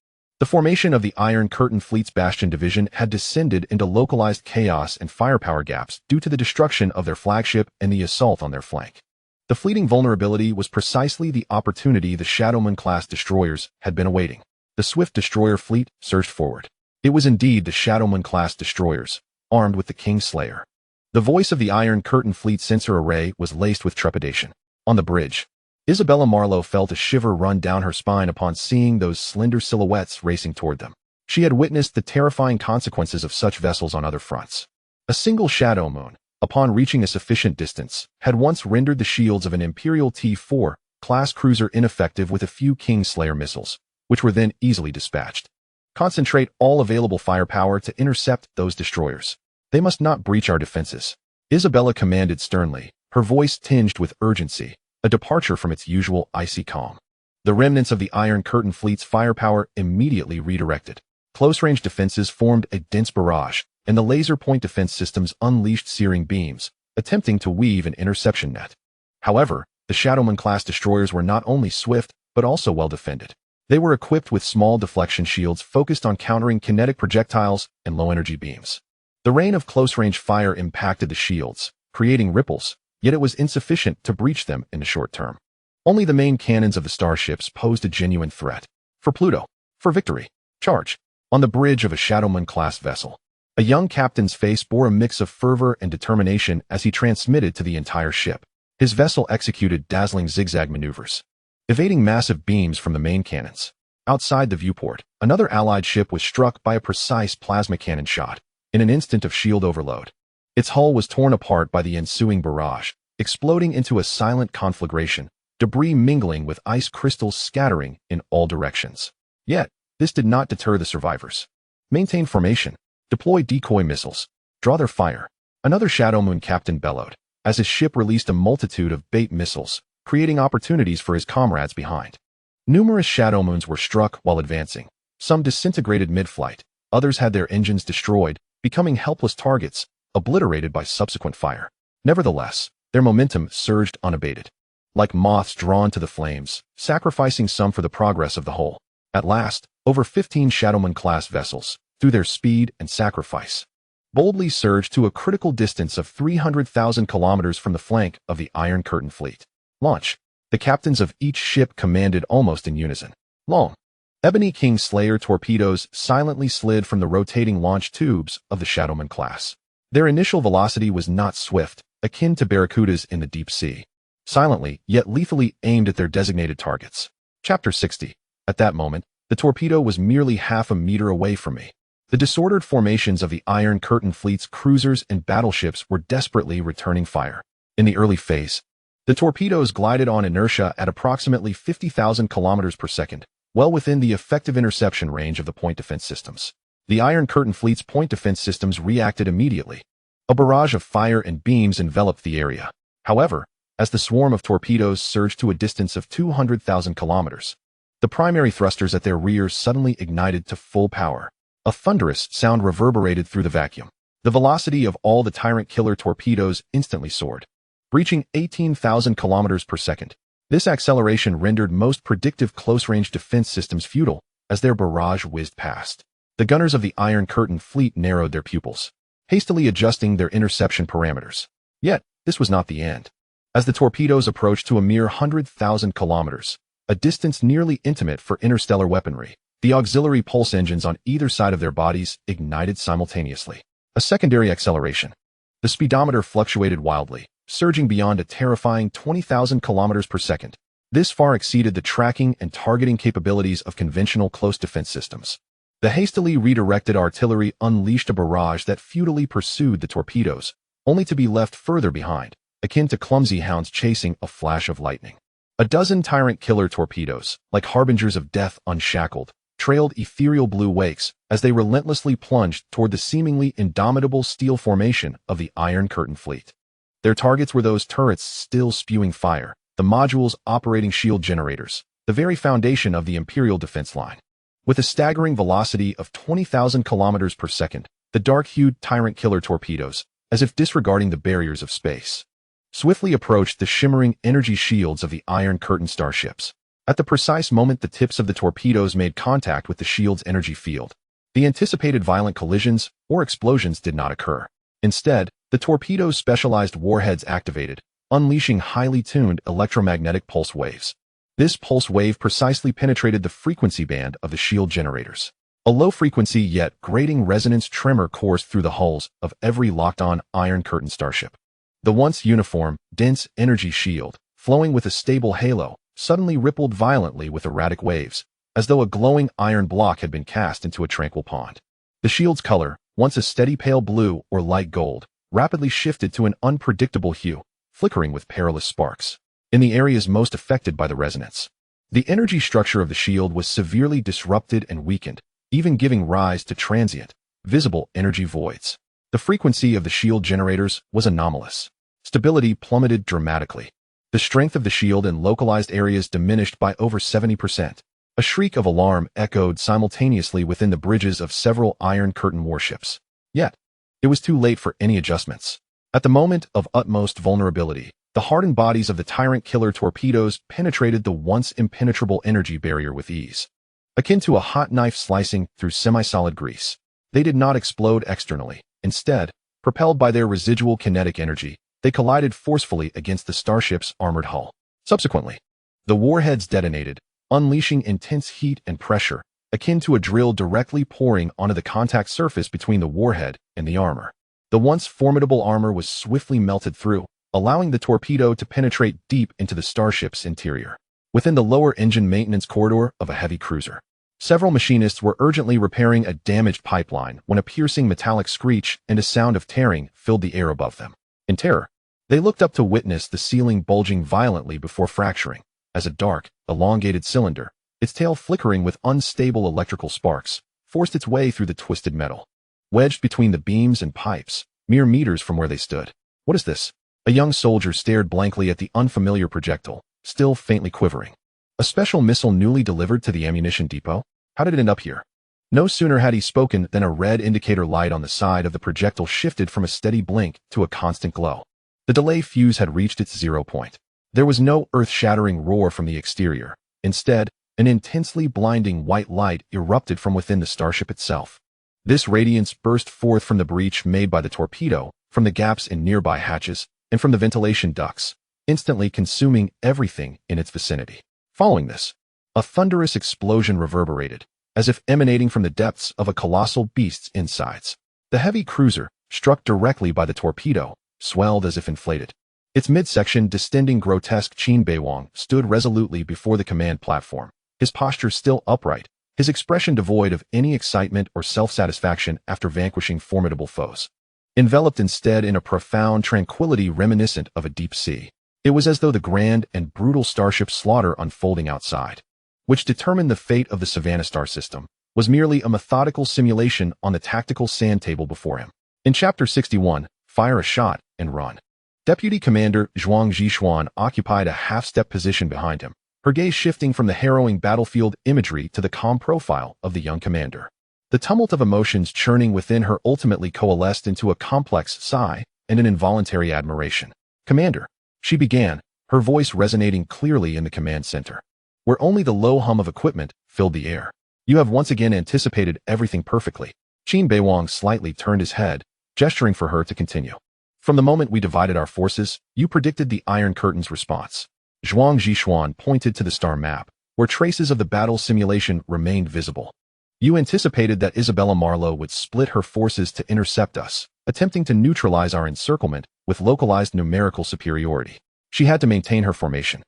the formation of the Iron Curtain fleet's Bastion division had descended into localized chaos and firepower gaps due to the destruction of their flagship and the assault on their flank. The fleeting vulnerability was precisely the opportunity the Shadowman-class destroyers had been awaiting. The swift destroyer fleet surged forward. It was indeed the Shadowman-class destroyers, armed with the Kingslayer. The voice of the Iron Curtain fleet sensor array was laced with trepidation. On the bridge, Isabella Marlowe felt a shiver run down her spine upon seeing those slender silhouettes racing toward them. She had witnessed the terrifying consequences of such vessels on other fronts. A single shadow moon, upon reaching a sufficient distance, had once rendered the shields of an Imperial T-4 class cruiser ineffective with a few Kingslayer missiles, which were then easily dispatched. Concentrate all available firepower to intercept those destroyers. They must not breach our defenses, Isabella commanded sternly, her voice tinged with urgency, a departure from its usual icy calm. The remnants of the Iron Curtain fleet's firepower immediately redirected. Close-range defenses formed a dense barrage, and the laser point defense systems unleashed searing beams, attempting to weave an interception net. However, the Shadowman-class destroyers were not only swift, but also well-defended. They were equipped with small deflection shields focused on countering kinetic projectiles and low-energy beams. The rain of close-range fire impacted the shields, creating ripples, yet it was insufficient to breach them in the short term. Only the main cannons of the starships posed a genuine threat. For Pluto, for victory, charge! On the bridge of a Shadowman-class vessel, a young captain's face bore a mix of fervor and determination as he transmitted to the entire ship. His vessel executed dazzling zigzag maneuvers, evading massive beams from the main cannons. Outside the viewport, another Allied ship was struck by a precise plasma cannon shot, in an instant of shield overload. Its hull was torn apart by the ensuing barrage, exploding into a silent conflagration, debris mingling with ice crystals scattering in all directions. Yet, this did not deter the survivors. Maintain formation, deploy decoy missiles, draw their fire. Another Shadowmoon captain bellowed, as his ship released a multitude of bait missiles, creating opportunities for his comrades behind. Numerous Shadowmoons were struck while advancing, some disintegrated mid-flight, Others had their engines destroyed, becoming helpless targets, obliterated by subsequent fire. Nevertheless, their momentum surged unabated, like moths drawn to the flames, sacrificing some for the progress of the whole. At last, over 15 Shadowman-class vessels, through their speed and sacrifice, boldly surged to a critical distance of 300,000 kilometers from the flank of the Iron Curtain fleet. Launch. The captains of each ship commanded almost in unison. Long, Ebony King Slayer torpedoes silently slid from the rotating launch tubes of the Shadowman class. Their initial velocity was not swift, akin to barracudas in the deep sea. Silently, yet lethally aimed at their designated targets. Chapter 60. At that moment, the torpedo was merely half a meter away from me. The disordered formations of the Iron Curtain fleet's cruisers and battleships were desperately returning fire. In the early phase, the torpedoes glided on inertia at approximately 50,000 kilometers per second, well within the effective interception range of the point defense systems. The Iron Curtain fleet's point defense systems reacted immediately. A barrage of fire and beams enveloped the area. However, as the swarm of torpedoes surged to a distance of 200,000 kilometers, the primary thrusters at their rear suddenly ignited to full power. A thunderous sound reverberated through the vacuum. The velocity of all the Tyrant killer torpedoes instantly soared, reaching 18,000 kilometers per second. This acceleration rendered most predictive close-range defense systems futile as their barrage whizzed past. The gunners of the Iron Curtain fleet narrowed their pupils, hastily adjusting their interception parameters. Yet, this was not the end. As the torpedoes approached to a mere 100,000 kilometers, a distance nearly intimate for interstellar weaponry, the auxiliary pulse engines on either side of their bodies ignited simultaneously. A secondary acceleration. The speedometer fluctuated wildly, surging beyond a terrifying 20,000 kilometers per second. This far exceeded the tracking and targeting capabilities of conventional close defense systems. The hastily redirected artillery unleashed a barrage that futilely pursued the torpedoes, only to be left further behind, akin to clumsy hounds chasing a flash of lightning. A dozen Tyrant killer torpedoes, like harbingers of death unshackled, trailed ethereal blue wakes as they relentlessly plunged toward the seemingly indomitable steel formation of the Iron Curtain fleet. Their targets were those turrets still spewing fire, the modules operating shield generators, the very foundation of the Imperial defense line. With a staggering velocity of 20,000 kilometers per second, the dark-hued Tyrant killer torpedoes, as if disregarding the barriers of space, swiftly approached the shimmering energy shields of the Iron Curtain starships. At the precise moment the tips of the torpedoes made contact with the shield's energy field, the anticipated violent collisions or explosions did not occur. Instead, the torpedo's specialized warheads activated, unleashing highly tuned electromagnetic pulse waves. This pulse wave precisely penetrated the frequency band of the shield generators. A low-frequency yet grating resonance tremor coursed through the hulls of every locked-on Iron Curtain starship. The once uniform, dense energy shield, flowing with a stable halo, suddenly rippled violently with erratic waves, as though a glowing iron block had been cast into a tranquil pond. The shield's color, once a steady pale blue or light gold, rapidly shifted to an unpredictable hue, flickering with perilous sparks. In the areas most affected by the resonance, the energy structure of the shield was severely disrupted and weakened, even giving rise to transient, visible energy voids. The frequency of the shield generators was anomalous. Stability plummeted dramatically. The strength of the shield in localized areas diminished by over 70%. A shriek of alarm echoed simultaneously within the bridges of several Iron Curtain warships. Yet, it was too late for any adjustments. At the moment of utmost vulnerability, the hardened bodies of the Tyrant killer torpedoes penetrated the once impenetrable energy barrier with ease. Akin to a hot knife slicing through semi-solid grease, they did not explode externally. Instead, propelled by their residual kinetic energy, they collided forcefully against the starship's armored hull. Subsequently, the warheads detonated, unleashing intense heat and pressure, akin to a drill directly pouring onto the contact surface between the warhead and the armor. The once formidable armor was swiftly melted through, allowing the torpedo to penetrate deep into the starship's interior. Within the lower engine maintenance corridor of a heavy cruiser, several machinists were urgently repairing a damaged pipeline when a piercing metallic screech and a sound of tearing filled the air above them. In terror, they looked up to witness the ceiling bulging violently before fracturing, as a dark, elongated cylinder, its tail flickering with unstable electrical sparks, forced its way through the twisted metal. Wedged between the beams and pipes, mere meters from where they stood. What is this? A young soldier stared blankly at the unfamiliar projectile, still faintly quivering. A special missile newly delivered to the ammunition depot? How did it end up here? No sooner had he spoken than a red indicator light on the side of the projectile shifted from a steady blink to a constant glow. The delay fuse had reached its 0 point. There was no earth-shattering roar from the exterior. Instead, an intensely blinding white light erupted from within the starship itself. This radiance burst forth from the breach made by the torpedo, from the gaps in nearby hatches, and from the ventilation ducts, instantly consuming everything in its vicinity. Following this, a thunderous explosion reverberated, as if emanating from the depths of a colossal beast's insides. The heavy cruiser, struck directly by the torpedo, swelled as if inflated. Its midsection distending grotesque Qin Beiwang stood resolutely before the command platform, his posture still upright, his expression devoid of any excitement or self-satisfaction after vanquishing formidable foes. Enveloped instead in a profound tranquility reminiscent of a deep sea, it was as though the grand and brutal starship slaughter unfolding outside, which determined the fate of the Savannah star system, was merely a methodical simulation on the tactical sand table before him. In Chapter 61, Fire a Shot and Run. Deputy Commander Zhuang Zhishuan occupied a half-step position behind him, her gaze shifting from the harrowing battlefield imagery to the calm profile of the young commander. The tumult of emotions churning within her ultimately coalesced into a complex sigh and an involuntary admiration. "Commander," she began, her voice resonating clearly in the command center, where only the low hum of equipment filled the air. "You have once again anticipated everything perfectly." Qin Beiwang slightly turned his head, gesturing for her to continue. "From the moment we divided our forces, you predicted the Iron Curtain's response." Zhuang Zhishuan pointed to the star map, where traces of the battle simulation remained visible. "You anticipated that Isabella Marlowe would split her forces to intercept us, attempting to neutralize our encirclement with localized numerical superiority. She had to maintain her formation.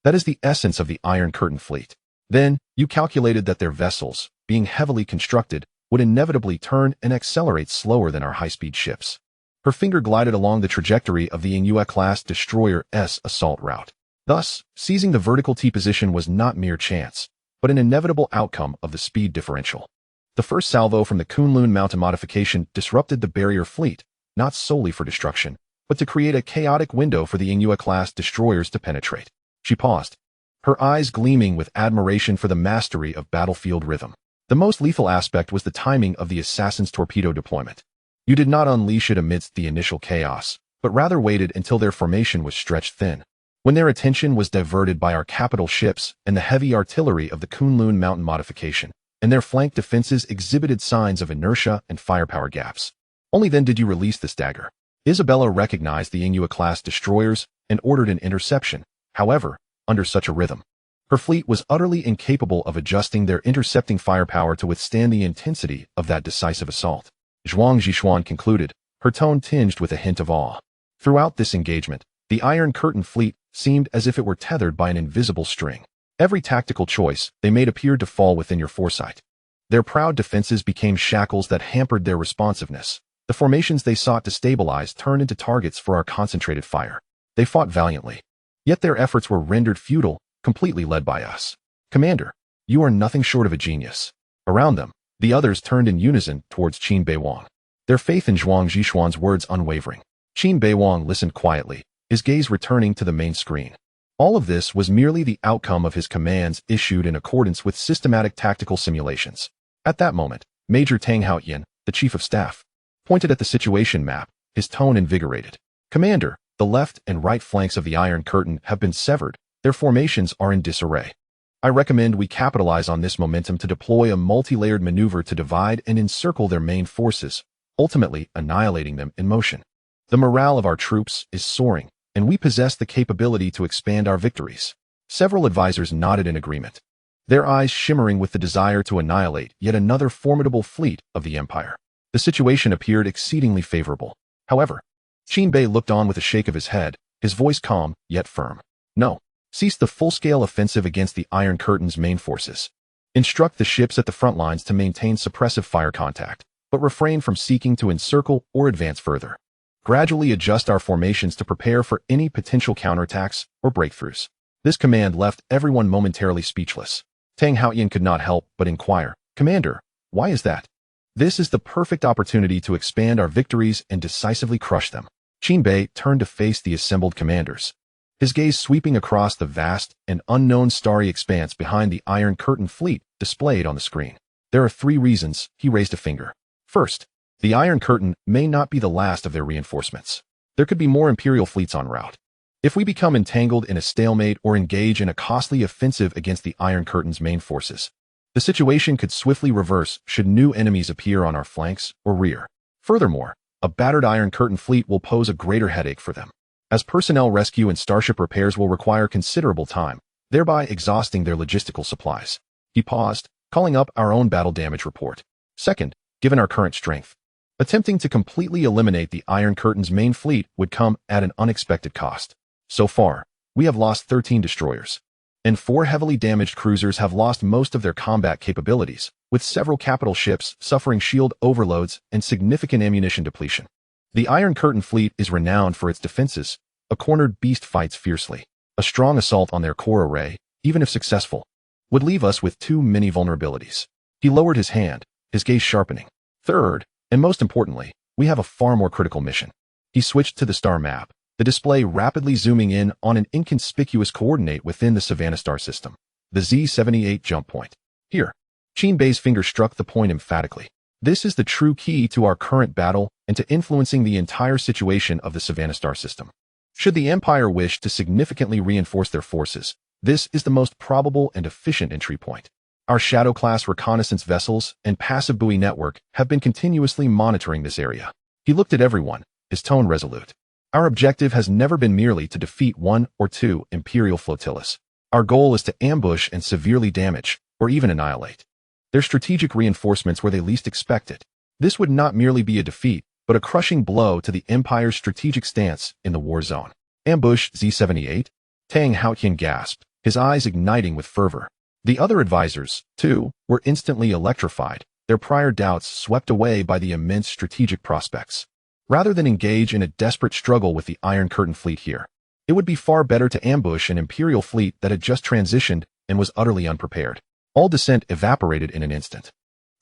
That is the essence of the Iron Curtain fleet. Then, you calculated that their vessels, being heavily constructed, would inevitably turn and accelerate slower than our high-speed ships." Her finger glided along the trajectory of the Yingyue-class destroyer-S assault route. Thus, seizing the vertical T-position was not mere chance, but an inevitable outcome of the speed differential. The first salvo from the Kunlun mountain modification disrupted the barrier fleet, not solely for destruction, but to create a chaotic window for the Yingyue-class destroyers to penetrate. She paused, her eyes gleaming with admiration for the mastery of battlefield rhythm. The most lethal aspect was the timing of the assassin's torpedo deployment. You did not unleash it amidst the initial chaos, but rather waited until their formation was stretched thin. When their attention was diverted by our capital ships and the heavy artillery of the Kunlun mountain modification, and their flank defenses exhibited signs of inertia and firepower gaps. Only then did you release this dagger. Isabella recognized the Yingyue-class destroyers and ordered an interception. However, under such a rhythm, her fleet was utterly incapable of adjusting their intercepting firepower to withstand the intensity of that decisive assault. Zhuang Zhishuan concluded, her tone tinged with a hint of awe. Throughout this engagement, the Iron Curtain fleet seemed as if it were tethered by an invisible string. Every tactical choice they made appeared to fall within your foresight. Their proud defenses became shackles that hampered their responsiveness. The formations they sought to stabilize turned into targets for our concentrated fire. They fought valiantly. Yet their efforts were rendered futile, completely led by us. "Commander, you are nothing short of a genius." Around them, the others turned in unison towards Qin Beiwang, their faith in Zhuang Zhishuan's words unwavering. Qin Beiwang listened quietly, his gaze returning to the main screen. All of this was merely the outcome of his commands issued in accordance with systematic tactical simulations. At that moment, Major Tang Haoyan, the chief of staff, pointed at the situation map, his tone invigorated. "Commander, the left and right flanks of the Iron Curtain have been severed. Their formations are in disarray. I recommend we capitalize on this momentum to deploy a multi-layered maneuver to divide and encircle their main forces, ultimately annihilating them in motion. The morale of our troops is soaring, and we possess the capability to expand our victories." Several advisors nodded in agreement, their eyes shimmering with the desire to annihilate yet another formidable fleet of the Empire. The situation appeared exceedingly favorable. However, Qin Bei looked on with a shake of his head, his voice calm yet firm. "No. Cease the full-scale offensive against the Iron Curtain's main forces. Instruct the ships at the front lines to maintain suppressive fire contact, but refrain from seeking to encircle or advance further. Gradually adjust our formations to prepare for any potential counterattacks or breakthroughs." This command left everyone momentarily speechless. Tang Haoyan could not help but inquire, "Commander, why is that?" "This is the perfect opportunity to expand our victories and decisively crush them." Qin Bei turned to face the assembled commanders, his gaze sweeping across the vast and unknown starry expanse behind the Iron Curtain fleet displayed on the screen. There are 3 reasons, he raised a finger. First, the Iron Curtain may not be the last of their reinforcements. There could be more Imperial fleets en route. If we become entangled in a stalemate or engage in a costly offensive against the Iron Curtain's main forces, the situation could swiftly reverse should new enemies appear on our flanks or rear. Furthermore, a battered Iron Curtain fleet will pose a greater headache for them, as personnel rescue and starship repairs will require considerable time, thereby exhausting their logistical supplies. He paused, calling up our own battle damage report. Second, given our current strength, attempting to completely eliminate the Iron Curtain's main fleet would come at an unexpected cost. So far, we have lost 13 destroyers, and 4 heavily damaged cruisers have lost most of their combat capabilities, with several capital ships suffering shield overloads and significant ammunition depletion. The Iron Curtain fleet is renowned for its defenses. A cornered beast fights fiercely. A strong assault on their core array, even if successful, would leave us with too many vulnerabilities. He lowered his hand, his gaze sharpening. Third, and most importantly, we have a far more critical mission. He switched to the star map, the display rapidly zooming in on an inconspicuous coordinate within the Savannah star system, the Z78 jump point. Here, Qin Bei's finger struck the point emphatically. This is the true key to our current battle and to influencing the entire situation of the Savannah star system. Should the Empire wish to significantly reinforce their forces, this is the most probable and efficient entry point. Our Shadow-class reconnaissance vessels and passive buoy network have been continuously monitoring this area. He looked at everyone, his tone resolute. Our objective has never been merely to defeat 1 or 2 Imperial flotillas. Our goal is to ambush and severely damage, or even annihilate, their strategic reinforcements where they least expect it. This would not merely be a defeat, but a crushing blow to the Empire's strategic stance in the war zone. Ambush Z78? Tang Haotian gasped, his eyes igniting with fervor. The other advisors, too, were instantly electrified, their prior doubts swept away by the immense strategic prospects. Rather than engage in a desperate struggle with the Iron Curtain fleet here, it would be far better to ambush an Imperial fleet that had just transitioned and was utterly unprepared. All dissent evaporated in an instant.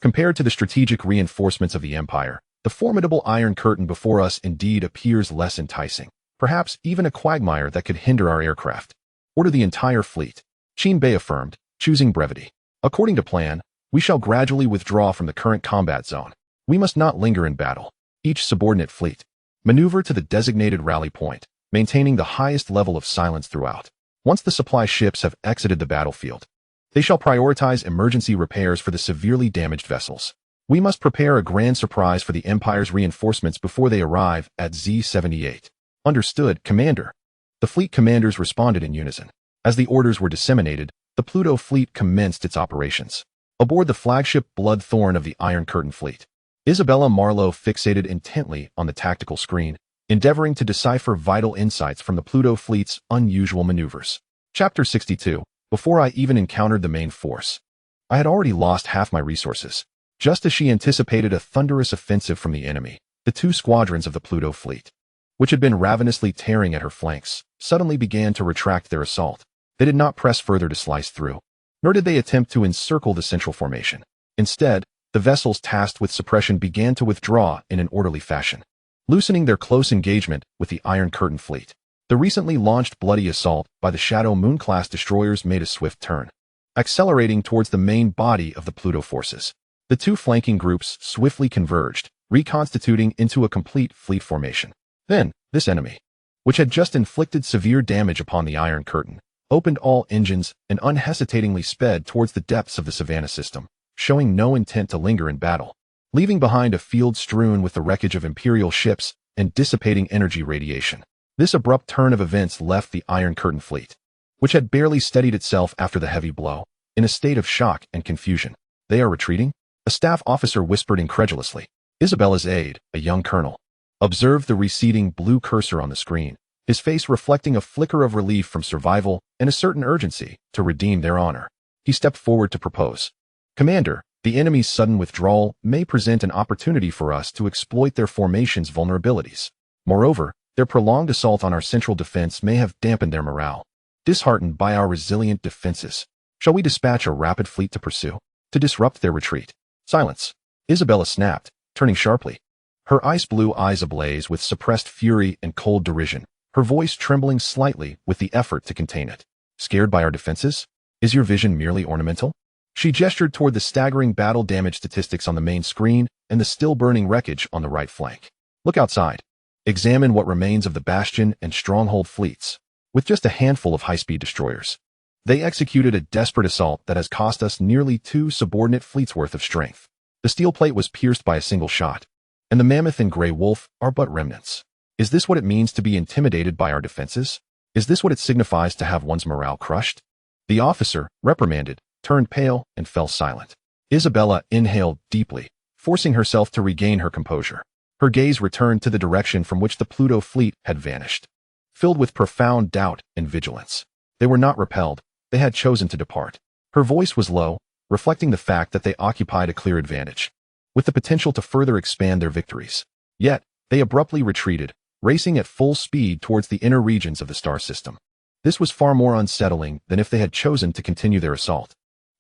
Compared to the strategic reinforcements of the Empire, the formidable Iron Curtain before us indeed appears less enticing, perhaps even a quagmire that could hinder our aircraft. Order the entire fleet, Qin Bei affirmed, choosing brevity. According to plan, we shall gradually withdraw from the current combat zone. We must not linger in battle. Each subordinate fleet maneuver to the designated rally point, maintaining the highest level of silence throughout. Once the supply ships have exited the battlefield, they shall prioritize emergency repairs for the severely damaged vessels. We must prepare a grand surprise for the Empire's reinforcements before they arrive at Z78. Understood, Commander. The fleet commanders responded in unison. As the orders were disseminated, the Pluto fleet commenced its operations. Aboard the flagship Bloodthorn of the Iron Curtain fleet, Isabella Marlowe fixated intently on the tactical screen, endeavoring to decipher vital insights from the Pluto fleet's unusual maneuvers. Chapter 62. Before I even encountered the main force, I had already lost half my resources. Just as she anticipated a thunderous offensive from the enemy, the 2 squadrons of the Pluto fleet, which had been ravenously tearing at her flanks, suddenly began to retract their assault. They did not press further to slice through, nor did they attempt to encircle the central formation. Instead, the vessels tasked with suppression began to withdraw in an orderly fashion, loosening their close engagement with the Iron Curtain fleet. The recently launched bloody assault by the Shadow Moon-class destroyers made a swift turn, accelerating towards the main body of the Pluto forces. The 2 flanking groups swiftly converged, reconstituting into a complete fleet formation. Then, this enemy, which had just inflicted severe damage upon the Iron Curtain, opened all engines and unhesitatingly sped towards the depths of the Savannah system, showing no intent to linger in battle, leaving behind a field strewn with the wreckage of Imperial ships and dissipating energy radiation. This abrupt turn of events left the Iron Curtain fleet, which had barely steadied itself after the heavy blow, in a state of shock and confusion. They are retreating? A staff officer whispered incredulously. Isabella's aide, a young colonel, observed the receding blue cursor on the screen, his face reflecting a flicker of relief from survival and a certain urgency to redeem their honor. He stepped forward to propose. Commander, the enemy's sudden withdrawal may present an opportunity for us to exploit their formation's vulnerabilities. Moreover, their prolonged assault on our central defense may have dampened their morale. Disheartened by our resilient defenses, shall we dispatch a rapid fleet to pursue, to disrupt their retreat? Silence. Isabella snapped, turning sharply, her ice-blue eyes ablaze with suppressed fury and cold derision, her voice trembling slightly with the effort to contain it. Scared by our defenses? Is your vision merely ornamental? She gestured toward the staggering battle damage statistics on the main screen and the still-burning wreckage on the right flank. Look outside. Examine what remains of the Bastion and Stronghold fleets. With just a handful of high-speed destroyers, they executed a desperate assault that has cost us nearly 2 subordinate fleets' worth of strength. The steel plate was pierced by a single shot, and the Mammoth and Grey Wolf are but remnants. Is this what it means to be intimidated by our defenses? Is this what it signifies to have one's morale crushed? The officer, reprimanded, turned pale and fell silent. Isabella inhaled deeply, forcing herself to regain her composure. Her gaze returned to the direction from which the Pluto fleet had vanished. Filled with profound doubt and vigilance, they were not repelled, they had chosen to depart. Her voice was low, reflecting the fact that they occupied a clear advantage, with the potential to further expand their victories. Yet, they abruptly retreated, racing at full speed towards the inner regions of the star system. This was far more unsettling than if they had chosen to continue their assault.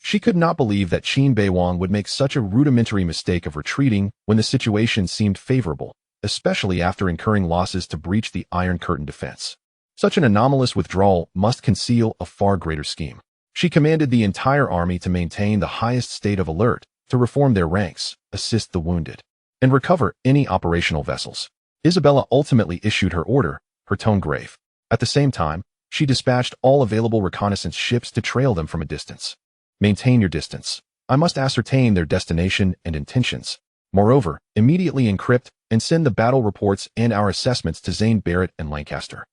She could not believe that Qin Beiwang would make such a rudimentary mistake of retreating when the situation seemed favorable, especially after incurring losses to breach the Iron Curtain defense. Such an anomalous withdrawal must conceal a far greater scheme. She commanded the entire army to maintain the highest state of alert, to reform their ranks, assist the wounded, and recover any operational vessels. Isabella ultimately issued her order, her tone grave. At the same time, she dispatched all available reconnaissance ships to trail them from a distance. Maintain your distance. I must ascertain their destination and intentions. Moreover, immediately encrypt and send the battle reports and our assessments to Zane Barrett and Lancaster.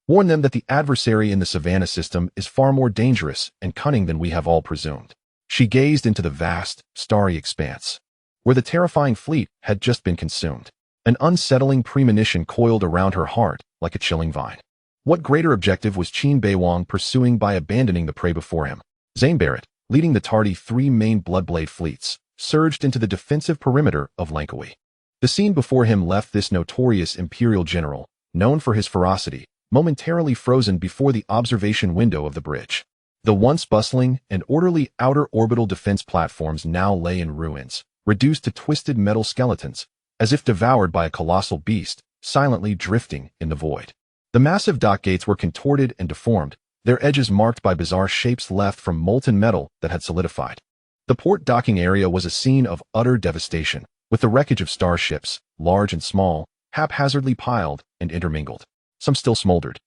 Warn them that the adversary in the Savannah system is far more dangerous and cunning than we have all presumed. She gazed into the vast, starry expanse, where the terrifying fleet had just been consumed. An unsettling premonition coiled around her heart like a chilling vine. What greater objective was Qin Beiwang pursuing by abandoning the prey before him? Zane Barrett, leading the tardy 3 main Bloodblade fleets, surged into the defensive perimeter of Langkawi. The scene before him left this notorious imperial general, known for his ferocity, momentarily frozen before the observation window of the bridge. The once bustling and orderly outer orbital defense platforms now lay in ruins, reduced to twisted metal skeletons, as if devoured by a colossal beast, silently drifting in the void. The massive dock gates were contorted and deformed, their edges marked by bizarre shapes left from molten metal that had solidified. The port docking area was a scene of utter devastation, with the wreckage of starships, large and small, haphazardly piled and intermingled. Some still smoldered,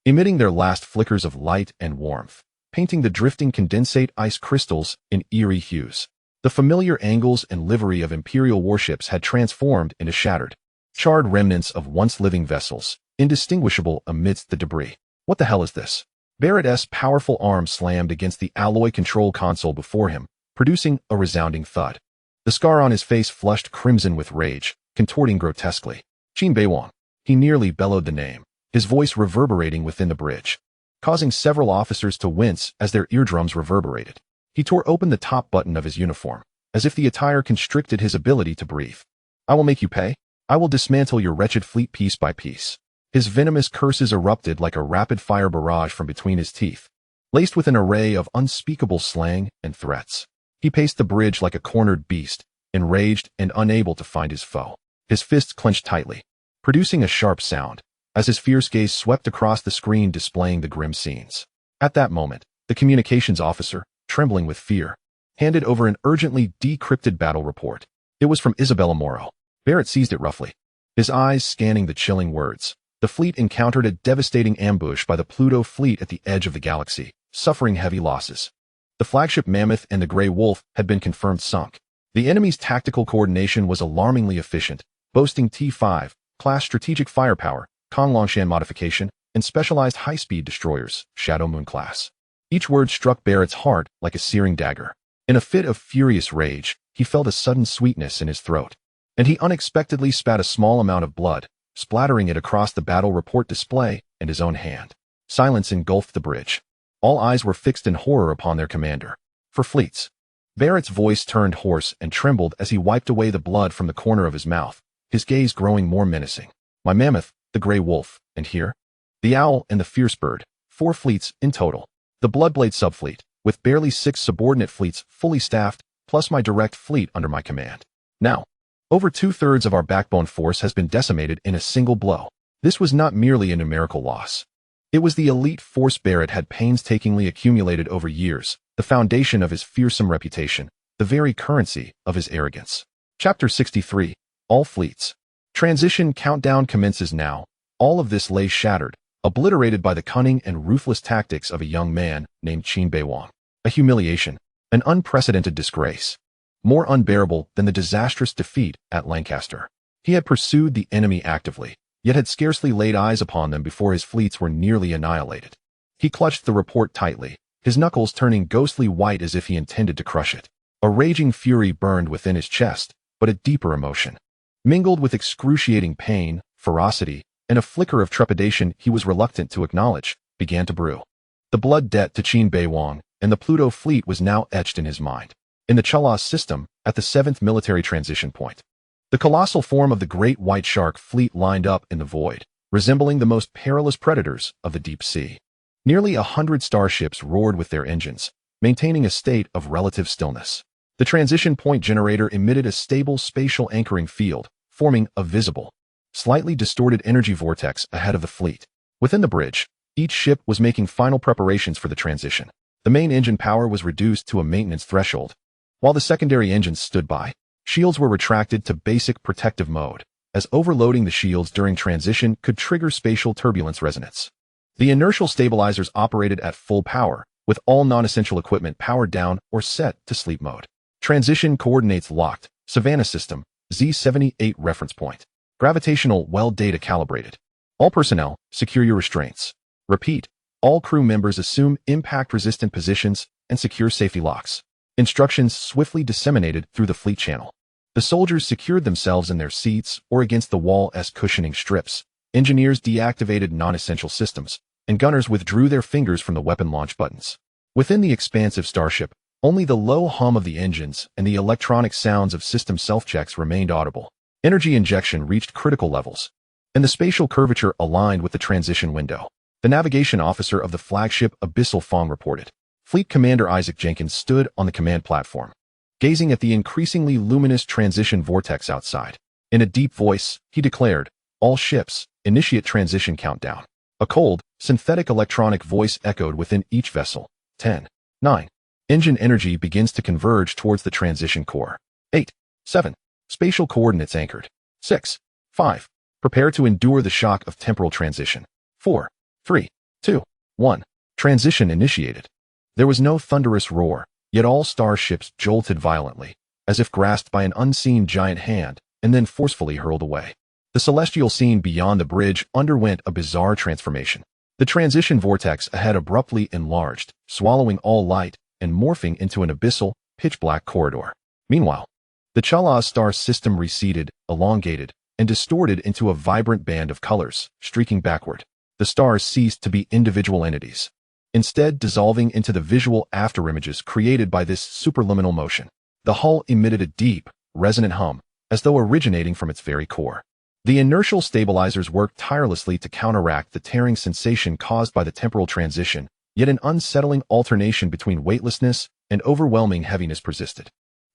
emitting their last flickers of light and warmth, painting the drifting condensate ice crystals in eerie hues. The familiar angles and livery of Imperial warships had transformed into shattered, charred remnants of once living vessels, indistinguishable amidst the debris. What the hell is this? Barrett's powerful arm slammed against the alloy control console before him, producing a resounding thud. The scar on his face flushed crimson with rage, contorting grotesquely. Qin Beiwang. He nearly bellowed the name, his voice reverberating within the bridge, causing several officers to wince as their eardrums reverberated. He tore open the top button of his uniform, as if the attire constricted his ability to breathe. I will make you pay. I will dismantle your wretched fleet piece by piece. His venomous curses erupted like a rapid-fire barrage from between his teeth, laced with an array of unspeakable slang and threats. He paced the bridge like a cornered beast, enraged and unable to find his foe. His fists clenched tightly, producing a sharp sound, as his fierce gaze swept across the screen displaying the grim scenes. At that moment, the communications officer, trembling with fear, handed over an urgently decrypted battle report. It was from Isabella Morrow. Barrett seized it roughly, his eyes scanning the chilling words. The fleet encountered a devastating ambush by the Pluto fleet at the edge of the galaxy, suffering heavy losses. The flagship Mammoth and the Grey Wolf had been confirmed sunk. The enemy's tactical coordination was alarmingly efficient, boasting T-5, class strategic firepower, Konlongshan modification, and specialized high-speed destroyers, Shadow Moon class. Each word struck Barrett's heart like a searing dagger. In a fit of furious rage, he felt a sudden sweetness in his throat, and he unexpectedly spat a small amount of blood, splattering it across the battle report display and his own hand. Silence engulfed the bridge. All eyes were fixed in horror upon their commander. For fleets. Barrett's voice turned hoarse and trembled as he wiped away the blood from the corner of his mouth, his gaze growing more menacing. My Mammoth, the Grey Wolf, and here? The Owl and the Fierce Bird, 4 fleets in total. The Bloodblade subfleet, with barely 6 subordinate fleets fully staffed, plus my direct fleet under my command. Now, over 2/3 of our backbone force has been decimated in a single blow. This was not merely a numerical loss. It was the elite force Barrett had painstakingly accumulated over years, the foundation of his fearsome reputation, the very currency of his arrogance. Chapter 63. All Fleets. Transition countdown commences now. All of this lay shattered, obliterated by the cunning and ruthless tactics of a young man named Qin Beiwang. A humiliation, an unprecedented disgrace, more unbearable than the disastrous defeat at Lancaster. He had pursued the enemy actively, yet had scarcely laid eyes upon them before his fleets were nearly annihilated. He clutched the report tightly, his knuckles turning ghostly white as if he intended to crush it. A raging fury burned within his chest, but a deeper emotion, mingled with excruciating pain, ferocity, and a flicker of trepidation he was reluctant to acknowledge, began to brew. The blood debt to Qin Beiwang and the Pluto fleet was now etched in his mind. In the Chalas system, at the 7th military transition point, the colossal form of the great white shark fleet lined up in the void, resembling the most perilous predators of the deep sea. Nearly 100 starships roared with their engines, maintaining a state of relative stillness. The transition point generator emitted a stable spatial anchoring field, forming a visible, slightly distorted energy vortex ahead of the fleet. Within the bridge, each ship was making final preparations for the transition. The main engine power was reduced to a maintenance threshold, while the secondary engines stood by. Shields were retracted to basic protective mode, as overloading the shields during transition could trigger spatial turbulence resonance. The inertial stabilizers operated at full power, with all non-essential equipment powered down or set to sleep mode. Transition coordinates locked. Savannah system, Z78 reference point. Gravitational well data calibrated. All personnel, secure your restraints. Repeat, all crew members assume impact-resistant positions and secure safety locks. Instructions swiftly disseminated through the fleet channel. The soldiers secured themselves in their seats or against the wall as cushioning strips. Engineers deactivated non-essential systems, and gunners withdrew their fingers from the weapon launch buttons. Within the expansive starship, only the low hum of the engines and the electronic sounds of system self-checks remained audible. Energy injection reached critical levels, and the spatial curvature aligned with the transition window. The navigation officer of the flagship Abyssal Fong reported. Fleet Commander Isaac Jenkins stood on the command platform, gazing at the increasingly luminous transition vortex outside. In a deep voice, he declared, "All ships, initiate transition countdown." A cold, synthetic electronic voice echoed within each vessel. 10, 9. Engine energy begins to converge towards the transition core. 8, 7. Spatial coordinates anchored. 6, 5. Prepare to endure the shock of temporal transition. 4, 3, 2, 1. Transition initiated. There was no thunderous roar, yet all starships jolted violently, as if grasped by an unseen giant hand, and then forcefully hurled away. The celestial scene beyond the bridge underwent a bizarre transformation. The transition vortex ahead abruptly enlarged, swallowing all light and morphing into an abyssal, pitch-black corridor. Meanwhile, the Chalas star system receded, elongated, and distorted into a vibrant band of colors, streaking backward. The stars ceased to be individual entities, instead dissolving into the visual afterimages created by this superluminal motion. The hull emitted a deep, resonant hum, as though originating from its very core. The inertial stabilizers worked tirelessly to counteract the tearing sensation caused by the temporal transition, yet an unsettling alternation between weightlessness and overwhelming heaviness persisted.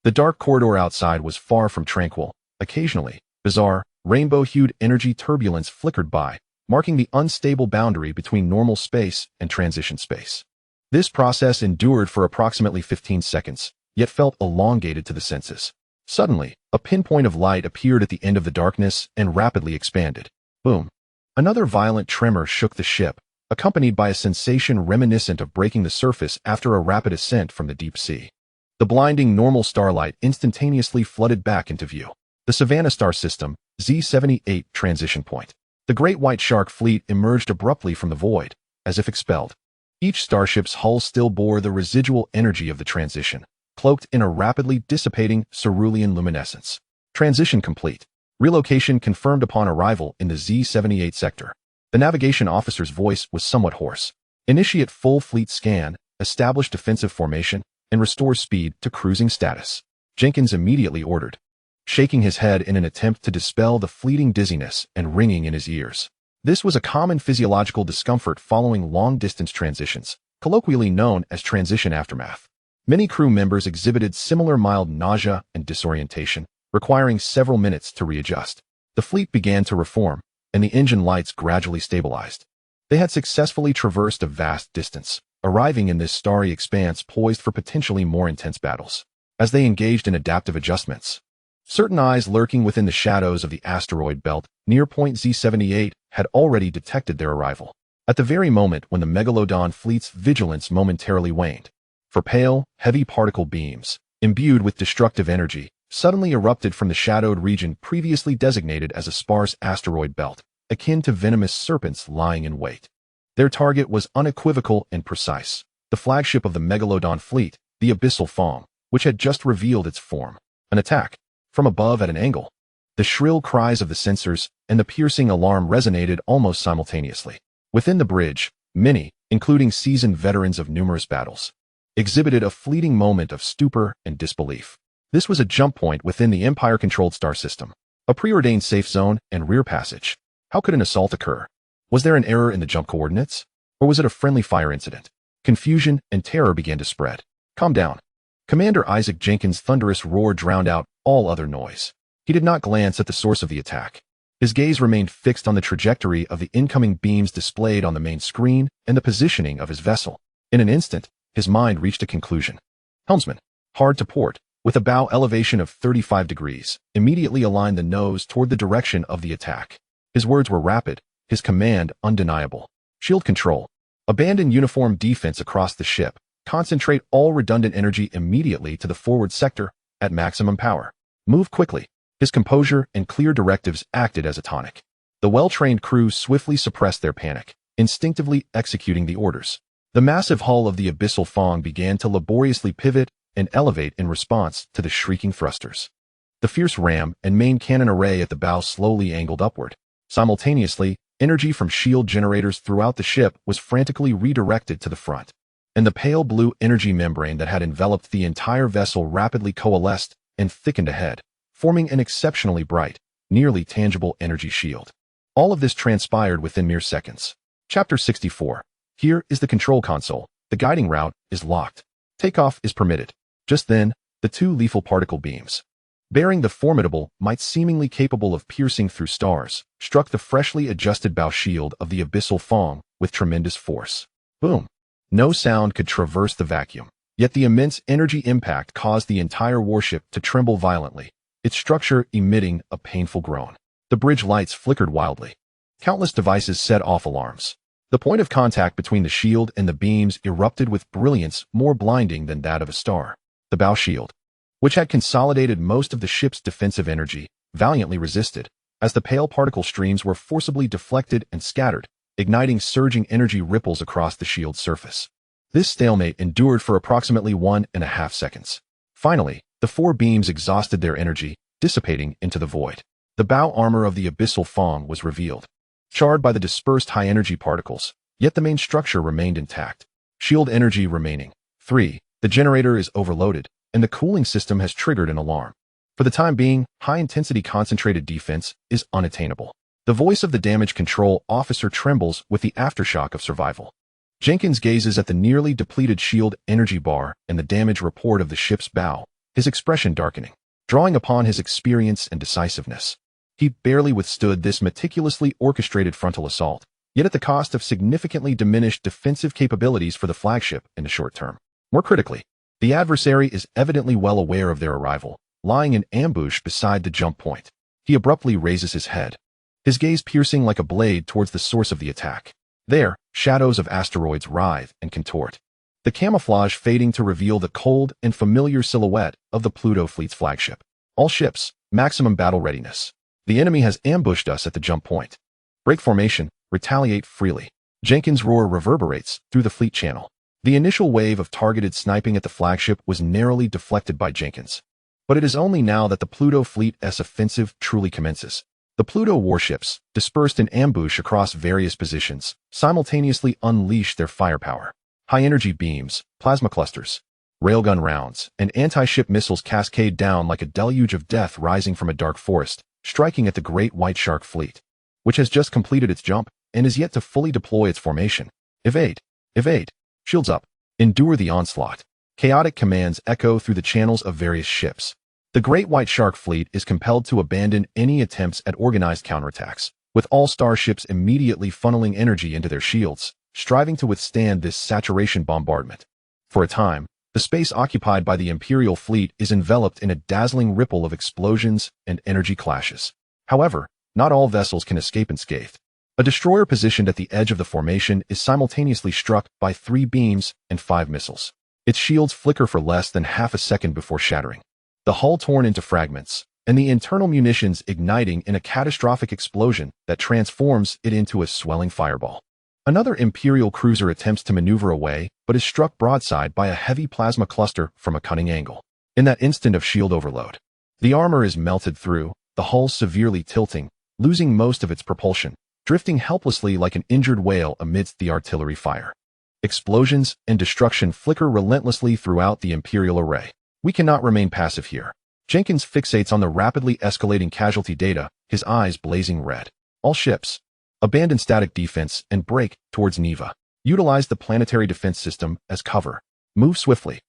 The dark corridor outside was far from tranquil. Occasionally, bizarre, rainbow-hued energy turbulence flickered by, marking the unstable boundary between normal space and transition space. This process endured for approximately 15 seconds, yet felt elongated to the senses. Suddenly, a pinpoint of light appeared at the end of the darkness and rapidly expanded. Boom. Another violent tremor shook the ship, accompanied by a sensation reminiscent of breaking the surface after a rapid ascent from the deep sea. The blinding normal starlight instantaneously flooded back into view. The Savannah star system, Z78 transition point. The great white shark fleet emerged abruptly from the void, as if expelled. Each starship's hull still bore the residual energy of the transition, cloaked in a rapidly dissipating cerulean luminescence. Transition complete. Relocation confirmed upon arrival in the Z78 sector. The navigation officer's voice was somewhat hoarse. Initiate full fleet scan, establish defensive formation, and restore speed to cruising status. Jenkins immediately ordered, shaking his head in an attempt to dispel the fleeting dizziness and ringing in his ears. This was a common physiological discomfort following long-distance transitions, colloquially known as transition aftermath. Many crew members exhibited similar mild nausea and disorientation, requiring several minutes to readjust. The fleet began to reform, and the engine lights gradually stabilized. They had successfully traversed a vast distance, arriving in this starry expanse poised for potentially more intense battles. As they engaged in adaptive adjustments, certain eyes lurking within the shadows of the asteroid belt near point Z78 had already detected their arrival, at the very moment when the Megalodon fleet's vigilance momentarily waned. For pale, heavy particle beams, imbued with destructive energy, suddenly erupted from the shadowed region previously designated as a sparse asteroid belt, akin to venomous serpents lying in wait. Their target was unequivocal and precise, the flagship of the Megalodon fleet, the Abyssal Fong, which had just revealed its form. An attack, from above at an angle. The shrill cries of the sensors and the piercing alarm resonated almost simultaneously. Within the bridge, many, including seasoned veterans of numerous battles, exhibited a fleeting moment of stupor and disbelief. This was a jump point within the Empire-controlled star system, a preordained safe zone and rear passage. How could an assault occur? Was there an error in the jump coordinates? Or was it a friendly fire incident? Confusion and terror began to spread. Calm down. Commander Isaac Jenkins' thunderous roar drowned out all other noise. He did not glance at the source of the attack. His gaze remained fixed on the trajectory of the incoming beams displayed on the main screen and the positioning of his vessel. In an instant, his mind reached a conclusion. Helmsman, hard to port, with a bow elevation of 35 degrees, immediately aligned the nose toward the direction of the attack. His words were rapid, his command undeniable. Shield control. Abandon uniform defense across the ship. Concentrate all redundant energy immediately to the forward sector at maximum power. Move quickly. His composure and clear directives acted as a tonic. The well-trained crew swiftly suppressed their panic, instinctively executing the orders. The massive hull of the Abyssal Fong began to laboriously pivot and elevate in response to the shrieking thrusters. The fierce ram and main cannon array at the bow slowly angled upward. Simultaneously, energy from shield generators throughout the ship was frantically redirected to the front, and the pale blue energy membrane that had enveloped the entire vessel rapidly coalesced and thickened ahead, forming an exceptionally bright, nearly tangible energy shield. All of this transpired within mere seconds. Chapter 64. Here is the control console. The guiding route is locked. Takeoff is permitted. Just then, the two lethal particle beams, bearing the formidable might seemingly capable of piercing through stars, struck the freshly adjusted bow shield of the Abyssal Fong with tremendous force. Boom! No sound could traverse the vacuum, yet the immense energy impact caused the entire warship to tremble violently, its structure emitting a painful groan. The bridge lights flickered wildly. Countless devices set off alarms. The point of contact between the shield and the beams erupted with brilliance more blinding than that of a star. The bow shield, which had consolidated most of the ship's defensive energy, valiantly resisted, as the pale particle streams were forcibly deflected and scattered, igniting surging energy ripples across the shield's surface. This stalemate endured for approximately 1.5 seconds. Finally, the four beams exhausted their energy, dissipating into the void. The bow armor of the Abyssal Fong was revealed, charred by the dispersed high-energy particles, yet the main structure remained intact. Shield energy remaining. 3. The generator is overloaded, and the cooling system has triggered an alarm. For the time being, high-intensity concentrated defense is unattainable. The voice of the damage control officer trembles with the aftershock of survival. Jenkins gazes at the nearly depleted shield energy bar and the damage report of the ship's bow, his expression darkening. Drawing upon his experience and decisiveness, he barely withstood this meticulously orchestrated frontal assault, yet at the cost of significantly diminished defensive capabilities for the flagship in the short term. More critically, the adversary is evidently well aware of their arrival, lying in ambush beside the jump point. He abruptly raises his head, his gaze piercing like a blade towards the source of the attack. There, shadows of asteroids writhe and contort, the camouflage fading to reveal the cold and familiar silhouette of the Pluto fleet's flagship. All ships, maximum battle readiness. The enemy has ambushed us at the jump point. Break formation, retaliate freely. Jenkins' roar reverberates through the fleet channel. The initial wave of targeted sniping at the flagship was narrowly deflected by Jenkins. But it is only now that the Pluto fleet's offensive truly commences. The Pluto warships, dispersed in ambush across various positions, simultaneously unleash their firepower. High-energy beams, plasma clusters, railgun rounds, and anti-ship missiles cascade down like a deluge of death rising from a dark forest, striking at the great white shark fleet, which has just completed its jump and is yet to fully deploy its formation. Evade! Evade! Shields up! Endure the onslaught! Chaotic commands echo through the channels of various ships. The great white shark fleet is compelled to abandon any attempts at organized counterattacks, with all starships immediately funneling energy into their shields, striving to withstand this saturation bombardment. For a time, the space occupied by the Imperial fleet is enveloped in a dazzling ripple of explosions and energy clashes. However, not all vessels can escape unscathed. A destroyer positioned at the edge of the formation is simultaneously struck by 3 beams and 5 missiles. Its shields flicker for less than half a second before shattering, the hull torn into fragments, and the internal munitions igniting in a catastrophic explosion that transforms it into a swelling fireball. Another Imperial cruiser attempts to maneuver away, but is struck broadside by a heavy plasma cluster from a cunning angle. In that instant of shield overload, the armor is melted through, the hull severely tilting, losing most of its propulsion, drifting helplessly like an injured whale amidst the artillery fire. Explosions and destruction flicker relentlessly throughout the Imperial array. We cannot remain passive here. Jenkins fixates on the rapidly escalating casualty data, his eyes blazing red. All ships, abandon static defense and break towards Neva. Utilize the planetary defense system as cover. Move swiftly.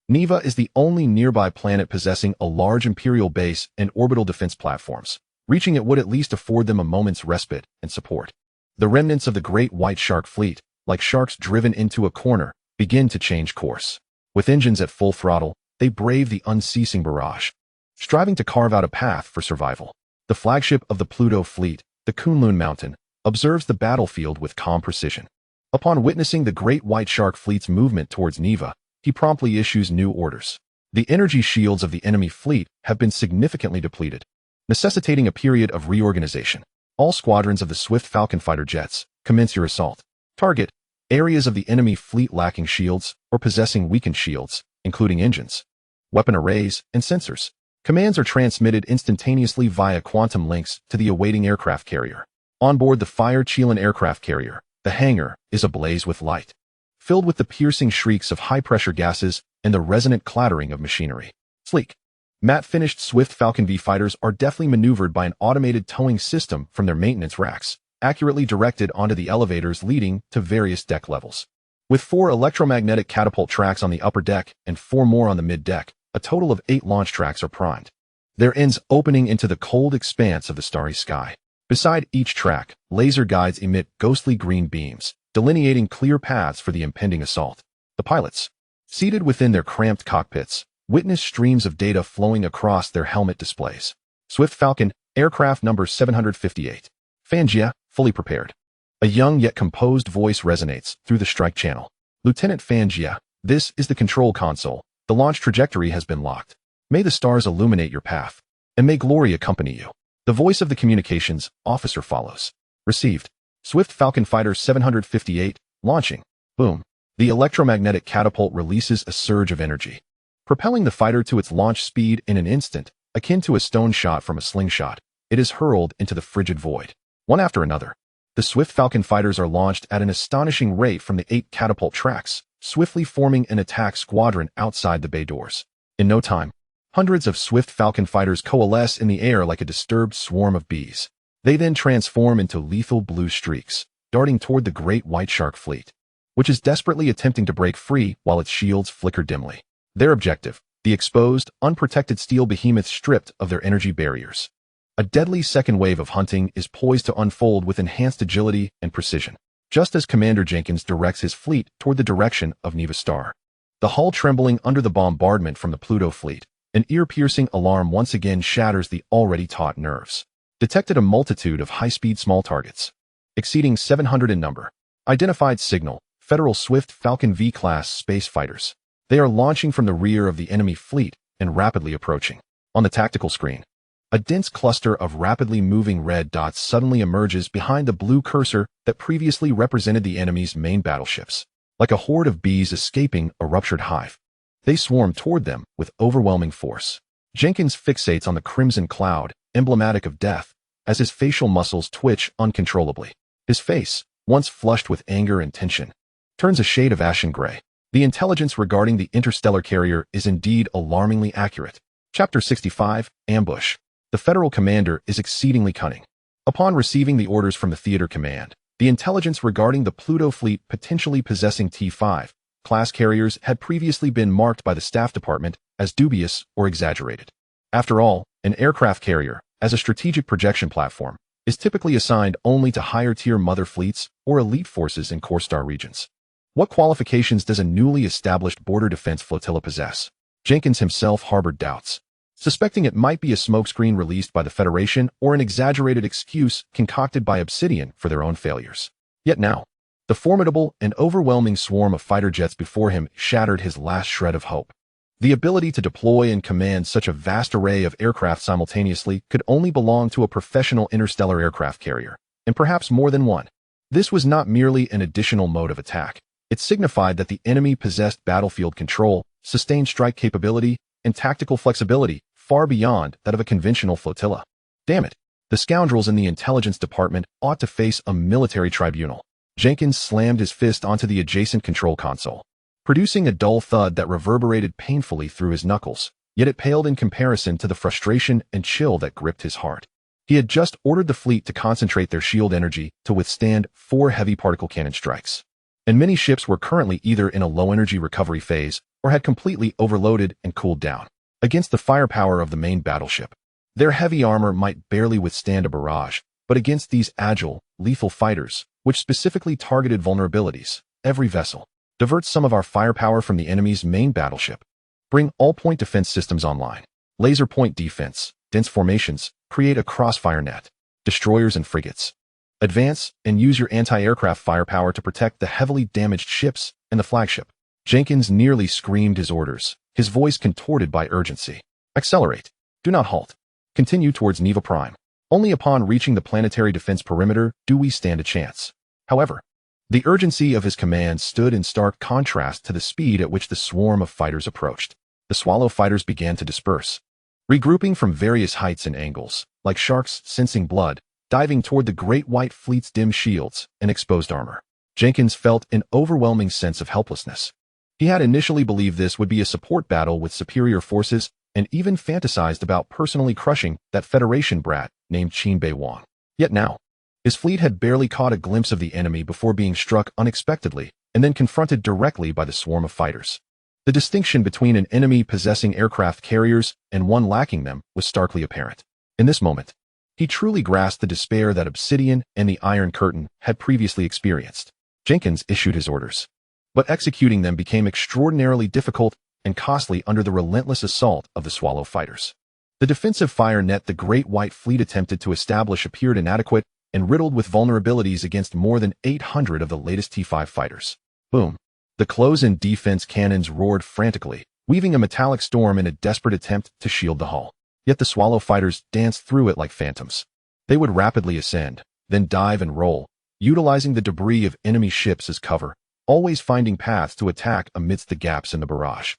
Neva is the only nearby planet possessing a large Imperial base and orbital defense platforms. Reaching it would at least afford them a moment's respite and support. The remnants of the great white shark fleet, like sharks driven into a corner, begin to change course. With engines at full throttle, they brave the unceasing barrage, striving to carve out a path for survival. The flagship of the Pluto fleet, the Kunlun Mountain, observes the battlefield with calm precision. Upon witnessing the great white shark fleet's movement towards Neva, he promptly issues new orders. The energy shields of the enemy fleet have been significantly depleted, necessitating a period of reorganization. All squadrons of the Swift Falcon fighter jets, commence your assault. Target areas of the enemy fleet lacking shields or possessing weakened shields, including engines, weapon arrays, and sensors. Commands are transmitted instantaneously via quantum links to the awaiting aircraft carrier. On board the Fire-Chelan aircraft carrier, the hangar is ablaze with light, filled with the piercing shrieks of high-pressure gases and the resonant clattering of machinery. Sleek, matte-finished Swift Falcon V fighters are deftly maneuvered by an automated towing system from their maintenance racks, accurately directed onto the elevators leading to various deck levels. With 4 electromagnetic catapult tracks on the upper deck and 4 more on the mid-deck, a total of 8 launch tracks are primed, their ends opening into the cold expanse of the starry sky. Beside each track, laser guides emit ghostly green beams, delineating clear paths for the impending assault. The pilots, seated within their cramped cockpits, witness streams of data flowing across their helmet displays. Swift Falcon, aircraft number 758. Fanjia, fully prepared. A young yet composed voice resonates through the strike channel. Lieutenant Fanjia, this is the control console. The launch trajectory has been locked. May the stars illuminate your path, and may glory accompany you. The voice of the communications officer follows. Received. Swift Falcon Fighter 758, launching. Boom. The electromagnetic catapult releases a surge of energy, propelling the fighter to its launch speed in an instant, akin to a stone shot from a slingshot. It is hurled into the frigid void. One after another, the Swift Falcon fighters are launched at an astonishing rate from the 8 catapult tracks, swiftly forming an attack squadron outside the bay doors. In no time, hundreds of Swift Falcon fighters coalesce in the air like a disturbed swarm of bees. They then transform into lethal blue streaks, darting toward the great white shark fleet, which is desperately attempting to break free while its shields flicker dimly. Their objective, the exposed, unprotected steel behemoths stripped of their energy barriers. A deadly second wave of hunting is poised to unfold with enhanced agility and precision, just as Commander Jenkins directs his fleet toward the direction of Neva Star. The hull trembling under the bombardment from the Pluto fleet, an ear-piercing alarm once again shatters the already taut nerves. Detected a multitude of high-speed small targets, exceeding 700 in number. Identified signal, Federal Swift Falcon V-class space fighters. They are launching from the rear of the enemy fleet and rapidly approaching. On the tactical screen, a dense cluster of rapidly moving red dots suddenly emerges behind the blue cursor that previously represented the enemy's main battleships. Like a horde of bees escaping a ruptured hive, they swarm toward them with overwhelming force. Jenkins fixates on the crimson cloud, emblematic of death, as his facial muscles twitch uncontrollably. His face, once flushed with anger and tension, turns a shade of ashen gray. The intelligence regarding the interstellar carrier is indeed alarmingly accurate. Chapter 65, Ambush. The Federal commander is exceedingly cunning. Upon receiving the orders from the theater command, the intelligence regarding the Pluto fleet potentially possessing T-5 class carriers had previously been marked by the Staff Department as dubious or exaggerated. After all, an aircraft carrier, as a strategic projection platform, is typically assigned only to higher-tier mother fleets or elite forces in core star regions. What qualifications does a newly established border defense flotilla possess? Jenkins himself harbored doubts, suspecting it might be a smokescreen released by the Federation or an exaggerated excuse concocted by Obsidian for their own failures. Yet now, the formidable and overwhelming swarm of fighter jets before him shattered his last shred of hope. The ability to deploy and command such a vast array of aircraft simultaneously could only belong to a professional interstellar aircraft carrier, and perhaps more than one. This was not merely an additional mode of attack. It signified that the enemy possessed battlefield control, sustained strike capability, and tactical flexibility far beyond that of a conventional flotilla. Damn it! The scoundrels in the intelligence department ought to face a military tribunal. Jenkins slammed his fist onto the adjacent control console, producing a dull thud that reverberated painfully through his knuckles, yet it paled in comparison to the frustration and chill that gripped his heart. He had just ordered the fleet to concentrate their shield energy to withstand 4 heavy particle cannon strikes, and many ships were currently either in a low-energy recovery phase or had completely overloaded and cooled down. Against the firepower of the main battleship, their heavy armor might barely withstand a barrage, but against these agile, lethal fighters, which specifically targeted vulnerabilities, every vessel. Divert some of our firepower from the enemy's main battleship. Bring all-point defense systems online. Laser point defense, dense formations, create a crossfire net. Destroyers and frigates. Advance and use your anti-aircraft firepower to protect the heavily damaged ships and the flagship. Jenkins nearly screamed his orders, his voice contorted by urgency. Accelerate. Do not halt. Continue towards Neva Prime. Only upon reaching the planetary defense perimeter do we stand a chance. However, the urgency of his command stood in stark contrast to the speed at which the swarm of fighters approached. The Swallow fighters began to disperse, regrouping from various heights and angles, like sharks sensing blood, diving toward the Great White Fleet's dim shields and exposed armor. Jenkins felt an overwhelming sense of helplessness. He had initially believed this would be a support battle with superior forces and even fantasized about personally crushing that Federation brat named Qin Beiwang. Yet now, his fleet had barely caught a glimpse of the enemy before being struck unexpectedly and then confronted directly by the swarm of fighters. The distinction between an enemy possessing aircraft carriers and one lacking them was starkly apparent. In this moment, he truly grasped the despair that Obsidian and the Iron Curtain had previously experienced. Jenkins issued his orders, but executing them became extraordinarily difficult and costly under the relentless assault of the Swallow fighters. The defensive fire net the Great White Fleet attempted to establish appeared inadequate and riddled with vulnerabilities against more than 800 of the latest T-5 fighters. Boom. The close-in defense cannons roared frantically, weaving a metallic storm in a desperate attempt to shield the hull. Yet the Swallow fighters danced through it like phantoms. They would rapidly ascend, then dive and roll, utilizing the debris of enemy ships as cover, always finding paths to attack amidst the gaps in the barrage.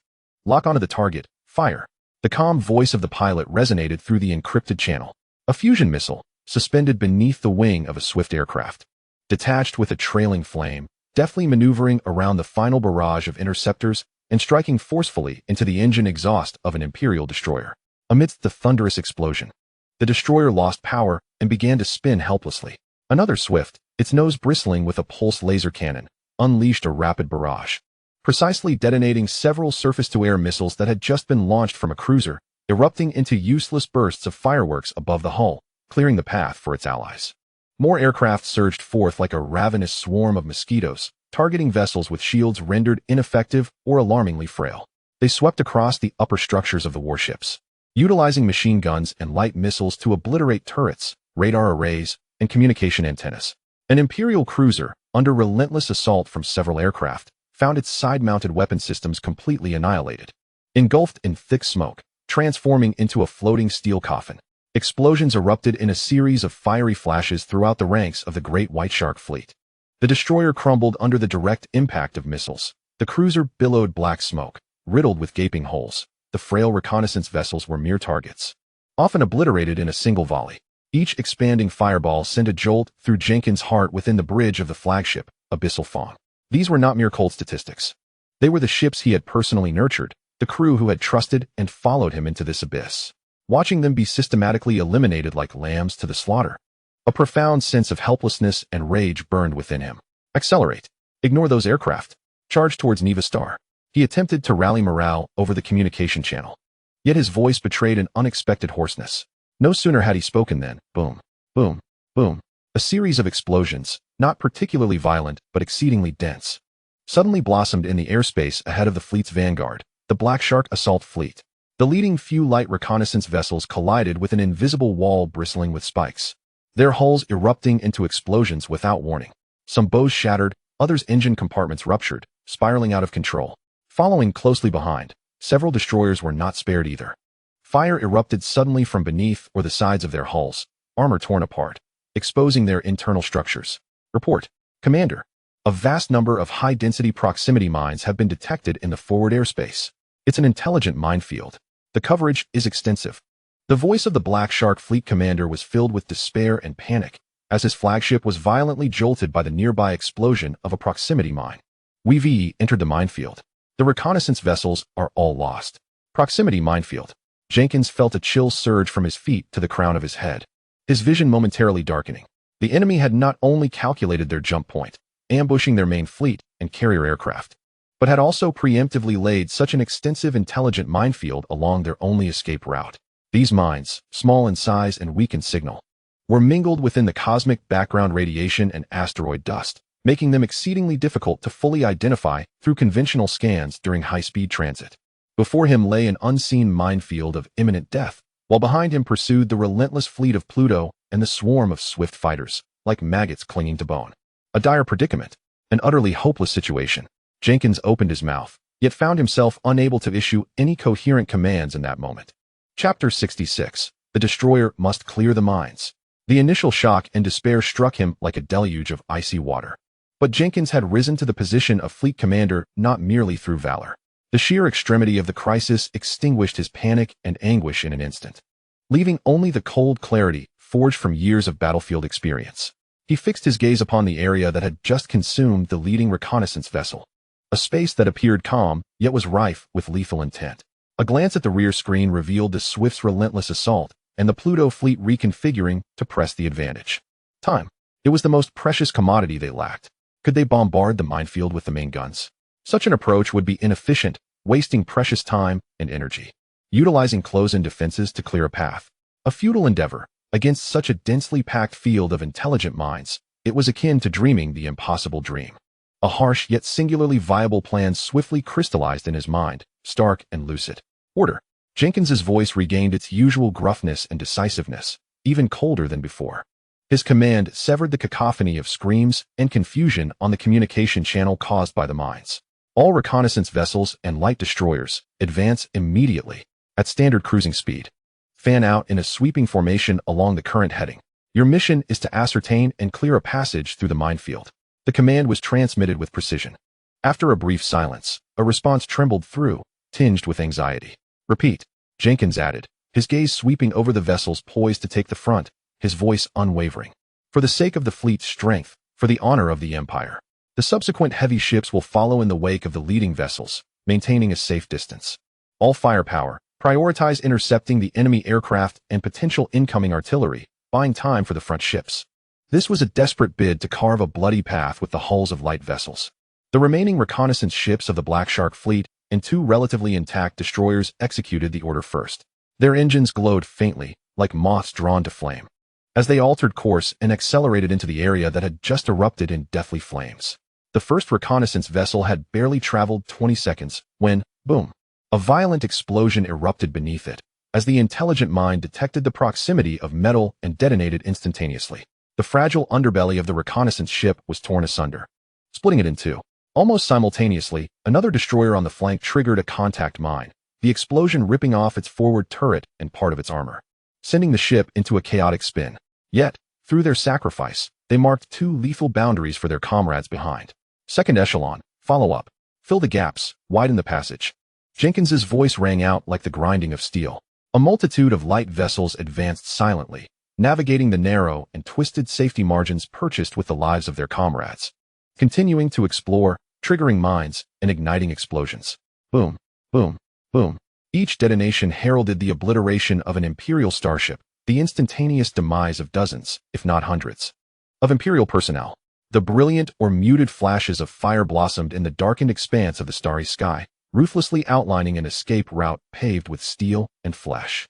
Lock onto the target, fire. The calm voice of the pilot resonated through the encrypted channel. A fusion missile, suspended beneath the wing of a swift aircraft, detached with a trailing flame, deftly maneuvering around the final barrage of interceptors and striking forcefully into the engine exhaust of an Imperial destroyer. Amidst the thunderous explosion, the destroyer lost power and began to spin helplessly. Another Swift, its nose bristling with a pulse laser cannon, unleashed a rapid barrage, precisely detonating several surface-to-air missiles that had just been launched from a cruiser, erupting into useless bursts of fireworks above the hull, clearing the path for its allies. More aircraft surged forth like a ravenous swarm of mosquitoes, targeting vessels with shields rendered ineffective or alarmingly frail. They swept across the upper structures of the warships, utilizing machine guns and light missiles to obliterate turrets, radar arrays, and communication antennas. An Imperial cruiser, under relentless assault from several aircraft, found its side-mounted weapon systems completely annihilated. Engulfed in thick smoke, transforming into a floating steel coffin, explosions erupted in a series of fiery flashes throughout the ranks of the Great White Shark fleet. The destroyer crumbled under the direct impact of missiles. The cruiser billowed black smoke, riddled with gaping holes. The frail reconnaissance vessels were mere targets, often obliterated in a single volley. Each expanding fireball sent a jolt through Jenkins' heart within the bridge of the flagship, Abyssal Fawn. These were not mere cold statistics. They were the ships he had personally nurtured, the crew who had trusted and followed him into this abyss. Watching them be systematically eliminated like lambs to the slaughter, a profound sense of helplessness and rage burned within him. Accelerate. Ignore those aircraft. Charge towards Neva Star. He attempted to rally morale over the communication channel. Yet his voice betrayed an unexpected hoarseness. No sooner had he spoken than, boom, boom, Boom. A series of explosions, not particularly violent but exceedingly dense, suddenly blossomed in the airspace ahead of the fleet's vanguard, the Black Shark assault fleet. The leading few light reconnaissance vessels collided with an invisible wall bristling with spikes, their hulls erupting into explosions without warning. Some bows shattered, others' engine compartments ruptured, spiraling out of control. Following closely behind, several destroyers were not spared either. Fire erupted suddenly from beneath or the sides of their hulls, armor torn apart, exposing their internal structures. Report, Commander. A vast number of high-density proximity mines have been detected in the forward airspace. It's an intelligent minefield. The coverage is extensive. The voice of the Black Shark fleet commander was filled with despair and panic as his flagship was violently jolted by the nearby explosion of a proximity mine. We entered the minefield. The reconnaissance vessels are all lost. Proximity minefield. Jenkins felt a chill surge from his feet to the crown of his head, his vision momentarily darkening. The enemy had not only calculated their jump point, ambushing their main fleet and carrier aircraft, but had also preemptively laid such an extensive intelligent minefield along their only escape route. These mines, small in size and weak in signal, were mingled within the cosmic background radiation and asteroid dust, making them exceedingly difficult to fully identify through conventional scans during high-speed transit. Before him lay an unseen minefield of imminent death, while behind him pursued the relentless fleet of Pluto and the swarm of swift fighters, like maggots clinging to bone. A dire predicament, an utterly hopeless situation. Jenkins opened his mouth, yet found himself unable to issue any coherent commands in that moment. Chapter 66. The destroyer must clear the mines. The initial shock and despair struck him like a deluge of icy water. But Jenkins had risen to the position of fleet commander not merely through valor. The sheer extremity of the crisis extinguished his panic and anguish in an instant, leaving only the cold clarity forged from years of battlefield experience. He fixed his gaze upon the area that had just consumed the leading reconnaissance vessel, a space that appeared calm, yet was rife with lethal intent. A glance at the rear screen revealed the Swift's relentless assault and the Pluto fleet reconfiguring to press the advantage. Time. It was the most precious commodity they lacked. Could they bombard the minefield with the main guns? Such an approach would be inefficient, wasting precious time and energy. Utilizing close-in defenses to clear a path. A futile endeavor. Against such a densely packed field of intelligent minds, it was akin to dreaming the impossible dream. A harsh yet singularly viable plan swiftly crystallized in his mind, stark and lucid. Order. Jenkins's voice regained its usual gruffness and decisiveness, even colder than before. His command severed the cacophony of screams and confusion on the communication channel caused by the mines. All reconnaissance vessels and light destroyers advance immediately at standard cruising speed. Fan out in a sweeping formation along the current heading. Your mission is to ascertain and clear a passage through the minefield. The command was transmitted with precision. After a brief silence, a response trembled through, tinged with anxiety. Repeat, Jenkins added, his gaze sweeping over the vessels poised to take the front, his voice unwavering. For the sake of the fleet's strength, for the honor of the Empire. The subsequent heavy ships will follow in the wake of the leading vessels, maintaining a safe distance. All firepower, prioritize intercepting the enemy aircraft and potential incoming artillery, buying time for the front ships. This was a desperate bid to carve a bloody path with the hulls of light vessels. The remaining reconnaissance ships of the Black Shark fleet and two relatively intact destroyers executed the order first. Their engines glowed faintly, like moths drawn to flame, as they altered course and accelerated into the area that had just erupted in deathly flames. The first reconnaissance vessel had barely traveled 20 seconds when, boom, a violent explosion erupted beneath it, as the intelligent mind detected the proximity of metal and detonated instantaneously. The fragile underbelly of the reconnaissance ship was torn asunder, splitting it in two. Almost simultaneously, another destroyer on the flank triggered a contact mine, the explosion ripping off its forward turret and part of its armor, sending the ship into a chaotic spin. Yet, through their sacrifice, they marked two lethal boundaries for their comrades behind. Second echelon, follow up, fill the gaps, widen the passage. Jenkins's voice rang out like the grinding of steel. A multitude of light vessels advanced silently, navigating the narrow and twisted safety margins purchased with the lives of their comrades, continuing to explore, triggering mines, and igniting explosions. Boom, boom, boom. Each detonation heralded the obliteration of an Imperial starship, the instantaneous demise of dozens, if not hundreds, of Imperial personnel. The brilliant or muted flashes of fire blossomed in the darkened expanse of the starry sky, ruthlessly outlining an escape route paved with steel and flesh.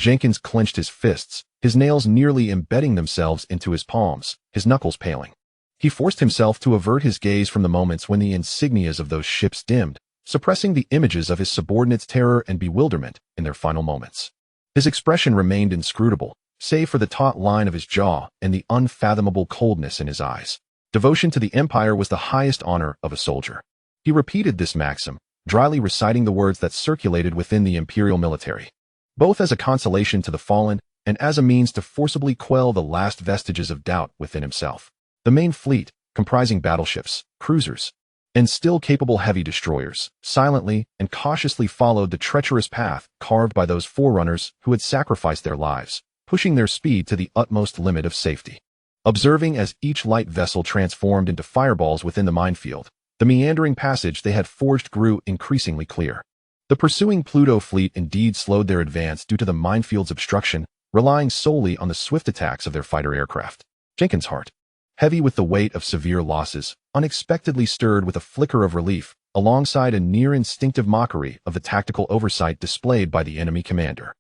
Jenkins clenched his fists, his nails nearly embedding themselves into his palms, his knuckles paling. He forced himself to avert his gaze from the moments when the insignias of those ships dimmed, suppressing the images of his subordinates' terror and bewilderment in their final moments. His expression remained inscrutable, save for the taut line of his jaw and the unfathomable coldness in his eyes. Devotion to the Empire was the highest honor of a soldier. He repeated this maxim, dryly reciting the words that circulated within the imperial military, both as a consolation to the fallen and as a means to forcibly quell the last vestiges of doubt within himself. The main fleet, comprising battleships, cruisers, and still capable heavy destroyers, silently and cautiously followed the treacherous path carved by those forerunners who had sacrificed their lives, pushing their speed to the utmost limit of safety. Observing as each light vessel transformed into fireballs within the minefield, the meandering passage they had forged grew increasingly clear. The pursuing Pluto fleet indeed slowed their advance due to the minefield's obstruction, relying solely on the swift attacks of their fighter aircraft. Jenkins' heart, heavy with the weight of severe losses, unexpectedly stirred with a flicker of relief, alongside a near-instinctive mockery of the tactical oversight displayed by the enemy commander.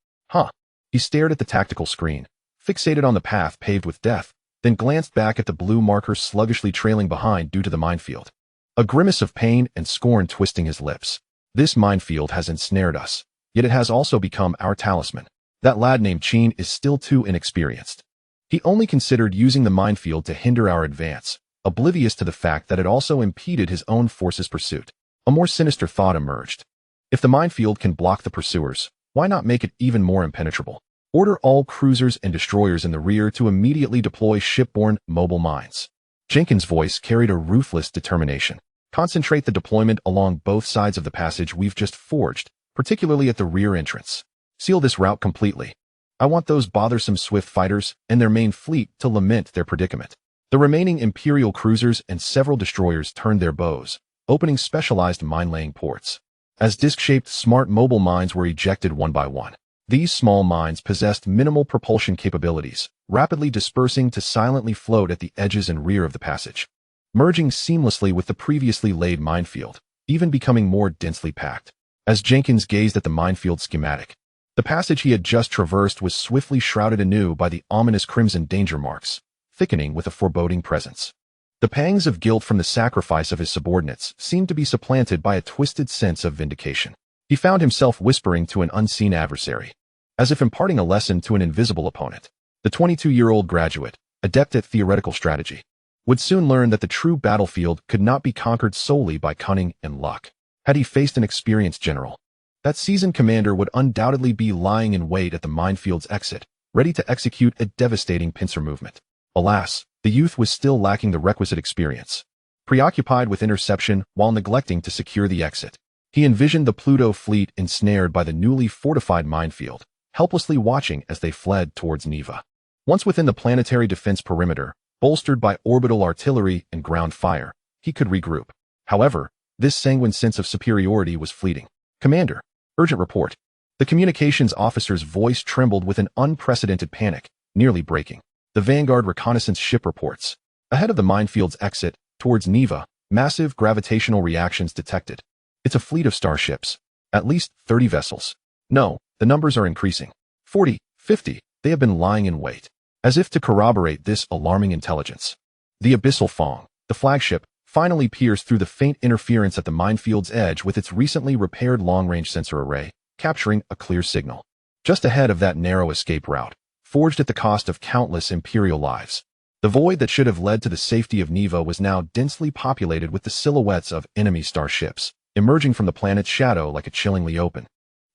He stared at the tactical screen, fixated on the path paved with death, then glanced back at the blue marker sluggishly trailing behind due to the minefield. A grimace of pain and scorn twisting his lips. This minefield has ensnared us, yet it has also become our talisman. That lad named Qin is still too inexperienced. He only considered using the minefield to hinder our advance, oblivious to the fact that it also impeded his own force's pursuit. A more sinister thought emerged. If the minefield can block the pursuers, why not make it even more impenetrable? Order all cruisers and destroyers in the rear to immediately deploy shipborne mobile mines. Jenkins' voice carried a ruthless determination. Concentrate the deployment along both sides of the passage we've just forged, particularly at the rear entrance. Seal this route completely. I want those bothersome swift fighters and their main fleet to lament their predicament. The remaining Imperial cruisers and several destroyers turned their bows, opening specialized mine-laying ports. As disc-shaped smart mobile mines were ejected one by one, these small mines possessed minimal propulsion capabilities, rapidly dispersing to silently float at the edges and rear of the passage, merging seamlessly with the previously laid minefield, even becoming more densely packed. As Jenkins gazed at the minefield schematic, the passage he had just traversed was swiftly shrouded anew by the ominous crimson danger marks, thickening with a foreboding presence. The pangs of guilt from the sacrifice of his subordinates seemed to be supplanted by a twisted sense of vindication. He found himself whispering to an unseen adversary, as if imparting a lesson to an invisible opponent. The 22-year-old graduate, adept at theoretical strategy, would soon learn that the true battlefield could not be conquered solely by cunning and luck. Had he faced an experienced general, that seasoned commander would undoubtedly be lying in wait at the minefield's exit, ready to execute a devastating pincer movement. Alas, the youth was still lacking the requisite experience. Preoccupied with interception while neglecting to secure the exit, he envisioned the Pluto fleet ensnared by the newly fortified minefield, helplessly watching as they fled towards Neva. Once within the planetary defense perimeter, bolstered by orbital artillery and ground fire, he could regroup. However, this sanguine sense of superiority was fleeting. "Commander, urgent report." The communications officer's voice trembled with an unprecedented panic, nearly breaking. The Vanguard reconnaissance ship reports. Ahead of the minefield's exit, towards Neva, massive gravitational reactions detected. It's a fleet of starships. At least 30 vessels. No, the numbers are increasing. 40, 50, they have been lying in wait. As if to corroborate this alarming intelligence, the Abyssal Fong, the flagship, finally pierced through the faint interference at the minefield's edge with its recently repaired long-range sensor array, capturing a clear signal. Just ahead of that narrow escape route, forged at the cost of countless Imperial lives, the void that should have led to the safety of Neva was now densely populated with the silhouettes of enemy starships, emerging from the planet's shadow like a chillingly open,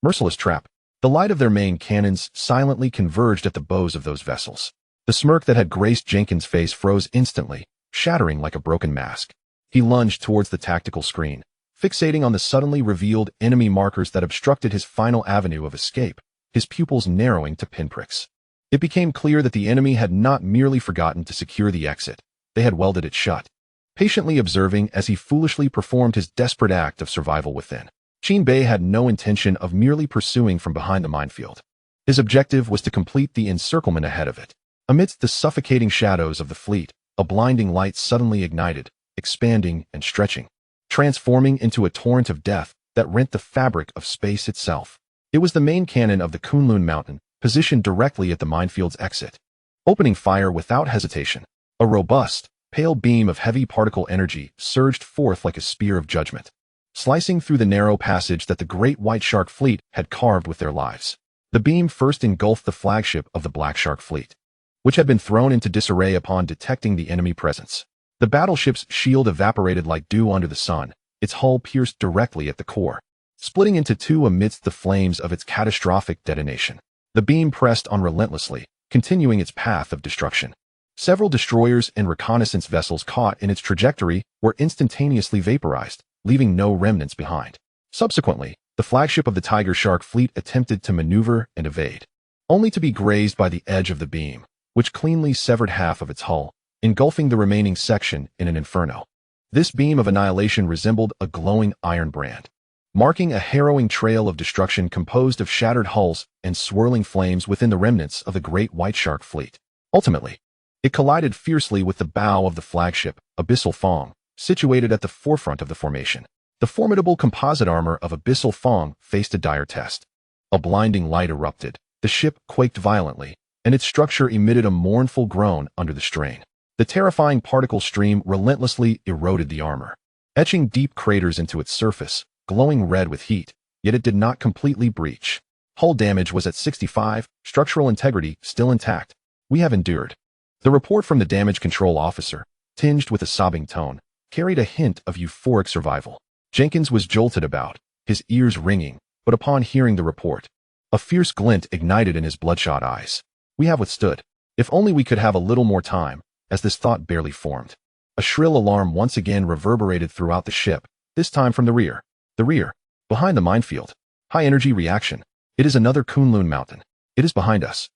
merciless trap. The light of their main cannons silently converged at the bows of those vessels. The smirk that had graced Jenkins' face froze instantly, shattering like a broken mask. He lunged towards the tactical screen, fixating on the suddenly revealed enemy markers that obstructed his final avenue of escape, his pupils narrowing to pinpricks. It became clear that the enemy had not merely forgotten to secure the exit, they had welded it shut. Patiently observing as he foolishly performed his desperate act of survival within, Qin Bei had no intention of merely pursuing from behind the minefield. His objective was to complete the encirclement ahead of it. Amidst the suffocating shadows of the fleet, a blinding light suddenly ignited, expanding and stretching, transforming into a torrent of death that rent the fabric of space itself. It was the main cannon of the Kunlun Mountain, positioned directly at the minefield's exit. Opening fire without hesitation, a robust, pale beam of heavy particle energy surged forth like a spear of judgment, slicing through the narrow passage that the great white shark fleet had carved with their lives. The beam first engulfed the flagship of the Black Shark fleet, which had been thrown into disarray upon detecting the enemy presence. The battleship's shield evaporated like dew under the sun, its hull pierced directly at the core, splitting into two amidst the flames of its catastrophic detonation. The beam pressed on relentlessly, continuing its path of destruction. Several destroyers and reconnaissance vessels caught in its trajectory were instantaneously vaporized, leaving no remnants behind. Subsequently, the flagship of the Tiger Shark fleet attempted to maneuver and evade, only to be grazed by the edge of the beam, which cleanly severed half of its hull, engulfing the remaining section in an inferno. This beam of annihilation resembled a glowing iron brand, marking a harrowing trail of destruction composed of shattered hulls and swirling flames within the remnants of the great white shark fleet. Ultimately, it collided fiercely with the bow of the flagship, Abyssal Fong, situated at the forefront of the formation. The formidable composite armor of Abyssal Fong faced a dire test. A blinding light erupted, the ship quaked violently, and its structure emitted a mournful groan under the strain. The terrifying particle stream relentlessly eroded the armor, etching deep craters into its surface, glowing red with heat, yet it did not completely breach. Hull damage was at 65, structural integrity still intact. We have endured. The report from the damage control officer, tinged with a sobbing tone, carried a hint of euphoric survival. Jenkins was jolted about, his ears ringing, but upon hearing the report, a fierce glint ignited in his bloodshot eyes. We have withstood. If only we could have a little more time. As this thought barely formed, a shrill alarm once again reverberated throughout the ship, this time from the rear. The rear, behind the minefield. High-energy reaction. It is another Kunlun mountain. It is behind us.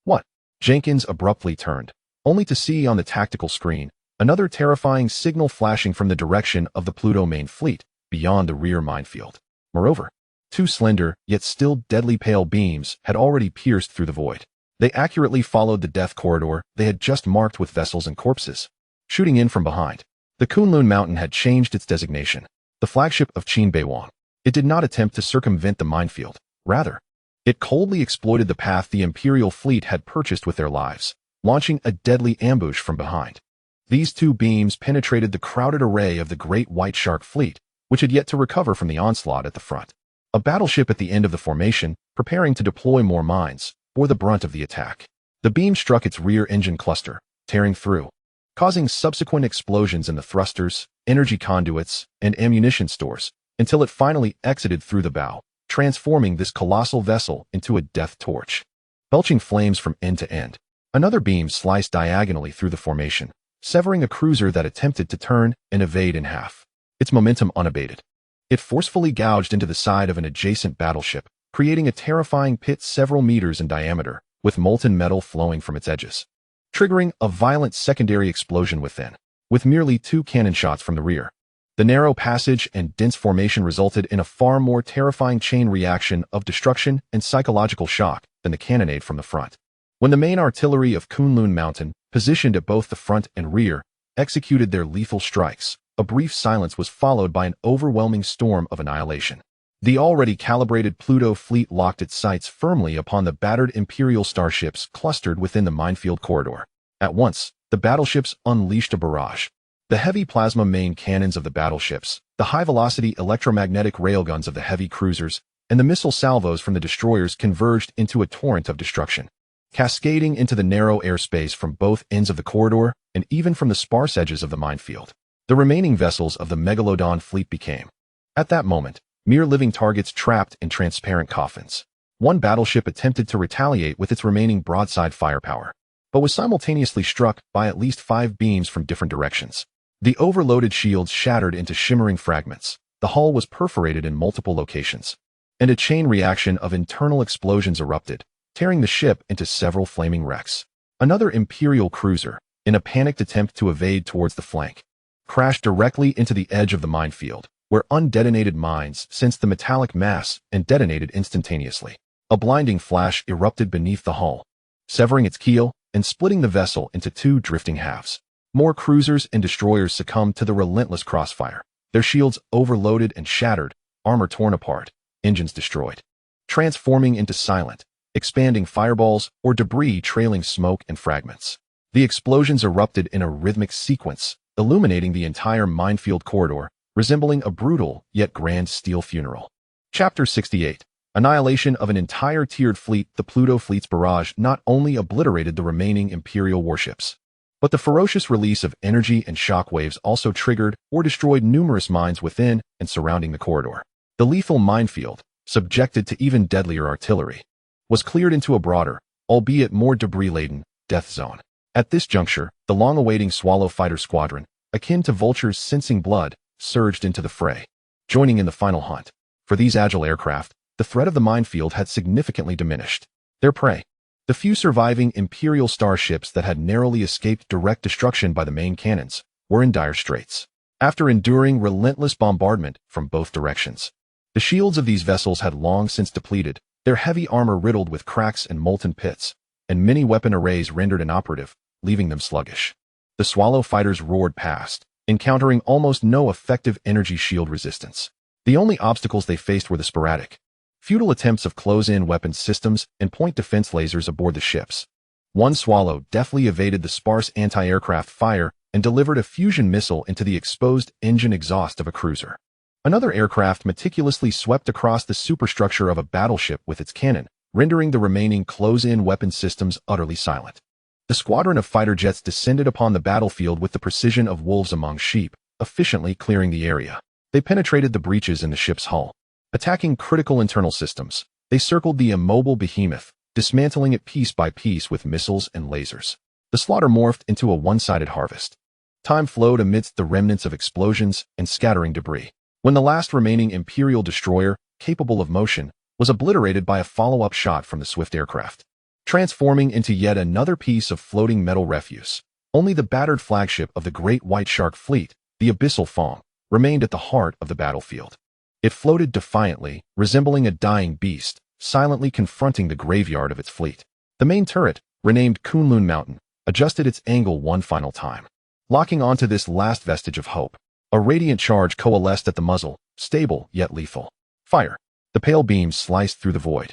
What? Jenkins abruptly turned, only to see on the tactical screen another terrifying signal flashing from the direction of the Pluto main fleet, beyond the rear minefield. Moreover, two slender, yet still deadly pale beams had already pierced through the void. They accurately followed the death corridor they had just marked with vessels and corpses, shooting in from behind. The Kunlun mountain had changed its designation, the flagship of Qin Beiwang. It did not attempt to circumvent the minefield. Rather, it coldly exploited the path the Imperial fleet had purchased with their lives, launching a deadly ambush from behind. These two beams penetrated the crowded array of the great white shark fleet, which had yet to recover from the onslaught at the front. A battleship at the end of the formation, preparing to deploy more mines, bore the brunt of the attack. The beam struck its rear engine cluster, tearing through, causing subsequent explosions in the thrusters, energy conduits, and ammunition stores, until it finally exited through the bow, transforming this colossal vessel into a death torch. Belching flames from end to end, another beam sliced diagonally through the formation, severing a cruiser that attempted to turn and evade in half. Its momentum unabated. It forcefully gouged into the side of an adjacent battleship, creating a terrifying pit several meters in diameter, with molten metal flowing from its edges, triggering a violent secondary explosion within. With merely 2 cannon shots from the rear, the narrow passage and dense formation resulted in a far more terrifying chain reaction of destruction and psychological shock than the cannonade from the front. When the main artillery of Kunlun Mountain, positioned at both the front and rear, executed their lethal strikes, a brief silence was followed by an overwhelming storm of annihilation. The already calibrated Pluto fleet locked its sights firmly upon the battered Imperial starships clustered within the minefield corridor. At once, the battleships unleashed a barrage. The heavy plasma main cannons of the battleships, the high-velocity electromagnetic railguns of the heavy cruisers, and the missile salvos from the destroyers converged into a torrent of destruction, cascading into the narrow airspace from both ends of the corridor and even from the sparse edges of the minefield. The remaining vessels of the Megalodon fleet became, at that moment, mere living targets trapped in transparent coffins. One battleship attempted to retaliate with its remaining broadside firepower, but was simultaneously struck by at least 5 beams from different directions. The overloaded shields shattered into shimmering fragments, the hull was perforated in multiple locations, and a chain reaction of internal explosions erupted, tearing the ship into several flaming wrecks. Another Imperial cruiser, in a panicked attempt to evade towards the flank, crashed directly into the edge of the minefield, where undetonated mines sensed the metallic mass and detonated instantaneously. A blinding flash erupted beneath the hull, severing its keel and splitting the vessel into 2 drifting halves. More cruisers and destroyers succumbed to the relentless crossfire, their shields overloaded and shattered, armor torn apart, engines destroyed. Transforming into silent, expanding fireballs or debris trailing smoke and fragments. The explosions erupted in a rhythmic sequence, illuminating the entire minefield corridor, resembling a brutal yet grand steel funeral. Chapter 68. Annihilation of an entire tiered fleet. The Pluto fleet's barrage not only obliterated the remaining Imperial warships, but the ferocious release of energy and shock waves also triggered or destroyed numerous mines within and surrounding the corridor. The lethal minefield, subjected to even deadlier artillery, was cleared into a broader, albeit more debris-laden, death zone. At this juncture, the long-awaiting Swallow fighter squadron, akin to vultures sensing blood, surged into the fray, joining in the final hunt. For these agile aircraft, the threat of the minefield had significantly diminished. Their prey, the few surviving Imperial starships that had narrowly escaped direct destruction by the main cannons, were in dire straits. After enduring relentless bombardment from both directions, the shields of these vessels had long since depleted, their heavy armor riddled with cracks and molten pits, and many weapon arrays rendered inoperative, leaving them sluggish. The Swallow fighters roared past, encountering almost no effective energy shield resistance. The only obstacles they faced were the sporadic, futile attempts of close-in weapons systems and point defense lasers aboard the ships. One Swallow deftly evaded the sparse anti-aircraft fire and delivered a fusion missile into the exposed engine exhaust of a cruiser. Another aircraft meticulously swept across the superstructure of a battleship with its cannon, rendering the remaining close-in weapon systems utterly silent. The squadron of fighter jets descended upon the battlefield with the precision of wolves among sheep, efficiently clearing the area. They penetrated the breaches in the ship's hull. Attacking critical internal systems, they circled the immobile behemoth, dismantling it piece by piece with missiles and lasers. The slaughter morphed into a one-sided harvest. Time flowed amidst the remnants of explosions and scattering debris. When the last remaining Imperial destroyer, capable of motion, was obliterated by a follow-up shot from the swift aircraft, transforming into yet another piece of floating metal refuse, only the battered flagship of the Great White Shark Fleet, the Abyssal Fong, remained at the heart of the battlefield. It floated defiantly, resembling a dying beast, silently confronting the graveyard of its fleet. The main turret, renamed Kunlun Mountain, adjusted its angle one final time. Locking onto this last vestige of hope, a radiant charge coalesced at the muzzle, stable yet lethal. Fire. The pale beam sliced through the void,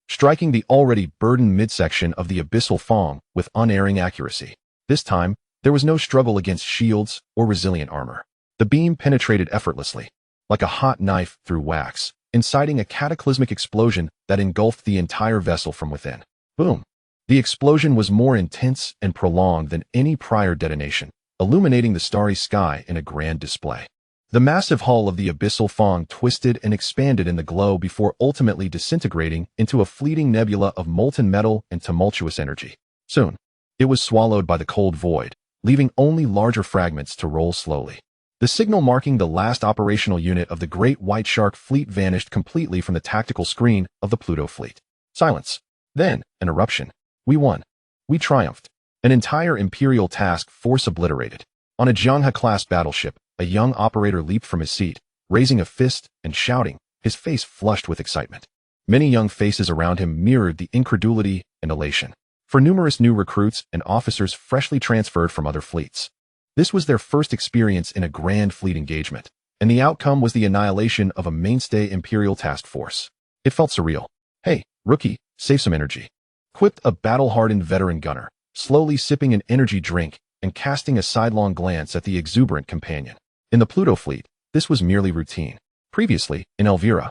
striking the already burdened midsection of the Abyssal Fong with unerring accuracy. This time, there was no struggle against shields or resilient armor. The beam penetrated effortlessly, like a hot knife through wax, inciting a cataclysmic explosion that engulfed the entire vessel from within. Boom! The explosion was more intense and prolonged than any prior detonation, illuminating the starry sky in a grand display. The massive hull of the Abyssal Fong twisted and expanded in the glow before ultimately disintegrating into a fleeting nebula of molten metal and tumultuous energy. Soon, it was swallowed by the cold void, leaving only larger fragments to roll slowly. The signal marking the last operational unit of the Great White Shark Fleet vanished completely from the tactical screen of the Pluto fleet. Silence. Then, an eruption. We won. We triumphed. An entire Imperial task force obliterated. On a Jianghe-class battleship, a young operator leaped from his seat, raising a fist and shouting, his face flushed with excitement. Many young faces around him mirrored the incredulity and elation. For numerous new recruits and officers freshly transferred from other fleets, this was their first experience in a grand fleet engagement, and the outcome was the annihilation of a mainstay Imperial task force. It felt surreal. Hey, rookie, save some energy, quipped a battle-hardened veteran gunner, slowly sipping an energy drink and casting a sidelong glance at the exuberant companion. In the Pluto fleet, this was merely routine. Previously, in Elvira,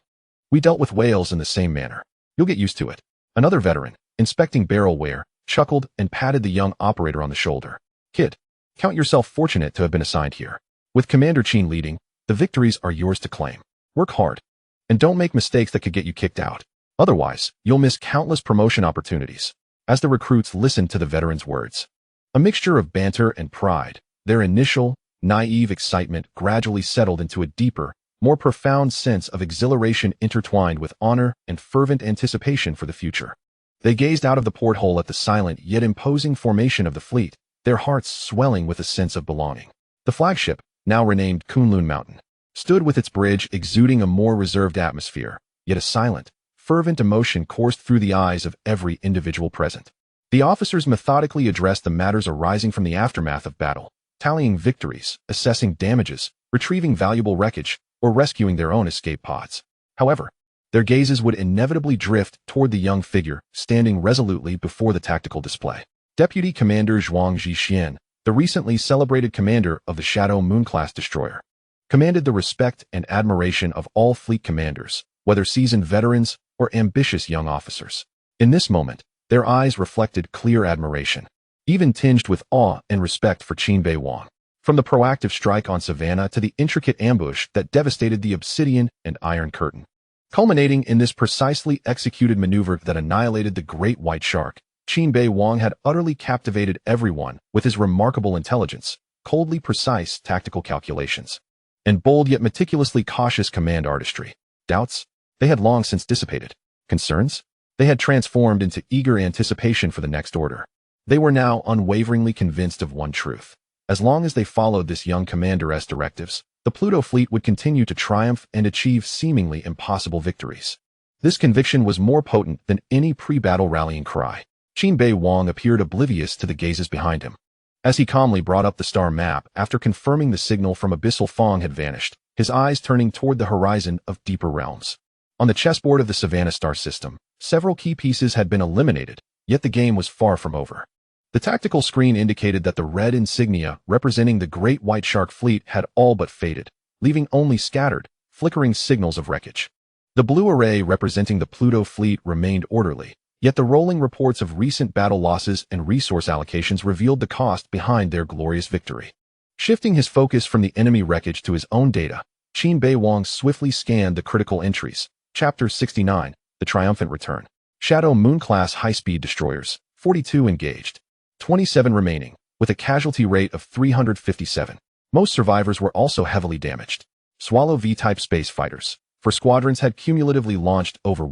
we dealt with whales in the same manner. You'll get used to it. Another veteran, inspecting barrel wear, chuckled and patted the young operator on the shoulder. Kid, count yourself fortunate to have been assigned here. With Commander Qin leading, the victories are yours to claim. Work hard, and don't make mistakes that could get you kicked out. Otherwise, you'll miss countless promotion opportunities. As the recruits listened to the veteran's words, a mixture of banter and pride, their initial, naive excitement gradually settled into a deeper, more profound sense of exhilaration intertwined with honor and fervent anticipation for the future. They gazed out of the porthole at the silent yet imposing formation of the fleet, their hearts swelling with a sense of belonging. The flagship, now renamed Kunlun Mountain, stood with its bridge exuding a more reserved atmosphere, yet a silent, fervent emotion coursed through the eyes of every individual present. The officers methodically addressed the matters arising from the aftermath of battle, tallying victories, assessing damages, retrieving valuable wreckage, or rescuing their own escape pods. However, their gazes would inevitably drift toward the young figure standing resolutely before the tactical display. Deputy Commander Zhuang Zhixian, the recently celebrated commander of the Shadow Moon-class destroyer, commanded the respect and admiration of all fleet commanders, whether seasoned veterans or ambitious young officers. In this moment, their eyes reflected clear admiration, even tinged with awe and respect for Qin Beiwang. From the proactive strike on Savannah to the intricate ambush that devastated the Obsidian and Iron Curtain, culminating in this precisely executed maneuver that annihilated the Great White Shark, Qin Beiwang had utterly captivated everyone with his remarkable intelligence, coldly precise tactical calculations, and bold yet meticulously cautious command artistry. Doubts? They had long since dissipated. Concerns? They had transformed into eager anticipation for the next order. They were now unwaveringly convinced of one truth. As long as they followed this young commander's directives, the Pluto fleet would continue to triumph and achieve seemingly impossible victories. This conviction was more potent than any pre-battle rallying cry. Qin Beiwang appeared oblivious to the gazes behind him. As he calmly brought up the star map after confirming the signal from Abyssal Fong had vanished, his eyes turning toward the horizon of deeper realms. On the chessboard of the Savannah star system, several key pieces had been eliminated, yet the game was far from over. The tactical screen indicated that the red insignia representing the Great White Shark fleet had all but faded, leaving only scattered, flickering signals of wreckage. The blue array representing the Pluto fleet remained orderly, yet the rolling reports of recent battle losses and resource allocations revealed the cost behind their glorious victory. Shifting his focus from the enemy wreckage to his own data, Qin Beiwang swiftly scanned the critical entries. Chapter 69, The Triumphant Return. Shadow Moon-class high-speed destroyers, 42 engaged. 27 remaining, with a casualty rate of 357. Most survivors were also heavily damaged. Swallow V-type space fighters, for squadrons had cumulatively launched over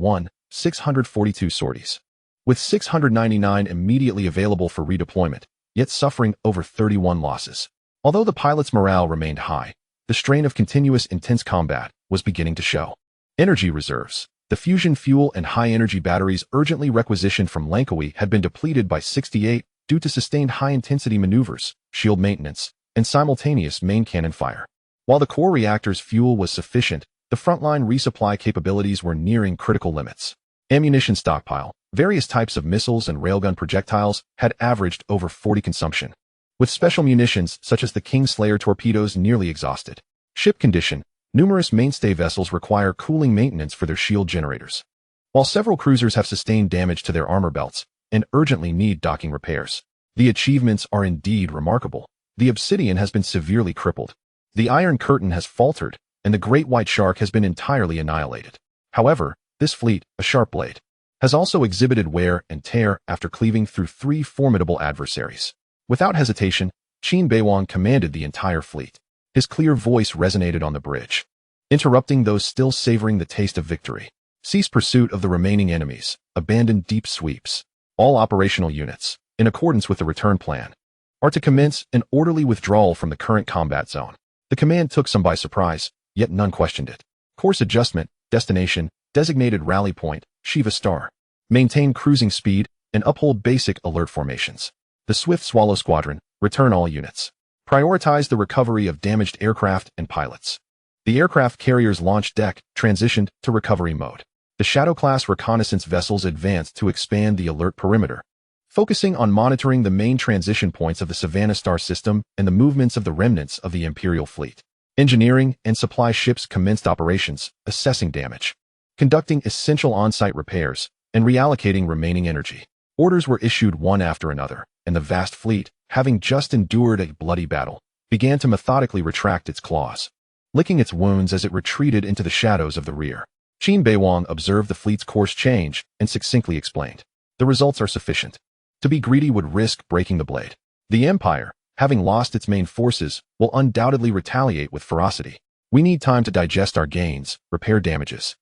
642 sorties, with 699 immediately available for redeployment, yet suffering over 31 losses. Although the pilots' morale remained high, the strain of continuous intense combat was beginning to show. Energy reserves. The fusion fuel and high-energy batteries urgently requisitioned from Langkawi had been depleted by 68 due to sustained high-intensity maneuvers, shield maintenance, and simultaneous main cannon fire. While the core reactor's fuel was sufficient, the frontline resupply capabilities were nearing critical limits. Ammunition stockpile, various types of missiles and railgun projectiles had averaged over 40 consumption, with special munitions such as the Kingslayer torpedoes nearly exhausted. Ship condition. Numerous mainstay vessels require cooling maintenance for their shield generators, while several cruisers have sustained damage to their armor belts and urgently need docking repairs. The achievements are indeed remarkable. The Obsidian has been severely crippled. The Iron Curtain has faltered, and the Great White Shark has been entirely annihilated. However, this fleet, a sharp blade, has also exhibited wear and tear after cleaving through 3 formidable adversaries. Without hesitation, Qin Beiwang commanded the entire fleet. His clear voice resonated on the bridge, interrupting those still savoring the taste of victory. Cease pursuit of the remaining enemies. Abandon deep sweeps. All operational units, in accordance with the return plan, are to commence an orderly withdrawal from the current combat zone. The command took some by surprise, yet none questioned it. Course adjustment, destination, designated rally point, Shiva Star. Maintain cruising speed and uphold basic alert formations. The Swift Swallow Squadron, return all units. Prioritize the recovery of damaged aircraft and pilots. The aircraft carrier's launch deck transitioned to recovery mode. The Shadow-class reconnaissance vessels advanced to expand the alert perimeter, focusing on monitoring the main transition points of the Savannah star system and the movements of the remnants of the Imperial fleet. Engineering and supply ships commenced operations, assessing damage, conducting essential on-site repairs, and reallocating remaining energy. Orders were issued one after another, and the vast fleet, having just endured a bloody battle, began to methodically retract its claws, licking its wounds as it retreated into the shadows of the rear. Qin Beiwang observed the fleet's course change and succinctly explained, "The results are sufficient. To be greedy would risk breaking the blade. The Empire, having lost its main forces, will undoubtedly retaliate with ferocity. We need time to digest our gains, repair damages,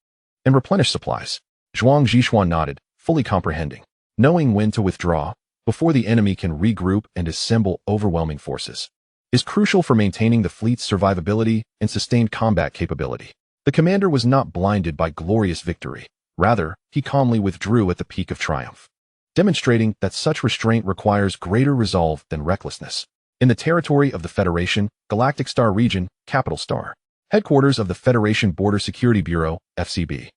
and replenish supplies." Zhuang Zhiquan nodded, fully comprehending, knowing when to withdraw before the enemy can regroup and assemble overwhelming forces is crucial for maintaining the fleet's survivability and sustained combat capability. The commander was not blinded by glorious victory. Rather, he calmly withdrew at the peak of triumph, demonstrating that such restraint requires greater resolve than recklessness. In the territory of the Federation, Galactic Star Region, Capital Star, headquarters of the Federation Border Security Bureau, FCB,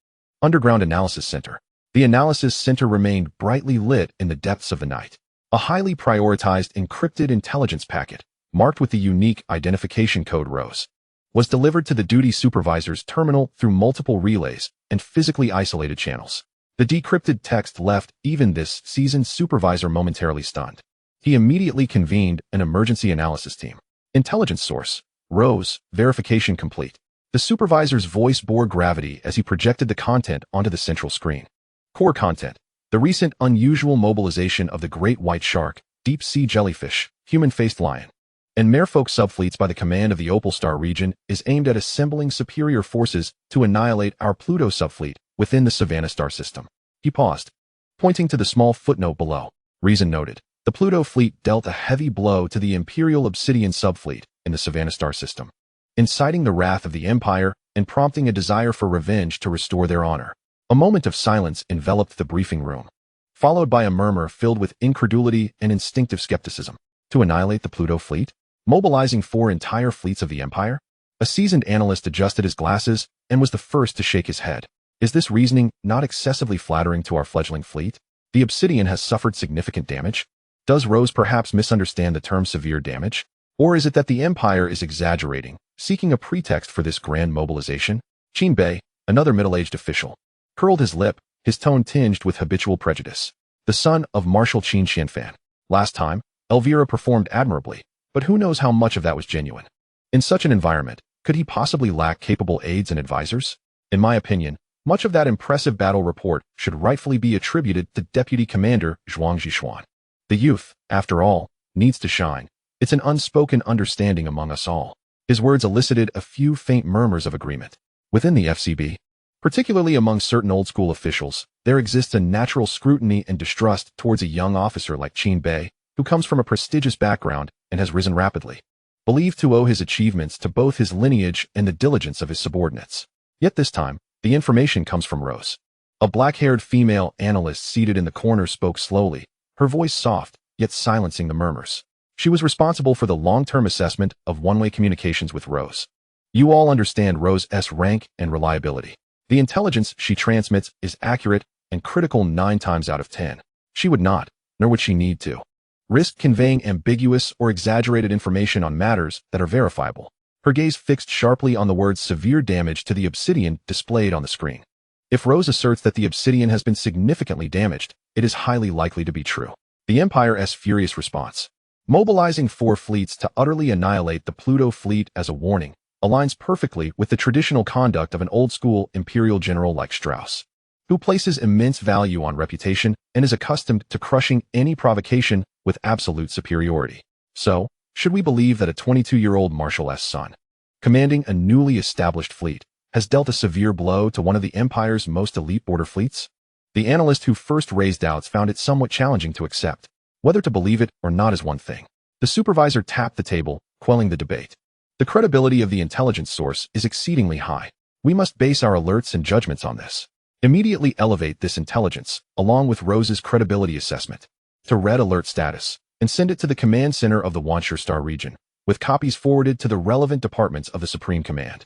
Underground Analysis Center. The analysis center remained brightly lit in the depths of the night. A highly prioritized encrypted intelligence packet, marked with the unique identification code ROSE, was delivered to the duty supervisor's terminal through multiple relays and physically isolated channels. The decrypted text left even this seasoned supervisor momentarily stunned. He immediately convened an emergency analysis team. Intelligence source, ROSE, verification complete. The supervisor's voice bore gravity as he projected the content onto the central screen. Core content. The recent unusual mobilization of the great white shark, deep-sea jellyfish, human-faced lion, and merfolk subfleets by the command of the Opal Star region is aimed at assembling superior forces to annihilate our Pluto subfleet within the Savannah star system. He paused, pointing to the small footnote below. Reason noted. The Pluto fleet dealt a heavy blow to the Imperial Obsidian subfleet in the Savannah star system, inciting the wrath of the Empire and prompting a desire for revenge to restore their honor. A moment of silence enveloped the briefing room, followed by a murmur filled with incredulity and instinctive skepticism. To annihilate the Pluto fleet? Mobilizing 4 entire fleets of the Empire? A seasoned analyst adjusted his glasses and was the first to shake his head. Is this reasoning not excessively flattering to our fledgling fleet? The Obsidian has suffered significant damage? Does ROSE perhaps misunderstand the term severe damage? Or is it that the Empire is exaggerating, seeking a pretext for this grand mobilization? Qin Bei, another middle-aged official, curled his lip, his tone tinged with habitual prejudice. The son of Marshal Qin Xianfan. Last time, Elvira performed admirably, but who knows how much of that was genuine? In such an environment, could he possibly lack capable aides and advisors? In my opinion, much of that impressive battle report should rightfully be attributed to Deputy Commander Zhuang Zhishuan. The youth, after all, needs to shine. It's an unspoken understanding among us all. His words elicited a few faint murmurs of agreement. Within the FCB, particularly among certain old-school officials, there exists a natural scrutiny and distrust towards a young officer like Qin Bei, who comes from a prestigious background and has risen rapidly, believed to owe his achievements to both his lineage and the diligence of his subordinates. Yet this time, the information comes from ROSE. A black-haired female analyst seated in the corner spoke slowly, her voice soft, yet silencing the murmurs. She was responsible for the long-term assessment of one-way communications with ROSE. You all understand ROSE's rank and reliability. The intelligence she transmits is accurate and critical 9 times out of 10. She would not, nor would she need to, risk conveying ambiguous or exaggerated information on matters that are verifiable. Her gaze fixed sharply on the words severe damage to the Obsidian displayed on the screen. If ROSE asserts that the Obsidian has been significantly damaged, it is highly likely to be true. The Empire's furious response, mobilizing 4 fleets to utterly annihilate the Pluto fleet as a warning, aligns perfectly with the traditional conduct of an old-school imperial general like Strauss, who places immense value on reputation and is accustomed to crushing any provocation with absolute superiority. So, should we believe that a 22-year-old Marshal's son, commanding a newly established fleet, has dealt a severe blow to one of the Empire's most elite border fleets? The analyst who first raised doubts found it somewhat challenging to accept. Whether to believe it or not is one thing. The supervisor tapped the table, quelling the debate. The credibility of the intelligence source is exceedingly high. We must base our alerts and judgments on this. Immediately elevate this intelligence, along with ROSE's credibility assessment, to red alert status, and send it to the command center of the Wanshur Star region, with copies forwarded to the relevant departments of the Supreme Command.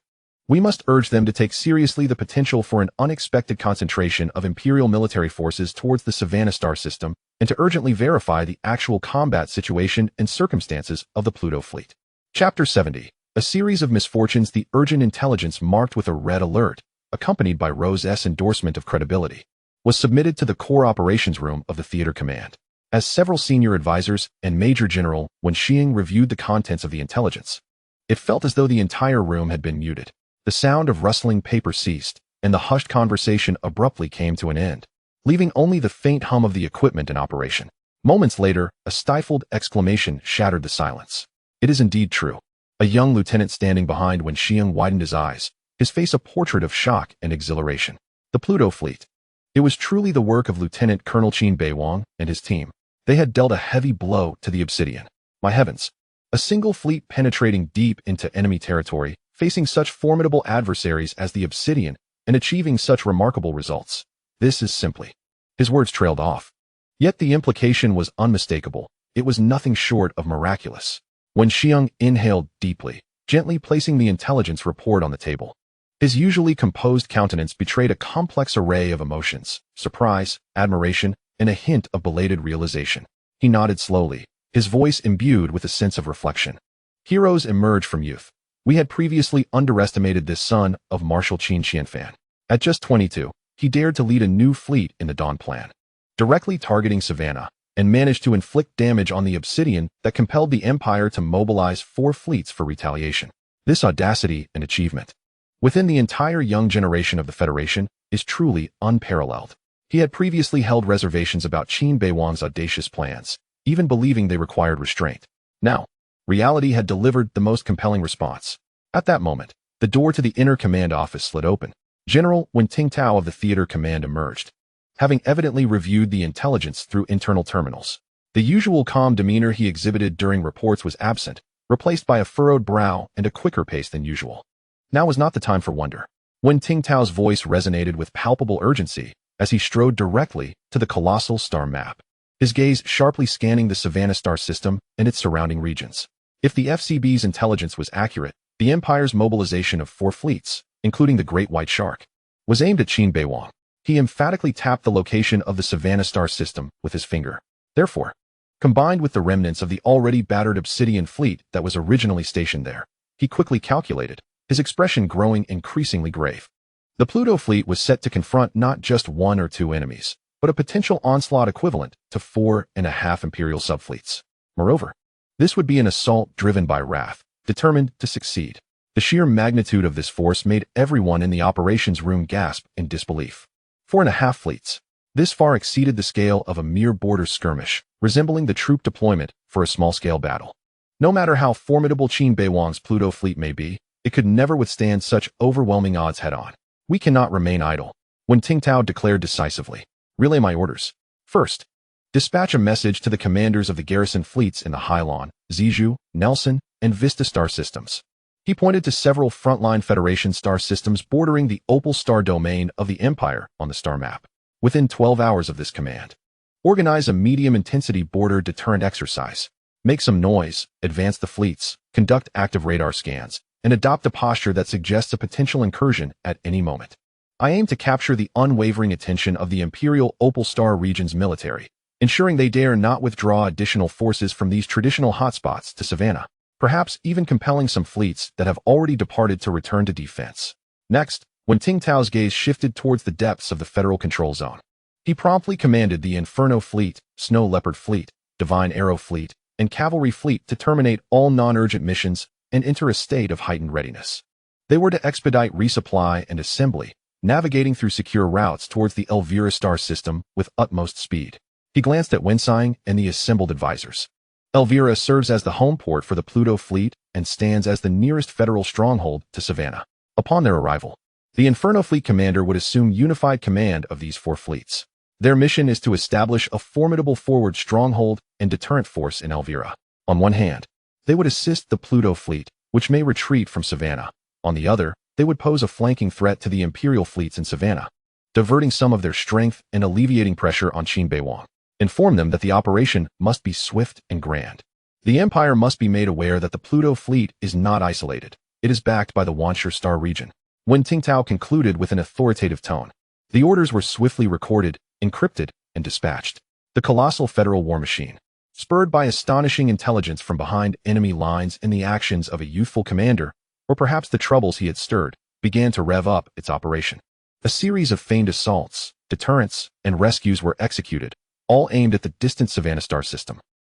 We must urge them to take seriously the potential for an unexpected concentration of Imperial military forces towards the Savannah star system, and to urgently verify the actual combat situation and circumstances of the Pluto fleet. Chapter 70. A series of misfortunes. The urgent intelligence marked with a red alert, accompanied by ROSE's endorsement of credibility, was submitted to the core operations room of the theater command. As several senior advisors and Major General Wen Xiang reviewed the contents of the intelligence, it felt as though the entire room had been muted. The sound of rustling paper ceased, and the hushed conversation abruptly came to an end, leaving only the faint hum of the equipment in operation. Moments later, a stifled exclamation shattered the silence. It is indeed true. A young lieutenant standing behind Wen Xiang widened his eyes, his face a portrait of shock and exhilaration. The Pluto fleet. It was truly the work of Lieutenant Colonel Qin Beiwang and his team. They had dealt a heavy blow to the Obsidian. My heavens! A single fleet penetrating deep into enemy territory, facing such formidable adversaries as the Obsidian, and achieving such remarkable results. This is simply... His words trailed off. Yet the implication was unmistakable. It was nothing short of miraculous. Wen Xiang inhaled deeply, gently placing the intelligence report on the table. His usually composed countenance betrayed a complex array of emotions: surprise, admiration, and a hint of belated realization. He nodded slowly, his voice imbued with a sense of reflection. Heroes emerge from youth. We had previously underestimated this son of Marshal Qin Qianfan. At just 22, he dared to lead a new fleet in the Dawn Plan, directly targeting Savannah, and managed to inflict damage on the obsidian that compelled the Empire to mobilize 4 fleets for retaliation. This audacity and achievement, within the entire young generation of the Federation, is truly unparalleled. He had previously held reservations about Qin Beiwang's audacious plans, even believing they required restraint. Now, reality had delivered the most compelling response. At that moment, the door to the inner command office slid open. General Wen Tingtao of the Theater Command emerged, having evidently reviewed the intelligence through internal terminals. The usual calm demeanor he exhibited during reports was absent, replaced by a furrowed brow and a quicker pace than usual. Now was not the time for wonder. Wen Tingtao's voice resonated with palpable urgency as he strode directly to the colossal star map, his gaze sharply scanning the Savannah star system and its surrounding regions. If the FCB's intelligence was accurate, the Empire's mobilization of 4 fleets, including the Great White Shark, was aimed at Qin Beiwang. He emphatically tapped the location of the Savannah star system with his finger. Therefore, combined with the remnants of the already battered Obsidian fleet that was originally stationed there, he quickly calculated, his expression growing increasingly grave. The Pluto fleet was set to confront not just 1 or 2 enemies, but a potential onslaught equivalent to 4.5 Imperial subfleets. Moreover, this would be an assault driven by wrath, determined to succeed. The sheer magnitude of this force made everyone in the operations room gasp in disbelief. 4.5 fleets. This far exceeded the scale of a mere border skirmish, resembling the troop deployment for a small-scale battle. No matter how formidable Qin Beiwang's Pluto fleet may be, it could never withstand such overwhelming odds head-on. We cannot remain idle. Wen Tingtao declared decisively, relay my orders. First, dispatch a message to the commanders of the garrison fleets in the Hylon, Zizhu, Nelson, and Vista star systems. He pointed to several frontline Federation star systems bordering the Opal star domain of the Empire on the star map. Within 12 hours of this command, organize a medium-intensity border deterrent exercise. Make some noise, advance the fleets, conduct active radar scans, and adopt a posture that suggests a potential incursion at any moment. I aim to capture the unwavering attention of the Imperial Opal Star region's military, ensuring they dare not withdraw additional forces from these traditional hotspots to Savannah, perhaps even compelling some fleets that have already departed to return to defense. Next, when Tingtao's gaze shifted towards the depths of the Federal Control Zone, he promptly commanded the Inferno Fleet, Snow Leopard Fleet, Divine Arrow Fleet, and Cavalry Fleet to terminate all non-urgent missions and enter a state of heightened readiness. They were to expedite resupply and assembly, navigating through secure routes towards the Elvira star system with utmost speed. He glanced at Wensing and the assembled advisors. Elvira serves as the home port for the Pluto fleet and stands as the nearest federal stronghold to Savannah. Upon their arrival, the Inferno Fleet commander would assume unified command of these 4 fleets. Their mission is to establish a formidable forward stronghold and deterrent force in Elvira. On one hand, they would assist the Pluto fleet, which may retreat from Savannah. On the other, they would pose a flanking threat to the Imperial fleets in Savannah, diverting some of their strength and alleviating pressure on Qin Beiwang. Inform them that the operation must be swift and grand. The Empire must be made aware that the Pluto fleet is not isolated. It is backed by the Wanshur star region. Wen Tingtao concluded with an authoritative tone. The orders were swiftly recorded, encrypted, and dispatched. The colossal federal war machine, spurred by astonishing intelligence from behind enemy lines and the actions of a youthful commander, or perhaps the troubles he had stirred, began to rev up its operation. A series of feigned assaults, deterrents, and rescues were executed, all aimed at the distant Savannah star system,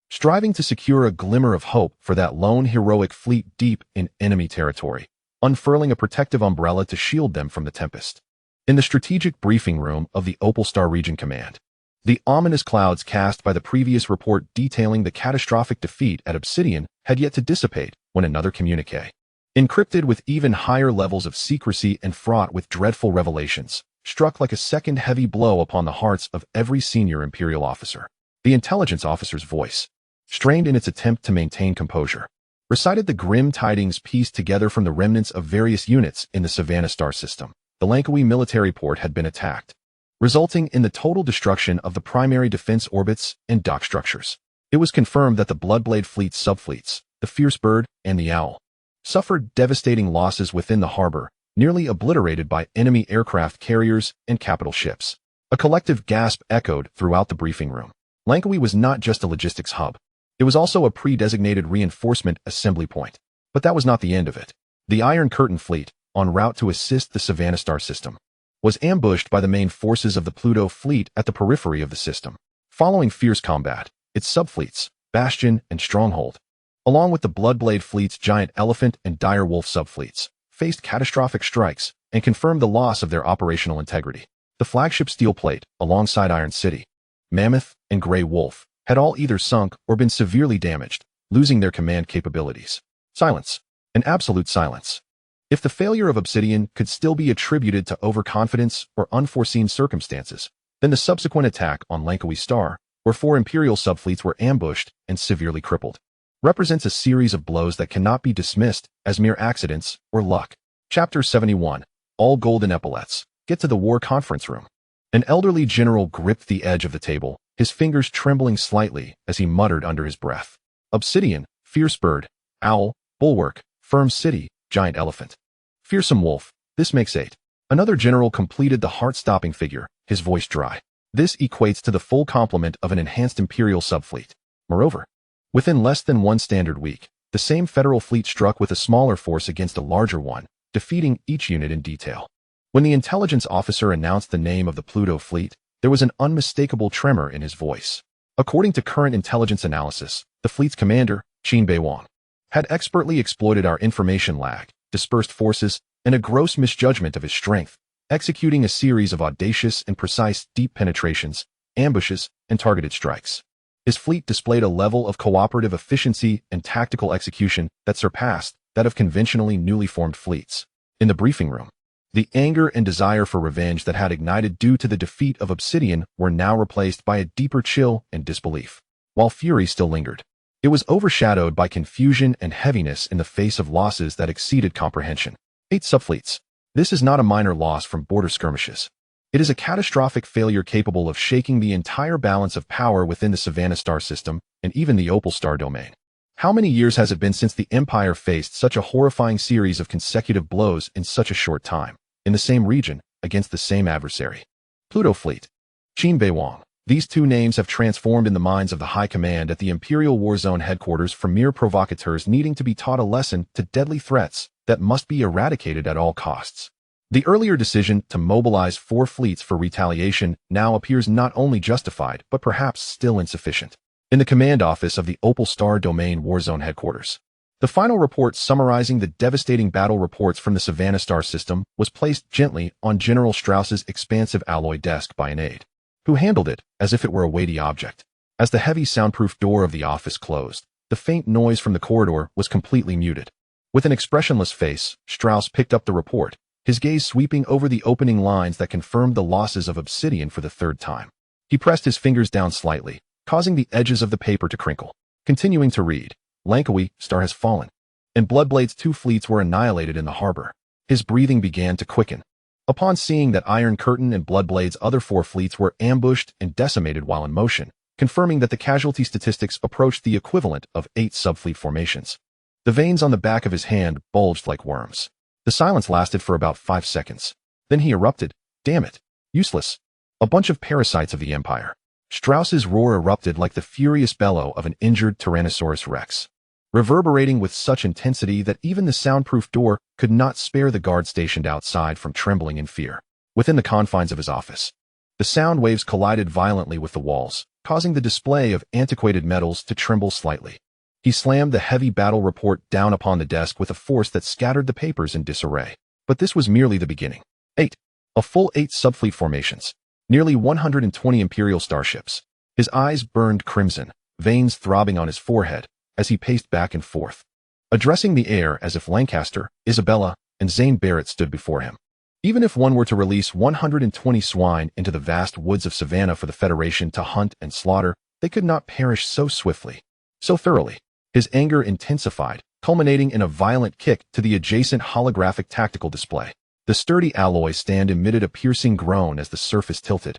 striving to secure a glimmer of hope for that lone heroic fleet deep in enemy territory, unfurling a protective umbrella to shield them from the tempest. In the strategic briefing room of the Opal Star Region Command, the ominous clouds cast by the previous report detailing the catastrophic defeat at Obsidian had yet to dissipate when another communique, encrypted with even higher levels of secrecy and fraught with dreadful revelations, struck like a second heavy blow upon the hearts of every senior Imperial officer. The intelligence officer's voice, strained in its attempt to maintain composure, recited the grim tidings pieced together from the remnants of various units in the Savannah star system. The Langkawi military port had been attacked, resulting in the total destruction of the primary defense orbits and dock structures. It was confirmed that the Bloodblade fleet's subfleets, the Fierce Bird and the Owl, suffered devastating losses within the harbor, nearly obliterated by enemy aircraft carriers and capital ships. A collective gasp echoed throughout the briefing room. Langkawi was not just a logistics hub. It was also a pre-designated reinforcement assembly point. But that was not the end of it. The Iron Curtain fleet, en route to assist the Savannah star system, was ambushed by the main forces of the Pluto fleet at the periphery of the system. Following fierce combat, its subfleets, Bastion and Stronghold, along with the Bloodblade fleet's Giant Elephant and Dire Wolf subfleets, faced catastrophic strikes and confirmed the loss of their operational integrity. The flagship Steel Plate, alongside Iron City, Mammoth, and Grey Wolf, had all either sunk or been severely damaged, losing their command capabilities. Silence. An absolute silence. If the failure of Obsidian could still be attributed to overconfidence or unforeseen circumstances, then the subsequent attack on Langkawi Star, where 4 Imperial subfleets were ambushed and severely crippled, represents a series of blows that cannot be dismissed as mere accidents or luck. Chapter 71. All Golden Epaulets. Get to the war conference room. An elderly general gripped the edge of the table, his fingers trembling slightly as he muttered under his breath. Obsidian, Fierce Bird, Owl, Bulwark, Firm City, Giant Elephant. Fearsome Wolf, this makes 8. Another general completed the heart-stopping figure, his voice dry. This equates to the full complement of an enhanced Imperial subfleet. Moreover, within less than 1 standard week, the same Federal fleet struck with a smaller force against a larger one, defeating each unit in detail. When the intelligence officer announced the name of the Pluto fleet, there was an unmistakable tremor in his voice. According to current intelligence analysis, the fleet's commander, Qin Beiwang, had expertly exploited our information lag, dispersed forces, and a gross misjudgment of his strength, executing a series of audacious and precise deep penetrations, ambushes, and targeted strikes. His fleet displayed a level of cooperative efficiency and tactical execution that surpassed that of conventionally newly formed fleets. In the briefing room, the anger and desire for revenge that had ignited due to the defeat of Obsidian were now replaced by a deeper chill and disbelief. While fury still lingered, it was overshadowed by confusion and heaviness in the face of losses that exceeded comprehension. 8 subfleets. This is not a minor loss from border skirmishes. It is a catastrophic failure capable of shaking the entire balance of power within the Savannah star system and even the Opal star domain. How many years has it been since the Empire faced such a horrifying series of consecutive blows in such a short time, in the same region, against the same adversary? Pluto Fleet. Qin Beiwang. These 2 names have transformed in the minds of the High Command at the Imperial War Zone headquarters from mere provocateurs needing to be taught a lesson to deadly threats that must be eradicated at all costs. The earlier decision to mobilize 4 fleets for retaliation now appears not only justified but perhaps still insufficient. In the command office of the Opal Star Domain War Zone headquarters, the final report summarizing the devastating battle reports from the Savannah star system was placed gently on General Strauss's expansive alloy desk by an aide, who handled it as if it were a weighty object. As the heavy soundproof door of the office closed, the faint noise from the corridor was completely muted. With an expressionless face, Strauss picked up the report, his gaze sweeping over the opening lines that confirmed the losses of Obsidian for the 3rd time. He pressed his fingers down slightly, causing the edges of the paper to crinkle. Continuing to read, Langkawi Star has fallen, and Bloodblade's 2 fleets were annihilated in the harbor. His breathing began to quicken. Upon seeing that Iron Curtain and Bloodblade's other 4 fleets were ambushed and decimated while in motion, confirming that the casualty statistics approached the equivalent of 8 subfleet formations. The veins on the back of his hand bulged like worms. The silence lasted for about 5 seconds. Then he erupted. Damn it. Useless. A bunch of parasites of the Empire. Strauss's roar erupted like the furious bellow of an injured Tyrannosaurus Rex, reverberating with such intensity that even the soundproof door could not spare the guard stationed outside from trembling in fear. Within the confines of his office, the sound waves collided violently with the walls, causing the display of antiquated metals to tremble slightly. He slammed the heavy battle report down upon the desk with a force that scattered the papers in disarray. But this was merely the beginning. 8. A full 8 subfleet formations. Nearly 120 Imperial starships. His eyes burned crimson, veins throbbing on his forehead, as he paced back and forth, addressing the air as if Lancaster, Isabella, and Zane Barrett stood before him. Even if one were to release 120 swine into the vast woods of Savannah for the Federation to hunt and slaughter, they could not perish so swiftly, so thoroughly. His anger intensified, culminating in a violent kick to the adjacent holographic tactical display. The sturdy alloy stand emitted a piercing groan as the surface tilted,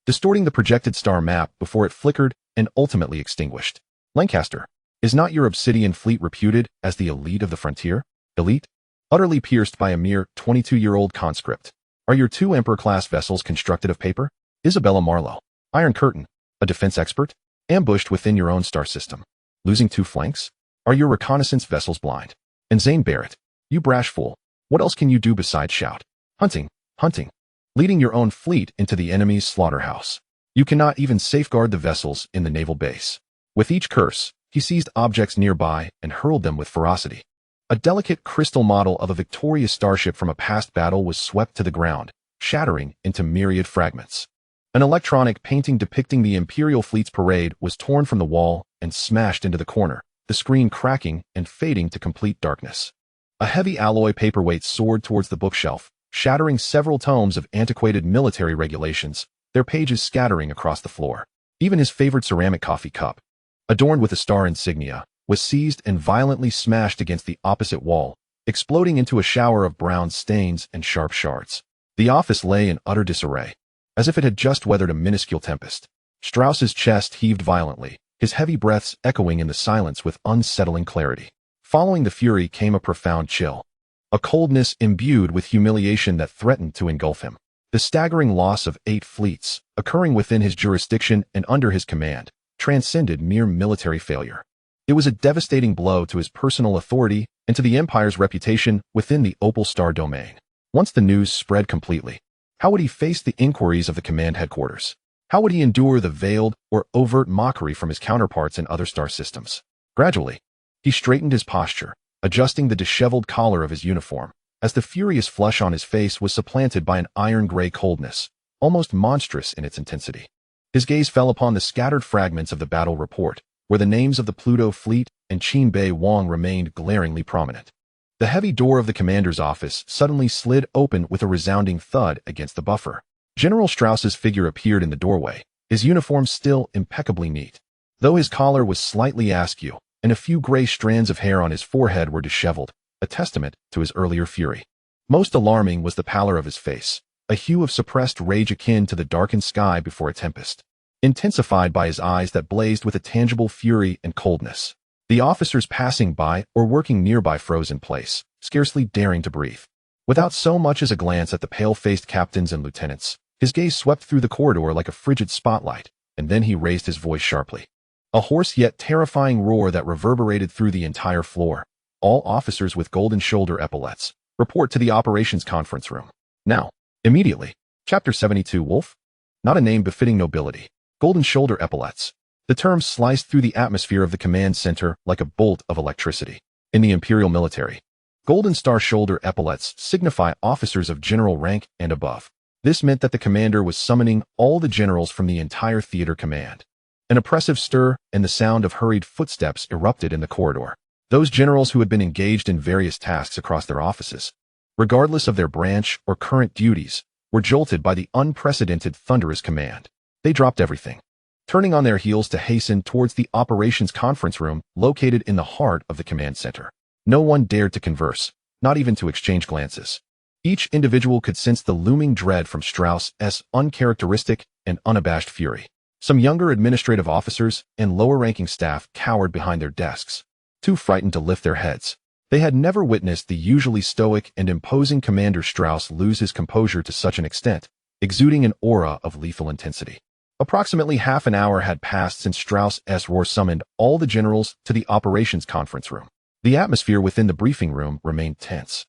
distorting the projected star map before it flickered and ultimately extinguished. Lancaster, is not your Obsidian fleet reputed as the elite of the frontier? Elite? utterly pierced by a mere 22-year-old conscript. Are your two Emperor-class vessels constructed of paper? Isabella Marlowe. Iron Curtain, a defense expert? Ambushed within your own star system. Losing two flanks? Are your reconnaissance vessels blind? And Zane Barrett, you brash fool, what else can you do besides shout? Hunting, hunting. Leading your own fleet into the enemy's slaughterhouse. You cannot even safeguard the vessels in the naval base. With each curse, he seized objects nearby and hurled them with ferocity. A delicate crystal model of a victorious starship from a past battle was swept to the ground, shattering into myriad fragments. An electronic painting depicting the Imperial fleet's parade was torn from the wall and smashed into the corner, the screen cracking and fading to complete darkness. A heavy alloy paperweight soared towards the bookshelf, shattering several tomes of antiquated military regulations, their pages scattering across the floor. Even his favorite ceramic coffee cup, adorned with a star insignia, was seized and violently smashed against the opposite wall, exploding into a shower of brown stains and sharp shards. The office lay in utter disarray, as if it had just weathered a minuscule tempest. Strauss's chest heaved violently, his heavy breaths echoing in the silence with unsettling clarity. Following the fury came a profound chill, a coldness imbued with humiliation that threatened to engulf him. The staggering loss of 8 fleets, occurring within his jurisdiction and under his command, transcended mere military failure. It was a devastating blow to his personal authority and to the Empire's reputation within the Opal Star domain. Once the news spread completely, how would he face the inquiries of the command headquarters? How would he endure the veiled or overt mockery from his counterparts in other star systems? Gradually, he straightened his posture, adjusting the disheveled collar of his uniform, as the furious flush on his face was supplanted by an iron-gray coldness, almost monstrous in its intensity. His gaze fell upon the scattered fragments of the battle report, where the names of the Pluto fleet and Qin Beiwang remained glaringly prominent. The heavy door of the commander's office suddenly slid open with a resounding thud against the buffer. General Strauss's figure appeared in the doorway, his uniform still impeccably neat. Though his collar was slightly askew, and a few gray strands of hair on his forehead were disheveled, a testament to his earlier fury. Most alarming was the pallor of his face, a hue of suppressed rage akin to the darkened sky before a tempest, intensified by his eyes that blazed with a tangible fury and coldness. The officers passing by or working nearby froze in place, scarcely daring to breathe. Without so much as a glance at the pale-faced captains and lieutenants, his gaze swept through the corridor like a frigid spotlight, and then he raised his voice sharply. A hoarse yet terrifying roar that reverberated through the entire floor. All officers with golden shoulder epaulets, report to the operations conference room. Now, immediately. Chapter 72 Wolf? Not a name befitting nobility. Golden shoulder epaulets. The term sliced through the atmosphere of the command center like a bolt of electricity. In the Imperial military, Golden Star shoulder epaulets signify officers of general rank and above. This meant that the commander was summoning all the generals from the entire theater command. An oppressive stir and the sound of hurried footsteps erupted in the corridor. Those generals who had been engaged in various tasks across their offices, regardless of their branch or current duties, were jolted by the unprecedented thunderous command. They dropped everything, turning on their heels to hasten towards the operations conference room located in the heart of the command center. No one dared to converse, not even to exchange glances. Each individual could sense the looming dread from Strauss's uncharacteristic and unabashed fury. Some younger administrative officers and lower-ranking staff cowered behind their desks, too frightened to lift their heads. They had never witnessed the usually stoic and imposing Commander Strauss lose his composure to such an extent, exuding an aura of lethal intensity. Approximately half an hour had passed since Strauss's roar summoned all the generals to the operations conference room. The atmosphere within the briefing room remained tense.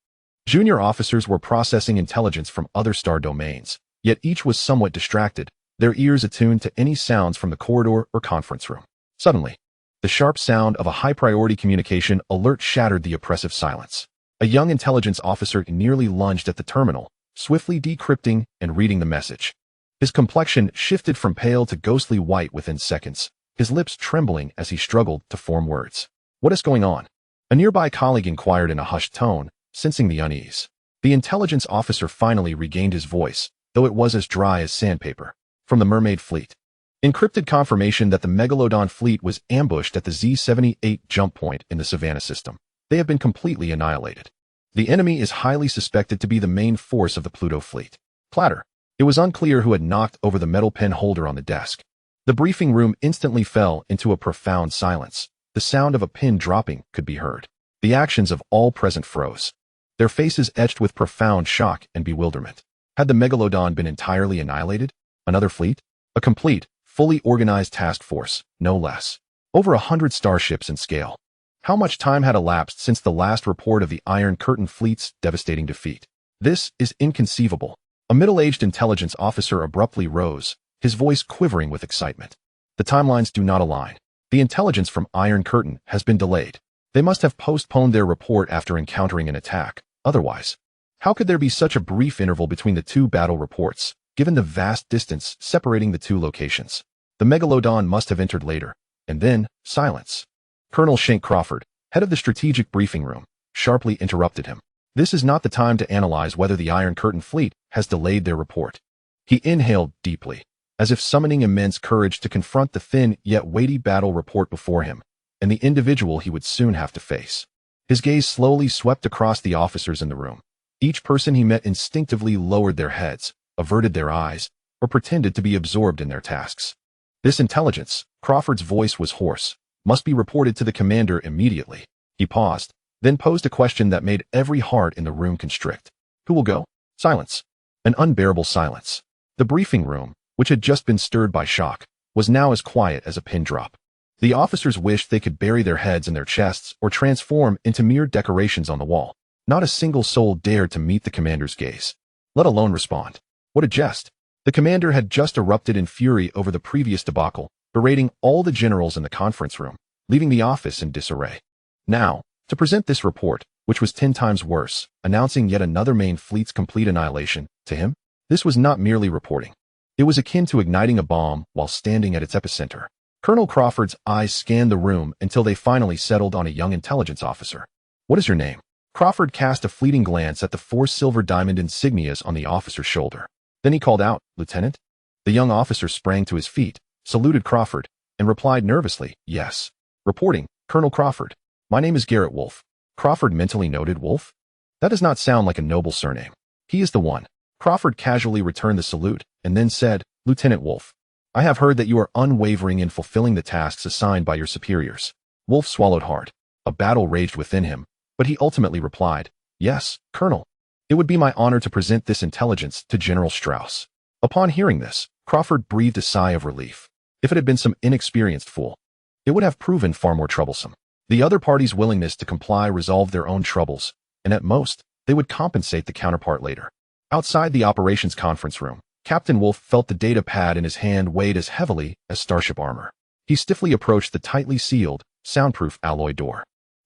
Junior officers were processing intelligence from other star domains, yet each was somewhat distracted, their ears attuned to any sounds from the corridor or conference room. Suddenly, the sharp sound of a high-priority communication alert shattered the oppressive silence. A young intelligence officer nearly lunged at the terminal, swiftly decrypting and reading the message. His complexion shifted from pale to ghostly white within seconds, his lips trembling as he struggled to form words. "What is going on?" A nearby colleague inquired in a hushed tone, sensing the unease. The intelligence officer finally regained his voice, though it was as dry as sandpaper. "From the Mermaid Fleet. Encrypted confirmation that the Megalodon fleet was ambushed at the Z-78 jump point in the Savannah system. They have been completely annihilated. The enemy is highly suspected to be the main force of the Pluto fleet." Clatter. It was unclear who had knocked over the metal pen holder on the desk. The briefing room instantly fell into a profound silence. The sound of a pin dropping could be heard. The actions of all present froze. their faces etched with profound shock and bewilderment. Had the Megalodon been entirely annihilated? Another fleet? A complete, fully organized task force, no less. Over 100 starships in scale. How much time had elapsed since the last report of the Iron Curtain fleet's devastating defeat? This is inconceivable. A middle-aged intelligence officer abruptly rose, his voice quivering with excitement. The timelines do not align. The intelligence from Iron Curtain has been delayed. They must have postponed their report after encountering an attack. Otherwise, how could there be such a brief interval between the two battle reports, given the vast distance separating the two locations? The Megalodon must have entered later. And then, silence. Colonel Shank Crawford, head of the strategic briefing room, sharply interrupted him. This is not the time to analyze whether the Iron Curtain fleet has delayed their report. He inhaled deeply, as if summoning immense courage to confront the thin yet weighty battle report before him, and the individual he would soon have to face. His gaze slowly swept across the officers in the room. Each person he met instinctively lowered their heads, averted their eyes, or pretended to be absorbed in their tasks. This intelligence, Crawford's voice was hoarse, must be reported to the commander immediately. He paused, then posed a question that made every heart in the room constrict. Who will go? Silence. An unbearable silence. The briefing room, which had just been stirred by shock, was now as quiet as a pin drop. The officers wished they could bury their heads in their chests or transform into mere decorations on the wall. Not a single soul dared to meet the commander's gaze, let alone respond. What a jest. The commander had just erupted in fury over the previous debacle, berating all the generals in the conference room, leaving the office in disarray. Now, to present this report, which was 10 times worse, announcing yet another main fleet's complete annihilation, to him, this was not merely reporting. It was akin to igniting a bomb while standing at its epicenter. Colonel Crawford's eyes scanned the room until they finally settled on a young intelligence officer. What is your name? Crawford cast a fleeting glance at the 4 silver diamond insignias on the officer's shoulder. Then he called out, Lieutenant? The young officer sprang to his feet, saluted Crawford, and replied nervously, Yes. Reporting, Colonel Crawford. My name is Garrett Wolf. Crawford mentally noted Wolf? That does not sound like a noble surname. He is the one. Crawford casually returned the salute, and then said, Lieutenant Wolf. I have heard that you are unwavering in fulfilling the tasks assigned by your superiors. Wolf swallowed hard. A battle raged within him, but he ultimately replied, Yes, Colonel. It would be my honor to present this intelligence to General Strauss. Upon hearing this, Crawford breathed a sigh of relief. If it had been some inexperienced fool, it would have proven far more troublesome. The other party's willingness to comply resolved their own troubles, and at most, they would compensate the counterpart later. Outside the operations conference room, Captain Wolf felt the data pad in his hand weighed as heavily as starship armor. He stiffly approached the tightly sealed, soundproof alloy door.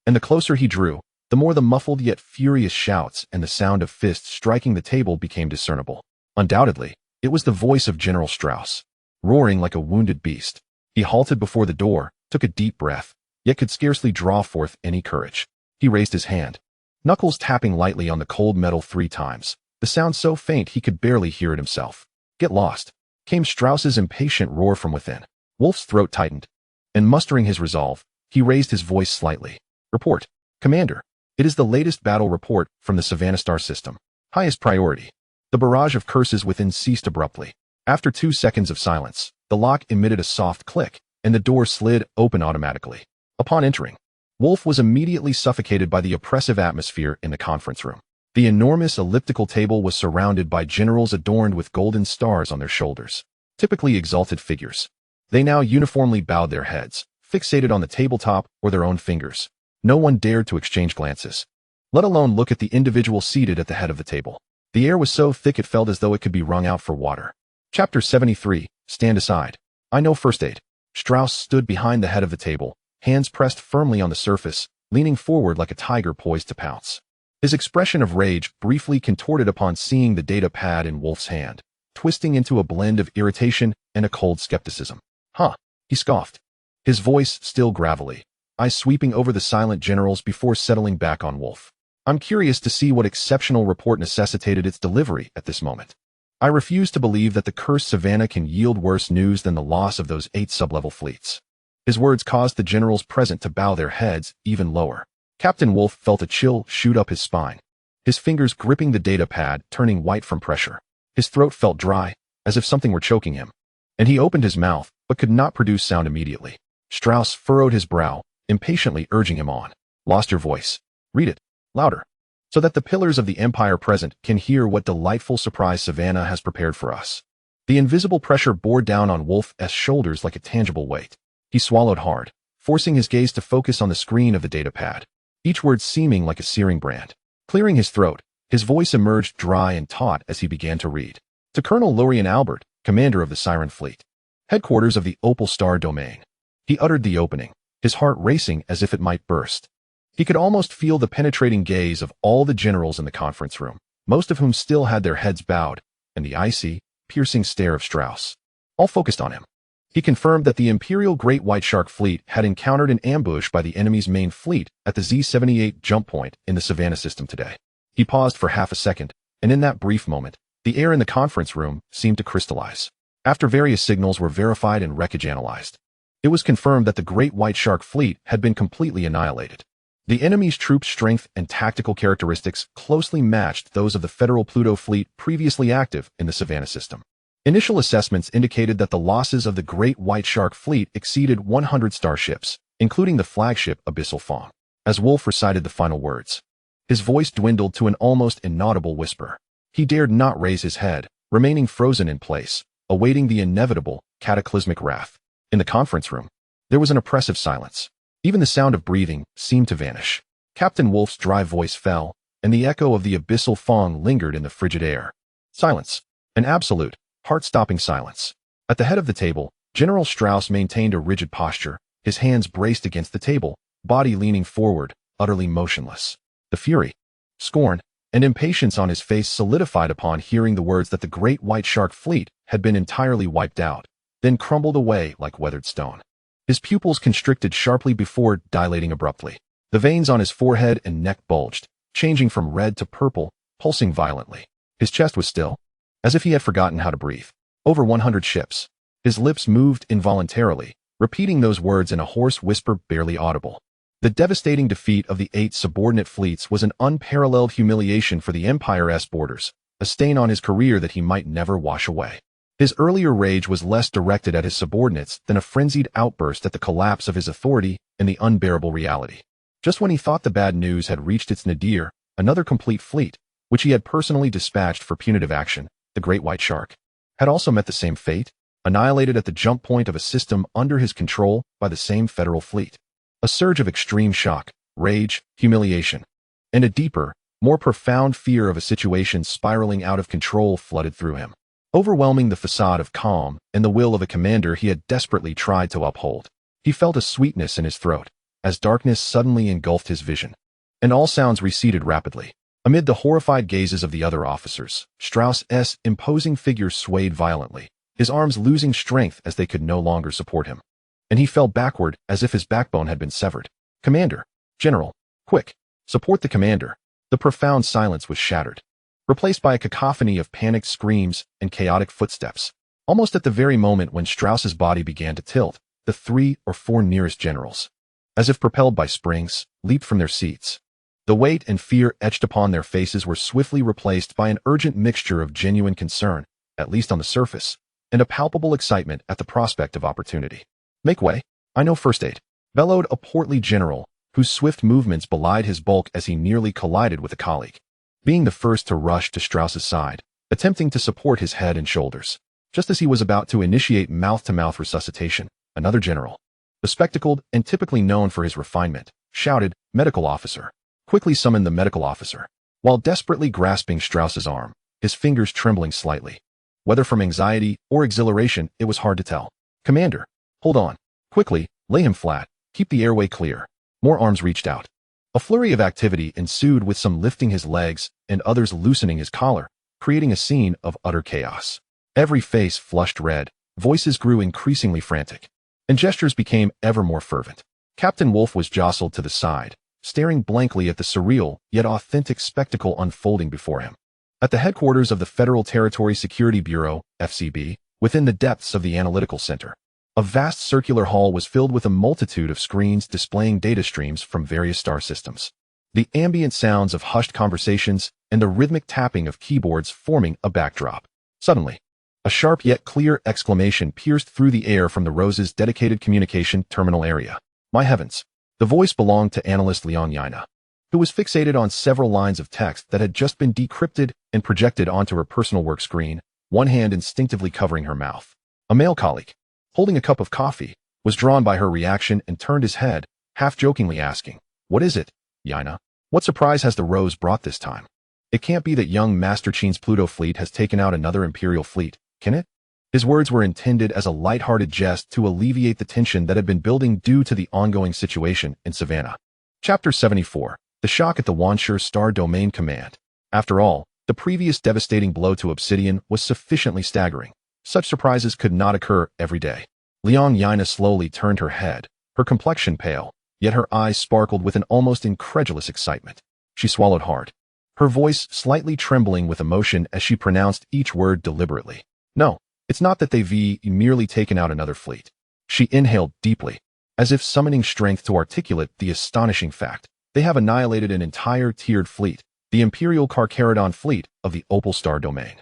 And the closer he drew, the more the muffled yet furious shouts and the sound of fists striking the table became discernible. Undoubtedly, it was the voice of General Strauss. Roaring like a wounded beast, he halted before the door, took a deep breath, yet could scarcely draw forth any courage. He raised his hand, knuckles tapping lightly on the cold metal 3 times, the sound so faint he could barely hear it himself. Get lost, came Strauss's impatient roar from within. Wolf's throat tightened, and mustering his resolve, he raised his voice slightly. Report, Commander. It is the latest battle report from the Savannah Star system. Highest priority. The barrage of curses within ceased abruptly. After 2 seconds of silence, the lock emitted a soft click, and the door slid open automatically. Upon entering, Wolf was immediately suffocated by the oppressive atmosphere in the conference room. The enormous elliptical table was surrounded by generals adorned with golden stars on their shoulders, typically exalted figures. They now uniformly bowed their heads, fixated on the tabletop or their own fingers. No one dared to exchange glances, let alone look at the individual seated at the head of the table. The air was so thick it felt as though it could be wrung out for water. Chapter 73, Stand Aside. I know first aid. Strauss stood behind the head of the table, hands pressed firmly on the surface, leaning forward like a tiger poised to pounce. His expression of rage briefly contorted upon seeing the data pad in Wolf's hand, twisting into a blend of irritation and a cold skepticism. Huh, he scoffed, his voice still gravelly, eyes sweeping over the silent generals before settling back on Wolf. I'm curious to see what exceptional report necessitated its delivery at this moment. I refuse to believe that the cursed Savannah can yield worse news than the loss of those 8 sub-level fleets. His words caused the generals present to bow their heads even lower. Captain Wolf felt a chill shoot up his spine, his fingers gripping the data pad, turning white from pressure. His throat felt dry, as if something were choking him, and he opened his mouth, but could not produce sound immediately. Strauss furrowed his brow, impatiently urging him on. Lost your voice. Read it. Louder. so that the pillars of the Empire present can hear what delightful surprise Savannah has prepared for us. The invisible pressure bore down on Wolf's shoulders like a tangible weight. He swallowed hard, forcing his gaze to focus on the screen of the datapad, each word seeming like a searing brand. Clearing his throat, his voice emerged dry and taut as he began to read. To Colonel Lorian Albert, commander of the Siren Fleet, headquarters of the Opal Star Domain. He uttered the opening, his heart racing as if it might burst. He could almost feel the penetrating gaze of all the generals in the conference room, most of whom still had their heads bowed, and the icy, piercing stare of Strauss, all focused on him. He confirmed that the Imperial Great White Shark Fleet had encountered an ambush by the enemy's main fleet at the Z-78 jump point in the Savannah system today. He paused for half a second, and in that brief moment, the air in the conference room seemed to crystallize. After various signals were verified and wreckage analyzed, it was confirmed that the Great White Shark Fleet had been completely annihilated. The enemy's troop strength and tactical characteristics closely matched those of the Federal Pluto fleet previously active in the Savannah system. Initial assessments indicated that the losses of the Great White Shark Fleet exceeded 100 starships, including the flagship Abyssal Fawn. As Wolf recited the final words, his voice dwindled to an almost inaudible whisper. He dared not raise his head, remaining frozen in place, awaiting the inevitable, cataclysmic wrath. In the conference room, there was an oppressive silence. Even the sound of breathing seemed to vanish. Captain Wolf's dry voice fell, and the echo of the Abyssal Fawn lingered in the frigid air. Silence. An absolute, heart-stopping silence. At the head of the table, General Strauss maintained a rigid posture, his hands braced against the table, body leaning forward, utterly motionless. The fury, scorn, and impatience on his face solidified upon hearing the words that the Great White Shark Fleet had been entirely wiped out, then crumbled away like weathered stone. His pupils constricted sharply before dilating abruptly. The veins on his forehead and neck bulged, changing from red to purple, pulsing violently. His chest was still, as if he had forgotten how to breathe. Over 100 ships. His lips moved involuntarily, repeating those words in a hoarse whisper barely audible. The devastating defeat of the 8 subordinate fleets was an unparalleled humiliation for the Empire's borders, a stain on his career that he might never wash away. His earlier rage was less directed at his subordinates than a frenzied outburst at the collapse of his authority and the unbearable reality. Just when he thought the bad news had reached its nadir, another complete fleet, which he had personally dispatched for punitive action, the Great White Shark, had also met the same fate, annihilated at the jump point of a system under his control by the same federal fleet. A surge of extreme shock, rage, humiliation, and a deeper, more profound fear of a situation spiraling out of control flooded through him, overwhelming the facade of calm and the will of a commander he had desperately tried to uphold. He felt a sweetness in his throat, as darkness suddenly engulfed his vision, and all sounds receded rapidly. Amid the horrified gazes of the other officers, Strauss's imposing figure swayed violently, his arms losing strength as they could no longer support him, and he fell backward as if his backbone had been severed. Commander, General, quick, support the commander. The profound silence was shattered, replaced by a cacophony of panicked screams and chaotic footsteps. Almost at the very moment when Strauss's body began to tilt, the 3 or 4 nearest generals, as if propelled by springs, leaped from their seats. The weight and fear etched upon their faces were swiftly replaced by an urgent mixture of genuine concern, at least on the surface, and a palpable excitement at the prospect of opportunity. Make way, I know first aid, bellowed a portly general, whose swift movements belied his bulk as he nearly collided with a colleague. Being the first to rush to Strauss's side, attempting to support his head and shoulders, just as he was about to initiate mouth-to-mouth resuscitation, another general, bespectacled and typically known for his refinement, shouted, "Medical officer." Quickly summoned the medical officer, while desperately grasping Strauss's arm, his fingers trembling slightly. Whether from anxiety or exhilaration, it was hard to tell. "Commander, hold on. Quickly, lay him flat. Keep the airway clear." More arms reached out. A flurry of activity ensued, with some lifting his legs and others loosening his collar, creating a scene of utter chaos. Every face flushed red, voices grew increasingly frantic, and gestures became ever more fervent. Captain Wolf was jostled to the side, staring blankly at the surreal yet authentic spectacle unfolding before him. At the headquarters of the Federal Territory Security Bureau, FCB, within the depths of the Analytical Center, a vast circular hall was filled with a multitude of screens displaying data streams from various star systems. The ambient sounds of hushed conversations and the rhythmic tapping of keyboards forming a backdrop. Suddenly, a sharp yet clear exclamation pierced through the air from the Rose's dedicated communication terminal area. My heavens! The voice belonged to analyst Leon Yaina. who was fixated on several lines of text that had just been decrypted and projected onto her personal work screen, one hand instinctively covering her mouth. A male colleague, holding a cup of coffee, was drawn by her reaction and turned his head, half-jokingly asking, "What is it, Yaina? What surprise has the Rose brought this time? It can't be that young Master Qin's Pluto fleet has taken out another Imperial fleet, can it?" His words were intended as a light-hearted jest to alleviate the tension that had been building due to the ongoing situation in Savannah. Chapter 74. The Shock at the Wanshur Star Domain Command. After all, the previous devastating blow to Obsidian was sufficiently staggering. Such surprises could not occur every day. Liang Yaina slowly turned her head, her complexion pale, yet her eyes sparkled with an almost incredulous excitement. She swallowed hard, her voice slightly trembling with emotion as she pronounced each word deliberately. "No, it's not that they've merely taken out another fleet." She inhaled deeply, as if summoning strength to articulate the astonishing fact. They have annihilated an entire tiered fleet, the Imperial Carcharodon fleet of the Opal Star Domain.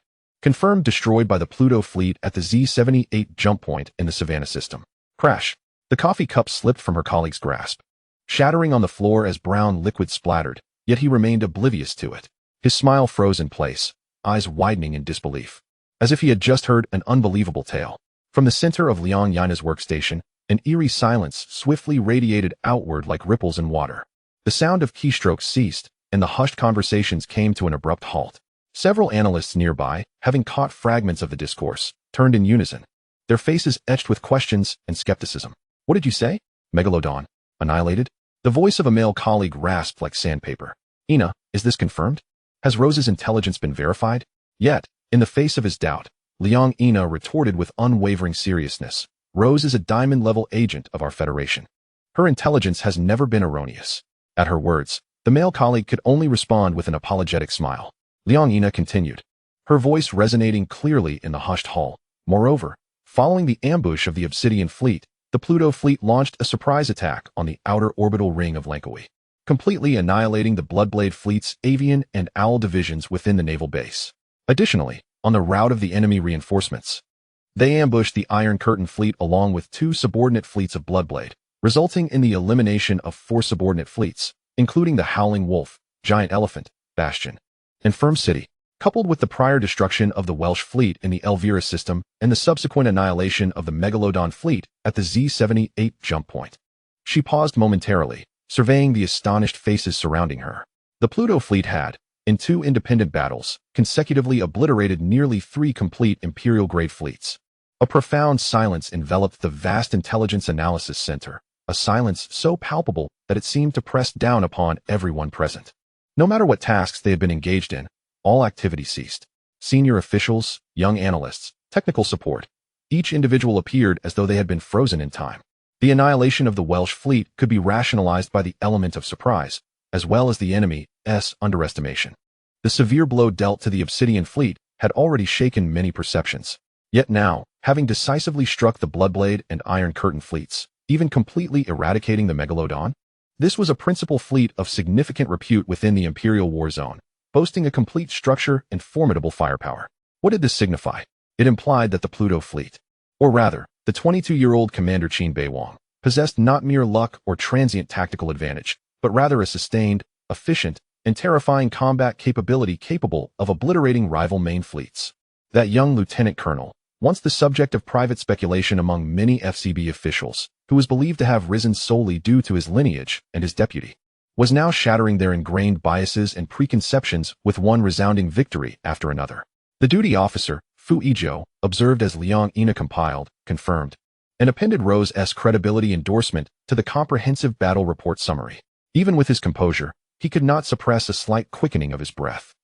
Confirmed destroyed by the Pluto fleet at the Z-78 jump point in the Savannah system. Crash. The coffee cup slipped from her colleague's grasp, shattering on the floor as brown liquid splattered, yet he remained oblivious to it. His smile froze in place, eyes widening in disbelief, as if he had just heard an unbelievable tale. From the center of Liang Yaina's workstation, an eerie silence swiftly radiated outward like ripples in water. The sound of keystrokes ceased, and the hushed conversations came to an abrupt halt. Several analysts nearby, having caught fragments of the discourse, turned in unison, their faces etched with questions and skepticism. "What did you say? Megalodon? Annihilated?" The voice of a male colleague rasped like sandpaper. "Ina, is this confirmed? Has Rose's intelligence been verified?" Yet, in the face of his doubt, Liang Ina retorted with unwavering seriousness. "Rose is a diamond-level agent of our Federation. Her intelligence has never been erroneous." At her words, the male colleague could only respond with an apologetic smile. Liang Ina continued, her voice resonating clearly in the hushed hall. "Moreover, following the ambush of the Obsidian fleet, the Pluto fleet launched a surprise attack on the outer orbital ring of Lankawi, completely annihilating the Bloodblade fleet's avian and owl divisions within the naval base. Additionally, on the route of the enemy reinforcements, they ambushed the Iron Curtain fleet along with 2 subordinate fleets of Bloodblade, resulting in the elimination of 4 subordinate fleets, including the Howling Wolf, Giant Elephant, Bastion, and Firm City, coupled with the prior destruction of the Welsh fleet in the Elvira system and the subsequent annihilation of the Megalodon fleet at the Z-78 jump point. She paused momentarily, surveying the astonished faces surrounding her. The Pluto fleet had, in 2 independent battles, consecutively obliterated nearly 3 complete Imperial-grade fleets. A profound silence enveloped the vast intelligence analysis center, a silence so palpable that it seemed to press down upon everyone present. No matter what tasks they had been engaged in, all activity ceased. Senior officials, young analysts, technical support, each individual appeared as though they had been frozen in time. The annihilation of the Welsh fleet could be rationalized by the element of surprise, as well as the enemy's underestimation. The severe blow dealt to the Obsidian fleet had already shaken many perceptions. Yet now, having decisively struck the Bloodblade and Iron Curtain fleets, even completely eradicating the Megalodon, this was a principal fleet of significant repute within the Imperial War Zone, boasting a complete structure and formidable firepower. What did this signify? It implied that the Pluto fleet, or rather, the 22-year-old Commander Qin Beiwang, possessed not mere luck or transient tactical advantage, but rather a sustained, efficient, and terrifying combat capability capable of obliterating rival main fleets. That young lieutenant colonel, once the subject of private speculation among many FCB officials, who was believed to have risen solely due to his lineage and his deputy, was now shattering their ingrained biases and preconceptions with one resounding victory after another. The duty officer, Fu Yizhou, observed as Liang Ina compiled, confirmed, and appended Rose's credibility endorsement to the comprehensive battle report summary. Even with his composure, he could not suppress a slight quickening of his breath.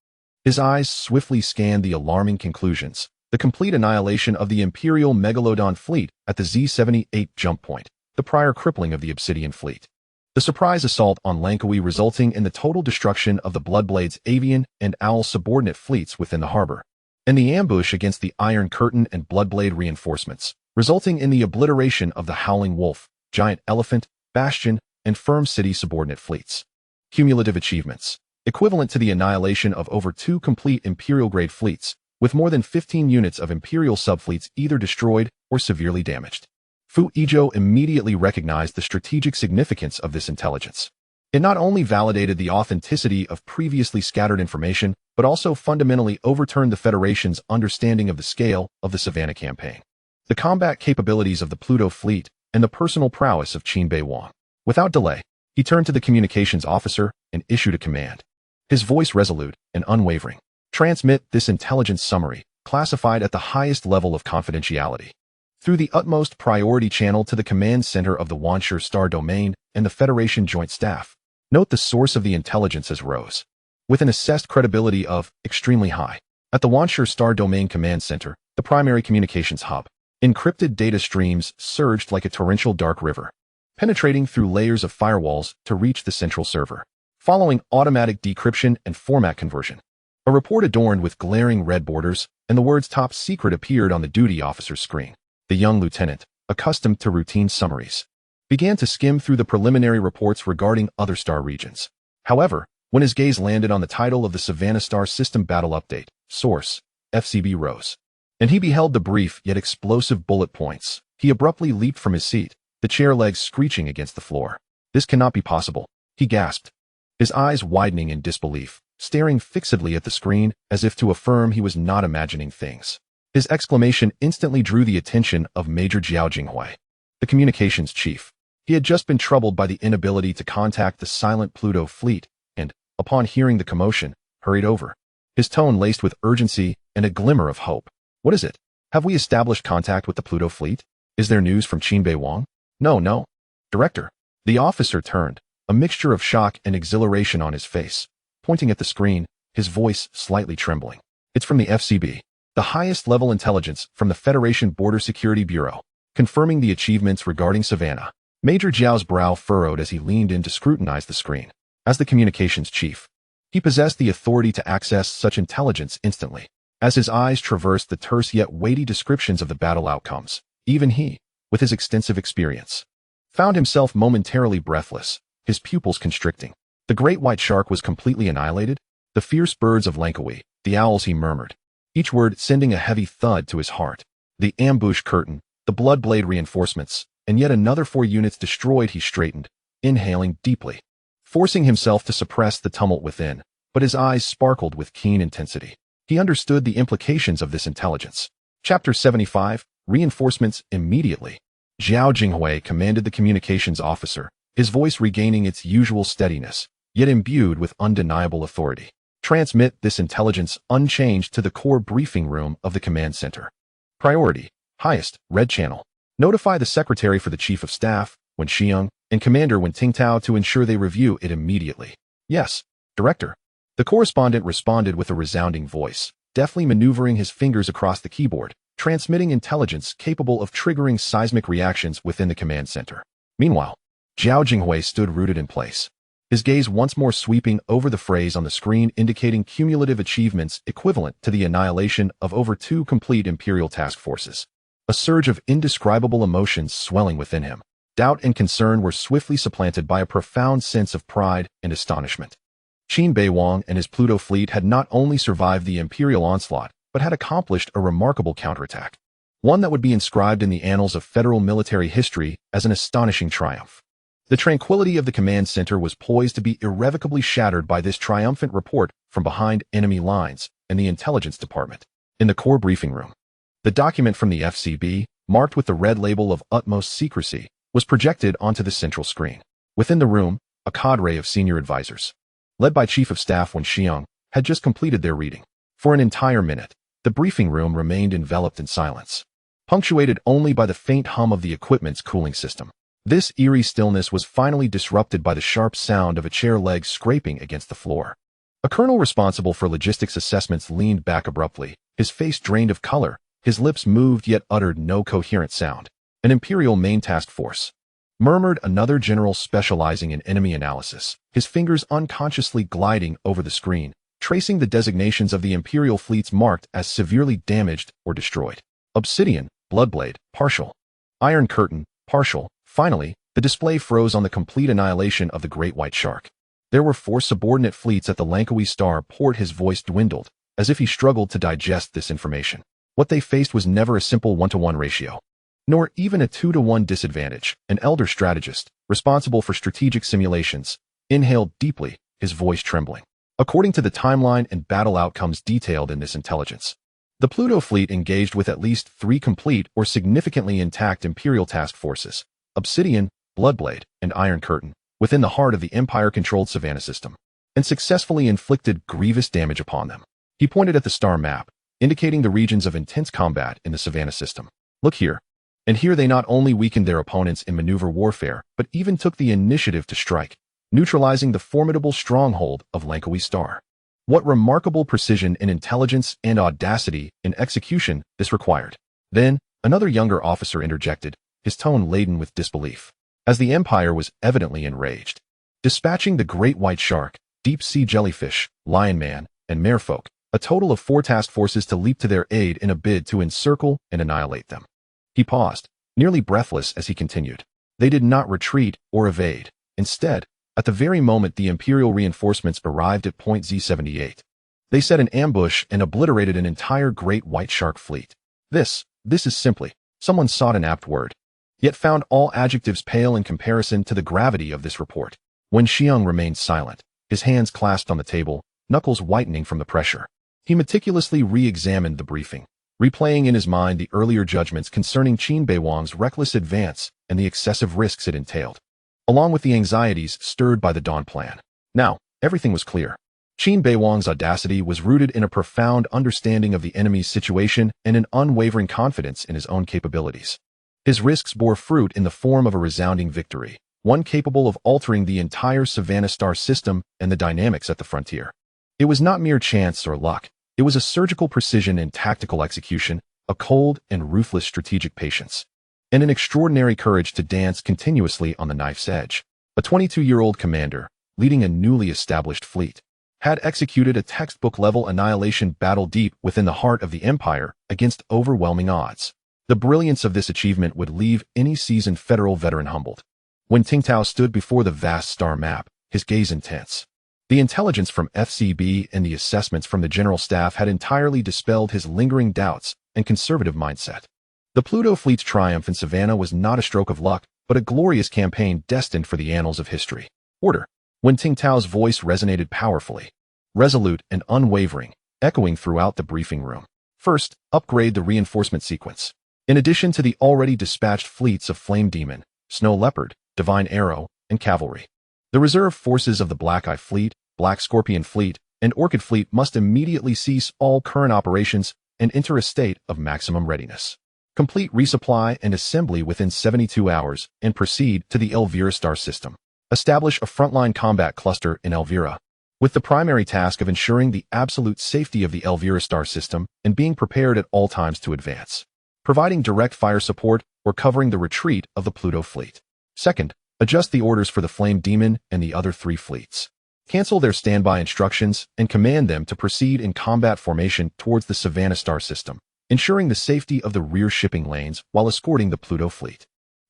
His eyes swiftly scanned the alarming conclusions, the complete annihilation of the Imperial Megalodon fleet at the Z-78 jump point, the prior crippling of the Obsidian fleet, the surprise assault on Lankawi resulting in the total destruction of the Bloodblade's avian and owl subordinate fleets within the harbor, and the ambush against the Iron Curtain and Bloodblade reinforcements, resulting in the obliteration of the Howling Wolf, Giant Elephant, Bastion, and Firm City subordinate fleets. Cumulative achievements, equivalent to the annihilation of over 2 complete Imperial-grade fleets, with more than 15 units of Imperial subfleets either destroyed or severely damaged. Fu Yizhou immediately recognized the strategic significance of this intelligence. It not only validated the authenticity of previously scattered information, but also fundamentally overturned the Federation's understanding of the scale of the Savannah campaign, the combat capabilities of the Pluto fleet, and the personal prowess of Qin Beiwang. Without delay, he turned to the communications officer and issued a command. His voice resolute and unwavering. Transmit this intelligence summary, classified at the highest level of confidentiality, through the utmost priority channel to the command center of the Wanshur Star Domain and the Federation Joint Staff. Note the source of the intelligence as rose, with an assessed credibility of extremely high. At the Wanshur Star Domain Command Center, the primary communications hub, encrypted data streams surged like a torrential dark river, penetrating through layers of firewalls to reach the central server. Following automatic decryption and format conversion, a report adorned with glaring red borders and the words "Top Secret" appeared on the duty officer's screen. The young lieutenant, accustomed to routine summaries, began to skim through the preliminary reports regarding other star regions. However, when his gaze landed on the title of the Savannah Star System Battle Update, Source, FCB rose, and he beheld the brief yet explosive bullet points, he abruptly leaped from his seat, the chair legs screeching against the floor. "This cannot be possible," he gasped, his eyes widening in disbelief, staring fixedly at the screen as if to affirm he was not imagining things. His exclamation instantly drew the attention of Major Jiao Jinghui, the communications chief. He had just been troubled by the inability to contact the silent Pluto fleet and, upon hearing the commotion, hurried over, his tone laced with urgency and a glimmer of hope. "What is it? Have we established contact with the Pluto fleet? Is there news from Qin Beiwang?" No. Director." The officer turned, a mixture of shock and exhilaration on his face, pointing at the screen, his voice slightly trembling. "It's from the FCB, the highest level intelligence from the Federation Border Security Bureau, confirming the achievements regarding Savannah." Major Jiao's brow furrowed as he leaned in to scrutinize the screen. As the communications chief, he possessed the authority to access such intelligence instantly. As his eyes traversed the terse yet weighty descriptions of the battle outcomes, even he, with his extensive experience, found himself momentarily breathless, his pupils constricting. The great white shark was completely annihilated? The fierce birds of Langkawi, the owls, he murmured, each word sending a heavy thud to his heart. The ambush curtain, the blood blade reinforcements, and yet another 4 units destroyed. He straightened, inhaling deeply, forcing himself to suppress the tumult within, but his eyes sparkled with keen intensity. He understood the implications of this intelligence. Chapter 75, Reinforcements immediately. Jiao Jinghui commanded the communications officer, his voice regaining its usual steadiness, yet imbued with undeniable authority. "Transmit this intelligence unchanged to the core briefing room of the command center. Priority, highest, red channel. Notify the secretary for the chief of staff, Wen Xiang, and Commander Wen Tingtao to ensure they review it immediately." "Yes, Director." The correspondent responded with a resounding voice, deftly maneuvering his fingers across the keyboard, transmitting intelligence capable of triggering seismic reactions within the command center. Meanwhile, Jiao Jinghui stood rooted in place, his gaze once more sweeping over the phrase on the screen indicating cumulative achievements equivalent to the annihilation of over 2 complete Imperial task forces. A surge of indescribable emotions swelling within him. Doubt and concern were swiftly supplanted by a profound sense of pride and astonishment. Qin Beiwang and his Pluto fleet had not only survived the Imperial onslaught, but had accomplished a remarkable counterattack, one that would be inscribed in the annals of federal military history as an astonishing triumph. The tranquility of the command center was poised to be irrevocably shattered by this triumphant report from behind enemy lines and the intelligence department. In the core briefing room, the document from the FCB, marked with the red label of utmost secrecy, was projected onto the central screen. Within the room, a cadre of senior advisors, led by Chief of Staff Wen Xiang, had just completed their reading. For an entire minute, the briefing room remained enveloped in silence, punctuated only by the faint hum of the equipment's cooling system. This eerie stillness was finally disrupted by the sharp sound of a chair leg scraping against the floor. A colonel responsible for logistics assessments leaned back abruptly, his face drained of color, his lips moved yet uttered no coherent sound. "An Imperial main task force," murmured another general specializing in enemy analysis, his fingers unconsciously gliding over the screen, tracing the designations of the Imperial fleets marked as severely damaged or destroyed. "Obsidian, Bloodblade, partial. Iron Curtain, partial." Finally, the display froze on the complete annihilation of the Great White Shark. There were 4 subordinate fleets at the Langkawi Star port. His voice dwindled, as if he struggled to digest this information. What they faced was never a simple 1-to-1 ratio, nor even a 2-to-1 disadvantage. An elder strategist, responsible for strategic simulations, inhaled deeply, his voice trembling. According to the timeline and battle outcomes detailed in this intelligence, the Pluto fleet engaged with at least 3 complete or significantly intact Imperial task forces, Obsidian, Bloodblade, and Iron Curtain, within the heart of the Empire-controlled Savannah system, and successfully inflicted grievous damage upon them. He pointed at the star map, indicating the regions of intense combat in the Savannah system. Look here. And here they not only weakened their opponents in maneuver warfare, but even took the initiative to strike, neutralizing the formidable stronghold of Lankawi Star. What remarkable precision in intelligence and audacity in execution this required. Then, another younger officer interjected, his tone laden with disbelief, as the Empire was evidently enraged. Dispatching the great white shark, deep-sea jellyfish, lion man, and merfolk, a total of 4 task forces to leap to their aid in a bid to encircle and annihilate them. He paused, nearly breathless as he continued. They did not retreat or evade. Instead, at the very moment the Imperial reinforcements arrived at Point Z78, they set an ambush and obliterated an entire great white shark fleet. This is simply, someone sought an apt word, yet found all adjectives pale in comparison to the gravity of this report. When Xiang remained silent, his hands clasped on the table, knuckles whitening from the pressure, he meticulously re-examined the briefing, replaying in his mind the earlier judgments concerning Qin Beiwang's reckless advance and the excessive risks it entailed, along with the anxieties stirred by the Dawn Plan. Now, everything was clear. Qin Beiwang's audacity was rooted in a profound understanding of the enemy's situation and an unwavering confidence in his own capabilities. His risks bore fruit in the form of a resounding victory, one capable of altering the entire Savannah star system and the dynamics at the frontier. It was not mere chance or luck. It was a surgical precision and tactical execution, a cold and ruthless strategic patience, and an extraordinary courage to dance continuously on the knife's edge. A 22-year-old commander, leading a newly established fleet, had executed a textbook-level annihilation battle deep within the heart of the Empire against overwhelming odds. The brilliance of this achievement would leave any seasoned federal veteran humbled. When Tingtao stood before the vast star map, his gaze intense, the intelligence from FCB and the assessments from the General Staff had entirely dispelled his lingering doubts and conservative mindset. The Pluto fleet's triumph in Savannah was not a stroke of luck, but a glorious campaign destined for the annals of history. Order. When Tingtao's voice resonated powerfully, resolute and unwavering, echoing throughout the briefing room. First, upgrade the reinforcement sequence. In addition to the already dispatched fleets of Flame Demon, Snow Leopard, Divine Arrow, and Cavalry, the reserve forces of the Black Eye Fleet, Black Scorpion Fleet, and Orchid Fleet must immediately cease all current operations and enter a state of maximum readiness. Complete resupply and assembly within 72 hours and proceed to the Elvira star system. Establish a frontline combat cluster in Elvira, with the primary task of ensuring the absolute safety of the Elvira star system and being prepared at all times to advance, providing direct fire support or covering the retreat of the Pluto fleet. Second, adjust the orders for the Flame Demon and the other 3 fleets. Cancel their standby instructions and command them to proceed in combat formation towards the Savannah star system, ensuring the safety of the rear shipping lanes while escorting the Pluto fleet.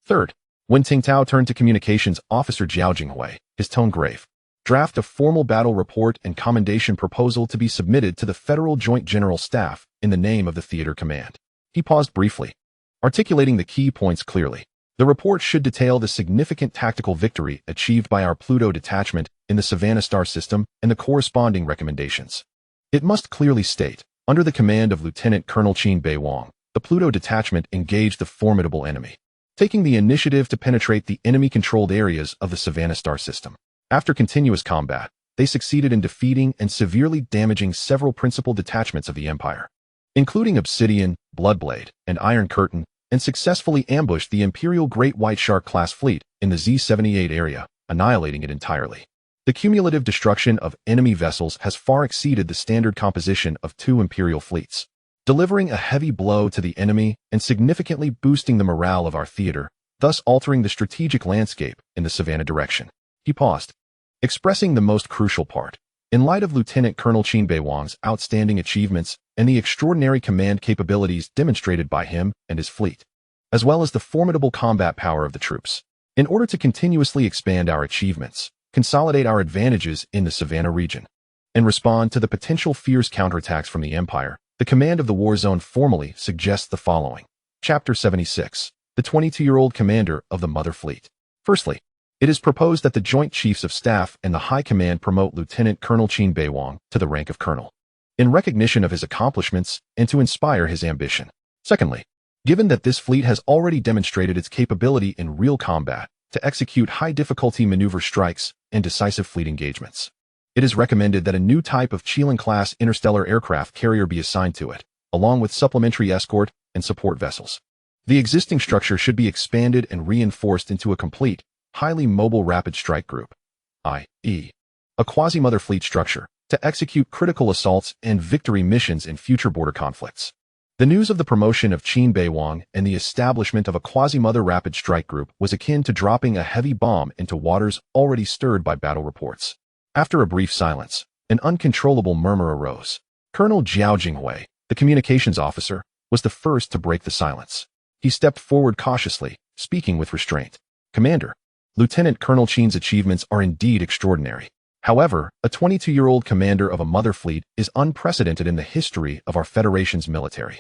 Third, when Tingtao turned to Communications Officer Jiao Jinghui, his tone grave, draft a formal battle report and commendation proposal to be submitted to the Federal Joint General Staff in the name of the Theater Command. He paused briefly, articulating the key points clearly. The report should detail the significant tactical victory achieved by our Pluto detachment in the Savannah star system and the corresponding recommendations. It must clearly state, under the command of Lieutenant Colonel Qin Beiwang, the Pluto detachment engaged the formidable enemy, taking the initiative to penetrate the enemy-controlled areas of the Savannah star system. After continuous combat, they succeeded in defeating and severely damaging several principal detachments of the Empire, including Obsidian, Bloodblade, and Iron Curtain, and successfully ambushed the Imperial Great White Shark class fleet in the Z78 area, annihilating it entirely. The cumulative destruction of enemy vessels has far exceeded the standard composition of 2 Imperial fleets, delivering a heavy blow to the enemy and significantly boosting the morale of our theater, thus altering the strategic landscape in the Savannah direction. He paused, expressing the most crucial part. In light of Lieutenant Colonel Qin Beiwang's outstanding achievements and the extraordinary command capabilities demonstrated by him and his fleet, as well as the formidable combat power of the troops, in order to continuously expand our achievements, consolidate our advantages in the Savannah region, and respond to the potential fierce counterattacks from the Empire, the command of the war zone formally suggests the following. Chapter 76. The 22-year-old commander of the Mother Fleet. Firstly, It is proposed that the Joint Chiefs of Staff and the High Command promote Lieutenant Colonel Qin Beiwang to the rank of colonel, in recognition of his accomplishments and to inspire his ambition. Secondly, given that this fleet has already demonstrated its capability in real combat to execute high-difficulty maneuver strikes and decisive fleet engagements, it is recommended that a new type of Qilin-class interstellar aircraft carrier be assigned to it, along with supplementary escort and support vessels. The existing structure should be expanded and reinforced into a complete, highly mobile rapid strike group, i.e., a quasi-mother fleet structure, to execute critical assaults and victory missions in future border conflicts. The news of the promotion of Qin Beiwang and the establishment of a quasi-mother rapid strike group was akin to dropping a heavy bomb into waters already stirred by battle reports. After a brief silence, an uncontrollable murmur arose. Colonel Jiao Jinghui, the communications officer, was the first to break the silence. He stepped forward cautiously, speaking with restraint. Commander, Lieutenant Colonel Qin's achievements are indeed extraordinary. However, a 22-year-old commander of a mother fleet is unprecedented in the history of our Federation's military.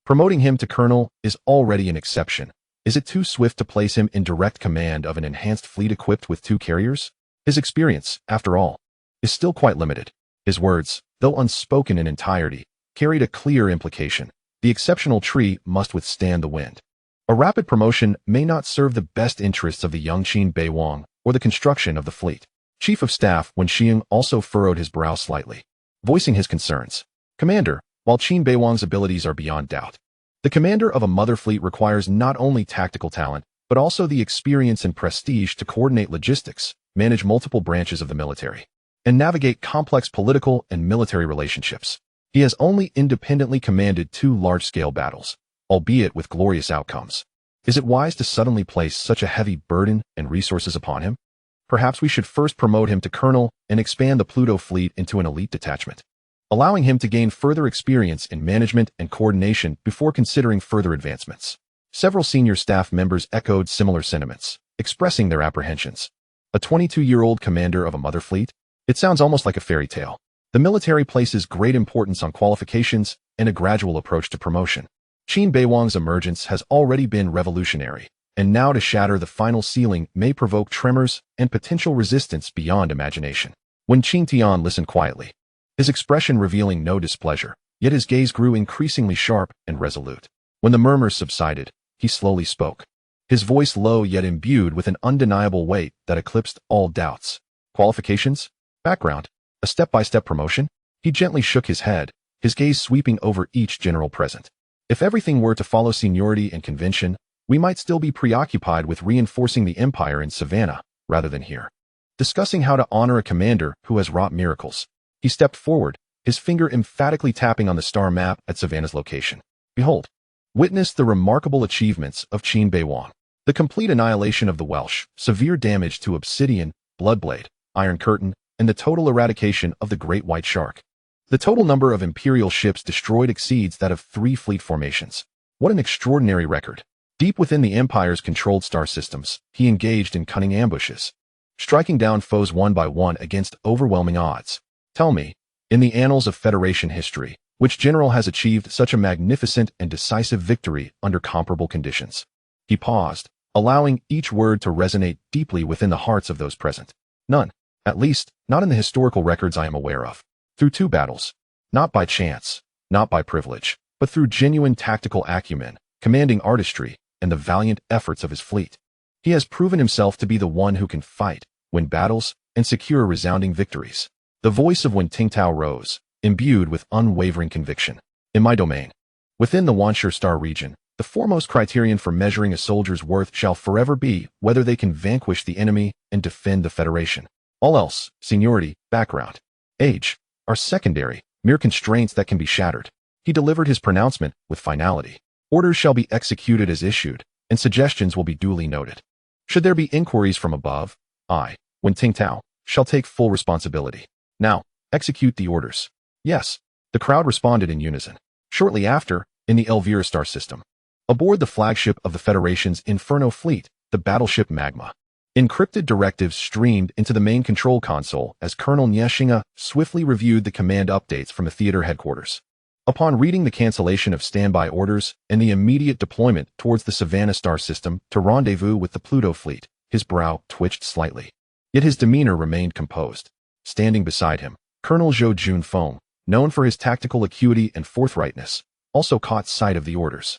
Promoting him to colonel is already an exception. Is it too swift to place him in direct command of an enhanced fleet equipped with 2 carriers? His experience, after all, is still quite limited. His words, though unspoken in entirety, carried a clear implication. The exceptional tree must withstand the wind. A rapid promotion may not serve the best interests of the young Qin Beiwang or the construction of the fleet. Chief of Staff Wen Xiang also furrowed his brow slightly, voicing his concerns. Commander, while Qin Beiwang's abilities are beyond doubt, the commander of a mother fleet requires not only tactical talent, but also the experience and prestige to coordinate logistics, manage multiple branches of the military, and navigate complex political and military relationships. He has only independently commanded 2 large-scale battles, albeit with glorious outcomes. Is it wise to suddenly place such a heavy burden and resources upon him? Perhaps we should first promote him to colonel and expand the Pluto fleet into an elite detachment, allowing him to gain further experience in management and coordination before considering further advancements. Several senior staff members echoed similar sentiments, expressing their apprehensions. A 22-year-old commander of a mother fleet? It sounds almost like a fairy tale. The military places great importance on qualifications and a gradual approach to promotion. Qin Beiwang's emergence has already been revolutionary, and now to shatter the final ceiling may provoke tremors and potential resistance beyond imagination. When Qin Tian listened quietly, his expression revealing no displeasure, yet his gaze grew increasingly sharp and resolute. When the murmurs subsided, he slowly spoke, his voice low yet imbued with an undeniable weight that eclipsed all doubts. Qualifications? Background? A step-by-step promotion? He gently shook his head, his gaze sweeping over each general present. If everything were to follow seniority and convention, we might still be preoccupied with reinforcing the empire in Savannah, rather than here, discussing how to honor a commander who has wrought miracles. He stepped forward, his finger emphatically tapping on the star map at Savannah's location. Behold, witness the remarkable achievements of Qin Beiwang. The complete annihilation of the Welsh, severe damage to Obsidian, Bloodblade, Iron Curtain, and the total eradication of the Great White Shark. The total number of Imperial ships destroyed exceeds that of 3 fleet formations. What an extraordinary record. Deep within the Empire's controlled star systems, he engaged in cunning ambushes, striking down foes one by one against overwhelming odds. Tell me, in the annals of Federation history, which general has achieved such a magnificent and decisive victory under comparable conditions? He paused, allowing each word to resonate deeply within the hearts of those present. None. At least, not in the historical records I am aware of. Through 2 battles, not by chance, not by privilege, but through genuine tactical acumen, commanding artistry, and the valiant efforts of his fleet, he has proven himself to be the one who can fight, win battles, and secure resounding victories. The voice of Wen Tingtao rose, imbued with unwavering conviction. In my domain, within the Wanshur Star region, the foremost criterion for measuring a soldier's worth shall forever be whether they can vanquish the enemy and defend the Federation. All else, seniority, background, age, are secondary, mere constraints that can be shattered. He delivered his pronouncement with finality. Orders shall be executed as issued, and suggestions will be duly noted. Should there be inquiries from above, I, Wen Tingtao, shall take full responsibility. Now, execute the orders. Yes, the crowd responded in unison. Shortly after, in the Elvira star system, aboard the flagship of the Federation's Inferno fleet, the battleship Magma, encrypted directives streamed into the main control console as Colonel Nyeshinga swiftly reviewed the command updates from the theater headquarters. Upon reading the cancellation of standby orders and the immediate deployment towards the Savannah star system to rendezvous with the Pluto fleet, his brow twitched slightly. Yet his demeanor remained composed. Standing beside him, Colonel Zhou Junfeng, known for his tactical acuity and forthrightness, also caught sight of the orders.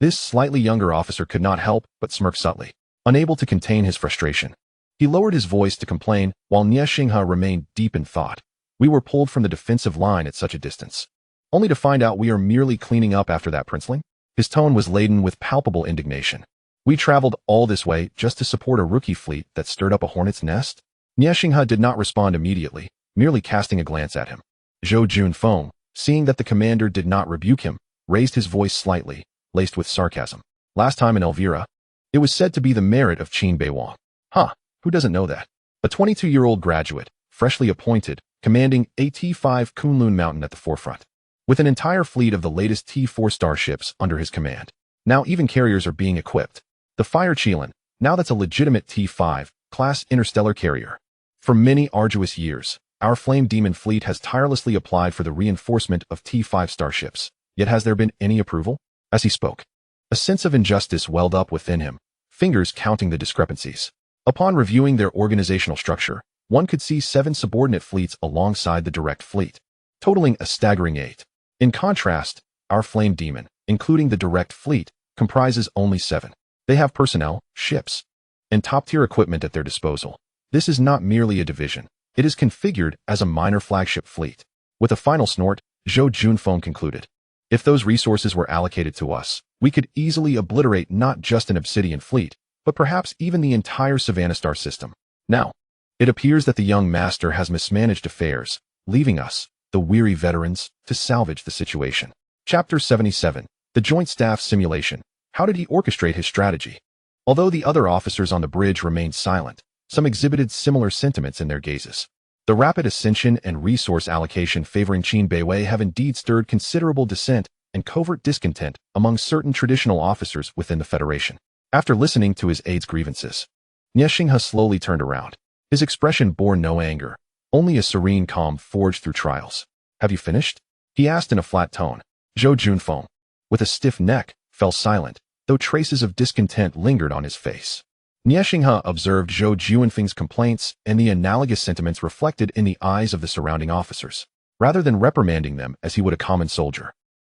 This slightly younger officer could not help but smirk subtly, unable to contain his frustration. He lowered his voice to complain, while Nie Xinghe remained deep in thought. We were pulled from the defensive line at such a distance, only to find out we are merely cleaning up after that princeling? His tone was laden with palpable indignation. We traveled all this way just to support a rookie fleet that stirred up a hornet's nest? Nie Xinghe did not respond immediately, merely casting a glance at him. Zhou Junfeng, seeing that the commander did not rebuke him, raised his voice slightly, laced with sarcasm. Last time in Elvira, it was said to be the merit of Qin Beiwang. Huh, who doesn't know that? A 22-year-old graduate, freshly appointed, commanding a T5 Kunlun Mountain at the forefront, with an entire fleet of the latest T4 starships under his command. Now even carriers are being equipped. The Fire Qilin, now that's a legitimate T5 class interstellar carrier. For many arduous years, our Flame Demon fleet has tirelessly applied for the reinforcement of T5 starships. Yet has there been any approval? As he spoke, a sense of injustice welled up within him, fingers counting the discrepancies. Upon reviewing their organizational structure, one could see 7 subordinate fleets alongside the direct fleet, totaling a staggering 8. In contrast, our Flame Demon, including the direct fleet, comprises only 7. They have personnel, ships, and top-tier equipment at their disposal. This is not merely a division. It is configured as a minor flagship fleet. With a final snort, Zhou Junfeng concluded, if those resources were allocated to us, we could easily obliterate not just an Obsidian fleet, but perhaps even the entire Savannah star system. Now, it appears that the young master has mismanaged affairs, leaving us, the weary veterans, to salvage the situation. Chapter 77. The Joint Staff Simulation. How did he orchestrate his strategy? Although the other officers on the bridge remained silent, some exhibited similar sentiments in their gazes. The rapid ascension and resource allocation favoring Qin Beiwang have indeed stirred considerable dissent and covert discontent among certain traditional officers within the Federation. After listening to his aide's grievances, Nie Xinghe slowly turned around. His expression bore no anger, only a serene calm forged through trials. Have you finished? He asked in a flat tone. Zhou Junfeng, with a stiff neck, fell silent, though traces of discontent lingered on his face. Nie Xinghe observed Zhou Junfeng's complaints and the analogous sentiments reflected in the eyes of the surrounding officers, rather than reprimanding them as he would a common soldier.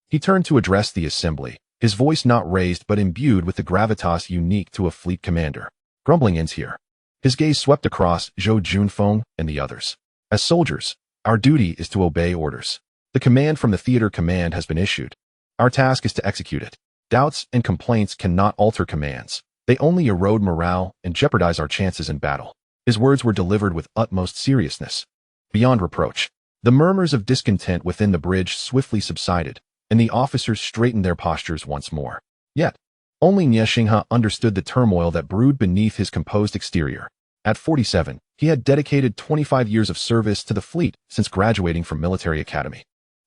He turned to address the assembly, his voice not raised but imbued with the gravitas unique to a fleet commander. Grumbling ends here. His gaze swept across Zhou Junfeng and the others. As soldiers, our duty is to obey orders. The command from the theater command has been issued. Our task is to execute it. Doubts and complaints cannot alter commands. They only erode morale and jeopardize our chances in battle. His words were delivered with utmost seriousness, beyond reproach. The murmurs of discontent within the bridge swiftly subsided, and the officers straightened their postures once more. Yet, only Nie Xinghe understood the turmoil that brewed beneath his composed exterior. At 47, he had dedicated 25 years of service to the fleet since graduating from military academy,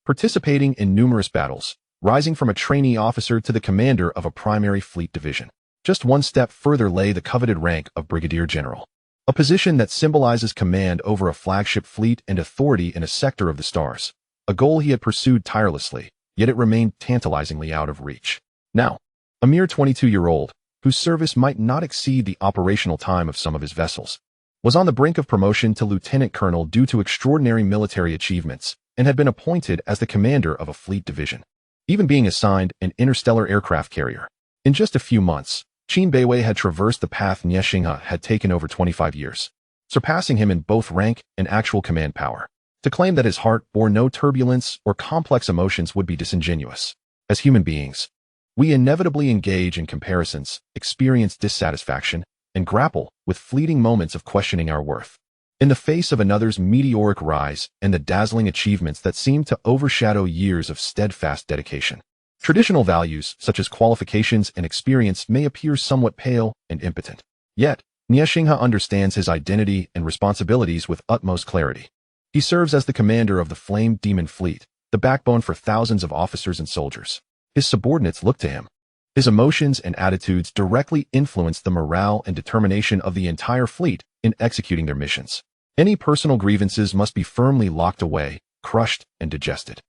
participating in numerous battles, rising from a trainee officer to the commander of a primary fleet division. Just one step further lay the coveted rank of brigadier general, a position that symbolizes command over a flagship fleet and authority in a sector of the stars, a goal he had pursued tirelessly, yet it remained tantalizingly out of reach. Now, a mere 22-year-old, whose service might not exceed the operational time of some of his vessels, was on the brink of promotion to lieutenant colonel due to extraordinary military achievements and had been appointed as the commander of a fleet division, even being assigned an interstellar aircraft carrier. In just a few months, Qin Beiwang had traversed the path Nie Xinghe had taken over 25 years, surpassing him in both rank and actual command power. To claim that his heart bore no turbulence or complex emotions would be disingenuous. As human beings, we inevitably engage in comparisons, experience dissatisfaction, and grapple with fleeting moments of questioning our worth. In the face of another's meteoric rise and the dazzling achievements that seem to overshadow years of steadfast dedication, traditional values such as qualifications and experience may appear somewhat pale and impotent. Yet, Nie Xinghe understands his identity and responsibilities with utmost clarity. He serves as the commander of the Flame Demon fleet, the backbone for thousands of officers and soldiers. His subordinates look to him. His emotions and attitudes directly influence the morale and determination of the entire fleet in executing their missions. Any personal grievances must be firmly locked away, crushed, and digested,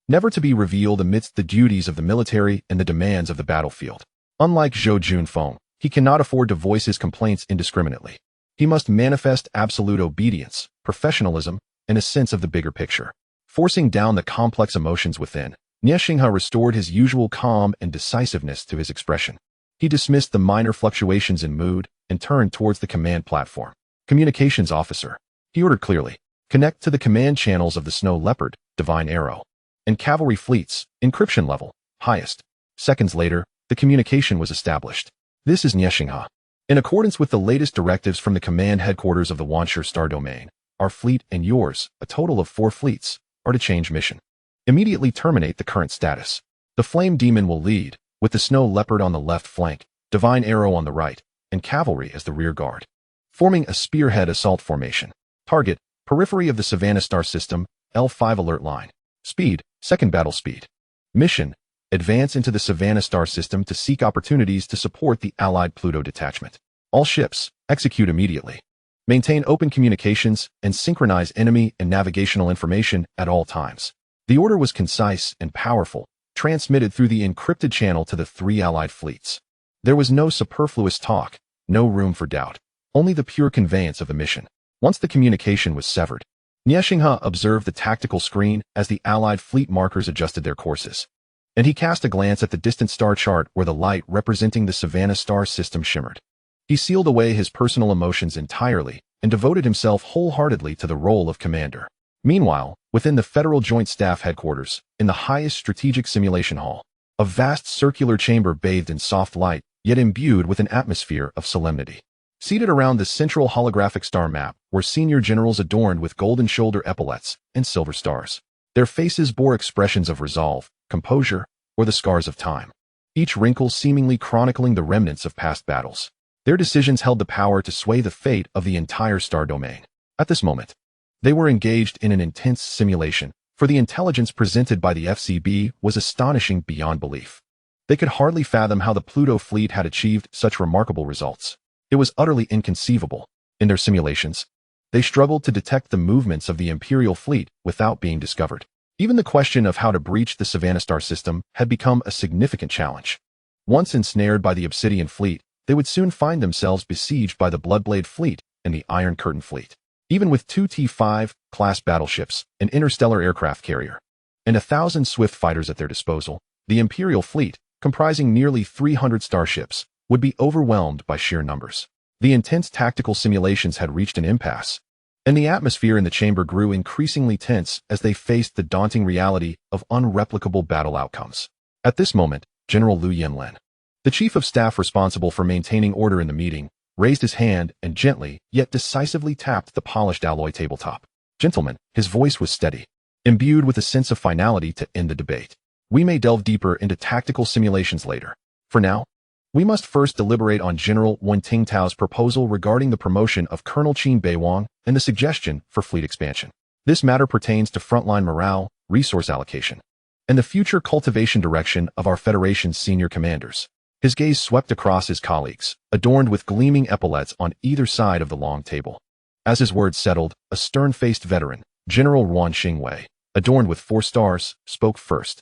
never to be revealed amidst the duties of the military and the demands of the battlefield. Unlike Zhou Junfeng, He cannot afford to voice his complaints indiscriminately. He must manifest absolute obedience, professionalism, and a sense of the bigger picture. Forcing down the complex emotions within, Nie Xinghe restored his usual calm and decisiveness to his expression. He dismissed the minor fluctuations in mood and turned towards the command platform. Communications officer. He ordered clearly. Connect to the command channels of the Snow Leopard, Divine Arrow, and cavalry fleets, encryption level, highest. Seconds later, the communication was established. This is Nie Xinghe. In accordance with the latest directives from the command headquarters of the Wanshur Star Domain, our fleet and yours, a total of 4 fleets, are to change mission. Immediately terminate the current status. The Flame Demon will lead, with the Snow Leopard on the left flank, Divine Arrow on the right, and cavalry as the rear guard. Forming a spearhead assault formation. Target, periphery of the Savannah Star System, L5 alert line. Speed, second battle speed. Mission, advance into the Savannah Star System to seek opportunities to support the Allied Pluto detachment. All ships, execute immediately. Maintain open communications and synchronize enemy and navigational information at all times. The order was concise and powerful, transmitted through the encrypted channel to the 3 Allied fleets. There was no superfluous talk, no room for doubt, only the pure conveyance of the mission. Once the communication was severed, Nie Xinghe observed the tactical screen as the Allied fleet markers adjusted their courses. And he cast a glance at the distant star chart where the light representing the Savannah Star System shimmered. He sealed away his personal emotions entirely and devoted himself wholeheartedly to the role of commander. Meanwhile, within the Federal Joint Staff Headquarters, in the highest strategic simulation hall, a vast circular chamber bathed in soft light, yet imbued with an atmosphere of solemnity. Seated around the central holographic star map were senior generals adorned with golden shoulder epaulets and silver stars. Their faces bore expressions of resolve, composure, or the scars of time, each wrinkle seemingly chronicling the remnants of past battles. Their decisions held the power to sway the fate of the entire star domain. At this moment, they were engaged in an intense simulation, for the intelligence presented by the FCB was astonishing beyond belief. They could hardly fathom how the Pluto fleet had achieved such remarkable results. It was utterly inconceivable. In their simulations, they struggled to detect the movements of the Imperial fleet without being discovered. Even the question of how to breach the Savannah Star System had become a significant challenge. Once ensnared by the Obsidian fleet, they would soon find themselves besieged by the Bloodblade fleet and the Iron Curtain fleet. Even with 2 T-5 class battleships, an interstellar aircraft carrier, and 1,000 swift fighters at their disposal, the Imperial fleet, comprising nearly 300 starships, would be overwhelmed by sheer numbers. The intense tactical simulations had reached an impasse, and the atmosphere in the chamber grew increasingly tense as they faced the daunting reality of unreplicable battle outcomes. At this moment, General Liu Yanlin, the chief of staff responsible for maintaining order in the meeting, raised his hand and gently, yet decisively tapped the polished alloy tabletop. Gentlemen, his voice was steady, imbued with a sense of finality to end the debate. We may delve deeper into tactical simulations later. For now, we must first deliberate on General Wen Tingtao's proposal regarding the promotion of Colonel Qin Beiwang and the suggestion for fleet expansion. This matter pertains to frontline morale, resource allocation, and the future cultivation direction of our Federation's senior commanders. His gaze swept across his colleagues, adorned with gleaming epaulets on either side of the long table. As his words settled, a stern-faced veteran, General Ruan Xingwei, adorned with 4 stars, spoke first.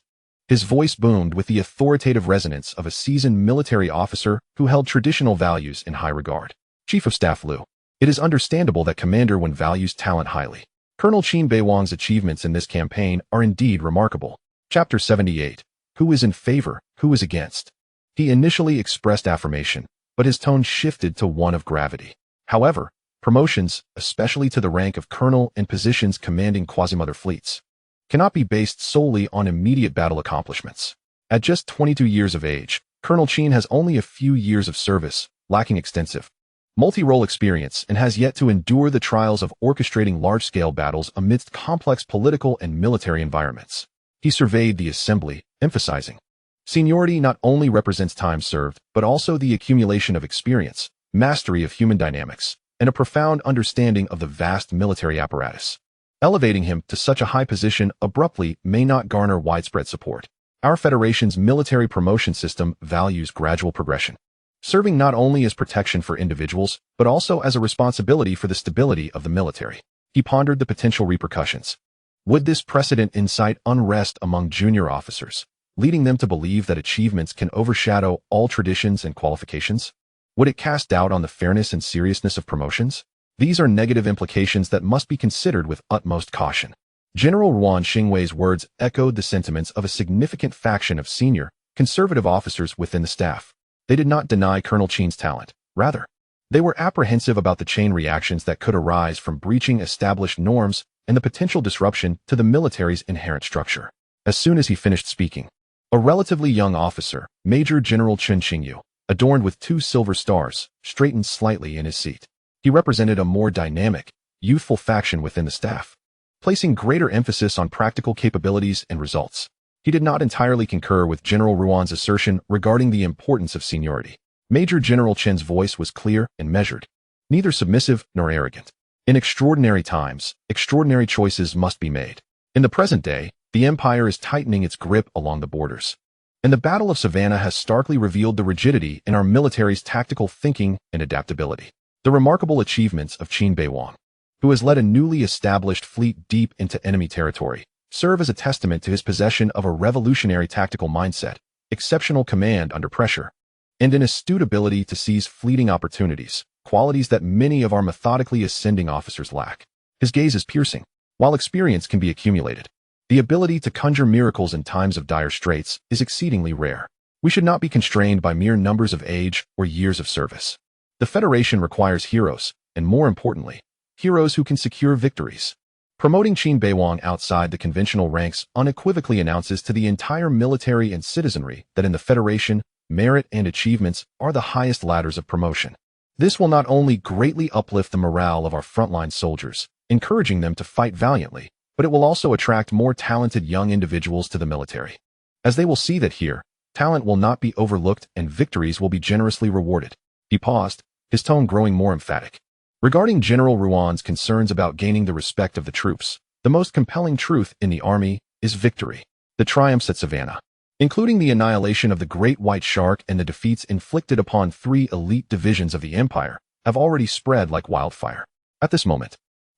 His voice boomed with the authoritative resonance of a seasoned military officer who held traditional values in high regard. Chief of Staff Liu, it is understandable that Commander Wen values talent highly. Colonel Qin Beiwang's achievements in this campaign are indeed remarkable. Chapter 78. Who is in favor, who is against? He initially expressed affirmation, but his tone shifted to one of gravity. However, promotions, especially to the rank of colonel and positions commanding quasi-mother fleets, cannot be based solely on immediate battle accomplishments. At just 22 years of age, Colonel Qin has only a few years of service, lacking extensive multi-role experience, and has yet to endure the trials of orchestrating large-scale battles amidst complex political and military environments. He surveyed the assembly, emphasizing, seniority not only represents time served, but also the accumulation of experience, mastery of human dynamics, and a profound understanding of the vast military apparatus. Elevating him to such a high position abruptly may not garner widespread support. Our Federation's military promotion system values gradual progression, serving not only as protection for individuals, but also as a responsibility for the stability of the military. He pondered the potential repercussions. Would this precedent incite unrest among junior officers, leading them to believe that achievements can overshadow all traditions and qualifications? Would it cast doubt on the fairness and seriousness of promotions? These are negative implications that must be considered with utmost caution. General Ruan Xingwei's words echoed the sentiments of a significant faction of senior, conservative officers within the staff. They did not deny Colonel Qin's talent. Rather, they were apprehensive about the chain reactions that could arise from breaching established norms and the potential disruption to the military's inherent structure. As soon as he finished speaking, a relatively young officer, Major General Chen Qingyu, adorned with 2 silver stars, straightened slightly in his seat. He represented a more dynamic, youthful faction within the staff, placing greater emphasis on practical capabilities and results. He did not entirely concur with General Ruan's assertion regarding the importance of seniority. Major General Chen's voice was clear and measured, neither submissive nor arrogant. In extraordinary times, extraordinary choices must be made. In the present day, the Empire is tightening its grip along the borders, and the Battle of Savannah has starkly revealed the rigidity in our military's tactical thinking and adaptability. The remarkable achievements of Qin Beiwang, who has led a newly established fleet deep into enemy territory, serve as a testament to his possession of a revolutionary tactical mindset, exceptional command under pressure, and an astute ability to seize fleeting opportunities, qualities that many of our methodically ascending officers lack. His gaze is piercing. While experience can be accumulated, the ability to conjure miracles in times of dire straits is exceedingly rare. We should not be constrained by mere numbers of age or years of service. The Federation requires heroes, and more importantly, heroes who can secure victories. Promoting Qin Beiwang outside the conventional ranks unequivocally announces to the entire military and citizenry that in the Federation, merit and achievements are the highest ladders of promotion. This will not only greatly uplift the morale of our frontline soldiers, encouraging them to fight valiantly, but it will also attract more talented young individuals to the military, as they will see that here, talent will not be overlooked and victories will be generously rewarded. He paused, his tone growing more emphatic. Regarding General Ruan's concerns about gaining the respect of the troops, the most compelling truth in the army is victory. The triumphs at Savannah, including the annihilation of the Great White Shark and the defeats inflicted upon 3 elite divisions of the Empire, have already spread like wildfire. At this moment,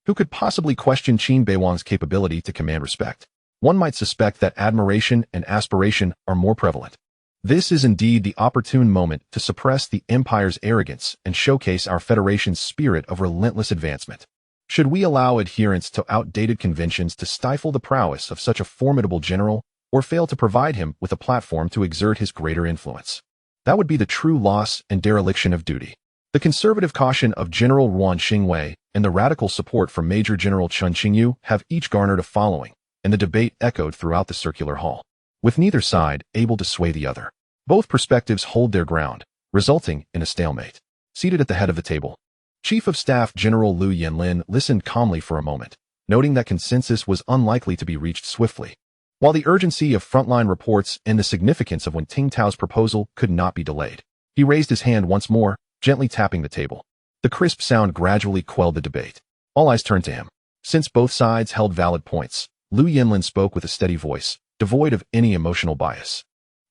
who could possibly question Qin Beiwang's capability to command respect? One might suspect that admiration and aspiration are more prevalent. This is indeed the opportune moment to suppress the Empire's arrogance and showcase our Federation's spirit of relentless advancement. Should we allow adherence to outdated conventions to stifle the prowess of such a formidable general, or fail to provide him with a platform to exert his greater influence? That would be the true loss and dereliction of duty. The conservative caution of General Ruan Xingwei and the radical support from Major General Chen Qingyu have each garnered a following, and the debate echoed throughout the circular hall, with neither side able to sway the other. Both perspectives hold their ground, resulting in a stalemate. Seated at the head of the table, Chief of Staff General Liu Yanlin listened calmly for a moment, noting that consensus was unlikely to be reached swiftly. While the urgency of frontline reports and the significance of Wen Tingtao's proposal could not be delayed, he raised his hand once more, gently tapping the table. The crisp sound gradually quelled the debate. All eyes turned to him. Since both sides held valid points, Liu Yanlin spoke with a steady voice, devoid of any emotional bias.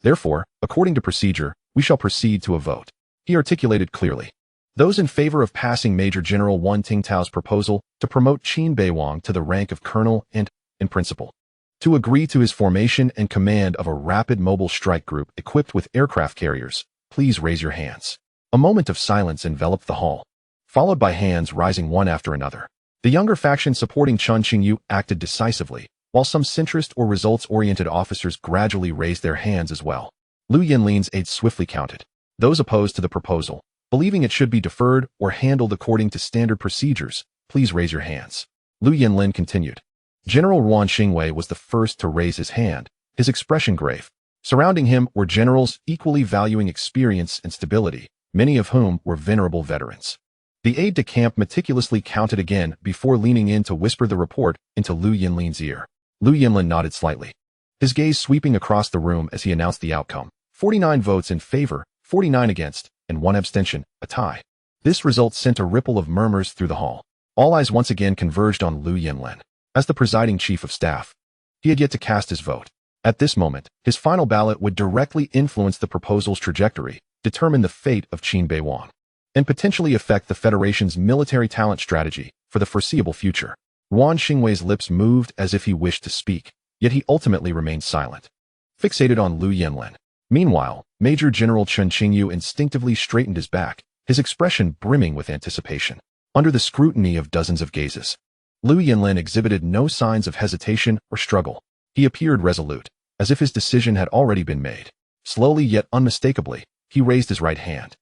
Therefore, according to procedure, we shall proceed to a vote. He articulated clearly. Those in favor of passing Major General Wen Tingtao's proposal to promote Qin Beiwang to the rank of colonel and, in principle, to agree to his formation and command of a rapid mobile strike group equipped with aircraft carriers, please raise your hands. A moment of silence enveloped the hall, followed by hands rising one after another. The younger faction supporting Chen Qingyu acted decisively, while some centrist or results-oriented officers gradually raised their hands as well. Liu Yanlin's aides swiftly counted. Those opposed to the proposal, believing it should be deferred or handled according to standard procedures, please raise your hands. Liu Yanlin continued. General Ruan Xingwei was the first to raise his hand, his expression grave. Surrounding him were generals equally valuing experience and stability, many of whom were venerable veterans. The aide-de-camp meticulously counted again before leaning in to whisper the report into Liu Yanlin's ear. Liu Yanlin nodded slightly, his gaze sweeping across the room as he announced the outcome. 49 votes in favor, 49 against, and 1 abstention, a tie. This result sent a ripple of murmurs through the hall. All eyes once again converged on Liu Yanlin. As the presiding chief of staff, he had yet to cast his vote. At this moment, his final ballot would directly influence the proposal's trajectory, determine the fate of Qin Beiwang, and potentially affect the Federation's military talent strategy for the foreseeable future. Ruan Xingwei's lips moved as if he wished to speak, yet he ultimately remained silent, fixated on Liu Yanlin. Meanwhile, Major General Chen Qingyu instinctively straightened his back, his expression brimming with anticipation. Under the scrutiny of dozens of gazes, Liu Yinlin exhibited no signs of hesitation or struggle. He appeared resolute, as if his decision had already been made. Slowly yet unmistakably, he raised his right hand.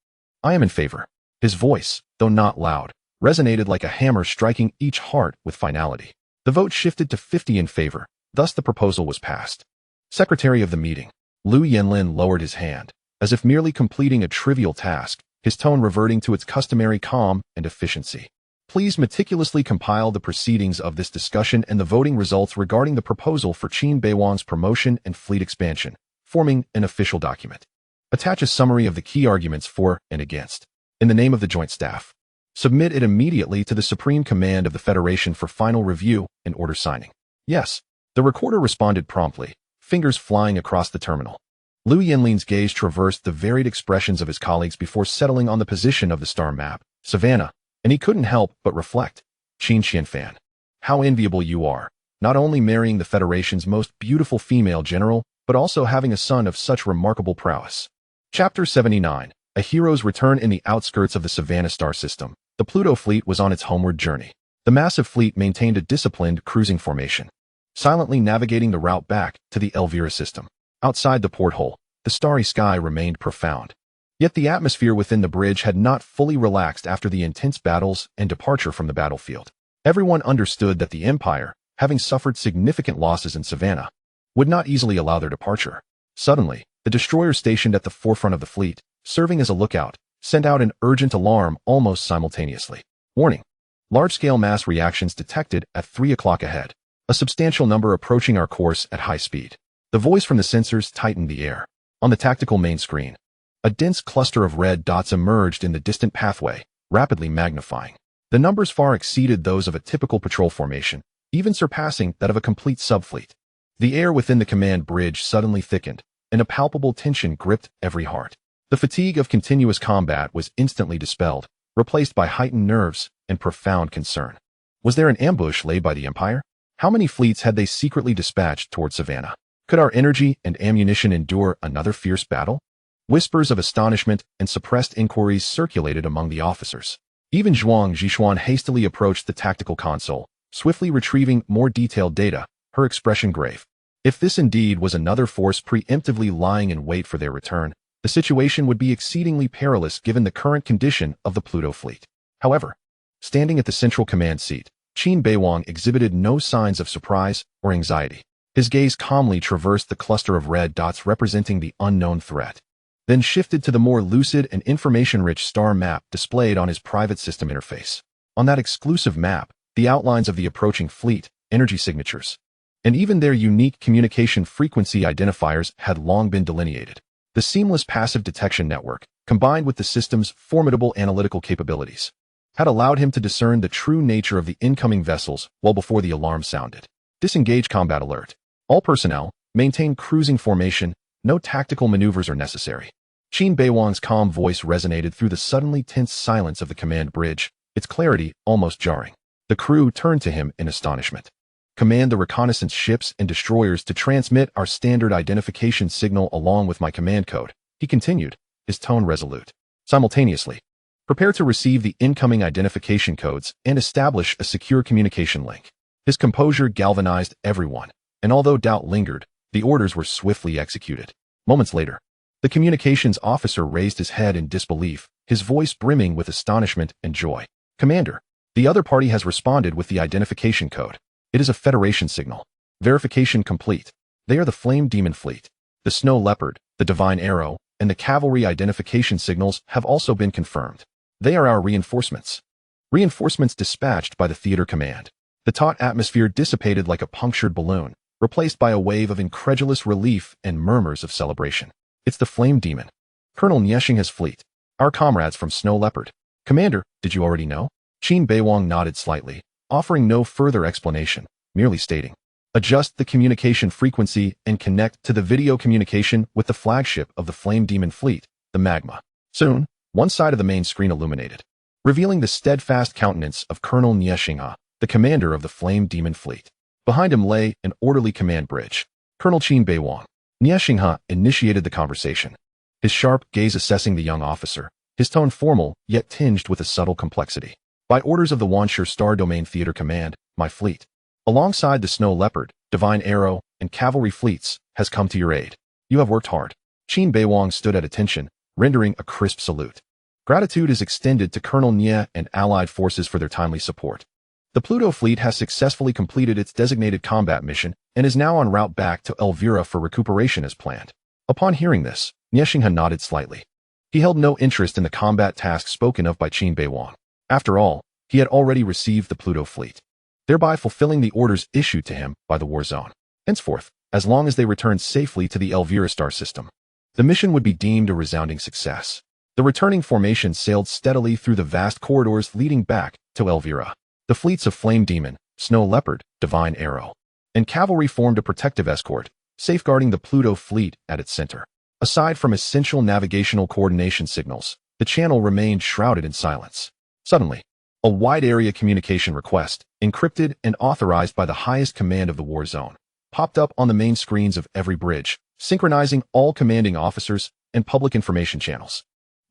"I am in favor." His voice, though not loud, resonated like a hammer striking each heart with finality. The vote shifted to 50 in favor, thus the proposal was passed. Secretary of the meeting, Liu Yinlin lowered his hand, as if merely completing a trivial task, his tone reverting to its customary calm and efficiency. "Please meticulously compile the proceedings of this discussion and the voting results regarding the proposal for Qin Beiwang's promotion and fleet expansion, forming an official document. Attach a summary of the key arguments for and against, in the name of the Joint Staff. Submit it immediately to the Supreme Command of the Federation for final review and order signing." "Yes." The recorder responded promptly, fingers flying across the terminal. Liu Yinlin's gaze traversed the varied expressions of his colleagues before settling on the position of the star map, Savannah, and he couldn't help but reflect. "Qin Qianfan, how enviable you are, not only marrying the Federation's most beautiful female general, but also having a son of such remarkable prowess." Chapter 79, A Hero's Return. In the outskirts of the Savannah star system, the Pluto fleet was on its homeward journey. The massive fleet maintained a disciplined cruising formation, silently navigating the route back to the Elvira system. Outside the porthole, the starry sky remained profound. Yet the atmosphere within the bridge had not fully relaxed after the intense battles and departure from the battlefield. Everyone understood that the Empire, having suffered significant losses in Savannah, would not easily allow their departure. Suddenly, the destroyer stationed at the forefront of the fleet, serving as a lookout, sent out an urgent alarm almost simultaneously. "Warning! Large-scale mass reactions detected at 3 o'clock ahead. A substantial number approaching our course at high speed." The voice from the sensors tightened the air. On the tactical main screen, a dense cluster of red dots emerged in the distant pathway, rapidly magnifying. The numbers far exceeded those of a typical patrol formation, even surpassing that of a complete subfleet. The air within the command bridge suddenly thickened, and a palpable tension gripped every heart. The fatigue of continuous combat was instantly dispelled, replaced by heightened nerves and profound concern. Was there an ambush laid by the Empire? How many fleets had they secretly dispatched toward Savannah? Could our energy and ammunition endure another fierce battle? Whispers of astonishment and suppressed inquiries circulated among the officers. Even Zhuang Zhishuan hastily approached the tactical console, swiftly retrieving more detailed data, her expression grave. If this indeed was another force preemptively lying in wait for their return, the situation would be exceedingly perilous given the current condition of the Pluto fleet. However, standing at the central command seat, Qin Beiwang exhibited no signs of surprise or anxiety. His gaze calmly traversed the cluster of red dots representing the unknown threat, then shifted to the more lucid and information-rich star map displayed on his private system interface. On that exclusive map, the outlines of the approaching fleet, energy signatures, and even their unique communication frequency identifiers had long been delineated. The seamless passive detection network, combined with the system's formidable analytical capabilities, had allowed him to discern the true nature of the incoming vessels well before the alarm sounded. Disengage combat alert. All personnel, maintain cruising formation, no tactical maneuvers are necessary. Qin Beiwang's calm voice resonated through the suddenly tense silence of the command bridge, its clarity almost jarring. The crew turned to him in astonishment. "Command the reconnaissance ships and destroyers to transmit our standard identification signal along with my command code," he continued, his tone resolute. "Simultaneously, prepare to receive the incoming identification codes and establish a secure communication link." His composure galvanized everyone, and although doubt lingered, the orders were swiftly executed. Moments later, the communications officer raised his head in disbelief, his voice brimming with astonishment and joy. "Commander, the other party has responded with the identification code. It is a Federation signal. Verification complete. They are the Flame Demon Fleet. The Snow Leopard, the Divine Arrow, and the cavalry identification signals have also been confirmed. They are our reinforcements." Reinforcements dispatched by the theater command. The taut atmosphere dissipated like a punctured balloon, replaced by a wave of incredulous relief and murmurs of celebration. "It's the Flame Demon. Colonel Nieshing's fleet. Our comrades from Snow Leopard." "Commander, did you already know?" Qin Beiwang nodded slightly, offering no further explanation, merely stating, "Adjust the communication frequency and connect to the video communication with the flagship of the Flame Demon Fleet, the Magma." Soon, one side of the main screen illuminated, revealing the steadfast countenance of Colonel Nieshing, the commander of the Flame Demon Fleet. Behind him lay an orderly command bridge. Colonel Qin Beiwang. Nieshing initiated the conversation, his sharp gaze assessing the young officer, his tone formal, yet tinged with a subtle complexity. By orders of the Wanshur Star Domain Theater Command, my fleet, alongside the Snow Leopard, Divine Arrow, and cavalry fleets, has come to your aid. You have worked hard. Qin Beiwang stood at attention, rendering a crisp salute. Gratitude is extended to Colonel Nye and allied forces for their timely support. The Pluto fleet has successfully completed its designated combat mission and is now en route back to Elvira for recuperation as planned. Upon hearing this, Nye Xinghe nodded slightly. He held no interest in the combat task spoken of by Qin Beiwang. After all, he had already received the Pluto fleet, thereby fulfilling the orders issued to him by the war zone. Henceforth, as long as they returned safely to the Elvira star system, the mission would be deemed a resounding success. The returning formation sailed steadily through the vast corridors leading back to Elvira. The fleets of Flame Demon, Snow Leopard, Divine Arrow, and cavalry formed a protective escort, safeguarding the Pluto fleet at its center. Aside from essential navigational coordination signals, the channel remained shrouded in silence. Suddenly, a wide-area communication request, encrypted and authorized by the highest command of the war zone, popped up on the main screens of every bridge, synchronizing all commanding officers and public information channels.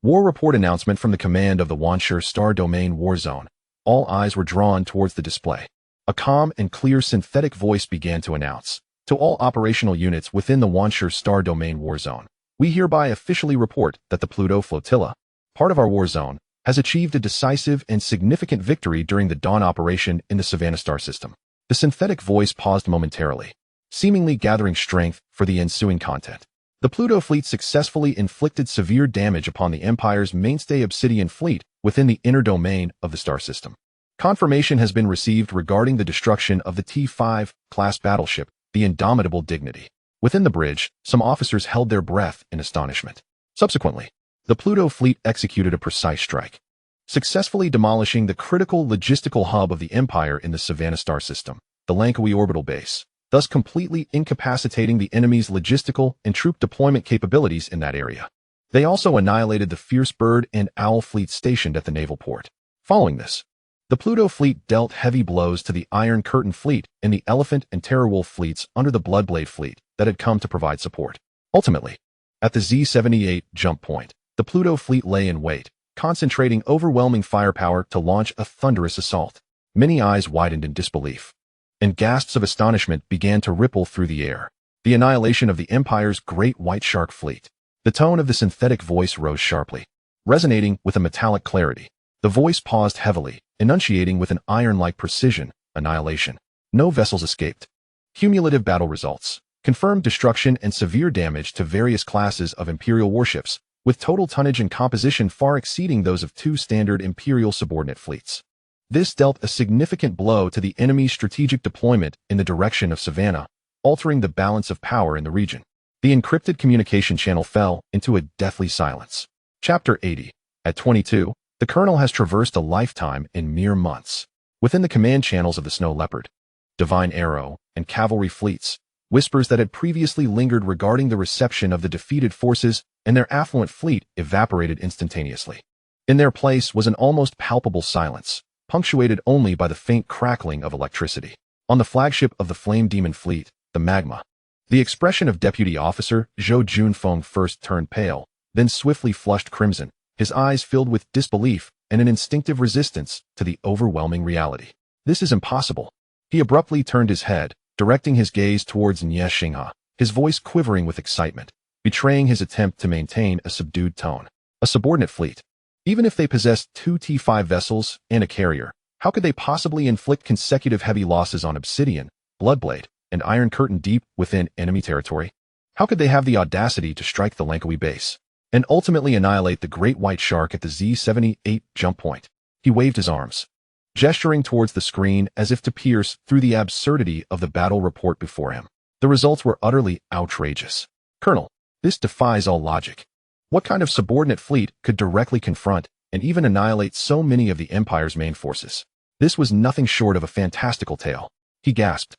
War report announcement from the command of the Wanshur Star Domain War Zone. All eyes were drawn towards the display. A calm and clear synthetic voice began to announce, to all operational units within the Wanshur Star Domain War Zone, we hereby officially report that the Pluto flotilla, part of our war zone, has achieved a decisive and significant victory during the dawn operation in the Savannah star system. The synthetic voice paused momentarily, seemingly gathering strength for the ensuing content. The Pluto fleet successfully inflicted severe damage upon the Empire's mainstay Obsidian fleet within the inner domain of the star system. Confirmation has been received regarding the destruction of the T-5 class battleship, the Indomitable Dignity. Within the bridge, some officers held their breath in astonishment. Subsequently, the Pluto fleet executed a precise strike, successfully demolishing the critical logistical hub of the Empire in the Savannah star system, the Langkawi orbital base, thus completely incapacitating the enemy's logistical and troop deployment capabilities in that area. They also annihilated the Fierce Bird and Owl fleet stationed at the naval port. Following this, the Pluto fleet dealt heavy blows to the Iron Curtain fleet and the Elephant and Terrorwolf fleets under the Bloodblade fleet that had come to provide support. Ultimately, at the Z-78 jump point, the Pluto fleet lay in wait, concentrating overwhelming firepower to launch a thunderous assault. Many eyes widened in disbelief, and gasps of astonishment began to ripple through the air. The annihilation of the Empire's Great White Shark fleet. The tone of the synthetic voice rose sharply, resonating with a metallic clarity. The voice paused heavily, enunciating with an iron-like precision, annihilation. No vessels escaped. Cumulative battle results. Confirmed destruction and severe damage to various classes of Imperial warships, with total tonnage and composition far exceeding those of two standard Imperial subordinate fleets. This dealt a significant blow to the enemy's strategic deployment in the direction of Savannah, altering the balance of power in the region. The encrypted communication channel fell into a deathly silence. Chapter 80. At 22, the Colonel has traversed a lifetime in mere months. Within the command channels of the Snow Leopard, Divine Arrow, and cavalry fleets, whispers that had previously lingered regarding the reception of the defeated forces and their affluent fleet evaporated instantaneously. In their place was an almost palpable silence, punctuated only by the faint crackling of electricity. On the flagship of the Flame Demon fleet, the Magma, the expression of Deputy Officer Zhou Junfeng first turned pale, then swiftly flushed crimson, his eyes filled with disbelief and an instinctive resistance to the overwhelming reality. This is impossible. He abruptly turned his head, directing his gaze towards Nye Xinghe, his voice quivering with excitement, betraying his attempt to maintain a subdued tone. A subordinate fleet. Even if they possessed 2 T-5 vessels and a carrier, how could they possibly inflict consecutive heavy losses on Obsidian, Bloodblade, and Iron Curtain deep within enemy territory? How could they have the audacity to strike the Langkawi base and ultimately annihilate the Great White Shark at the Z-78 jump point? He waved his arms, gesturing towards the screen as if to pierce through the absurdity of the battle report before him. The results were utterly outrageous. Colonel, this defies all logic. What kind of subordinate fleet could directly confront and even annihilate so many of the Empire's main forces? This was nothing short of a fantastical tale. He gasped.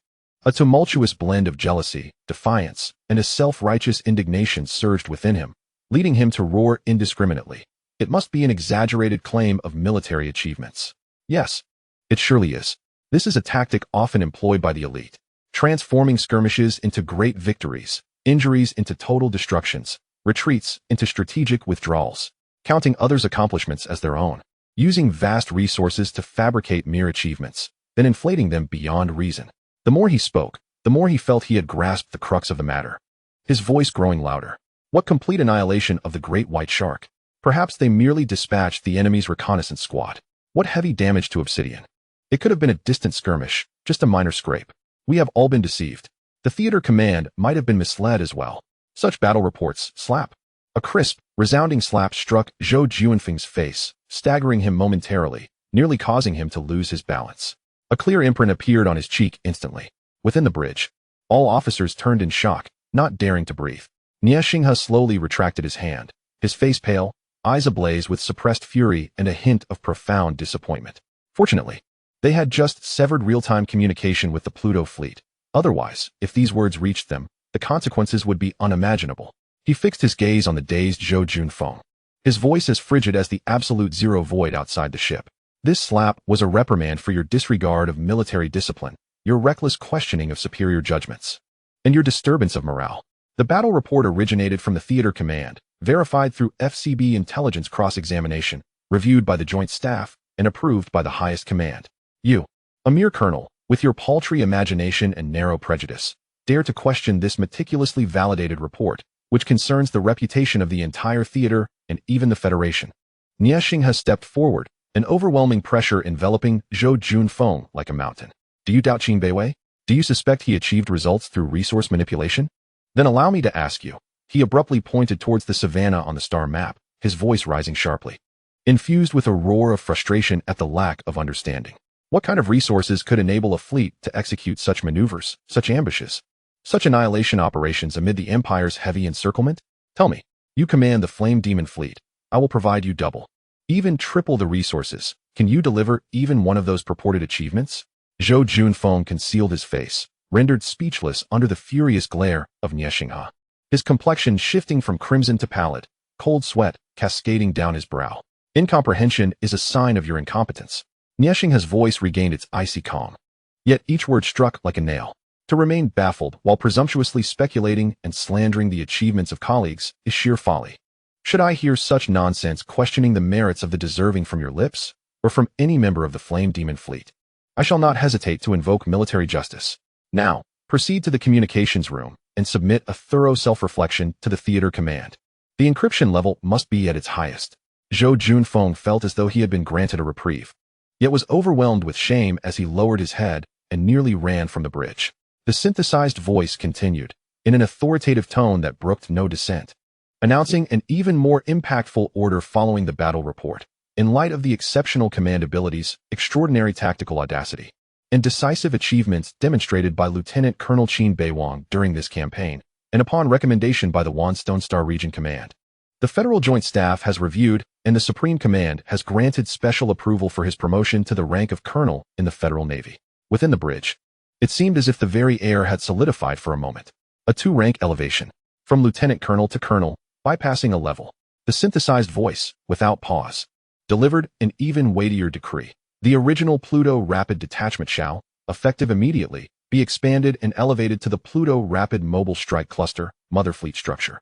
A tumultuous blend of jealousy, defiance, and a self-righteous indignation surged within him, leading him to roar indiscriminately. It must be an exaggerated claim of military achievements. Yes, it surely is. This is a tactic often employed by the elite, transforming skirmishes into great victories, injuries into total destructions, retreats into strategic withdrawals. counting others' accomplishments as their own, using vast resources to fabricate mere achievements, then inflating them beyond reason. The more he spoke, the more he felt he had grasped the crux of the matter, his voice growing louder. What complete annihilation of the great white shark? Perhaps they merely dispatched the enemy's reconnaissance squad. What heavy damage to Obsidian? It could have been a distant skirmish, just a minor scrape. We have all been deceived. The theater command might have been misled as well. Such battle reports, slap. A crisp, resounding slap struck Zhou Juanfeng's face, staggering him momentarily, nearly causing him to lose his balance. A clear imprint appeared on his cheek instantly. Within the bridge, all officers turned in shock, not daring to breathe. Nie Xinghe slowly retracted his hand, his face pale, eyes ablaze with suppressed fury and a hint of profound disappointment. Fortunately, they had just severed real-time communication with the Pluto fleet. Otherwise, if these words reached them, the consequences would be unimaginable. He fixed his gaze on the dazed Zhou Junfeng, his voice as frigid as the absolute zero void outside the ship. This slap was a reprimand for your disregard of military discipline, your reckless questioning of superior judgments, and your disturbance of morale. The battle report originated from the theater command, verified through FCB intelligence cross-examination, reviewed by the Joint Staff, and approved by the highest command. You, a mere colonel, with your paltry imagination and narrow prejudice, dare to question this meticulously validated report, which concerns the reputation of the entire theater and even the Federation. Nie Xinghe stepped forward, an overwhelming pressure enveloping Zhou Junfeng like a mountain. Do you doubt Qin Beiwang? Do you suspect he achieved results through resource manipulation? Then allow me to ask you. He abruptly pointed towards the savannah on the star map, his voice rising sharply, infused with a roar of frustration at the lack of understanding. What kind of resources could enable a fleet to execute such maneuvers, such ambushes, such annihilation operations amid the Empire's heavy encirclement? Tell me, you command the Flame Demon fleet. I will provide you double, even triple the resources. Can you deliver even one of those purported achievements? Zhou Junfeng concealed his face, rendered speechless under the furious glare of Nie Xinghe, his complexion shifting from crimson to pallid, cold sweat cascading down his brow. Incomprehension is a sign of your incompetence. Nie Xinghe's voice regained its icy calm. Yet each word struck like a nail. To remain baffled while presumptuously speculating and slandering the achievements of colleagues is sheer folly. Should I hear such nonsense questioning the merits of the deserving from your lips, or from any member of the Flame Demon fleet? I shall not hesitate to invoke military justice. Now, proceed to the communications room and submit a thorough self-reflection to the theater command. The encryption level must be at its highest. Zhou Junfeng felt as though he had been granted a reprieve, yet was overwhelmed with shame as he lowered his head and nearly ran from the bridge. The synthesized voice continued, in an authoritative tone that brooked no dissent, announcing an even more impactful order following the battle report. In light of the exceptional command abilities, extraordinary tactical audacity, and decisive achievements demonstrated by Lieutenant Colonel Qin Beiwang during this campaign, and upon recommendation by the Wanstone Star Region Command, the Federal Joint Staff has reviewed, and the Supreme Command has granted special approval for his promotion to the rank of Colonel in the Federal Navy. Within the bridge, it seemed as if the very air had solidified for a moment. A 2-rank elevation, from Lieutenant Colonel to Colonel, bypassing a level. The synthesized voice, without pause, delivered an even weightier decree. The original Pluto Rapid Detachment shall, effective immediately, be expanded and elevated to the Pluto Rapid Mobile Strike Cluster, Mother Fleet structure.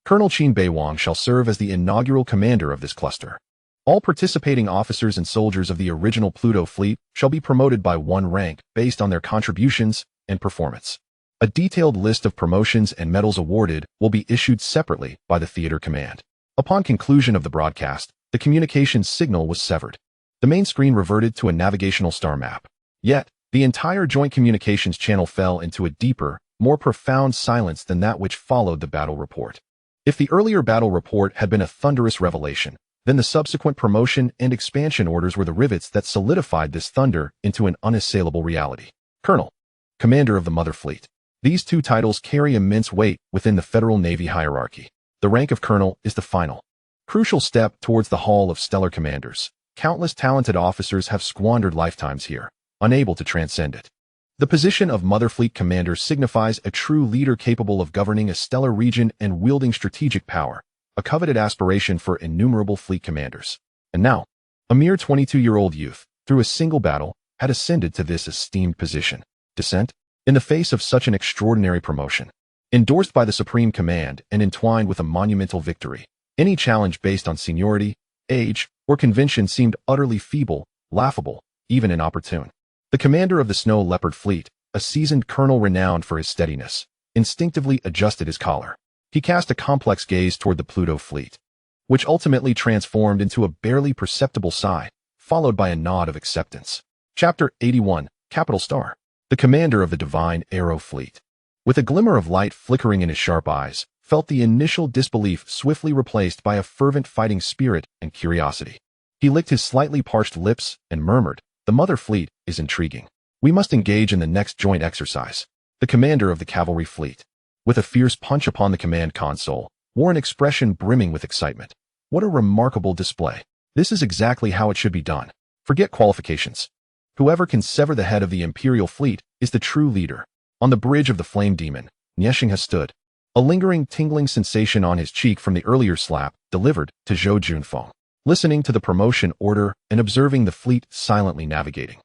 Colonel Qin Beiwang shall serve as the inaugural commander of this cluster. All participating officers and soldiers of the original Pluto fleet shall be promoted by 1 rank based on their contributions and performance. A detailed list of promotions and medals awarded will be issued separately by the theater command. Upon conclusion of the broadcast, the communications signal was severed. The main screen reverted to a navigational star map. Yet, the entire joint communications channel fell into a deeper, more profound silence than that which followed the battle report. If the earlier battle report had been a thunderous revelation, then the subsequent promotion and expansion orders were the rivets that solidified this thunder into an unassailable reality. Colonel, Commander of the Mother Fleet. These 2 titles carry immense weight within the Federal Navy hierarchy. The rank of Colonel is the final, crucial step towards the Hall of Stellar Commanders. Countless talented officers have squandered lifetimes here, unable to transcend it. The position of Mother Fleet Commander signifies a true leader capable of governing a stellar region and wielding strategic power, a coveted aspiration for innumerable fleet commanders. And now, a mere 22-year-old youth, through a single battle, had ascended to this esteemed position. Descent? In the face of such an extraordinary promotion, endorsed by the Supreme Command and entwined with a monumental victory, Any challenge based on seniority, age, or convention seemed utterly feeble, laughable, even inopportune. The commander of the Snow Leopard Fleet, a seasoned colonel renowned for his steadiness, instinctively adjusted his collar. He cast a complex gaze toward the Pluto fleet, which ultimately transformed into a barely perceptible sigh, followed by a nod of acceptance. Chapter 81, Capital Star. The commander of the Divine Arrow Fleet, with a glimmer of light flickering in his sharp eyes, felt the initial disbelief swiftly replaced by a fervent fighting spirit and curiosity. He licked his slightly parched lips and murmured, "The Mother Fleet is intriguing. We must engage in the next joint exercise." The commander of the Cavalry Fleet, with a fierce punch upon the command console, wore an expression brimming with excitement. What a remarkable display. This is exactly how it should be done. Forget qualifications. Whoever can sever the head of the Imperial Fleet is the true leader. On the bridge of the Flame Demon, Nieshing has stood, a lingering tingling sensation on his cheek from the earlier slap delivered to Zhou Junfeng, listening to the promotion order and observing the fleet silently navigating.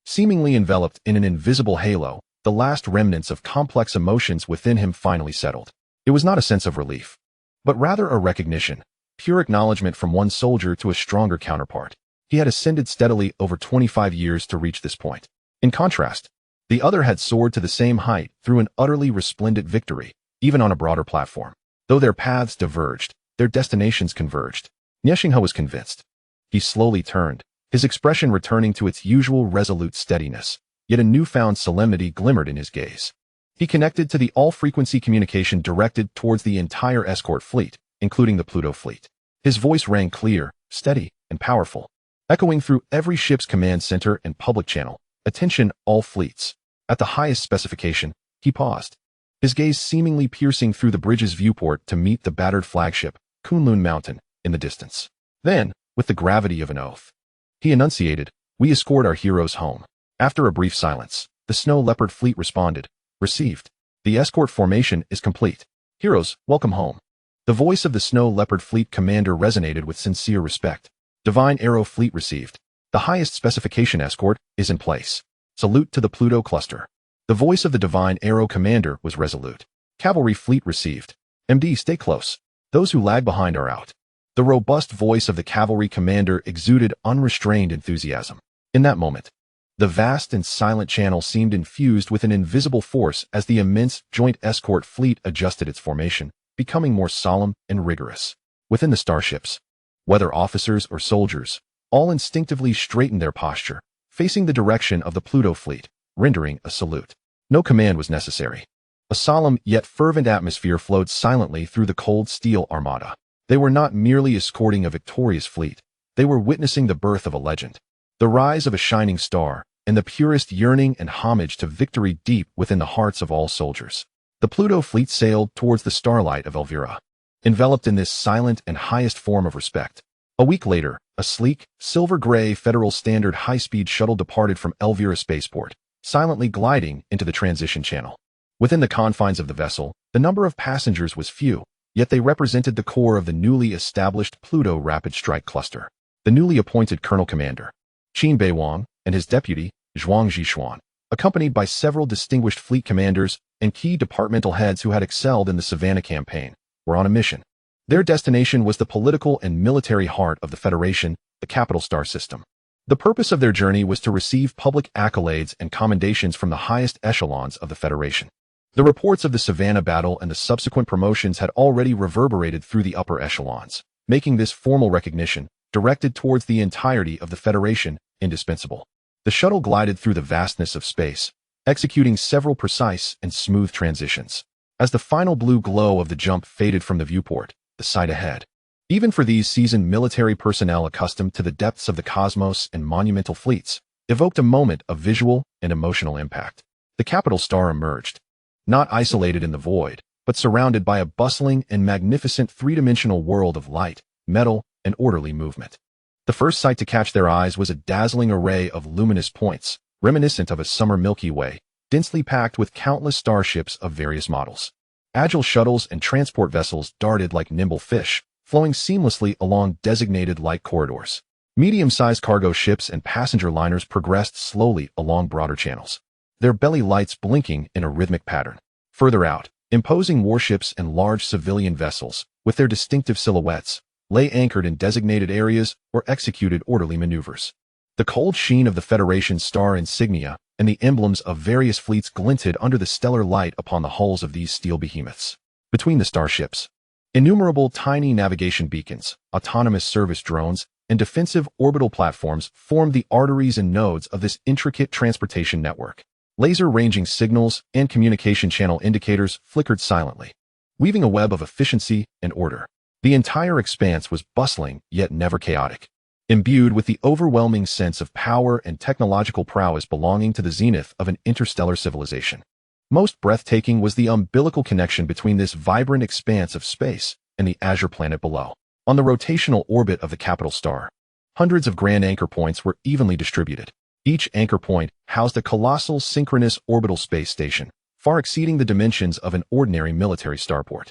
Seemingly enveloped in an invisible halo, the last remnants of complex emotions within him finally settled. It was not a sense of relief, but rather a recognition, pure acknowledgement from one soldier to a stronger counterpart. He had ascended steadily over 25 years to reach this point. In contrast, the other had soared to the same height through an utterly resplendent victory, even on a broader platform. Though their paths diverged, their destinations converged. Nieshinghe was convinced. He slowly turned, his expression returning to its usual resolute steadiness, yet a newfound solemnity glimmered in his gaze. He connected to the all-frequency communication directed towards the entire escort fleet, including the Pluto fleet. His voice rang clear, steady, and powerful, echoing through every ship's command center and public channel. "Attention, all fleets." At the highest specification, he paused, his gaze seemingly piercing through the bridge's viewport to meet the battered flagship, Kunlun Mountain, in the distance. Then, with the gravity of an oath, he enunciated, "We escort our heroes home." After a brief silence, the Snow Leopard Fleet responded, "Received. The escort formation is complete. Heroes, welcome home." The voice of the Snow Leopard Fleet commander resonated with sincere respect. Divine Arrow Fleet received. The highest specification escort is in place. Salute to the Pluto cluster. The voice of the Divine Arrow commander was resolute. Cavalry Fleet received. MD, stay close. Those who lag behind are out. The robust voice of the cavalry commander exuded unrestrained enthusiasm. In that moment, the vast and silent channel seemed infused with an invisible force as the immense joint escort fleet adjusted its formation, becoming more solemn and rigorous. Within the starships, whether officers or soldiers, all instinctively straightened their posture, facing the direction of the Pluto fleet, rendering a salute. No command was necessary. A solemn yet fervent atmosphere flowed silently through the cold steel armada. They were not merely escorting a victorious fleet, they were witnessing the birth of a legend, the rise of a shining star, and the purest yearning and homage to victory deep within the hearts of all soldiers. The Pluto fleet sailed towards the starlight of Elvira, enveloped in this silent and highest form of respect. A week later, a sleek, silver-gray Federal Standard high-speed shuttle departed from Elvira Spaceport, silently gliding into the transition channel. Within the confines of the vessel, the number of passengers was few, yet they represented the core of the newly established Pluto Rapid Strike Cluster. The newly appointed Colonel Commander, Qin Beiwang, and his deputy, Zhuang Zhishuan, accompanied by several distinguished fleet commanders and key departmental heads who had excelled in the Savannah campaign, were on a mission. Their destination was the political and military heart of the Federation, the Capital Star System. The purpose of their journey was to receive public accolades and commendations from the highest echelons of the Federation. The reports of the Savannah battle and the subsequent promotions had already reverberated through the upper echelons, making this formal recognition, directed towards the entirety of the Federation, indispensable. The shuttle glided through the vastness of space, executing several precise and smooth transitions. As the final blue glow of the jump faded from the viewport, the sight ahead, even for these seasoned military personnel accustomed to the depths of the cosmos and monumental fleets, evoked a moment of visual and emotional impact. The capital star emerged, not isolated in the void, but surrounded by a bustling and magnificent three-dimensional world of light, metal, and orderly movement. The first sight to catch their eyes was a dazzling array of luminous points, reminiscent of a summer Milky Way, densely packed with countless starships of various models. Agile shuttles and transport vessels darted like nimble fish, flowing seamlessly along designated light corridors. Medium-sized cargo ships and passenger liners progressed slowly along broader channels, their belly lights blinking in a rhythmic pattern. Further out, imposing warships and large civilian vessels, with their distinctive silhouettes, lay anchored in designated areas, or executed orderly maneuvers. The cold sheen of the Federation star insignia and the emblems of various fleets glinted under the stellar light upon the hulls of these steel behemoths. Between the starships, innumerable tiny navigation beacons, autonomous service drones, and defensive orbital platforms formed the arteries and nodes of this intricate transportation network. Laser-ranging signals and communication channel indicators flickered silently, weaving a web of efficiency and order. The entire expanse was bustling, yet never chaotic, imbued with the overwhelming sense of power and technological prowess belonging to the zenith of an interstellar civilization. Most breathtaking was the umbilical connection between this vibrant expanse of space and the azure planet below. On the rotational orbit of the capital star, hundreds of grand anchor points were evenly distributed. Each anchor point housed a colossal synchronous orbital space station, far exceeding the dimensions of an ordinary military starport.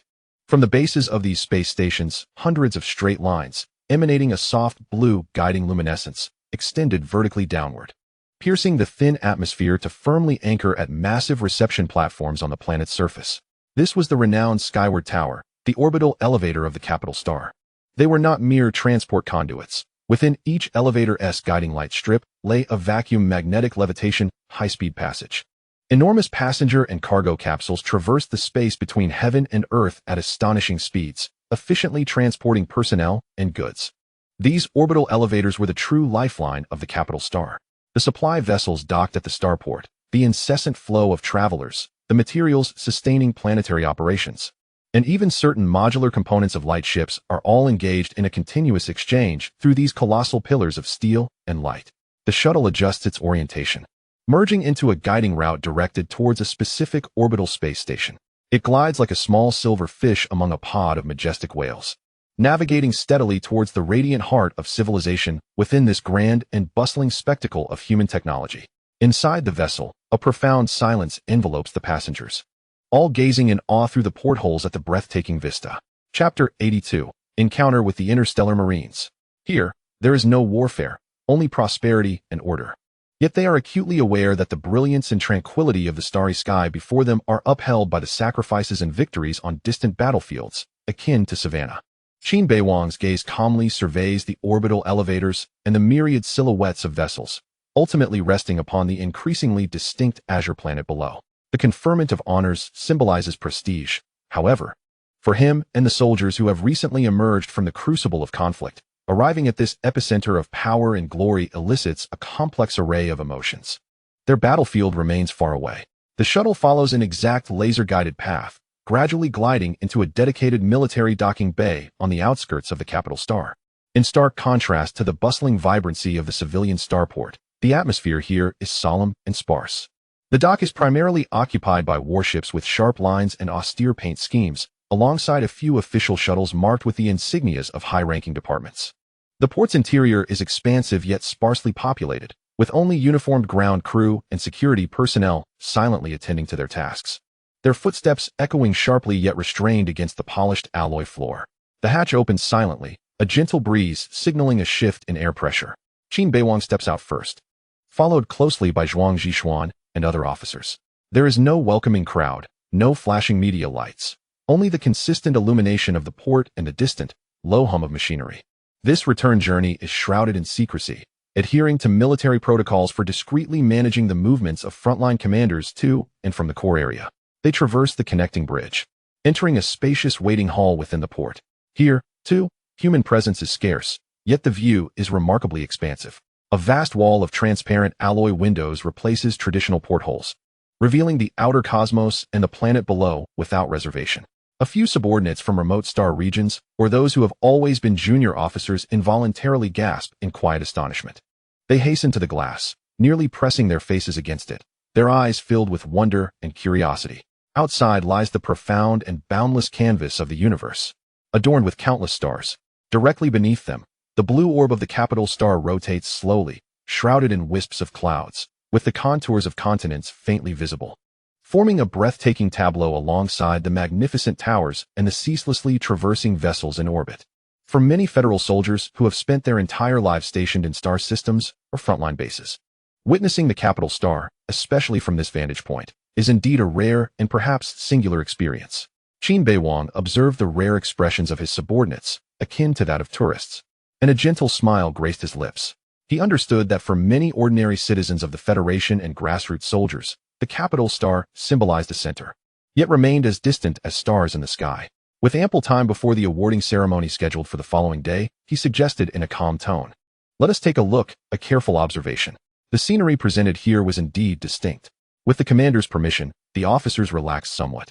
From the bases of these space stations, hundreds of straight lines, emanating a soft blue guiding luminescence, extended vertically downward, piercing the thin atmosphere to firmly anchor at massive reception platforms on the planet's surface. This was the renowned Skyward Tower, the orbital elevator of the capital star. They were not mere transport conduits. Within each elevator-esque guiding light strip lay a vacuum magnetic levitation high-speed passage. Enormous passenger and cargo capsules traversed the space between heaven and earth at astonishing speeds, efficiently transporting personnel and goods. These orbital elevators were the true lifeline of the capital star. The supply vessels docked at the starport, the incessant flow of travelers, the materials sustaining planetary operations, and even certain modular components of light ships are all engaged in a continuous exchange through these colossal pillars of steel and light. The shuttle adjusts its orientation, merging into a guiding route directed towards a specific orbital space station. It glides like a small silver fish among a pod of majestic whales, navigating steadily towards the radiant heart of civilization within this grand and bustling spectacle of human technology. Inside the vessel, a profound silence envelopes the passengers, all gazing in awe through the portholes at the breathtaking vista. Chapter 82. Encounter with the Interstellar Marines. Here, there is no warfare, only prosperity and order. Yet they are acutely aware that the brilliance and tranquility of the starry sky before them are upheld by the sacrifices and victories on distant battlefields, akin to savannah. Qin Beiwang's gaze calmly surveys the orbital elevators and the myriad silhouettes of vessels, ultimately resting upon the increasingly distinct azure planet below. The conferment of honors symbolizes prestige, however, for him and the soldiers who have recently emerged from the crucible of conflict. Arriving at this epicenter of power and glory elicits a complex array of emotions. Their battlefield remains far away. The shuttle follows an exact laser-guided path, gradually gliding into a dedicated military docking bay on the outskirts of the capital star. In stark contrast to the bustling vibrancy of the civilian starport, the atmosphere here is solemn and sparse. The dock is primarily occupied by warships with sharp lines and austere paint schemes, alongside a few official shuttles marked with the insignias of high-ranking departments. The port's interior is expansive yet sparsely populated, with only uniformed ground crew and security personnel silently attending to their tasks, their footsteps echoing sharply yet restrained against the polished alloy floor. The hatch opens silently, a gentle breeze signaling a shift in air pressure. Qin Beiwang steps out first, followed closely by Zhuang Zhishuan and other officers. There is no welcoming crowd, no flashing media lights, only the consistent illumination of the port and the distant, low hum of machinery. This return journey is shrouded in secrecy, adhering to military protocols for discreetly managing the movements of frontline commanders to and from the core area. They traverse the connecting bridge, entering a spacious waiting hall within the port. Here, too, human presence is scarce, yet the view is remarkably expansive. A vast wall of transparent alloy windows replaces traditional portholes, revealing the outer cosmos and the planet below without reservation. A few subordinates from remote star regions, or those who have always been junior officers, involuntarily gasp in quiet astonishment. They hasten to the glass, nearly pressing their faces against it, their eyes filled with wonder and curiosity. Outside lies the profound and boundless canvas of the universe, adorned with countless stars. Directly beneath them, the blue orb of the capital star rotates slowly, shrouded in wisps of clouds, with the contours of continents faintly visible, forming a breathtaking tableau alongside the magnificent towers and the ceaselessly traversing vessels in orbit. For many federal soldiers who have spent their entire lives stationed in star systems or frontline bases, witnessing the capital star, especially from this vantage point, is indeed a rare and perhaps singular experience. Qin Beiwang observed the rare expressions of his subordinates, akin to that of tourists, and a gentle smile graced his lips. He understood that for many ordinary citizens of the Federation and grassroots soldiers, the capital star symbolized a center, yet remained as distant as stars in the sky. With ample time before the awarding ceremony scheduled for the following day, he suggested in a calm tone, "Let us take a look, a careful observation." The scenery presented here was indeed distinct. With the commander's permission, the officers relaxed somewhat,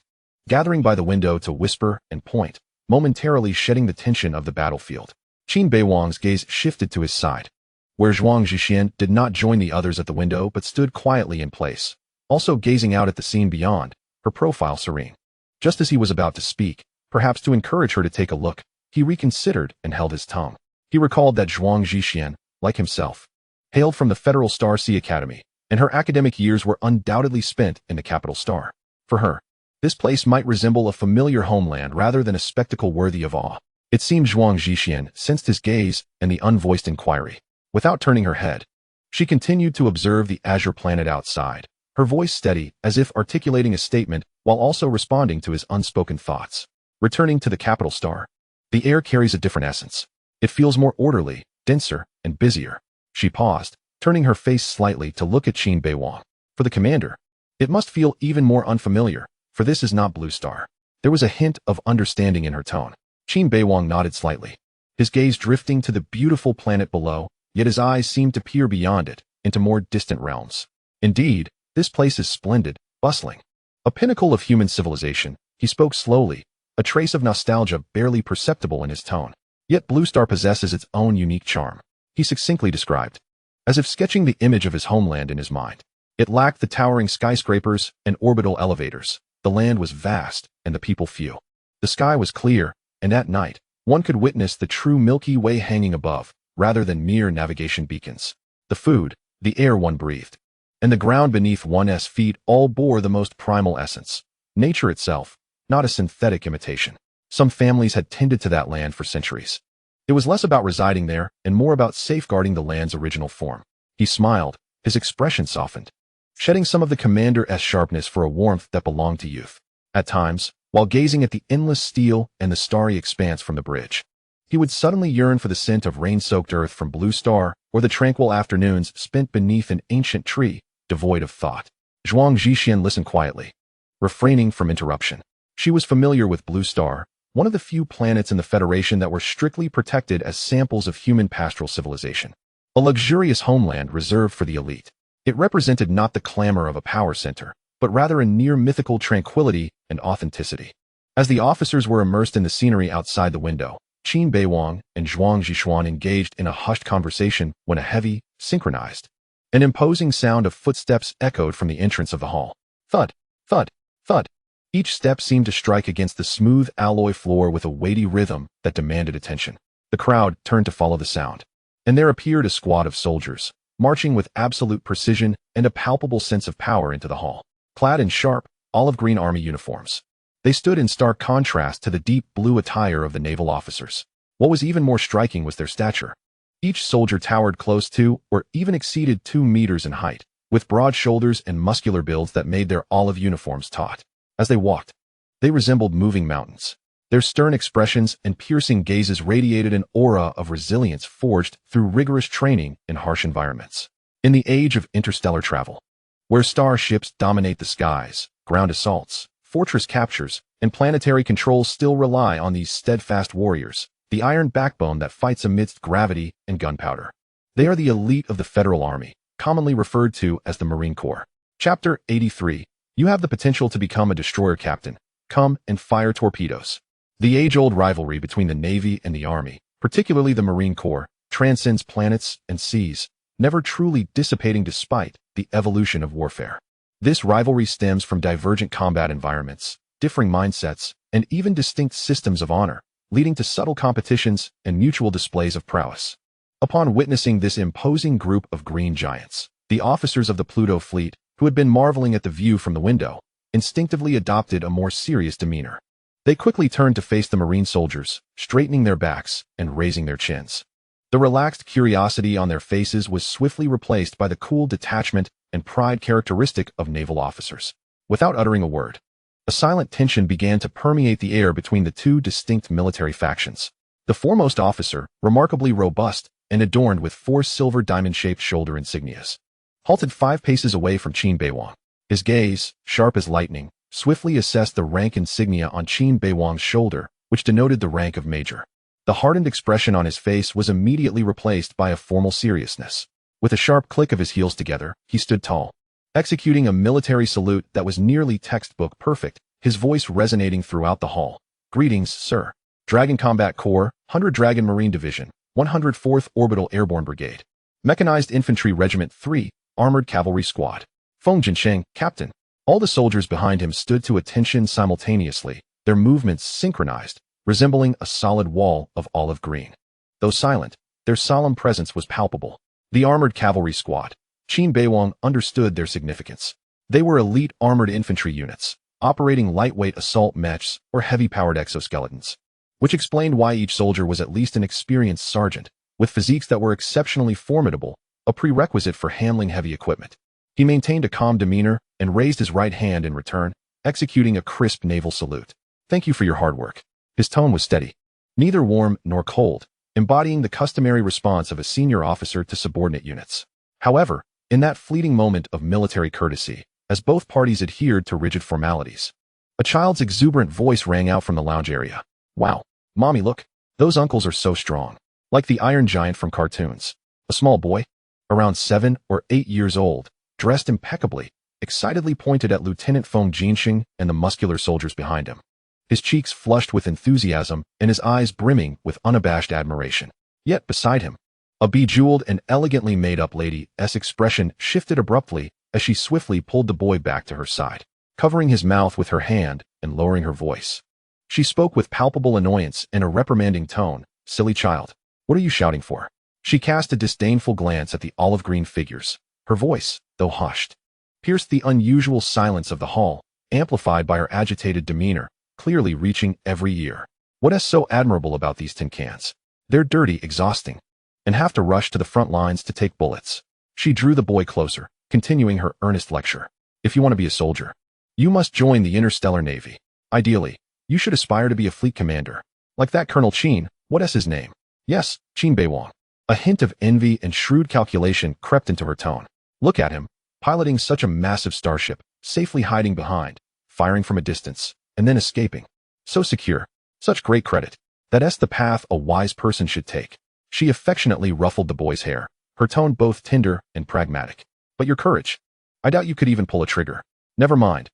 gathering by the window to whisper and point, momentarily shedding the tension of the battlefield. Qin Beiwang's gaze shifted to his side, where Zhuang Zhixian did not join the others at the window but stood quietly in place, also gazing out at the scene beyond, her profile serene. Just as he was about to speak, perhaps to encourage her to take a look, he reconsidered and held his tongue. He recalled that Zhuang Zhixian, like himself, hailed from the Federal Star Sea Academy, and her academic years were undoubtedly spent in the capital star. For her, this place might resemble a familiar homeland rather than a spectacle worthy of awe. It seemed Zhuang Zhixian sensed his gaze and the unvoiced inquiry. Without turning her head, she continued to observe the azure planet outside, her voice steady as if articulating a statement while also responding to his unspoken thoughts. Returning to the capital star, the air carries a different essence. It feels more orderly, denser, and busier. She paused, turning her face slightly to look at Qin Beiwang. For the commander, it must feel even more unfamiliar, for this is not Blue Star. There was a hint of understanding in her tone. Qin Beiwang nodded slightly, his gaze drifting to the beautiful planet below, yet his eyes seemed to peer beyond it, into more distant realms. Indeed, this place is splendid, bustling. A pinnacle of human civilization, he spoke slowly, a trace of nostalgia barely perceptible in his tone. Yet Blue Star possesses its own unique charm, he succinctly described, as if sketching the image of his homeland in his mind. It lacked the towering skyscrapers and orbital elevators. The land was vast, and the people few. The sky was clear, and at night, one could witness the true Milky Way hanging above, rather than mere navigation beacons. The food, the air one breathed, and the ground beneath one's feet all bore the most primal essence. Nature itself, not a synthetic imitation. Some families had tended to that land for centuries. It was less about residing there and more about safeguarding the land's original form. He smiled, his expression softened, shedding some of the commander's sharpness for a warmth that belonged to youth. At times, while gazing at the endless steel and the starry expanse from the bridge, he would suddenly yearn for the scent of rain-soaked earth from Blue Star or the tranquil afternoons spent beneath an ancient tree, devoid of thought. Zhuang Zhixian listened quietly, refraining from interruption. She was familiar with Blue Star, one of the few planets in the Federation that were strictly protected as samples of human pastoral civilization. A luxurious homeland reserved for the elite. It represented not the clamor of a power center, but rather a near-mythical tranquility and authenticity. As the officers were immersed in the scenery outside the window, Qin Beiwang and Zhuang Zhixian engaged in a hushed conversation when a heavy, synchronized, an imposing sound of footsteps echoed from the entrance of the hall. Thud, thud, thud. Each step seemed to strike against the smooth alloy floor with a weighty rhythm that demanded attention. The crowd turned to follow the sound, and there appeared a squad of soldiers, marching with absolute precision and a palpable sense of power into the hall. Clad in sharp, olive-green army uniforms, they stood in stark contrast to the deep blue attire of the naval officers. What was even more striking was their stature. Each soldier towered close to, or even exceeded 2 meters in height, with broad shoulders and muscular builds that made their olive uniforms taut. As they walked, they resembled moving mountains. Their stern expressions and piercing gazes radiated an aura of resilience forged through rigorous training in harsh environments. In the age of interstellar travel, where starships dominate the skies, ground assaults, fortress captures, and planetary controls still rely on these steadfast warriors, the iron backbone that fights amidst gravity and gunpowder. They are the elite of the Federal Army, commonly referred to as the Marine Corps. Chapter 83. You have the potential to become a destroyer captain. Come and fire torpedoes. The age-old rivalry between the Navy and the Army, particularly the Marine Corps, transcends planets and seas, never truly dissipating despite the evolution of warfare. This rivalry stems from divergent combat environments, differing mindsets, and even distinct systems of honor, leading to subtle competitions and mutual displays of prowess. Upon witnessing this imposing group of green giants, the officers of the Pluto fleet, who had been marveling at the view from the window, instinctively adopted a more serious demeanor. They quickly turned to face the Marine soldiers, straightening their backs and raising their chins. The relaxed curiosity on their faces was swiftly replaced by the cool detachment and pride characteristic of naval officers. Without uttering a word, a silent tension began to permeate the air between the two distinct military factions. The foremost officer, remarkably robust and adorned with 4 silver diamond-shaped shoulder insignias, halted 5 paces away from Qin Beiwang. His gaze, sharp as lightning, swiftly assessed the rank insignia on Qin Beiwang's shoulder, which denoted the rank of major. The hardened expression on his face was immediately replaced by a formal seriousness. With a sharp click of his heels together, he stood tall, executing a military salute that was nearly textbook perfect, his voice resonating throughout the hall. "Greetings, sir. Dragon Combat Corps, 100 Dragon Marine Division, 104th Orbital Airborne Brigade, Mechanized Infantry Regiment 3, Armored Cavalry Squad. Feng Jinsheng, Captain." All the soldiers behind him stood to attention simultaneously, their movements synchronized, resembling a solid wall of olive green. Though silent, their solemn presence was palpable. The Armored Cavalry Squad. Qin Beiwang understood their significance. They were elite armored infantry units, operating lightweight assault mechs or heavy-powered exoskeletons, which explained why each soldier was at least an experienced sergeant, with physiques that were exceptionally formidable, a prerequisite for handling heavy equipment. He maintained a calm demeanor and raised his right hand in return, executing a crisp naval salute. "Thank you for your hard work." His tone was steady, neither warm nor cold, embodying the customary response of a senior officer to subordinate units. However, in that fleeting moment of military courtesy, as both parties adhered to rigid formalities, a child's exuberant voice rang out from the lounge area. "Wow, Mommy, look. Those uncles are so strong. Like the Iron Giant from cartoons." A small boy, around 7 or 8 years old, dressed impeccably, excitedly pointed at Lieutenant Feng Jinsheng and the muscular soldiers behind him, his cheeks flushed with enthusiasm and his eyes brimming with unabashed admiration. Yet beside him, a bejeweled and elegantly made-up lady's expression shifted abruptly as she swiftly pulled the boy back to her side, covering his mouth with her hand and lowering her voice. She spoke with palpable annoyance in a reprimanding tone. "Silly child, what are you shouting for?" She cast a disdainful glance at the olive-green figures. Her voice, though hushed, pierced the unusual silence of the hall, amplified by her agitated demeanor, clearly reaching every ear. "What is so admirable about these tin cans? They're dirty, exhausting, and have to rush to the front lines to take bullets." She drew the boy closer, continuing her earnest lecture. "If you want to be a soldier, you must join the Interstellar Navy. Ideally, you should aspire to be a fleet commander. Like that Colonel Qin, what's his name?" "Yes, Qin Beiwang." A hint of envy and shrewd calculation crept into her tone. "Look at him, piloting such a massive starship, safely hiding behind, firing from a distance, and then escaping. So secure, such great credit. That's the path a wise person should take." She affectionately ruffled the boy's hair, her tone both tender and pragmatic. "But your courage. I doubt you could even pull a trigger. Never mind,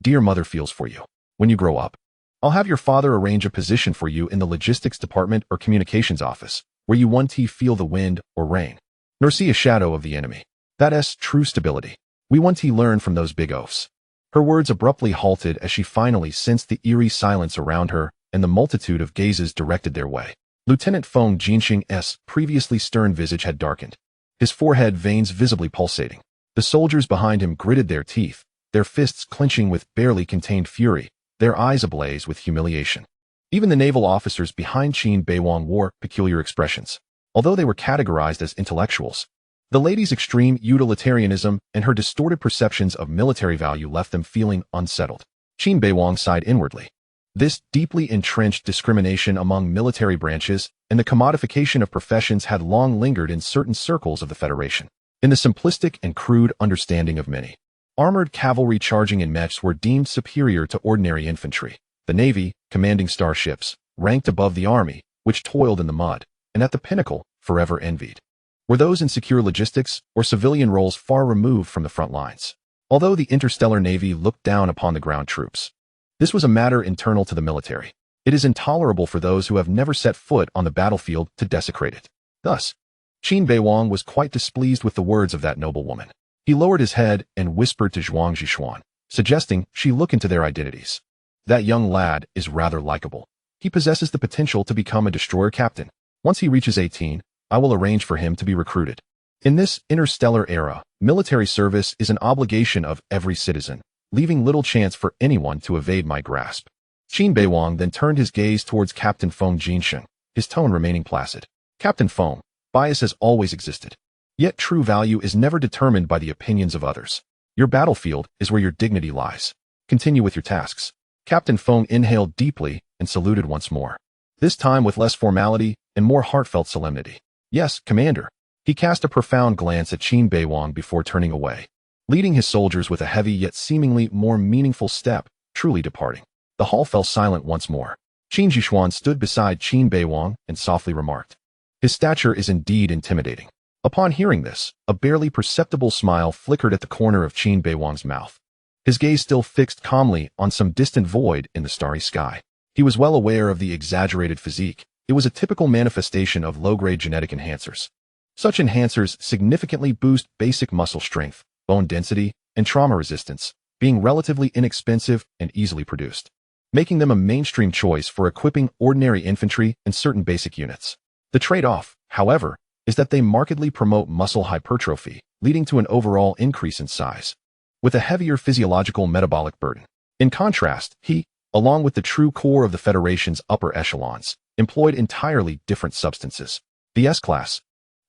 dear mother feels for you. When you grow up, I'll have your father arrange a position for you in the logistics department or communications office, where you won't feel the wind or rain, nor see a shadow of the enemy. That's true stability. We won't learn from those big oafs." Her words abruptly halted as she finally sensed the eerie silence around her and the multitude of gazes directed their way. Lieutenant Feng Jinsheng's previously stern visage had darkened, his forehead veins visibly pulsating. The soldiers behind him gritted their teeth, their fists clenching with barely contained fury, their eyes ablaze with humiliation. Even the naval officers behind Qin Beiwang wore peculiar expressions. Although they were categorized as intellectuals, the lady's extreme utilitarianism and her distorted perceptions of military value left them feeling unsettled. Qin Beiwang sighed inwardly. This deeply entrenched discrimination among military branches and the commodification of professions had long lingered in certain circles of the Federation. In the simplistic and crude understanding of many, armored cavalry charging in mechs were deemed superior to ordinary infantry. The Navy, commanding starships, ranked above the Army, which toiled in the mud, and at the pinnacle, forever envied, were those in secure logistics or civilian roles far removed from the front lines. Although the Interstellar Navy looked down upon the ground troops, this was a matter internal to the military. It is intolerable for those who have never set foot on the battlefield to desecrate it. Thus, Qin Beiwang was quite displeased with the words of that noble woman. He lowered his head and whispered to Zhuang Zhishuan, suggesting she look into their identities. "That young lad is rather likable. He possesses the potential to become a destroyer captain. Once he reaches 18, I will arrange for him to be recruited." In this interstellar era, military service is an obligation of every citizen, leaving little chance for anyone to evade my grasp. Qin Beiwang then turned his gaze towards Captain Feng Jinsheng, his tone remaining placid. "Captain Feng, bias has always existed. Yet true value is never determined by the opinions of others. Your battlefield is where your dignity lies. Continue with your tasks." Captain Feng inhaled deeply and saluted once more. this time with less formality and more heartfelt solemnity. "Yes, Commander." He cast a profound glance at Qin Beiwang before turning away, leading his soldiers with a heavy yet seemingly more meaningful step, truly departing. The hall fell silent once more. Qin Jixuan stood beside Qin Beiwang and softly remarked, "His stature is indeed intimidating." Upon hearing this, a barely perceptible smile flickered at the corner of Qin Beiwang's mouth. His gaze still fixed calmly on some distant void in the starry sky. He was well aware of the exaggerated physique. It was a typical manifestation of low-grade genetic enhancers. Such enhancers significantly boost basic muscle strength, bone density, and trauma resistance, being relatively inexpensive and easily produced, making them a mainstream choice for equipping ordinary infantry and certain basic units. The trade-off, however, is that they markedly promote muscle hypertrophy, leading to an overall increase in size, with a heavier physiological metabolic burden. In contrast, he, along with the true core of the Federation's upper echelons, employed entirely different substances. The S-class,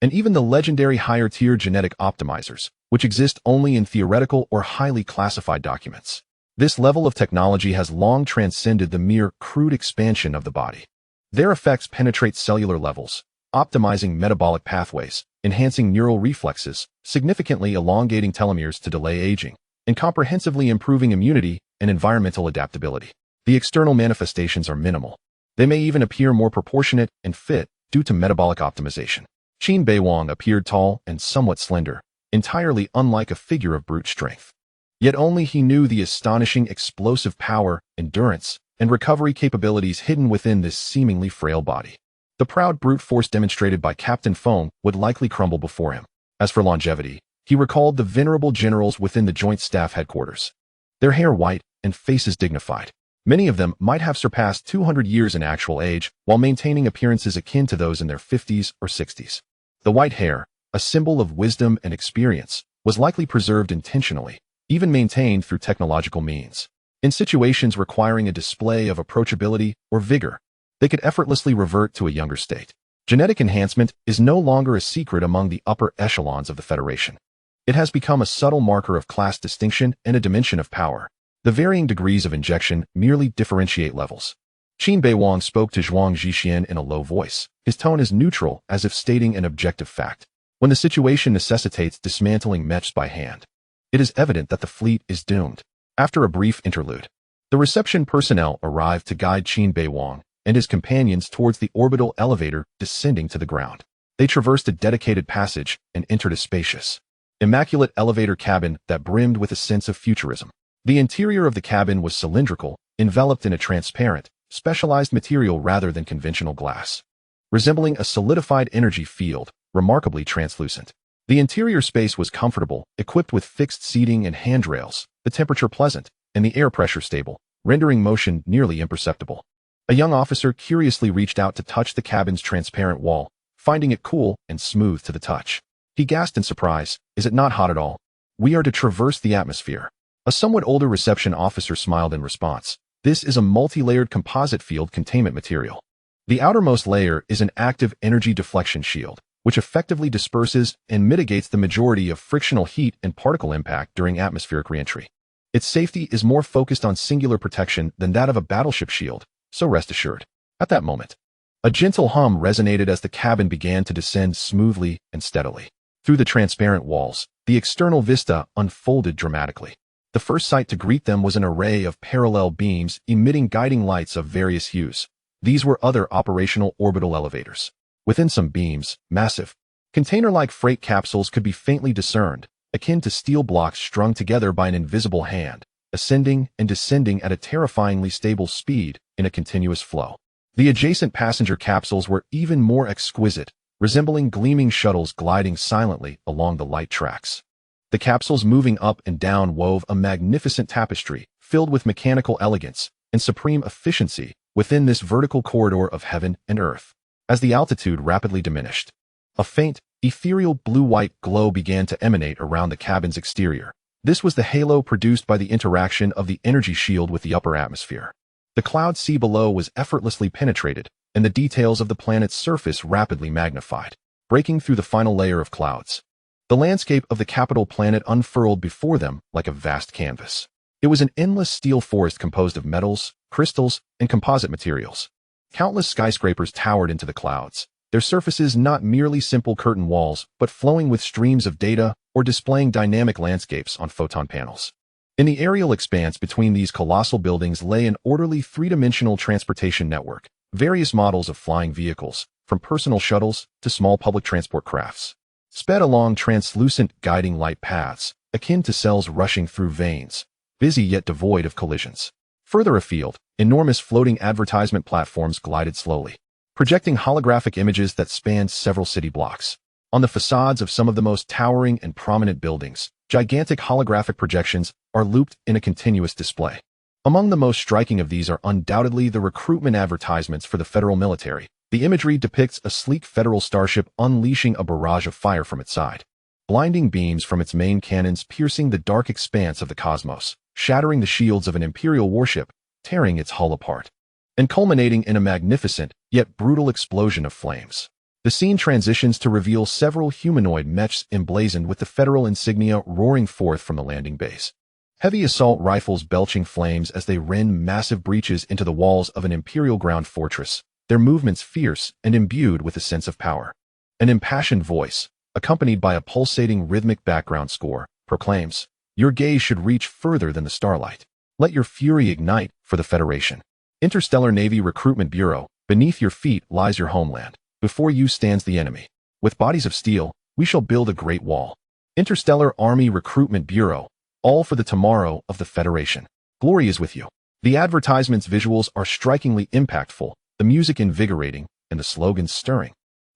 and even the legendary higher-tier genetic optimizers, which exist only in theoretical or highly classified documents. This level of technology has long transcended the mere crude expansion of the body. Their effects penetrate cellular levels, optimizing metabolic pathways, enhancing neural reflexes, significantly elongating telomeres to delay aging, and comprehensively improving immunity and environmental adaptability. The external manifestations are minimal. They may even appear more proportionate and fit due to metabolic optimization. Qin Beiwang appeared tall and somewhat slender, entirely unlike a figure of brute strength. Yet only he knew the astonishing explosive power, endurance, and recovery capabilities hidden within this seemingly frail body. The proud brute force demonstrated by Captain Feng would likely crumble before him. As for longevity, he recalled the venerable generals within the Joint Staff Headquarters. Their hair white and faces dignified. Many of them might have surpassed 200 years in actual age while maintaining appearances akin to those in their 50s or 60s. The white hair, a symbol of wisdom and experience, was likely preserved intentionally, even maintained through technological means. In situations requiring a display of approachability or vigor, they could effortlessly revert to a younger state. Genetic enhancement is no longer a secret among the upper echelons of the Federation. It has become a subtle marker of class distinction and a dimension of power. The varying degrees of injection merely differentiate levels. Qin Beiwang spoke to Zhuang Zhixian in a low voice. His tone is neutral, as if stating an objective fact. When the situation necessitates dismantling mechs by hand, it is evident that the fleet is doomed. After a brief interlude, the reception personnel arrived to guide Qin Beiwang and his companions towards the orbital elevator descending to the ground. They traversed a dedicated passage and entered a spacious, immaculate elevator cabin that brimmed with a sense of futurism. The interior of the cabin was cylindrical, enveloped in a transparent, specialized material rather than conventional glass, resembling a solidified energy field, remarkably translucent. The interior space was comfortable, equipped with fixed seating and handrails, the temperature pleasant, and the air pressure stable, rendering motion nearly imperceptible. A young officer curiously reached out to touch the cabin's transparent wall, finding it cool and smooth to the touch. He gasped in surprise, "Is it not hot at all? We are to traverse the atmosphere." A somewhat older reception officer smiled in response. "This is a multi-layered composite field containment material. The outermost layer is an active energy deflection shield, which effectively disperses and mitigates the majority of frictional heat and particle impact during atmospheric reentry. Its safety is more focused on singular protection than that of a battleship shield, so rest assured." At that moment, a gentle hum resonated as the cabin began to descend smoothly and steadily. Through the transparent walls, the external vista unfolded dramatically. The first sight to greet them was an array of parallel beams emitting guiding lights of various hues. These were other operational orbital elevators. Within some beams, massive, container-like freight capsules could be faintly discerned, akin to steel blocks strung together by an invisible hand, ascending and descending at a terrifyingly stable speed in a continuous flow. The adjacent passenger capsules were even more exquisite, resembling gleaming shuttles gliding silently along the light tracks. The capsules moving up and down wove a magnificent tapestry, filled with mechanical elegance and supreme efficiency within this vertical corridor of heaven and earth. As the altitude rapidly diminished, a faint, ethereal blue-white glow began to emanate around the cabin's exterior. This was the halo produced by the interaction of the energy shield with the upper atmosphere. The cloud sea below was effortlessly penetrated, and the details of the planet's surface rapidly magnified, breaking through the final layer of clouds. The landscape of the capital planet unfurled before them like a vast canvas. It was an endless steel forest composed of metals, crystals, and composite materials. Countless skyscrapers towered into the clouds, their surfaces not merely simple curtain walls, but flowing with streams of data or displaying dynamic landscapes on photon panels. In the aerial expanse between these colossal buildings lay an orderly three-dimensional transportation network, various models of flying vehicles, from personal shuttles to small public transport crafts, sped along translucent guiding light paths, akin to cells rushing through veins, busy yet devoid of collisions. Further afield, enormous floating advertisement platforms glided slowly, projecting holographic images that spanned several city blocks. On the facades of some of the most towering and prominent buildings, gigantic holographic projections are looped in a continuous display. Among the most striking of these are undoubtedly the recruitment advertisements for the federal military. The imagery depicts a sleek federal starship unleashing a barrage of fire from its side, blinding beams from its main cannons piercing the dark expanse of the cosmos, shattering the shields of an imperial warship, tearing its hull apart, and culminating in a magnificent, yet brutal explosion of flames. The scene transitions to reveal several humanoid mechs emblazoned with the federal insignia roaring forth from the landing base. Heavy assault rifles belching flames as they rend massive breaches into the walls of an imperial ground fortress, their movements fierce and imbued with a sense of power. An impassioned voice, accompanied by a pulsating rhythmic background score, proclaims, "Your gaze should reach further than the starlight. Let your fury ignite for the Federation. Interstellar Navy Recruitment Bureau, beneath your feet lies your homeland. Before you stands the enemy. With bodies of steel, we shall build a great wall. Interstellar Army Recruitment Bureau, all for the tomorrow of the Federation. Glory is with you." The advertisement's visuals are strikingly impactful, the music invigorating, and the slogans stirring,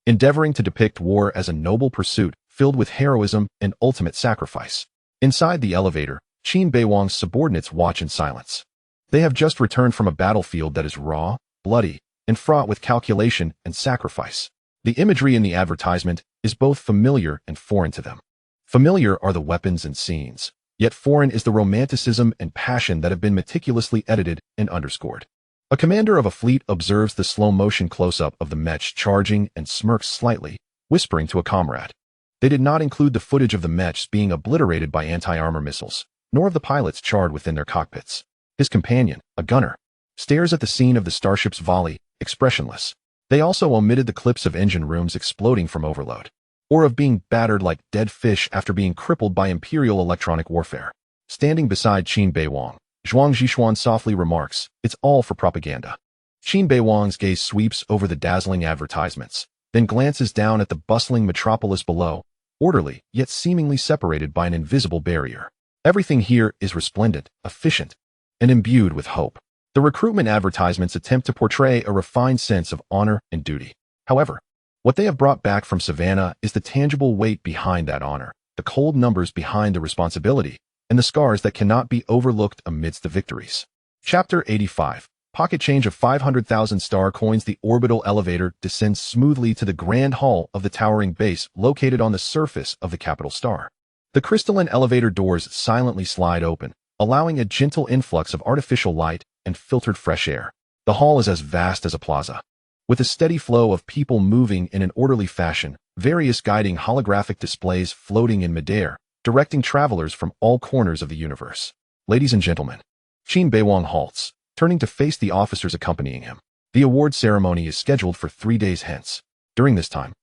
endeavoring to depict war as a noble pursuit filled with heroism and ultimate sacrifice. Inside the elevator, Qin Beiwang's subordinates watch in silence. They have just returned from a battlefield that is raw, bloody, and fraught with calculation and sacrifice. The imagery in the advertisement is both familiar and foreign to them. Familiar are the weapons and scenes, yet foreign is the romanticism and passion that have been meticulously edited and underscored. A commander of a fleet observes the slow-motion close-up of the mech charging and smirks slightly, whispering to a comrade. They did not include the footage of the mechs being obliterated by anti-armor missiles, nor of the pilots charred within their cockpits. His companion, a gunner, stares at the scene of the starship's volley, expressionless. They also omitted the clips of engine rooms exploding from overload, or of being battered like dead fish after being crippled by imperial electronic warfare. Standing beside Qin Beiwang, Zhuang Zhishuan softly remarks, "It's all for propaganda." Qin Beiwang's gaze sweeps over the dazzling advertisements, then glances down at the bustling metropolis below, orderly yet seemingly separated by an invisible barrier. Everything here is resplendent, efficient, and imbued with hope. The recruitment advertisements attempt to portray a refined sense of honor and duty. However, what they have brought back from Savannah is the tangible weight behind that honor, the cold numbers behind the responsibility, and the scars that cannot be overlooked amidst the victories. Chapter 85. Pocket change of 500,000 star coins. The orbital elevator descends smoothly to the grand hall of the towering base located on the surface of the capital star. The crystalline elevator doors silently slide open, allowing a gentle influx of artificial light and filtered fresh air. The hall is as vast as a plaza, with a steady flow of people moving in an orderly fashion, various guiding holographic displays floating in midair, directing travelers from all corners of the universe. Ladies and gentlemen, Qin Beiwang halts, turning to face the officers accompanying him. The award ceremony is scheduled for 3 days hence. During this time,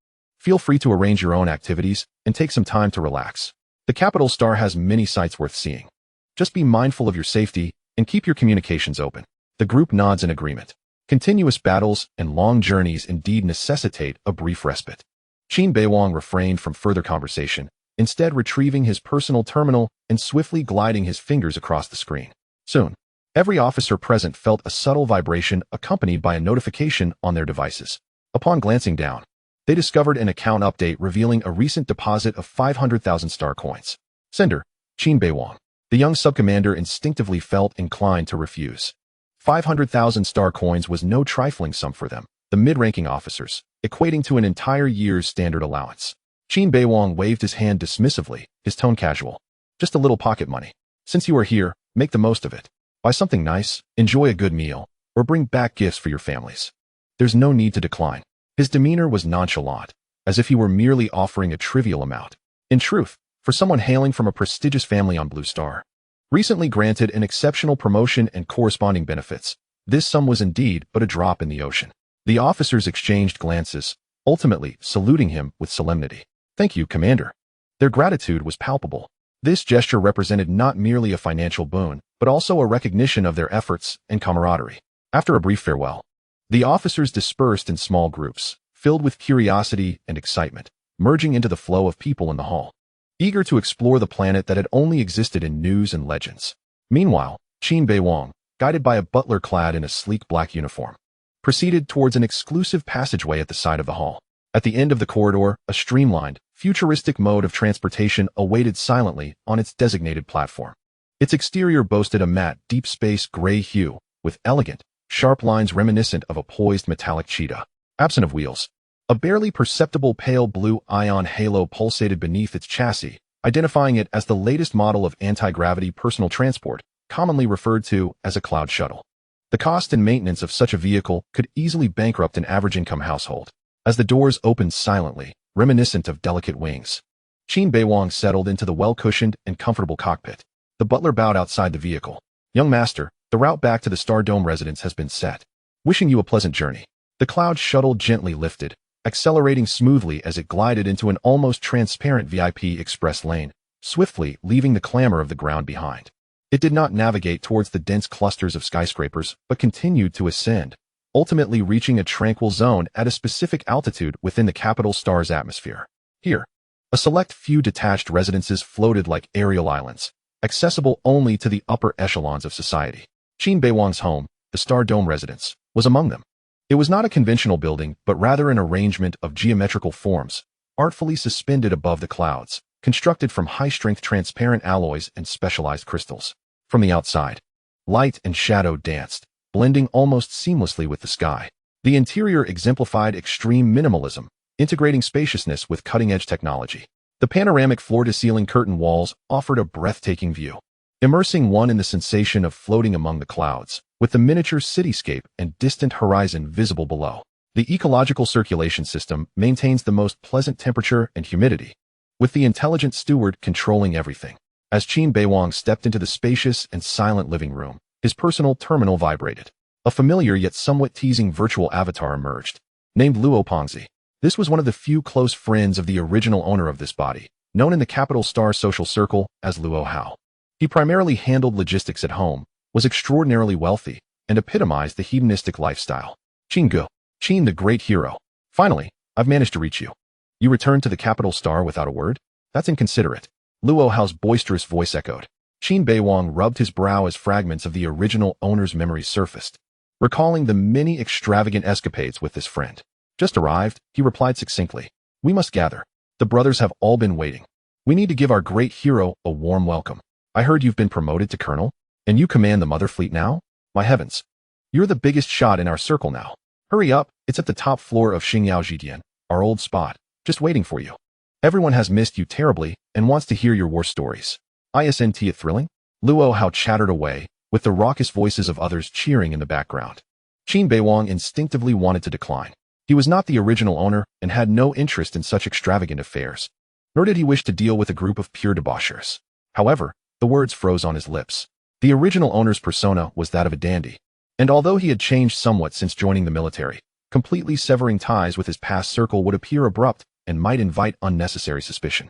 feel free to arrange your own activities and take some time to relax. The capital star has many sights worth seeing. Just be mindful of your safety and keep your communications open. The group nods in agreement. Continuous battles and long journeys indeed necessitate a brief respite. Qin Beiwang refrained from further conversation, instead retrieving his personal terminal and swiftly gliding his fingers across the screen. Soon, every officer present felt a subtle vibration accompanied by a notification on their devices. Upon glancing down, they discovered an account update revealing a recent deposit of 500,000 star coins. Sender, Qin Beiwang. The young subcommander instinctively felt inclined to refuse. 500,000 star coins was no trifling sum for them, the mid-ranking officers, equating to an entire year's standard allowance. Qin Beiwang waved his hand dismissively, his tone casual. "Just a little pocket money. Since you are here, make the most of it. Buy something nice, enjoy a good meal, or bring back gifts for your families. There's no need to decline." His demeanor was nonchalant, as if he were merely offering a trivial amount. In truth, for someone hailing from a prestigious family on Blue Star, recently granted an exceptional promotion and corresponding benefits, this sum was indeed but a drop in the ocean. The officers exchanged glances, ultimately saluting him with solemnity. "Thank you, Commander." Their gratitude was palpable. This gesture represented not merely a financial boon, but also a recognition of their efforts and camaraderie. After a brief farewell, the officers dispersed in small groups, filled with curiosity and excitement, merging into the flow of people in the hall, eager to explore the planet that had only existed in news and legends. Meanwhile, Qin Beiwang, guided by a butler clad in a sleek black uniform, proceeded towards an exclusive passageway at the side of the hall. At the end of the corridor, a streamlined, futuristic mode of transportation awaited silently on its designated platform. Its exterior boasted a matte, deep space gray hue, with elegant, sharp lines reminiscent of a poised metallic cheetah. Absent of wheels, a barely perceptible pale blue ion halo pulsated beneath its chassis, identifying it as the latest model of anti-gravity personal transport, commonly referred to as a cloud shuttle. The cost and maintenance of such a vehicle could easily bankrupt an average-income household. As the doors opened silently, reminiscent of delicate wings, Qin Beiwang settled into the well-cushioned and comfortable cockpit. The butler bowed outside the vehicle. "Young master, the route back to the Star Dome residence has been set. Wishing you a pleasant journey." The cloud shuttle gently lifted, accelerating smoothly as it glided into an almost transparent VIP express lane, swiftly leaving the clamor of the ground behind. It did not navigate towards the dense clusters of skyscrapers, but continued to ascend, ultimately reaching a tranquil zone at a specific altitude within the capital star's atmosphere. Here, a select few detached residences floated like aerial islands, accessible only to the upper echelons of society. Qin Beiwang's home, the Star Dome residence, was among them. It was not a conventional building, but rather an arrangement of geometrical forms, artfully suspended above the clouds, constructed from high-strength transparent alloys and specialized crystals. From the outside, light and shadow danced, blending almost seamlessly with the sky. The interior exemplified extreme minimalism, integrating spaciousness with cutting-edge technology. The panoramic floor-to-ceiling curtain walls offered a breathtaking view, immersing one in the sensation of floating among the clouds, with the miniature cityscape and distant horizon visible below. The ecological circulation system maintains the most pleasant temperature and humidity, with the intelligent steward controlling everything. As Qin Beiwang stepped into the spacious and silent living room, his personal terminal vibrated. A familiar yet somewhat teasing virtual avatar emerged, named Luo Pengzi. This was one of the few close friends of the original owner of this body, known in the capital star social circle as Luo Hao. He primarily handled logistics at home, was extraordinarily wealthy, and epitomized the hedonistic lifestyle. Qin the great hero. Finally, I've managed to reach you. You returned to the capital star without a word? That's inconsiderate. Luo Hao's boisterous voice echoed. Qin Beiwang rubbed his brow as fragments of the original owner's memories surfaced, recalling the many extravagant escapades with this friend. Just arrived, he replied succinctly. We must gather. The brothers have all been waiting. We need to give our great hero a warm welcome. I heard you've been promoted to colonel, and you command the mother fleet now? My heavens. You're the biggest shot in our circle now. Hurry up, it's at the top floor of Xingyao, our old spot, just waiting for you. Everyone has missed you terribly and wants to hear your war stories. Isn't it thrilling? Luo Hao chattered away, with the raucous voices of others cheering in the background. Qin Beiwang instinctively wanted to decline. He was not the original owner and had no interest in such extravagant affairs, nor did he wish to deal with a group of pure debauchers. However, the words froze on his lips. The original owner's persona was that of a dandy, and although he had changed somewhat since joining the military, completely severing ties with his past circle would appear abrupt and might invite unnecessary suspicion.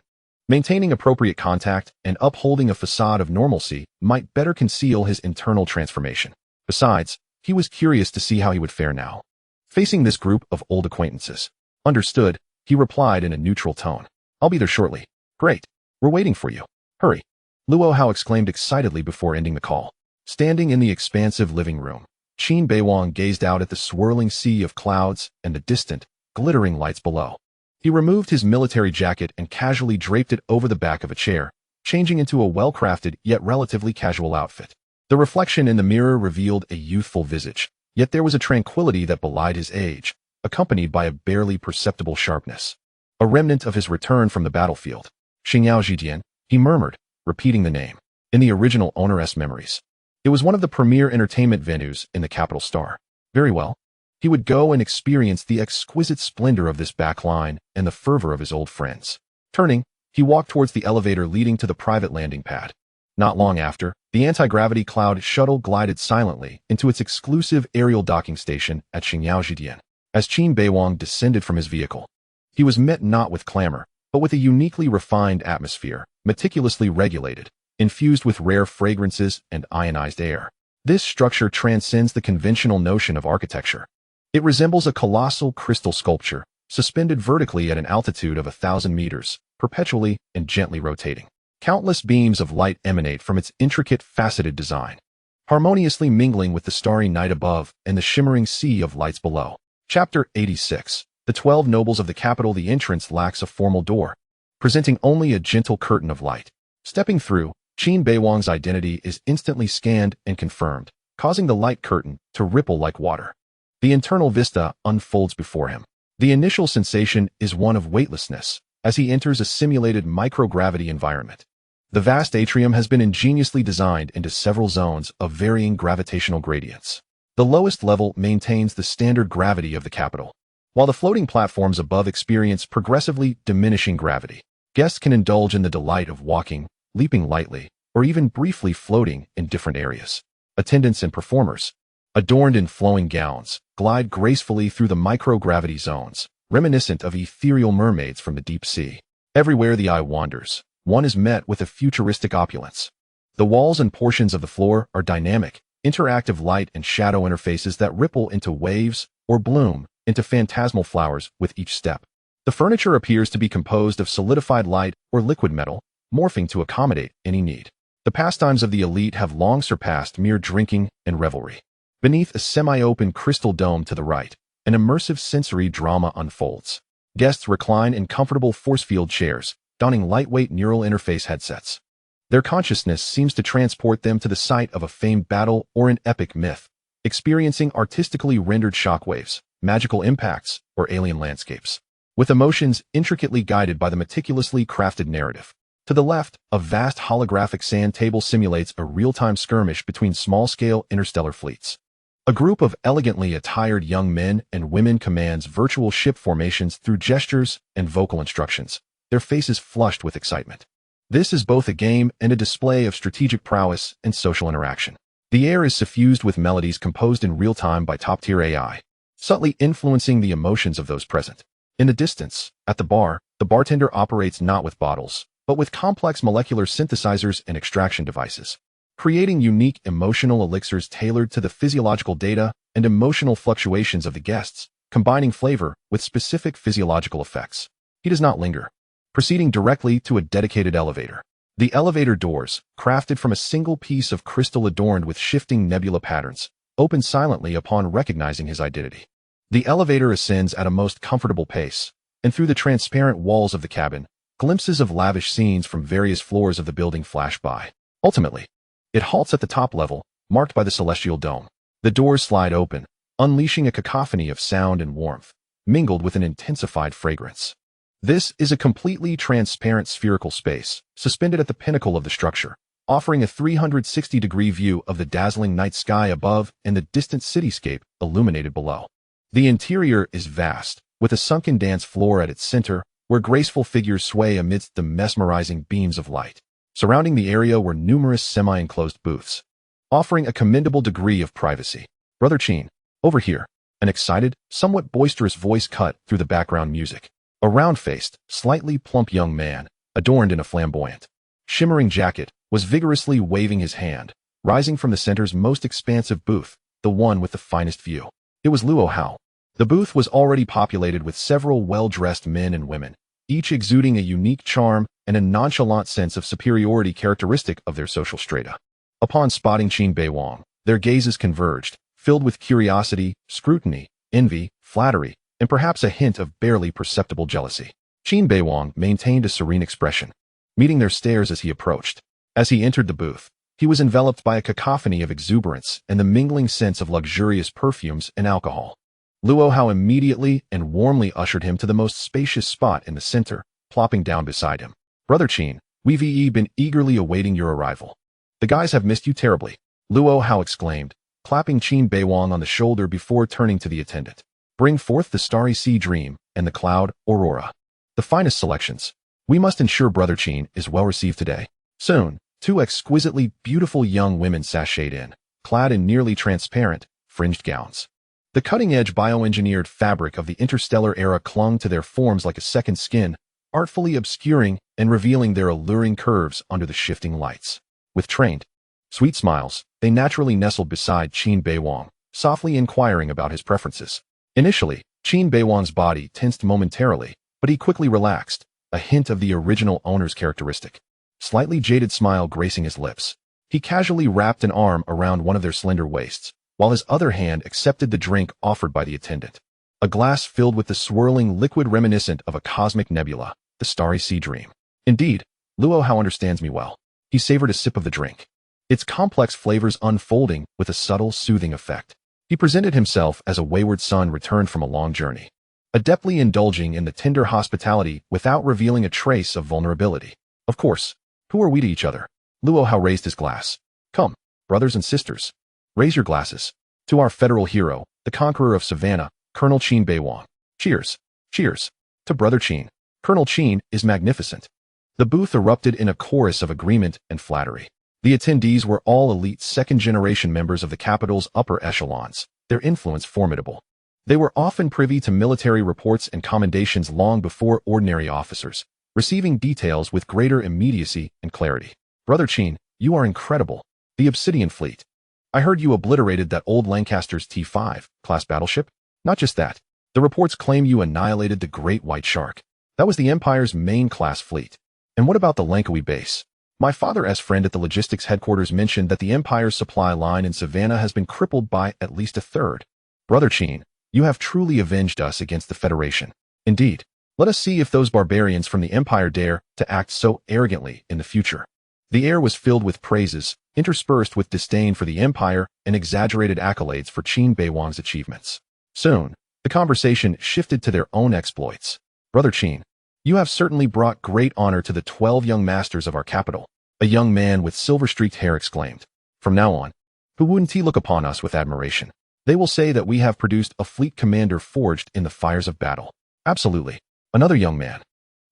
Maintaining appropriate contact and upholding a facade of normalcy might better conceal his internal transformation. Besides, he was curious to see how he would fare now, facing this group of old acquaintances. Understood, he replied in a neutral tone. I'll be there shortly. Great. We're waiting for you. Hurry. Luo Hao exclaimed excitedly before ending the call. Standing in the expansive living room, Qin Beiwang gazed out at the swirling sea of clouds and the distant, glittering lights below. He removed his military jacket and casually draped it over the back of a chair, changing into a well-crafted yet relatively casual outfit. The reflection in the mirror revealed a youthful visage, yet there was a tranquility that belied his age, accompanied by a barely perceptible sharpness. A remnant of his return from the battlefield. Xingyao, he murmured, repeating the name. In the original owner's memories, it was one of the premier entertainment venues in the capital star. Very well. He would go and experience the exquisite splendor of this back line and the fervor of his old friends. Turning, he walked towards the elevator leading to the private landing pad. Not long after, the anti-gravity cloud shuttle glided silently into its exclusive aerial docking station at Xingyao. As Qin Beiwang descended from his vehicle, he was met not with clamor, but with a uniquely refined atmosphere, meticulously regulated, infused with rare fragrances and ionized air. This structure transcends the conventional notion of architecture. It resembles a colossal crystal sculpture, suspended vertically at an altitude of 1,000 meters, perpetually and gently rotating. Countless beams of light emanate from its intricate, faceted design, harmoniously mingling with the starry night above and the shimmering sea of lights below. Chapter 86. The 12 Nobles of the Capital. The entrance lacks a formal door, presenting only a gentle curtain of light. Stepping through, Qin Beiwang's identity is instantly scanned and confirmed, causing the light curtain to ripple like water. The internal vista unfolds before him. The initial sensation is one of weightlessness, as he enters a simulated microgravity environment. The vast atrium has been ingeniously designed into several zones of varying gravitational gradients. The lowest level maintains the standard gravity of the capital, while the floating platforms above experience progressively diminishing gravity. Guests can indulge in the delight of walking, leaping lightly, or even briefly floating in different areas. Attendants and performers, adorned in flowing gowns, glide gracefully through the microgravity zones, reminiscent of ethereal mermaids from the deep sea. Everywhere the eye wanders, one is met with a futuristic opulence. The walls and portions of the floor are dynamic, interactive light and shadow interfaces that ripple into waves or bloom into phantasmal flowers with each step. The furniture appears to be composed of solidified light or liquid metal, morphing to accommodate any need. The pastimes of the elite have long surpassed mere drinking and revelry. Beneath a semi-open crystal dome to the right, an immersive sensory drama unfolds. Guests recline in comfortable force-field chairs, donning lightweight neural interface headsets. Their consciousness seems to transport them to the site of a famed battle or an epic myth, experiencing artistically rendered shockwaves, magical impacts, or alien landscapes, with emotions intricately guided by the meticulously crafted narrative. To the left, a vast holographic sand table simulates a real-time skirmish between small-scale interstellar fleets. A group of elegantly attired young men and women commands virtual ship formations through gestures and vocal instructions, their faces flushed with excitement. This is both a game and a display of strategic prowess and social interaction. The air is suffused with melodies composed in real time by top-tier AI, subtly influencing the emotions of those present. In the distance, at the bar, the bartender operates not with bottles, but with complex molecular synthesizers and extraction devices, creating unique emotional elixirs tailored to the physiological data and emotional fluctuations of the guests, combining flavor with specific physiological effects. He does not linger, proceeding directly to a dedicated elevator. The elevator doors, crafted from a single piece of crystal adorned with shifting nebula patterns, open silently upon recognizing his identity. The elevator ascends at a most comfortable pace, and through the transparent walls of the cabin, glimpses of lavish scenes from various floors of the building flash by. Ultimately, it halts at the top level, marked by the celestial dome. The doors slide open, unleashing a cacophony of sound and warmth, mingled with an intensified fragrance. This is a completely transparent spherical space, suspended at the pinnacle of the structure, offering a 360-degree view of the dazzling night sky above and the distant cityscape illuminated below. The interior is vast, with a sunken dance floor at its center, where graceful figures sway amidst the mesmerizing beams of light. Surrounding the area were numerous semi-enclosed booths, offering a commendable degree of privacy. "Brother Qin, over here," an excited, somewhat boisterous voice cut through the background music. A round-faced, slightly plump young man, adorned in a flamboyant, shimmering jacket, was vigorously waving his hand, rising from the center's most expansive booth, the one with the finest view. It was Luo Hao. The booth was already populated with several well-dressed men and women, each exuding a unique charm and a nonchalant sense of superiority characteristic of their social strata. Upon spotting Qin Beiwang, their gazes converged, filled with curiosity, scrutiny, envy, flattery, and perhaps a hint of barely perceptible jealousy. Qin Beiwang maintained a serene expression, meeting their stares as he approached. As he entered the booth, he was enveloped by a cacophony of exuberance and the mingling sense of luxurious perfumes and alcohol. Luo Hao immediately and warmly ushered him to the most spacious spot in the center, plopping down beside him. "Brother Qin, we've been eagerly awaiting your arrival. The guys have missed you terribly," Luo Hao exclaimed, clapping Qin Beiwang on the shoulder before turning to the attendant. "Bring forth the Starry Sea Dream and the Cloud Aurora. The finest selections. We must ensure Brother Qin is well received today." Soon, two exquisitely beautiful young women sashayed in, clad in nearly transparent, fringed gowns. The cutting-edge bioengineered fabric of the interstellar era clung to their forms like a second skin, artfully obscuring and revealing their alluring curves under the shifting lights. With trained, sweet smiles, they naturally nestled beside Qin Beiwang, softly inquiring about his preferences. Initially, Qin Beiwang's body tensed momentarily, but he quickly relaxed, a hint of the original owner's characteristic. Slightly jaded smile gracing his lips. He casually wrapped an arm around one of their slender waists, while his other hand accepted the drink offered by the attendant. A glass filled with the swirling liquid reminiscent of a cosmic nebula, the starry sea dream. Indeed, Luo Hao understands me well. He savored a sip of the drink, its complex flavors unfolding with a subtle, soothing effect. He presented himself as a wayward son returned from a long journey, adeptly indulging in the tender hospitality without revealing a trace of vulnerability. Of course, who are we to each other? Luo Hao raised his glass. Come, brothers and sisters, raise your glasses. To our federal hero, the conqueror of Savannah, Colonel Qin Beiwang. Cheers. Cheers. To Brother Qin. Colonel Qin is magnificent. The booth erupted in a chorus of agreement and flattery. The attendees were all elite second-generation members of the capital's upper echelons, their influence formidable. They were often privy to military reports and commendations long before ordinary officers, receiving details with greater immediacy and clarity. Brother Qin, you are incredible. The Obsidian Fleet. I heard you obliterated that old Lancaster's T5 class battleship. Not just that. The reports claim you annihilated the Great White Shark. That was the Empire's main class fleet. And what about the Langkawi base? My father's friend at the logistics headquarters mentioned that the Empire's supply line in Savannah has been crippled by at least a third. Brother Qin, you have truly avenged us against the Federation. Indeed. Let us see if those barbarians from the Empire dare to act so arrogantly in the future. The air was filled with praises, interspersed with disdain for the Empire and exaggerated accolades for Qin Beiwang's achievements. Soon, the conversation shifted to their own exploits. Brother Qin, you have certainly brought great honor to the 12 young masters of our capital. A young man with silver-streaked hair exclaimed. From now on, who wouldn't he look upon us with admiration? They will say that we have produced a fleet commander forged in the fires of battle. Absolutely. Another young man,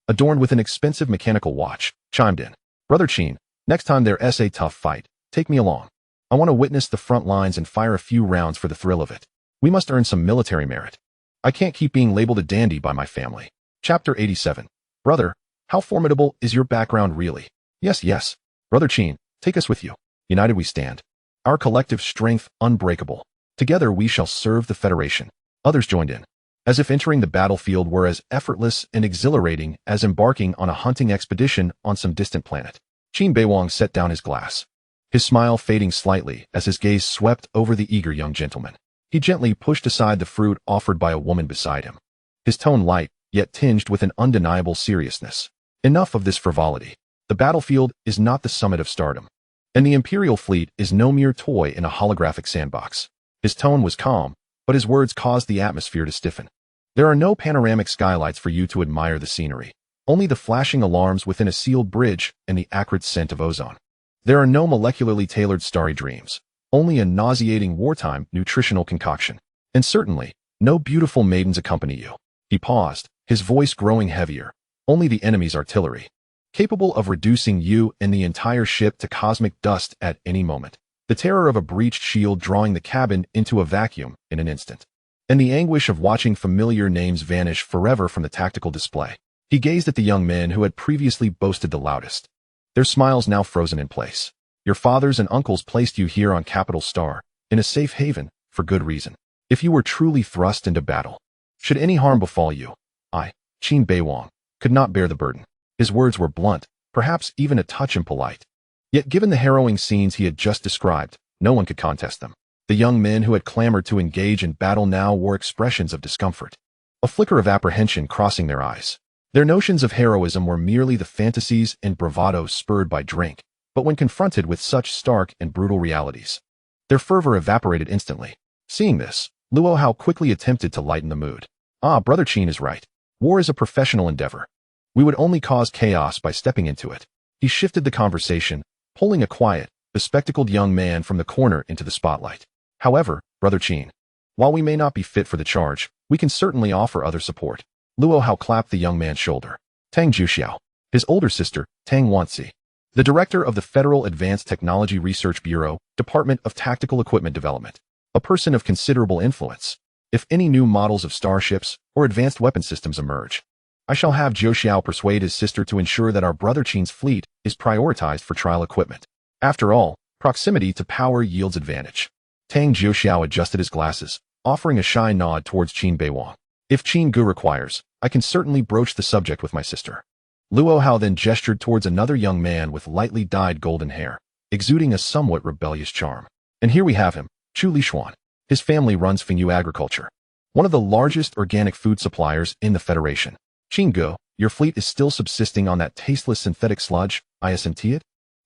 adorned with an expensive mechanical watch, chimed in. Brother Qin, next time there's a tough fight, take me along. I want to witness the front lines and fire a few rounds for the thrill of it. We must earn some military merit. I can't keep being labeled a dandy by my family. Chapter 87. Brother, how formidable is your background really? Yes. Brother Qin, take us with you. United we stand. Our collective strength unbreakable. Together we shall serve the Federation. Others joined in, as if entering the battlefield were as effortless and exhilarating as embarking on a hunting expedition on some distant planet. Qin Beiwang set down his glass, his smile fading slightly as his gaze swept over the eager young gentleman. He gently pushed aside the fruit offered by a woman beside him, his tone light, yet tinged with an undeniable seriousness. Enough of this frivolity. The battlefield is not the summit of stardom, and the Imperial fleet is no mere toy in a holographic sandbox. His tone was calm, but his words caused the atmosphere to stiffen. There are no panoramic skylights for you to admire the scenery, only the flashing alarms within a sealed bridge and the acrid scent of ozone. There are no molecularly tailored starry dreams, only a nauseating wartime nutritional concoction. And certainly, no beautiful maidens accompany you. He paused, his voice growing heavier. Only the enemy's artillery, capable of reducing you and the entire ship to cosmic dust at any moment. The terror of a breached shield drawing the cabin into a vacuum in an instant. And the anguish of watching familiar names vanish forever from the tactical display. He gazed at the young men who had previously boasted the loudest, their smiles now frozen in place. Your fathers and uncles placed you here on Capital Star, in a safe haven, for good reason. If you were truly thrust into battle, should any harm befall you, I, Qin Beiwang, could not bear the burden. His words were blunt, perhaps even a touch impolite. Yet given the harrowing scenes he had just described, no one could contest them. The young men who had clamored to engage in battle now wore expressions of discomfort, a flicker of apprehension crossing their eyes. Their notions of heroism were merely the fantasies and bravado spurred by drink, but when confronted with such stark and brutal realities, their fervor evaporated instantly. Seeing this, Luo Hao quickly attempted to lighten the mood. Brother Qin is right. War is a professional endeavor. We would only cause chaos by stepping into it. He shifted the conversation, pulling a quiet, bespectacled young man from the corner into the spotlight. However, Brother Qin, while we may not be fit for the charge, we can certainly offer other support. Luo Hao clapped the young man's shoulder. Tang Juxiao, his older sister, Tang Wanxi, the director of the Federal Advanced Technology Research Bureau, Department of Tactical Equipment Development, a person of considerable influence, If any new models of starships or advanced weapon systems emerge, I shall have Zhou Xiao persuade his sister to ensure that our brother Qin's fleet is prioritized for trial equipment. After all, proximity to power yields advantage. Tang Zhou adjusted his glasses, offering a shy nod towards Qin Beiwang. If Qin Gu requires, I can certainly broach the subject with my sister. Luo Hao then gestured towards another young man with lightly dyed golden hair, exuding a somewhat rebellious charm. And here we have him, Chu Lishuan. His family runs Fengyu Agriculture, one of the largest organic food suppliers in the Federation. Qin Gu, your fleet is still subsisting on that tasteless synthetic sludge, I assent it?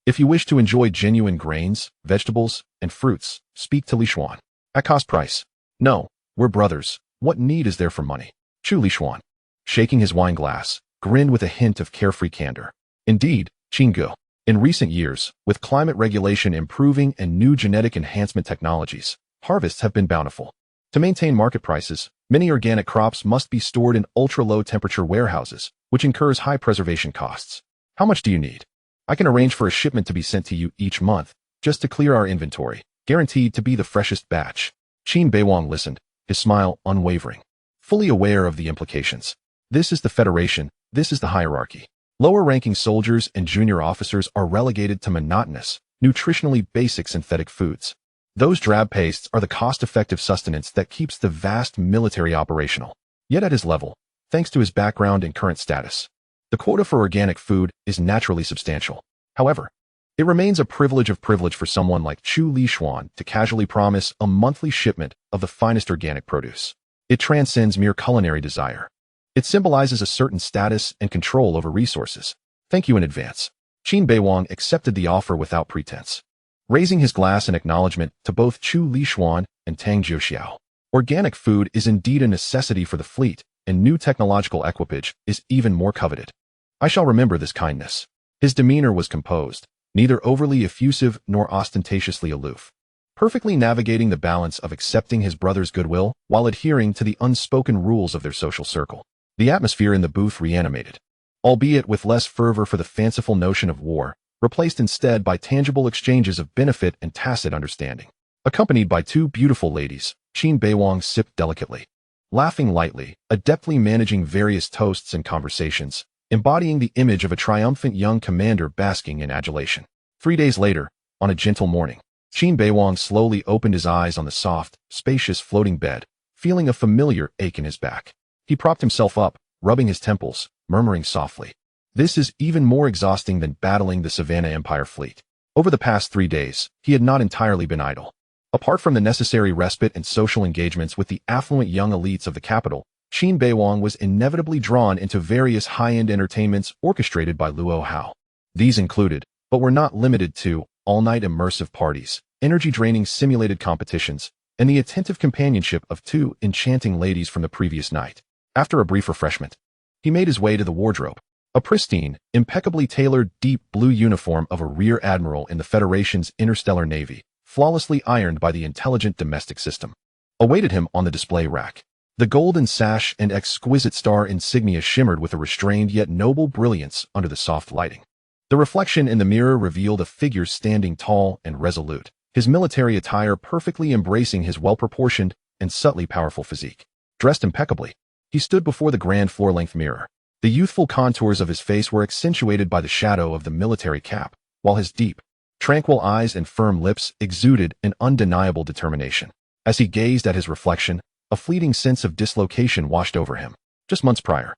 If you wish to enjoy genuine grains, vegetables, and fruits, speak to Lishuan. At cost price. No, we're brothers. What need is there for money? Chu Lishuan, shaking his wine glass, grinned with a hint of carefree candor. Indeed, Qin Gu. In recent years, with climate regulation improving and new genetic enhancement technologies, harvests have been bountiful. To maintain market prices, many organic crops must be stored in ultra-low temperature warehouses, which incurs high preservation costs. How much do you need? I can arrange for a shipment to be sent to you each month, just to clear our inventory, guaranteed to be the freshest batch. Qin Beiwang listened, his smile unwavering, fully aware of the implications. This is the Federation, this is the hierarchy. Lower-ranking soldiers and junior officers are relegated to monotonous, nutritionally basic synthetic foods. Those drab pastes are the cost-effective sustenance that keeps the vast military operational. Yet at his level, thanks to his background and current status, the quota for organic food is naturally substantial. However, it remains a privilege for someone like Chu Lishuan to casually promise a monthly shipment of the finest organic produce. It transcends mere culinary desire. It symbolizes a certain status and control over resources. Thank you in advance. Qin Beiwang accepted the offer without pretense, raising his glass in acknowledgement to both Chu Lishuan and Tang Zhou. Organic food is indeed a necessity for the fleet, and new technological equipage is even more coveted. I shall remember this kindness. His demeanor was composed, neither overly effusive nor ostentatiously aloof, perfectly navigating the balance of accepting his brother's goodwill while adhering to the unspoken rules of their social circle. The atmosphere in the booth reanimated, albeit with less fervor for the fanciful notion of war, replaced instead by tangible exchanges of benefit and tacit understanding. Accompanied by two beautiful ladies, Qin Beiwang sipped delicately, laughing lightly, adeptly managing various toasts and conversations, embodying the image of a triumphant young commander basking in adulation. 3 days later, on a gentle morning, Qin Beiwang slowly opened his eyes on the soft, spacious floating bed, feeling a familiar ache in his back. He propped himself up, rubbing his temples, murmuring softly, "This is even more exhausting than battling the Savannah Empire fleet." Over the past 3 days, he had not entirely been idle. Apart from the necessary respite and social engagements with the affluent young elites of the capital, Qin Beiwang was inevitably drawn into various high-end entertainments orchestrated by Luo Hao. These included, but were not limited to, all-night immersive parties, energy-draining simulated competitions, and the attentive companionship of two enchanting ladies from the previous night. After a brief refreshment, he made his way to the wardrobe. A pristine, impeccably tailored deep blue uniform of a rear admiral in the Federation's interstellar navy, flawlessly ironed by the intelligent domestic system, awaited him on the display rack. The golden sash and exquisite star insignia shimmered with a restrained yet noble brilliance under the soft lighting. The reflection in the mirror revealed a figure standing tall and resolute, his military attire perfectly embracing his well-proportioned and subtly powerful physique. Dressed impeccably, he stood before the grand floor-length mirror. The youthful contours of his face were accentuated by the shadow of the military cap, while his deep, tranquil eyes and firm lips exuded an undeniable determination. As he gazed at his reflection, a fleeting sense of dislocation washed over him. Just months prior,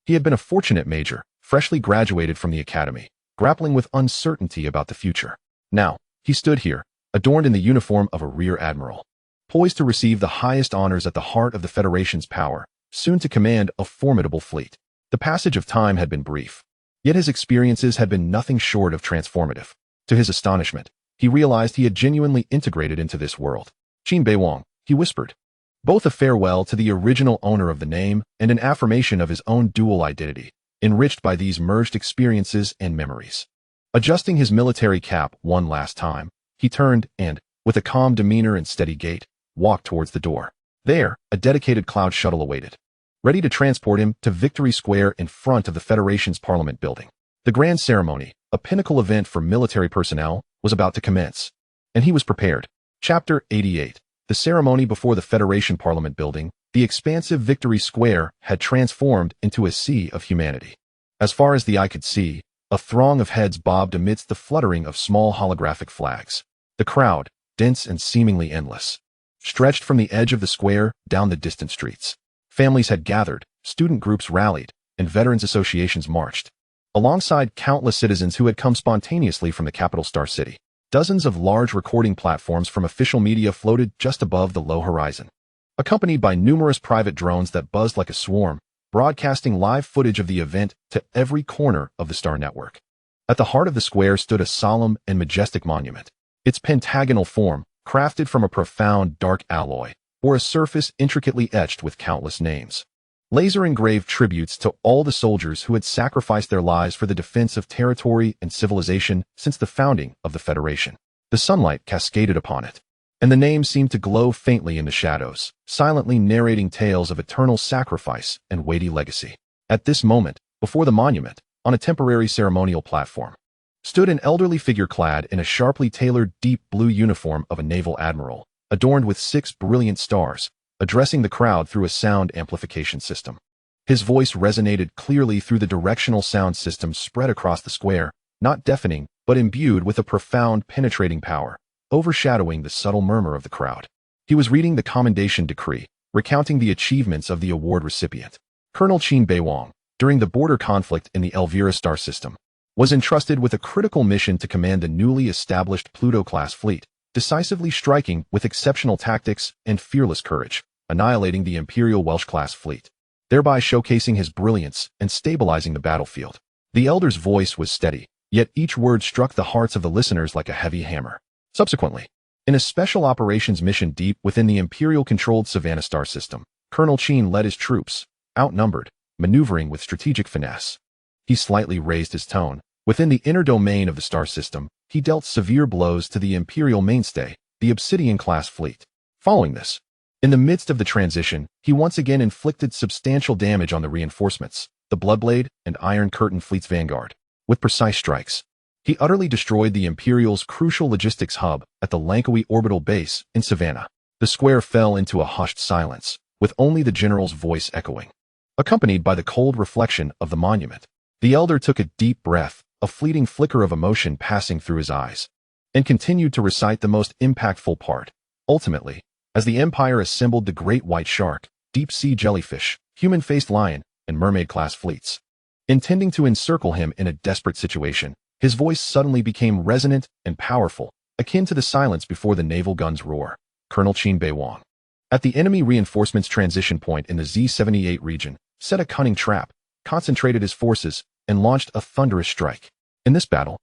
he had been a fortunate major, freshly graduated from the academy, grappling with uncertainty about the future. Now, he stood here, adorned in the uniform of a rear admiral, poised to receive the highest honors at the heart of the Federation's power, soon to command a formidable fleet. The passage of time had been brief, yet his experiences had been nothing short of transformative. To his astonishment, he realized he had genuinely integrated into this world. "Qin Beiwang," he whispered, both a farewell to the original owner of the name and an affirmation of his own dual identity, enriched by these merged experiences and memories. Adjusting his military cap one last time, he turned and, with a calm demeanor and steady gait, walked towards the door. There, a dedicated cloud shuttle awaited, ready to transport him to Victory Square in front of the Federation's Parliament building. The grand ceremony, a pinnacle event for military personnel, was about to commence, and he was prepared. Chapter 88. The ceremony before the Federation Parliament building, the expansive Victory Square, had transformed into a sea of humanity. As far as the eye could see, a throng of heads bobbed amidst the fluttering of small holographic flags. The crowd, dense and seemingly endless, stretched from the edge of the square down the distant streets. Families had gathered, student groups rallied, and veterans associations marched, alongside countless citizens who had come spontaneously from the capital Star City. Dozens of large recording platforms from official media floated just above the low horizon, accompanied by numerous private drones that buzzed like a swarm, broadcasting live footage of the event to every corner of the Star Network. At the heart of the square stood a solemn and majestic monument. Its pentagonal form, crafted from a profound dark alloy, bore a surface intricately etched with countless names. Laser-engraved tributes to all the soldiers who had sacrificed their lives for the defense of territory and civilization since the founding of the Federation. The sunlight cascaded upon it, and the names seemed to glow faintly in the shadows, silently narrating tales of eternal sacrifice and weighty legacy. At this moment, before the monument, on a temporary ceremonial platform, stood an elderly figure clad in a sharply tailored deep blue uniform of a naval admiral, adorned with 6 brilliant stars, addressing the crowd through a sound amplification system. His voice resonated clearly through the directional sound system spread across the square, not deafening, but imbued with a profound penetrating power, overshadowing the subtle murmur of the crowd. He was reading the commendation decree, recounting the achievements of the award recipient. Colonel Qin Beiwang, during the border conflict in the Elvira star system, was entrusted with a critical mission to command the newly established Pluto-class fleet, decisively striking with exceptional tactics and fearless courage, annihilating the Imperial Welsh-class fleet, thereby showcasing his brilliance and stabilizing the battlefield. The elder's voice was steady, yet each word struck the hearts of the listeners like a heavy hammer. Subsequently, in a special operations mission deep within the Imperial-controlled Savannah star system, Colonel Qin led his troops, outnumbered, maneuvering with strategic finesse. He slightly raised his tone. Within the inner domain of the star system, he dealt severe blows to the Imperial mainstay, the Obsidian-class fleet. Following this, in the midst of the transition, he once again inflicted substantial damage on the reinforcements, the Bloodblade and Iron Curtain fleet's vanguard. With precise strikes, he utterly destroyed the Imperial's crucial logistics hub at the Lankawi orbital base in Savannah. The square fell into a hushed silence, with only the general's voice echoing, accompanied by the cold reflection of the monument. The elder took a deep breath, a fleeting flicker of emotion passing through his eyes, and continued to recite the most impactful part. Ultimately, as the Empire assembled the great white shark, deep-sea jellyfish, human-faced lion, and mermaid-class fleets, intending to encircle him in a desperate situation, his voice suddenly became resonant and powerful, akin to the silence before the naval gun's roar. Colonel Qin Beiwang, at the enemy reinforcements transition point in the Z-78 region, set a cunning trap, concentrated his forces, and launched a thunderous strike. In this battle,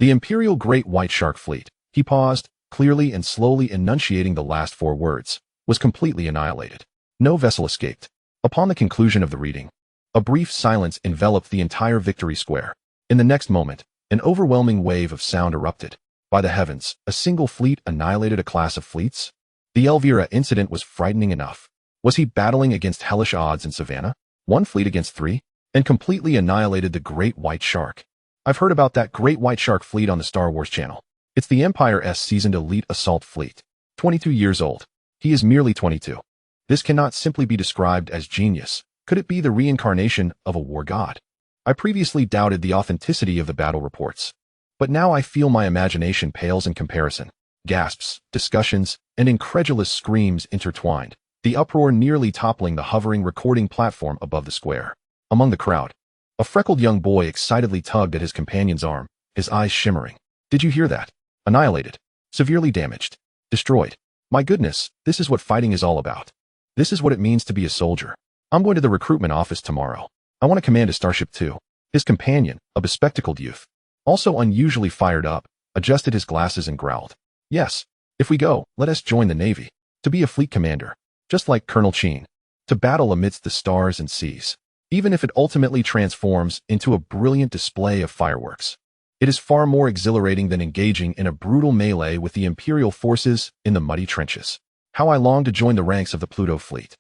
the Imperial Great White Shark Fleet, he paused, clearly and slowly enunciating the last 4 words, was completely annihilated. No vessel escaped. Upon the conclusion of the reading, a brief silence enveloped the entire Victory Square. In the next moment, an overwhelming wave of sound erupted. By the heavens, a single fleet annihilated a class of fleets? The Elvira incident was frightening enough. Was he battling against hellish odds in Savannah? 1 fleet against 3? And completely annihilated the Great White Shark. I've heard about that Great White Shark fleet on the Star Wars channel. It's the Empire's seasoned elite assault fleet. 22 years old. He is merely 22. This cannot simply be described as genius. Could it be the reincarnation of a war god? I previously doubted the authenticity of the battle reports, but now I feel my imagination pales in comparison. Gasps, discussions, and incredulous screams intertwined, the uproar nearly toppling the hovering recording platform above the square. Among the crowd, a freckled young boy excitedly tugged at his companion's arm, his eyes shimmering. Did you hear that? Annihilated. Severely damaged. Destroyed. My goodness, this is what fighting is all about. This is what it means to be a soldier. I'm going to the recruitment office tomorrow. I want to command a starship too. His companion, a bespectacled youth, also unusually fired up, adjusted his glasses and growled. Yes, if we go, let us join the Navy. To be a fleet commander, just like Colonel Qin. To battle amidst the stars and seas. Even if it ultimately transforms into a brilliant display of fireworks. It is far more exhilarating than engaging in a brutal melee with the Imperial forces in the muddy trenches. How I long to join the ranks of the Pluto fleet.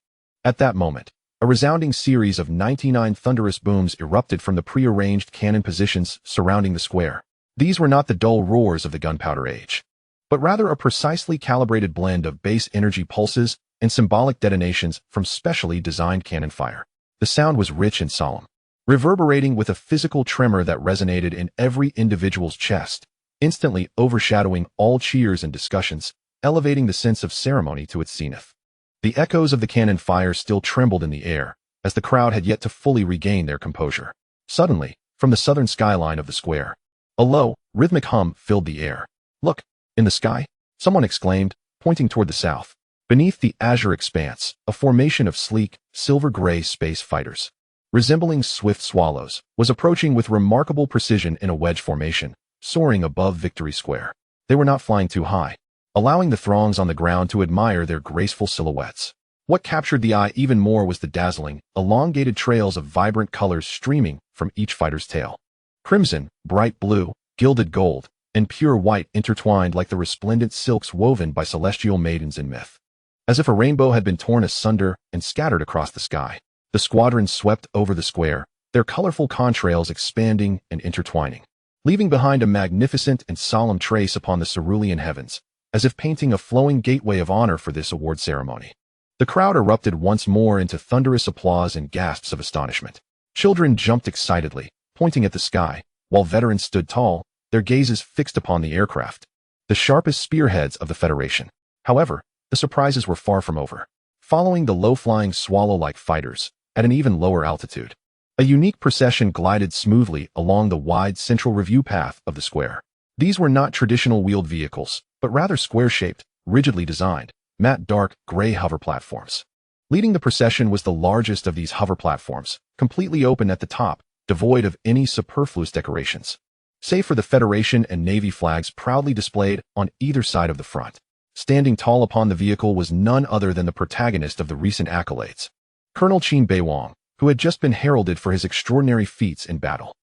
At that moment, a resounding series of 99 thunderous booms erupted from the prearranged cannon positions surrounding the square. These were not the dull roars of the gunpowder age, but but rather a precisely calibrated blend of base energy pulses and symbolic detonations from specially designed cannon fire. The sound was rich and solemn, reverberating with a physical tremor that resonated in every individual's chest, instantly overshadowing all cheers and discussions, elevating the sense of ceremony to its zenith. The echoes of the cannon fire still trembled in the air, as the crowd had yet to fully regain their composure. Suddenly, from the southern skyline of the square, a low, rhythmic hum filled the air. "Look, in the sky," someone exclaimed, pointing toward the south. Beneath the azure expanse, a formation of sleek, silver-gray space fighters, resembling swift swallows, was approaching with remarkable precision in a wedge formation, soaring above Victory Square. They were not flying too high, allowing the throngs on the ground to admire their graceful silhouettes. What captured the eye even more was the dazzling, elongated trails of vibrant colors streaming from each fighter's tail. Crimson, bright blue, gilded gold, and pure white intertwined like the resplendent silks woven by celestial maidens in myth. As if a rainbow had been torn asunder and scattered across the sky, the squadrons swept over the square, their colorful contrails expanding and intertwining, leaving behind a magnificent and solemn trace upon the cerulean heavens, as if painting a flowing gateway of honor for this award ceremony. The crowd erupted once more into thunderous applause and gasps of astonishment. Children jumped excitedly, pointing at the sky, while veterans stood tall, their gazes fixed upon the aircraft, the sharpest spearheads of the Federation. However, the surprises were far from over. Following the low-flying swallow-like fighters, at an even lower altitude, a unique procession glided smoothly along the wide central review path of the square. These were not traditional wheeled vehicles, but rather square-shaped, rigidly designed, matte dark gray hover platforms. Leading the procession was the largest of these hover platforms, completely open at the top, devoid of any superfluous decorations, save for the Federation and Navy flags proudly displayed on either side of the front. Standing tall upon the vehicle was none other than the protagonist of the recent accolades, Colonel Qin Beiwang, who had just been heralded for his extraordinary feats in battle.